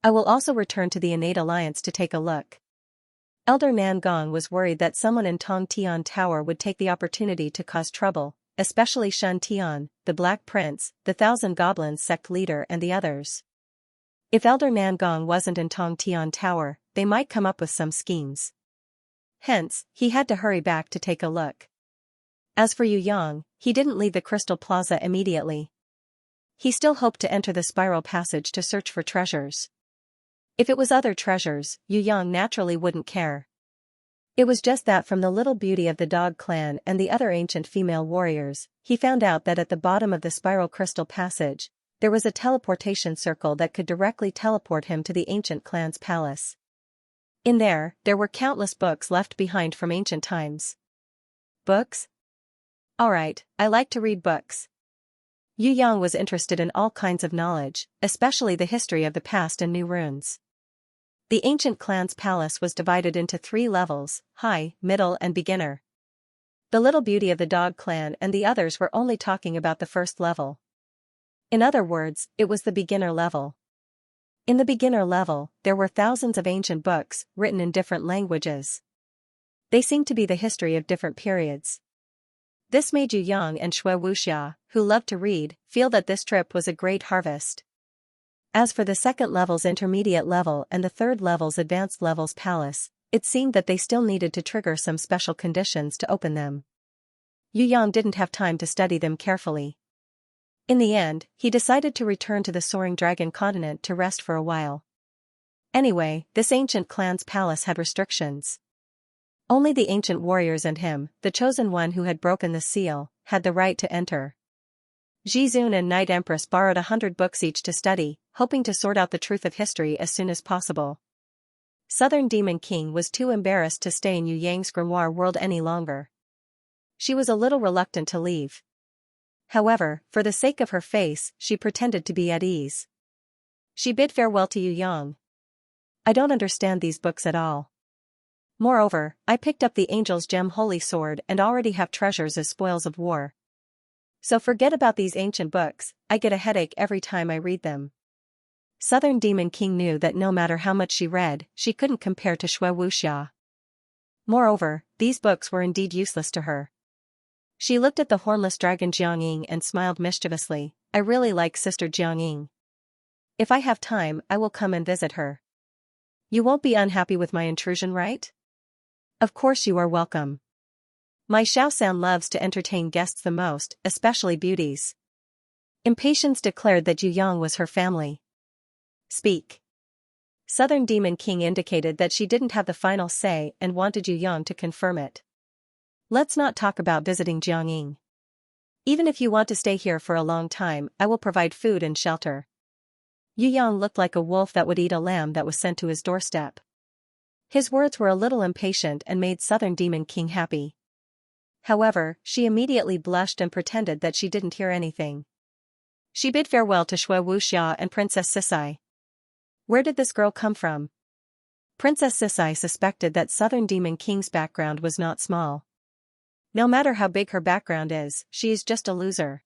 I will also return to the Innate Alliance to take a look. Elder Nan Gong was worried that someone in Tong Tian Tower would take the opportunity to cause trouble, especially Shen Tian, the Black Prince, the Thousand Goblins sect leader and the others. If Elder Nan Gong wasn't in Tong Tian Tower, they might come up with some schemes. Hence, he had to hurry back to take a look. As for Yu Yang, he didn't leave the Crystal Plaza immediately. He still hoped to enter the spiral passage to search for treasures. If it was other treasures, Yu Yang naturally wouldn't care. It was just that from the little beauty of the Dog Clan and the other ancient female warriors, he found out that at the bottom of the spiral crystal passage, there was a teleportation circle that could directly teleport him to the ancient clan's palace. In there were countless books left behind from ancient times. Books? Alright, I like to read books. Yu Yang was interested in all kinds of knowledge, especially the history of the past and new runes. The ancient clan's palace was divided into 3 levels, high, middle and beginner. The little beauty of the Dog Clan and the others were only talking about the first level. In other words, it was the beginner level. In the beginner level, there were thousands of ancient books, written in different languages. They seemed to be the history of different periods. This made Yu Yang and Shui Wuxia, who loved to read, feel that this trip was a great harvest. As for the second level's intermediate level and the third level's advanced level's palace, it seemed that they still needed to trigger some special conditions to open them. Yu Yang didn't have time to study them carefully. In the end, he decided to return to the Soaring Dragon continent to rest for a while. Anyway, this ancient clan's palace had restrictions. Only the ancient warriors and him, the chosen one who had broken the seal, had the right to enter. Jizun and Night Empress borrowed 100 books each to study, hoping to sort out the truth of history as soon as possible. Southern Demon King was too embarrassed to stay in Yu Yang's grimoire world any longer. She was a little reluctant to leave. However, for the sake of her face, she pretended to be at ease. She bid farewell to Yu Yang. I don't understand these books at all. Moreover, I picked up the Angel's Gem Holy Sword and already have treasures as spoils of war. So forget about these ancient books, I get a headache every time I read them. Southern Demon King knew that no matter how much she read, she couldn't compare to Shui Wuxia. Moreover, these books were indeed useless to her. She looked at the hornless dragon Jiangying and smiled mischievously. I really like Sister Jiangying. If I have time, I will come and visit her. You won't be unhappy with my intrusion, right? Of course you are welcome. My Xiaosan loves to entertain guests the most, especially beauties. Impatience declared that Yu Yang was her family. Speak. Southern Demon King indicated that she didn't have the final say and wanted Yu Yang to confirm it. Let's not talk about visiting Jiangying. Even if you want to stay here for a long time, I will provide food and shelter. Yu Yang looked like a wolf that would eat a lamb that was sent to his doorstep. His words were a little impatient and made Southern Demon King happy. However, she immediately blushed and pretended that she didn't hear anything. She bid farewell to Shui Wuxia and Princess Sisai. Where did this girl come from? Princess Sisai suspected that Southern Demon King's background was not small. No matter how big her background is, she is just a loser.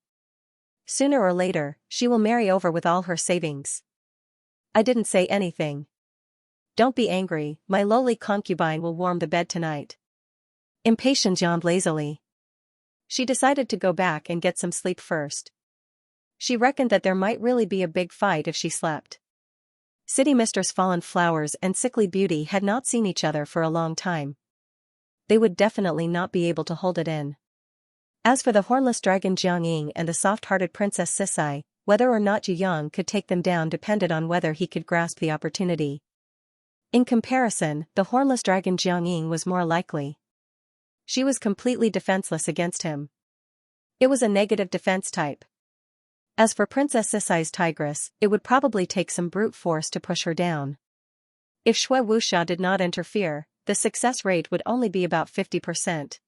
Sooner or later, she will marry over with all her savings. I didn't say anything. Don't be angry, my lowly concubine will warm the bed tonight. Impatient yawned lazily. She decided to go back and get some sleep first. She reckoned that there might really be a big fight if she slept. City Mistress Fallen Flowers and Sickly Beauty had not seen each other for a long time. They would definitely not be able to hold it in. As for the hornless dragon Jiang and the soft-hearted Princess Sisai, whether or not Yu Yang could take them down depended on whether he could grasp the opportunity. In comparison, the hornless dragon Jiang was more likely. She was completely defenseless against him. It was a negative defense type. As for Princess Sisai's tigress, it would probably take some brute force to push her down. If Shui Wuxia did not interfere, the success rate would only be about 50%.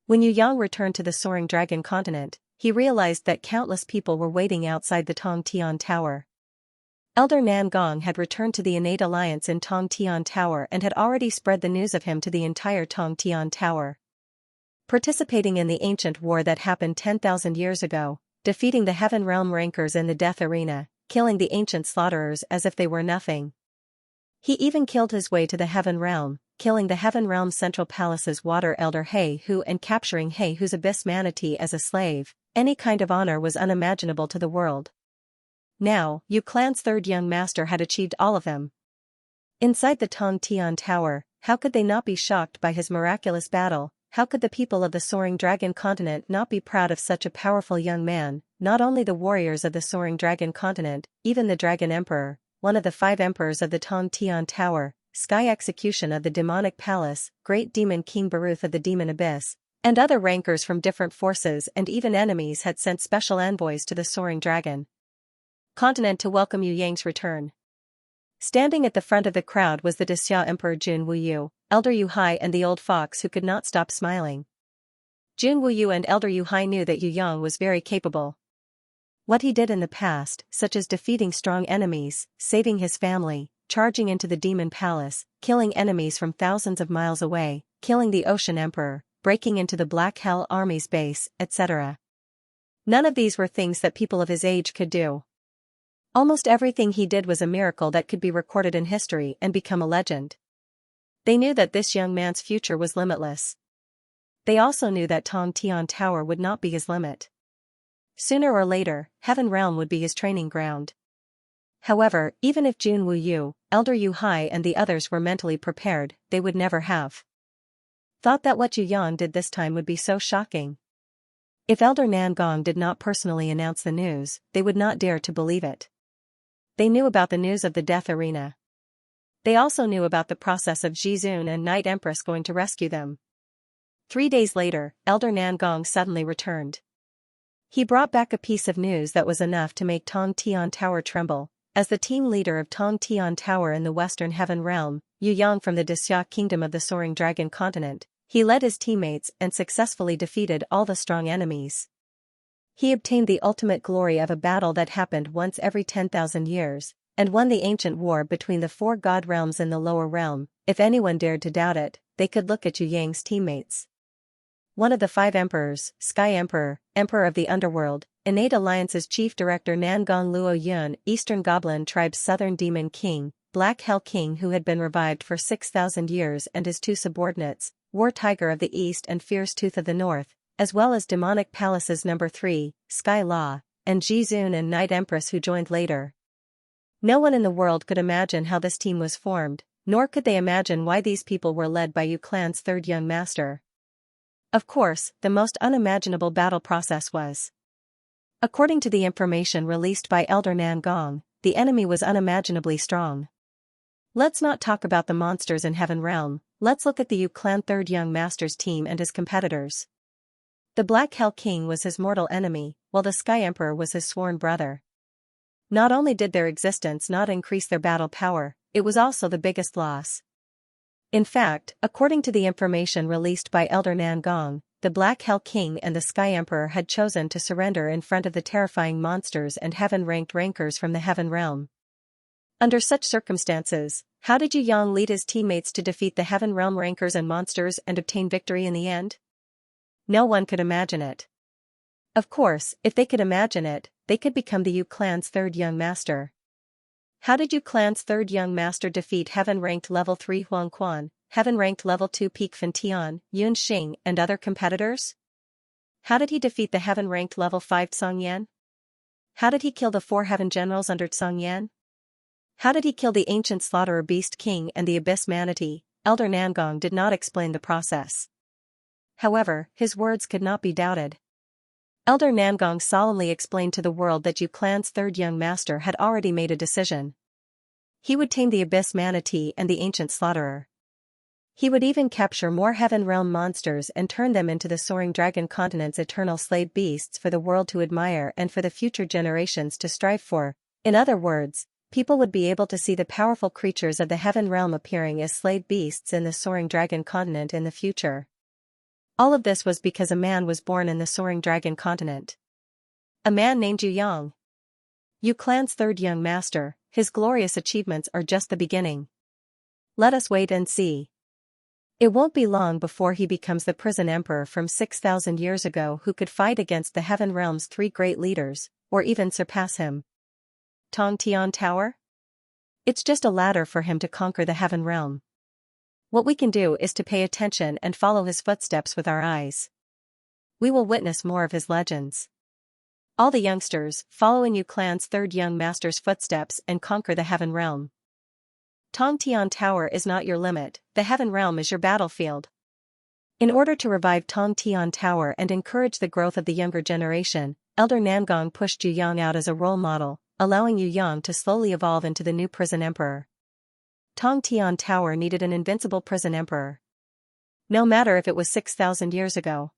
When Yu Yang returned to the Soaring Dragon continent, he realized that countless people were waiting outside the Tongtian Tower. Elder Nan Gong had returned to the innate alliance in Tongtian Tower and had already spread the news of him to the entire Tongtian Tower. Participating in the ancient war that happened 10,000 years ago, defeating the Heaven Realm Rankers in the Death Arena, killing the ancient slaughterers as if they were nothing. He even killed his way to the Heaven Realm, killing the Heaven Realm Central Palace's Water Elder He Hu and capturing He Hu's Abyss Manatee as a slave. Any kind of honor was unimaginable to the world. Now, Yu Clan's third young master had achieved all of them. Inside the Tongtian Tower, how could they not be shocked by his miraculous battle? How could the people of the Soaring Dragon continent not be proud of such a powerful young man? Not only the warriors of the Soaring Dragon continent, even the Dragon Emperor, one of the 5 emperors of the Tongtian Tower, Sky Execution of the Demonic Palace, Great Demon King Baruth of the Demon Abyss, and other rankers from different forces and even enemies had sent special envoys to the Soaring Dragon continent to welcome Yu Yang's return. Standing at the front of the crowd was the Dixia Emperor Jun Wuyu, Elder Yu Hai and the old fox who could not stop smiling. Jun Wuyu and Elder Yu Hai knew that Yu Yang was very capable. What he did in the past, such as defeating strong enemies, saving his family, charging into the Demon Palace, killing enemies from thousands of miles away, killing the Ocean Emperor, breaking into the Black Hell Army's base, etc. None of these were things that people of his age could do. Almost everything he did was a miracle that could be recorded in history and become a legend. They knew that this young man's future was limitless. They also knew that Tongtian Tower would not be his limit. Sooner or later, Heaven Realm would be his training ground. However, even if Jun Wuyu, Elder Yu Hai and the others were mentally prepared, they would never have thought that what Yu Yang did this time would be so shocking. If Elder Nan Gong did not personally announce the news, they would not dare to believe it. They knew about the news of the Death Arena. They also knew about the process of Jizun and Night Empress going to rescue them. 3 days later, Elder Nan Gong suddenly returned. He brought back a piece of news that was enough to make Tongtian Tower tremble. As the team leader of Tongtian Tower in the Western Heaven Realm, Yu Yang from the Dixia Kingdom of the Soaring Dragon continent, he led his teammates and successfully defeated all the strong enemies. He obtained the ultimate glory of a battle that happened once every 10,000 years, and won the ancient war between the 4 god realms in the lower realm. If anyone dared to doubt it, they could look at Yu Yang's teammates. One of the 5 emperors, Sky Emperor, Emperor of the Underworld, Innate Alliance's Chief Director Nangong Luo Yun, Eastern Goblin Tribe's Southern Demon King, Black Hell King who had been revived for 6,000 years and his 2 subordinates, War Tiger of the East and Fierce Tooth of the North, as well as Demonic Palace's number 3, Sky Law, and Jizun and Night Empress who joined later. No one in the world could imagine how this team was formed, nor could they imagine why these people were led by Yu Clan's third young master. Of course, the most unimaginable battle process was. According to the information released by Elder Nan Gong, the enemy was unimaginably strong. Let's not talk about the monsters in Heaven Realm, let's look at the Yu Clan third young master's team and his competitors. The Black Hell King was his mortal enemy, while the Sky Emperor was his sworn brother. Not only did their existence not increase their battle power, it was also the biggest loss. In fact, according to the information released by Elder Nan Gong, the Black Hell King and the Sky Emperor had chosen to surrender in front of the terrifying monsters and heaven-ranked rankers from the Heaven Realm. Under such circumstances, how did Yu Yang lead his teammates to defeat the Heaven Realm rankers and monsters and obtain victory in the end? No one could imagine it. Of course, if they could imagine it, they could become the Yu Clan's third young master. How did Yu Clan's third young master defeat heaven-ranked level 3 Huang Quan, heaven-ranked level 2 Peak Fan Tian, Yun Xing, and other competitors? How did he defeat the heaven-ranked level 5 Song Yan? How did he kill the 4 heaven generals under Song Yan? How did he kill the ancient slaughterer Beast King and the Abyss Manatee? Elder Nangong did not explain the process. However, his words could not be doubted. Elder Nangong solemnly explained to the world that Yu Clan's third young master had already made a decision. He would tame the Abyss Manatee and the ancient slaughterer. He would even capture more heaven realm monsters and turn them into the soaring dragon continent's eternal slave beasts for the world to admire and for the future generations to strive for. In other words, people would be able to see the powerful creatures of the heaven realm appearing as slave beasts in the soaring dragon continent in the future. All of this was because a man was born in the soaring dragon continent. A man named Yu Yang. Yu Clan's third young master, his glorious achievements are just the beginning. Let us wait and see. It won't be long before he becomes the prison emperor from 6,000 years ago who could fight against the heaven realm's 3 great leaders, or even surpass him. Tong Tian Tower? It's just a ladder for him to conquer the heaven realm. What we can do is to pay attention and follow his footsteps with our eyes. We will witness more of his legends. All the youngsters, follow in Yu Clan's third young master's footsteps and conquer the heaven realm. Tong Tian Tower is not your limit, the heaven realm is your battlefield. In order to revive Tong Tian Tower and encourage the growth of the younger generation, Elder Nangong pushed Yu Yang out as a role model, allowing Yu Yang to slowly evolve into the new prison emperor. Tong Tian Tower needed an invincible prison emperor. No matter if it was 6,000 years ago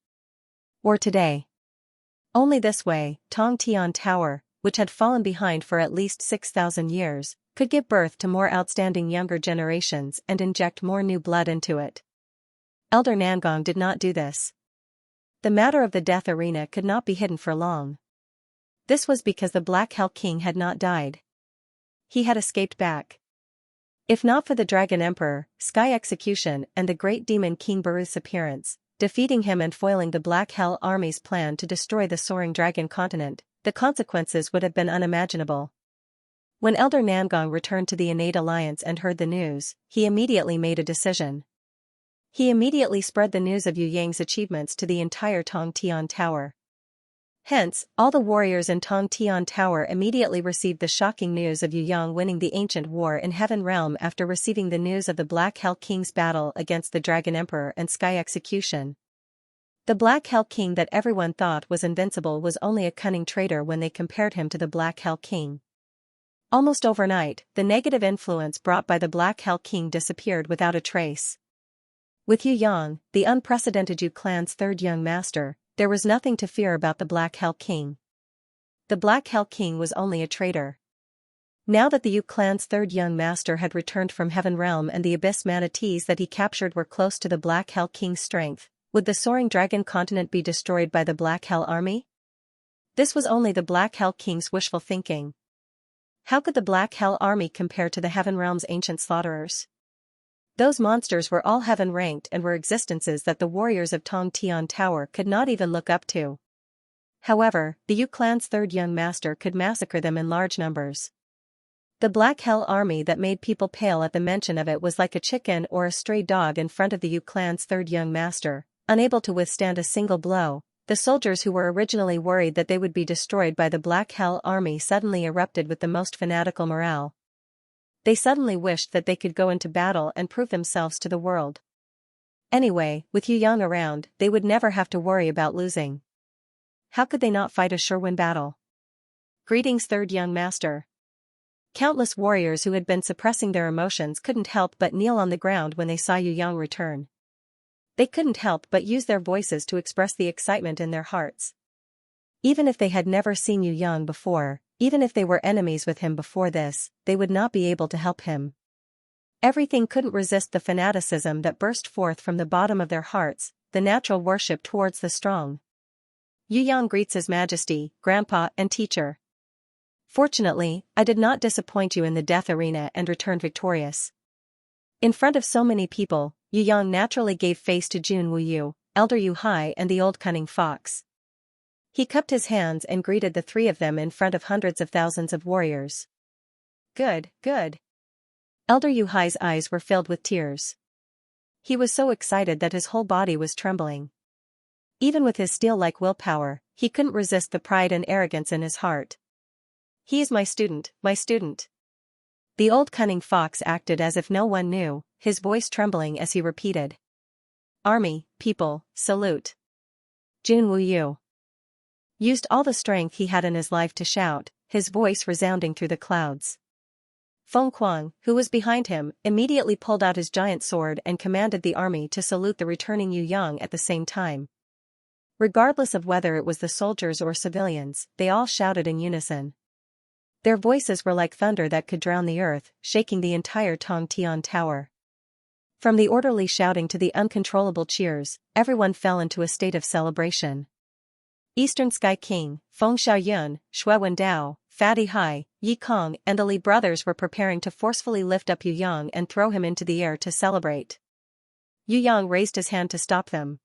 or today. Only this way, Tong Tian Tower, which had fallen behind for at least 6,000 years, could give birth to more outstanding younger generations and inject more new blood into it. Elder Nangong did not do this. The matter of the death arena could not be hidden for long. This was because the Black Hell King had not died. He had escaped back. If not for the Dragon Emperor, Sky Execution, and the great demon King Baruth's appearance, defeating him and foiling the Black Hell Army's plan to destroy the soaring dragon continent, the consequences would have been unimaginable. When Elder Nangong returned to the Innate Alliance and heard the news, he immediately made a decision. He immediately spread the news of Yu Yang's achievements to the entire Tong Tian Tower. Hence, all the warriors in Tong Tian Tower immediately received the shocking news of Yu Yang winning the ancient war in Heaven Realm after receiving the news of the Black Hell King's battle against the Dragon Emperor and Sky Execution. The Black Hell King that everyone thought was invincible was only a cunning traitor when they compared him to the Black Hell King. Almost overnight, the negative influence brought by the Black Hell King disappeared without a trace. With Yu Yang, the unprecedented Yu Clan's third young master, there was nothing to fear about the Black Hell King. The Black Hell King was only a traitor. Now that the Yu Clan's third young master had returned from Heaven Realm and the Abyss Manatees that he captured were close to the Black Hell King's strength, would the soaring dragon continent be destroyed by the Black Hell Army? This was only the Black Hell King's wishful thinking. How could the Black Hell Army compare to the Heaven Realm's ancient slaughterers? Those monsters were all heaven-ranked and were existences that the warriors of Tong Tian Tower could not even look up to. However, the Yu Clan's third young master could massacre them in large numbers. The Black Hell Army that made people pale at the mention of it was like a chicken or a stray dog in front of the Yu Clan's third young master, unable to withstand a single blow. The soldiers who were originally worried that they would be destroyed by the Black Hell Army suddenly erupted with the most fanatical morale. They suddenly wished that they could go into battle and prove themselves to the world. Anyway, with Yu Yang around, they would never have to worry about losing. How could they not fight a sure-win battle? Greetings, third young master. Countless warriors who had been suppressing their emotions couldn't help but kneel on the ground when they saw Yu Yang return. They couldn't help but use their voices to express the excitement in their hearts. Even if they had never seen Yu Yang before, even if they were enemies with him before this, they would not be able to help him. Everything couldn't resist the fanaticism that burst forth from the bottom of their hearts, the natural worship towards the strong. Yu Yang greets His Majesty, Grandpa and Teacher. Fortunately, I did not disappoint you in the death arena and returned victorious. In front of so many people, Yu Yang naturally gave face to Jun Wu Yu, Elder Yu Hai and the old cunning fox. He cupped his hands and greeted the three of them in front of hundreds of thousands of warriors. good, good. Elder Yu Hai's eyes were filled with tears. He was so excited that his whole body was trembling. Even with his steel-like willpower, he couldn't resist the pride and arrogance in his heart. He is my student, my student. The old cunning fox acted as if no one knew, his voice trembling as he repeated. Army, people, salute. Jun Wu Yu used all the strength he had in his life to shout, his voice resounding through the clouds. Feng Kuang, who was behind him, immediately pulled out his giant sword and commanded the army to salute the returning Yu Yang at the same time. Regardless of whether it was the soldiers or civilians, they all shouted in unison. Their voices were like thunder that could drown the earth, shaking the entire Tongtian Tower. From the orderly shouting to the uncontrollable cheers, everyone fell into a state of celebration. Eastern Sky King, Feng Xiaoyun, Xue Wendao, Fatty Hai, Yi Kong and the Li brothers were preparing to forcefully lift up Yu Yang and throw him into the air to celebrate. Yu Yang raised his hand to stop them.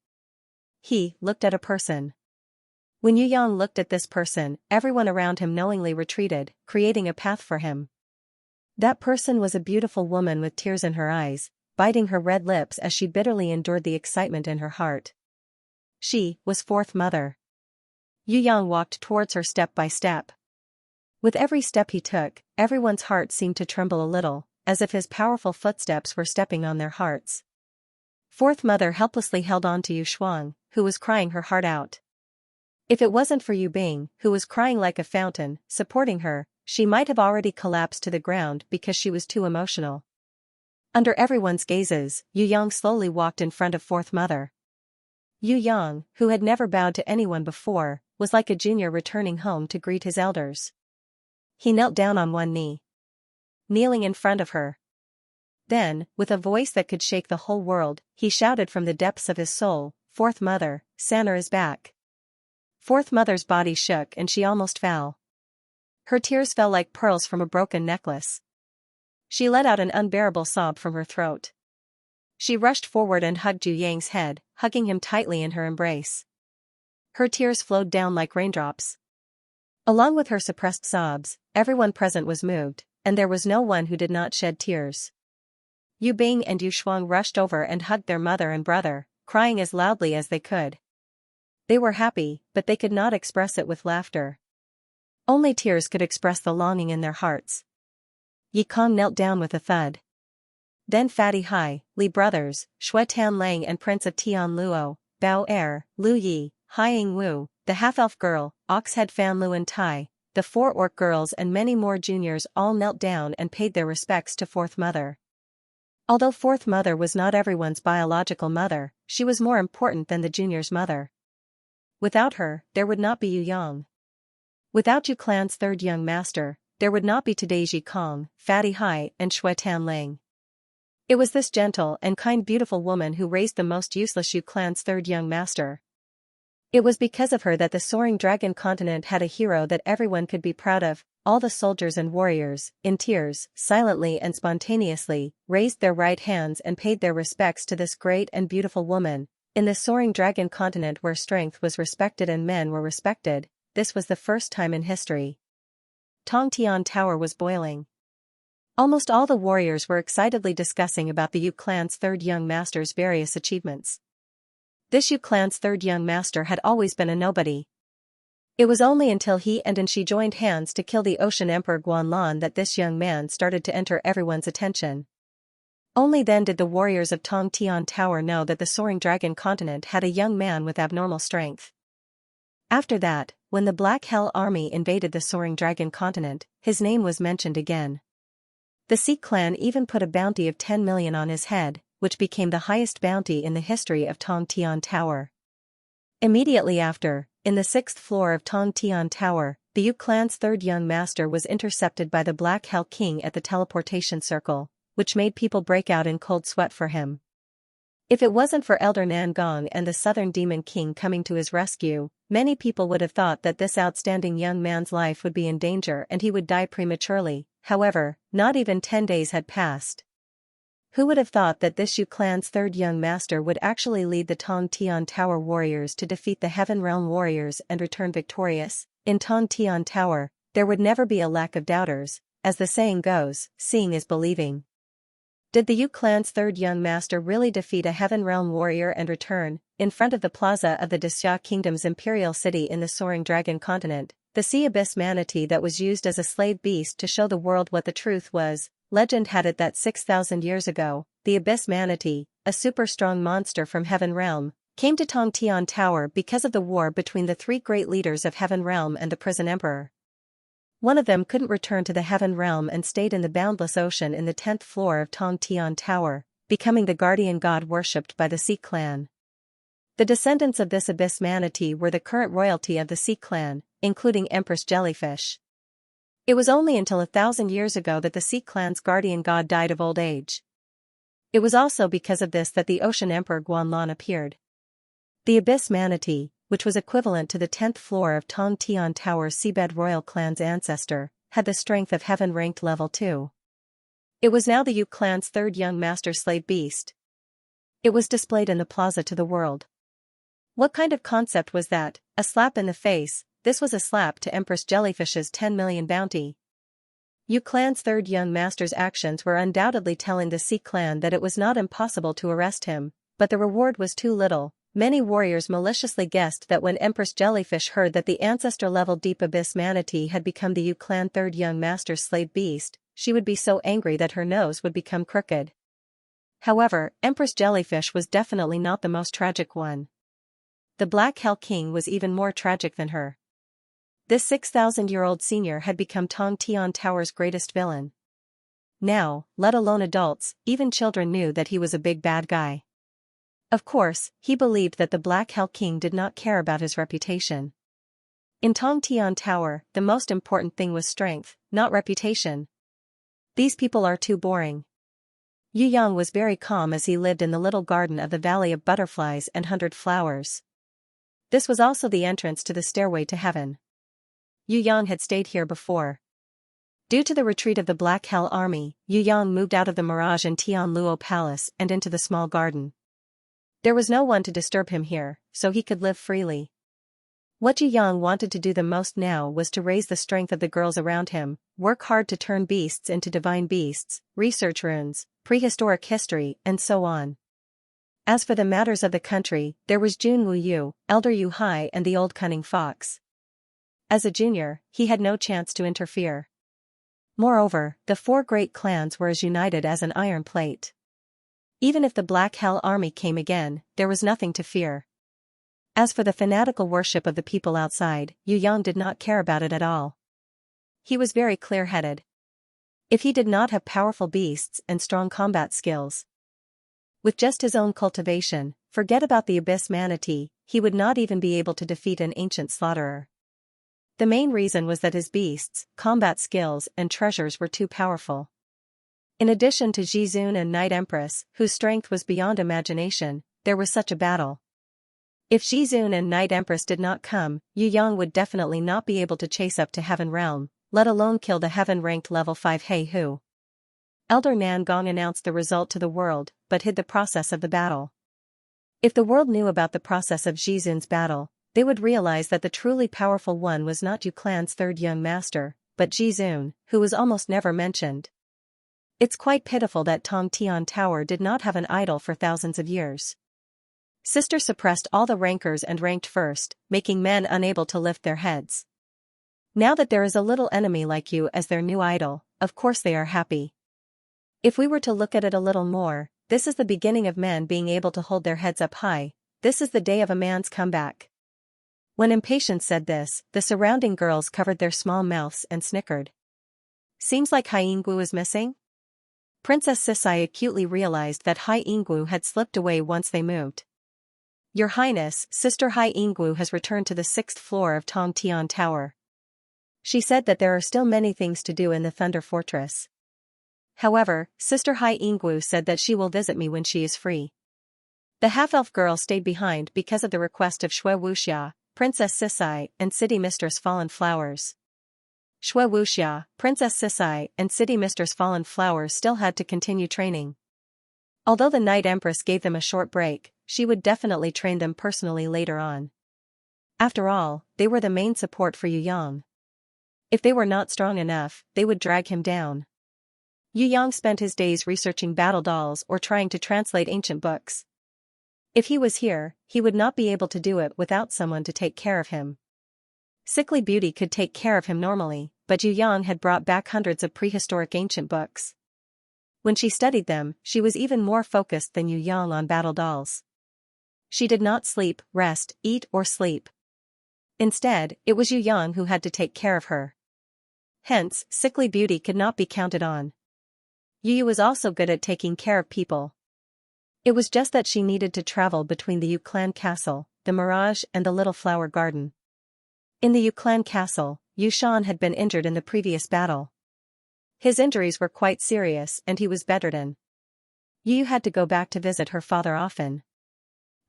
He looked at a person. When Yu Yang looked at this person, everyone around him knowingly retreated, creating a path for him. That person was a beautiful woman with tears in her eyes, biting her red lips as she bitterly endured the excitement in her heart. She was Fourth Mother. Yu Yang walked towards her step by step. With every step he took, everyone's heart seemed to tremble a little, as if his powerful footsteps were stepping on their hearts. Fourth Mother helplessly held on to Yu Shuang, who was crying her heart out. If it wasn't for Yu Bing, who was crying like a fountain, supporting her, she might have already collapsed to the ground because she was too emotional. Under everyone's gazes, Yu Yang slowly walked in front of Fourth Mother. Yu Yang, who had never bowed to anyone before, was like a junior returning home to greet his elders. He knelt down on one knee, kneeling in front of her. Then, with a voice that could shake the whole world, he shouted from the depths of his soul, Fourth Mother, Sanner is back. Fourth Mother's body shook and she almost fell. Her tears fell like pearls from a broken necklace. She let out an unbearable sob from her throat. She rushed forward and hugged Yu Yang's head, hugging him tightly in her embrace. Her tears flowed down like raindrops. Along with her suppressed sobs, everyone present was moved, and there was no one who did not shed tears. Yu Bing and Yu Shuang rushed over and hugged their mother and brother, crying as loudly as they could. They were happy, but they could not express it with laughter. Only tears could express the longing in their hearts. Yi Kong knelt down with a thud. Then Fatty Hai, Li brothers, Xue Tan Lang and Prince of Tian Luo, Bao Er, Lu Yi, Haiying Wu, the half-elf girl, Oxhead Fan Lu and Tai, the 4 orc girls and many more juniors all knelt down and paid their respects to Fourth Mother. Although Fourth Mother was not everyone's biological mother, she was more important than the juniors' mother. Without her, there would not be Yu Yang. Without Yu Clan's third young master, there would not be today's Yi Kong, Fatty Hai and Xue Tan Lang. It was this gentle and kind beautiful woman who raised the most useless Yu Clan's third young master. It was because of her that the soaring dragon continent had a hero that everyone could be proud of. All the soldiers and warriors, in tears, silently and spontaneously, raised their right hands and paid their respects to this great and beautiful woman. In the soaring dragon continent where strength was respected and men were respected, this was the first time in history. Tongtian Tower was boiling. Almost all the warriors were excitedly discussing about the Yu Clan's third young master's various achievements. This Yu Clan's third young master had always been a nobody. It was only until he and she joined hands to kill the Ocean Emperor Guanlan that this young man started to enter everyone's attention. Only then did the warriors of Tongtian Tower know that the soaring dragon continent had a young man with abnormal strength. After that, when the Black Hell Army invaded the soaring dragon continent, his name was mentioned again. The Sea clan even put a bounty of 10 million on his head, which became the highest bounty in the history of Tongtian Tower. Immediately after, in the 6th floor of Tongtian Tower, the Yu Clan's third young master was intercepted by the Black Hell King at the teleportation circle, which made people break out in cold sweat for him. If it wasn't for Elder Nangong and the Southern Demon King coming to his rescue, many people would have thought that this outstanding young man's life would be in danger and he would die prematurely. However, not even 10 days had passed. Who would have thought that this Yu Clan's third young master would actually lead the Tongtian Tower warriors to defeat the Heaven Realm warriors and return victorious? In Tongtian Tower, there would never be a lack of doubters, as the saying goes, seeing is believing. Did the Yu clan's third young master really defeat a Heaven Realm warrior and return, in front of the plaza of the Xia Kingdom's imperial city in the soaring dragon continent, the sea abyss manatee that was used as a slave beast to show the world what the truth was? Legend had it that 6,000 years ago, the abyss manatee, a super strong monster from Heaven Realm, came to Tongtian Tower because of the war between the three great leaders of Heaven Realm and the prison emperor. One of them couldn't return to the Heaven Realm and stayed in the boundless ocean in the 10th floor of Tongtian Tower, becoming the guardian god worshipped by the Sea Clan. The descendants of this abyss manatee were the current royalty of the Sea Clan, including Empress Jellyfish. It was only until 1,000 years ago that the Sea Clan's guardian god died of old age. It was also because of this that the Ocean Emperor Guanlan appeared. The abyss manatee, which was equivalent to the 10th floor of Tongtian Tower's seabed royal clan's ancestor, had the strength of heaven ranked level 2. It was now the Yu clan's third young master slave beast. It was displayed in the plaza to the world. What kind of concept was that? A slap in the face? This was a slap to Empress Jellyfish's 10 million bounty. Yu clan's third young master's actions were undoubtedly telling the Sea Clan that it was not impossible to arrest him, but the reward was too little. Many warriors maliciously guessed that when Empress Jellyfish heard that the ancestor-level deep abyss manatee had become the Yu clan third young master's slave beast, she would be so angry that her nose would become crooked. However, Empress Jellyfish was definitely not the most tragic one. The Black Hell King was even more tragic than her. This 6,000-year-old senior had become Tongtian Tower's greatest villain. Now, let alone adults, even children knew that he was a big bad guy. Of course, he believed that the Black Hell King did not care about his reputation. In Tongtian Tower, the most important thing was strength, not reputation. These people are too boring. Yu Yang was very calm as he lived in the little garden of the Valley of Butterflies and 100 Flowers. This was also the entrance to the stairway to heaven. Yu Yang had stayed here before. Due to the retreat of the Black Hell Army, Yu Yang moved out of the Mirage and Tian Luo Palace and into the small garden. There was no one to disturb him here, so he could live freely. What Yu Yang wanted to do the most now was to raise the strength of the girls around him, work hard to turn beasts into divine beasts, research runes, prehistoric history, and so on. As for the matters of the country, there was Jun Wu Yu, Elder Yu Hai and the old cunning fox. As a junior, he had no chance to interfere. Moreover, the four great clans were as united as an iron plate. Even if the Black Hell Army came again, there was nothing to fear. As for the fanatical worship of the people outside, Yu Yang did not care about it at all. He was very clear-headed. If he did not have powerful beasts and strong combat skills, with just his own cultivation, forget about the abyss manatee, he would not even be able to defeat an ancient slaughterer. The main reason was that his beasts, combat skills and treasures were too powerful. In addition to Jizun and Night Empress, whose strength was beyond imagination, there was such a battle. If Jizun and Night Empress did not come, Yu Yang would definitely not be able to chase up to Heaven Realm, let alone kill the heaven-ranked level 5 Hei Hu. Elder Nan Gong announced the result to the world, but hid the process of the battle. If the world knew about the process of Jizun's battle, they would realize that the truly powerful one was not Yu clan's third young master, but Jizun, who was almost never mentioned. It's quite pitiful that Tongtian Tower did not have an idol for thousands of years. Sister suppressed all the rankers and ranked first, making men unable to lift their heads. Now that there is a little enemy like you as their new idol, of course they are happy. If we were to look at it a little more, this is the beginning of men being able to hold their heads up high. This is the day of a man's comeback. When Impatience said this, the surrounding girls covered their small mouths and snickered. Seems like Hai Yinggu is missing? Princess Sisai acutely realized that Hai Yinggu had slipped away once they moved. Your Highness, Sister Hai Yinggu has returned to the 6th floor of Tongtian Tower. She said that there are still many things to do in the Thunder Fortress. However, Sister Hai Yinggu said that she will visit me when she is free. The half-elf girl stayed behind because of the request of Shui Wuxia, Princess Sisai, and City Mistress Fallen Flowers. Shui Wuxia, Princess Sisai, and City Mistress Fallen Flowers still had to continue training. Although the Night Empress gave them a short break, she would definitely train them personally later on. After all, they were the main support for Yu Yang. If they were not strong enough, they would drag him down. Yu Yang spent his days researching battle dolls or trying to translate ancient books. If he was here, he would not be able to do it without someone to take care of him. Sickly Beauty could take care of him normally, but Yu Yang had brought back hundreds of prehistoric ancient books. When she studied them, she was even more focused than Yu Yang on battle dolls. She did not sleep, rest, eat or sleep. Instead, it was Yu Yang who had to take care of her. Hence, Sickly Beauty could not be counted on. Yu was also good at taking care of people. It was just that she needed to travel between the Yu clan castle, the Mirage and the Little Flower Garden. In the Yu clan castle, Yu Shan had been injured in the previous battle. His injuries were quite serious and he was bedridden. Yu had to go back to visit her father often.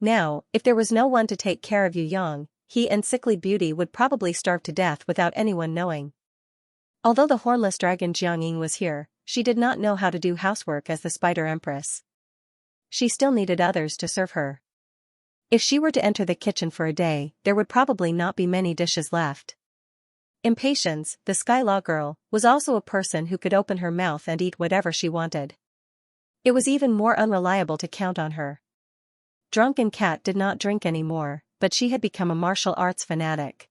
Now, if there was no one to take care of Yu Yang, he and Sickly Beauty would probably starve to death without anyone knowing. Although the hornless dragon Jiangying was here, she did not know how to do housework as the Spider Empress. She still needed others to serve her. If she were to enter the kitchen for a day, there would probably not be many dishes left. Impatience, the Sky Law Girl, was also a person who could open her mouth and eat whatever she wanted. It was even more unreliable to count on her. Drunken Cat did not drink anymore, but she had become a martial arts fanatic.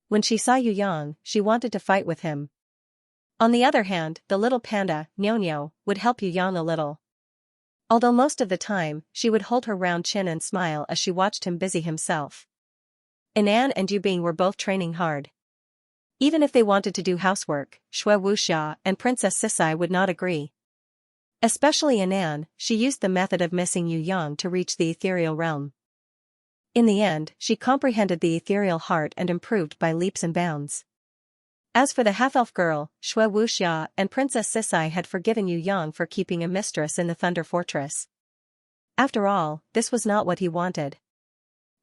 When she saw Yu Yang, she wanted to fight with him. On the other hand, the little panda, Nyo, would help Yu Yang a little. Although most of the time, she would hold her round chin and smile as she watched him busy himself. Anan and Yubing were both training hard. Even if they wanted to do housework, Shui Wuxia and Princess Sisai would not agree. Especially Anan, she used the method of missing Yu Yang to reach the ethereal realm. In the end, she comprehended the ethereal heart and improved by leaps and bounds. As for the half-elf girl, Shui Wuxia and Princess Sisai had forgiven Yu Yang for keeping a mistress in the Thunder Fortress. After all, this was not what he wanted.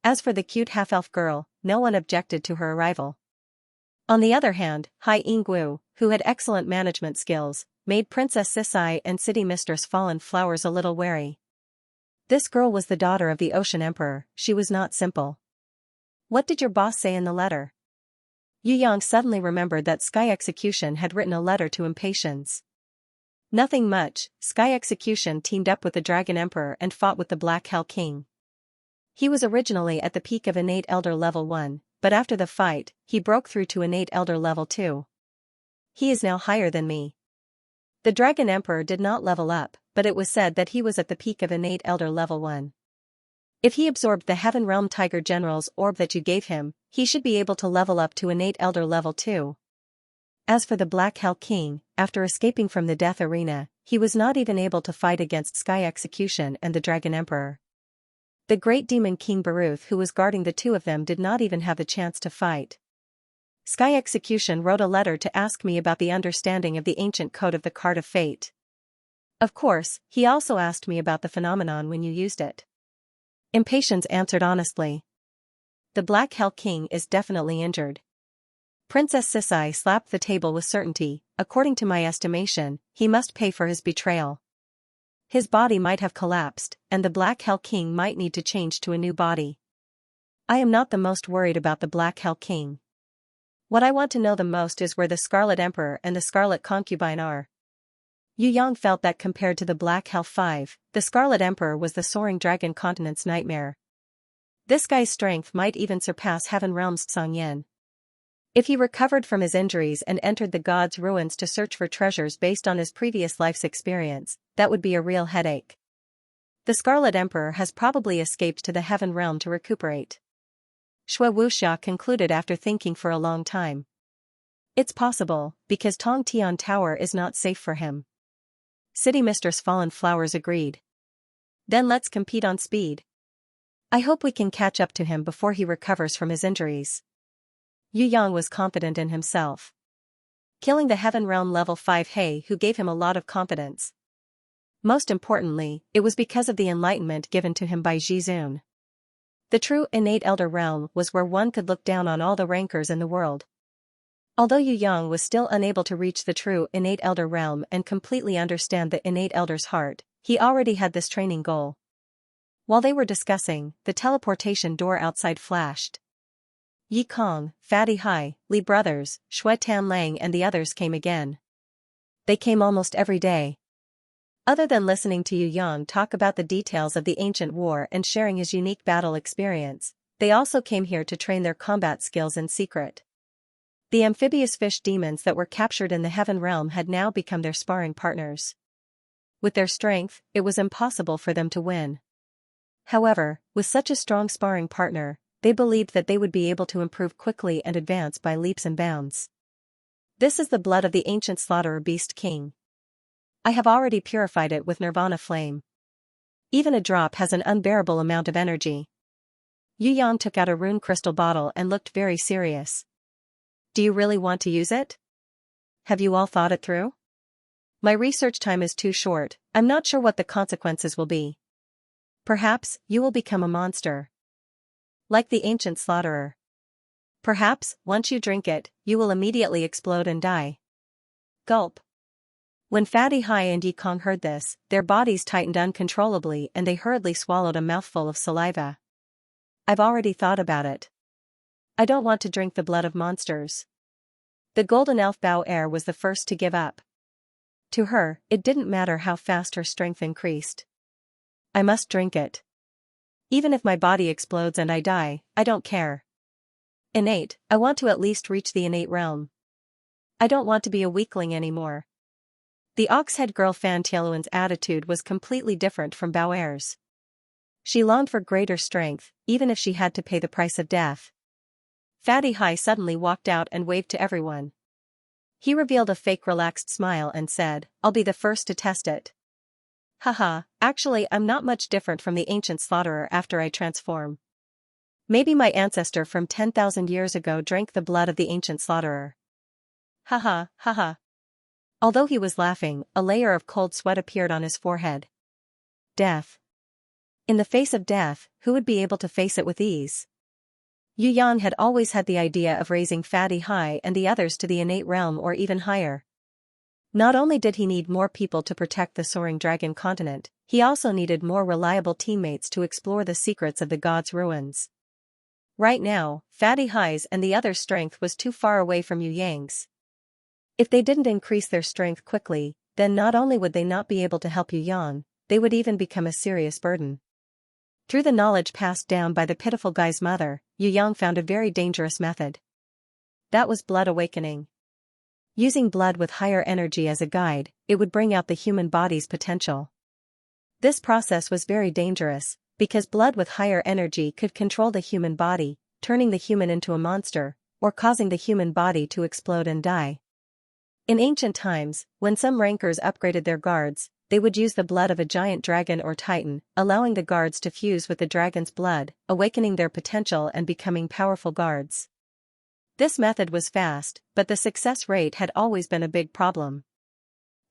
As for the cute half-elf girl, no one objected to her arrival. On the other hand, Hai Yingguo, who had excellent management skills, made Princess Sisai and City Mistress Fallen Flowers a little wary. This girl was the daughter of the Ocean Emperor, she was not simple. What did your boss say in the letter? Yu Yang suddenly remembered that Sky Execution had written a letter to Impatience. Nothing much. Sky Execution teamed up with the Dragon Emperor and fought with the Black Hell King. He was originally at the peak of Innate Elder Level 1, but after the fight, he broke through to Innate Elder Level 2. He is now higher than me. The Dragon Emperor did not level up, but it was said that he was at the peak of Innate Elder Level 1. If he absorbed the Heaven Realm Tiger General's orb that you gave him, he should be able to level up to Innate Elder Level 2. As for the Black Hell King, after escaping from the Death Arena, he was not even able to fight against Sky Execution and the Dragon Emperor. The Great Demon King Baruth who was guarding the two of them did not even have the chance to fight. Sky Execution wrote a letter to ask me about the understanding of the ancient code of the Card of Fate. Of course, he also asked me about the phenomenon when you used it. Impatience answered honestly. The Black Hell King is definitely injured. Princess Sisai slapped the table with certainty. According to my estimation, he must pay for his betrayal. His body might have collapsed, and the Black Hell King might need to change to a new body. I am not the most worried about the Black Hell King. What I want to know the most is where the Scarlet Emperor and the Scarlet Concubine are. Yu Yang felt that compared to the Black Hell 5, the Scarlet Emperor was the soaring dragon continent's nightmare. This guy's strength might even surpass Heaven Realm's Song Yen. If he recovered from his injuries and entered the God's ruins to search for treasures based on his previous life's experience, that would be a real headache. The Scarlet Emperor has probably escaped to the Heaven Realm to recuperate. Shui Wuxia concluded after thinking for a long time. It's possible, because Tong Tian Tower is not safe for him. City Mistress Fallen Flowers agreed. Then let's compete on speed. I hope we can catch up to him before he recovers from his injuries. Yu Yang was confident in himself. Killing the Heaven Realm Level 5 Hei who gave him a lot of confidence. Most importantly, it was because of the enlightenment given to him by Jizun. The true innate Elder Realm was where one could look down on all the rankers in the world. Although Yu Yang was still unable to reach the true innate Elder Realm and completely understand the innate Elder's heart, he already had this training goal. While they were discussing, the teleportation door outside flashed. Yi Kong, Fatty Hai, Li brothers, Shui Tan Lang and the others came again. They came almost every day. Other than listening to Yu Yang talk about the details of the ancient war and sharing his unique battle experience, they also came here to train their combat skills in secret. The amphibious fish demons that were captured in the heaven realm had now become their sparring partners. With their strength, it was impossible for them to win. However, with such a strong sparring partner, they believed that they would be able to improve quickly and advance by leaps and bounds. This is the blood of the ancient slaughterer beast king. I have already purified it with nirvana flame. Even a drop has an unbearable amount of energy. Yu Yang took out a rune crystal bottle and looked very serious. Do you really want to use it? Have you all thought it through? My research time is too short, I'm not sure what the consequences will be. Perhaps, you will become a monster. Like the ancient slaughterer. Perhaps, once you drink it, you will immediately explode and die. Gulp. When Fatty Hai and Yi Kong heard this, their bodies tightened uncontrollably and they hurriedly swallowed a mouthful of saliva. I've already thought about it. I don't want to drink the blood of monsters. The golden elf Bao Er was the first to give up. To her, it didn't matter how fast her strength increased. I must drink it. Even if my body explodes and I die, I don't care. Innate, I want to at least reach the innate realm. I don't want to be a weakling anymore. The ox-head girl Fan Tialuan's attitude was completely different from Bao Er's. She longed for greater strength, even if she had to pay the price of death. Fatty Hai suddenly walked out and waved to everyone. He revealed a fake relaxed smile and said, I'll be the first to test it. Haha, actually I'm not much different from the ancient slaughterer after I transform. Maybe my ancestor from 10,000 years ago drank the blood of the ancient slaughterer. Haha, haha. Although he was laughing, a layer of cold sweat appeared on his forehead. Death. In the face of death, who would be able to face it with ease? Yu Yang had always had the idea of raising Fatty Hai and the others to the innate realm or even higher. Not only did he need more people to protect the soaring dragon continent, he also needed more reliable teammates to explore the secrets of the gods' ruins. Right now, Fatty Hai's and the others' strength was too far away from Yu Yang's. If they didn't increase their strength quickly, then not only would they not be able to help Yu Yang, they would even become a serious burden. Through the knowledge passed down by the pitiful guy's mother, Yu Yang found a very dangerous method. That was blood awakening. Using blood with higher energy as a guide, it would bring out the human body's potential. This process was very dangerous, because blood with higher energy could control the human body, turning the human into a monster, or causing the human body to explode and die. In ancient times, when some rankers upgraded their guards, they would use the blood of a giant dragon or titan, allowing the guards to fuse with the dragon's blood, awakening their potential and becoming powerful guards. This method was fast, but the success rate had always been a big problem.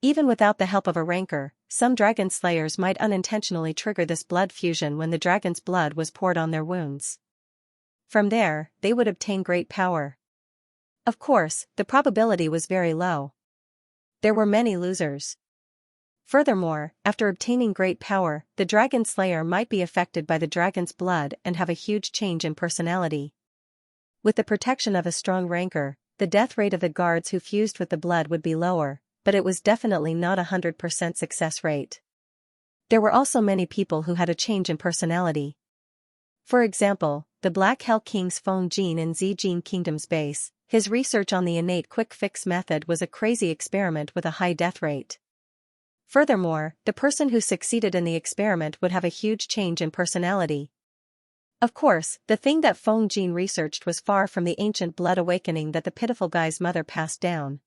Even without the help of a ranker, some dragon slayers might unintentionally trigger this blood fusion when the dragon's blood was poured on their wounds. From there, they would obtain great power. Of course, the probability was very low. There were many losers. Furthermore, after obtaining great power, the dragon slayer might be affected by the dragon's blood and have a huge change in personality. With the protection of a strong ranker, the death rate of the guards who fused with the blood would be lower, but it was definitely not a 100% success rate. There were also many people who had a change in personality. For example, the Black Hell King's Feng Jin in Zijin Kingdom's base. His research on the innate quick fix method was a crazy experiment with a high death rate. Furthermore, the person who succeeded in the experiment would have a huge change in personality. Of course, the thing that Feng Jin researched was far from the ancient blood awakening that the pitiful guy's mother passed down.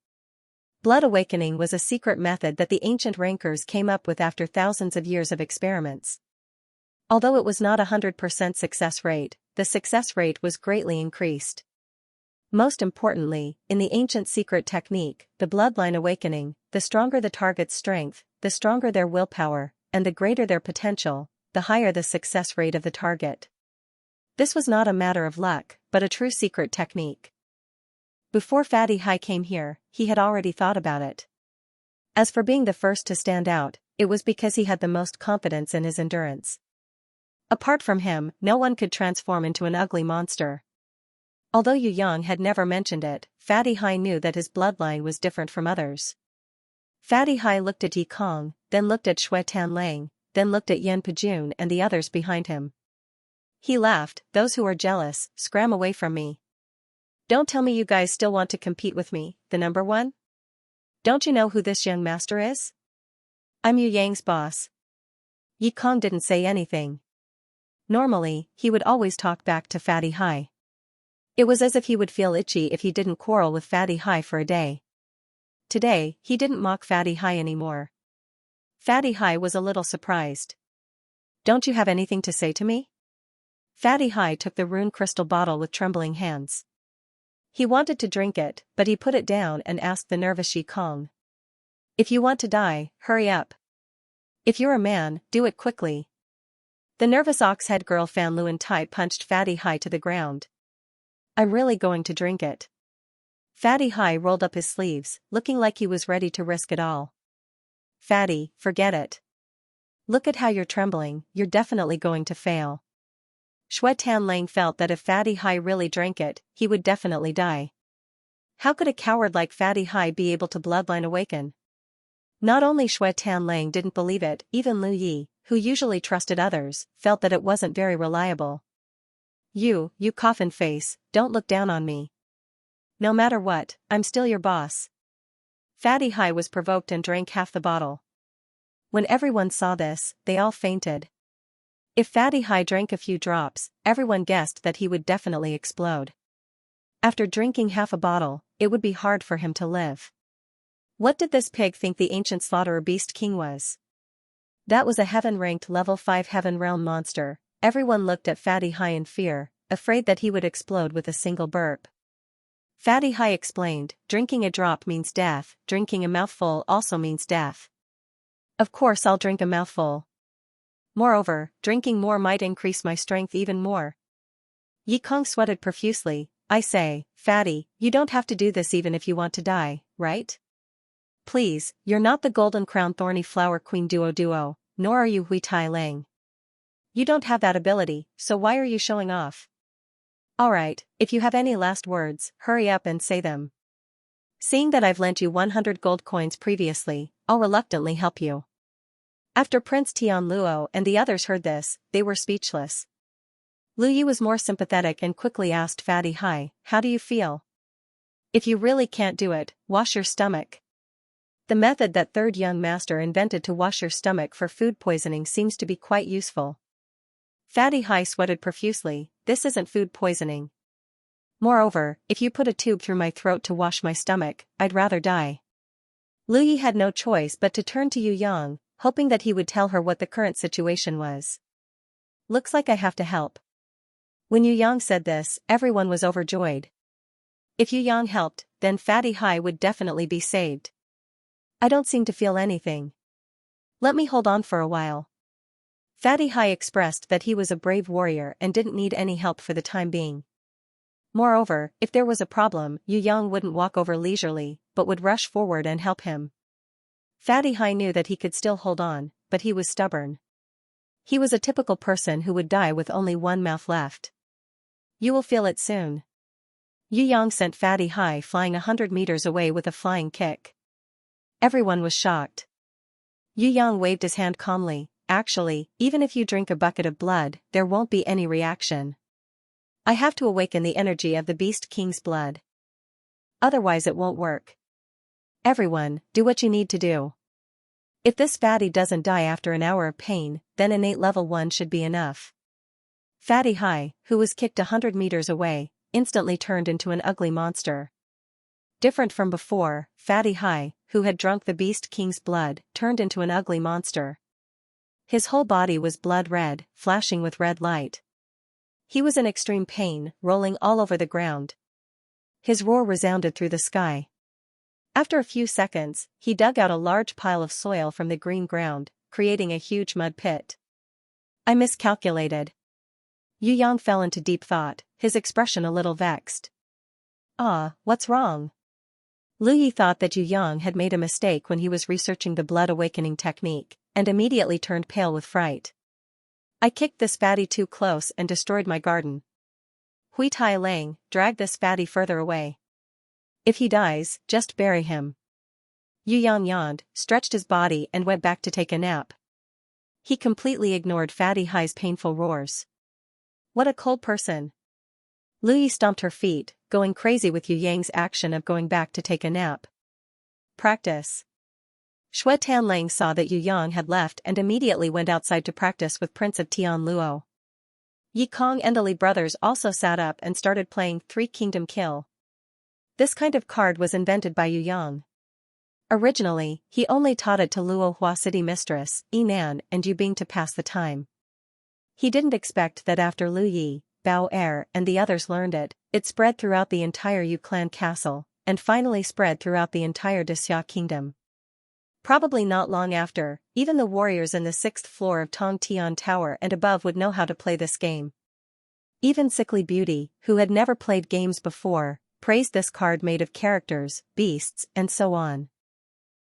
Blood awakening was a secret method that the ancient rankers came up with after thousands of years of experiments. Although it was not a 100% success rate, the success rate was greatly increased. Most importantly, in the ancient secret technique, the bloodline awakening, the stronger the target's strength, the stronger their willpower, and the greater their potential, the higher the success rate of the target. This was not a matter of luck, but a true secret technique. Before Fatty Hai came here, he had already thought about it. As for being the first to stand out, it was because he had the most confidence in his endurance. Apart from him, no one could transform into an ugly monster. Although Yu Yang had never mentioned it, Fatty Hai knew that his bloodline was different from others. Fatty Hai looked at Yi Kong, then looked at Shui Tanlang, then looked at Yan Pejun and the others behind him. He laughed, "Those who are jealous, scram away from me. Don't tell me you guys still want to compete with me, the number one? Don't you know who this young master is? I'm Yu Yang's boss." Yi Kong didn't say anything. Normally, he would always talk back to Fatty Hai. It was as if he would feel itchy if he didn't quarrel with Fatty Hai for a day. Today, he didn't mock Fatty Hai anymore. Fatty Hai was a little surprised. "Don't you have anything to say to me?" Fatty Hai took the rune crystal bottle with trembling hands. He wanted to drink it, but he put it down and asked the nervous Yi Kong. "If you want to die, hurry up. If you're a man, do it quickly." The nervous ox-head girl Fan Luan Tai punched Fatty Hai to the ground. "I'm really going to drink it." Fatty Hai rolled up his sleeves, looking like he was ready to risk it all. "Fatty, forget it. Look at how you're trembling, you're definitely going to fail." Shui Tanlang felt that if Fatty Hai really drank it, he would definitely die. How could a coward like Fatty Hai be able to bloodline awaken? Not only Shui Tanlang didn't believe it, even Lu Yi, who usually trusted others, felt that it wasn't very reliable. You coffin face, don't look down on me. No matter what, I'm still your boss." Fatty Hai was provoked and drank half the bottle. When everyone saw this, they all fainted. If Fatty Hai drank a few drops, everyone guessed that he would definitely explode. After drinking half a bottle, it would be hard for him to live. What did this pig think the ancient slaughterer beast king was? That was a heaven-ranked level 5 heaven realm monster. Everyone looked at Fatty Hai in fear, afraid that he would explode with a single burp. Fatty Hai explained, "Drinking a drop means death, drinking a mouthful also means death. Of course I'll drink a mouthful. Moreover, drinking more might increase my strength even more." Yi Kong sweated profusely. "I say, Fatty, you don't have to do this even if you want to die, right? Please, you're not the golden crown thorny flower queen duo, nor are you Hui Tai Lang. You don't have that ability, so why are you showing off? Alright, if you have any last words, hurry up and say them. Seeing that I've lent you 100 gold coins previously, I'll reluctantly help you." After Prince Tian Luo and the others heard this, they were speechless. Lu Yi was more sympathetic and quickly asked Fatty Hai, "How do you feel? If you really can't do it, wash your stomach." The method that third young master invented to wash your stomach for food poisoning seems to be quite useful. Fatty Hai sweated profusely. "This isn't food poisoning. Moreover, if you put a tube through my throat to wash my stomach, I'd rather die." Lu Yi had no choice but to turn to Yu Yang, hoping that he would tell her what the current situation was. "Looks like I have to help." When Yu Yang said this, everyone was overjoyed. If Yu Yang helped, then Fatty Hai would definitely be saved. "I don't seem to feel anything. Let me hold on for a while." Fatty Hai expressed that he was a brave warrior and didn't need any help for the time being. Moreover, if there was a problem, Yu Yang wouldn't walk over leisurely, but would rush forward and help him. Fatty Hai knew that he could still hold on, but he was stubborn. He was a typical person who would die with only one mouth left. "You will feel it soon." Yu Yang sent Fatty Hai flying 100 meters away with a flying kick. Everyone was shocked. Yu Yang waved his hand calmly. "Actually, even if you drink a bucket of blood, there won't be any reaction. I have to awaken the energy of the Beast King's blood. Otherwise it won't work. Everyone, do what you need to do. If this fatty doesn't die after an hour of pain, then innate level 1 should be enough." Fatty Hai, who was kicked 100 meters away, instantly turned into an ugly monster. Different from before, Fatty Hai, who had drunk the Beast King's blood, turned into an ugly monster. His whole body was blood red, flashing with red light. He was in extreme pain, rolling all over the ground. His roar resounded through the sky. After a few seconds, he dug out a large pile of soil from the green ground, creating a huge mud pit. "I miscalculated." Yu Yang fell into deep thought, his expression a little vexed. "Ah, what's wrong?" Lu Yi thought that Yu Yang had made a mistake when he was researching the blood awakening technique, and immediately turned pale with fright. "I kicked this fatty too close and destroyed my garden." Hui Tai Lang, drag this fatty further away. If he dies, just bury him. Yu Yang yawned, stretched his body and went back to take a nap. He completely ignored Fatty Hai's painful roars. What a cold person. Lu Yi stomped her feet, going crazy with Yu Yang's action of going back to take a nap. Practice. Shui Tan Lang saw that Yu Yang had left and immediately went outside to practice with Prince of Tian Luo. Yi Kong and the Li brothers also sat up and started playing Three Kingdom Kill. This kind of card was invented by Yu Yang. Originally, he only taught it to Luo Hua City Mistress, Yi Nan and Yu Bing to pass the time. He didn't expect that after Lu Yi, Bao Er and the others learned it, it spread throughout the entire Yu clan castle, and finally spread throughout the entire Dexia kingdom. Probably not long after, even the warriors in the 6th floor of Tong Tian Tower and above would know how to play this game. Even Sickly Beauty, who had never played games before, praised this card made of characters, beasts, and so on.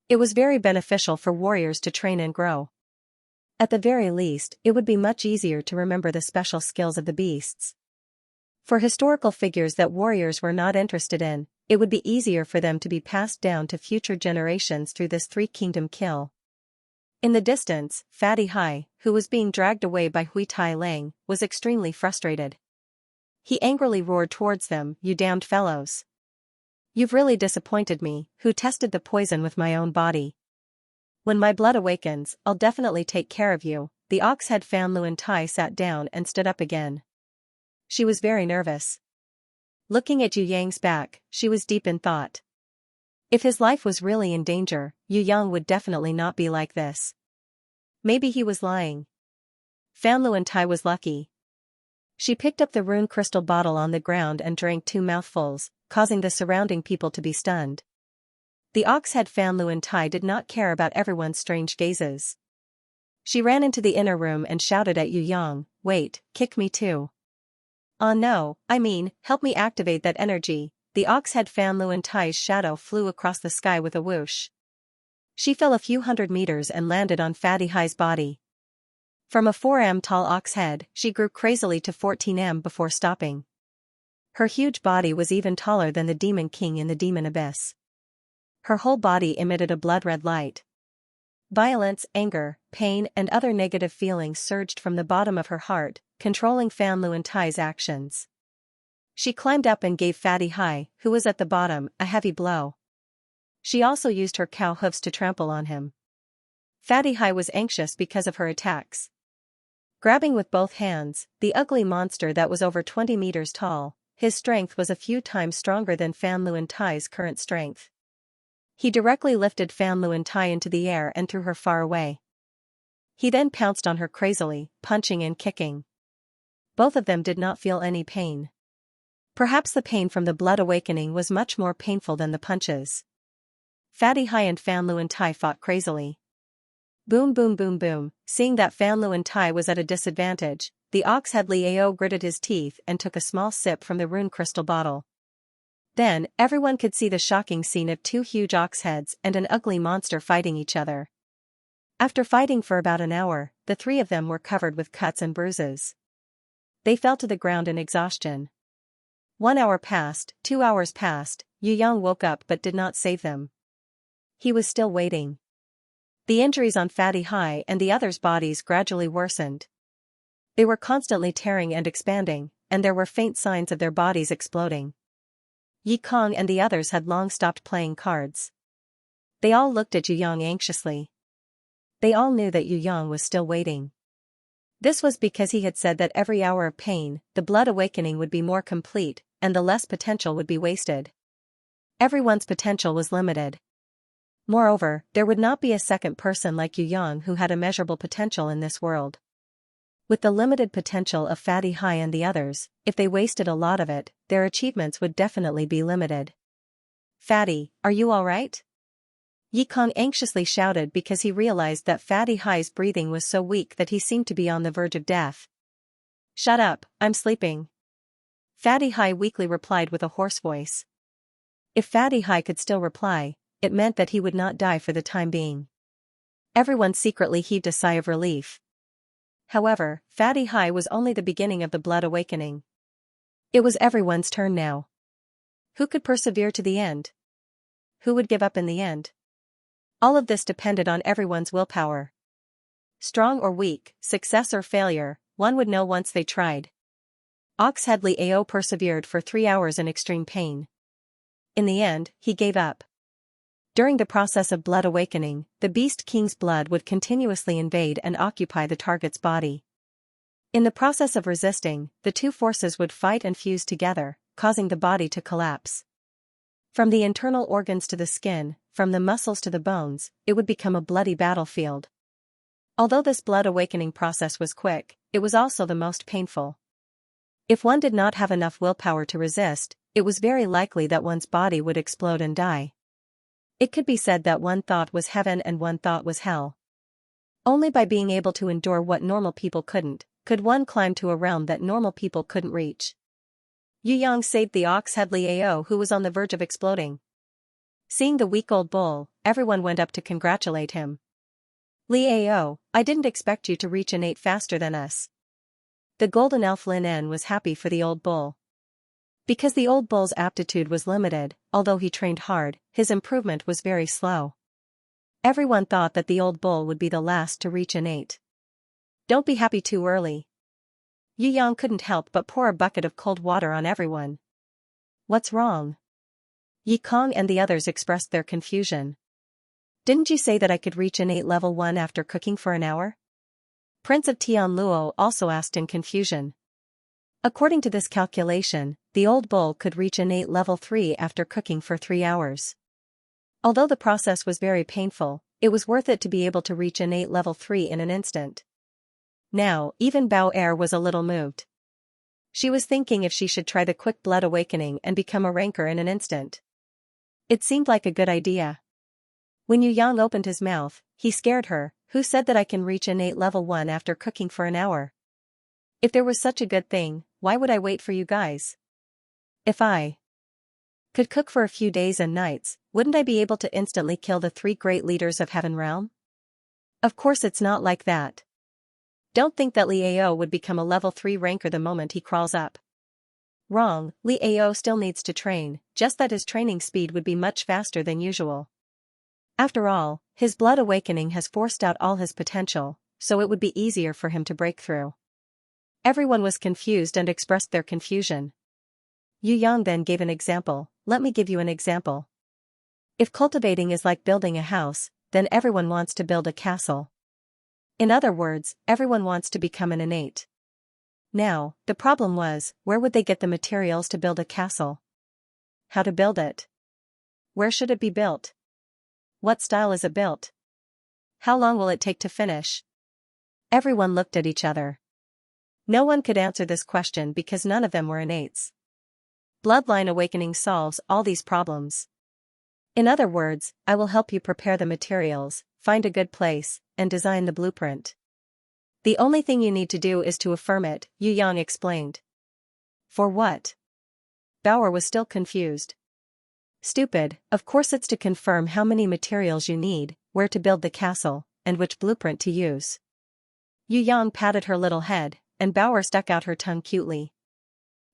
It was very beneficial for warriors to train and grow. At the very least, it would be much easier to remember the special skills of the beasts. For historical figures that warriors were not interested in, it would be easier for them to be passed down to future generations through this Three Kingdom Kill. In the distance, Fatty Hai, who was being dragged away by Hui Tai Lang, was extremely frustrated. He angrily roared towards them, "You damned fellows. You've really disappointed me, who tested the poison with my own body. When my blood awakens, I'll definitely take care of you." The ox-head Fan Luan Tai sat down and stood up again. She was very nervous. Looking at Yu Yang's back, she was deep in thought. If his life was really in danger, Yu Yang would definitely not be like this. Maybe he was lying. Fan Luan Tai was lucky. She picked up the rune crystal bottle on the ground and drank 2 mouthfuls, causing the surrounding people to be stunned. The ox-head Fan Luan Tai did not care about everyone's strange gazes. She ran into the inner room and shouted at Yu Yang, "Wait, kick me too." No, I mean, help me activate that energy." The ox-head Fan Luan Tai's shadow flew across the sky with a whoosh. She fell a few hundred meters and landed on Fatty Hai's body. From a 4 m tall ox head, she grew crazily to 14 m before stopping. Her huge body was even taller than the Demon King in the Demon Abyss. Her whole body emitted a blood-red light. Violence, anger, pain and other negative feelings surged from the bottom of her heart, controlling Fan Luan Tai's actions. She climbed up and gave Fatty Hai, who was at the bottom, a heavy blow. She also used her cow hoofs to trample on him. Fatty Hai was anxious because of her attacks. Grabbing with both hands, the ugly monster that was over 20 meters tall, his strength was a few times stronger than Fan Luan Tai's current strength. He directly lifted Fan Luan Tai into the air and threw her far away. He then pounced on her crazily, punching and kicking. Both of them did not feel any pain. Perhaps the pain from the blood awakening was much more painful than the punches. Fatty Hai and Fan Luan Tai fought crazily. Boom boom boom boom. Seeing that Fan Luan Tai was at a disadvantage, the ox-head Liao gritted his teeth and took a small sip from the rune crystal bottle. Then, everyone could see the shocking scene of 2 huge ox-heads and an ugly monster fighting each other. After fighting for about an hour, the 3 of them were covered with cuts and bruises. They fell to the ground in exhaustion. 1 hour passed, 2 hours passed, Yu Yang woke up but did not save them. He was still waiting. The injuries on Fatty Hai and the others' bodies gradually worsened. They were constantly tearing and expanding, and there were faint signs of their bodies exploding. Yi Kong and the others had long stopped playing cards. They all looked at Yu Yang anxiously. They all knew that Yu Yang was still waiting. This was because he had said that every hour of pain, the blood awakening would be more complete, and the less potential would be wasted. Everyone's potential was limited. Moreover, there would not be a second person like Yu Yang who had immeasurable potential in this world. With the limited potential of Fatty Hai and the others, if they wasted a lot of it, their achievements would definitely be limited. "Fatty, are you alright?" Yi Kong anxiously shouted because he realized that Fatty Hai's breathing was so weak that he seemed to be on the verge of death. "Shut up, I'm sleeping." Fatty Hai weakly replied with a hoarse voice. If Fatty Hai could still reply, it meant that he would not die for the time being. Everyone secretly heaved a sigh of relief. However, Fatty Hai was only the beginning of the blood awakening. It was everyone's turn now. Who could persevere to the end? Who would give up in the end? All of this depended on everyone's willpower. Strong or weak, success or failure, one would know once they tried. Ox Head Liao persevered for 3 hours in extreme pain. In the end, he gave up. During the process of blood awakening, the Beast King's blood would continuously invade and occupy the target's body. In the process of resisting, the two forces would fight and fuse together, causing the body to collapse. From the internal organs to the skin, from the muscles to the bones, it would become a bloody battlefield. Although this blood awakening process was quick, it was also the most painful. If one did not have enough willpower to resist, it was very likely that one's body would explode and die. It could be said that one thought was heaven and one thought was hell. Only by being able to endure what normal people couldn't, could one climb to a realm that normal people couldn't reach. Yu Yang saved the Ox Head Liao, who was on the verge of exploding. Seeing the weak old bull, everyone went up to congratulate him. Liao, I didn't expect you to reach an 8 faster than us. The golden elf Lin En was happy for the old bull. Because the old bull's aptitude was limited, although he trained hard, his improvement was very slow. Everyone thought that the old bull would be the last to reach an 8. Don't be happy too early. Yu Yang couldn't help but pour a bucket of cold water on everyone. What's wrong? Yi Kong and the others expressed their confusion. Didn't you say that I could reach an 8 level 1 after cooking for an hour? Prince of Tianluo also asked in confusion. According to this calculation, the old bull could reach an 8 level 3 after cooking for 3 hours. Although the process was very painful, it was worth it to be able to reach an 8 level 3 in an instant. Now, even Bao Er was a little moved. She was thinking if she should try the quick blood awakening and become a ranker in an instant. It seemed like a good idea. When Yu Yang opened his mouth, he scared her. Who said that I can reach an 8 level 1 after cooking for an hour? If there was such a good thing, why would I wait for you guys? If I could cook for a few days and nights, wouldn't I be able to instantly kill the 3 great leaders of Heaven Realm? Of course it's not like that. Don't think that Liao would become a level 3 ranker the moment he crawls up. Wrong, Liao still needs to train, just that his training speed would be much faster than usual. After all, his blood awakening has forced out all his potential, so it would be easier for him to break through. Everyone was confused and expressed their confusion. Yu Yang then gave an example. Let me give you an example. If cultivating is like building a house, then everyone wants to build a castle. In other words, everyone wants to become an innate. Now, the problem was, where would they get the materials to build a castle? How to build it? Where should it be built? What style is it built? How long will it take to finish? Everyone looked at each other. No one could answer this question because none of them were innates. Bloodline awakening solves all these problems. In other words, I will help you prepare the materials, find a good place, and design the blueprint. The only thing you need to do is to affirm it, Yu Yang explained. For what? Bauer was still confused. Stupid, of course it's to confirm how many materials you need, where to build the castle, and which blueprint to use. Yu Yang patted her little head, and Bauer stuck out her tongue cutely.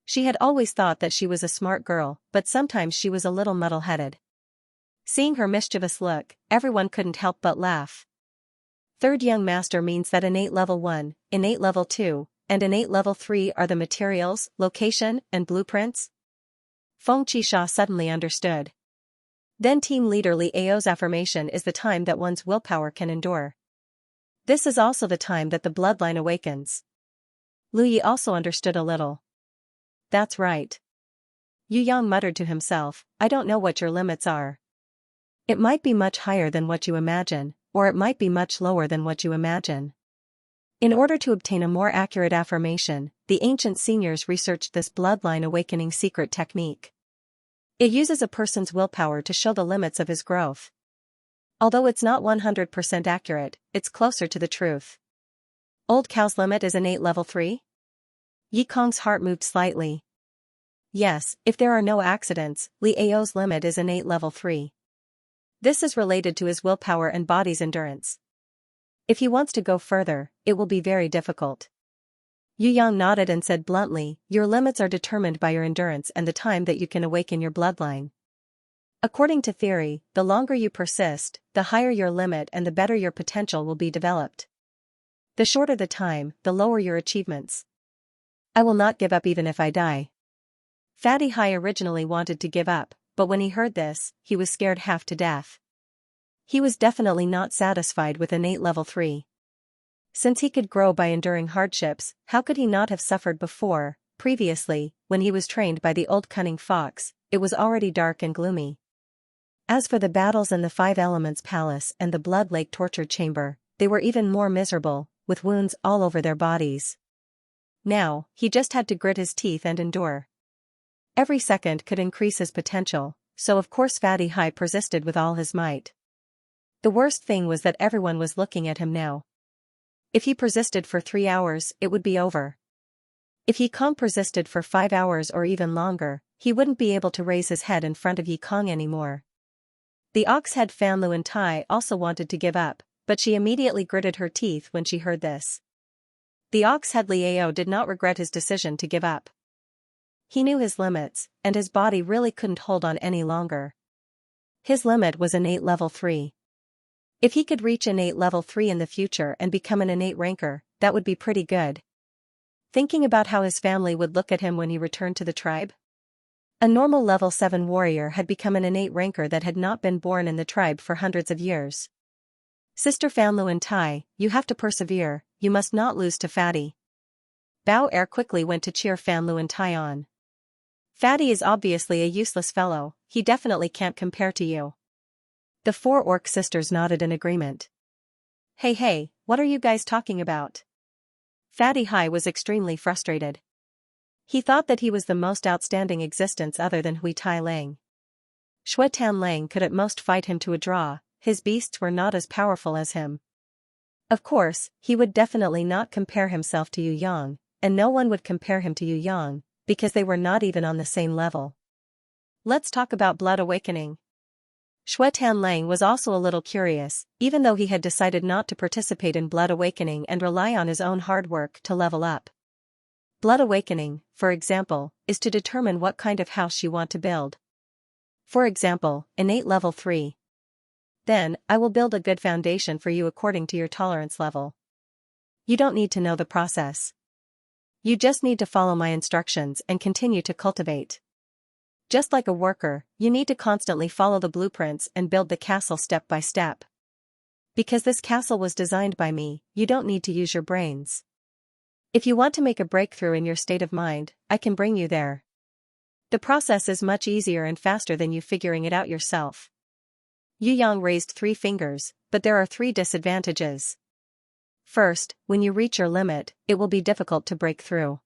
She had always thought that she was a smart girl, but sometimes she was a little muddle-headed. Seeing her mischievous look, everyone couldn't help but laugh. Third young master means that innate level 1, innate level 2, and innate level 3 are the materials, location, and blueprints? Feng Qisha suddenly understood. Then team leader Li Ao's affirmation is the time that one's willpower can endure. This is also the time that the bloodline awakens. Lu Yi also understood a little. That's right. Yu Yang muttered to himself, I don't know what your limits are. It might be much higher than what you imagine, or it might be much lower than what you imagine. In order to obtain a more accurate affirmation, the ancient seniors researched this bloodline awakening secret technique. It uses a person's willpower to show the limits of his growth. Although it's not 100% accurate, it's closer to the truth. Old Cow's limit is innate level 3? Yi Kong's heart moved slightly. Yes, if there are no accidents, Li Ao's limit is innate level 3. This is related to his willpower and body's endurance. If he wants to go further, it will be very difficult. Yu Yang nodded and said bluntly, your limits are determined by your endurance and the time that you can awaken your bloodline. According to theory, the longer you persist, the higher your limit and the better your potential will be developed. The shorter the time, the lower your achievements. I will not give up even if I die. Fatty Hai originally wanted to give up, but when he heard this, he was scared half to death. He was definitely not satisfied with innate level 3. Since he could grow by enduring hardships, how could he not have suffered before? Previously, when he was trained by the old cunning fox, it was already dark and gloomy. As for the battles in the Five Elements Palace and the Blood Lake torture chamber, they were even more miserable, with wounds all over their bodies. Now, he just had to grit his teeth and endure. Every second could increase his potential, so of course Fatty Hai persisted with all his might. The worst thing was that everyone was looking at him now. If he persisted for 3 hours, it would be over. If Yi Kong persisted for 5 hours or even longer, he wouldn't be able to raise his head in front of Yi Kong anymore. The ox-head Fan Luan Tai also wanted to give up, but she immediately gritted her teeth when she heard this. The ox-head Liao did not regret his decision to give up. He knew his limits, and his body really couldn't hold on any longer. His limit was innate level 3. If he could reach innate level 3 in the future and become an innate ranker, that would be pretty good. Thinking about how his family would look at him when he returned to the tribe. A normal level 7 warrior had become an innate ranker that had not been born in the tribe for hundreds of years. Sister Fan Luan Tai, you have to persevere, you must not lose to Fatty. Bao Er quickly went to cheer Fan Luan Tai on. Fatty is obviously a useless fellow, he definitely can't compare to you. The 4 orc sisters nodded in agreement. Hey, what are you guys talking about? Fatty Hai was extremely frustrated. He thought that he was the most outstanding existence other than Hui Tai Lang. Shui Tan Lang could at most fight him to a draw, his beasts were not as powerful as him. Of course, he would definitely not compare himself to Yu Yang, and no one would compare him to Yu Yang, because they were not even on the same level. Let's talk about Blood Awakening. Shui Tan Lang was also a little curious, even though he had decided not to participate in Blood Awakening and rely on his own hard work to level up. Blood Awakening, for example, is to determine what kind of house you want to build. For example, innate level 3. Then, I will build a good foundation for you according to your tolerance level. You don't need to know the process. You just need to follow my instructions and continue to cultivate. Just like a worker, you need to constantly follow the blueprints and build the castle step by step. Because this castle was designed by me, you don't need to use your brains. If you want to make a breakthrough in your state of mind, I can bring you there. The process is much easier and faster than you figuring it out yourself. Yu Yang raised 3 fingers, but there are 3 disadvantages. First, when you reach your limit, it will be difficult to break through.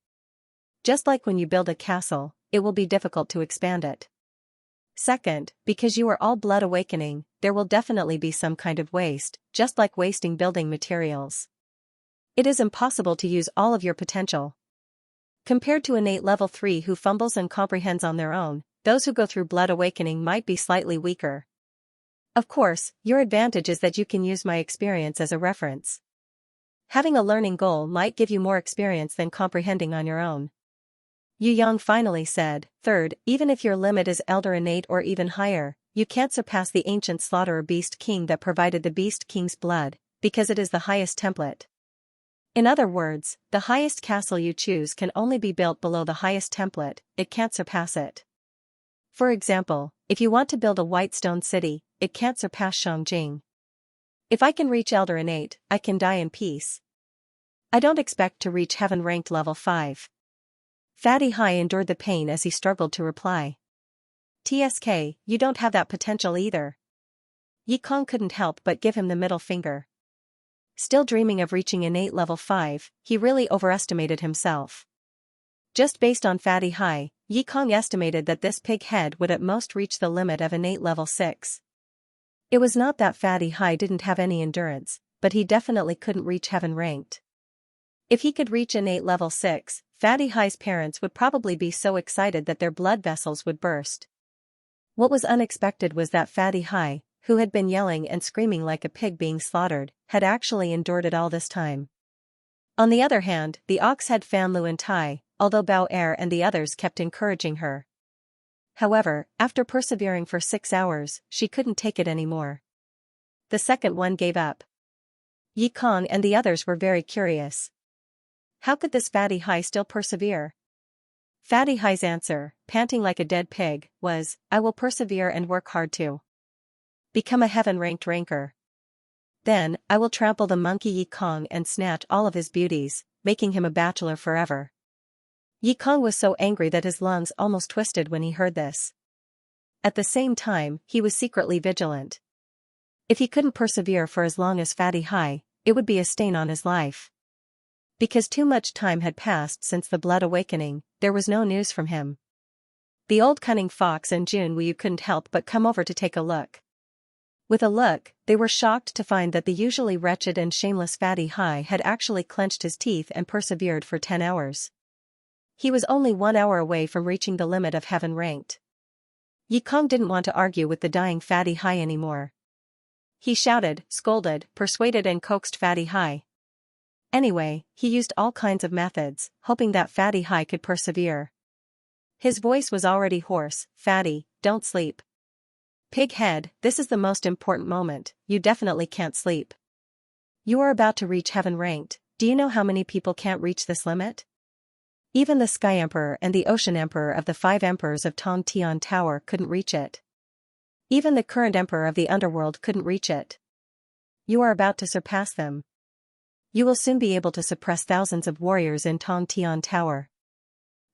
Just like when you build a castle, it will be difficult to expand it. Second, because you are all Blood Awakening, there will definitely be some kind of waste, just like wasting building materials. It is impossible to use all of your potential. Compared to innate level 3 who fumbles and comprehends on their own, those who go through Blood Awakening might be slightly weaker. Of course, your advantage is that you can use my experience as a reference. Having a learning goal might give you more experience than comprehending on your own. Yu Yang finally said, third, even if your limit is Elder Innate or even higher, you can't surpass the ancient Slaughterer Beast King that provided the Beast King's blood, because it is the highest template. In other words, the highest castle you choose can only be built below the highest template, it can't surpass it. For example, if you want to build a white stone city, it can't surpass Shangjing. If I can reach Elder Innate, I can die in peace. I don't expect to reach heaven ranked level 5. Fatty Hai endured the pain as he struggled to reply. TSK, you don't have that potential either. Yi Kong couldn't help but give him the middle finger. Still dreaming of reaching innate level 5, he really overestimated himself. Just based on Fatty Hai, Yi Kong estimated that this pig head would at most reach the limit of innate level 6. It was not that Fatty Hai didn't have any endurance, but he definitely couldn't reach heaven ranked. If he could reach innate level 6, Fatty Hai's parents would probably be so excited that their blood vessels would burst. What was unexpected was that Fatty Hai, who had been yelling and screaming like a pig being slaughtered, had actually endured it all this time. On the other hand, the ox had Fan Lu and Tai, although Bao Er and the others kept encouraging her. However, after persevering for 6 hours, she couldn't take it anymore. The second one gave up. Yi Kong and the others were very curious. How could this Fatty Hai still persevere? Fatty Hai's answer, panting like a dead pig, was, "I will persevere and work hard to become a heaven-ranked ranker. Then, I will trample the monkey Yi Kong and snatch all of his beauties, making him a bachelor forever." Yi Kong was so angry that his lungs almost twisted when he heard this. At the same time, he was secretly vigilant. If he couldn't persevere for as long as Fatty Hai, it would be a stain on his life. Because too much time had passed since the blood awakening, there was no news from him. The old cunning fox and Jun Wu couldn't help but come over to take a look. With a look, they were shocked to find that the usually wretched and shameless Fatty Hai had actually clenched his teeth and persevered for 10 hours. He was only 1 hour away from reaching the limit of heaven ranked. Yi Kong didn't want to argue with the dying Fatty Hai anymore. He shouted, scolded, persuaded and coaxed Fatty Hai. Anyway, he used all kinds of methods, hoping that Fatty Hai could persevere. His voice was already hoarse. "Fatty, don't sleep. Pig head, this is the most important moment, you definitely can't sleep. You are about to reach heaven ranked. Do you know how many people can't reach this limit? Even the Sky Emperor and the Ocean Emperor of the 5 emperors of Tong Tian Tower couldn't reach it. Even the current emperor of the underworld couldn't reach it. You are about to surpass them. You will soon be able to suppress thousands of warriors in Tong Tian Tower.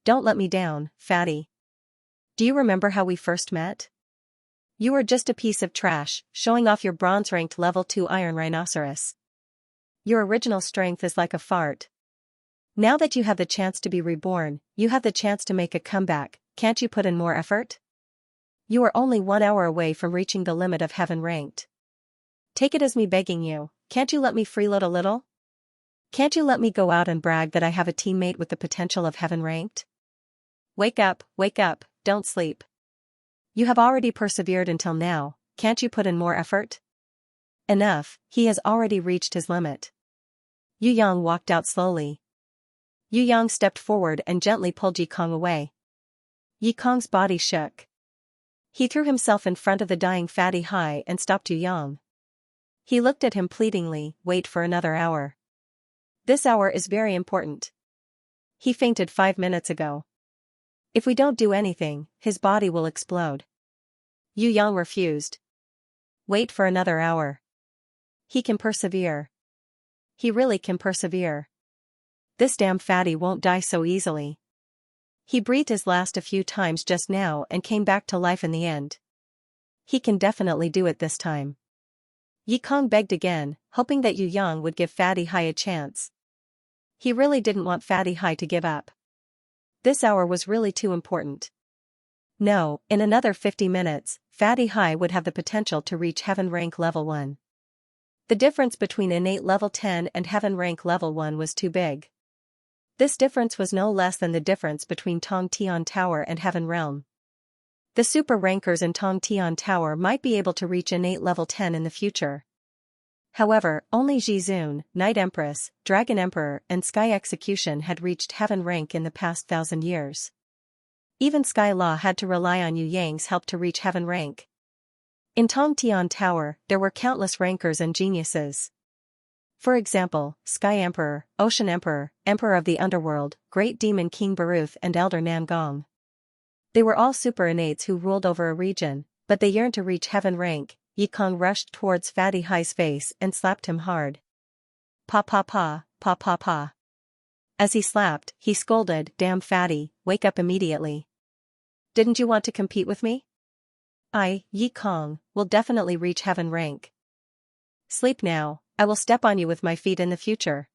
Don't let me down, Fatty. Do you remember how we first met? You were just a piece of trash, showing off your bronze-ranked level 2 iron rhinoceros. Your original strength is like a fart. Now that you have the chance to be reborn, you have the chance to make a comeback. Can't you put in more effort? You are only 1 hour away from reaching the limit of heaven ranked. Take it as me begging you, can't you let me freeload a little? Can't you let me go out and brag that I have a teammate with the potential of heaven ranked? Wake up, don't sleep. You have already persevered until now, can't you put in more effort? Enough, he has already reached his limit. Yu Yang walked out slowly. Yu Yang stepped forward and gently pulled Yi Kong away. Yi Kong's body shook. He threw himself in front of the dying Fatty Hai and stopped Yu Yang. He looked at him pleadingly. "Wait for another hour. This hour is very important. He fainted 5 minutes ago. If we don't do anything, his body will explode." Yu Yang refused. "Wait for another hour. He can persevere. He really can persevere. This damn fatty won't die so easily. He breathed his last a few times just now and came back to life in the end. He can definitely do it this time." Yi Kong begged again, hoping that Yu Yang would give Fatty Hai a chance. He really didn't want Fatty Hai to give up. This hour was really too important. No, in another 50 minutes, Fatty Hai would have the potential to reach Heaven Rank Level 1. The difference between Innate Level 10 and Heaven Rank Level 1 was too big. This difference was no less than the difference between Tong Tian Tower and Heaven Realm. The super rankers in Tong Tian Tower might be able to reach Innate Level 10 in the future. However, only Jizun, Night Empress, Dragon Emperor and Sky Execution had reached Heaven Rank in the past 1,000 years. Even Sky Law had to rely on Yu Yang's help to reach Heaven Rank. In Tong Tian Tower, there were countless rankers and geniuses. For example, Sky Emperor, Ocean Emperor, Emperor of the Underworld, Great Demon King Baruth and Elder Namgong. They were all super innates who ruled over a region, but they yearned to reach Heaven Rank. Yi Kong rushed towards Fatty Hai's face and slapped him hard. Pa pa pa, pa pa pa. As he slapped, he scolded, "Damn Fatty, wake up immediately. Didn't you want to compete with me? I, Yi Kong, will definitely reach Heaven Rank. Sleep now, I will step on you with my feet in the future.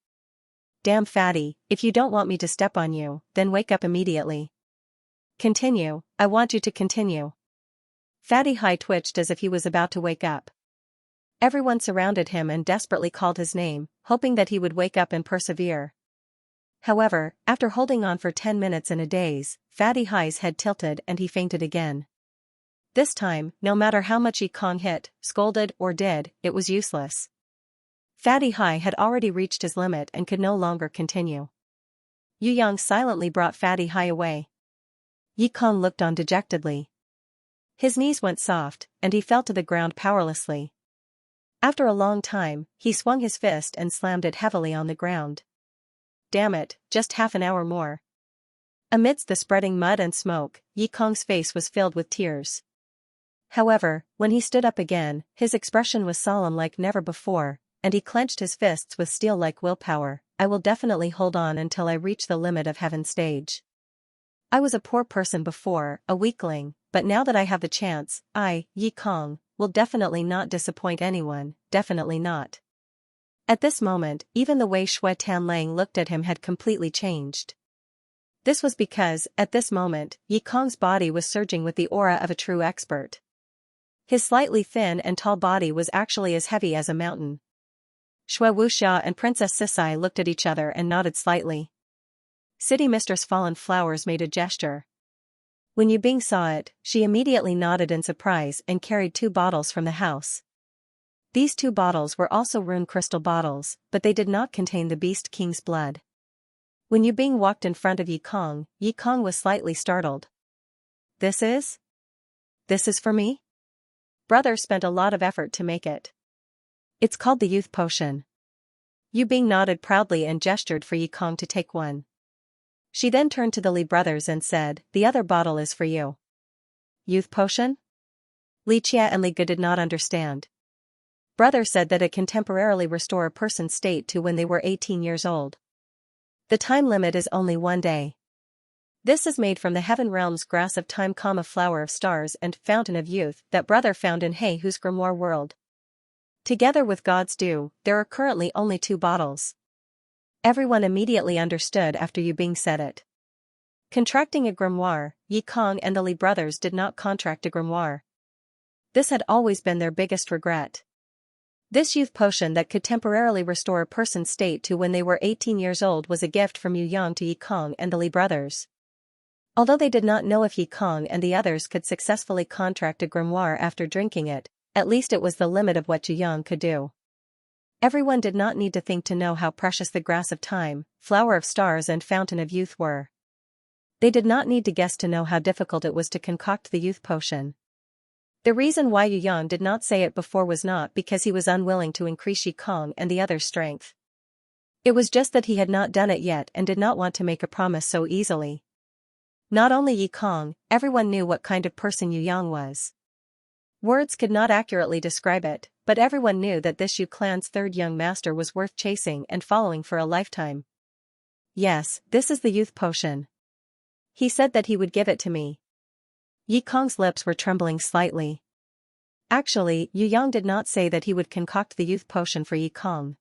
Damn Fatty, if you don't want me to step on you, then wake up immediately. Continue, I want you to continue." Fatty Hai twitched as if he was about to wake up. Everyone surrounded him and desperately called his name, hoping that he would wake up and persevere. However, after holding on for 10 minutes in a daze, Fatty Hai's head tilted and he fainted again. This time, no matter how much Yi Kong hit, scolded or did, it was useless. Fatty Hai had already reached his limit and could no longer continue. Yu Yang silently brought Fatty Hai away. Yi Kong looked on dejectedly. His knees went soft, and he fell to the ground powerlessly. After a long time, he swung his fist and slammed it heavily on the ground. Damn it, just half an hour more. Amidst the spreading mud and smoke, Yi Kong's face was filled with tears. However, when he stood up again, his expression was solemn like never before, and he clenched his fists with steel-like willpower. I will definitely hold on until I reach the limit of heaven stage. I was a poor person before, a weakling, but now that I have the chance, I, Yi Kong, will definitely not disappoint anyone, definitely not. At this moment, even the way Shui Tanlang looked at him had completely changed. This was because, at this moment, Yi Kong's body was surging with the aura of a true expert. His slightly thin and tall body was actually as heavy as a mountain. Shui Wuxia and Princess Sisai looked at each other and nodded slightly. City Mistress Fallen Flowers made a gesture. When Yu Bing saw it, she immediately nodded in surprise and carried 2 bottles from the house. These 2 bottles were also rune crystal bottles, but they did not contain the Beast King's blood. When Yu Bing walked in front of Yi Kong was slightly startled. This is for me? Brother spent a lot of effort to make it. It's called the youth potion. Yu Bing nodded proudly and gestured for Yi Kong to take one. She then turned to the Li brothers and said, the other bottle is for you. Youth potion? Li Chia and Li Ge did not understand. Brother said that it can temporarily restore a person's state to when they were 18 years old. The time limit is only 1 day. This is made from the Heaven Realm's Grass of Time, Flower of Stars and Fountain of Youth that brother found in He Who's Grimoire World. Together with God's Dew, there are currently only 2 bottles. Everyone immediately understood after Yu Bing said it. Contracting a grimoire, Yi Kong and the Li brothers did not contract a grimoire. This had always been their biggest regret. This youth potion that could temporarily restore a person's state to when they were 18 years old was a gift from Yu Yang to Yi Kong and the Li brothers. Although they did not know if Yi Kong and the others could successfully contract a grimoire after drinking it, at least it was the limit of what Yu Yang could do. Everyone did not need to think to know how precious the Grass of Time, Flower of Stars and Fountain of Youth were. They did not need to guess to know how difficult it was to concoct the youth potion. The reason why Yu Yang did not say it before was not because he was unwilling to increase Yi Kong and the others' strength. It was just that he had not done it yet and did not want to make a promise so easily. Not only Yi Kong, everyone knew what kind of person Yu Yang was. Words could not accurately describe it, but everyone knew that this Yu clan's 3rd young master was worth chasing and following for a lifetime. Yes, this is the youth potion. He said that he would give it to me. Yi Kong's lips were trembling slightly. Actually, Yu Yang did not say that he would concoct the youth potion for Yi Kong.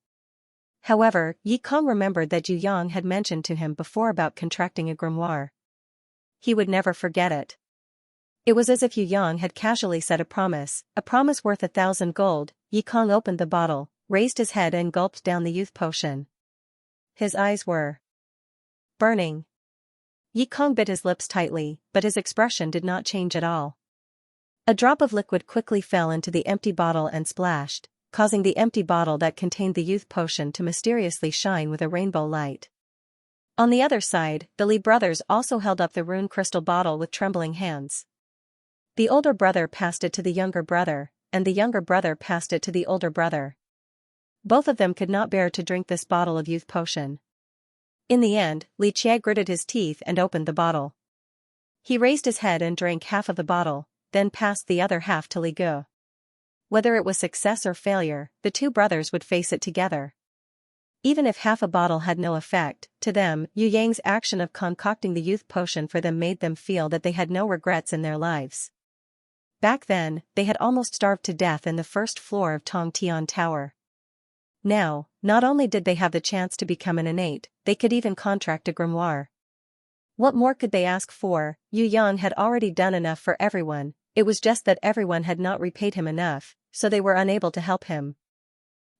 However, Yi Kong remembered that Yu Yang had mentioned to him before about contracting a grimoire. He would never forget it. It was as if Yu Yang had casually said a promise worth 1,000 gold. Yi Kong opened the bottle, raised his head and gulped down the youth potion. His eyes were burning. Yi Kong bit his lips tightly, but his expression did not change at all. A drop of liquid quickly fell into the empty bottle and splashed, causing the empty bottle that contained the youth potion to mysteriously shine with a rainbow light. On the other side, the Li brothers also held up the rune crystal bottle with trembling hands. The older brother passed it to the younger brother, and the younger brother passed it to the older brother. Both of them could not bear to drink this bottle of youth potion. In the end, Li Chia gritted his teeth and opened the bottle. He raised his head and drank half of the bottle, then passed the other half to Li Ge. Whether it was success or failure, the 2 brothers would face it together. Even if half a bottle had no effect, to them, Yu Yang's action of concocting the youth potion for them made them feel that they had no regrets in their lives. Back then, they had almost starved to death in the 1st floor of Tong Tian Tower. Now, not only did they have the chance to become an innate, they could even contract a grimoire. What more could they ask for? Yu Yang had already done enough for everyone, it was just that everyone had not repaid him enough, so they were unable to help him.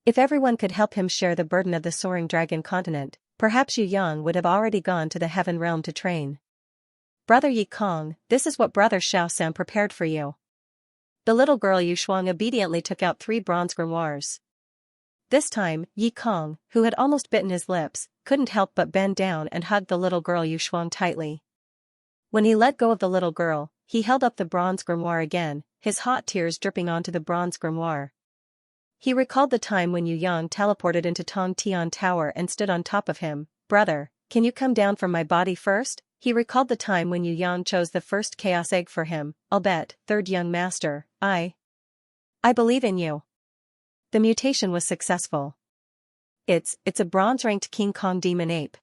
If everyone could help him share the burden of the soaring dragon continent, perhaps Yu Yang would have already gone to the heaven realm to train. Brother Yi Kong, this is what Brother Xiao San prepared for you. The little girl Yu Shuang obediently took out 3 bronze grimoires. This time, Yi Kong, who had almost bitten his lips, couldn't help but bend down and hug the little girl Yu Shuang tightly. When he let go of the little girl, he held up the bronze grimoire again, his hot tears dripping onto the bronze grimoire. He recalled the time when Yu Yang teleported into Tong Tian Tower and stood on top of him. "Brother, can you come down from my body first?" He recalled the time when Yu Yang chose the first chaos egg for him. "I'll bet, third young master, I believe in you." The mutation was successful. It's a bronze-ranked King Kong demon ape.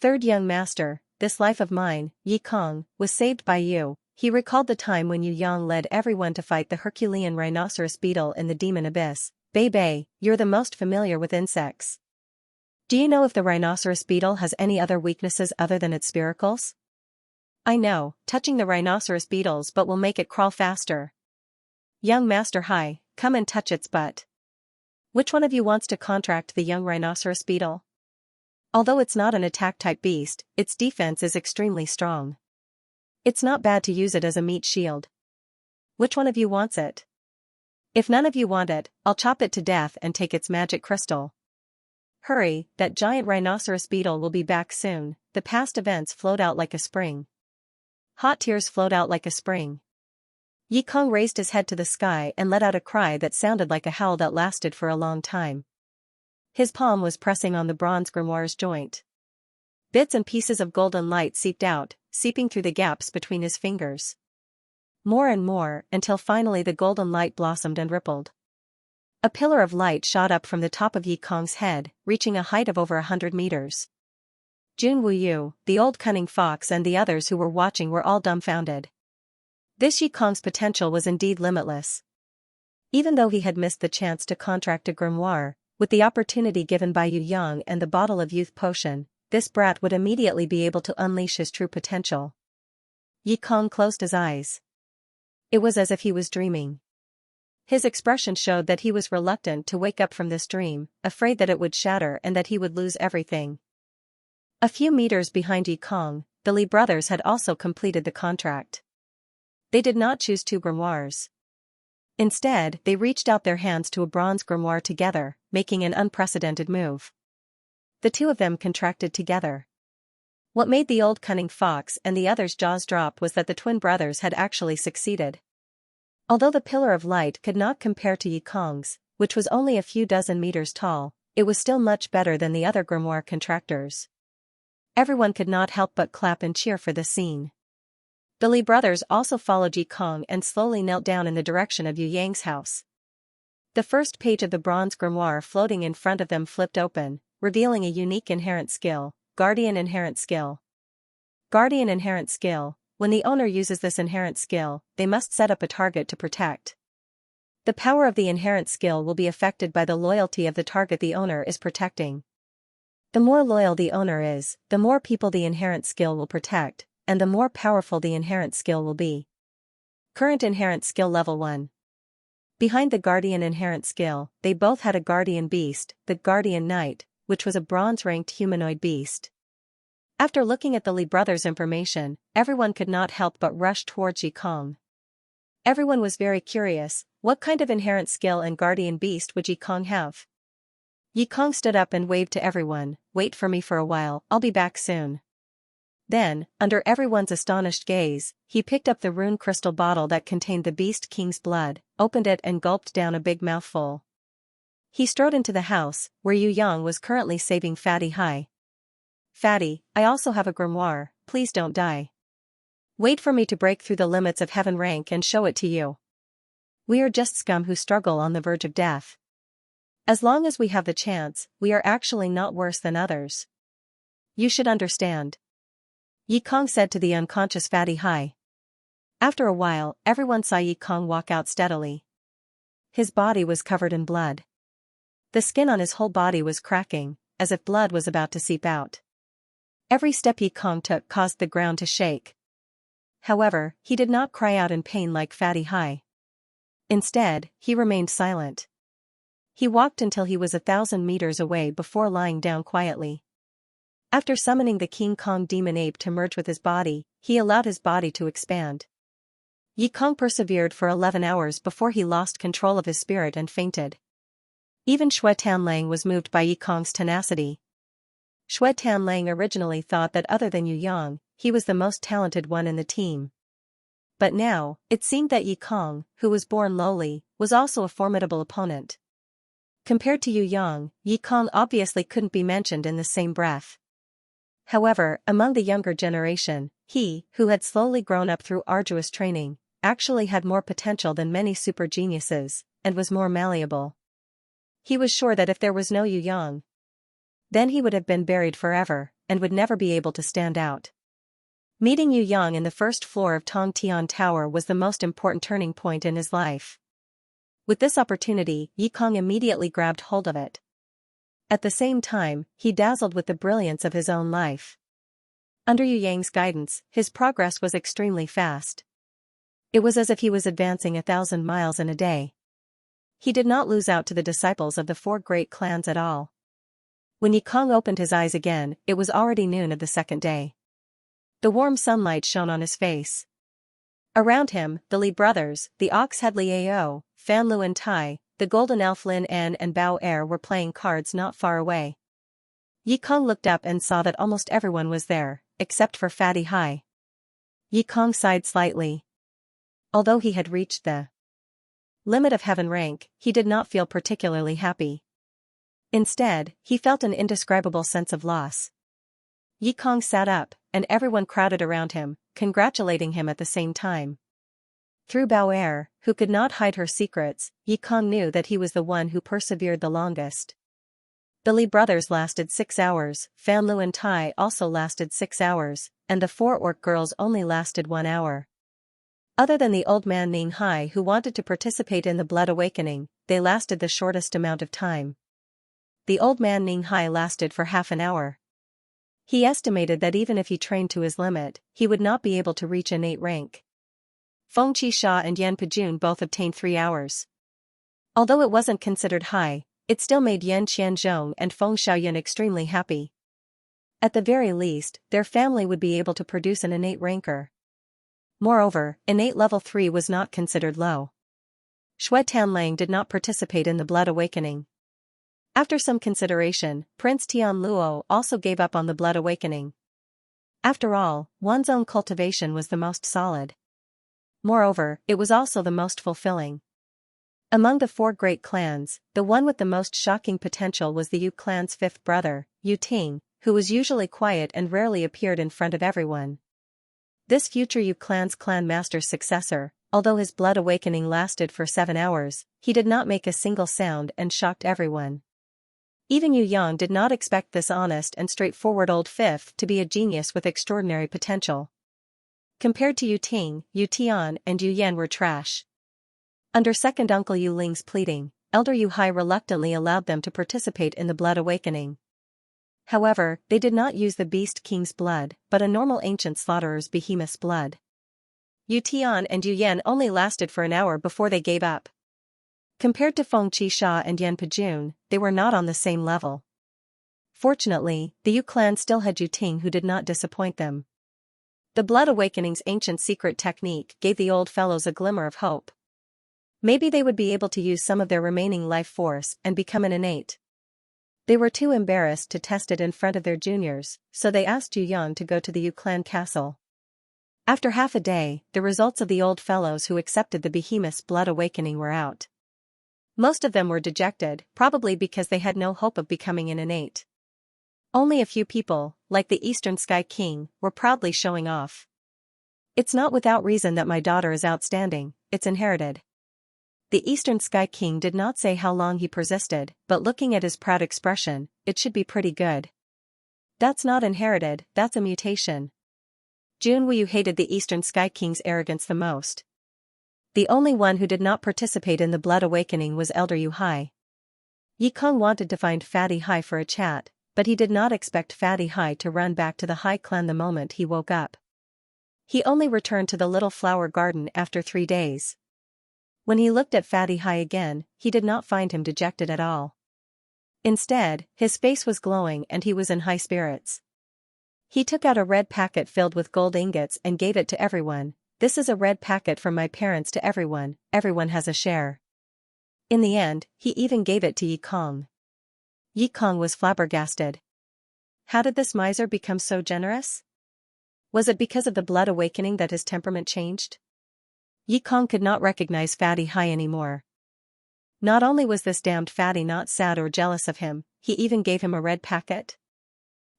"Third young master, this life of mine, Yi Kong, was saved by you." He recalled the time when Yu Yang led everyone to fight the Herculean rhinoceros beetle in the demon abyss. "Bei Bei, you're the most familiar with insects. Do you know if the rhinoceros beetle has any other weaknesses other than its spiracles?" "I know, touching the rhinoceros beetles but will make it crawl faster." "Young Master Hai, come and touch its butt." "Which one of you wants to contract the young rhinoceros beetle? Although it's not an attack-type beast, its defense is extremely strong. It's not bad to use it as a meat shield. Which one of you wants it? If none of you want it, I'll chop it to death and take its magic crystal." "Hurry, that giant rhinoceros beetle will be back soon." The past events flowed out like a spring. Hot tears flowed out like a spring. Yi Kong raised his head to the sky and let out a cry that sounded like a howl that lasted for a long time. His palm was pressing on the bronze grimoire's joint. Bits and pieces of golden light seeped out, seeping through the gaps between his fingers. More and more, until finally the golden light blossomed and rippled. A pillar of light shot up from the top of Yi Kong's head, reaching a height of over 100 meters. Jun Wuyu, the old cunning fox and the others who were watching were all dumbfounded. This Yi Kong's potential was indeed limitless. Even though he had missed the chance to contract a grimoire, with the opportunity given by Yu Yang and the bottle of youth potion, this brat would immediately be able to unleash his true potential. Yi Kong closed his eyes. It was as if he was dreaming. His expression showed that he was reluctant to wake up from this dream, afraid that it would shatter and that he would lose everything. A few meters behind Yi Kong, the Li brothers had also completed the contract. They did not choose two grimoires. Instead, they reached out their hands to a bronze grimoire together, making an unprecedented move. The two of them contracted together. What made the old cunning fox and the others' jaws drop was that the twin brothers had actually succeeded. Although the pillar of light could not compare to Yi Kong's, which was only a few dozen meters tall, it was still much better than the other grimoire contractors. Everyone could not help but clap and cheer for the scene. The Li brothers also followed Yi Kong and slowly knelt down in the direction of Yu Yang's house. The first page of the bronze grimoire floating in front of them flipped open, revealing a unique inherent skill, Guardian Inherent Skill. Guardian Inherent Skill. When the owner uses this inherent skill, they must set up a target to protect. The power of the inherent skill will be affected by the loyalty of the target the owner is protecting. The more loyal the owner is, the more people the inherent skill will protect, and the more powerful the inherent skill will be. Current Inherent Skill Level 1. Behind the Guardian Inherent Skill, they both had a guardian beast, the Guardian Knight, which was a bronze-ranked humanoid beast. After looking at the Li brothers' information, everyone could not help but rush towards Yi Kong. Everyone was very curious, what kind of inherent skill and guardian beast would Yi Kong have? Yi Kong stood up and waved to everyone, "Wait for me for a while, I'll be back soon." Then, under everyone's astonished gaze, he picked up the rune crystal bottle that contained the Beast King's blood, opened it and gulped down a big mouthful. He strode into the house, where Yu Yang was currently saving Fatty Hai. "Fatty, I also have a grimoire, please don't die. Wait for me to break through the limits of heaven rank and show it to you. We are just scum who struggle on the verge of death. As long as we have the chance, we are actually not worse than others. You should understand," Yi Kong said to the unconscious Fatty Hai. After a while, everyone saw Yi Kong walk out steadily. His body was covered in blood. The skin on his whole body was cracking, as if blood was about to seep out. Every step Yi Kong took caused the ground to shake. However, he did not cry out in pain like Fatty Hai. Instead, he remained silent. He walked until he was 1,000 meters away before lying down quietly. After summoning the King Kong demon ape to merge with his body, he allowed his body to expand. Yi Kong persevered for 11 hours before he lost control of his spirit and fainted. Even Shui Tanlang was moved by Yi Kong's tenacity. Shui Tanlang originally thought that other than Yu Yang, he was the most talented one in the team. But now, it seemed that Yi Kong, who was born lowly, was also a formidable opponent. Compared to Yu Yang, Yi Kong obviously couldn't be mentioned in the same breath. However, among the younger generation, he, who had slowly grown up through arduous training, actually had more potential than many super geniuses, and was more malleable. He was sure that if there was no Yu Yang, then he would have been buried forever, and would never be able to stand out. Meeting Yu Yang in the first floor of Tong Tian Tower was the most important turning point in his life. With this opportunity, Yi Kong immediately grabbed hold of it. At the same time, he dazzled with the brilliance of his own life. Under Yu Yang's guidance, his progress was extremely fast. It was as if he was advancing 1,000 miles in a day. He did not lose out to the disciples of the four great clans at all. When Yi Kong opened his eyes again, it was already noon of the second day. The warm sunlight shone on his face. Around him, the Li brothers, the Ox-Head Liao, Fan Lu and Tai, the Golden Elf Lin En and Bao Er were playing cards not far away. Yi Kong looked up and saw that almost everyone was there, except for Fatty Hai. Yi Kong sighed slightly. Although he had reached the limit of heaven rank, he did not feel particularly happy. Instead, he felt an indescribable sense of loss. Yi Kong sat up, and everyone crowded around him, congratulating him at the same time. Through Bao Er, who could not hide her secrets, Yi Kong knew that he was the one who persevered the longest. The Li brothers lasted 6 hours, Fan Lu and Tai also lasted 6 hours, and the 4 orc girls only lasted 1 hour. Other than the old man Ning Hai who wanted to participate in the Blood Awakening, they lasted the shortest amount of time. The old man Ning Hai lasted for half an hour. He estimated that even if he trained to his limit, he would not be able to reach innate rank. Feng Qisha and Yan Pejun both obtained 3 hours. Although it wasn't considered high, it still made Yan Qianzhong and Feng Xiaoyan extremely happy. At the very least, their family would be able to produce an innate ranker. Moreover, innate level 3 was not considered low. Shui Tanlang did not participate in the Blood Awakening. After some consideration, Prince Tian Luo also gave up on the Blood Awakening. After all, one's own cultivation was the most solid. Moreover, it was also the most fulfilling. Among the 4 great clans, the one with the most shocking potential was the Yu clan's 5th brother, Yu Ting, who was usually quiet and rarely appeared in front of everyone. This future Yu clan's clan master's successor, although his Blood Awakening lasted for 7 hours, he did not make a single sound and shocked everyone. Even Yu Yang did not expect this honest and straightforward old 5th to be a genius with extraordinary potential. Compared to Yu Ting, Yu Tian and Yu Yan were trash. Under second uncle Yu Ling's pleading, elder Yu Hai reluctantly allowed them to participate in the Blood Awakening. However, they did not use the Beast King's blood, but a normal ancient slaughterer's behemoth's blood. Yu Tian and Yu Yan only lasted for an hour before they gave up. Compared to Feng Qisha and Yan Pejun, they were not on the same level. Fortunately, the Yu clan still had Yu Ting who did not disappoint them. The Blood Awakening's ancient secret technique gave the old fellows a glimmer of hope. Maybe they would be able to use some of their remaining life force and become an innate. They were too embarrassed to test it in front of their juniors, so they asked Yu Yang to go to the Yu clan castle. After half a day, the results of the old fellows who accepted the behemoth's Blood Awakening were out. Most of them were dejected, probably because they had no hope of becoming an innate. Only a few people, like the Eastern Sky King, were proudly showing off. It's not without reason that my daughter is outstanding, it's inherited. The Eastern Sky King did not say how long he persisted, but looking at his proud expression, it should be pretty good. That's not inherited, that's a mutation. Jun Wuyu hated the Eastern Sky King's arrogance the most. The only one who did not participate in the Blood Awakening was Elder Yu Hai. Yi Kong wanted to find Fatty Hai for a chat, but he did not expect Fatty Hai to run back to the Hai clan the moment he woke up. He only returned to the little flower garden after 3 days. When he looked at Fatty Hai again, he did not find him dejected at all. Instead, his face was glowing and he was in high spirits. He took out a red packet filled with gold ingots and gave it to everyone. This is a red packet from my parents to everyone, everyone has a share. In the end, he even gave it to Yi Kong. Yi Kong was flabbergasted. How did this miser become so generous? Was it because of the blood awakening that his temperament changed? Yi Kong could not recognize Fatty Hai anymore. Not only was this damned fatty not sad or jealous of him, he even gave him a red packet.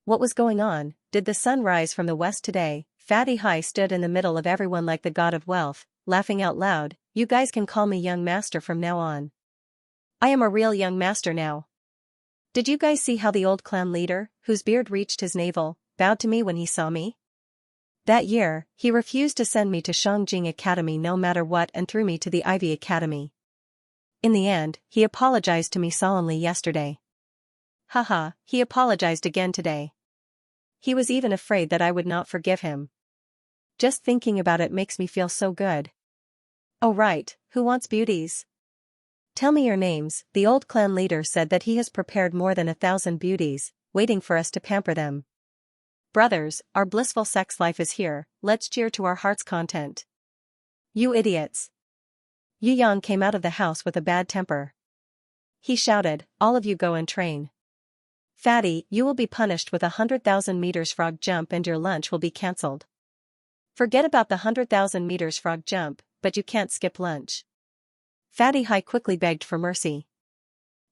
What was going on? Did the sun rise from the west today? Fatty Hai stood in the middle of everyone like the god of wealth, laughing out loud. You guys can call me young master from now on. I am a real young master now. Did you guys see how the old clan leader, whose beard reached his navel, bowed to me when he saw me? That year, he refused to send me to Shangjing Academy no matter what and threw me to the Ivy Academy. In the end, he apologized to me solemnly yesterday. Haha, he apologized again today. He was even afraid that I would not forgive him. Just thinking about it makes me feel so good. Oh right, who wants beauties? Tell me your names. The old clan leader said that he has prepared more than 1,000 beauties, waiting for us to pamper them. Brothers, our blissful sex life is here, let's cheer to our heart's content. You idiots. Yu Yang came out of the house with a bad temper. He shouted, all of you go and train. Fatty, you will be punished with 100,000 meters frog jump and your lunch will be cancelled. Forget about the 100,000 meters frog jump, but you can't skip lunch. Fatty Hai quickly begged for mercy.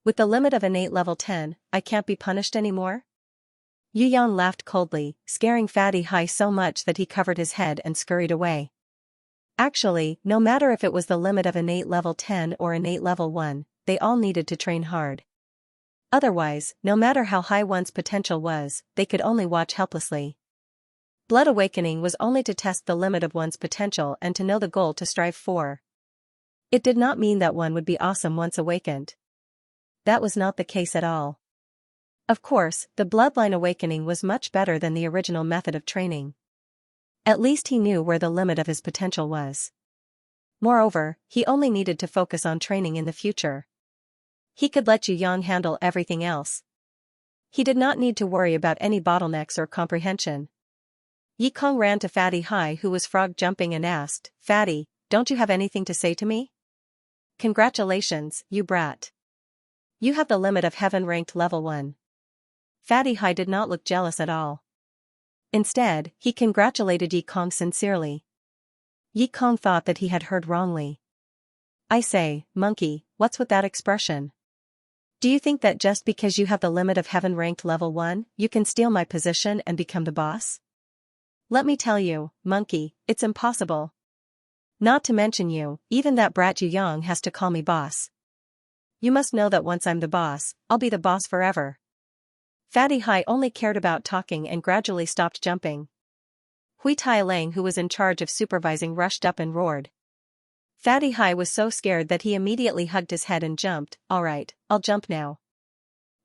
With the limit of innate level 10, I can't be punished anymore? Yu Yang laughed coldly, scaring Fatty Hai so much that he covered his head and scurried away. Actually, no matter if it was the limit of innate level 10 or innate level 1, they all needed to train hard. Otherwise, no matter how high one's potential was, they could only watch helplessly. Blood awakening was only to test the limit of one's potential and to know the goal to strive for. It did not mean that one would be awesome once awakened. That was not the case at all. Of course, the bloodline awakening was much better than the original method of training. At least he knew where the limit of his potential was. Moreover, he only needed to focus on training in the future. He could let Yu Yang handle everything else. He did not need to worry about any bottlenecks or comprehension. Yi Kong ran to Fatty Hai who was frog jumping and asked, Fatty, don't you have anything to say to me? Congratulations, you brat. You have the limit of heaven ranked level 1. Fatty Hai did not look jealous at all. Instead, he congratulated Yi Kong sincerely. Yi Kong thought that he had heard wrongly. I say, monkey, what's with that expression? Do you think that just because you have the limit of heaven ranked level 1, you can steal my position and become the boss? Let me tell you, monkey, it's impossible. Not to mention you, even that brat Yu Yang has to call me boss. You must know that once I'm the boss, I'll be the boss forever. Fatty Hai only cared about talking and gradually stopped jumping. Hui Tai Lang who was in charge of supervising rushed up and roared. Fatty Hai was so scared that he immediately hugged his head and jumped. Alright, I'll jump now.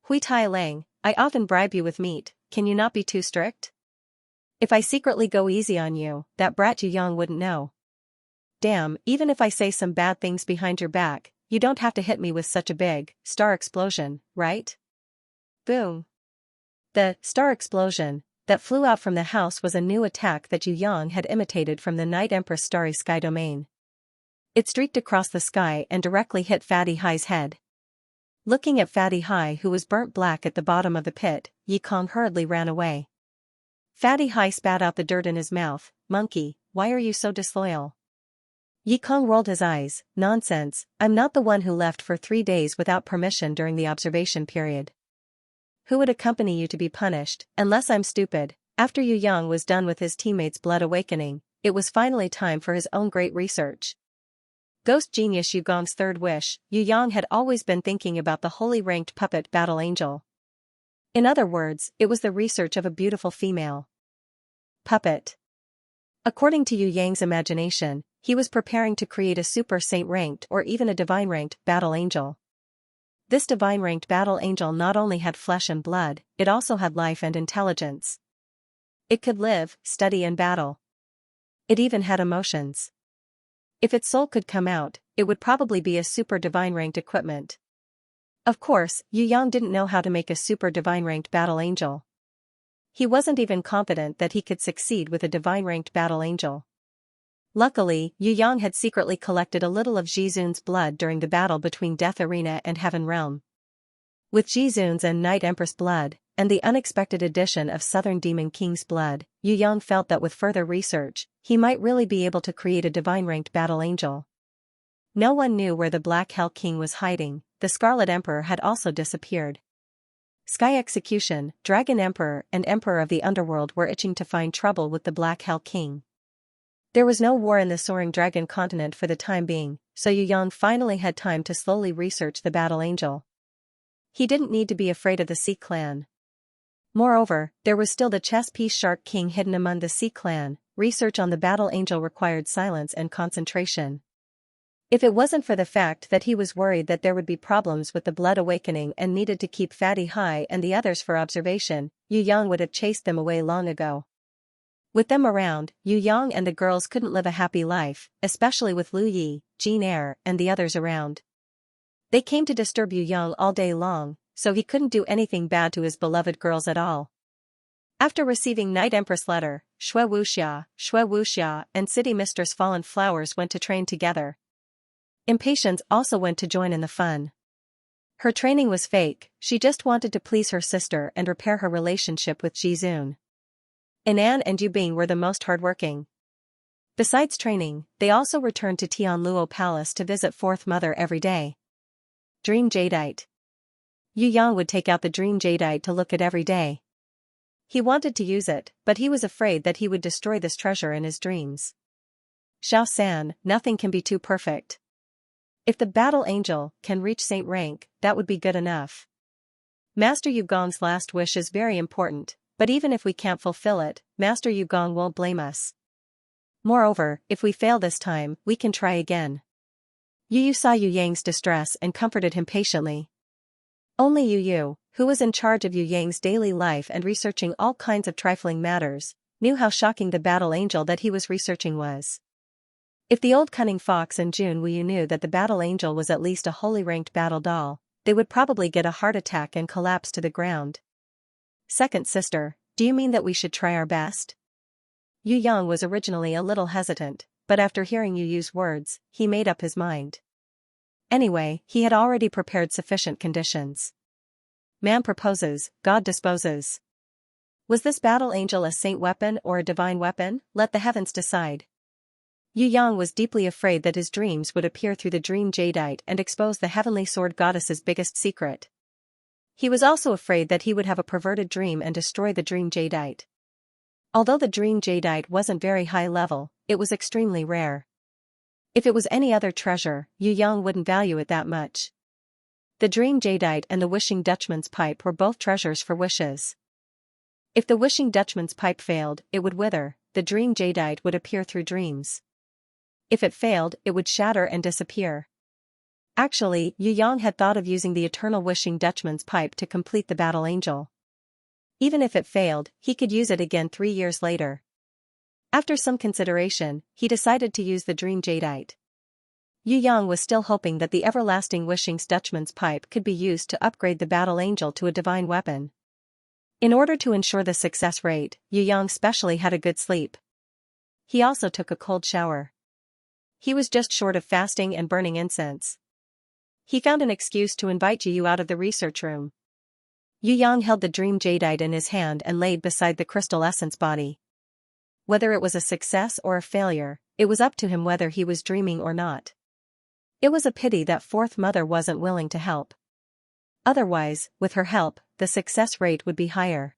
Hui Tai Lang, I often bribe you with meat, can you not be too strict? If I secretly go easy on you, that brat Yu Yang wouldn't know. Damn, even if I say some bad things behind your back, you don't have to hit me with such a big star explosion, right? Boom. The star explosion that flew out from the house was a new attack that Yu Yang had imitated from the Night Empress Starry Sky domain. It streaked across the sky and directly hit Fatty Hai's head. Looking at Fatty Hai who was burnt black at the bottom of the pit, Yi Kong hurriedly ran away. Fatty Hai spat out the dirt in his mouth. Monkey, why are you so disloyal? Yi Kong rolled his eyes. Nonsense, I'm not the one who left for 3 days without permission during the observation period. Who would accompany you to be punished, unless I'm stupid? After Yu Yang was done with his teammates' blood awakening, it was finally time for his own great research. Ghost genius Yu Gong's third wish, Yu Yang had always been thinking about the holy ranked puppet battle angel. In other words, it was the research of a beautiful female puppet. According to Yu Yang's imagination, he was preparing to create a super saint-ranked or even a divine-ranked battle angel. This divine-ranked battle angel not only had flesh and blood, it also had life and intelligence. It could live, study and battle. It even had emotions. If its soul could come out, it would probably be a super divine-ranked equipment. Of course, Yu Yang didn't know how to make a super divine-ranked battle angel. He wasn't even confident that he could succeed with a divine-ranked battle angel. Luckily, Yu Yang had secretly collected a little of Jizun's blood during the battle between Death Arena and Heaven Realm. With Jizun's and Night Empress blood, and the unexpected addition of Southern Demon King's blood, Yu Yang felt that with further research, he might really be able to create a divine-ranked battle angel. No one knew where the Black Hell King was hiding. The Scarlet Emperor had also disappeared. Sky Execution, Dragon Emperor and Emperor of the Underworld were itching to find trouble with the Black Hell King. There was no war in the Soaring Dragon continent for the time being, so Yu Yang finally had time to slowly research the battle angel. He didn't need to be afraid of the Sea Clan. Moreover, there was still the chess piece Shark King hidden among the Sea Clan. Research on the battle angel required silence and concentration. If it wasn't for the fact that he was worried that there would be problems with the Blood Awakening and needed to keep Fatty High and the others for observation, Yu Yang would have chased them away long ago. With them around, Yu Yang and the girls couldn't live a happy life, especially with Lu Yi, Jean Eyre, and the others around. They came to disturb Yu Yang all day long, so he couldn't do anything bad to his beloved girls at all. After receiving Night Empress letter, Shui Wuxia, and City Mistress Fallen Flowers went to train together. Impatience also went to join in the fun. Her training was fake, she just wanted to please her sister and repair her relationship with Jizun. Inan and Yubing were the most hardworking. Besides training, they also returned to Tianluo Palace to visit Fourth Mother every day. Dream Jadeite. Yu Yang would take out the Dream Jadeite to look at every day. He wanted to use it, but he was afraid that he would destroy this treasure in his dreams. Xiao San, nothing can be too perfect. If the battle angel can reach saint rank, that would be good enough. Master Yu Gong's last wish is very important, but even if we can't fulfill it, Master Yu Gong won't blame us. Moreover, if we fail this time, we can try again. Yu Yu saw Yu Yang's distress and comforted him patiently. Only Yu Yu, who was in charge of Yu Yang's daily life and researching all kinds of trifling matters, knew how shocking the battle angel that he was researching was. If the old cunning fox and Jun Wu knew that the battle angel was at least a holy ranked battle doll, they would probably get a heart attack and collapse to the ground. Second sister, do you mean that we should try our best? Yu Yang was originally a little hesitant, but after hearing Yu Yu's words, he made up his mind. Anyway, he had already prepared sufficient conditions. Man proposes, God disposes. Was this battle angel a saint weapon or a divine weapon? Let the heavens decide. Yu Yang was deeply afraid that his dreams would appear through the Dream Jadeite and expose the heavenly sword goddess's biggest secret. He was also afraid that he would have a perverted dream and destroy the Dream Jadeite. Although the Dream Jadeite wasn't very high level, it was extremely rare. If it was any other treasure, Yu Yang wouldn't value it that much. The Dream Jadeite and the Wishing Dutchman's pipe were both treasures for wishes. If the Wishing Dutchman's pipe failed, it would wither, the Dream Jadeite would appear through dreams. If it failed, it would shatter and disappear. Actually, Yu Yang had thought of using the Eternal Wishing Dutchman's pipe to complete the battle angel. Even if it failed, he could use it again 3 years later. After some consideration, he decided to use the Dream Jadeite. Yu Yang was still hoping that the Everlasting Wishing Dutchman's pipe could be used to upgrade the battle angel to a divine weapon. In order to ensure the success rate, Yu Yang specially had a good sleep. He also took a cold shower. He was just short of fasting and burning incense. He found an excuse to invite Yu Yu out of the research room. Yu Yang held the Dream Jadeite in his hand and laid beside the crystal essence body. Whether it was a success or a failure, it was up to him whether he was dreaming or not. It was a pity that Fourth Mother wasn't willing to help. Otherwise, with her help, the success rate would be higher.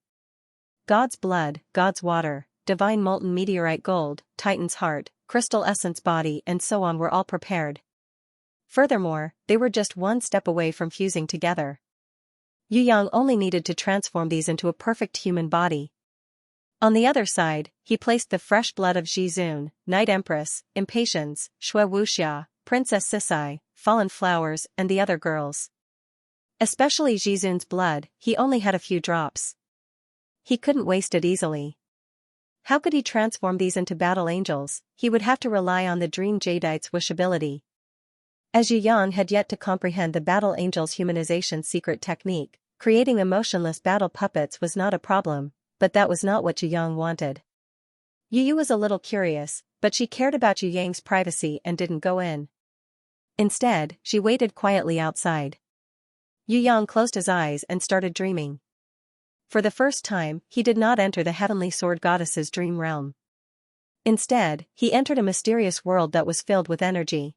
God's blood, God's water, divine molten meteorite gold, Titan's heart, crystal essence body and so on were all prepared. Furthermore, they were just one step away from fusing together. Yu Yang only needed to transform these into a perfect human body. On the other side, he placed the fresh blood of Jizun, Night Empress, Impatience, Shui Wuxia, Princess Sisai, Fallen Flowers and the other girls. Especially Jizun's blood, he only had a few drops. He couldn't waste it easily. How could he transform these into battle angels? He would have to rely on the Dream Jadeite's wish ability. As Yu Yang had yet to comprehend the battle angel's humanization secret technique, creating emotionless battle puppets was not a problem, but that was not what Yu Yang wanted. Yu Yu was a little curious, But she cared about Yu Yang's privacy and didn't go in. Instead, she waited quietly outside. Yu Yang closed his eyes and started dreaming. For the first time, he did not enter the heavenly sword goddess's dream realm. Instead, he entered a mysterious world that was filled with energy.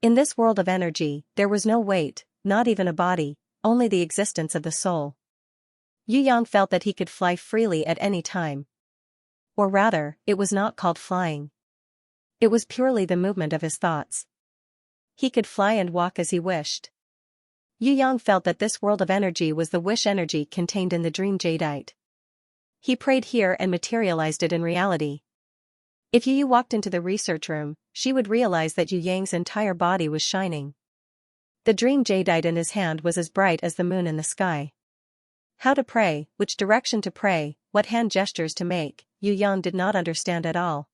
In this world of energy, there was no weight, not even a body, only the existence of the soul. Yu Yang felt that he could fly freely at any time. Or rather, it was not called flying. It was purely the movement of his thoughts. He could fly and walk as he wished. Yu Yang felt that this world of energy was the wish energy contained in the dream jadeite. He prayed here and materialized it in reality. If Yu walked into the research room, she would realize that Yu Yang's entire body was shining. The dream jadeite in his hand was as bright as the moon in the sky. How to pray, which direction to pray, what hand gestures to make, Yu Yang did not understand at all.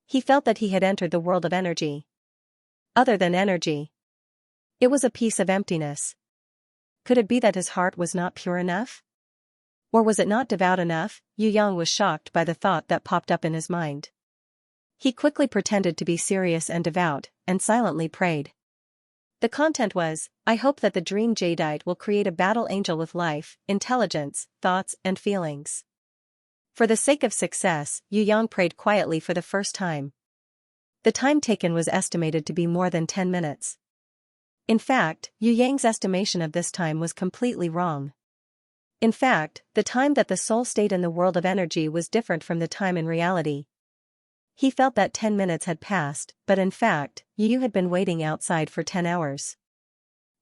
He felt that he had entered the world of energy. Other than energy. It was a piece of emptiness. Could it be that his heart was not pure enough? Or was it not devout enough? Yu Yang was shocked by the thought that popped up in his mind. He quickly pretended to be serious and devout, and silently prayed. The content was, I hope that the dream jadeite will create a battle angel with life, intelligence, thoughts, and feelings. For the sake of success, Yu Yang prayed quietly for the first time. The time taken was estimated to be more than 10 minutes. In fact, Yu Yang's estimation of this time was completely wrong. In fact, the time that the soul stayed in the world of energy was different from the time in reality. He felt that 10 minutes had passed, but in fact, Yu had been waiting outside for 10 hours.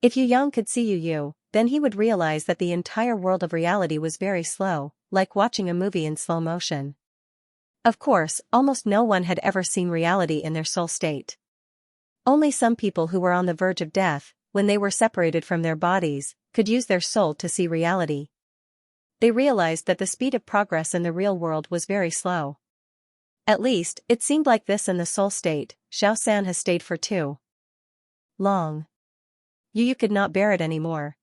If Yu Yang could see Yu, then he would realize that the entire world of reality was very slow, like watching a movie in slow motion. Of course, almost no one had ever seen reality in their soul state. Only some people who were on the verge of death, when they were separated from their bodies, could use their soul to see reality. They realized that the speed of progress in the real world was very slow. At least, it seemed like this in the soul state. Xiaosan has stayed for too long. Yu could not bear it anymore.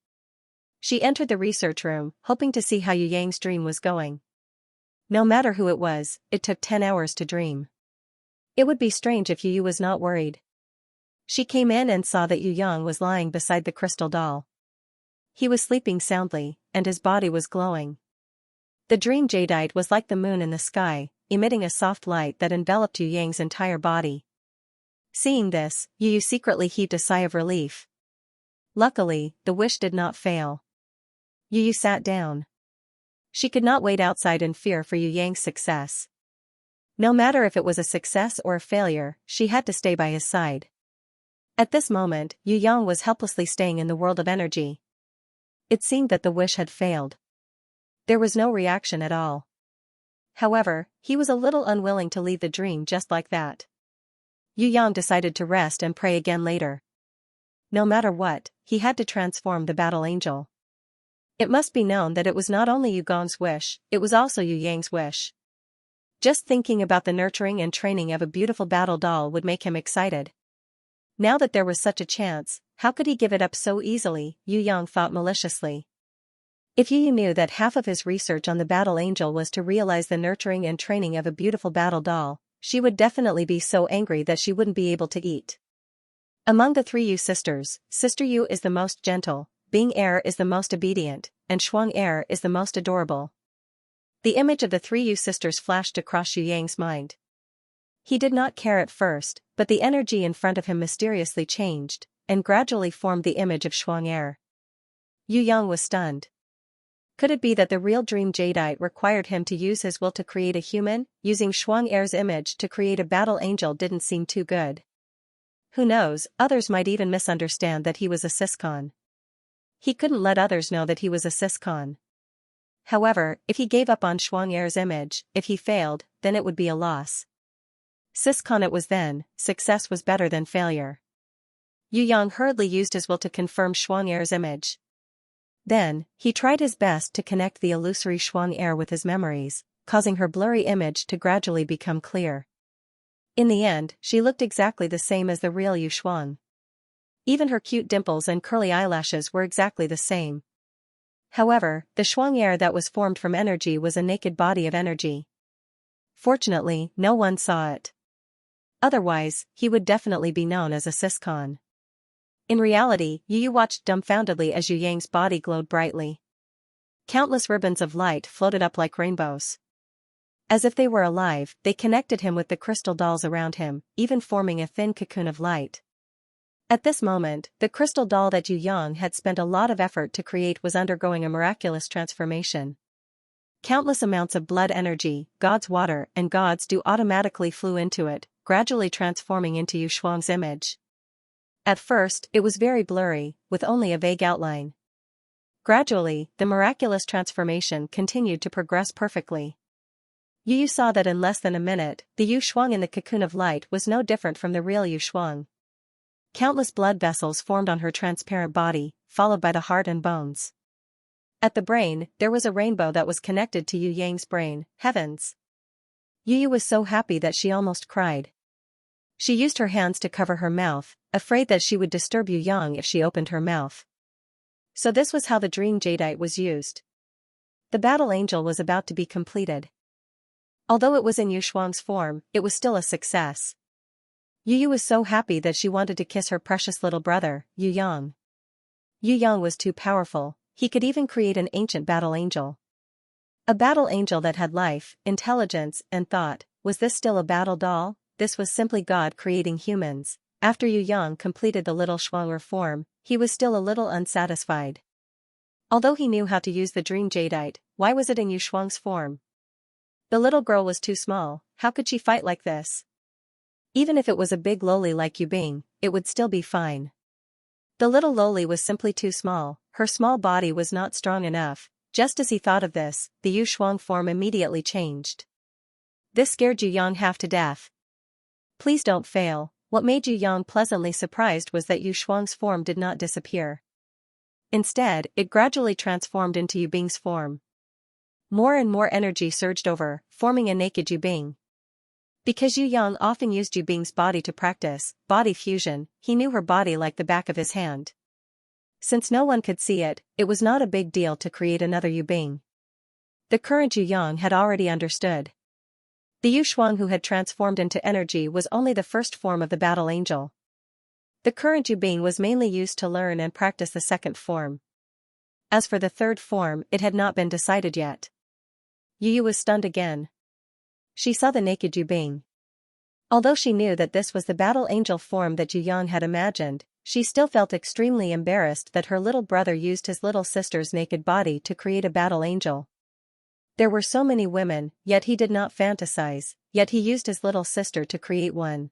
She entered the research room, hoping to see how Yu Yang's dream was going. No matter who it was, it took 10 hours to dream. It would be strange if Yu was not worried. She came in and saw that Yu Yang was lying beside the crystal doll. He was sleeping soundly, and his body was glowing. The dream jadeite was like the moon in the sky, emitting a soft light that enveloped Yu Yang's entire body. Seeing this, Yu secretly heaved a sigh of relief. Luckily, the wish did not fail. Yu sat down. She could not wait outside in fear for Yu Yang's success. No matter if it was a success or a failure, she had to stay by his side. At this moment, Yu Yang was helplessly staying in the world of energy. It seemed that the wish had failed. There was no reaction at all. However, he was a little unwilling to leave the dream just like that. Yu Yang decided to rest and pray again later. No matter what, he had to transform the battle angel. It must be known that it was not only Yu Gong's wish, it was also Yu Yang's wish. Just thinking about the nurturing and training of a beautiful battle doll would make him excited. Now that there was such a chance, how could he give it up so easily? Yu Yang thought maliciously. If Yu knew that half of his research on the battle angel was to realize the nurturing and training of a beautiful battle doll, she would definitely be so angry that she wouldn't be able to eat. Among the 3 Yu sisters, Sister Yu is the most gentle, Bing Er is the most obedient, and Shuang Er is the most adorable. The image of the 3 Yu sisters flashed across Yu Yang's mind. He did not care at first, but the energy in front of him mysteriously changed, and gradually formed the image of Shuang Er. Yu Yang was stunned. Could it be that the real dream jadeite required him to use his will to create a human? Using Shuang Er's image to create a battle angel didn't seem too good. Who knows, others might even misunderstand that he was a Siscon. He couldn't let others know that he was a Siscon. However, if he gave up on Shuang Er's image, if he failed, then it would be a loss. Siscon it was then, success was better than failure. Yu Yang hurriedly used his will to confirm Shuang Er's image. Then, he tried his best to connect the illusory Shuang Er with his memories, causing her blurry image to gradually become clear. In the end, she looked exactly the same as the real Yu Shuang. Even her cute dimples and curly eyelashes were exactly the same. However, the Shuang Er that was formed from energy was a naked body of energy. Fortunately, no one saw it. Otherwise, he would definitely be known as a siscon. In reality, Yu watched dumbfoundedly as Yu Yang's body glowed brightly. Countless ribbons of light floated up like rainbows. As if they were alive, they connected him with the crystal dolls around him, even forming a thin cocoon of light. At this moment, the crystal doll that Yu Yang had spent a lot of effort to create was undergoing a miraculous transformation. Countless amounts of blood energy, God's water and God's dew automatically flew into it, gradually transforming into Yu Shuang's image. At first, it was very blurry, with only a vague outline. Gradually, the miraculous transformation continued to progress perfectly. Yu saw that in less than a minute, the Yu Shuang in the cocoon of light was no different from the real Yu Shuang. Countless blood vessels formed on her transparent body, followed by the heart and bones. At the brain, there was a rainbow that was connected to Yu Yang's brain. Heavens! Yu was so happy that she almost cried. She used her hands to cover her mouth, afraid that she would disturb Yu Yang if she opened her mouth. So this was how the dream jadeite was used. The battle angel was about to be completed. Although it was in Yu Shuang's form, it was still a success. Yu was so happy that she wanted to kiss her precious little brother, Yu Yang. Yu Yang was too powerful, he could even create an ancient battle angel. A battle angel that had life, intelligence, and thought. Was this still a battle doll? This was simply God creating humans. After Yu Yang completed the little Shuang form, he was still a little unsatisfied. Although he knew how to use the dream jadeite, why was it in Yu Shuang's form? The little girl was too small, how could she fight like this? Even if it was a big loli like Yu Bing, it would still be fine. The little loli was simply too small, her small body was not strong enough. Just as he thought of this, the Yu Shuang form immediately changed. This scared Yu Yang half to death. Please don't fail. What made Yu Yang pleasantly surprised was that Yu Shuang's form did not disappear. Instead, it gradually transformed into Yu Bing's form. More and more energy surged over, forming a naked Yu Bing. Because Yu Yang often used Yu Bing's body to practice body fusion, he knew her body like the back of his hand. Since no one could see it, it was not a big deal to create another Yu Bing. The current Yu Yang had already understood. The Yu Shuang who had transformed into energy was only the first form of the battle angel. The current Yu Bing was mainly used to learn and practice the second form. As for the third form, it had not been decided yet. Yu was stunned again. She saw the naked Yu Bing. Although she knew that this was the battle angel form that Yu Yang had imagined, she still felt extremely embarrassed that her little brother used his little sister's naked body to create a battle angel. There were so many women, yet he did not fantasize, yet he used his little sister to create one.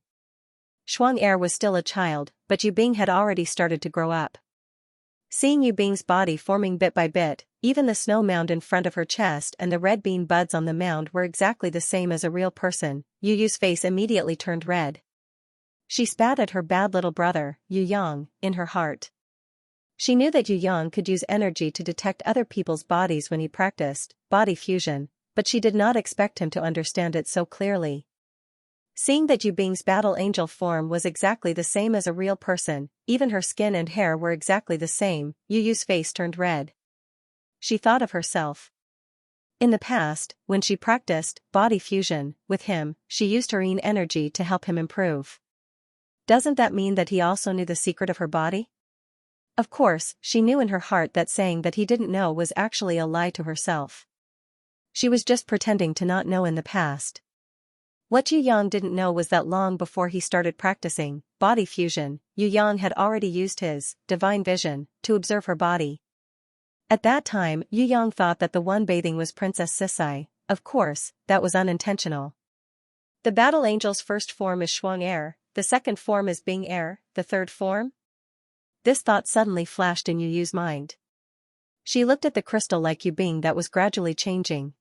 Shuang was still a child, but Yu Bing had already started to grow up. Seeing Yu Bing's body forming bit by bit, even the snow mound in front of her chest and the red bean buds on the mound were exactly the same as a real person, Yu's face immediately turned red. She spat at her bad little brother, Yu Yang, in her heart. She knew that Yu Yang could use energy to detect other people's bodies when he practiced body fusion, but she did not expect him to understand it so clearly. Seeing that Yu Bing's battle angel form was exactly the same as a real person, even her skin and hair were exactly the same, Yu's face turned red. She thought of herself. In the past, when she practiced body fusion with him, she used her yin energy to help him improve. Doesn't that mean that he also knew the secret of her body? Of course, she knew in her heart that saying that he didn't know was actually a lie to herself. She was just pretending to not know in the past. What Yu Yang didn't know was that long before he started practicing body fusion, Yu Yang had already used his divine vision to observe her body. At that time, Yu Yang thought that the one bathing was Princess Sisai. Of course, that was unintentional. The battle angel's first form is Shuang the second form is Bing the third form? This thought suddenly flashed in Yu's mind. She looked at the crystal like Yu Bing that was gradually changing.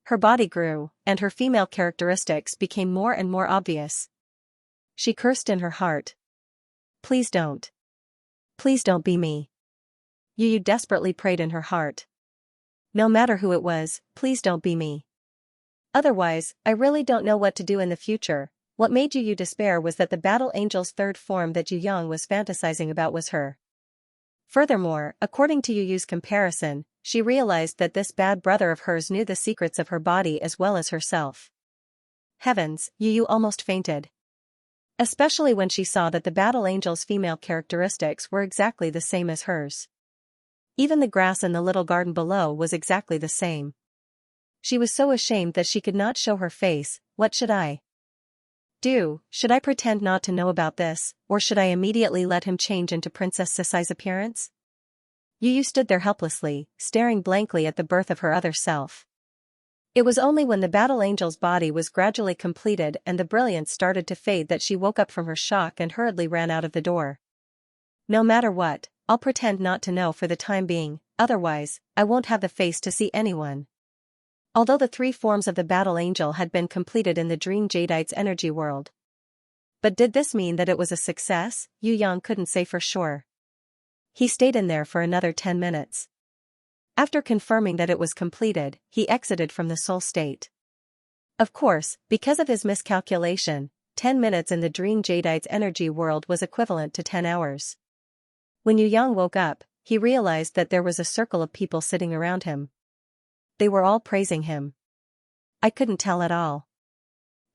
Her body grew, and her female characteristics became more and more obvious. She cursed in her heart. Please don't. Please don't be me. Yu desperately prayed in her heart. No matter who it was, please don't be me. Otherwise, I really don't know what to do in the future. What made Yu despair was that the battle angel's third form that Yu Yang was fantasizing about was her. Furthermore, according to Yu's comparison, she realized that this bad brother of hers knew the secrets of her body as well as herself. Heavens, Yu almost fainted. Especially when she saw that the battle angel's female characteristics were exactly the same as hers. Even the grass in the little garden below was exactly the same. She was so ashamed that she could not show her face. What should I do? Should I pretend not to know about this, or should I immediately let him change into Princess Sisai's appearance? Yu stood there helplessly, staring blankly at the birth of her other self. It was only when the battle angel's body was gradually completed and the brilliance started to fade that she woke up from her shock and hurriedly ran out of the door. No matter what, I'll pretend not to know for the time being, otherwise, I won't have the face to see anyone. Although the 3 forms of the battle angel had been completed in the dream Jadeite's energy world. But did this mean that it was a success? Yu couldn't say for sure. He stayed in there for another 10 minutes. After confirming that it was completed, he exited from the soul state. Of course, because of his miscalculation, 10 minutes in the dream Jadeite's energy world was equivalent to 10 hours. When Yu woke up, he realized that there was a circle of people sitting around him. They were all praising him. I couldn't tell at all.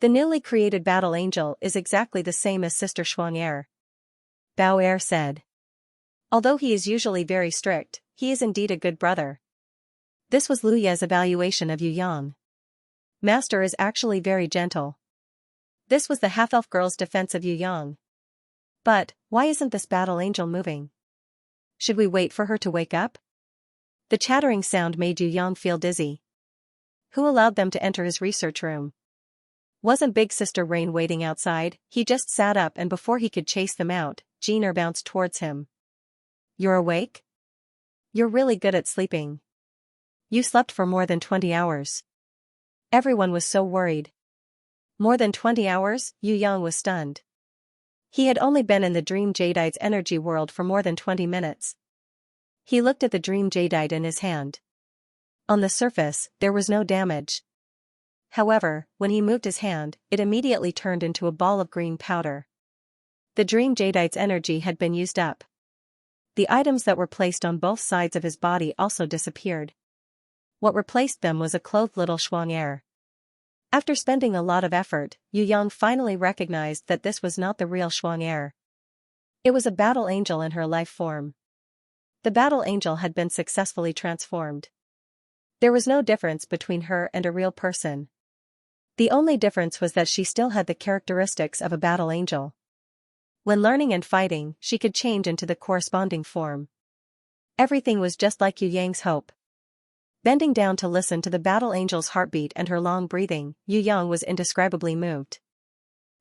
The newly created battle angel is exactly the same as Sister Xianxia. Bao Er said. Although he is usually very strict, he is indeed a good brother. This was Lu Ye's evaluation of Yu. Master is actually very gentle. This was the half-elf girl's defense of Yu. But, why isn't this battle angel moving? Should we wait for her to wake up? The chattering sound made Yu feel dizzy. Who allowed them to enter his research room? Wasn't Big Sister Rain waiting outside? He just sat up and before he could chase them out, Jeaner bounced towards him. You're awake? You're really good at sleeping. You slept for more than 20 hours. Everyone was so worried. More than 20 hours? Yu was stunned. He had only been in the dream Jadeite's energy world for more than 20 minutes. He looked at the dream Jadeite in his hand. On the surface, there was no damage. However, when he moved his hand, it immediately turned into a ball of green powder. The dream Jadeite's energy had been used up. The items that were placed on both sides of his body also disappeared. What replaced them was a clothed little Xianxia. After spending a lot of effort, Yu finally recognized that this was not the real Xianxia. It was a battle angel in her life form. The battle angel had been successfully transformed. There was no difference between her and a real person. The only difference was that she still had the characteristics of a battle angel. When learning and fighting, she could change into the corresponding form. Everything was just like Yu's hope. Bending down to listen to the battle angel's heartbeat and her long breathing, Yu was indescribably moved.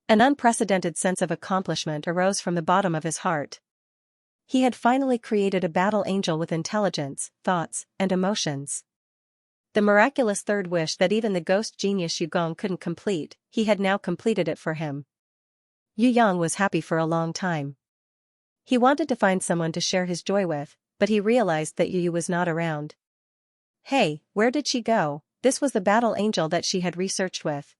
An unprecedented sense of accomplishment arose from the bottom of his heart. He had finally created a battle angel with intelligence, thoughts, and emotions. The miraculous third wish that even the ghost genius Yugong couldn't complete, he had now completed it for him. Yu was happy for a long time. He wanted to find someone to share his joy with, but he realized that Yu was not around. Hey, where did she go? This was the battle angel that she had researched with.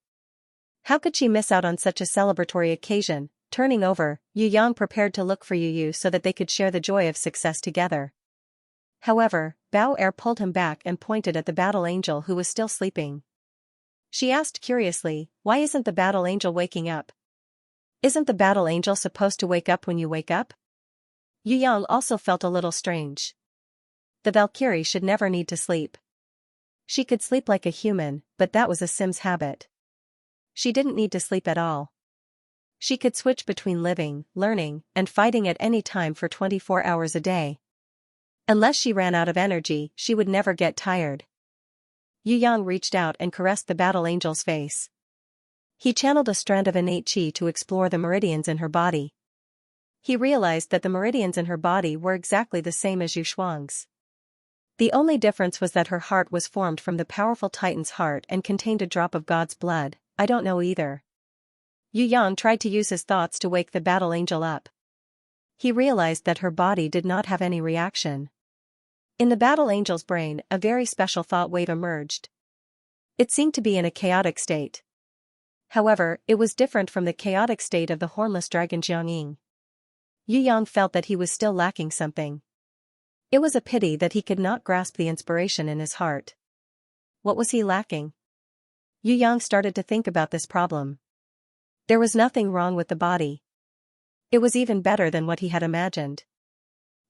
How could she miss out on such a celebratory occasion? Turning over, Yu prepared to look for Yu so that they could share the joy of success together. However, Bao Er pulled him back and pointed at the battle angel who was still sleeping. She asked curiously, why isn't the battle angel waking up? Isn't the battle angel supposed to wake up when you wake up? Yu also felt a little strange. The Valkyrie should never need to sleep. She could sleep like a human, but that was a Sim's habit. She didn't need to sleep at all. She could switch between living, learning, and fighting at any time for 24 hours a day. Unless she ran out of energy, she would never get tired. Yu reached out and caressed the battle angel's face. He channeled a strand of innate qi to explore the meridians in her body. He realized that the meridians in her body were exactly the same as Yu Shuang's. The only difference was that her heart was formed from the powerful Titan's heart and contained a drop of God's blood. I don't know either. Yu tried to use his thoughts to wake the battle angel up. He realized that her body did not have any reaction. In the battle angel's brain, a very special thought wave emerged. It seemed to be in a chaotic state. However, it was different from the chaotic state of the hornless dragon Jiangying. Yu felt that he was still lacking something. It was a pity that he could not grasp the inspiration in his heart. What was he lacking? Yu started to think about this problem. There was nothing wrong with the body. It was even better than what he had imagined.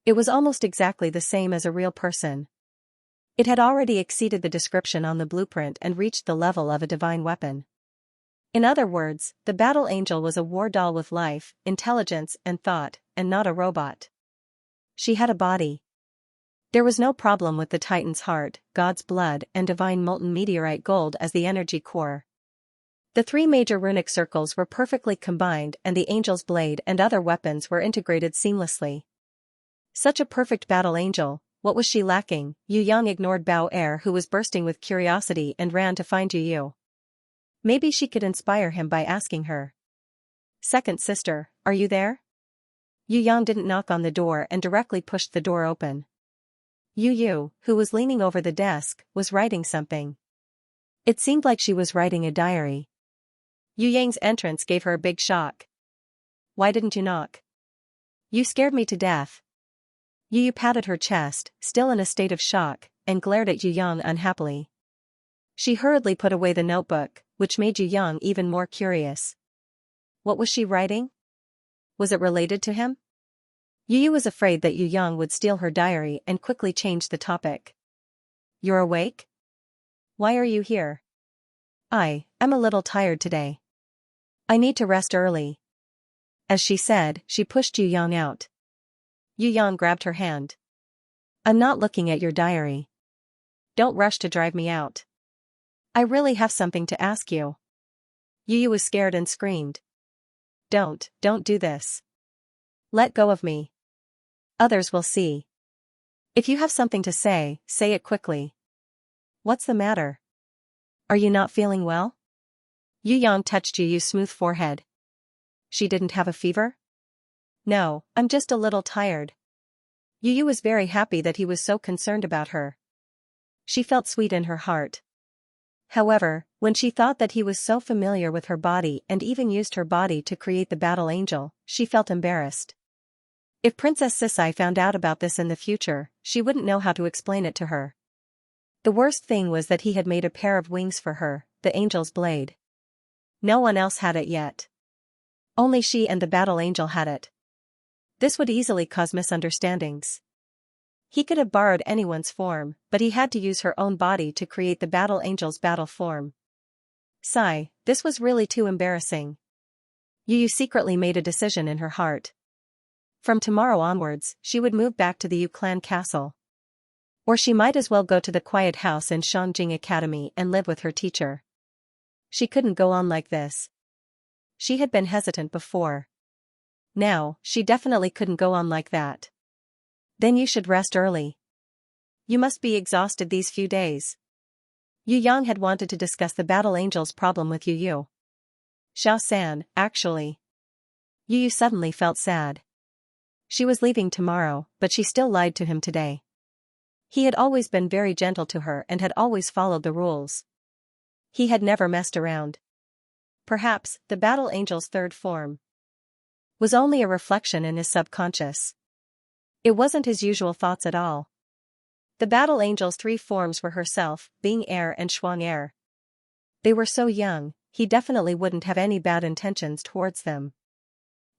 It was almost exactly the same as a real person. It had already exceeded the description on the blueprint and reached the level of a divine weapon. In other words, the battle angel was a war doll with life, intelligence, and thought, and not a robot. She had a body. There was no problem with the Titan's heart, God's blood, and divine molten meteorite gold as the energy core. The three major runic circles were perfectly combined and the angel's blade and other weapons were integrated seamlessly. Such a perfect battle angel, what was she lacking? Yu Yang ignored Bao Er, who was bursting with curiosity, and ran to find Yu Yu. Maybe she could inspire him by asking her. "Second sister, are you there?" Yu Yang didn't knock on the door and directly pushed the door open. Yu Yu, who was leaning over the desk, was writing something. It seemed like she was writing a diary. Yu Yang's entrance gave her a big shock. "Why didn't you knock?" "You scared me to death." Yu Yu patted her chest, still in a state of shock, and glared at Yu Yang unhappily. She hurriedly put away the notebook, which made Yu Yang even more curious. What was she writing? Was it related to him? Yu Yu was afraid that Yu Yang would steal her diary and quickly changed the topic. "You're awake? Why are you here?" I'm a little tired today. I need to rest early." As she said, she pushed Yu Yang out. Yu Yang grabbed her hand. "I'm not looking at your diary. Don't rush to drive me out. I really have something to ask you." Yu Yu was scared and screamed. Don't do this. Let go of me. Others will see. If you have something to say it quickly." "What's the matter? Are you not feeling well?" Yu Yang touched Yu Yu's smooth forehead. "She didn't have a fever?" "No, I'm just a little tired." Yu Yu was very happy that he was so concerned about her. She felt sweet in her heart. However, when she thought that he was so familiar with her body and even used her body to create the battle angel, she felt embarrassed. If Princess Sisai found out about this in the future, she wouldn't know how to explain it to her. The worst thing was that he had made a pair of wings for her, the angel's blade. No one else had it yet. Only she and the battle angel had it. This would easily cause misunderstandings. He could have borrowed anyone's form, but he had to use her own body to create the battle angel's battle form. Sigh, this was really too embarrassing. Yu Yu secretly made a decision in her heart. From tomorrow onwards, she would move back to the Yu clan castle. Or she might as well go to the quiet house in Shangjing Academy and live with her teacher. She couldn't go on like this. She had been hesitant before. Now, she definitely couldn't go on like that. "Then you should rest early. You must be exhausted these few days." Yu Yang had wanted to discuss the battle angel's problem with Yu Yu. "Xiao-san, actually." Yu Yu suddenly felt sad. She was leaving tomorrow, but she still lied to him today. He had always been very gentle to her and had always followed the rules. He had never messed around. Perhaps, the battle angel's third form was only a reflection in his subconscious. It wasn't his usual thoughts at all. The battle angel's three forms were herself, Bing Er and Shuang Er. They were so young, he definitely wouldn't have any bad intentions towards them.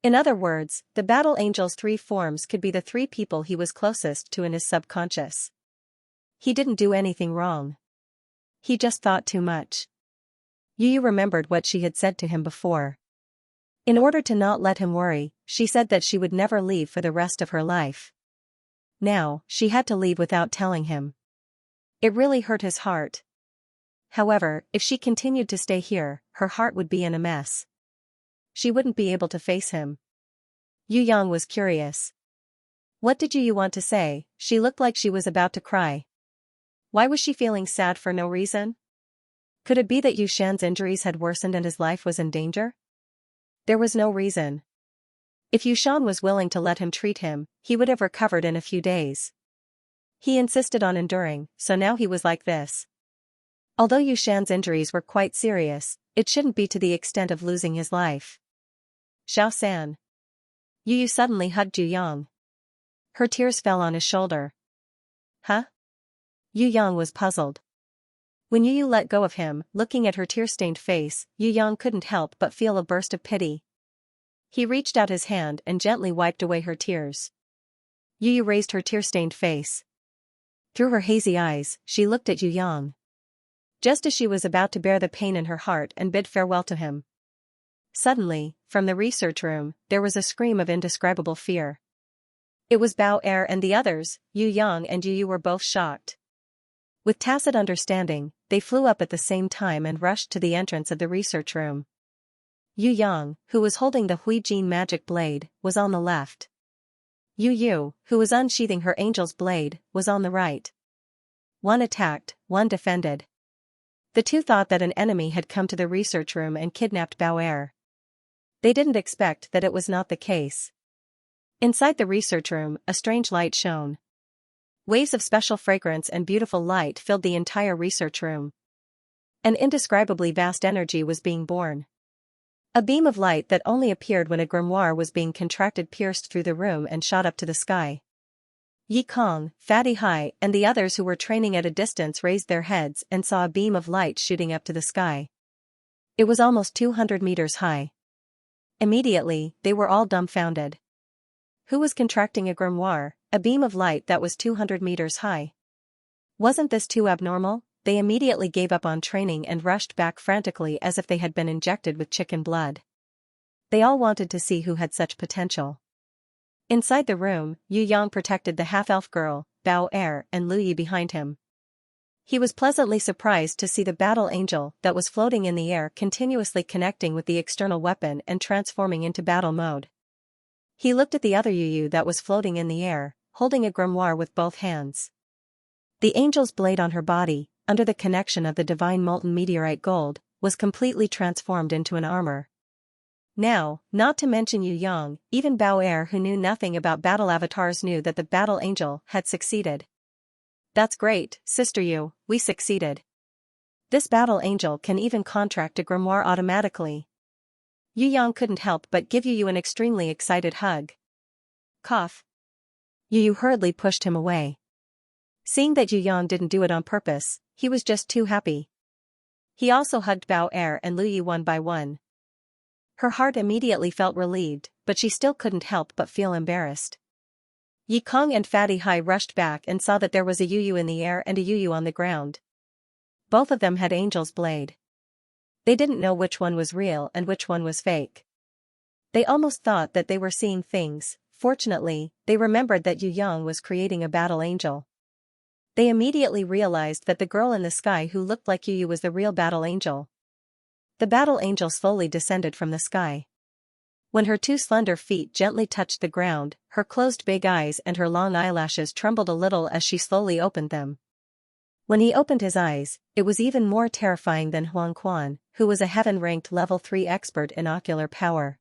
In other words, the battle angel's three forms could be the three people he was closest to in his subconscious. He didn't do anything wrong. He just thought too much. Yu Yu remembered what she had said to him before. In order to not let him worry, she said that she would never leave for the rest of her life. Now, she had to leave without telling him. It really hurt his heart. However, if she continued to stay here, her heart would be in a mess. She wouldn't be able to face him. Yu Yang was curious. "What did Yu Yu want to say?" She looked like she was about to cry. Why was she feeling sad for no reason? Could it be that Yu Shan's injuries had worsened and his life was in danger? There was no reason. If Yu Shan was willing to let him treat him, he would have recovered in a few days. He insisted on enduring, so now he was like this. Although Yu Shan's injuries were quite serious, it shouldn't be to the extent of losing his life. "Xiao-san." Yu Yu suddenly hugged Yu Yang. Her tears fell on his shoulder. "Huh?" Yu Yang was puzzled. When Yu Yu let go of him, looking at her tear-stained face, Yu Yang couldn't help but feel a burst of pity. He reached out his hand and gently wiped away her tears. Yu Yu raised her tear-stained face. Through her hazy eyes, she looked at Yu Yang. Just as she was about to bear the pain in her heart and bid farewell to him. Suddenly, from the research room, there was a scream of indescribable fear. It was Bao Er and the others. Yu Yang and Yu Yu were both shocked. With tacit understanding, they flew up at the same time and rushed to the entrance of the research room. Yu Yang, who was holding the Hui Jin magic blade, was on the left. Yu Yu, who was unsheathing her angel's blade, was on the right. One attacked, one defended. The two thought that an enemy had come to the research room and kidnapped Bao Er. They didn't expect that it was not the case. Inside the research room, a strange light shone. Waves of special fragrance and beautiful light filled the entire research room. An indescribably vast energy was being born. A beam of light that only appeared when a grimoire was being contracted pierced through the room and shot up to the sky. Yi Kong, Fatty Hai, and the others who were training at a distance raised their heads and saw a beam of light shooting up to the sky. It was almost 200 meters high. Immediately, they were all dumbfounded. Who was contracting a grimoire, a beam of light that was 200 meters high? Wasn't this too abnormal? They immediately gave up on training and rushed back frantically as if they had been injected with chicken blood. They all wanted to see who had such potential. Inside the room, Yu Yang protected the half-elf girl, Bao Er, and Lu Yi behind him. He was pleasantly surprised to see the battle angel that was floating in the air continuously connecting with the external weapon and transforming into battle mode. He looked at the other Yu Yu that was floating in the air, holding a grimoire with both hands. The angel's blade on her body, under the connection of the divine molten meteorite gold, was completely transformed into an armor. Now, not to mention Yu Yang, even Bao Er who knew nothing about battle avatars knew that the battle angel had succeeded. That's great, Sister Yu, we succeeded. This battle angel can even contract a grimoire automatically. Yu Yang couldn't help but give Yu Yu an extremely excited hug. Cough. Yu Yu hurriedly pushed him away. Seeing that Yu Yang didn't do it on purpose, he was just too happy. He also hugged Bao Er and Lu Yi one by one. Her heart immediately felt relieved, but she still couldn't help but feel embarrassed. Yi Kong and Fatty Hai rushed back and saw that there was a Yu Yu in the air and a Yu Yu on the ground. Both of them had Angel's Blade. They didn't know which one was real and which one was fake. They almost thought that they were seeing things. Fortunately, they remembered that Yu Yang was creating a battle angel. They immediately realized that the girl in the sky who looked like Yu Yu was the real battle angel. The battle angel slowly descended from the sky. When her two slender feet gently touched the ground, her closed big eyes and her long eyelashes trembled a little as she slowly opened them. When he opened his eyes, it was even more terrifying than Huang Quan, who was a heaven-ranked level 3 expert in ocular power.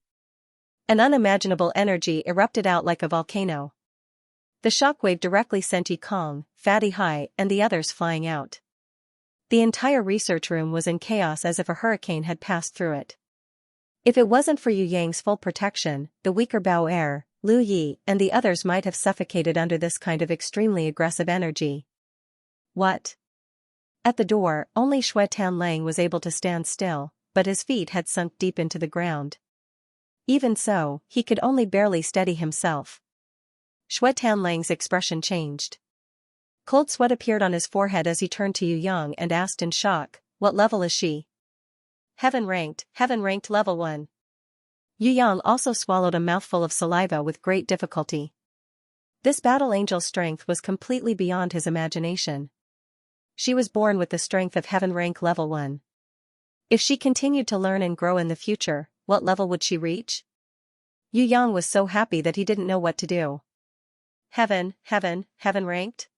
An unimaginable energy erupted out like a volcano. The shockwave directly sent Yi Kong, Fatty Hai, and the others flying out. The entire research room was in chaos as if a hurricane had passed through it. If it wasn't for Yu Yang's full protection, the weaker Bao Er, Lu Yi, and the others might have suffocated under this kind of extremely aggressive energy. What? At the door, only Xue Tanlang was able to stand still, but his feet had sunk deep into the ground. Even so, he could only barely steady himself. Xue Tanlang's expression changed. Cold sweat appeared on his forehead as he turned to Yu Yang and asked in shock, "What level is she?" Heaven ranked level 1. Yu Yang also swallowed a mouthful of saliva with great difficulty. This battle angel's strength was completely beyond his imagination. She was born with the strength of heaven rank level 1. If she continued to learn and grow in the future, what level would she reach? Yu Yang was so happy that he didn't know what to do. Heaven ranked?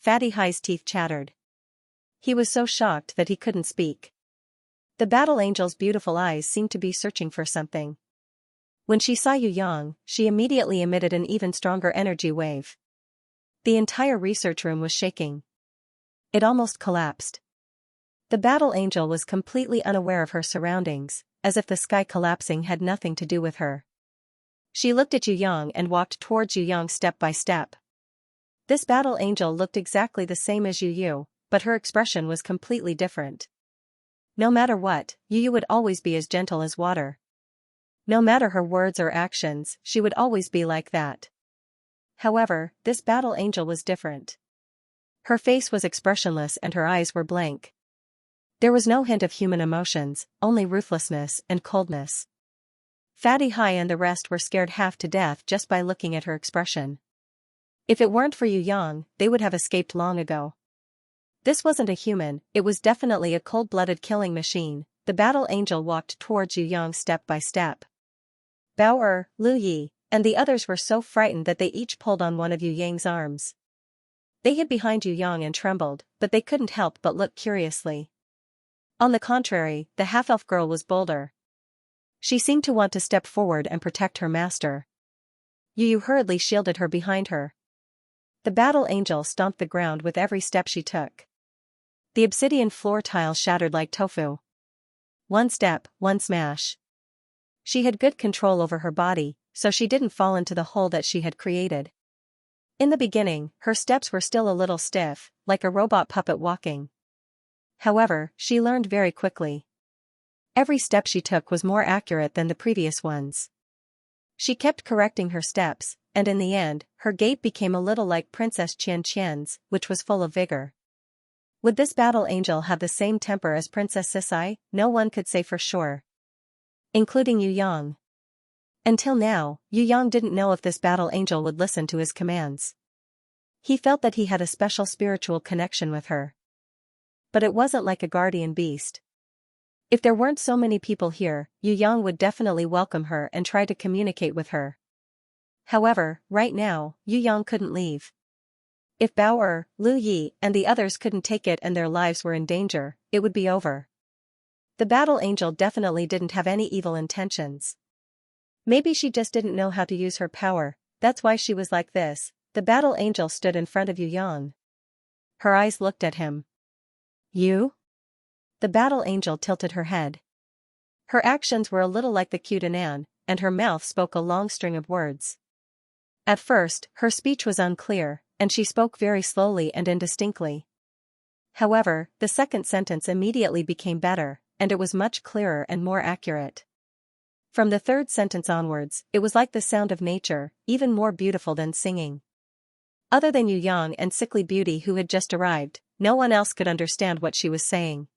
Fatty Hai's teeth chattered. He was so shocked that he couldn't speak. The battle angel's beautiful eyes seemed to be searching for something. When she saw Yu Yang, she immediately emitted an even stronger energy wave. The entire research room was shaking. It almost collapsed. The battle angel was completely unaware of her surroundings, as if the sky collapsing had nothing to do with her. She looked at Yu Yang and walked towards Yu Yang step by step. This battle angel looked exactly the same as Yu Yu, but her expression was completely different. No matter what, Yu would always be as gentle as water. No matter her words or actions, she would always be like that. However, this battle angel was different. Her face was expressionless and her eyes were blank. There was no hint of human emotions, only ruthlessness and coldness. Fatty Hai and the rest were scared half to death just by looking at her expression. If it weren't for Yu Yang, they would have escaped long ago. This wasn't a human, it was definitely a cold-blooded killing machine. The battle angel walked towards Yu Yang step by step. Bao Lu Yi, and the others were so frightened that they each pulled on one of Yu Yang's arms. They hid behind Yu Yang and trembled, but they couldn't help but look curiously. On the contrary, the half-elf girl was bolder. She seemed to want to step forward and protect her master. Yu hurriedly shielded her behind her. The battle angel stomped the ground with every step she took. The obsidian floor tile shattered like tofu. One step, one smash. She had good control over her body, so she didn't fall into the hole that she had created. In the beginning, her steps were still a little stiff, like a robot puppet walking. However, she learned very quickly. Every step she took was more accurate than the previous ones. She kept correcting her steps, and in the end, her gait became a little like Princess Xianxia's, which was full of vigor. Would this battle angel have the same temper as Princess Sisai? No one could say for sure. Including Yu Yang. Until now, Yu Yang didn't know if this battle angel would listen to his commands. He felt that he had a special spiritual connection with her. But it wasn't like a guardian beast. If there weren't so many people here, Yu Yang would definitely welcome her and try to communicate with her. However, right now, Yu Yang couldn't leave. If Bao Lu Yi, and the others couldn't take it and their lives were in danger, it would be over. The battle angel definitely didn't have any evil intentions. Maybe she just didn't know how to use her power, that's why she was like this. The battle angel stood in front of Yu Yang. Her eyes looked at him. You? The battle angel tilted her head. Her actions were a little like the cute Anan, and her mouth spoke a long string of words. At first, her speech was unclear, and she spoke very slowly and indistinctly. However, the second sentence immediately became better, and it was much clearer and more accurate. From the third sentence onwards, it was like the sound of nature, even more beautiful than singing. Other than Yu Yang and Sickly Beauty who had just arrived, no one else could understand what she was saying.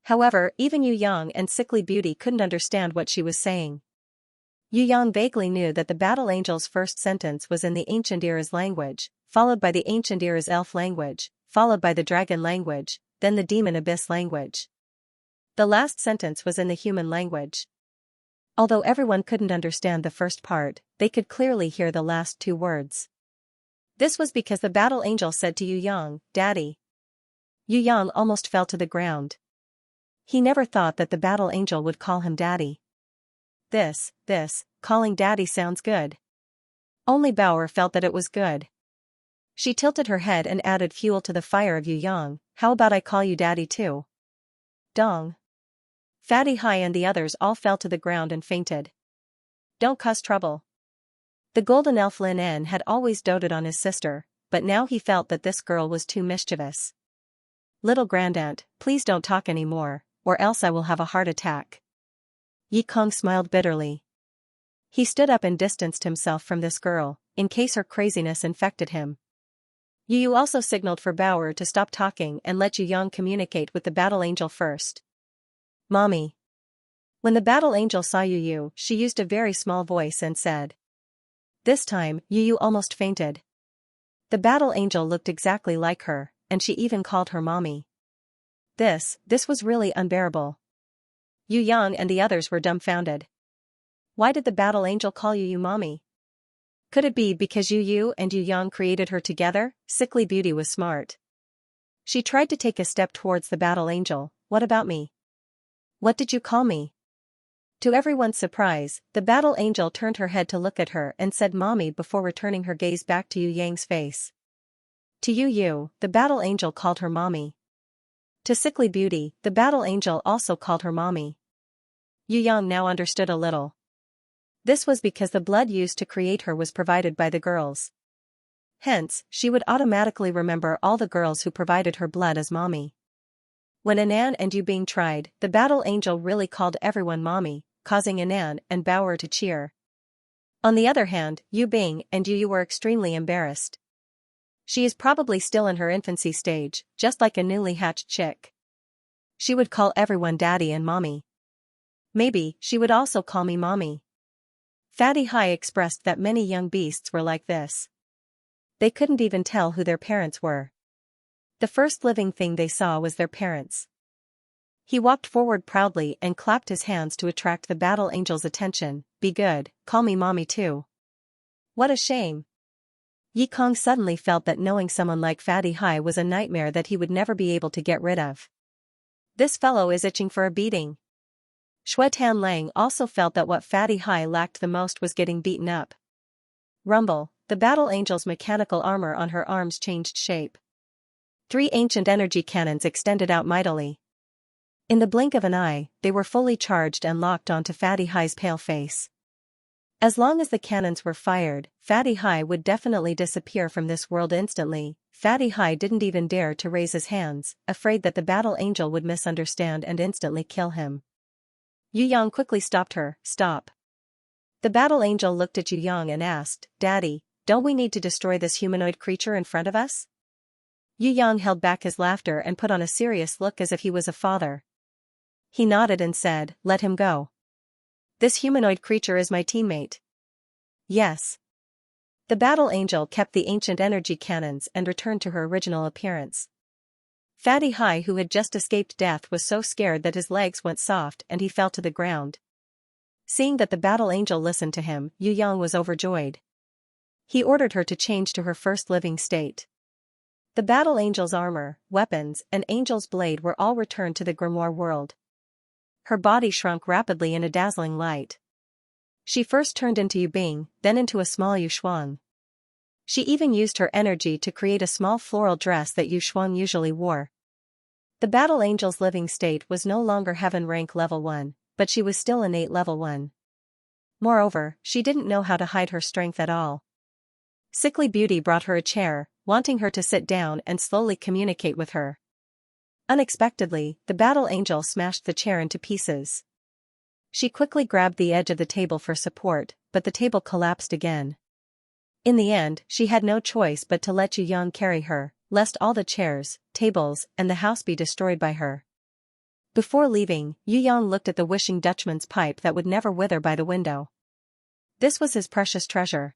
However, even Yu Yang and Sickly Beauty couldn't understand what she was saying. Yu Yang vaguely knew that the battle angel's first sentence was in the ancient Era's language, followed by the ancient Era's elf language, followed by the dragon language, then the demon abyss language. The last sentence was in the human language. Although everyone couldn't understand the first part, they could clearly hear the last two words. This was because the battle angel said to Yu Yang, "Daddy." Yu Yang almost fell to the ground. He never thought that the battle angel would call him daddy. This, calling daddy sounds good. Only Bao felt that it was good. She tilted her head and added fuel to the fire of Yu Yang. How about I call you daddy too? Dong. Fatty Hai and the others all fell to the ground and fainted. Don't cause trouble. The golden elf Lin En had always doted on his sister, but now he felt that this girl was too mischievous. Little grandaunt, please don't talk anymore, or else I will have a heart attack. Yi Kong smiled bitterly. He stood up and distanced himself from this girl, in case her craziness infected him. Yu also signaled for Bao to stop talking and let Yu Yang communicate with the battle angel first. Mommy. When the battle angel saw Yu, she used a very small voice and said. This time, Yu almost fainted. The battle angel looked exactly like her, and she even called her mommy. This was really unbearable. Yu Yang and the others were dumbfounded. Why did the battle angel call Yu mommy? Could it be because Yu and Yu Yang created her together? Sickly Beauty was smart. She tried to take a step towards the battle angel. What about me? What did you call me? To everyone's surprise, the battle angel turned her head to look at her and said mommy before returning her gaze back to Yu Yang's face. To Yu, the battle angel called her mommy. To Sickly Beauty, the battle angel also called her mommy. Yu Yang now understood a little. This was because the blood used to create her was provided by the girls. Hence, she would automatically remember all the girls who provided her blood as mommy. When Anan and Yu Bing tried, the battle angel really called everyone mommy, causing Anan and Bauer to cheer. On the other hand, Yu Bing and Yu were extremely embarrassed. She is probably still in her infancy stage, just like a newly hatched chick. She would call everyone daddy and mommy. Maybe, she would also call me mommy. Fatty Hai expressed that many young beasts were like this. They couldn't even tell who their parents were. The first living thing they saw was their parents. He walked forward proudly and clapped his hands to attract the battle angel's attention. Be good, call me mommy too. What a shame. Yi Kong suddenly felt that knowing someone like Fatty Hai was a nightmare that he would never be able to get rid of. This fellow is itching for a beating. Xue Tan Lang also felt that what Fatty Hai lacked the most was getting beaten up. Rumble, the battle angel's mechanical armor on her arms changed shape. 3 ancient energy cannons extended out mightily. In the blink of an eye, they were fully charged and locked onto Fatty Hai's pale face. As long as the cannons were fired, Fatty Hai would definitely disappear from this world instantly. Fatty Hai didn't even dare to raise his hands, afraid that the battle angel would misunderstand and instantly kill him. Yu Yang quickly stopped her. Stop. The battle angel looked at Yu Yang and asked, Daddy, don't we need to destroy this humanoid creature in front of us? Yu Yang held back his laughter and put on a serious look as if he was a father. He nodded and said, let him go. This humanoid creature is my teammate. Yes. The battle angel kept the ancient energy cannons and returned to her original appearance. Fatty Hai, who had just escaped death, was so scared that his legs went soft and he fell to the ground. Seeing that the battle angel listened to him, Yu Yang was overjoyed. He ordered her to change to her first living state. The battle angel's armor, weapons, and angel's blade were all returned to the grimoire world. Her body shrunk rapidly in a dazzling light. She first turned into Yu Bing, then into a small Yu Shuang. She even used her energy to create a small floral dress that Yu Shuang usually wore. The battle angel's living state was no longer heaven rank level 1, but she was still innate level 1. Moreover, she didn't know how to hide her strength at all. Sickly Beauty brought her a chair, wanting her to sit down and slowly communicate with her. Unexpectedly, the battle angel smashed the chair into pieces. She quickly grabbed the edge of the table for support, but the table collapsed again. In the end, she had no choice but to let Yu Yang carry her, lest all the chairs, tables, and the house be destroyed by her. Before leaving, Yu Yang looked at the Wishing Dutchman's pipe that would never wither by the window. This was his precious treasure.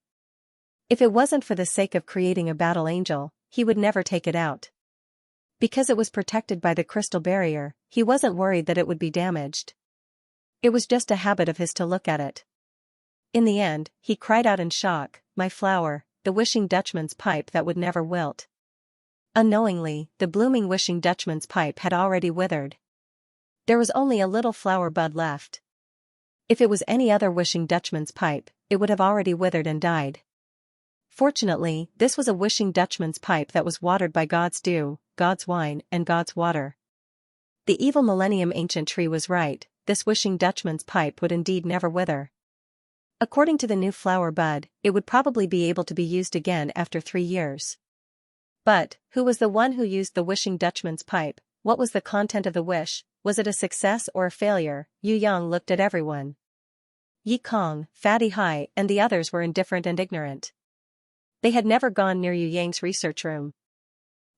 If it wasn't for the sake of creating a battle angel, he would never take it out. Because it was protected by the crystal barrier, he wasn't worried that it would be damaged. It was just a habit of his to look at it. In the end, he cried out in shock, my flower, the Wishing Dutchman's pipe that would never wilt. Unknowingly, the blooming Wishing Dutchman's pipe had already withered. There was only a little flower bud left. If it was any other Wishing Dutchman's pipe, it would have already withered and died. Fortunately, this was a Wishing Dutchman's pipe that was watered by God's dew, God's wine, and God's water. The evil Millennium Ancient Tree was right, this Wishing Dutchman's pipe would indeed never wither. According to the new flower bud, it would probably be able to be used again after 3 years. But, who was the one who used the Wishing Dutchman's pipe? What was the content of the wish? Was it a success or a failure? Yu Yang looked at everyone. Yi Kong, Fatty Hai, and the others were indifferent and ignorant. They had never gone near Yu Yang's research room.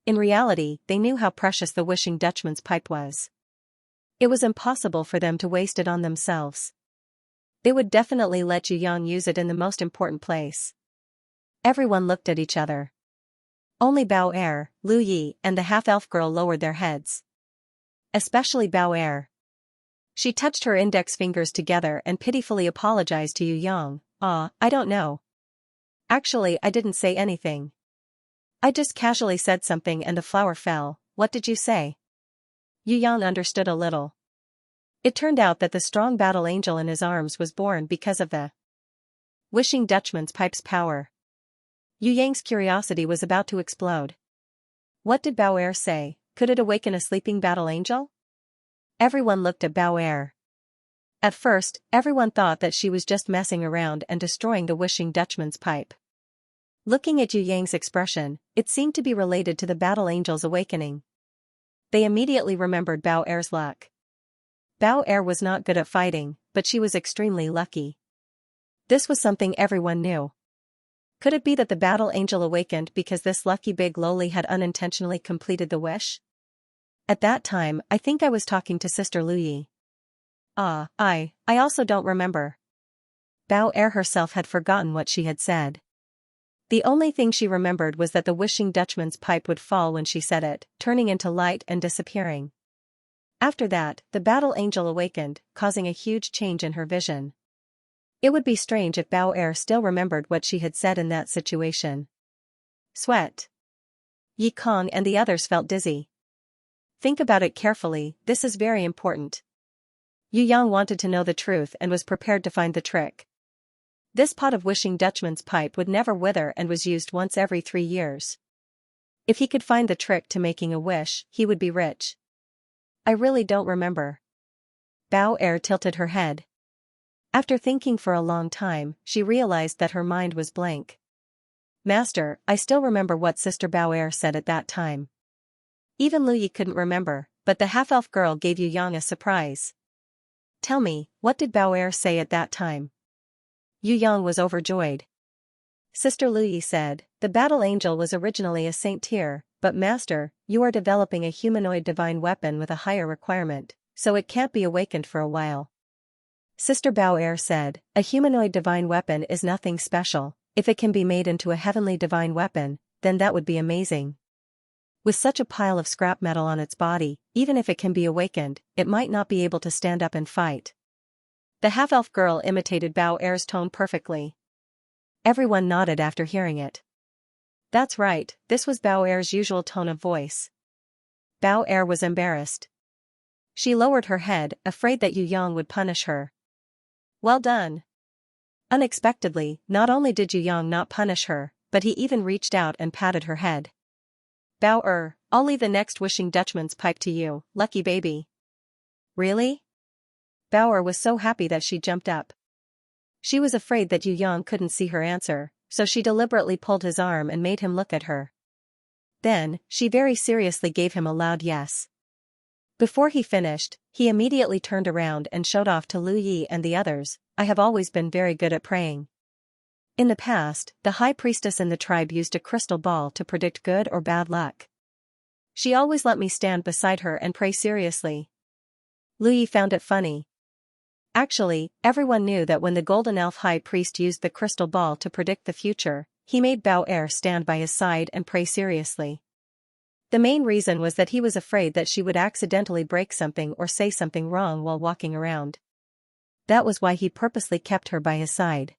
In reality, they knew how precious the Wishing Dutchman's pipe was. It was impossible for them to waste it on themselves. They would definitely let Yu Yang use it in the most important place. Everyone looked at each other. Only Bao Er, Lu Yi, and the half-elf girl lowered their heads. Especially Bao Er. She touched her index fingers together and pitifully apologized to Yu Yang. I don't know. Actually, I didn't say anything. I just casually said something and the flower fell. What did you say? Yu Yang understood a little. It turned out that the strong battle angel in his arms was born because of the Wishing Dutchman's pipe's power. Yu Yang's curiosity was about to explode. What did Bao Er say? Could it awaken a sleeping battle angel? Everyone looked at Bao Er. At first, everyone thought that she was just messing around and destroying the Wishing Dutchman's pipe. Looking at Yu Yang's expression, it seemed to be related to the battle angel's awakening. They immediately remembered Bao Er's luck. Bao Er was not good at fighting, but she was extremely lucky. This was something everyone knew. Could it be that the battle angel awakened because this lucky big loli had unintentionally completed the wish? At that time, I think I was talking to Sister Lu Yi. I also don't remember. Bao Er herself had forgotten what she had said. The only thing she remembered was that the wishing Dutchman's pipe would fall when she said it, turning into light and disappearing. After that, the battle angel awakened, causing a huge change in her vision. It would be strange if Bao Er still remembered what she had said in that situation. Sweat. Yi Kong and the others felt dizzy. Think about it carefully, this is very important. Yu Yang wanted to know the truth and was prepared to find the trick. This pot of wishing Dutchman's pipe would never wither and was used once every 3 years. If he could find the trick to making a wish, he would be rich. I really don't remember. Bao Er tilted her head. After thinking for a long time, she realized that her mind was blank. Master, I still remember what Sister Bao Er said at that time. Even Lu Yi couldn't remember, but the half-elf girl gave Yu Yang a surprise. Tell me, what did Bao Er say at that time? Yu Yang was overjoyed. Sister Lu Yi said, the battle angel was originally a saint tier, but Master, you are developing a humanoid divine weapon with a higher requirement, so it can't be awakened for a while. Sister Bao Er said, a humanoid divine weapon is nothing special, if it can be made into a heavenly divine weapon, then that would be amazing. With such a pile of scrap metal on its body, even if it can be awakened, it might not be able to stand up and fight. The half-elf girl imitated Bao Er's tone perfectly. Everyone nodded after hearing it. That's right, this was Bao Er's usual tone of voice. Bao Er was embarrassed. She lowered her head, afraid that Yu Yang would punish her. Well done. Unexpectedly, not only did Yu Yang not punish her, but he even reached out and patted her head. Bao Er, I'll leave the next wishing Dutchman's pipe to you, lucky baby. Really? Bao Er was so happy that she jumped up. She was afraid that Yu Yang couldn't see her answer, so she deliberately pulled his arm and made him look at her. Then, she very seriously gave him a loud yes. Before he finished, he immediately turned around and showed off to Lu Yi and the others, I have always been very good at praying. In the past, the high priestess in the tribe used a crystal ball to predict good or bad luck. She always let me stand beside her and pray seriously. Lu Yi found it funny. Actually, everyone knew that when the Golden Elf High Priest used the crystal ball to predict the future, he made Bao Er stand by his side and pray seriously. The main reason was that he was afraid that she would accidentally break something or say something wrong while walking around. That was why he purposely kept her by his side.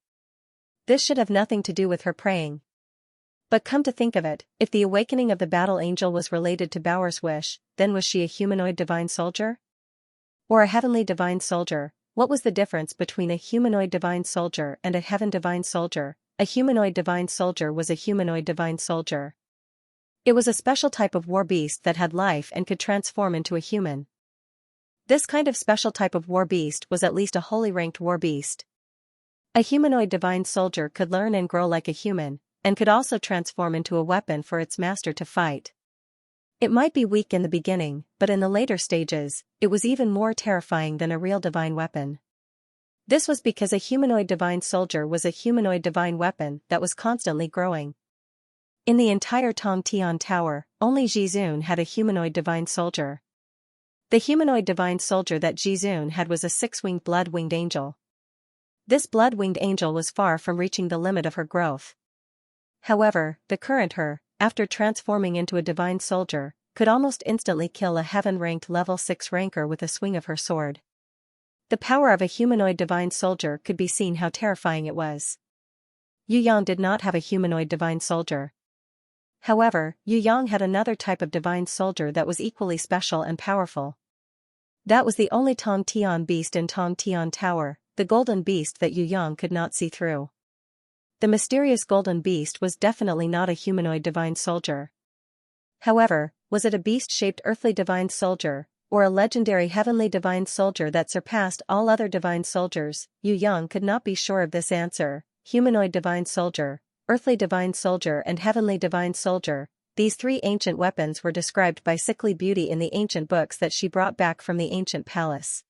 This should have nothing to do with her praying. But come to think of it, if the awakening of the battle angel was related to Bao Er's wish, then was she a humanoid divine soldier? Or a heavenly divine soldier? What was the difference between a humanoid divine soldier and a heaven divine soldier? A humanoid divine soldier was a humanoid divine soldier. It was a special type of war beast that had life and could transform into a human. This kind of special type of war beast was at least a holy ranked war beast. A humanoid divine soldier could learn and grow like a human, and could also transform into a weapon for its master to fight. It might be weak in the beginning, but in the later stages, it was even more terrifying than a real divine weapon. This was because a humanoid divine soldier was a humanoid divine weapon that was constantly growing. In the entire Tongtian Tower, only Jizun had a humanoid divine soldier. The humanoid divine soldier that Jizun had was a 6-winged blood-winged angel. This blood-winged angel was far from reaching the limit of her growth. However, the current her, after transforming into a divine soldier, could almost instantly kill a heaven-ranked level 6 ranker with a swing of her sword. The power of a humanoid divine soldier could be seen how terrifying it was. Yu Yang did not have a humanoid divine soldier. However, Yu Yang had another type of divine soldier that was equally special and powerful. That was the only Tongtian beast in Tongtian Tower, the golden beast that Yu Yang could not see through. The mysterious golden beast was definitely not a humanoid divine soldier. However, was it a beast-shaped earthly divine soldier, or a legendary heavenly divine soldier that surpassed all other divine soldiers? Yu Yang could not be sure of this answer. Humanoid divine soldier, earthly divine soldier and heavenly divine soldier. These three ancient weapons were described by sickly beauty in the ancient books that she brought back from the ancient palace.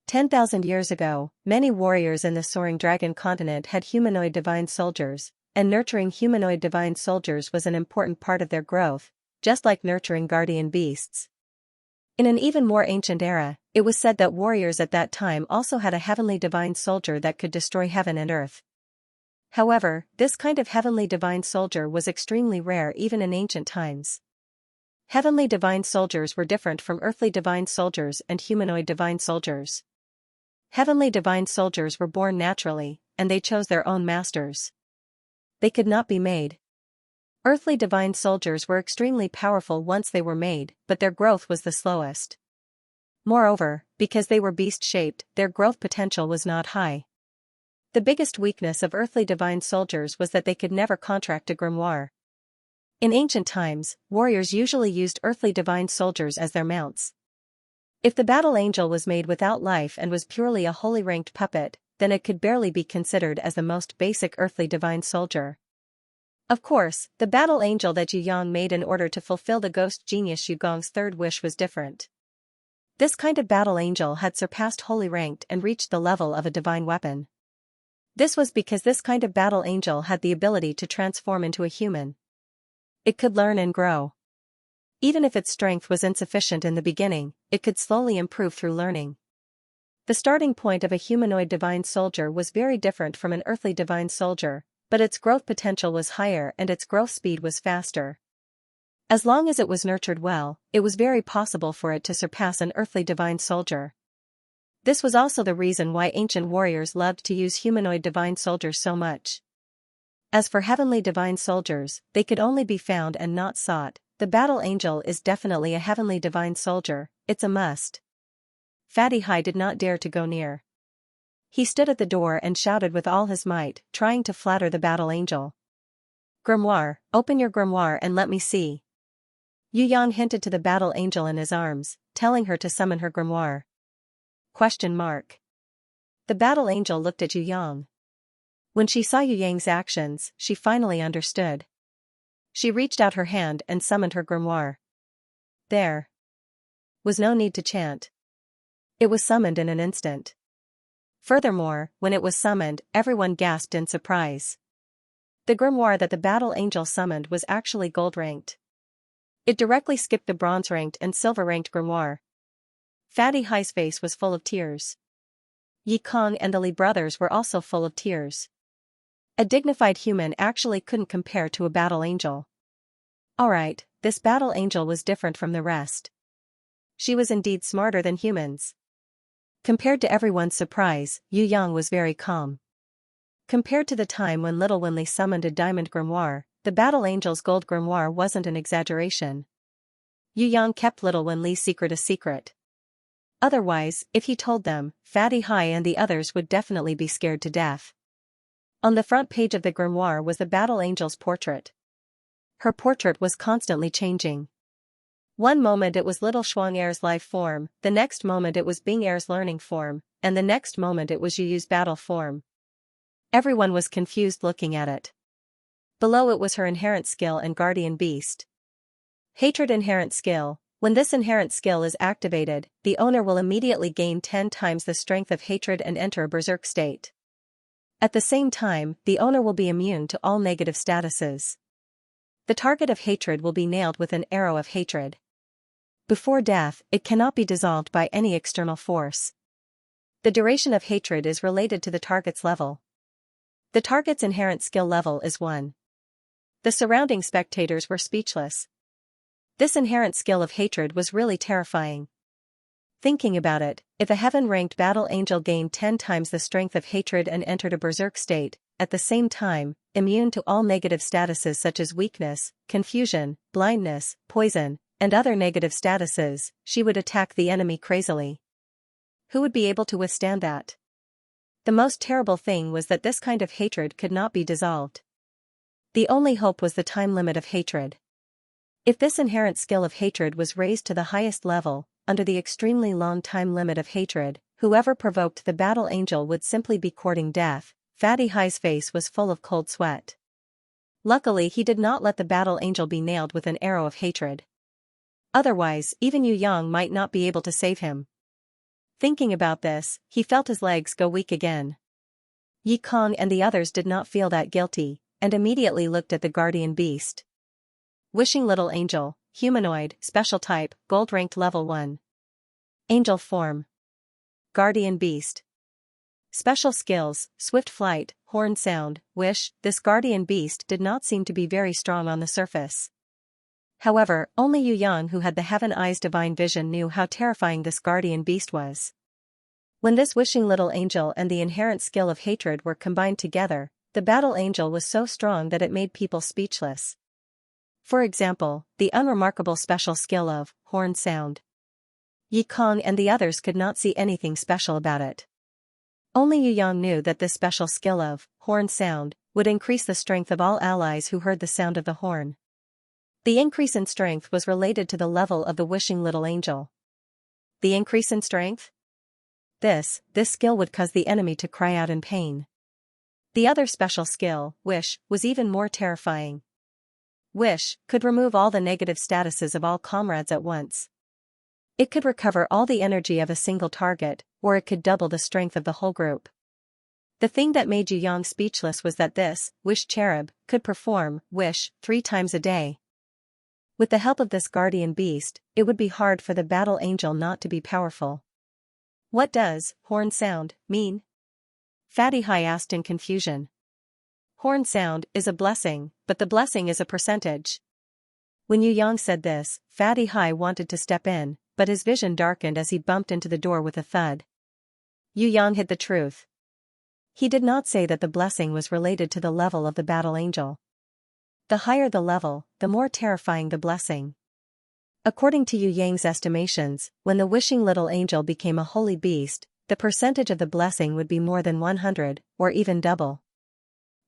10,000 years ago, many warriors in the soaring dragon continent had humanoid divine soldiers, and nurturing humanoid divine soldiers was an important part of their growth, just like nurturing guardian beasts. In an even more ancient era, it was said that warriors at that time also had a heavenly divine soldier that could destroy heaven and earth. However, this kind of heavenly divine soldier was extremely rare even in ancient times. Heavenly divine soldiers were different from earthly divine soldiers and humanoid divine soldiers. Heavenly divine soldiers were born naturally, and they chose their own masters. They could not be made. Earthly divine soldiers were extremely powerful once they were made, but their growth was the slowest. Moreover, because they were beast-shaped, their growth potential was not high. The biggest weakness of earthly divine soldiers was that they could never contract a grimoire. In ancient times, warriors usually used earthly divine soldiers as their mounts. If the battle angel was made without life and was purely a holy ranked puppet, then it could barely be considered as the most basic earthly divine soldier. Of course, the battle angel that Yu Yang made in order to fulfill the ghost genius Yu Gong's third wish was different. This kind of battle angel had surpassed holy ranked and reached the level of a divine weapon. This was because this kind of battle angel had the ability to transform into a human. It could learn and grow. Even if its strength was insufficient in the beginning, it could slowly improve through learning. The starting point of a humanoid divine soldier was very different from an earthly divine soldier, but its growth potential was higher and its growth speed was faster. As long as it was nurtured well, it was very possible for it to surpass an earthly divine soldier. This was also the reason why ancient warriors loved to use humanoid divine soldiers so much. As for heavenly divine soldiers, they could only be found and not sought. The battle angel is definitely a heavenly divine soldier, it's a must. Fatty Hai did not dare to go near. He stood at the door and shouted with all his might, trying to flatter the battle angel. Grimoire, open your grimoire and let me see. Yu Yang hinted to the battle angel in his arms, telling her to summon her grimoire. The battle angel looked at Yu Yang. When she saw Yu Yang's actions, she finally understood. She reached out her hand and summoned her grimoire. There was no need to chant. It was summoned in an instant. Furthermore, when it was summoned, everyone gasped in surprise. The grimoire that the battle angel summoned was actually gold-ranked. It directly skipped the bronze-ranked and silver-ranked grimoire. Fatty Hai's face was full of tears. Yi Kong and the Li brothers were also full of tears. A dignified human actually couldn't compare to a battle angel. Alright, this battle angel was different from the rest. She was indeed smarter than humans. Compared to everyone's surprise, Yu Yang was very calm. Compared to the time when Little Winli summoned a diamond grimoire, the battle angel's gold grimoire wasn't an exaggeration. Yu Yang kept Little Winli's secret a secret. Otherwise, if he told them, Fatty Hai and the others would definitely be scared to death. On the front page of the grimoire was the battle angel's portrait. Her portrait was constantly changing. One moment it was Little Xuan'er's life form, the next moment it was Bing'er's learning form, and the next moment it was Yu's battle form. Everyone was confused looking at it. Below it was her inherent skill and guardian beast. Hatred inherent skill. When this inherent skill is activated, the owner will immediately gain 10 times the strength of hatred and enter a berserk state. At the same time, the owner will be immune to all negative statuses. The target of hatred will be nailed with an arrow of hatred. Before death, it cannot be dissolved by any external force. The duration of hatred is related to the target's level. The target's inherent skill level is 1. The surrounding spectators were speechless. This inherent skill of hatred was really terrifying. Thinking about it, if a heaven-ranked battle angel gained 10 times the strength of hatred and entered a berserk state, at the same time, immune to all negative statuses such as weakness, confusion, blindness, poison, and other negative statuses, she would attack the enemy crazily. Who would be able to withstand that? The most terrible thing was that this kind of hatred could not be dissolved. The only hope was the time limit of hatred. If this inherent skill of hatred was raised to the highest level, under the extremely long time limit of hatred, whoever provoked the battle angel would simply be courting death. Fatty Hai's face was full of cold sweat. Luckily he did not let the battle angel be nailed with an arrow of hatred. Otherwise, even Yu Yang might not be able to save him. Thinking about this, he felt his legs go weak again. Yi Kong and the others did not feel that guilty, and immediately looked at the guardian beast. Wishing little angel, humanoid, special type, gold ranked level 1. Angel form. Guardian beast. Special skills, swift flight, horn sound, wish. This guardian beast did not seem to be very strong on the surface. However, only Yu Yang, who had the heaven eyes divine vision, knew how terrifying this guardian beast was. When this wishing little angel and the inherent skill of hatred were combined together, the battle angel was so strong that it made people speechless. For example, the unremarkable special skill of horn sound. Yi Kong and the others could not see anything special about it. Only Yu Yang knew that this special skill of horn sound would increase the strength of all allies who heard the sound of the horn. The increase in strength was related to the level of the wishing little angel. The increase in strength? This skill would cause the enemy to cry out in pain. The other special skill, wish, was even more terrifying. Wish could remove all the negative statuses of all comrades at once. It could recover all the energy of a single target, or it could double the strength of the whole group. The thing that made Yu Yang speechless was that this wish cherub could perform wish 3 times a day. With the help of this guardian beast, it would be hard for the battle angel not to be powerful. What does horn sound mean? Fatty Hai asked in confusion. Horn sound is a blessing, but the blessing is a percentage. When Yu Yang said this, Fatty Hai wanted to step in, but his vision darkened as he bumped into the door with a thud. Yu Yang hid the truth. He did not say that the blessing was related to the level of the battle angel. The higher the level, the more terrifying the blessing. According to Yu Yang's estimations, when the wishing little angel became a holy beast, the percentage of the blessing would be more than 100, or even double.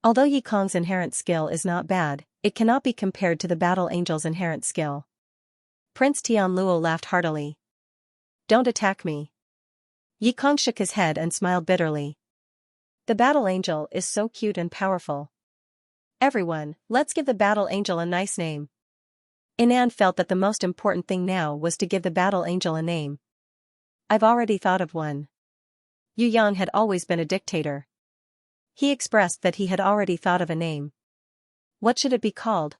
Although Yi Kong's inherent skill is not bad, it cannot be compared to the battle angel's inherent skill. Prince Tianluo laughed heartily. Don't attack me. Yi Kong shook his head and smiled bitterly. The battle angel is so cute and powerful. Everyone, let's give the battle angel a nice name. Inan felt that the most important thing now was to give the battle angel a name. I've already thought of one. Yu Yang had always been a dictator. He expressed that he had already thought of a name. What should it be called?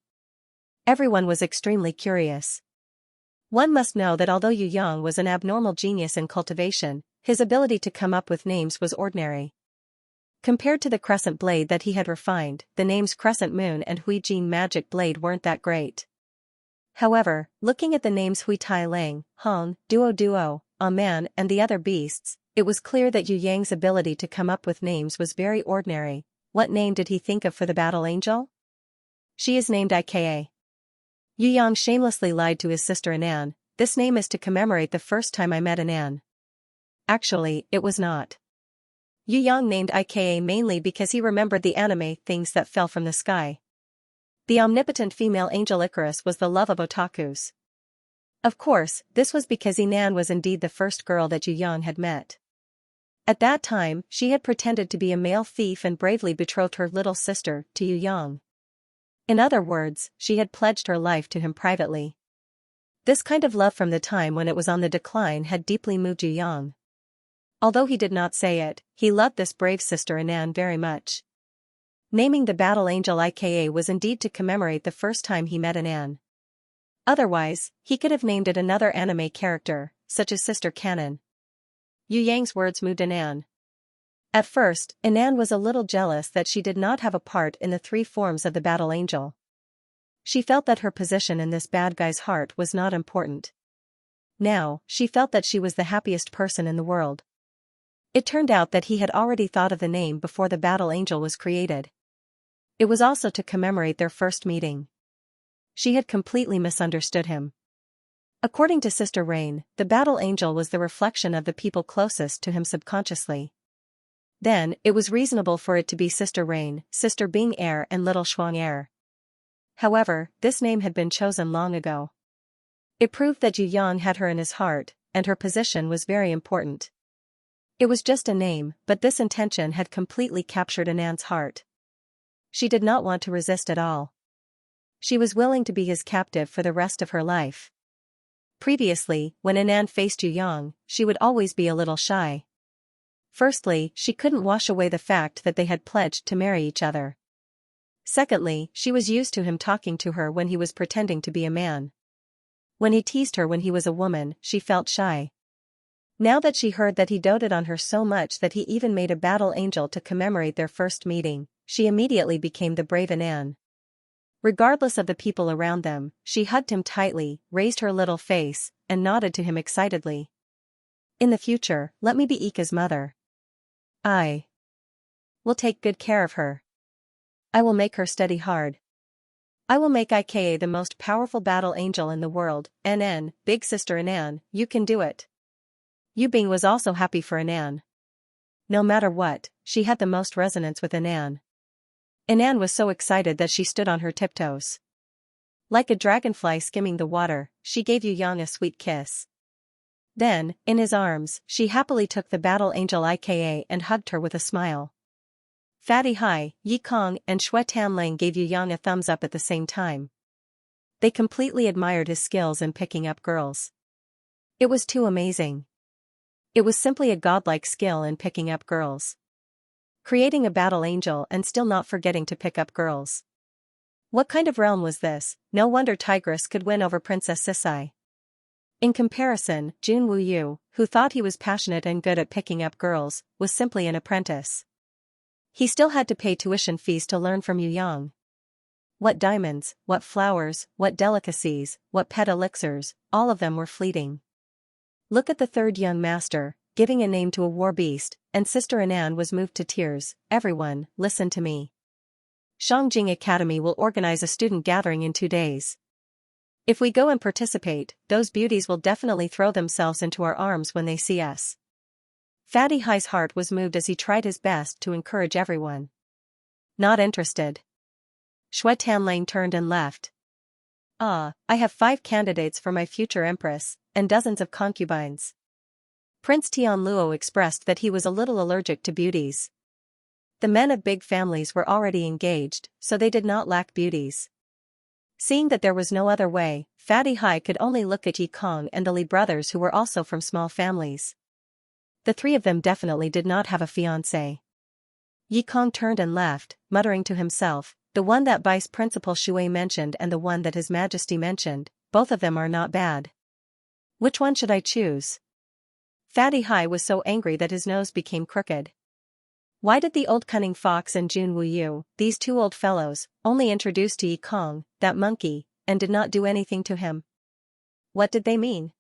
Everyone was extremely curious. One must know that although Yu Yang was an abnormal genius in cultivation, his ability to come up with names was ordinary. Compared to the crescent blade that he had refined, the names Crescent Moon and Hui Jin Magic Blade weren't that great. However, looking at the names Hui Tai Lang, Hong, Duo, Man, and the other beasts, it was clear that Yu Yang's ability to come up with names was very ordinary. What name did he think of for the battle angel? She is named Ika. Yu Yang shamelessly lied to his sister Inan. This name is to commemorate the first time I met Inan. Actually, it was not. Yu Yang named Ika mainly because he remembered the anime things that fell from the sky. The omnipotent female angel Icarus was the love of otakus. Of course, this was because Inan was indeed the first girl that Yu Yang had met. At that time, she had pretended to be a male thief and bravely betrothed her little sister to Yu Yang. In other words, she had pledged her life to him privately. This kind of love from the time when it was on the decline had deeply moved Yu Yang. Although he did not say it, he loved this brave sister Inan very much. Naming the battle angel Ika was indeed to commemorate the first time he met Inan. Otherwise, he could have named it another anime character, such as Sister Canon. Yu Yang's words moved Inan. At first, Inan was a little jealous that she did not have a part in the 3 forms of the battle angel. She felt that her position in this bad guy's heart was not important. Now, she felt that she was the happiest person in the world. It turned out that he had already thought of the name before the battle angel was created. It was also to commemorate their first meeting. She had completely misunderstood him. According to Sister Rain, the battle angel was the reflection of the people closest to him subconsciously. Then, it was reasonable for it to be Sister Rain, Sister Bing Air and Little Shuang Air. However, this name had been chosen long ago. It proved that Yu Yang had her in his heart, and her position was very important. It was just a name, but this intention had completely captured Anan's heart. She did not want to resist at all. She was willing to be his captive for the rest of her life. Previously, when Anan faced Yu Yang, she would always be a little shy. Firstly, she couldn't wash away the fact that they had pledged to marry each other. Secondly, she was used to him talking to her when he was pretending to be a man. When he teased her when he was a woman, she felt shy. Now that she heard that he doted on her so much that he even made a battle angel to commemorate their first meeting, she immediately became the brave Anan. Regardless of the people around them, she hugged him tightly, raised her little face, and nodded to him excitedly. In the future, let me be Ika's mother. I will take good care of her. I will make her study hard. I will make Ika the most powerful battle angel in the world. Anan, big sister Anan, you can do it. Yubing was also happy for Anan. No matter what, she had the most resonance with Anan. Anan was so excited that she stood on her tiptoes. Like a dragonfly skimming the water, she gave Yu Yang a sweet kiss. Then, in his arms, she happily took the battle angel Ika and hugged her with a smile. Fatty Hai, Yi Kong and Shui Tanlang gave Yu Yang a thumbs up at the same time. They completely admired his skills in picking up girls. It was too amazing. It was simply a godlike skill in picking up girls. Creating a battle angel and still not forgetting to pick up girls. What kind of realm was this? No wonder Tigress could win over Princess Sisai. In comparison, Jun Wuyu, who thought he was passionate and good at picking up girls, was simply an apprentice. He still had to pay tuition fees to learn from Yu Yang. What diamonds, what flowers, what delicacies, what pet elixirs, all of them were fleeting. Look at the third young master, giving a name to a war beast, and Sister Anan was moved to tears. Everyone, listen to me. Shangjing Academy will organize a student gathering in 2 days. If we go and participate, those beauties will definitely throw themselves into our arms when they see us. Fatty Hai's heart was moved as he tried his best to encourage everyone. Not interested. Shui Tanlang turned and left. I have 5 candidates for my future empress, and dozens of concubines. Prince Tianluo expressed that he was a little allergic to beauties. The men of big families were already engaged, so they did not lack beauties. Seeing that there was no other way, Fatty Hai could only look at Yi Kong and the Li brothers who were also from small families. The 3 of them definitely did not have a fiancé. Yi Kong turned and left, muttering to himself, the one that Vice Principal Shui mentioned and the one that His Majesty mentioned, both of them are not bad. Which one should I choose? Fatty Hai was so angry that his nose became crooked. Why did the old cunning fox and Jun Wuyu, these 2 old fellows, only introduce to Yi Kong, that monkey, and did not do anything to him? What did they mean?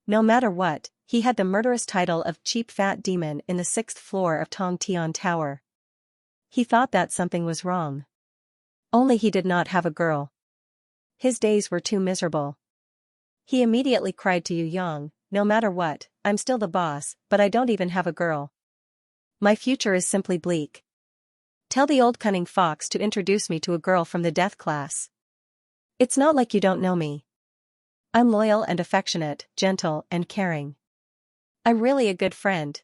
No matter what, he had the murderous title of cheap fat demon in the 6th floor of Tong Tian Tower. He thought that something was wrong. Only he did not have a girl. His days were too miserable. He immediately cried to Yu Yang, no matter what, I'm still the boss, but I don't even have a girl. My future is simply bleak. Tell the old cunning fox to introduce me to a girl from the death class. It's not like you don't know me. I'm loyal and affectionate, gentle and caring. I'm really a good friend.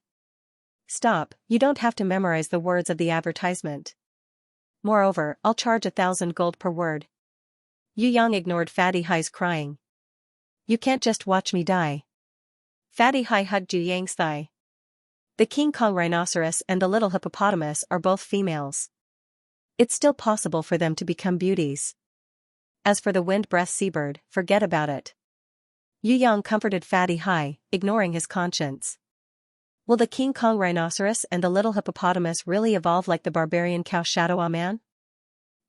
Stop, you don't have to memorize the words of the advertisement. Moreover, I'll charge 1,000 gold per word. Yu Yang ignored Fatty Hai's crying. You can't just watch me die. Fatty Hai hugged Yu Yang's thigh. The King Kong rhinoceros and the little hippopotamus are both females. It's still possible for them to become beauties. As for the wind-breathed seabird, forget about it. Yu Yang comforted Fatty Hai, ignoring his conscience. Will the King Kong rhinoceros and the little hippopotamus really evolve like the barbarian cow Shadow Man?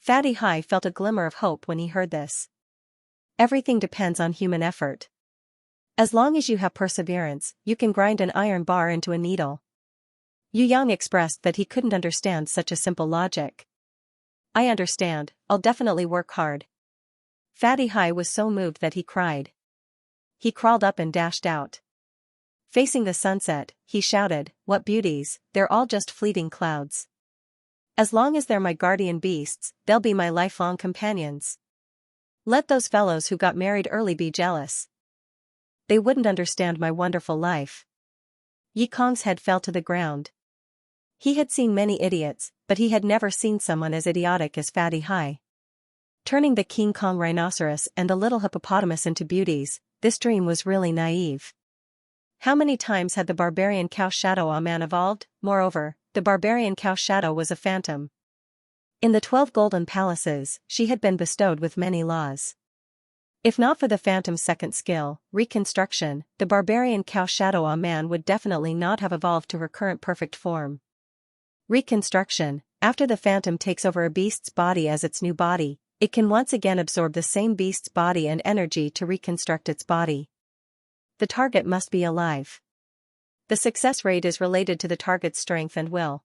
Fatty Hai felt a glimmer of hope when he heard this. Everything depends on human effort. As long as you have perseverance, you can grind an iron bar into a needle. Yu Yang expressed that he couldn't understand such a simple logic. I understand, I'll definitely work hard. Fatty Hai was so moved that he cried. He crawled up and dashed out. Facing the sunset, he shouted, what beauties, they're all just fleeting clouds. As long as they're my guardian beasts, they'll be my lifelong companions. Let those fellows who got married early be jealous. They wouldn't understand my wonderful life. Yi Kong's head fell to the ground. He had seen many idiots, but he had never seen someone as idiotic as Fatty Hai. Turning the King Kong rhinoceros and the little hippopotamus into beauties, this dream was really naive. How many times had the barbarian cow shadow man evolved? Moreover, the barbarian cow shadow was a phantom. In the 12 golden palaces, she had been bestowed with many laws. If not for the phantom's second skill, reconstruction, the barbarian cow shadow man would definitely not have evolved to her current perfect form. Reconstruction, after the phantom takes over a beast's body as its new body, it can once again absorb the same beast's body and energy to reconstruct its body. The target must be alive. The success rate is related to the target's strength and will.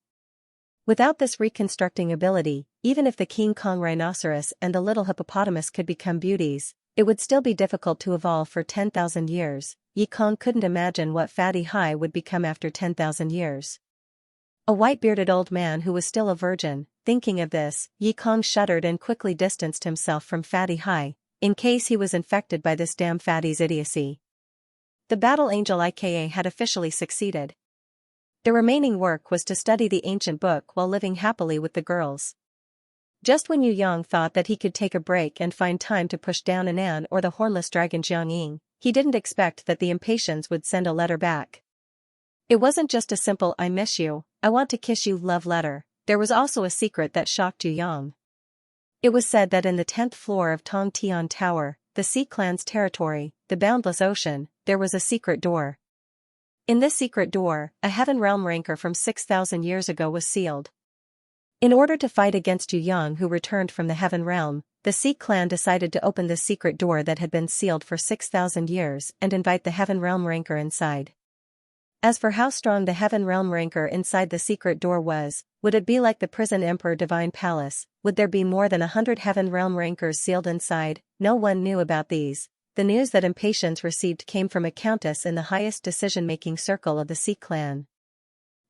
Without this reconstructing ability, even if the King Kong rhinoceros and the little hippopotamus could become beauties, it would still be difficult to evolve for 10,000 years. Yi Kong couldn't imagine what Fatty Hai would become after 10,000 years. A white-bearded old man who was still a virgin, thinking of this, Yi Kong shuddered and quickly distanced himself from Fatty Hai, in case he was infected by this damn fatty's idiocy. The battle angel IKA had officially succeeded. The remaining work was to study the ancient book while living happily with the girls. Just when Yu Yang thought that he could take a break and find time to push down Anan or the hornless dragon Jiangying, he didn't expect that the impatiens would send a letter back. It wasn't just a simple "I miss you, I want to kiss you" love letter, there was also a secret that shocked Yu Yang. It was said that in the 10th floor of Tong Tian Tower, the Sea Clan's territory, the boundless ocean, there was a secret door. In this secret door, a Heaven Realm rancor from 6,000 years ago was sealed. In order to fight against Yu Yang who returned from the Heaven Realm, the Sea Clan decided to open the secret door that had been sealed for 6,000 years and invite the Heaven Realm rancor inside. As for how strong the Heaven Realm rancor inside the secret door was, would it be like the prison Emperor Divine Palace, would there be more than 100 Heaven Realm rancors sealed inside? No one knew about these. The news that impatiens received came from a countess in the highest decision-making circle of the Sea Clan.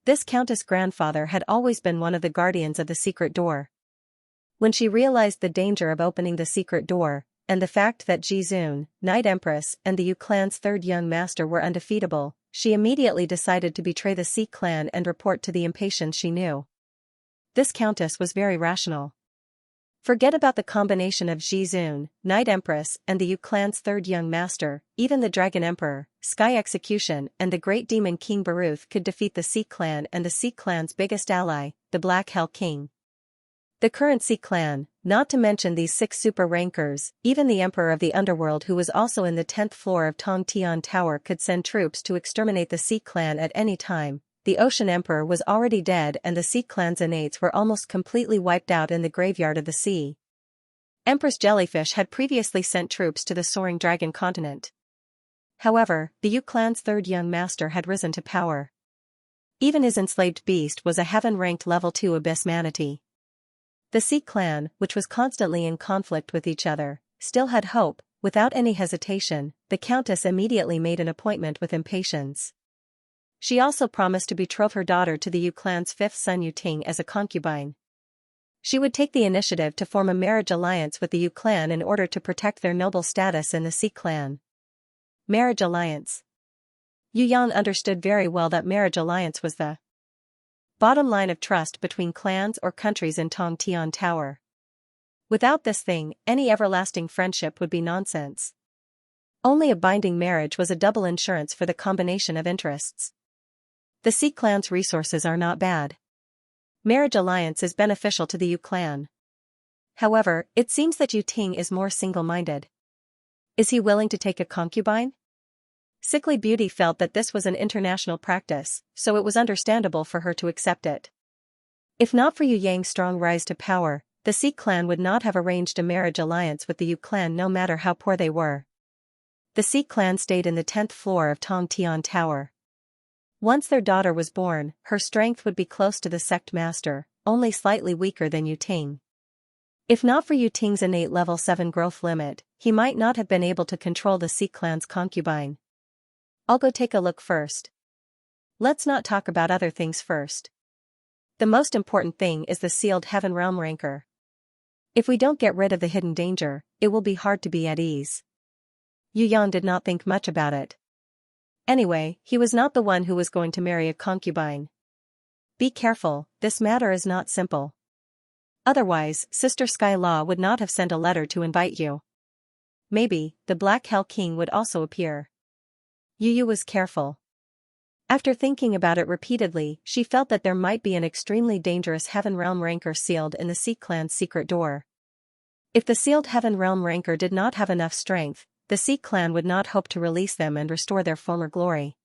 This countess' grandfather had always been one of the guardians of the secret door. When she realized the danger of opening the secret door, and the fact that Jizun, Night Empress and the Yu Clan's third young master were undefeatable, she immediately decided to betray the Sea Clan and report to the impatiens she knew. This countess was very rational. Forget about the combination of Jizun, Night Empress and the Yu Clan's third young master, even the Dragon Emperor, Sky Execution and the Great Demon King Baruth could defeat the Sea Clan and the Sea Clan's biggest ally, the Black Hell King. The current Sea Clan, not to mention these 6 super rankers, even the Emperor of the Underworld who was also in the 10th floor of Tong Tian Tower could send troops to exterminate the Sea Clan at any time. The Ocean Emperor was already dead and the Sea Clan's innates were almost completely wiped out in the graveyard of the sea. Empress Jellyfish had previously sent troops to the Soaring Dragon continent. However, the Yu Clan's third young master had risen to power. Even his enslaved beast was a heaven-ranked level 2 abyss manatee. The Sea Clan, which was constantly in conflict with each other, still had hope. Without any hesitation, the Countess immediately made an appointment with impatiens. She also promised to betroth her daughter to the Yu Clan's 5th son Yu Ting as a concubine. She would take the initiative to form a marriage alliance with the Yu Clan in order to protect their noble status in the Sea Clan. Marriage alliance. Yu Yang understood very well that marriage alliance was the bottom line of trust between clans or countries in Tong Tian Tower. Without this thing, any everlasting friendship would be nonsense. Only a binding marriage was a double insurance for the combination of interests. The Sea Clan's resources are not bad. Marriage alliance is beneficial to the Yu Clan. However, it seems that Yu Ting is more single-minded. Is he willing to take a concubine? Sickly Beauty felt that this was an international practice, so it was understandable for her to accept it. If not for Yu Yang's strong rise to power, the Sea Clan would not have arranged a marriage alliance with the Yu Clan no matter how poor they were. The Sea Clan stayed in the 10th floor of Tong Tian Tower. Once their daughter was born, her strength would be close to the sect master, only slightly weaker than Yu Ting. If not for Yu Ting's innate level 7 growth limit, he might not have been able to control the Sea Clan's concubine. I'll go take a look first. Let's not talk about other things first. The most important thing is the sealed Heaven Realm rancor. If we don't get rid of the hidden danger, it will be hard to be at ease. Yu Yang did not think much about it. Anyway, he was not the one who was going to marry a concubine. Be careful, this matter is not simple. Otherwise, Sister Sky Law would not have sent a letter to invite you. Maybe, the Black Hell King would also appear. Yu Yu was careful. After thinking about it repeatedly, she felt that there might be an extremely dangerous Heaven Realm rancor sealed in the Sea Clan's secret door. If the sealed Heaven Realm rancor did not have enough strength, the Sea Clan would not hope to release them and restore their former glory.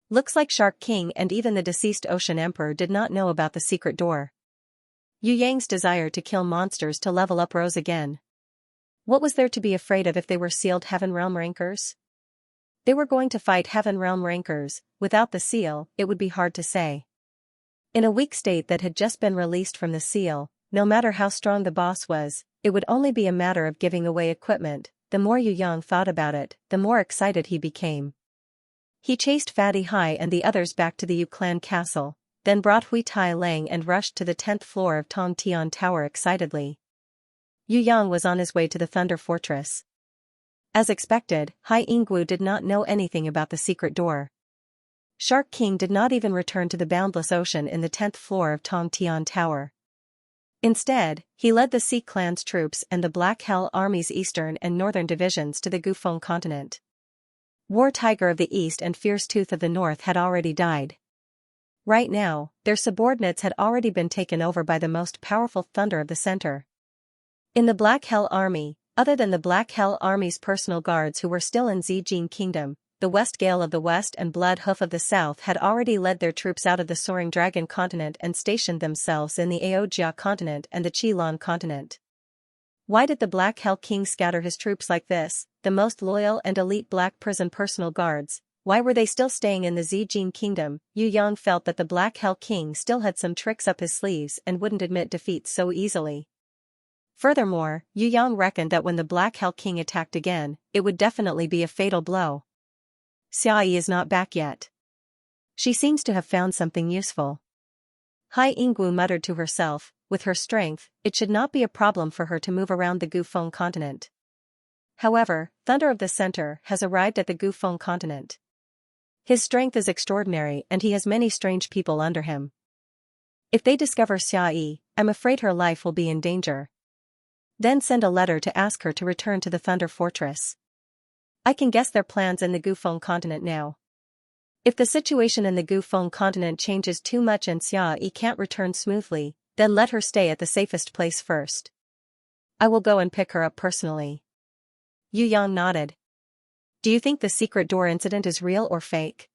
Looks like Shark King and even the deceased Ocean Emperor did not know about the secret door. Yu Yang's desire to kill monsters to level up rose again. What was there to be afraid of if they were sealed Heaven Realm rancors? They were going to fight Heaven Realm rancors. Without the seal, it would be hard to say. In a weak state that had just been released from the seal, no matter how strong the boss was, it would only be a matter of giving away equipment. The more Yu Yang thought about it, the more excited he became. He chased Fatty Hai and the others back to the Yu Clan castle, then brought Hui Tai Lang and rushed to the 10th floor of Tong Tian Tower excitedly. Yu Yang was on his way to the Thunder Fortress. As expected, Hai Yingwu did not know anything about the secret door. Shark King did not even return to the boundless ocean in the 10th floor of Tong Tian Tower. Instead, he led the Sea Clan's troops and the Black Hell Army's eastern and northern divisions to the Gufeng continent. War Tiger of the East and Fierce Tooth of the North had already died. Right now, their subordinates had already been taken over by the most powerful Thunder of the Center. In the Black Hell Army, other than the Black Hell Army's personal guards who were still in Zijin Kingdom, the West Gale of the West and Blood Hoof of the South had already led their troops out of the Soaring Dragon continent and stationed themselves in the Aojia continent and the Qilin continent. Why did the Black Hell King scatter his troops like this, the most loyal and elite Black Prison personal guards? Why were they still staying in the Zijin Kingdom? Yu Yang felt that the Black Hell King still had some tricks up his sleeves and wouldn't admit defeat so easily. Furthermore, Yu Yang reckoned that when the Black Hell King attacked again, it would definitely be a fatal blow. Xiaoyi is not back yet. She seems to have found something useful. Hai Yingwu muttered to herself, with her strength, it should not be a problem for her to move around the Gufeng continent. However, Thunder of the Center has arrived at the Gufeng continent. His strength is extraordinary and he has many strange people under him. If they discover Xiaoyi, I'm afraid her life will be in danger. Then send a letter to ask her to return to the Thunder Fortress. I can guess their plans in the Gufeng continent now. If the situation in the Gufeng continent changes too much and Xiaoyi can't return smoothly, then let her stay at the safest place first. I will go and pick her up personally. Yu Yang nodded. Do you think the secret door incident is real or fake?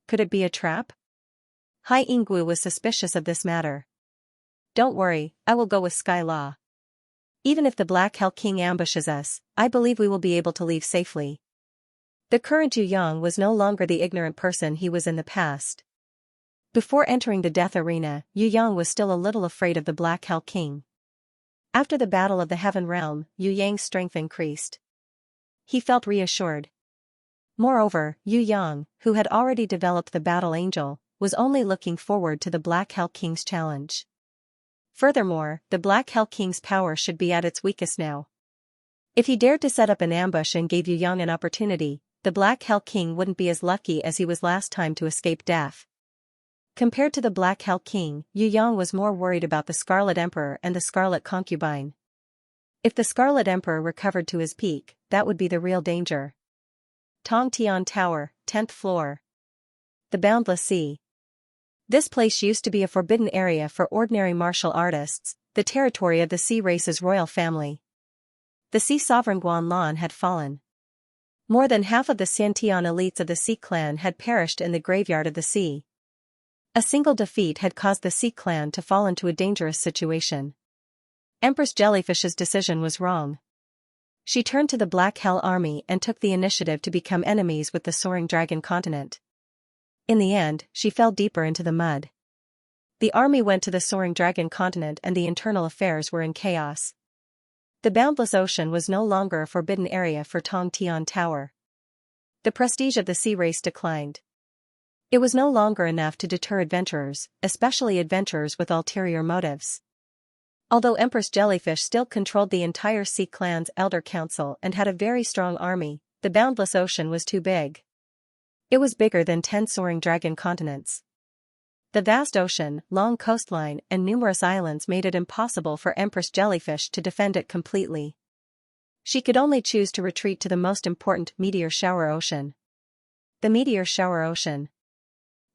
Could it be a trap? Hai Yingwu was suspicious of this matter. Don't worry, I will go with Sky Law. Even if the Black Hell King ambushes us, I believe we will be able to leave safely. The current Yu Yang was no longer the ignorant person he was in the past. Before entering the death arena, Yu Yang was still a little afraid of the Black Hell King. After the battle of the Heaven Realm, Yu Yang's strength increased. He felt reassured. Moreover, Yu Yang, who had already developed the Battle Angel, was only looking forward to the Black Hell King's challenge. Furthermore, the Black Hell King's power should be at its weakest now. If he dared to set up an ambush and gave Yu Yang an opportunity, the Black Hell King wouldn't be as lucky as he was last time to escape death. Compared to the Black Hell King, Yu Yang was more worried about the Scarlet Emperor and the Scarlet Concubine. If the Scarlet Emperor recovered to his peak, that would be the real danger. Tong Tian Tower, 10th floor. The Boundless Sea. This place used to be a forbidden area for ordinary martial artists, the territory of the Sea race's royal family. The Sea sovereign Guanlan had fallen. More than half of the Xiantian elites of the Sea clan had perished in the graveyard of the sea. A single defeat had caused the Sea clan to fall into a dangerous situation. Empress Jellyfish's decision was wrong. She turned to the Black Hell Army and took the initiative to become enemies with the Soaring Dragon continent. In the end, she fell deeper into the mud. The army went to the Soaring Dragon continent and the internal affairs were in chaos. The Boundless Ocean was no longer a forbidden area for Tong Tian Tower. The prestige of the Sea race declined. It was no longer enough to deter adventurers, especially adventurers with ulterior motives. Although Empress Jellyfish still controlled the entire Sea clan's elder council and had a very strong army, the Boundless Ocean was too big. It was bigger than 10 Soaring Dragon continents. The vast ocean, long coastline, and numerous islands made it impossible for Empress Jellyfish to defend it completely. She could only choose to retreat to the most important meteor shower ocean. The meteor shower ocean.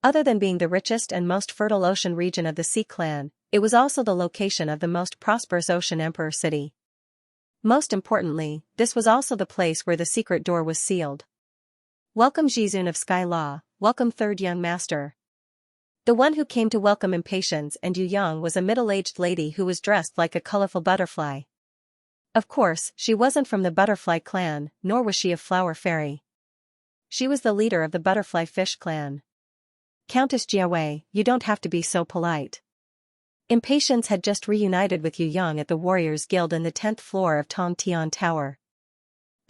Other than being the richest and most fertile ocean region of the Sea Clan, it was also the location of the most prosperous ocean emperor city. Most importantly, this was also the place where the secret door was sealed. Welcome Jizun of Sky Law, welcome third young master. The one who came to welcome Impatience and Yu Yang was a middle-aged lady who was dressed like a colorful butterfly. Of course, she wasn't from the butterfly clan, nor was she a flower fairy. She was the leader of the butterfly fish clan. Countess Jiawei, you don't have to be so polite. Impatience had just reunited with Yu Yang at the Warriors Guild in the 10th floor of Tong Tian Tower.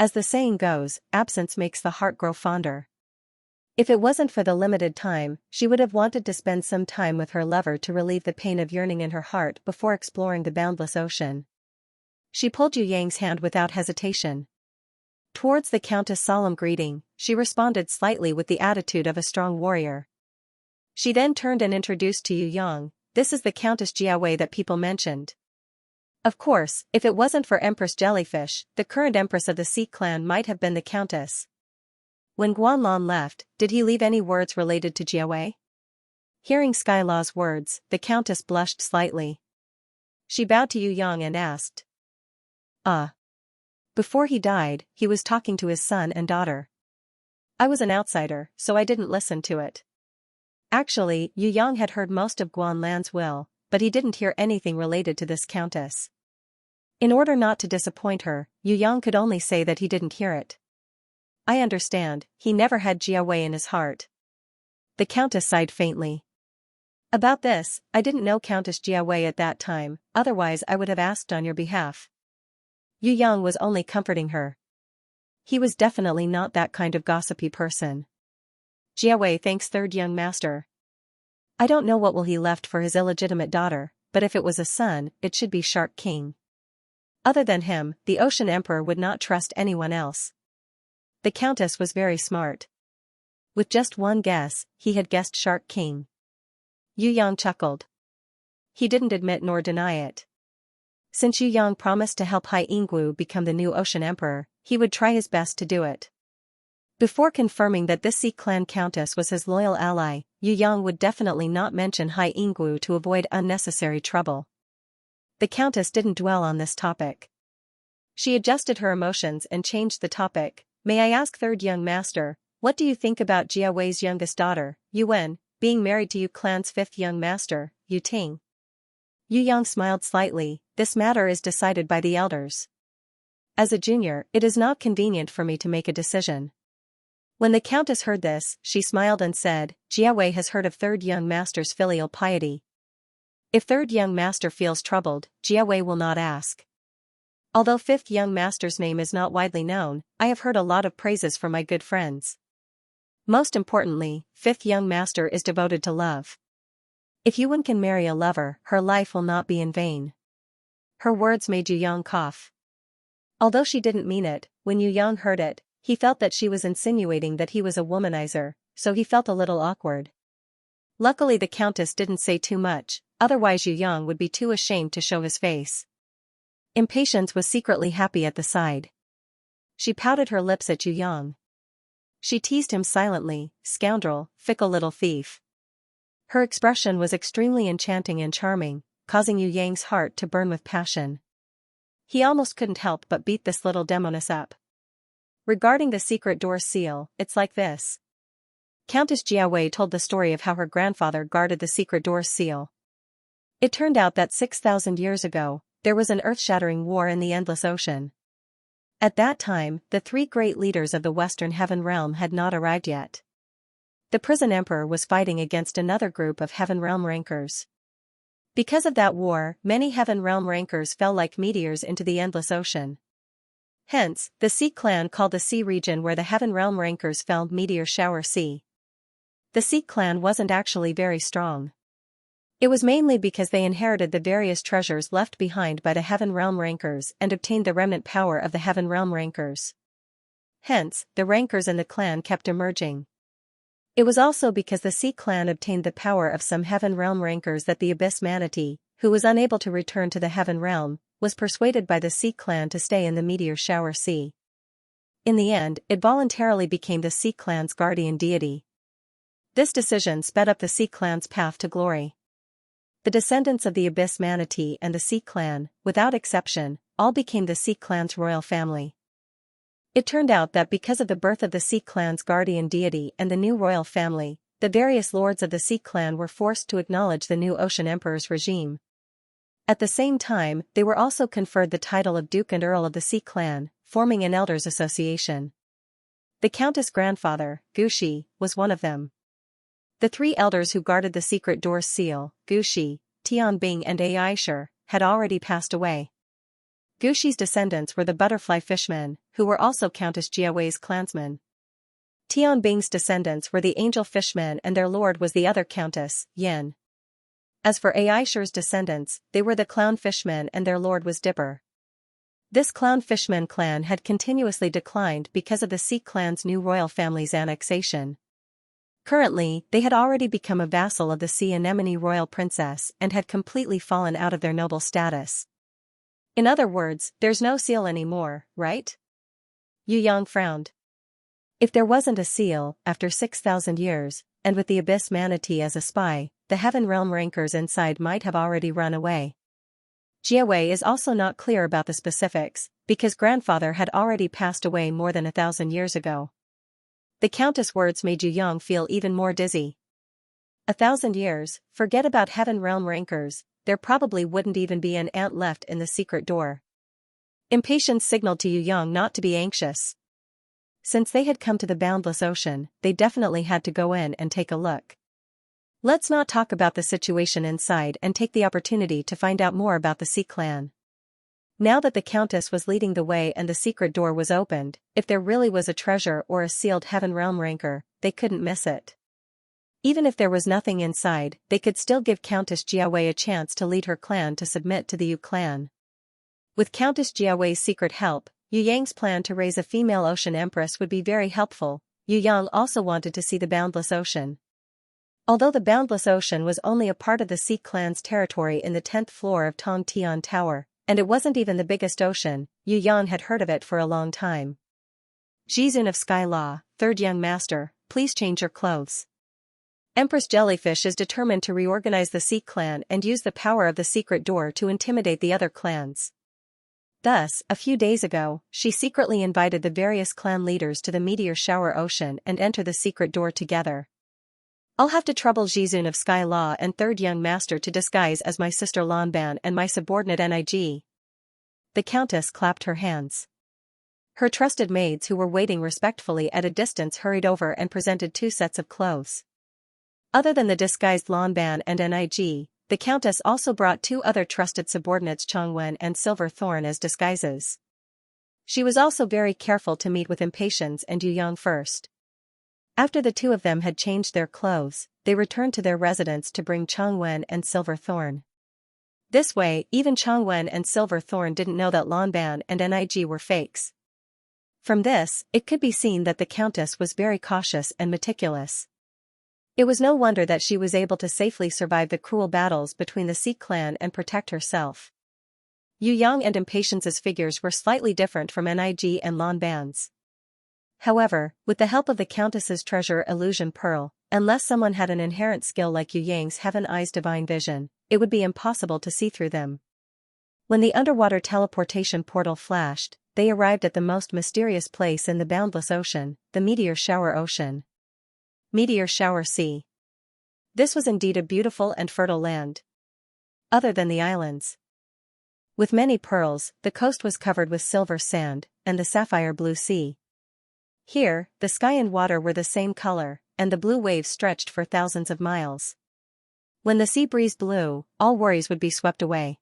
As the saying goes, absence makes the heart grow fonder. If it wasn't for the limited time, she would have wanted to spend some time with her lover to relieve the pain of yearning in her heart before exploring the boundless ocean. She pulled Yu Yang's hand without hesitation. Towards the Countess' solemn greeting, she responded slightly with the attitude of a strong warrior. She then turned and introduced to Yu Yang, "This is the Countess Jiawei that people mentioned." Of course, if it wasn't for Empress Jellyfish, the current empress of the Sea Clan might have been the Countess. When Guanlan left, did he leave any words related to Jiawei? Hearing Skylaw's words, the Countess blushed slightly. She bowed to Yu Yang and asked. Before he died, he was talking to his son and daughter. I was an outsider, so I didn't listen to it. Actually, Yu Yang had heard most of Guanlan's will, but he didn't hear anything related to this Countess. In order not to disappoint her, Yu Yang could only say that he didn't hear it. I understand, he never had Jiawei in his heart. The Countess sighed faintly. About this, I didn't know Countess Jiawei at that time, otherwise I would have asked on your behalf. Yu Yang was only comforting her. He was definitely not that kind of gossipy person. Jiawei thanks third young master. I don't know what will he left for his illegitimate daughter, but if it was a son, it should be Shark King. Other than him, the Ocean Emperor would not trust anyone else. The Countess was very smart. With just one guess, he had guessed Shark King. Yu Yang chuckled. He didn't admit nor deny it. Since Yu Yang promised to help Hai Yingguo become the new Ocean Emperor, he would try his best to do it. Before confirming that this Sea Clan Countess was his loyal ally, Yu Yang would definitely not mention Hai Yingguo to avoid unnecessary trouble. The Countess didn't dwell on this topic. She adjusted her emotions and changed the topic. May I ask third young master, what do you think about Jiawei's youngest daughter, Yuan, being married to Yu Clan's fifth young master, Yu Ting? Yu Yang smiled slightly. This matter is decided by the elders. As a junior, it is not convenient for me to make a decision. When the Countess heard this, she smiled and said, Jiawei has heard of third young master's filial piety. If third young master feels troubled, Jiawei will not ask. Although fifth young master's name is not widely known, I have heard a lot of praises from my good friends. Most importantly, fifth young master is devoted to love. If Yuan can marry a lover, her life will not be in vain. Her words made Yu Yang cough. Although she didn't mean it, when Yu Yang heard it, he felt that she was insinuating that he was a womanizer, so he felt a little awkward. Luckily the Countess didn't say too much, otherwise Yu Yang would be too ashamed to show his face. Impatience was secretly happy at the side. She pouted her lips at Yu Yang. She teased him silently, scoundrel, fickle little thief. Her expression was extremely enchanting and charming, causing Yu Yang's heart to burn with passion. He almost couldn't help but beat this little demoness up. Regarding the secret door seal, it's like this. Countess Jiawei told the story of how her grandfather guarded the secret door seal. It turned out that 6,000 years ago, there was an earth-shattering war in the endless ocean. At that time, the three great leaders of the Western Heaven Realm had not arrived yet. The Prison Emperor was fighting against another group of Heaven Realm rankers. Because of that war, many Heaven Realm rankers fell like meteors into the endless ocean. Hence, the Sea Clan called the sea region where the Heaven Realm rankers fell Meteor Shower Sea. The Sea Clan wasn't actually very strong. It was mainly because they inherited the various treasures left behind by the Heaven Realm rankers and obtained the remnant power of the Heaven Realm rankers. Hence, the rankers in the clan kept emerging. It was also because the Sea Clan obtained the power of some Heaven Realm rankers that the Abyss Manatee, who was unable to return to the Heaven Realm, was persuaded by the Sea Clan to stay in the Meteor Shower Sea. In the end, it voluntarily became the Sea Clan's guardian deity. This decision sped up the Sea Clan's path to glory. The descendants of the Abyss Manatee and the Sea Clan, without exception, all became the Sea Clan's royal family. It turned out that because of the birth of the Sea Clan's guardian deity and the new royal family, the various lords of the Sea Clan were forced to acknowledge the new Ocean Emperor's regime. At the same time, they were also conferred the title of Duke and Earl of the Sea Clan, forming an elders' association. The Countess' grandfather, Gushi, was one of them. The three elders who guarded the secret door's seal, Gushi, Tianbing and Aisher, had already passed away. Gushi's descendants were the butterfly fishmen, who were also Countess Jiawei's clansmen. Tianbing's descendants were the angel fishmen and their lord was the other countess, Yin. As for Aisher's descendants, they were the clown fishmen and their lord was Dipper. This clown fishman clan had continuously declined because of the Sea Clan's new royal family's annexation. Currently, they had already become a vassal of the Sea Anemone royal princess and had completely fallen out of their noble status. In other words, there's no seal anymore, right? Yu Yang frowned. If there wasn't a seal, after 6,000 years, and with the Abyss Manatee as a spy, the Heaven Realm rankers inside might have already run away. Jiawei is also not clear about the specifics, because grandfather had already passed away more than 1,000 years ago. The Countess' words made Yu Yang feel even more dizzy. 1,000 years, forget about Heaven Realm rankers, there probably wouldn't even be an ant left in the secret door. Impatience signaled to Yu Yang not to be anxious. Since they had come to the boundless ocean, they definitely had to go in and take a look. Let's not talk about the situation inside and take the opportunity to find out more about the Sea Clan. Now that the Countess was leading the way and the secret door was opened, if there really was a treasure or a sealed Heaven Realm ranker, they couldn't miss it. Even if there was nothing inside, they could still give Countess Jiawei a chance to lead her clan to submit to the Yu clan. With Countess Jiawei's secret help, Yu Yang's plan to raise a female ocean empress would be very helpful. Yu Yang also wanted to see the boundless ocean. Although the boundless ocean was only a part of the Sea Clan's territory in the 10th floor of Tong Tian Tower, and it wasn't even the biggest ocean, Yu Yang had heard of it for a long time. Jizun of Sky Law, third young master, please change your clothes. Empress Jellyfish is determined to reorganize the Sea Clan and use the power of the secret door to intimidate the other clans. Thus, a few days ago, she secretly invited the various clan leaders to the Meteor Shower Ocean and enter the secret door together. I'll have to trouble Jizun of Sky Law and third young master to disguise as my sister Lanban and my subordinate Nig. The Countess clapped her hands. Her trusted maids who were waiting respectfully at a distance hurried over and presented 2 sets of clothes. Other than the disguised Lanban and Nig, the Countess also brought 2 other trusted subordinates Chongwen and Silver Thorn as disguises. She was also very careful to meet with Impatience and Yu Yang first. After the 2 of them had changed their clothes, they returned to their residence to bring Chongwen and Silver Thorn. This way, even Chongwen and Silver Thorn didn't know that Lanban and Nig were fakes. From this, it could be seen that the Countess was very cautious and meticulous. It was no wonder that she was able to safely survive the cruel battles between the Sea Clan and protect herself. Yu Yang and Impatience's figures were slightly different from Nig and Lanban's. However, with the help of the Countess's treasure illusion pearl, unless someone had an inherent skill like Yu Yang's Heaven Eyes divine vision, it would be impossible to see through them. When the underwater teleportation portal flashed, they arrived at the most mysterious place in the boundless ocean, the Meteor Shower Ocean. Meteor Shower Sea. This was indeed a beautiful and fertile land. Other than the islands. With many pearls, the coast was covered with silver sand, and the sapphire blue sea. Here, the sky and water were the same color, and the blue waves stretched for thousands of miles. When the sea breeze blew, all worries would be swept away.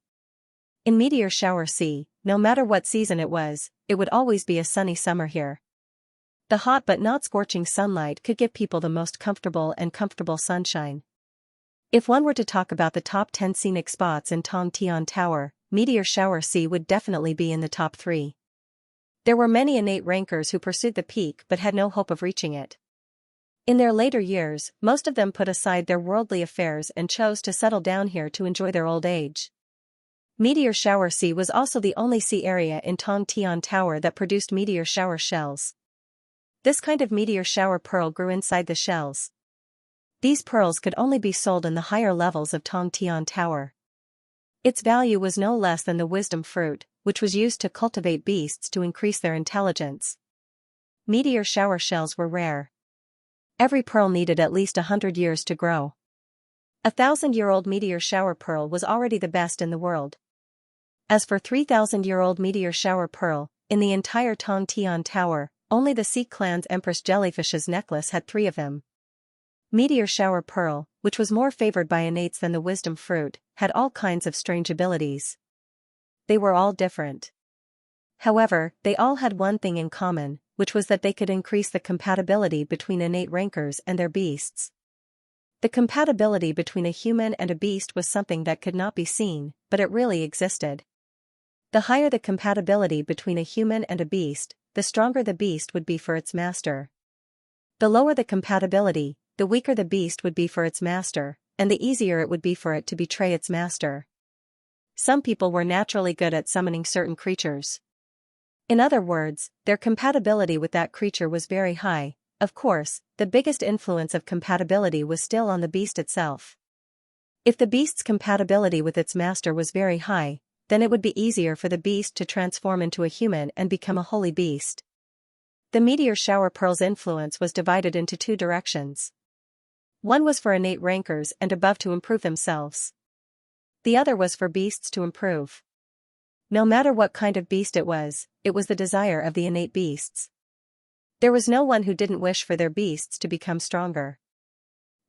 In Meteor Shower Sea, no matter what season it would always be a sunny summer here. The hot but not scorching sunlight could give people the most comfortable sunshine. If one were to talk about the top 10 scenic spots in Tong Tian Tower, Meteor Shower Sea would definitely be in the top 3. There were many innate rankers who pursued the peak but had no hope of reaching it. In their later years, most of them put aside their worldly affairs and chose to settle down here to enjoy their old age. Meteor Shower Sea was also the only sea area in Tongtian Tower that produced meteor shower shells. This kind of meteor shower pearl grew inside the shells. These pearls could only be sold in the higher levels of Tongtian Tower. Its value was no less than the wisdom fruit, which was used to cultivate beasts to increase their intelligence. Meteor shower shells were rare. Every pearl needed at least 100 years to grow. 1,000-year-old meteor shower pearl was already the best in the world. As for 3,000-year-old meteor shower pearl, in the entire Tongtian Tower, only the Sea Clan's Empress Jellyfish's necklace had 3 of them. Meteor shower pearl, which was more favored by innates than the wisdom fruit, had all kinds of strange abilities. They were all different. However, they all had one thing in common, which was that they could increase the compatibility between innate rankers and their beasts. The compatibility between a human and a beast was something that could not be seen, but it really existed. The higher the compatibility between a human and a beast, the stronger the beast would be for its master. The lower the compatibility, the weaker the beast would be for its master, and the easier it would be for it to betray its master. Some people were naturally good at summoning certain creatures. In other words, their compatibility with that creature was very high. Of course, the biggest influence of compatibility was still on the beast itself. If the beast's compatibility with its master was very high, then it would be easier for the beast to transform into a human and become a holy beast. The meteor shower pearl's influence was divided into 2 directions. One was for innate rankers and above to improve themselves. The other was for beasts to improve. No matter what kind of beast it was the desire of the innate beasts. There was no one who didn't wish for their beasts to become stronger.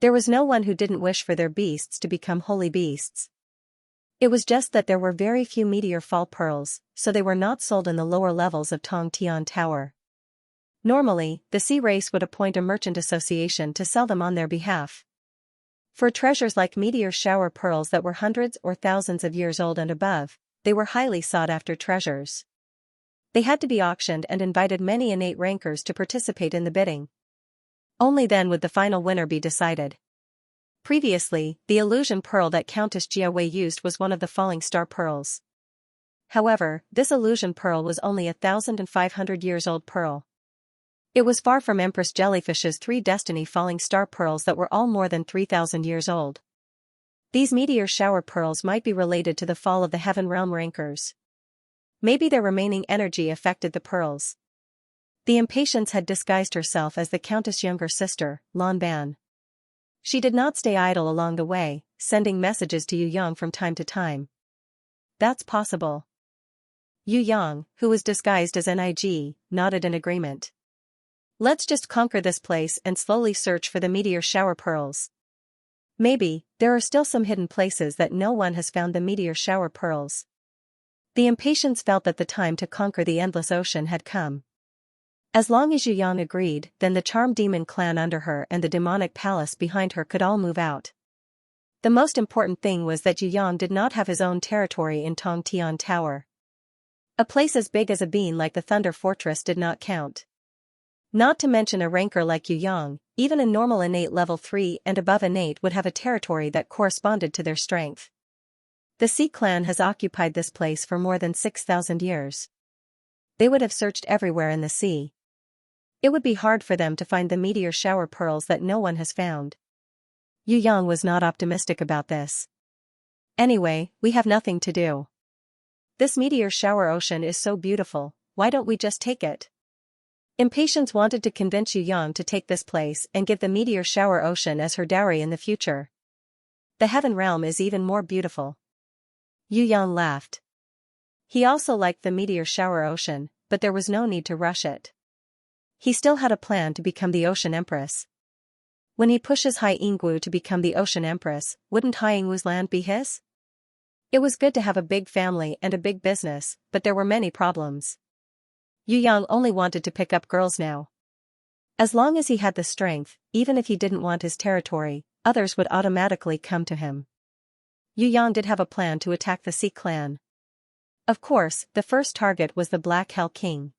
There was no one who didn't wish for their beasts to become holy beasts. It was just that there were very few meteor fall pearls, so they were not sold in the lower levels of Tongtian Tower. Normally, the sea race would appoint a merchant association to sell them on their behalf. For treasures like meteor shower pearls that were hundreds or thousands of years old and above, they were highly sought-after treasures. They had to be auctioned and invited many innate rankers to participate in the bidding. Only then would the final winner be decided. Previously, the illusion pearl that Countess Jiawei used was one of the falling star pearls. However, this illusion pearl was only 1,500 years old pearl. It was far from Empress Jellyfish's 3 destiny falling star pearls that were all more than 3,000 years old. These meteor shower pearls might be related to the fall of the heaven realm rankers. Maybe their remaining energy affected the pearls. The Impatience had disguised herself as the Countess' younger sister, Lan Ban. She did not stay idle along the way, sending messages to Yu Yang from time to time. That's possible. Yu Yang, who was disguised as Nig, nodded in agreement. Let's just conquer this place and slowly search for the meteor shower pearls. Maybe, there are still some hidden places that no one has found the meteor shower pearls. The Impatience felt that the time to conquer the endless ocean had come. As long as Yu Yang agreed, then the charm demon clan under her and the demonic palace behind her could all move out. The most important thing was that Yu Yang did not have his own territory in Tongtian Tower. A place as big as a bean like the Thunder Fortress did not count. Not to mention a ranker like Yu Yang, even a normal innate level 3 and above innate would have a territory that corresponded to their strength. The Sea Clan has occupied this place for more than 6,000 years. They would have searched everywhere in the sea. It would be hard for them to find the meteor shower pearls that no one has found. Yu Yang was not optimistic about this. Anyway, we have nothing to do. This meteor shower ocean is so beautiful, why don't we just take it? Impatience wanted to convince Yu Yang to take this place and give the meteor shower ocean as her dowry in the future. The heaven realm is even more beautiful. Yu Yang laughed. He also liked the meteor shower ocean, but there was no need to rush it. He still had a plan to become the Ocean Empress. When he pushes Hai Yingwu to become the Ocean Empress, wouldn't Hai Yingwu's land be his? It was good to have a big family and a big business, but there were many problems. Yu Yang only wanted to pick up girls now. As long as he had the strength, even if he didn't want his territory, others would automatically come to him. Yu Yang did have a plan to attack the Sea Clan. Of course, the first target was the Black Hell King.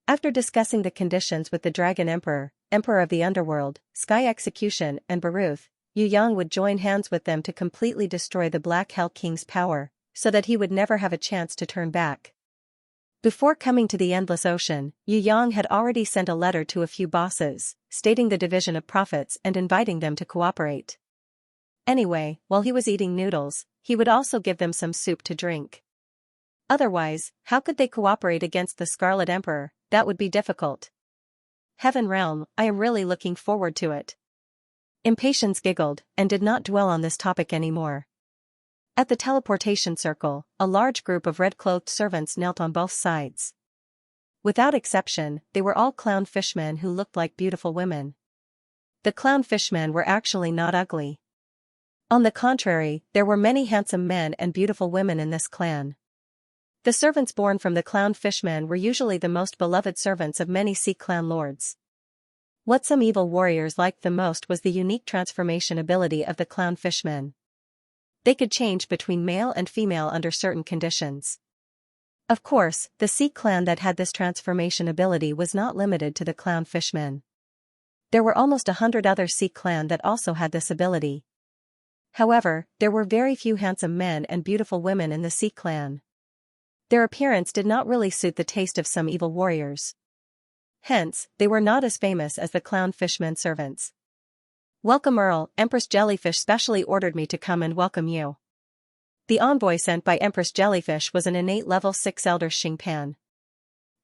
After discussing the conditions with the Dragon Emperor, emperor of the underworld, Sky Execution, and Baruth, Yu Yang would join hands with them to completely destroy the Black Hell King's power, so that he would never have a chance to turn back. Before coming to the Endless Ocean, Yu Yang had already sent a letter to a few bosses, stating the division of profits and inviting them to cooperate. Anyway, while he was eating noodles, he would also give them some soup to drink. Otherwise, how could they cooperate against the Scarlet Emperor? That would be difficult. Heaven Realm, I am really looking forward to it. Impatience giggled, and did not dwell on this topic anymore. At the teleportation circle, a large group of red-clothed servants knelt on both sides. Without exception, they were all clown fishmen who looked like beautiful women. The clown fishmen were actually not ugly. On the contrary, there were many handsome men and beautiful women in this clan. The servants born from the clown fishmen were usually the most beloved servants of many sea clan lords. What some evil warriors liked the most was the unique transformation ability of the clown fishmen. They could change between male and female under certain conditions. Of course, the sea clan that had this transformation ability was not limited to the clown fishmen. There were almost 100 other sea clan that also had this ability. However, there were very few handsome men and beautiful women in the sea clan. Their appearance did not really suit the taste of some evil warriors. Hence, they were not as famous as the clown fishmen servants. Welcome Earl, Empress Jellyfish specially ordered me to come and welcome you. The envoy sent by Empress Jellyfish was an innate level 6 elder Xingpan.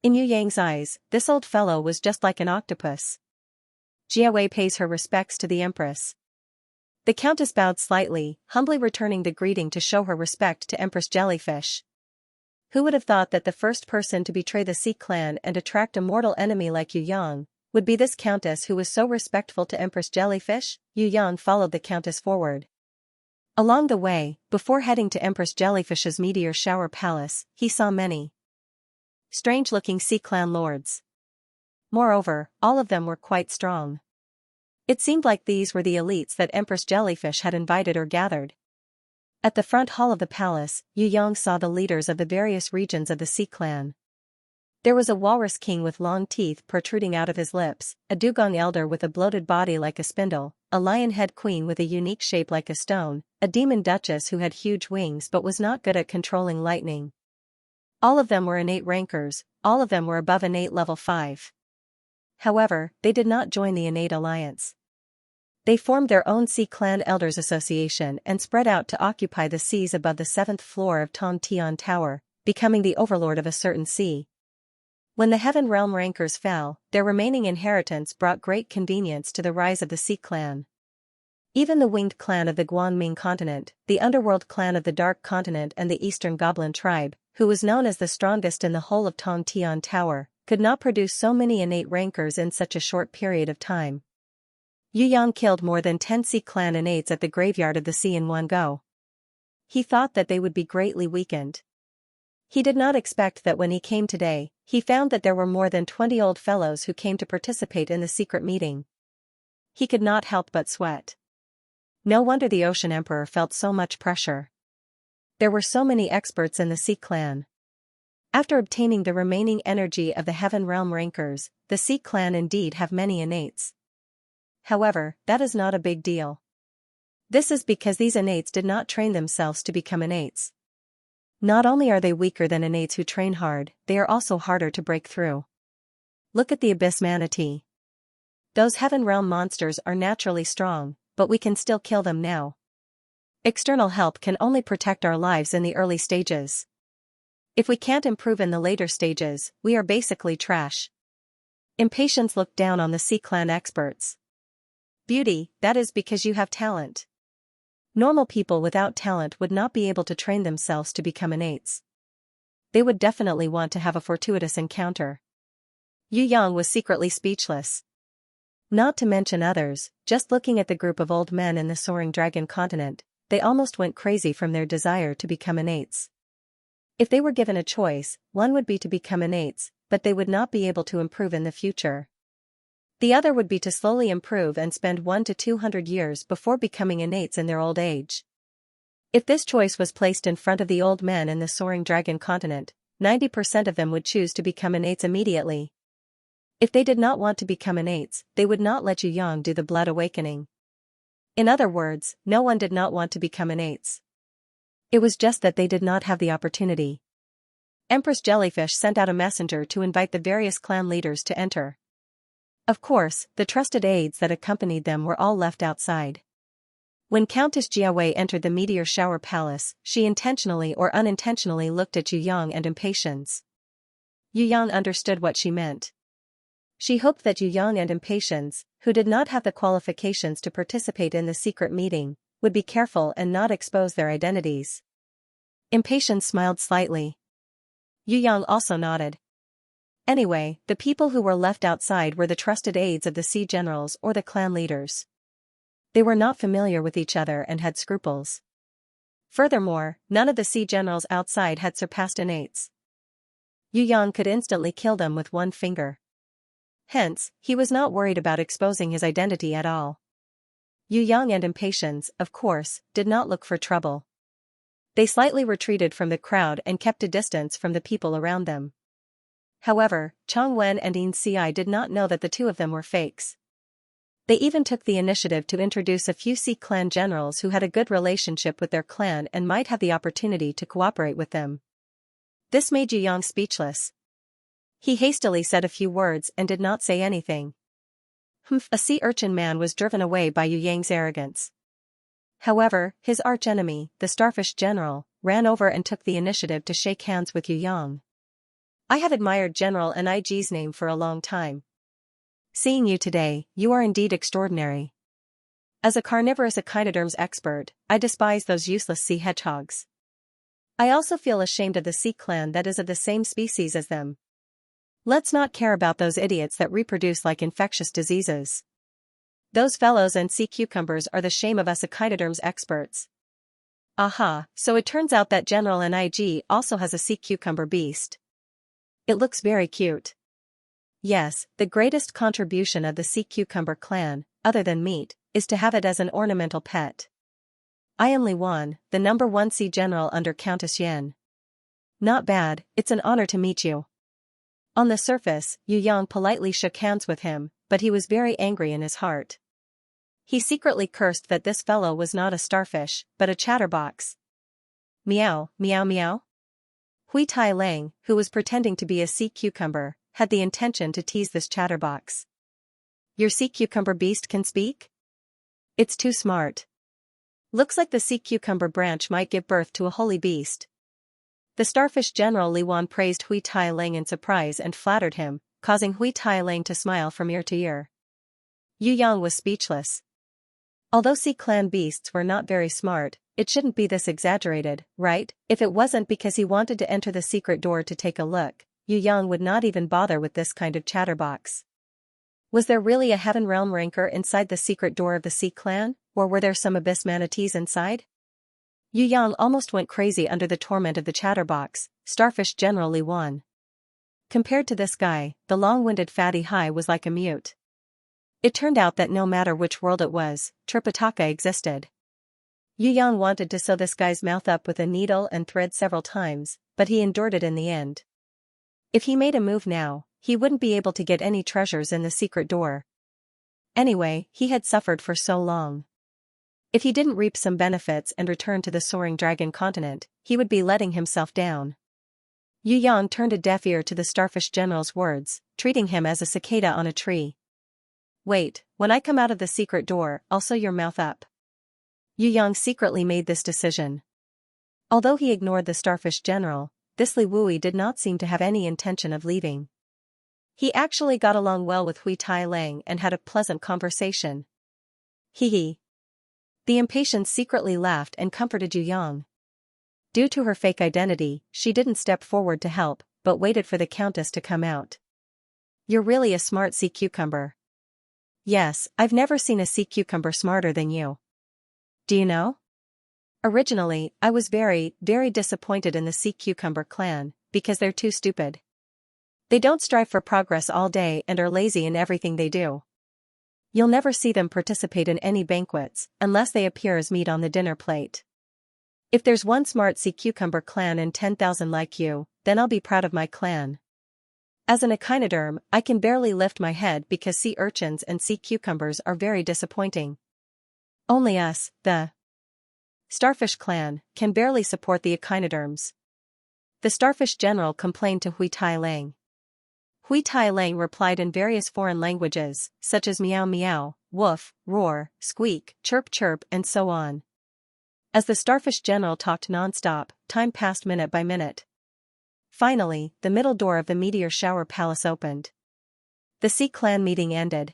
In Yu Yang's eyes, this old fellow was just like an octopus. Jiawei pays her respects to the Empress. The Countess bowed slightly, humbly returning the greeting to show her respect to Empress Jellyfish. Who would have thought that the first person to betray the Sea clan and attract a mortal enemy like Yu Yang would be this Countess who was so respectful to Empress Jellyfish? Yu Yang followed the Countess forward. Along the way, before heading to Empress Jellyfish's meteor shower palace, he saw many strange-looking Sea clan lords. Moreover, all of them were quite strong. It seemed like these were the elites that Empress Jellyfish had invited or gathered. At the front hall of the palace, Yu Yang saw the leaders of the various regions of the Sea clan. There was a walrus king with long teeth protruding out of his lips, a dugong elder with a bloated body like a spindle, a lion-head queen with a unique shape like a stone, a demon duchess who had huge wings but was not good at controlling lightning. All of them were innate rankers, all of them were above innate level 5. However, they did not join the innate alliance. They formed their own Sea Clan Elders Association and spread out to occupy the seas above the 7th floor of Tong Tian Tower, becoming the overlord of a certain sea. When the Heaven Realm rankers fell, their remaining inheritance brought great convenience to the rise of the Sea Clan. Even the Winged Clan of the Guanming continent, the Underworld Clan of the Dark Continent and the Eastern Goblin tribe, who was known as the strongest in the whole of Tong Tian Tower, could not produce so many innate rankers in such a short period of time. Yu Yang killed more than 10 Sea Clan innates at the graveyard of the sea in one go. He thought that they would be greatly weakened. He did not expect that when he came today, he found that there were more than 20 old fellows who came to participate in the secret meeting. He could not help but sweat. No wonder the Ocean Emperor felt so much pressure. There were so many experts in the Sea Clan. After obtaining the remaining energy of the Heaven Realm rankers, the Sea Clan indeed have many innates. However, that is not a big deal. This is because these innates did not train themselves to become innates. Not only are they weaker than innates who train hard, they are also harder to break through. Look at the Abyss Manatee. Those Heaven Realm monsters are naturally strong, but we can still kill them now. External help can only protect our lives in the early stages. If we can't improve in the later stages, we are basically trash. Impatience looked down on the Sea Clan experts. Beauty, that is because you have talent. Normal people without talent would not be able to train themselves to become innates. They would definitely want to have a fortuitous encounter. Yu Yang was secretly speechless. Not to mention others, just looking at the group of old men in the soaring dragon continent, they almost went crazy from their desire to become innates. If they were given a choice, one would be to become innates, but they would not be able to improve in the future. The other would be to slowly improve and spend 100 to 200 years before becoming innates in their old age. If this choice was placed in front of the old men in the soaring dragon continent, 90% of them would choose to become innates immediately. If they did not want to become innates, they would not let Yu Yang do the blood awakening. In other words, no one did not want to become innates. It was just that they did not have the opportunity. Empress Jellyfish sent out a messenger to invite the various clan leaders to enter. Of course, the trusted aides that accompanied them were all left outside. When Countess Jiawei entered the meteor shower palace, she intentionally or unintentionally looked at Yu Yang and Impatience. Yu Yang understood what she meant. She hoped that Yu Yang and Impatience, who did not have the qualifications to participate in the secret meeting, would be careful and not expose their identities. Impatience smiled slightly. Yu Yang also nodded. Anyway, the people who were left outside were the trusted aides of the sea generals or the clan leaders. They were not familiar with each other and had scruples. Furthermore, none of the sea generals outside had surpassed innates. Yu Yang could instantly kill them with one finger. Hence, he was not worried about exposing his identity at all. Yu Yang and Impatience, of course, did not look for trouble. They slightly retreated from the crowd and kept a distance from the people around them. However, Chang Wen and Xianxia did not know that the two of them were fakes. They even took the initiative to introduce a few Sea clan generals who had a good relationship with their clan and might have the opportunity to cooperate with them. This made Yu Yang speechless. He hastily said a few words and did not say anything. A sea urchin man was driven away by Yu Yang's arrogance. However, his archenemy, the starfish general, ran over and took the initiative to shake hands with Yu Yang. I have admired General Nig's name for a long time. Seeing you today, you are indeed extraordinary. As a carnivorous echinoderms expert, I despise those useless sea hedgehogs. I also feel ashamed of the sea clan that is of the same species as them. Let's not care about those idiots that reproduce like infectious diseases. Those fellows and sea cucumbers are the shame of us echinoderms experts. Aha, so it turns out that General Nig also has a sea cucumber beast. It looks very cute. Yes, the greatest contribution of the sea cucumber clan, other than meat, is to have it as an ornamental pet. I am Li Wan, the #1 sea general under Countess Yan. Not bad, it's an honor to meet you. On the surface, Yu Yang politely shook hands with him, but he was very angry in his heart. He secretly cursed that this fellow was not a starfish, but a chatterbox. Meow, meow meow. Hui Tai Lang, who was pretending to be a sea cucumber, had the intention to tease this chatterbox. Your sea cucumber beast can speak? It's too smart. Looks like the sea cucumber branch might give birth to a holy beast. The starfish general Li Wan praised Hui Tai Lang in surprise and flattered him, causing Hui Tai Lang to smile from ear to ear. Yu Yang was speechless. Although sea clan beasts were not very smart, it shouldn't be this exaggerated, right? If it wasn't because he wanted to enter the secret door to take a look, Yu Yang would not even bother with this kind of chatterbox. Was there really a heaven realm ranker inside the secret door of the sea clan, or were there some abyss manatees inside? Yu Yang almost went crazy under the torment of the chatterbox, starfish general Li Wan. Compared to this guy, the long-winded fatty Hai was like a mute. It turned out that no matter which world it was, Tripitaka existed. Yu Yang wanted to sew this guy's mouth up with a needle and thread several times, but he endured it in the end. If he made a move now, he wouldn't be able to get any treasures in the secret door. Anyway, he had suffered for so long. If he didn't reap some benefits and return to the soaring dragon continent, he would be letting himself down. Yu Yang turned a deaf ear to the starfish general's words, treating him as a cicada on a tree. Wait, when I come out of the secret door, I'll sew your mouth up. Yu Yang secretly made this decision. Although he ignored the starfish general, this Li Wui did not seem to have any intention of leaving. He actually got along well with Hui Tai Lang and had a pleasant conversation. Hee hee. The Impatience secretly laughed and comforted Yu Yang. Due to her fake identity, she didn't step forward to help, but waited for the Countess to come out. You're really a smart sea cucumber. Yes, I've never seen a sea cucumber smarter than you. Do you know? Originally, I was very, very disappointed in the sea cucumber clan, because they're too stupid. They don't strive for progress all day and are lazy in everything they do. You'll never see them participate in any banquets, unless they appear as meat on the dinner plate. If there's one smart sea cucumber clan and 10,000 like you, then I'll be proud of my clan. As an echinoderm, I can barely lift my head because sea urchins and sea cucumbers are very disappointing. Only us, the Starfish clan, can barely support the echinoderms. The Starfish general complained to Hui Tai Lang. Hui Tai Lang replied in various foreign languages, such as meow meow, woof, roar, squeak, chirp chirp and so on. As the Starfish general talked non-stop, time passed minute by minute. Finally, the middle door of the meteor shower palace opened. The Sea Clan meeting ended.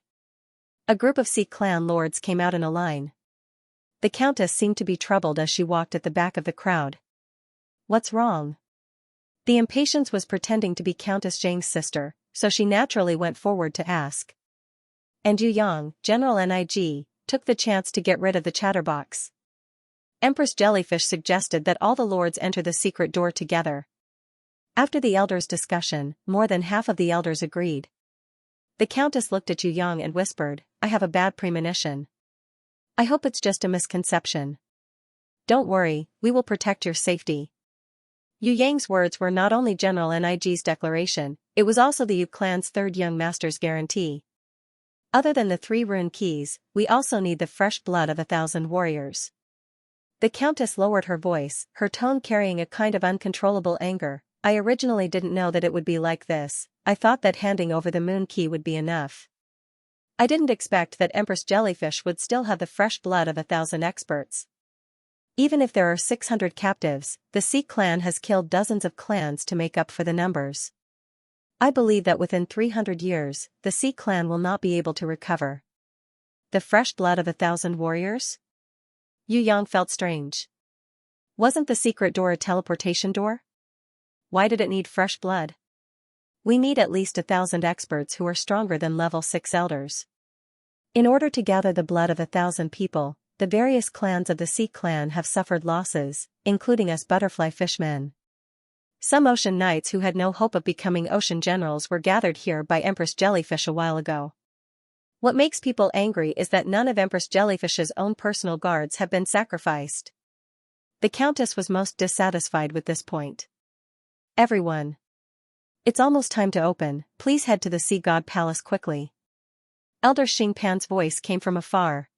A group of Sea Clan lords came out in a line. The Countess seemed to be troubled as she walked at the back of the crowd. What's wrong? The impatience was pretending to be Countess Zhang's sister, so she naturally went forward to ask. And Yu Yang, General Nig, took the chance to get rid of the chatterbox. Empress Jellyfish suggested that all the lords enter the secret door together. After the elders' discussion, more than half of the elders agreed. The Countess looked at Yu Yang and whispered, I have a bad premonition. I hope it's just a misconception. Don't worry, we will protect your safety. Yu Yang's words were not only General Nig's declaration, it was also the Yu clan's third young master's guarantee. Other than the 3 rune keys, we also need the fresh blood of 1,000 warriors. The Countess lowered her voice, her tone carrying a kind of uncontrollable anger. I originally didn't know that it would be like this. I thought that handing over the moon key would be enough. I didn't expect that Empress Jellyfish would still have the fresh blood of 1,000 experts. Even if there are 600 captives, the Sea Clan has killed dozens of clans to make up for the numbers. I believe that within 300 years, the Sea Clan will not be able to recover. The fresh blood of 1,000 warriors? Yu Yang felt strange. Wasn't the secret door a teleportation door? Why did it need fresh blood? We need at least 1,000 experts who are stronger than level 6 elders. In order to gather the blood of 1,000 people, the various clans of the Sea Clan have suffered losses, including us butterfly fishmen. Some ocean knights who had no hope of becoming ocean generals were gathered here by Empress Jellyfish a while ago. What makes people angry is that none of Empress Jellyfish's own personal guards have been sacrificed. The Countess was most dissatisfied with this point. Everyone. It's almost time to open, please head to the Sea God Palace quickly. Elder Xingpan's voice came from afar.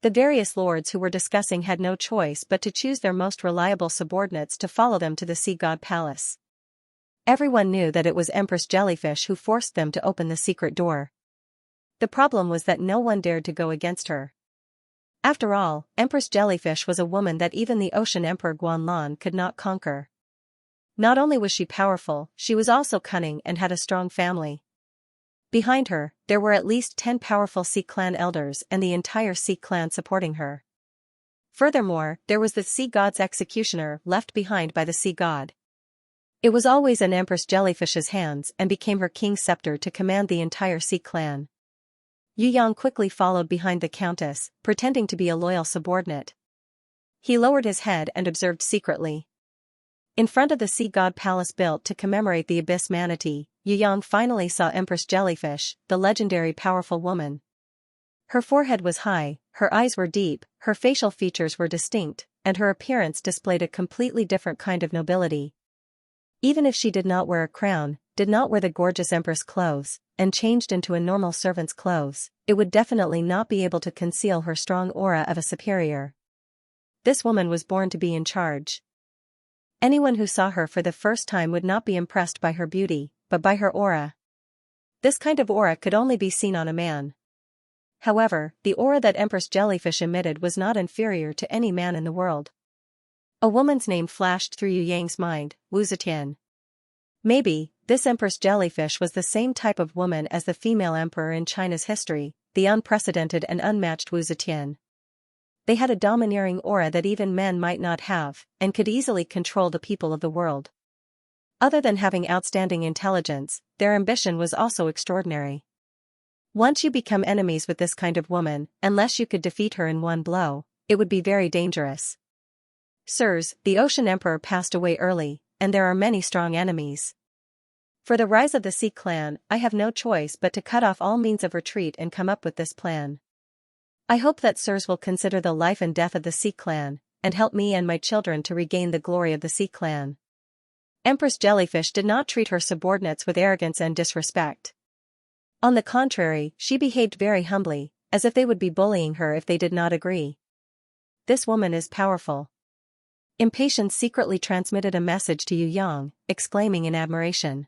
The various lords who were discussing had no choice but to choose their most reliable subordinates to follow them to the Sea God Palace. Everyone knew that it was Empress Jellyfish who forced them to open the secret door. The problem was that no one dared to go against her. After all, Empress Jellyfish was a woman that even the Ocean Emperor Guanlan could not conquer. Not only was she powerful, she was also cunning and had a strong family. Behind her, there were at least 10 powerful Sea Clan elders and the entire Sea Clan supporting her. Furthermore, there was the Sea God's executioner left behind by the Sea God. It was always in Empress Jellyfish's hands and became her king's scepter to command the entire Sea Clan. Yu Yang quickly followed behind the Countess, pretending to be a loyal subordinate. He lowered his head and observed secretly. In front of the Sea God Palace built to commemorate the Abyss Manatee, Yu Yang finally saw Empress Jellyfish, the legendary powerful woman. Her forehead was high, her eyes were deep, her facial features were distinct, and her appearance displayed a completely different kind of nobility. Even if she did not wear a crown, did not wear the gorgeous Empress clothes, and changed into a normal servant's clothes, it would definitely not be able to conceal her strong aura of a superior. This woman was born to be in charge. Anyone who saw her for the first time would not be impressed by her beauty, but by her aura. This kind of aura could only be seen on a man. However, the aura that Empress Jellyfish emitted was not inferior to any man in the world. A woman's name flashed through Yu Yang's mind, Wu Zetian. Maybe, this Empress Jellyfish was the same type of woman as the female emperor in China's history, the unprecedented and unmatched Wu Zetian. They had a domineering aura that even men might not have, and could easily control the people of the world. Other than having outstanding intelligence, their ambition was also extraordinary. Once you become enemies with this kind of woman, unless you could defeat her in one blow, it would be very dangerous. Sirs, the Ocean Emperor passed away early, and there are many strong enemies. For the rise of the Sea Clan, I have no choice but to cut off all means of retreat and come up with this plan. I hope that sirs will consider the life and death of the Sea Clan, and help me and my children to regain the glory of the Sea Clan. Empress Jellyfish did not treat her subordinates with arrogance and disrespect. On the contrary, she behaved very humbly, as if they would be bullying her if they did not agree. This woman is powerful. Impatience secretly transmitted a message to Yu Yang, exclaiming in admiration.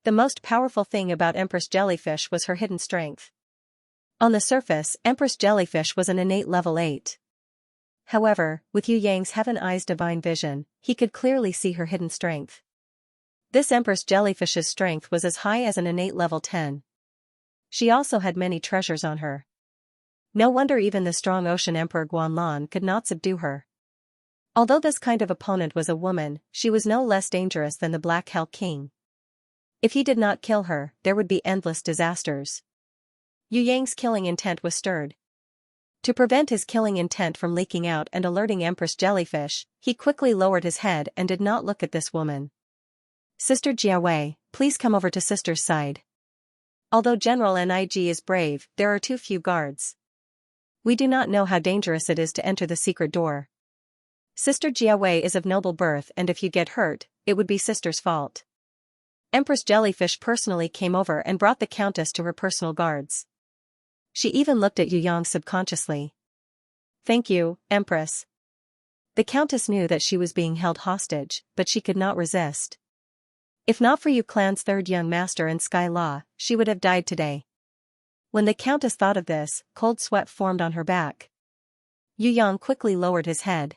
The most powerful thing about Empress Jellyfish was her hidden strength. On the surface, Empress Jellyfish was an innate level 8. However, with Yu Yang's Heaven Eyes divine vision, he could clearly see her hidden strength. This Empress Jellyfish's strength was as high as an innate level 10. She also had many treasures on her. No wonder even the strong Ocean Emperor Guanlan could not subdue her. Although this kind of opponent was a woman, she was no less dangerous than the Black Hell King. If he did not kill her, there would be endless disasters. Yu Yang's killing intent was stirred. To prevent his killing intent from leaking out and alerting Empress Jellyfish, he quickly lowered his head and did not look at this woman. Sister Jiawei, please come over to sister's side. Although General Nig is brave, there are too few guards. We do not know how dangerous it is to enter the secret door. Sister Jiawei is of noble birth, and if you get hurt, it would be sister's fault. Empress Jellyfish personally came over and brought the Countess to her personal guards. She even looked at Yu Yang subconsciously. Thank you, Empress. The Countess knew that she was being held hostage, but she could not resist. If not for Yu Clan's third young master and Sky Law, she would have died today. When the Countess thought of this, cold sweat formed on her back. Yu Yang quickly lowered his head.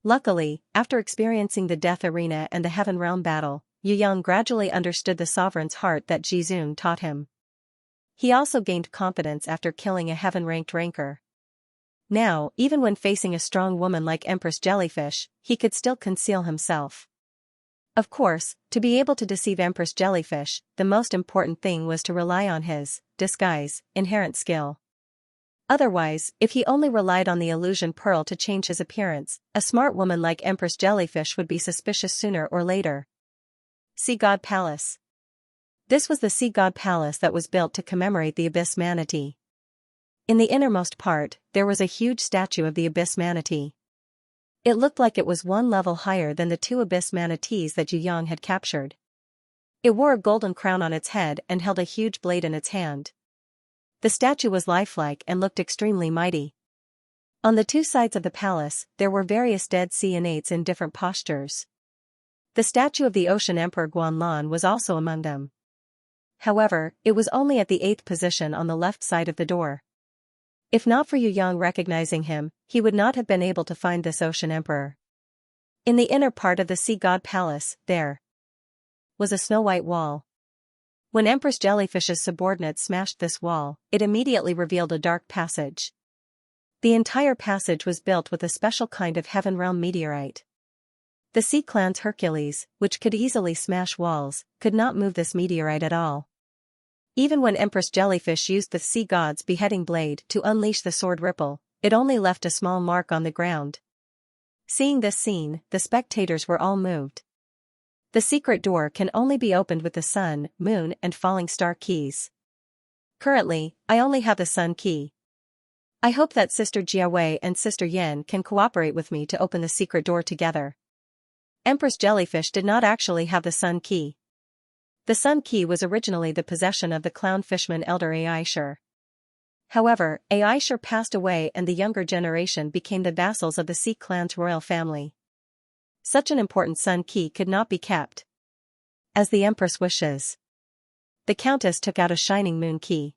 Luckily, after experiencing the Death Arena and the Heaven Realm battle, Yu Yang gradually understood the sovereign's heart that Jizun taught him. He also gained confidence after killing a heaven-ranked ranker. Now, even when facing a strong woman like Empress Jellyfish, he could still conceal himself. Of course, to be able to deceive Empress Jellyfish, the most important thing was to rely on his disguise, inherent skill. Otherwise, if he only relied on the illusion pearl to change his appearance, a smart woman like Empress Jellyfish would be suspicious sooner or later. Sea God Palace. This was the Sea God Palace that was built to commemorate the Abyss Manatee. In the innermost part, there was a huge statue of the Abyss Manatee. It looked like it was one level higher than the 2 Abyss Manatees that Yu Yang had captured. It wore a golden crown on its head and held a huge blade in its hand. The statue was lifelike and looked extremely mighty. On the 2 sides of the palace, there were various Dead Sea Innates in different postures. The statue of the Ocean Emperor Guanlan was also among them. However, it was only at the 8th position on the left side of the door. If not for Yu Yang recognizing him, he would not have been able to find this Ocean Emperor. In the inner part of the Sea God Palace, there was a snow-white wall. When Empress Jellyfish's subordinates smashed this wall, it immediately revealed a dark passage. The entire passage was built with a special kind of Heaven Realm meteorite. The Sea Clan's Hercules, which could easily smash walls, could not move this meteorite at all. Even when Empress Jellyfish used the Sea God's beheading blade to unleash the sword ripple, it only left a small mark on the ground. Seeing this scene, the spectators were all moved. The secret door can only be opened with the sun, moon, and falling star keys. Currently, I only have the sun key. I hope that Sister Jiawei and Sister Yen can cooperate with me to open the secret door together. Empress Jellyfish did not actually have the sun key. The sun key was originally the possession of the clownfishman elder Aishur. However, Aishur passed away and the younger generation became the vassals of the Sea Clan's royal family. Such an important sun key could not be kept. As the Empress wishes. The Countess took out a shining moon key.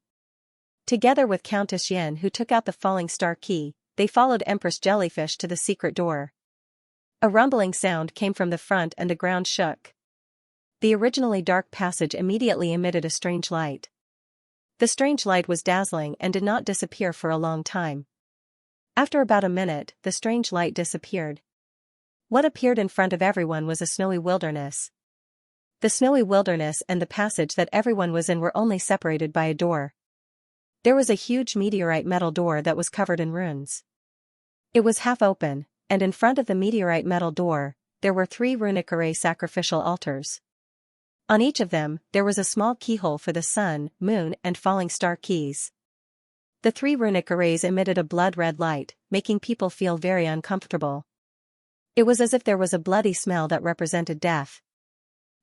Together with Countess Yen, who took out the falling star key, they followed Empress Jellyfish to the secret door. A rumbling sound came from the front and the ground shook. The originally dark passage immediately emitted a strange light. The strange light was dazzling and did not disappear for a long time. After about a minute, the strange light disappeared. What appeared in front of everyone was a snowy wilderness. The snowy wilderness and the passage that everyone was in were only separated by a door. There was a huge meteorite metal door that was covered in runes. It was half open, and in front of the meteorite metal door, there were 3 runic array sacrificial altars. On each of them, there was a small keyhole for the sun, moon, and falling star keys. The 3 runic arrays emitted a blood-red light, making people feel very uncomfortable. It was as if there was a bloody smell that represented death.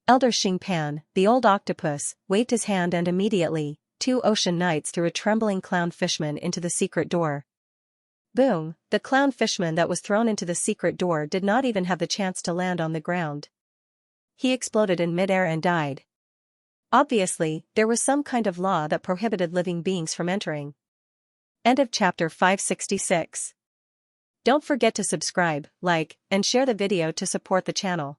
Elder Xingpan, the old octopus, waved his hand and immediately, 2 ocean knights threw a trembling clown fishman into the secret door. Boom, the clown fishman that was thrown into the secret door did not even have the chance to land on the ground. He exploded in midair and died. Obviously, there was some kind of law that prohibited living beings from entering. End of chapter 566. Don't forget to subscribe, like, and share the video to support the channel.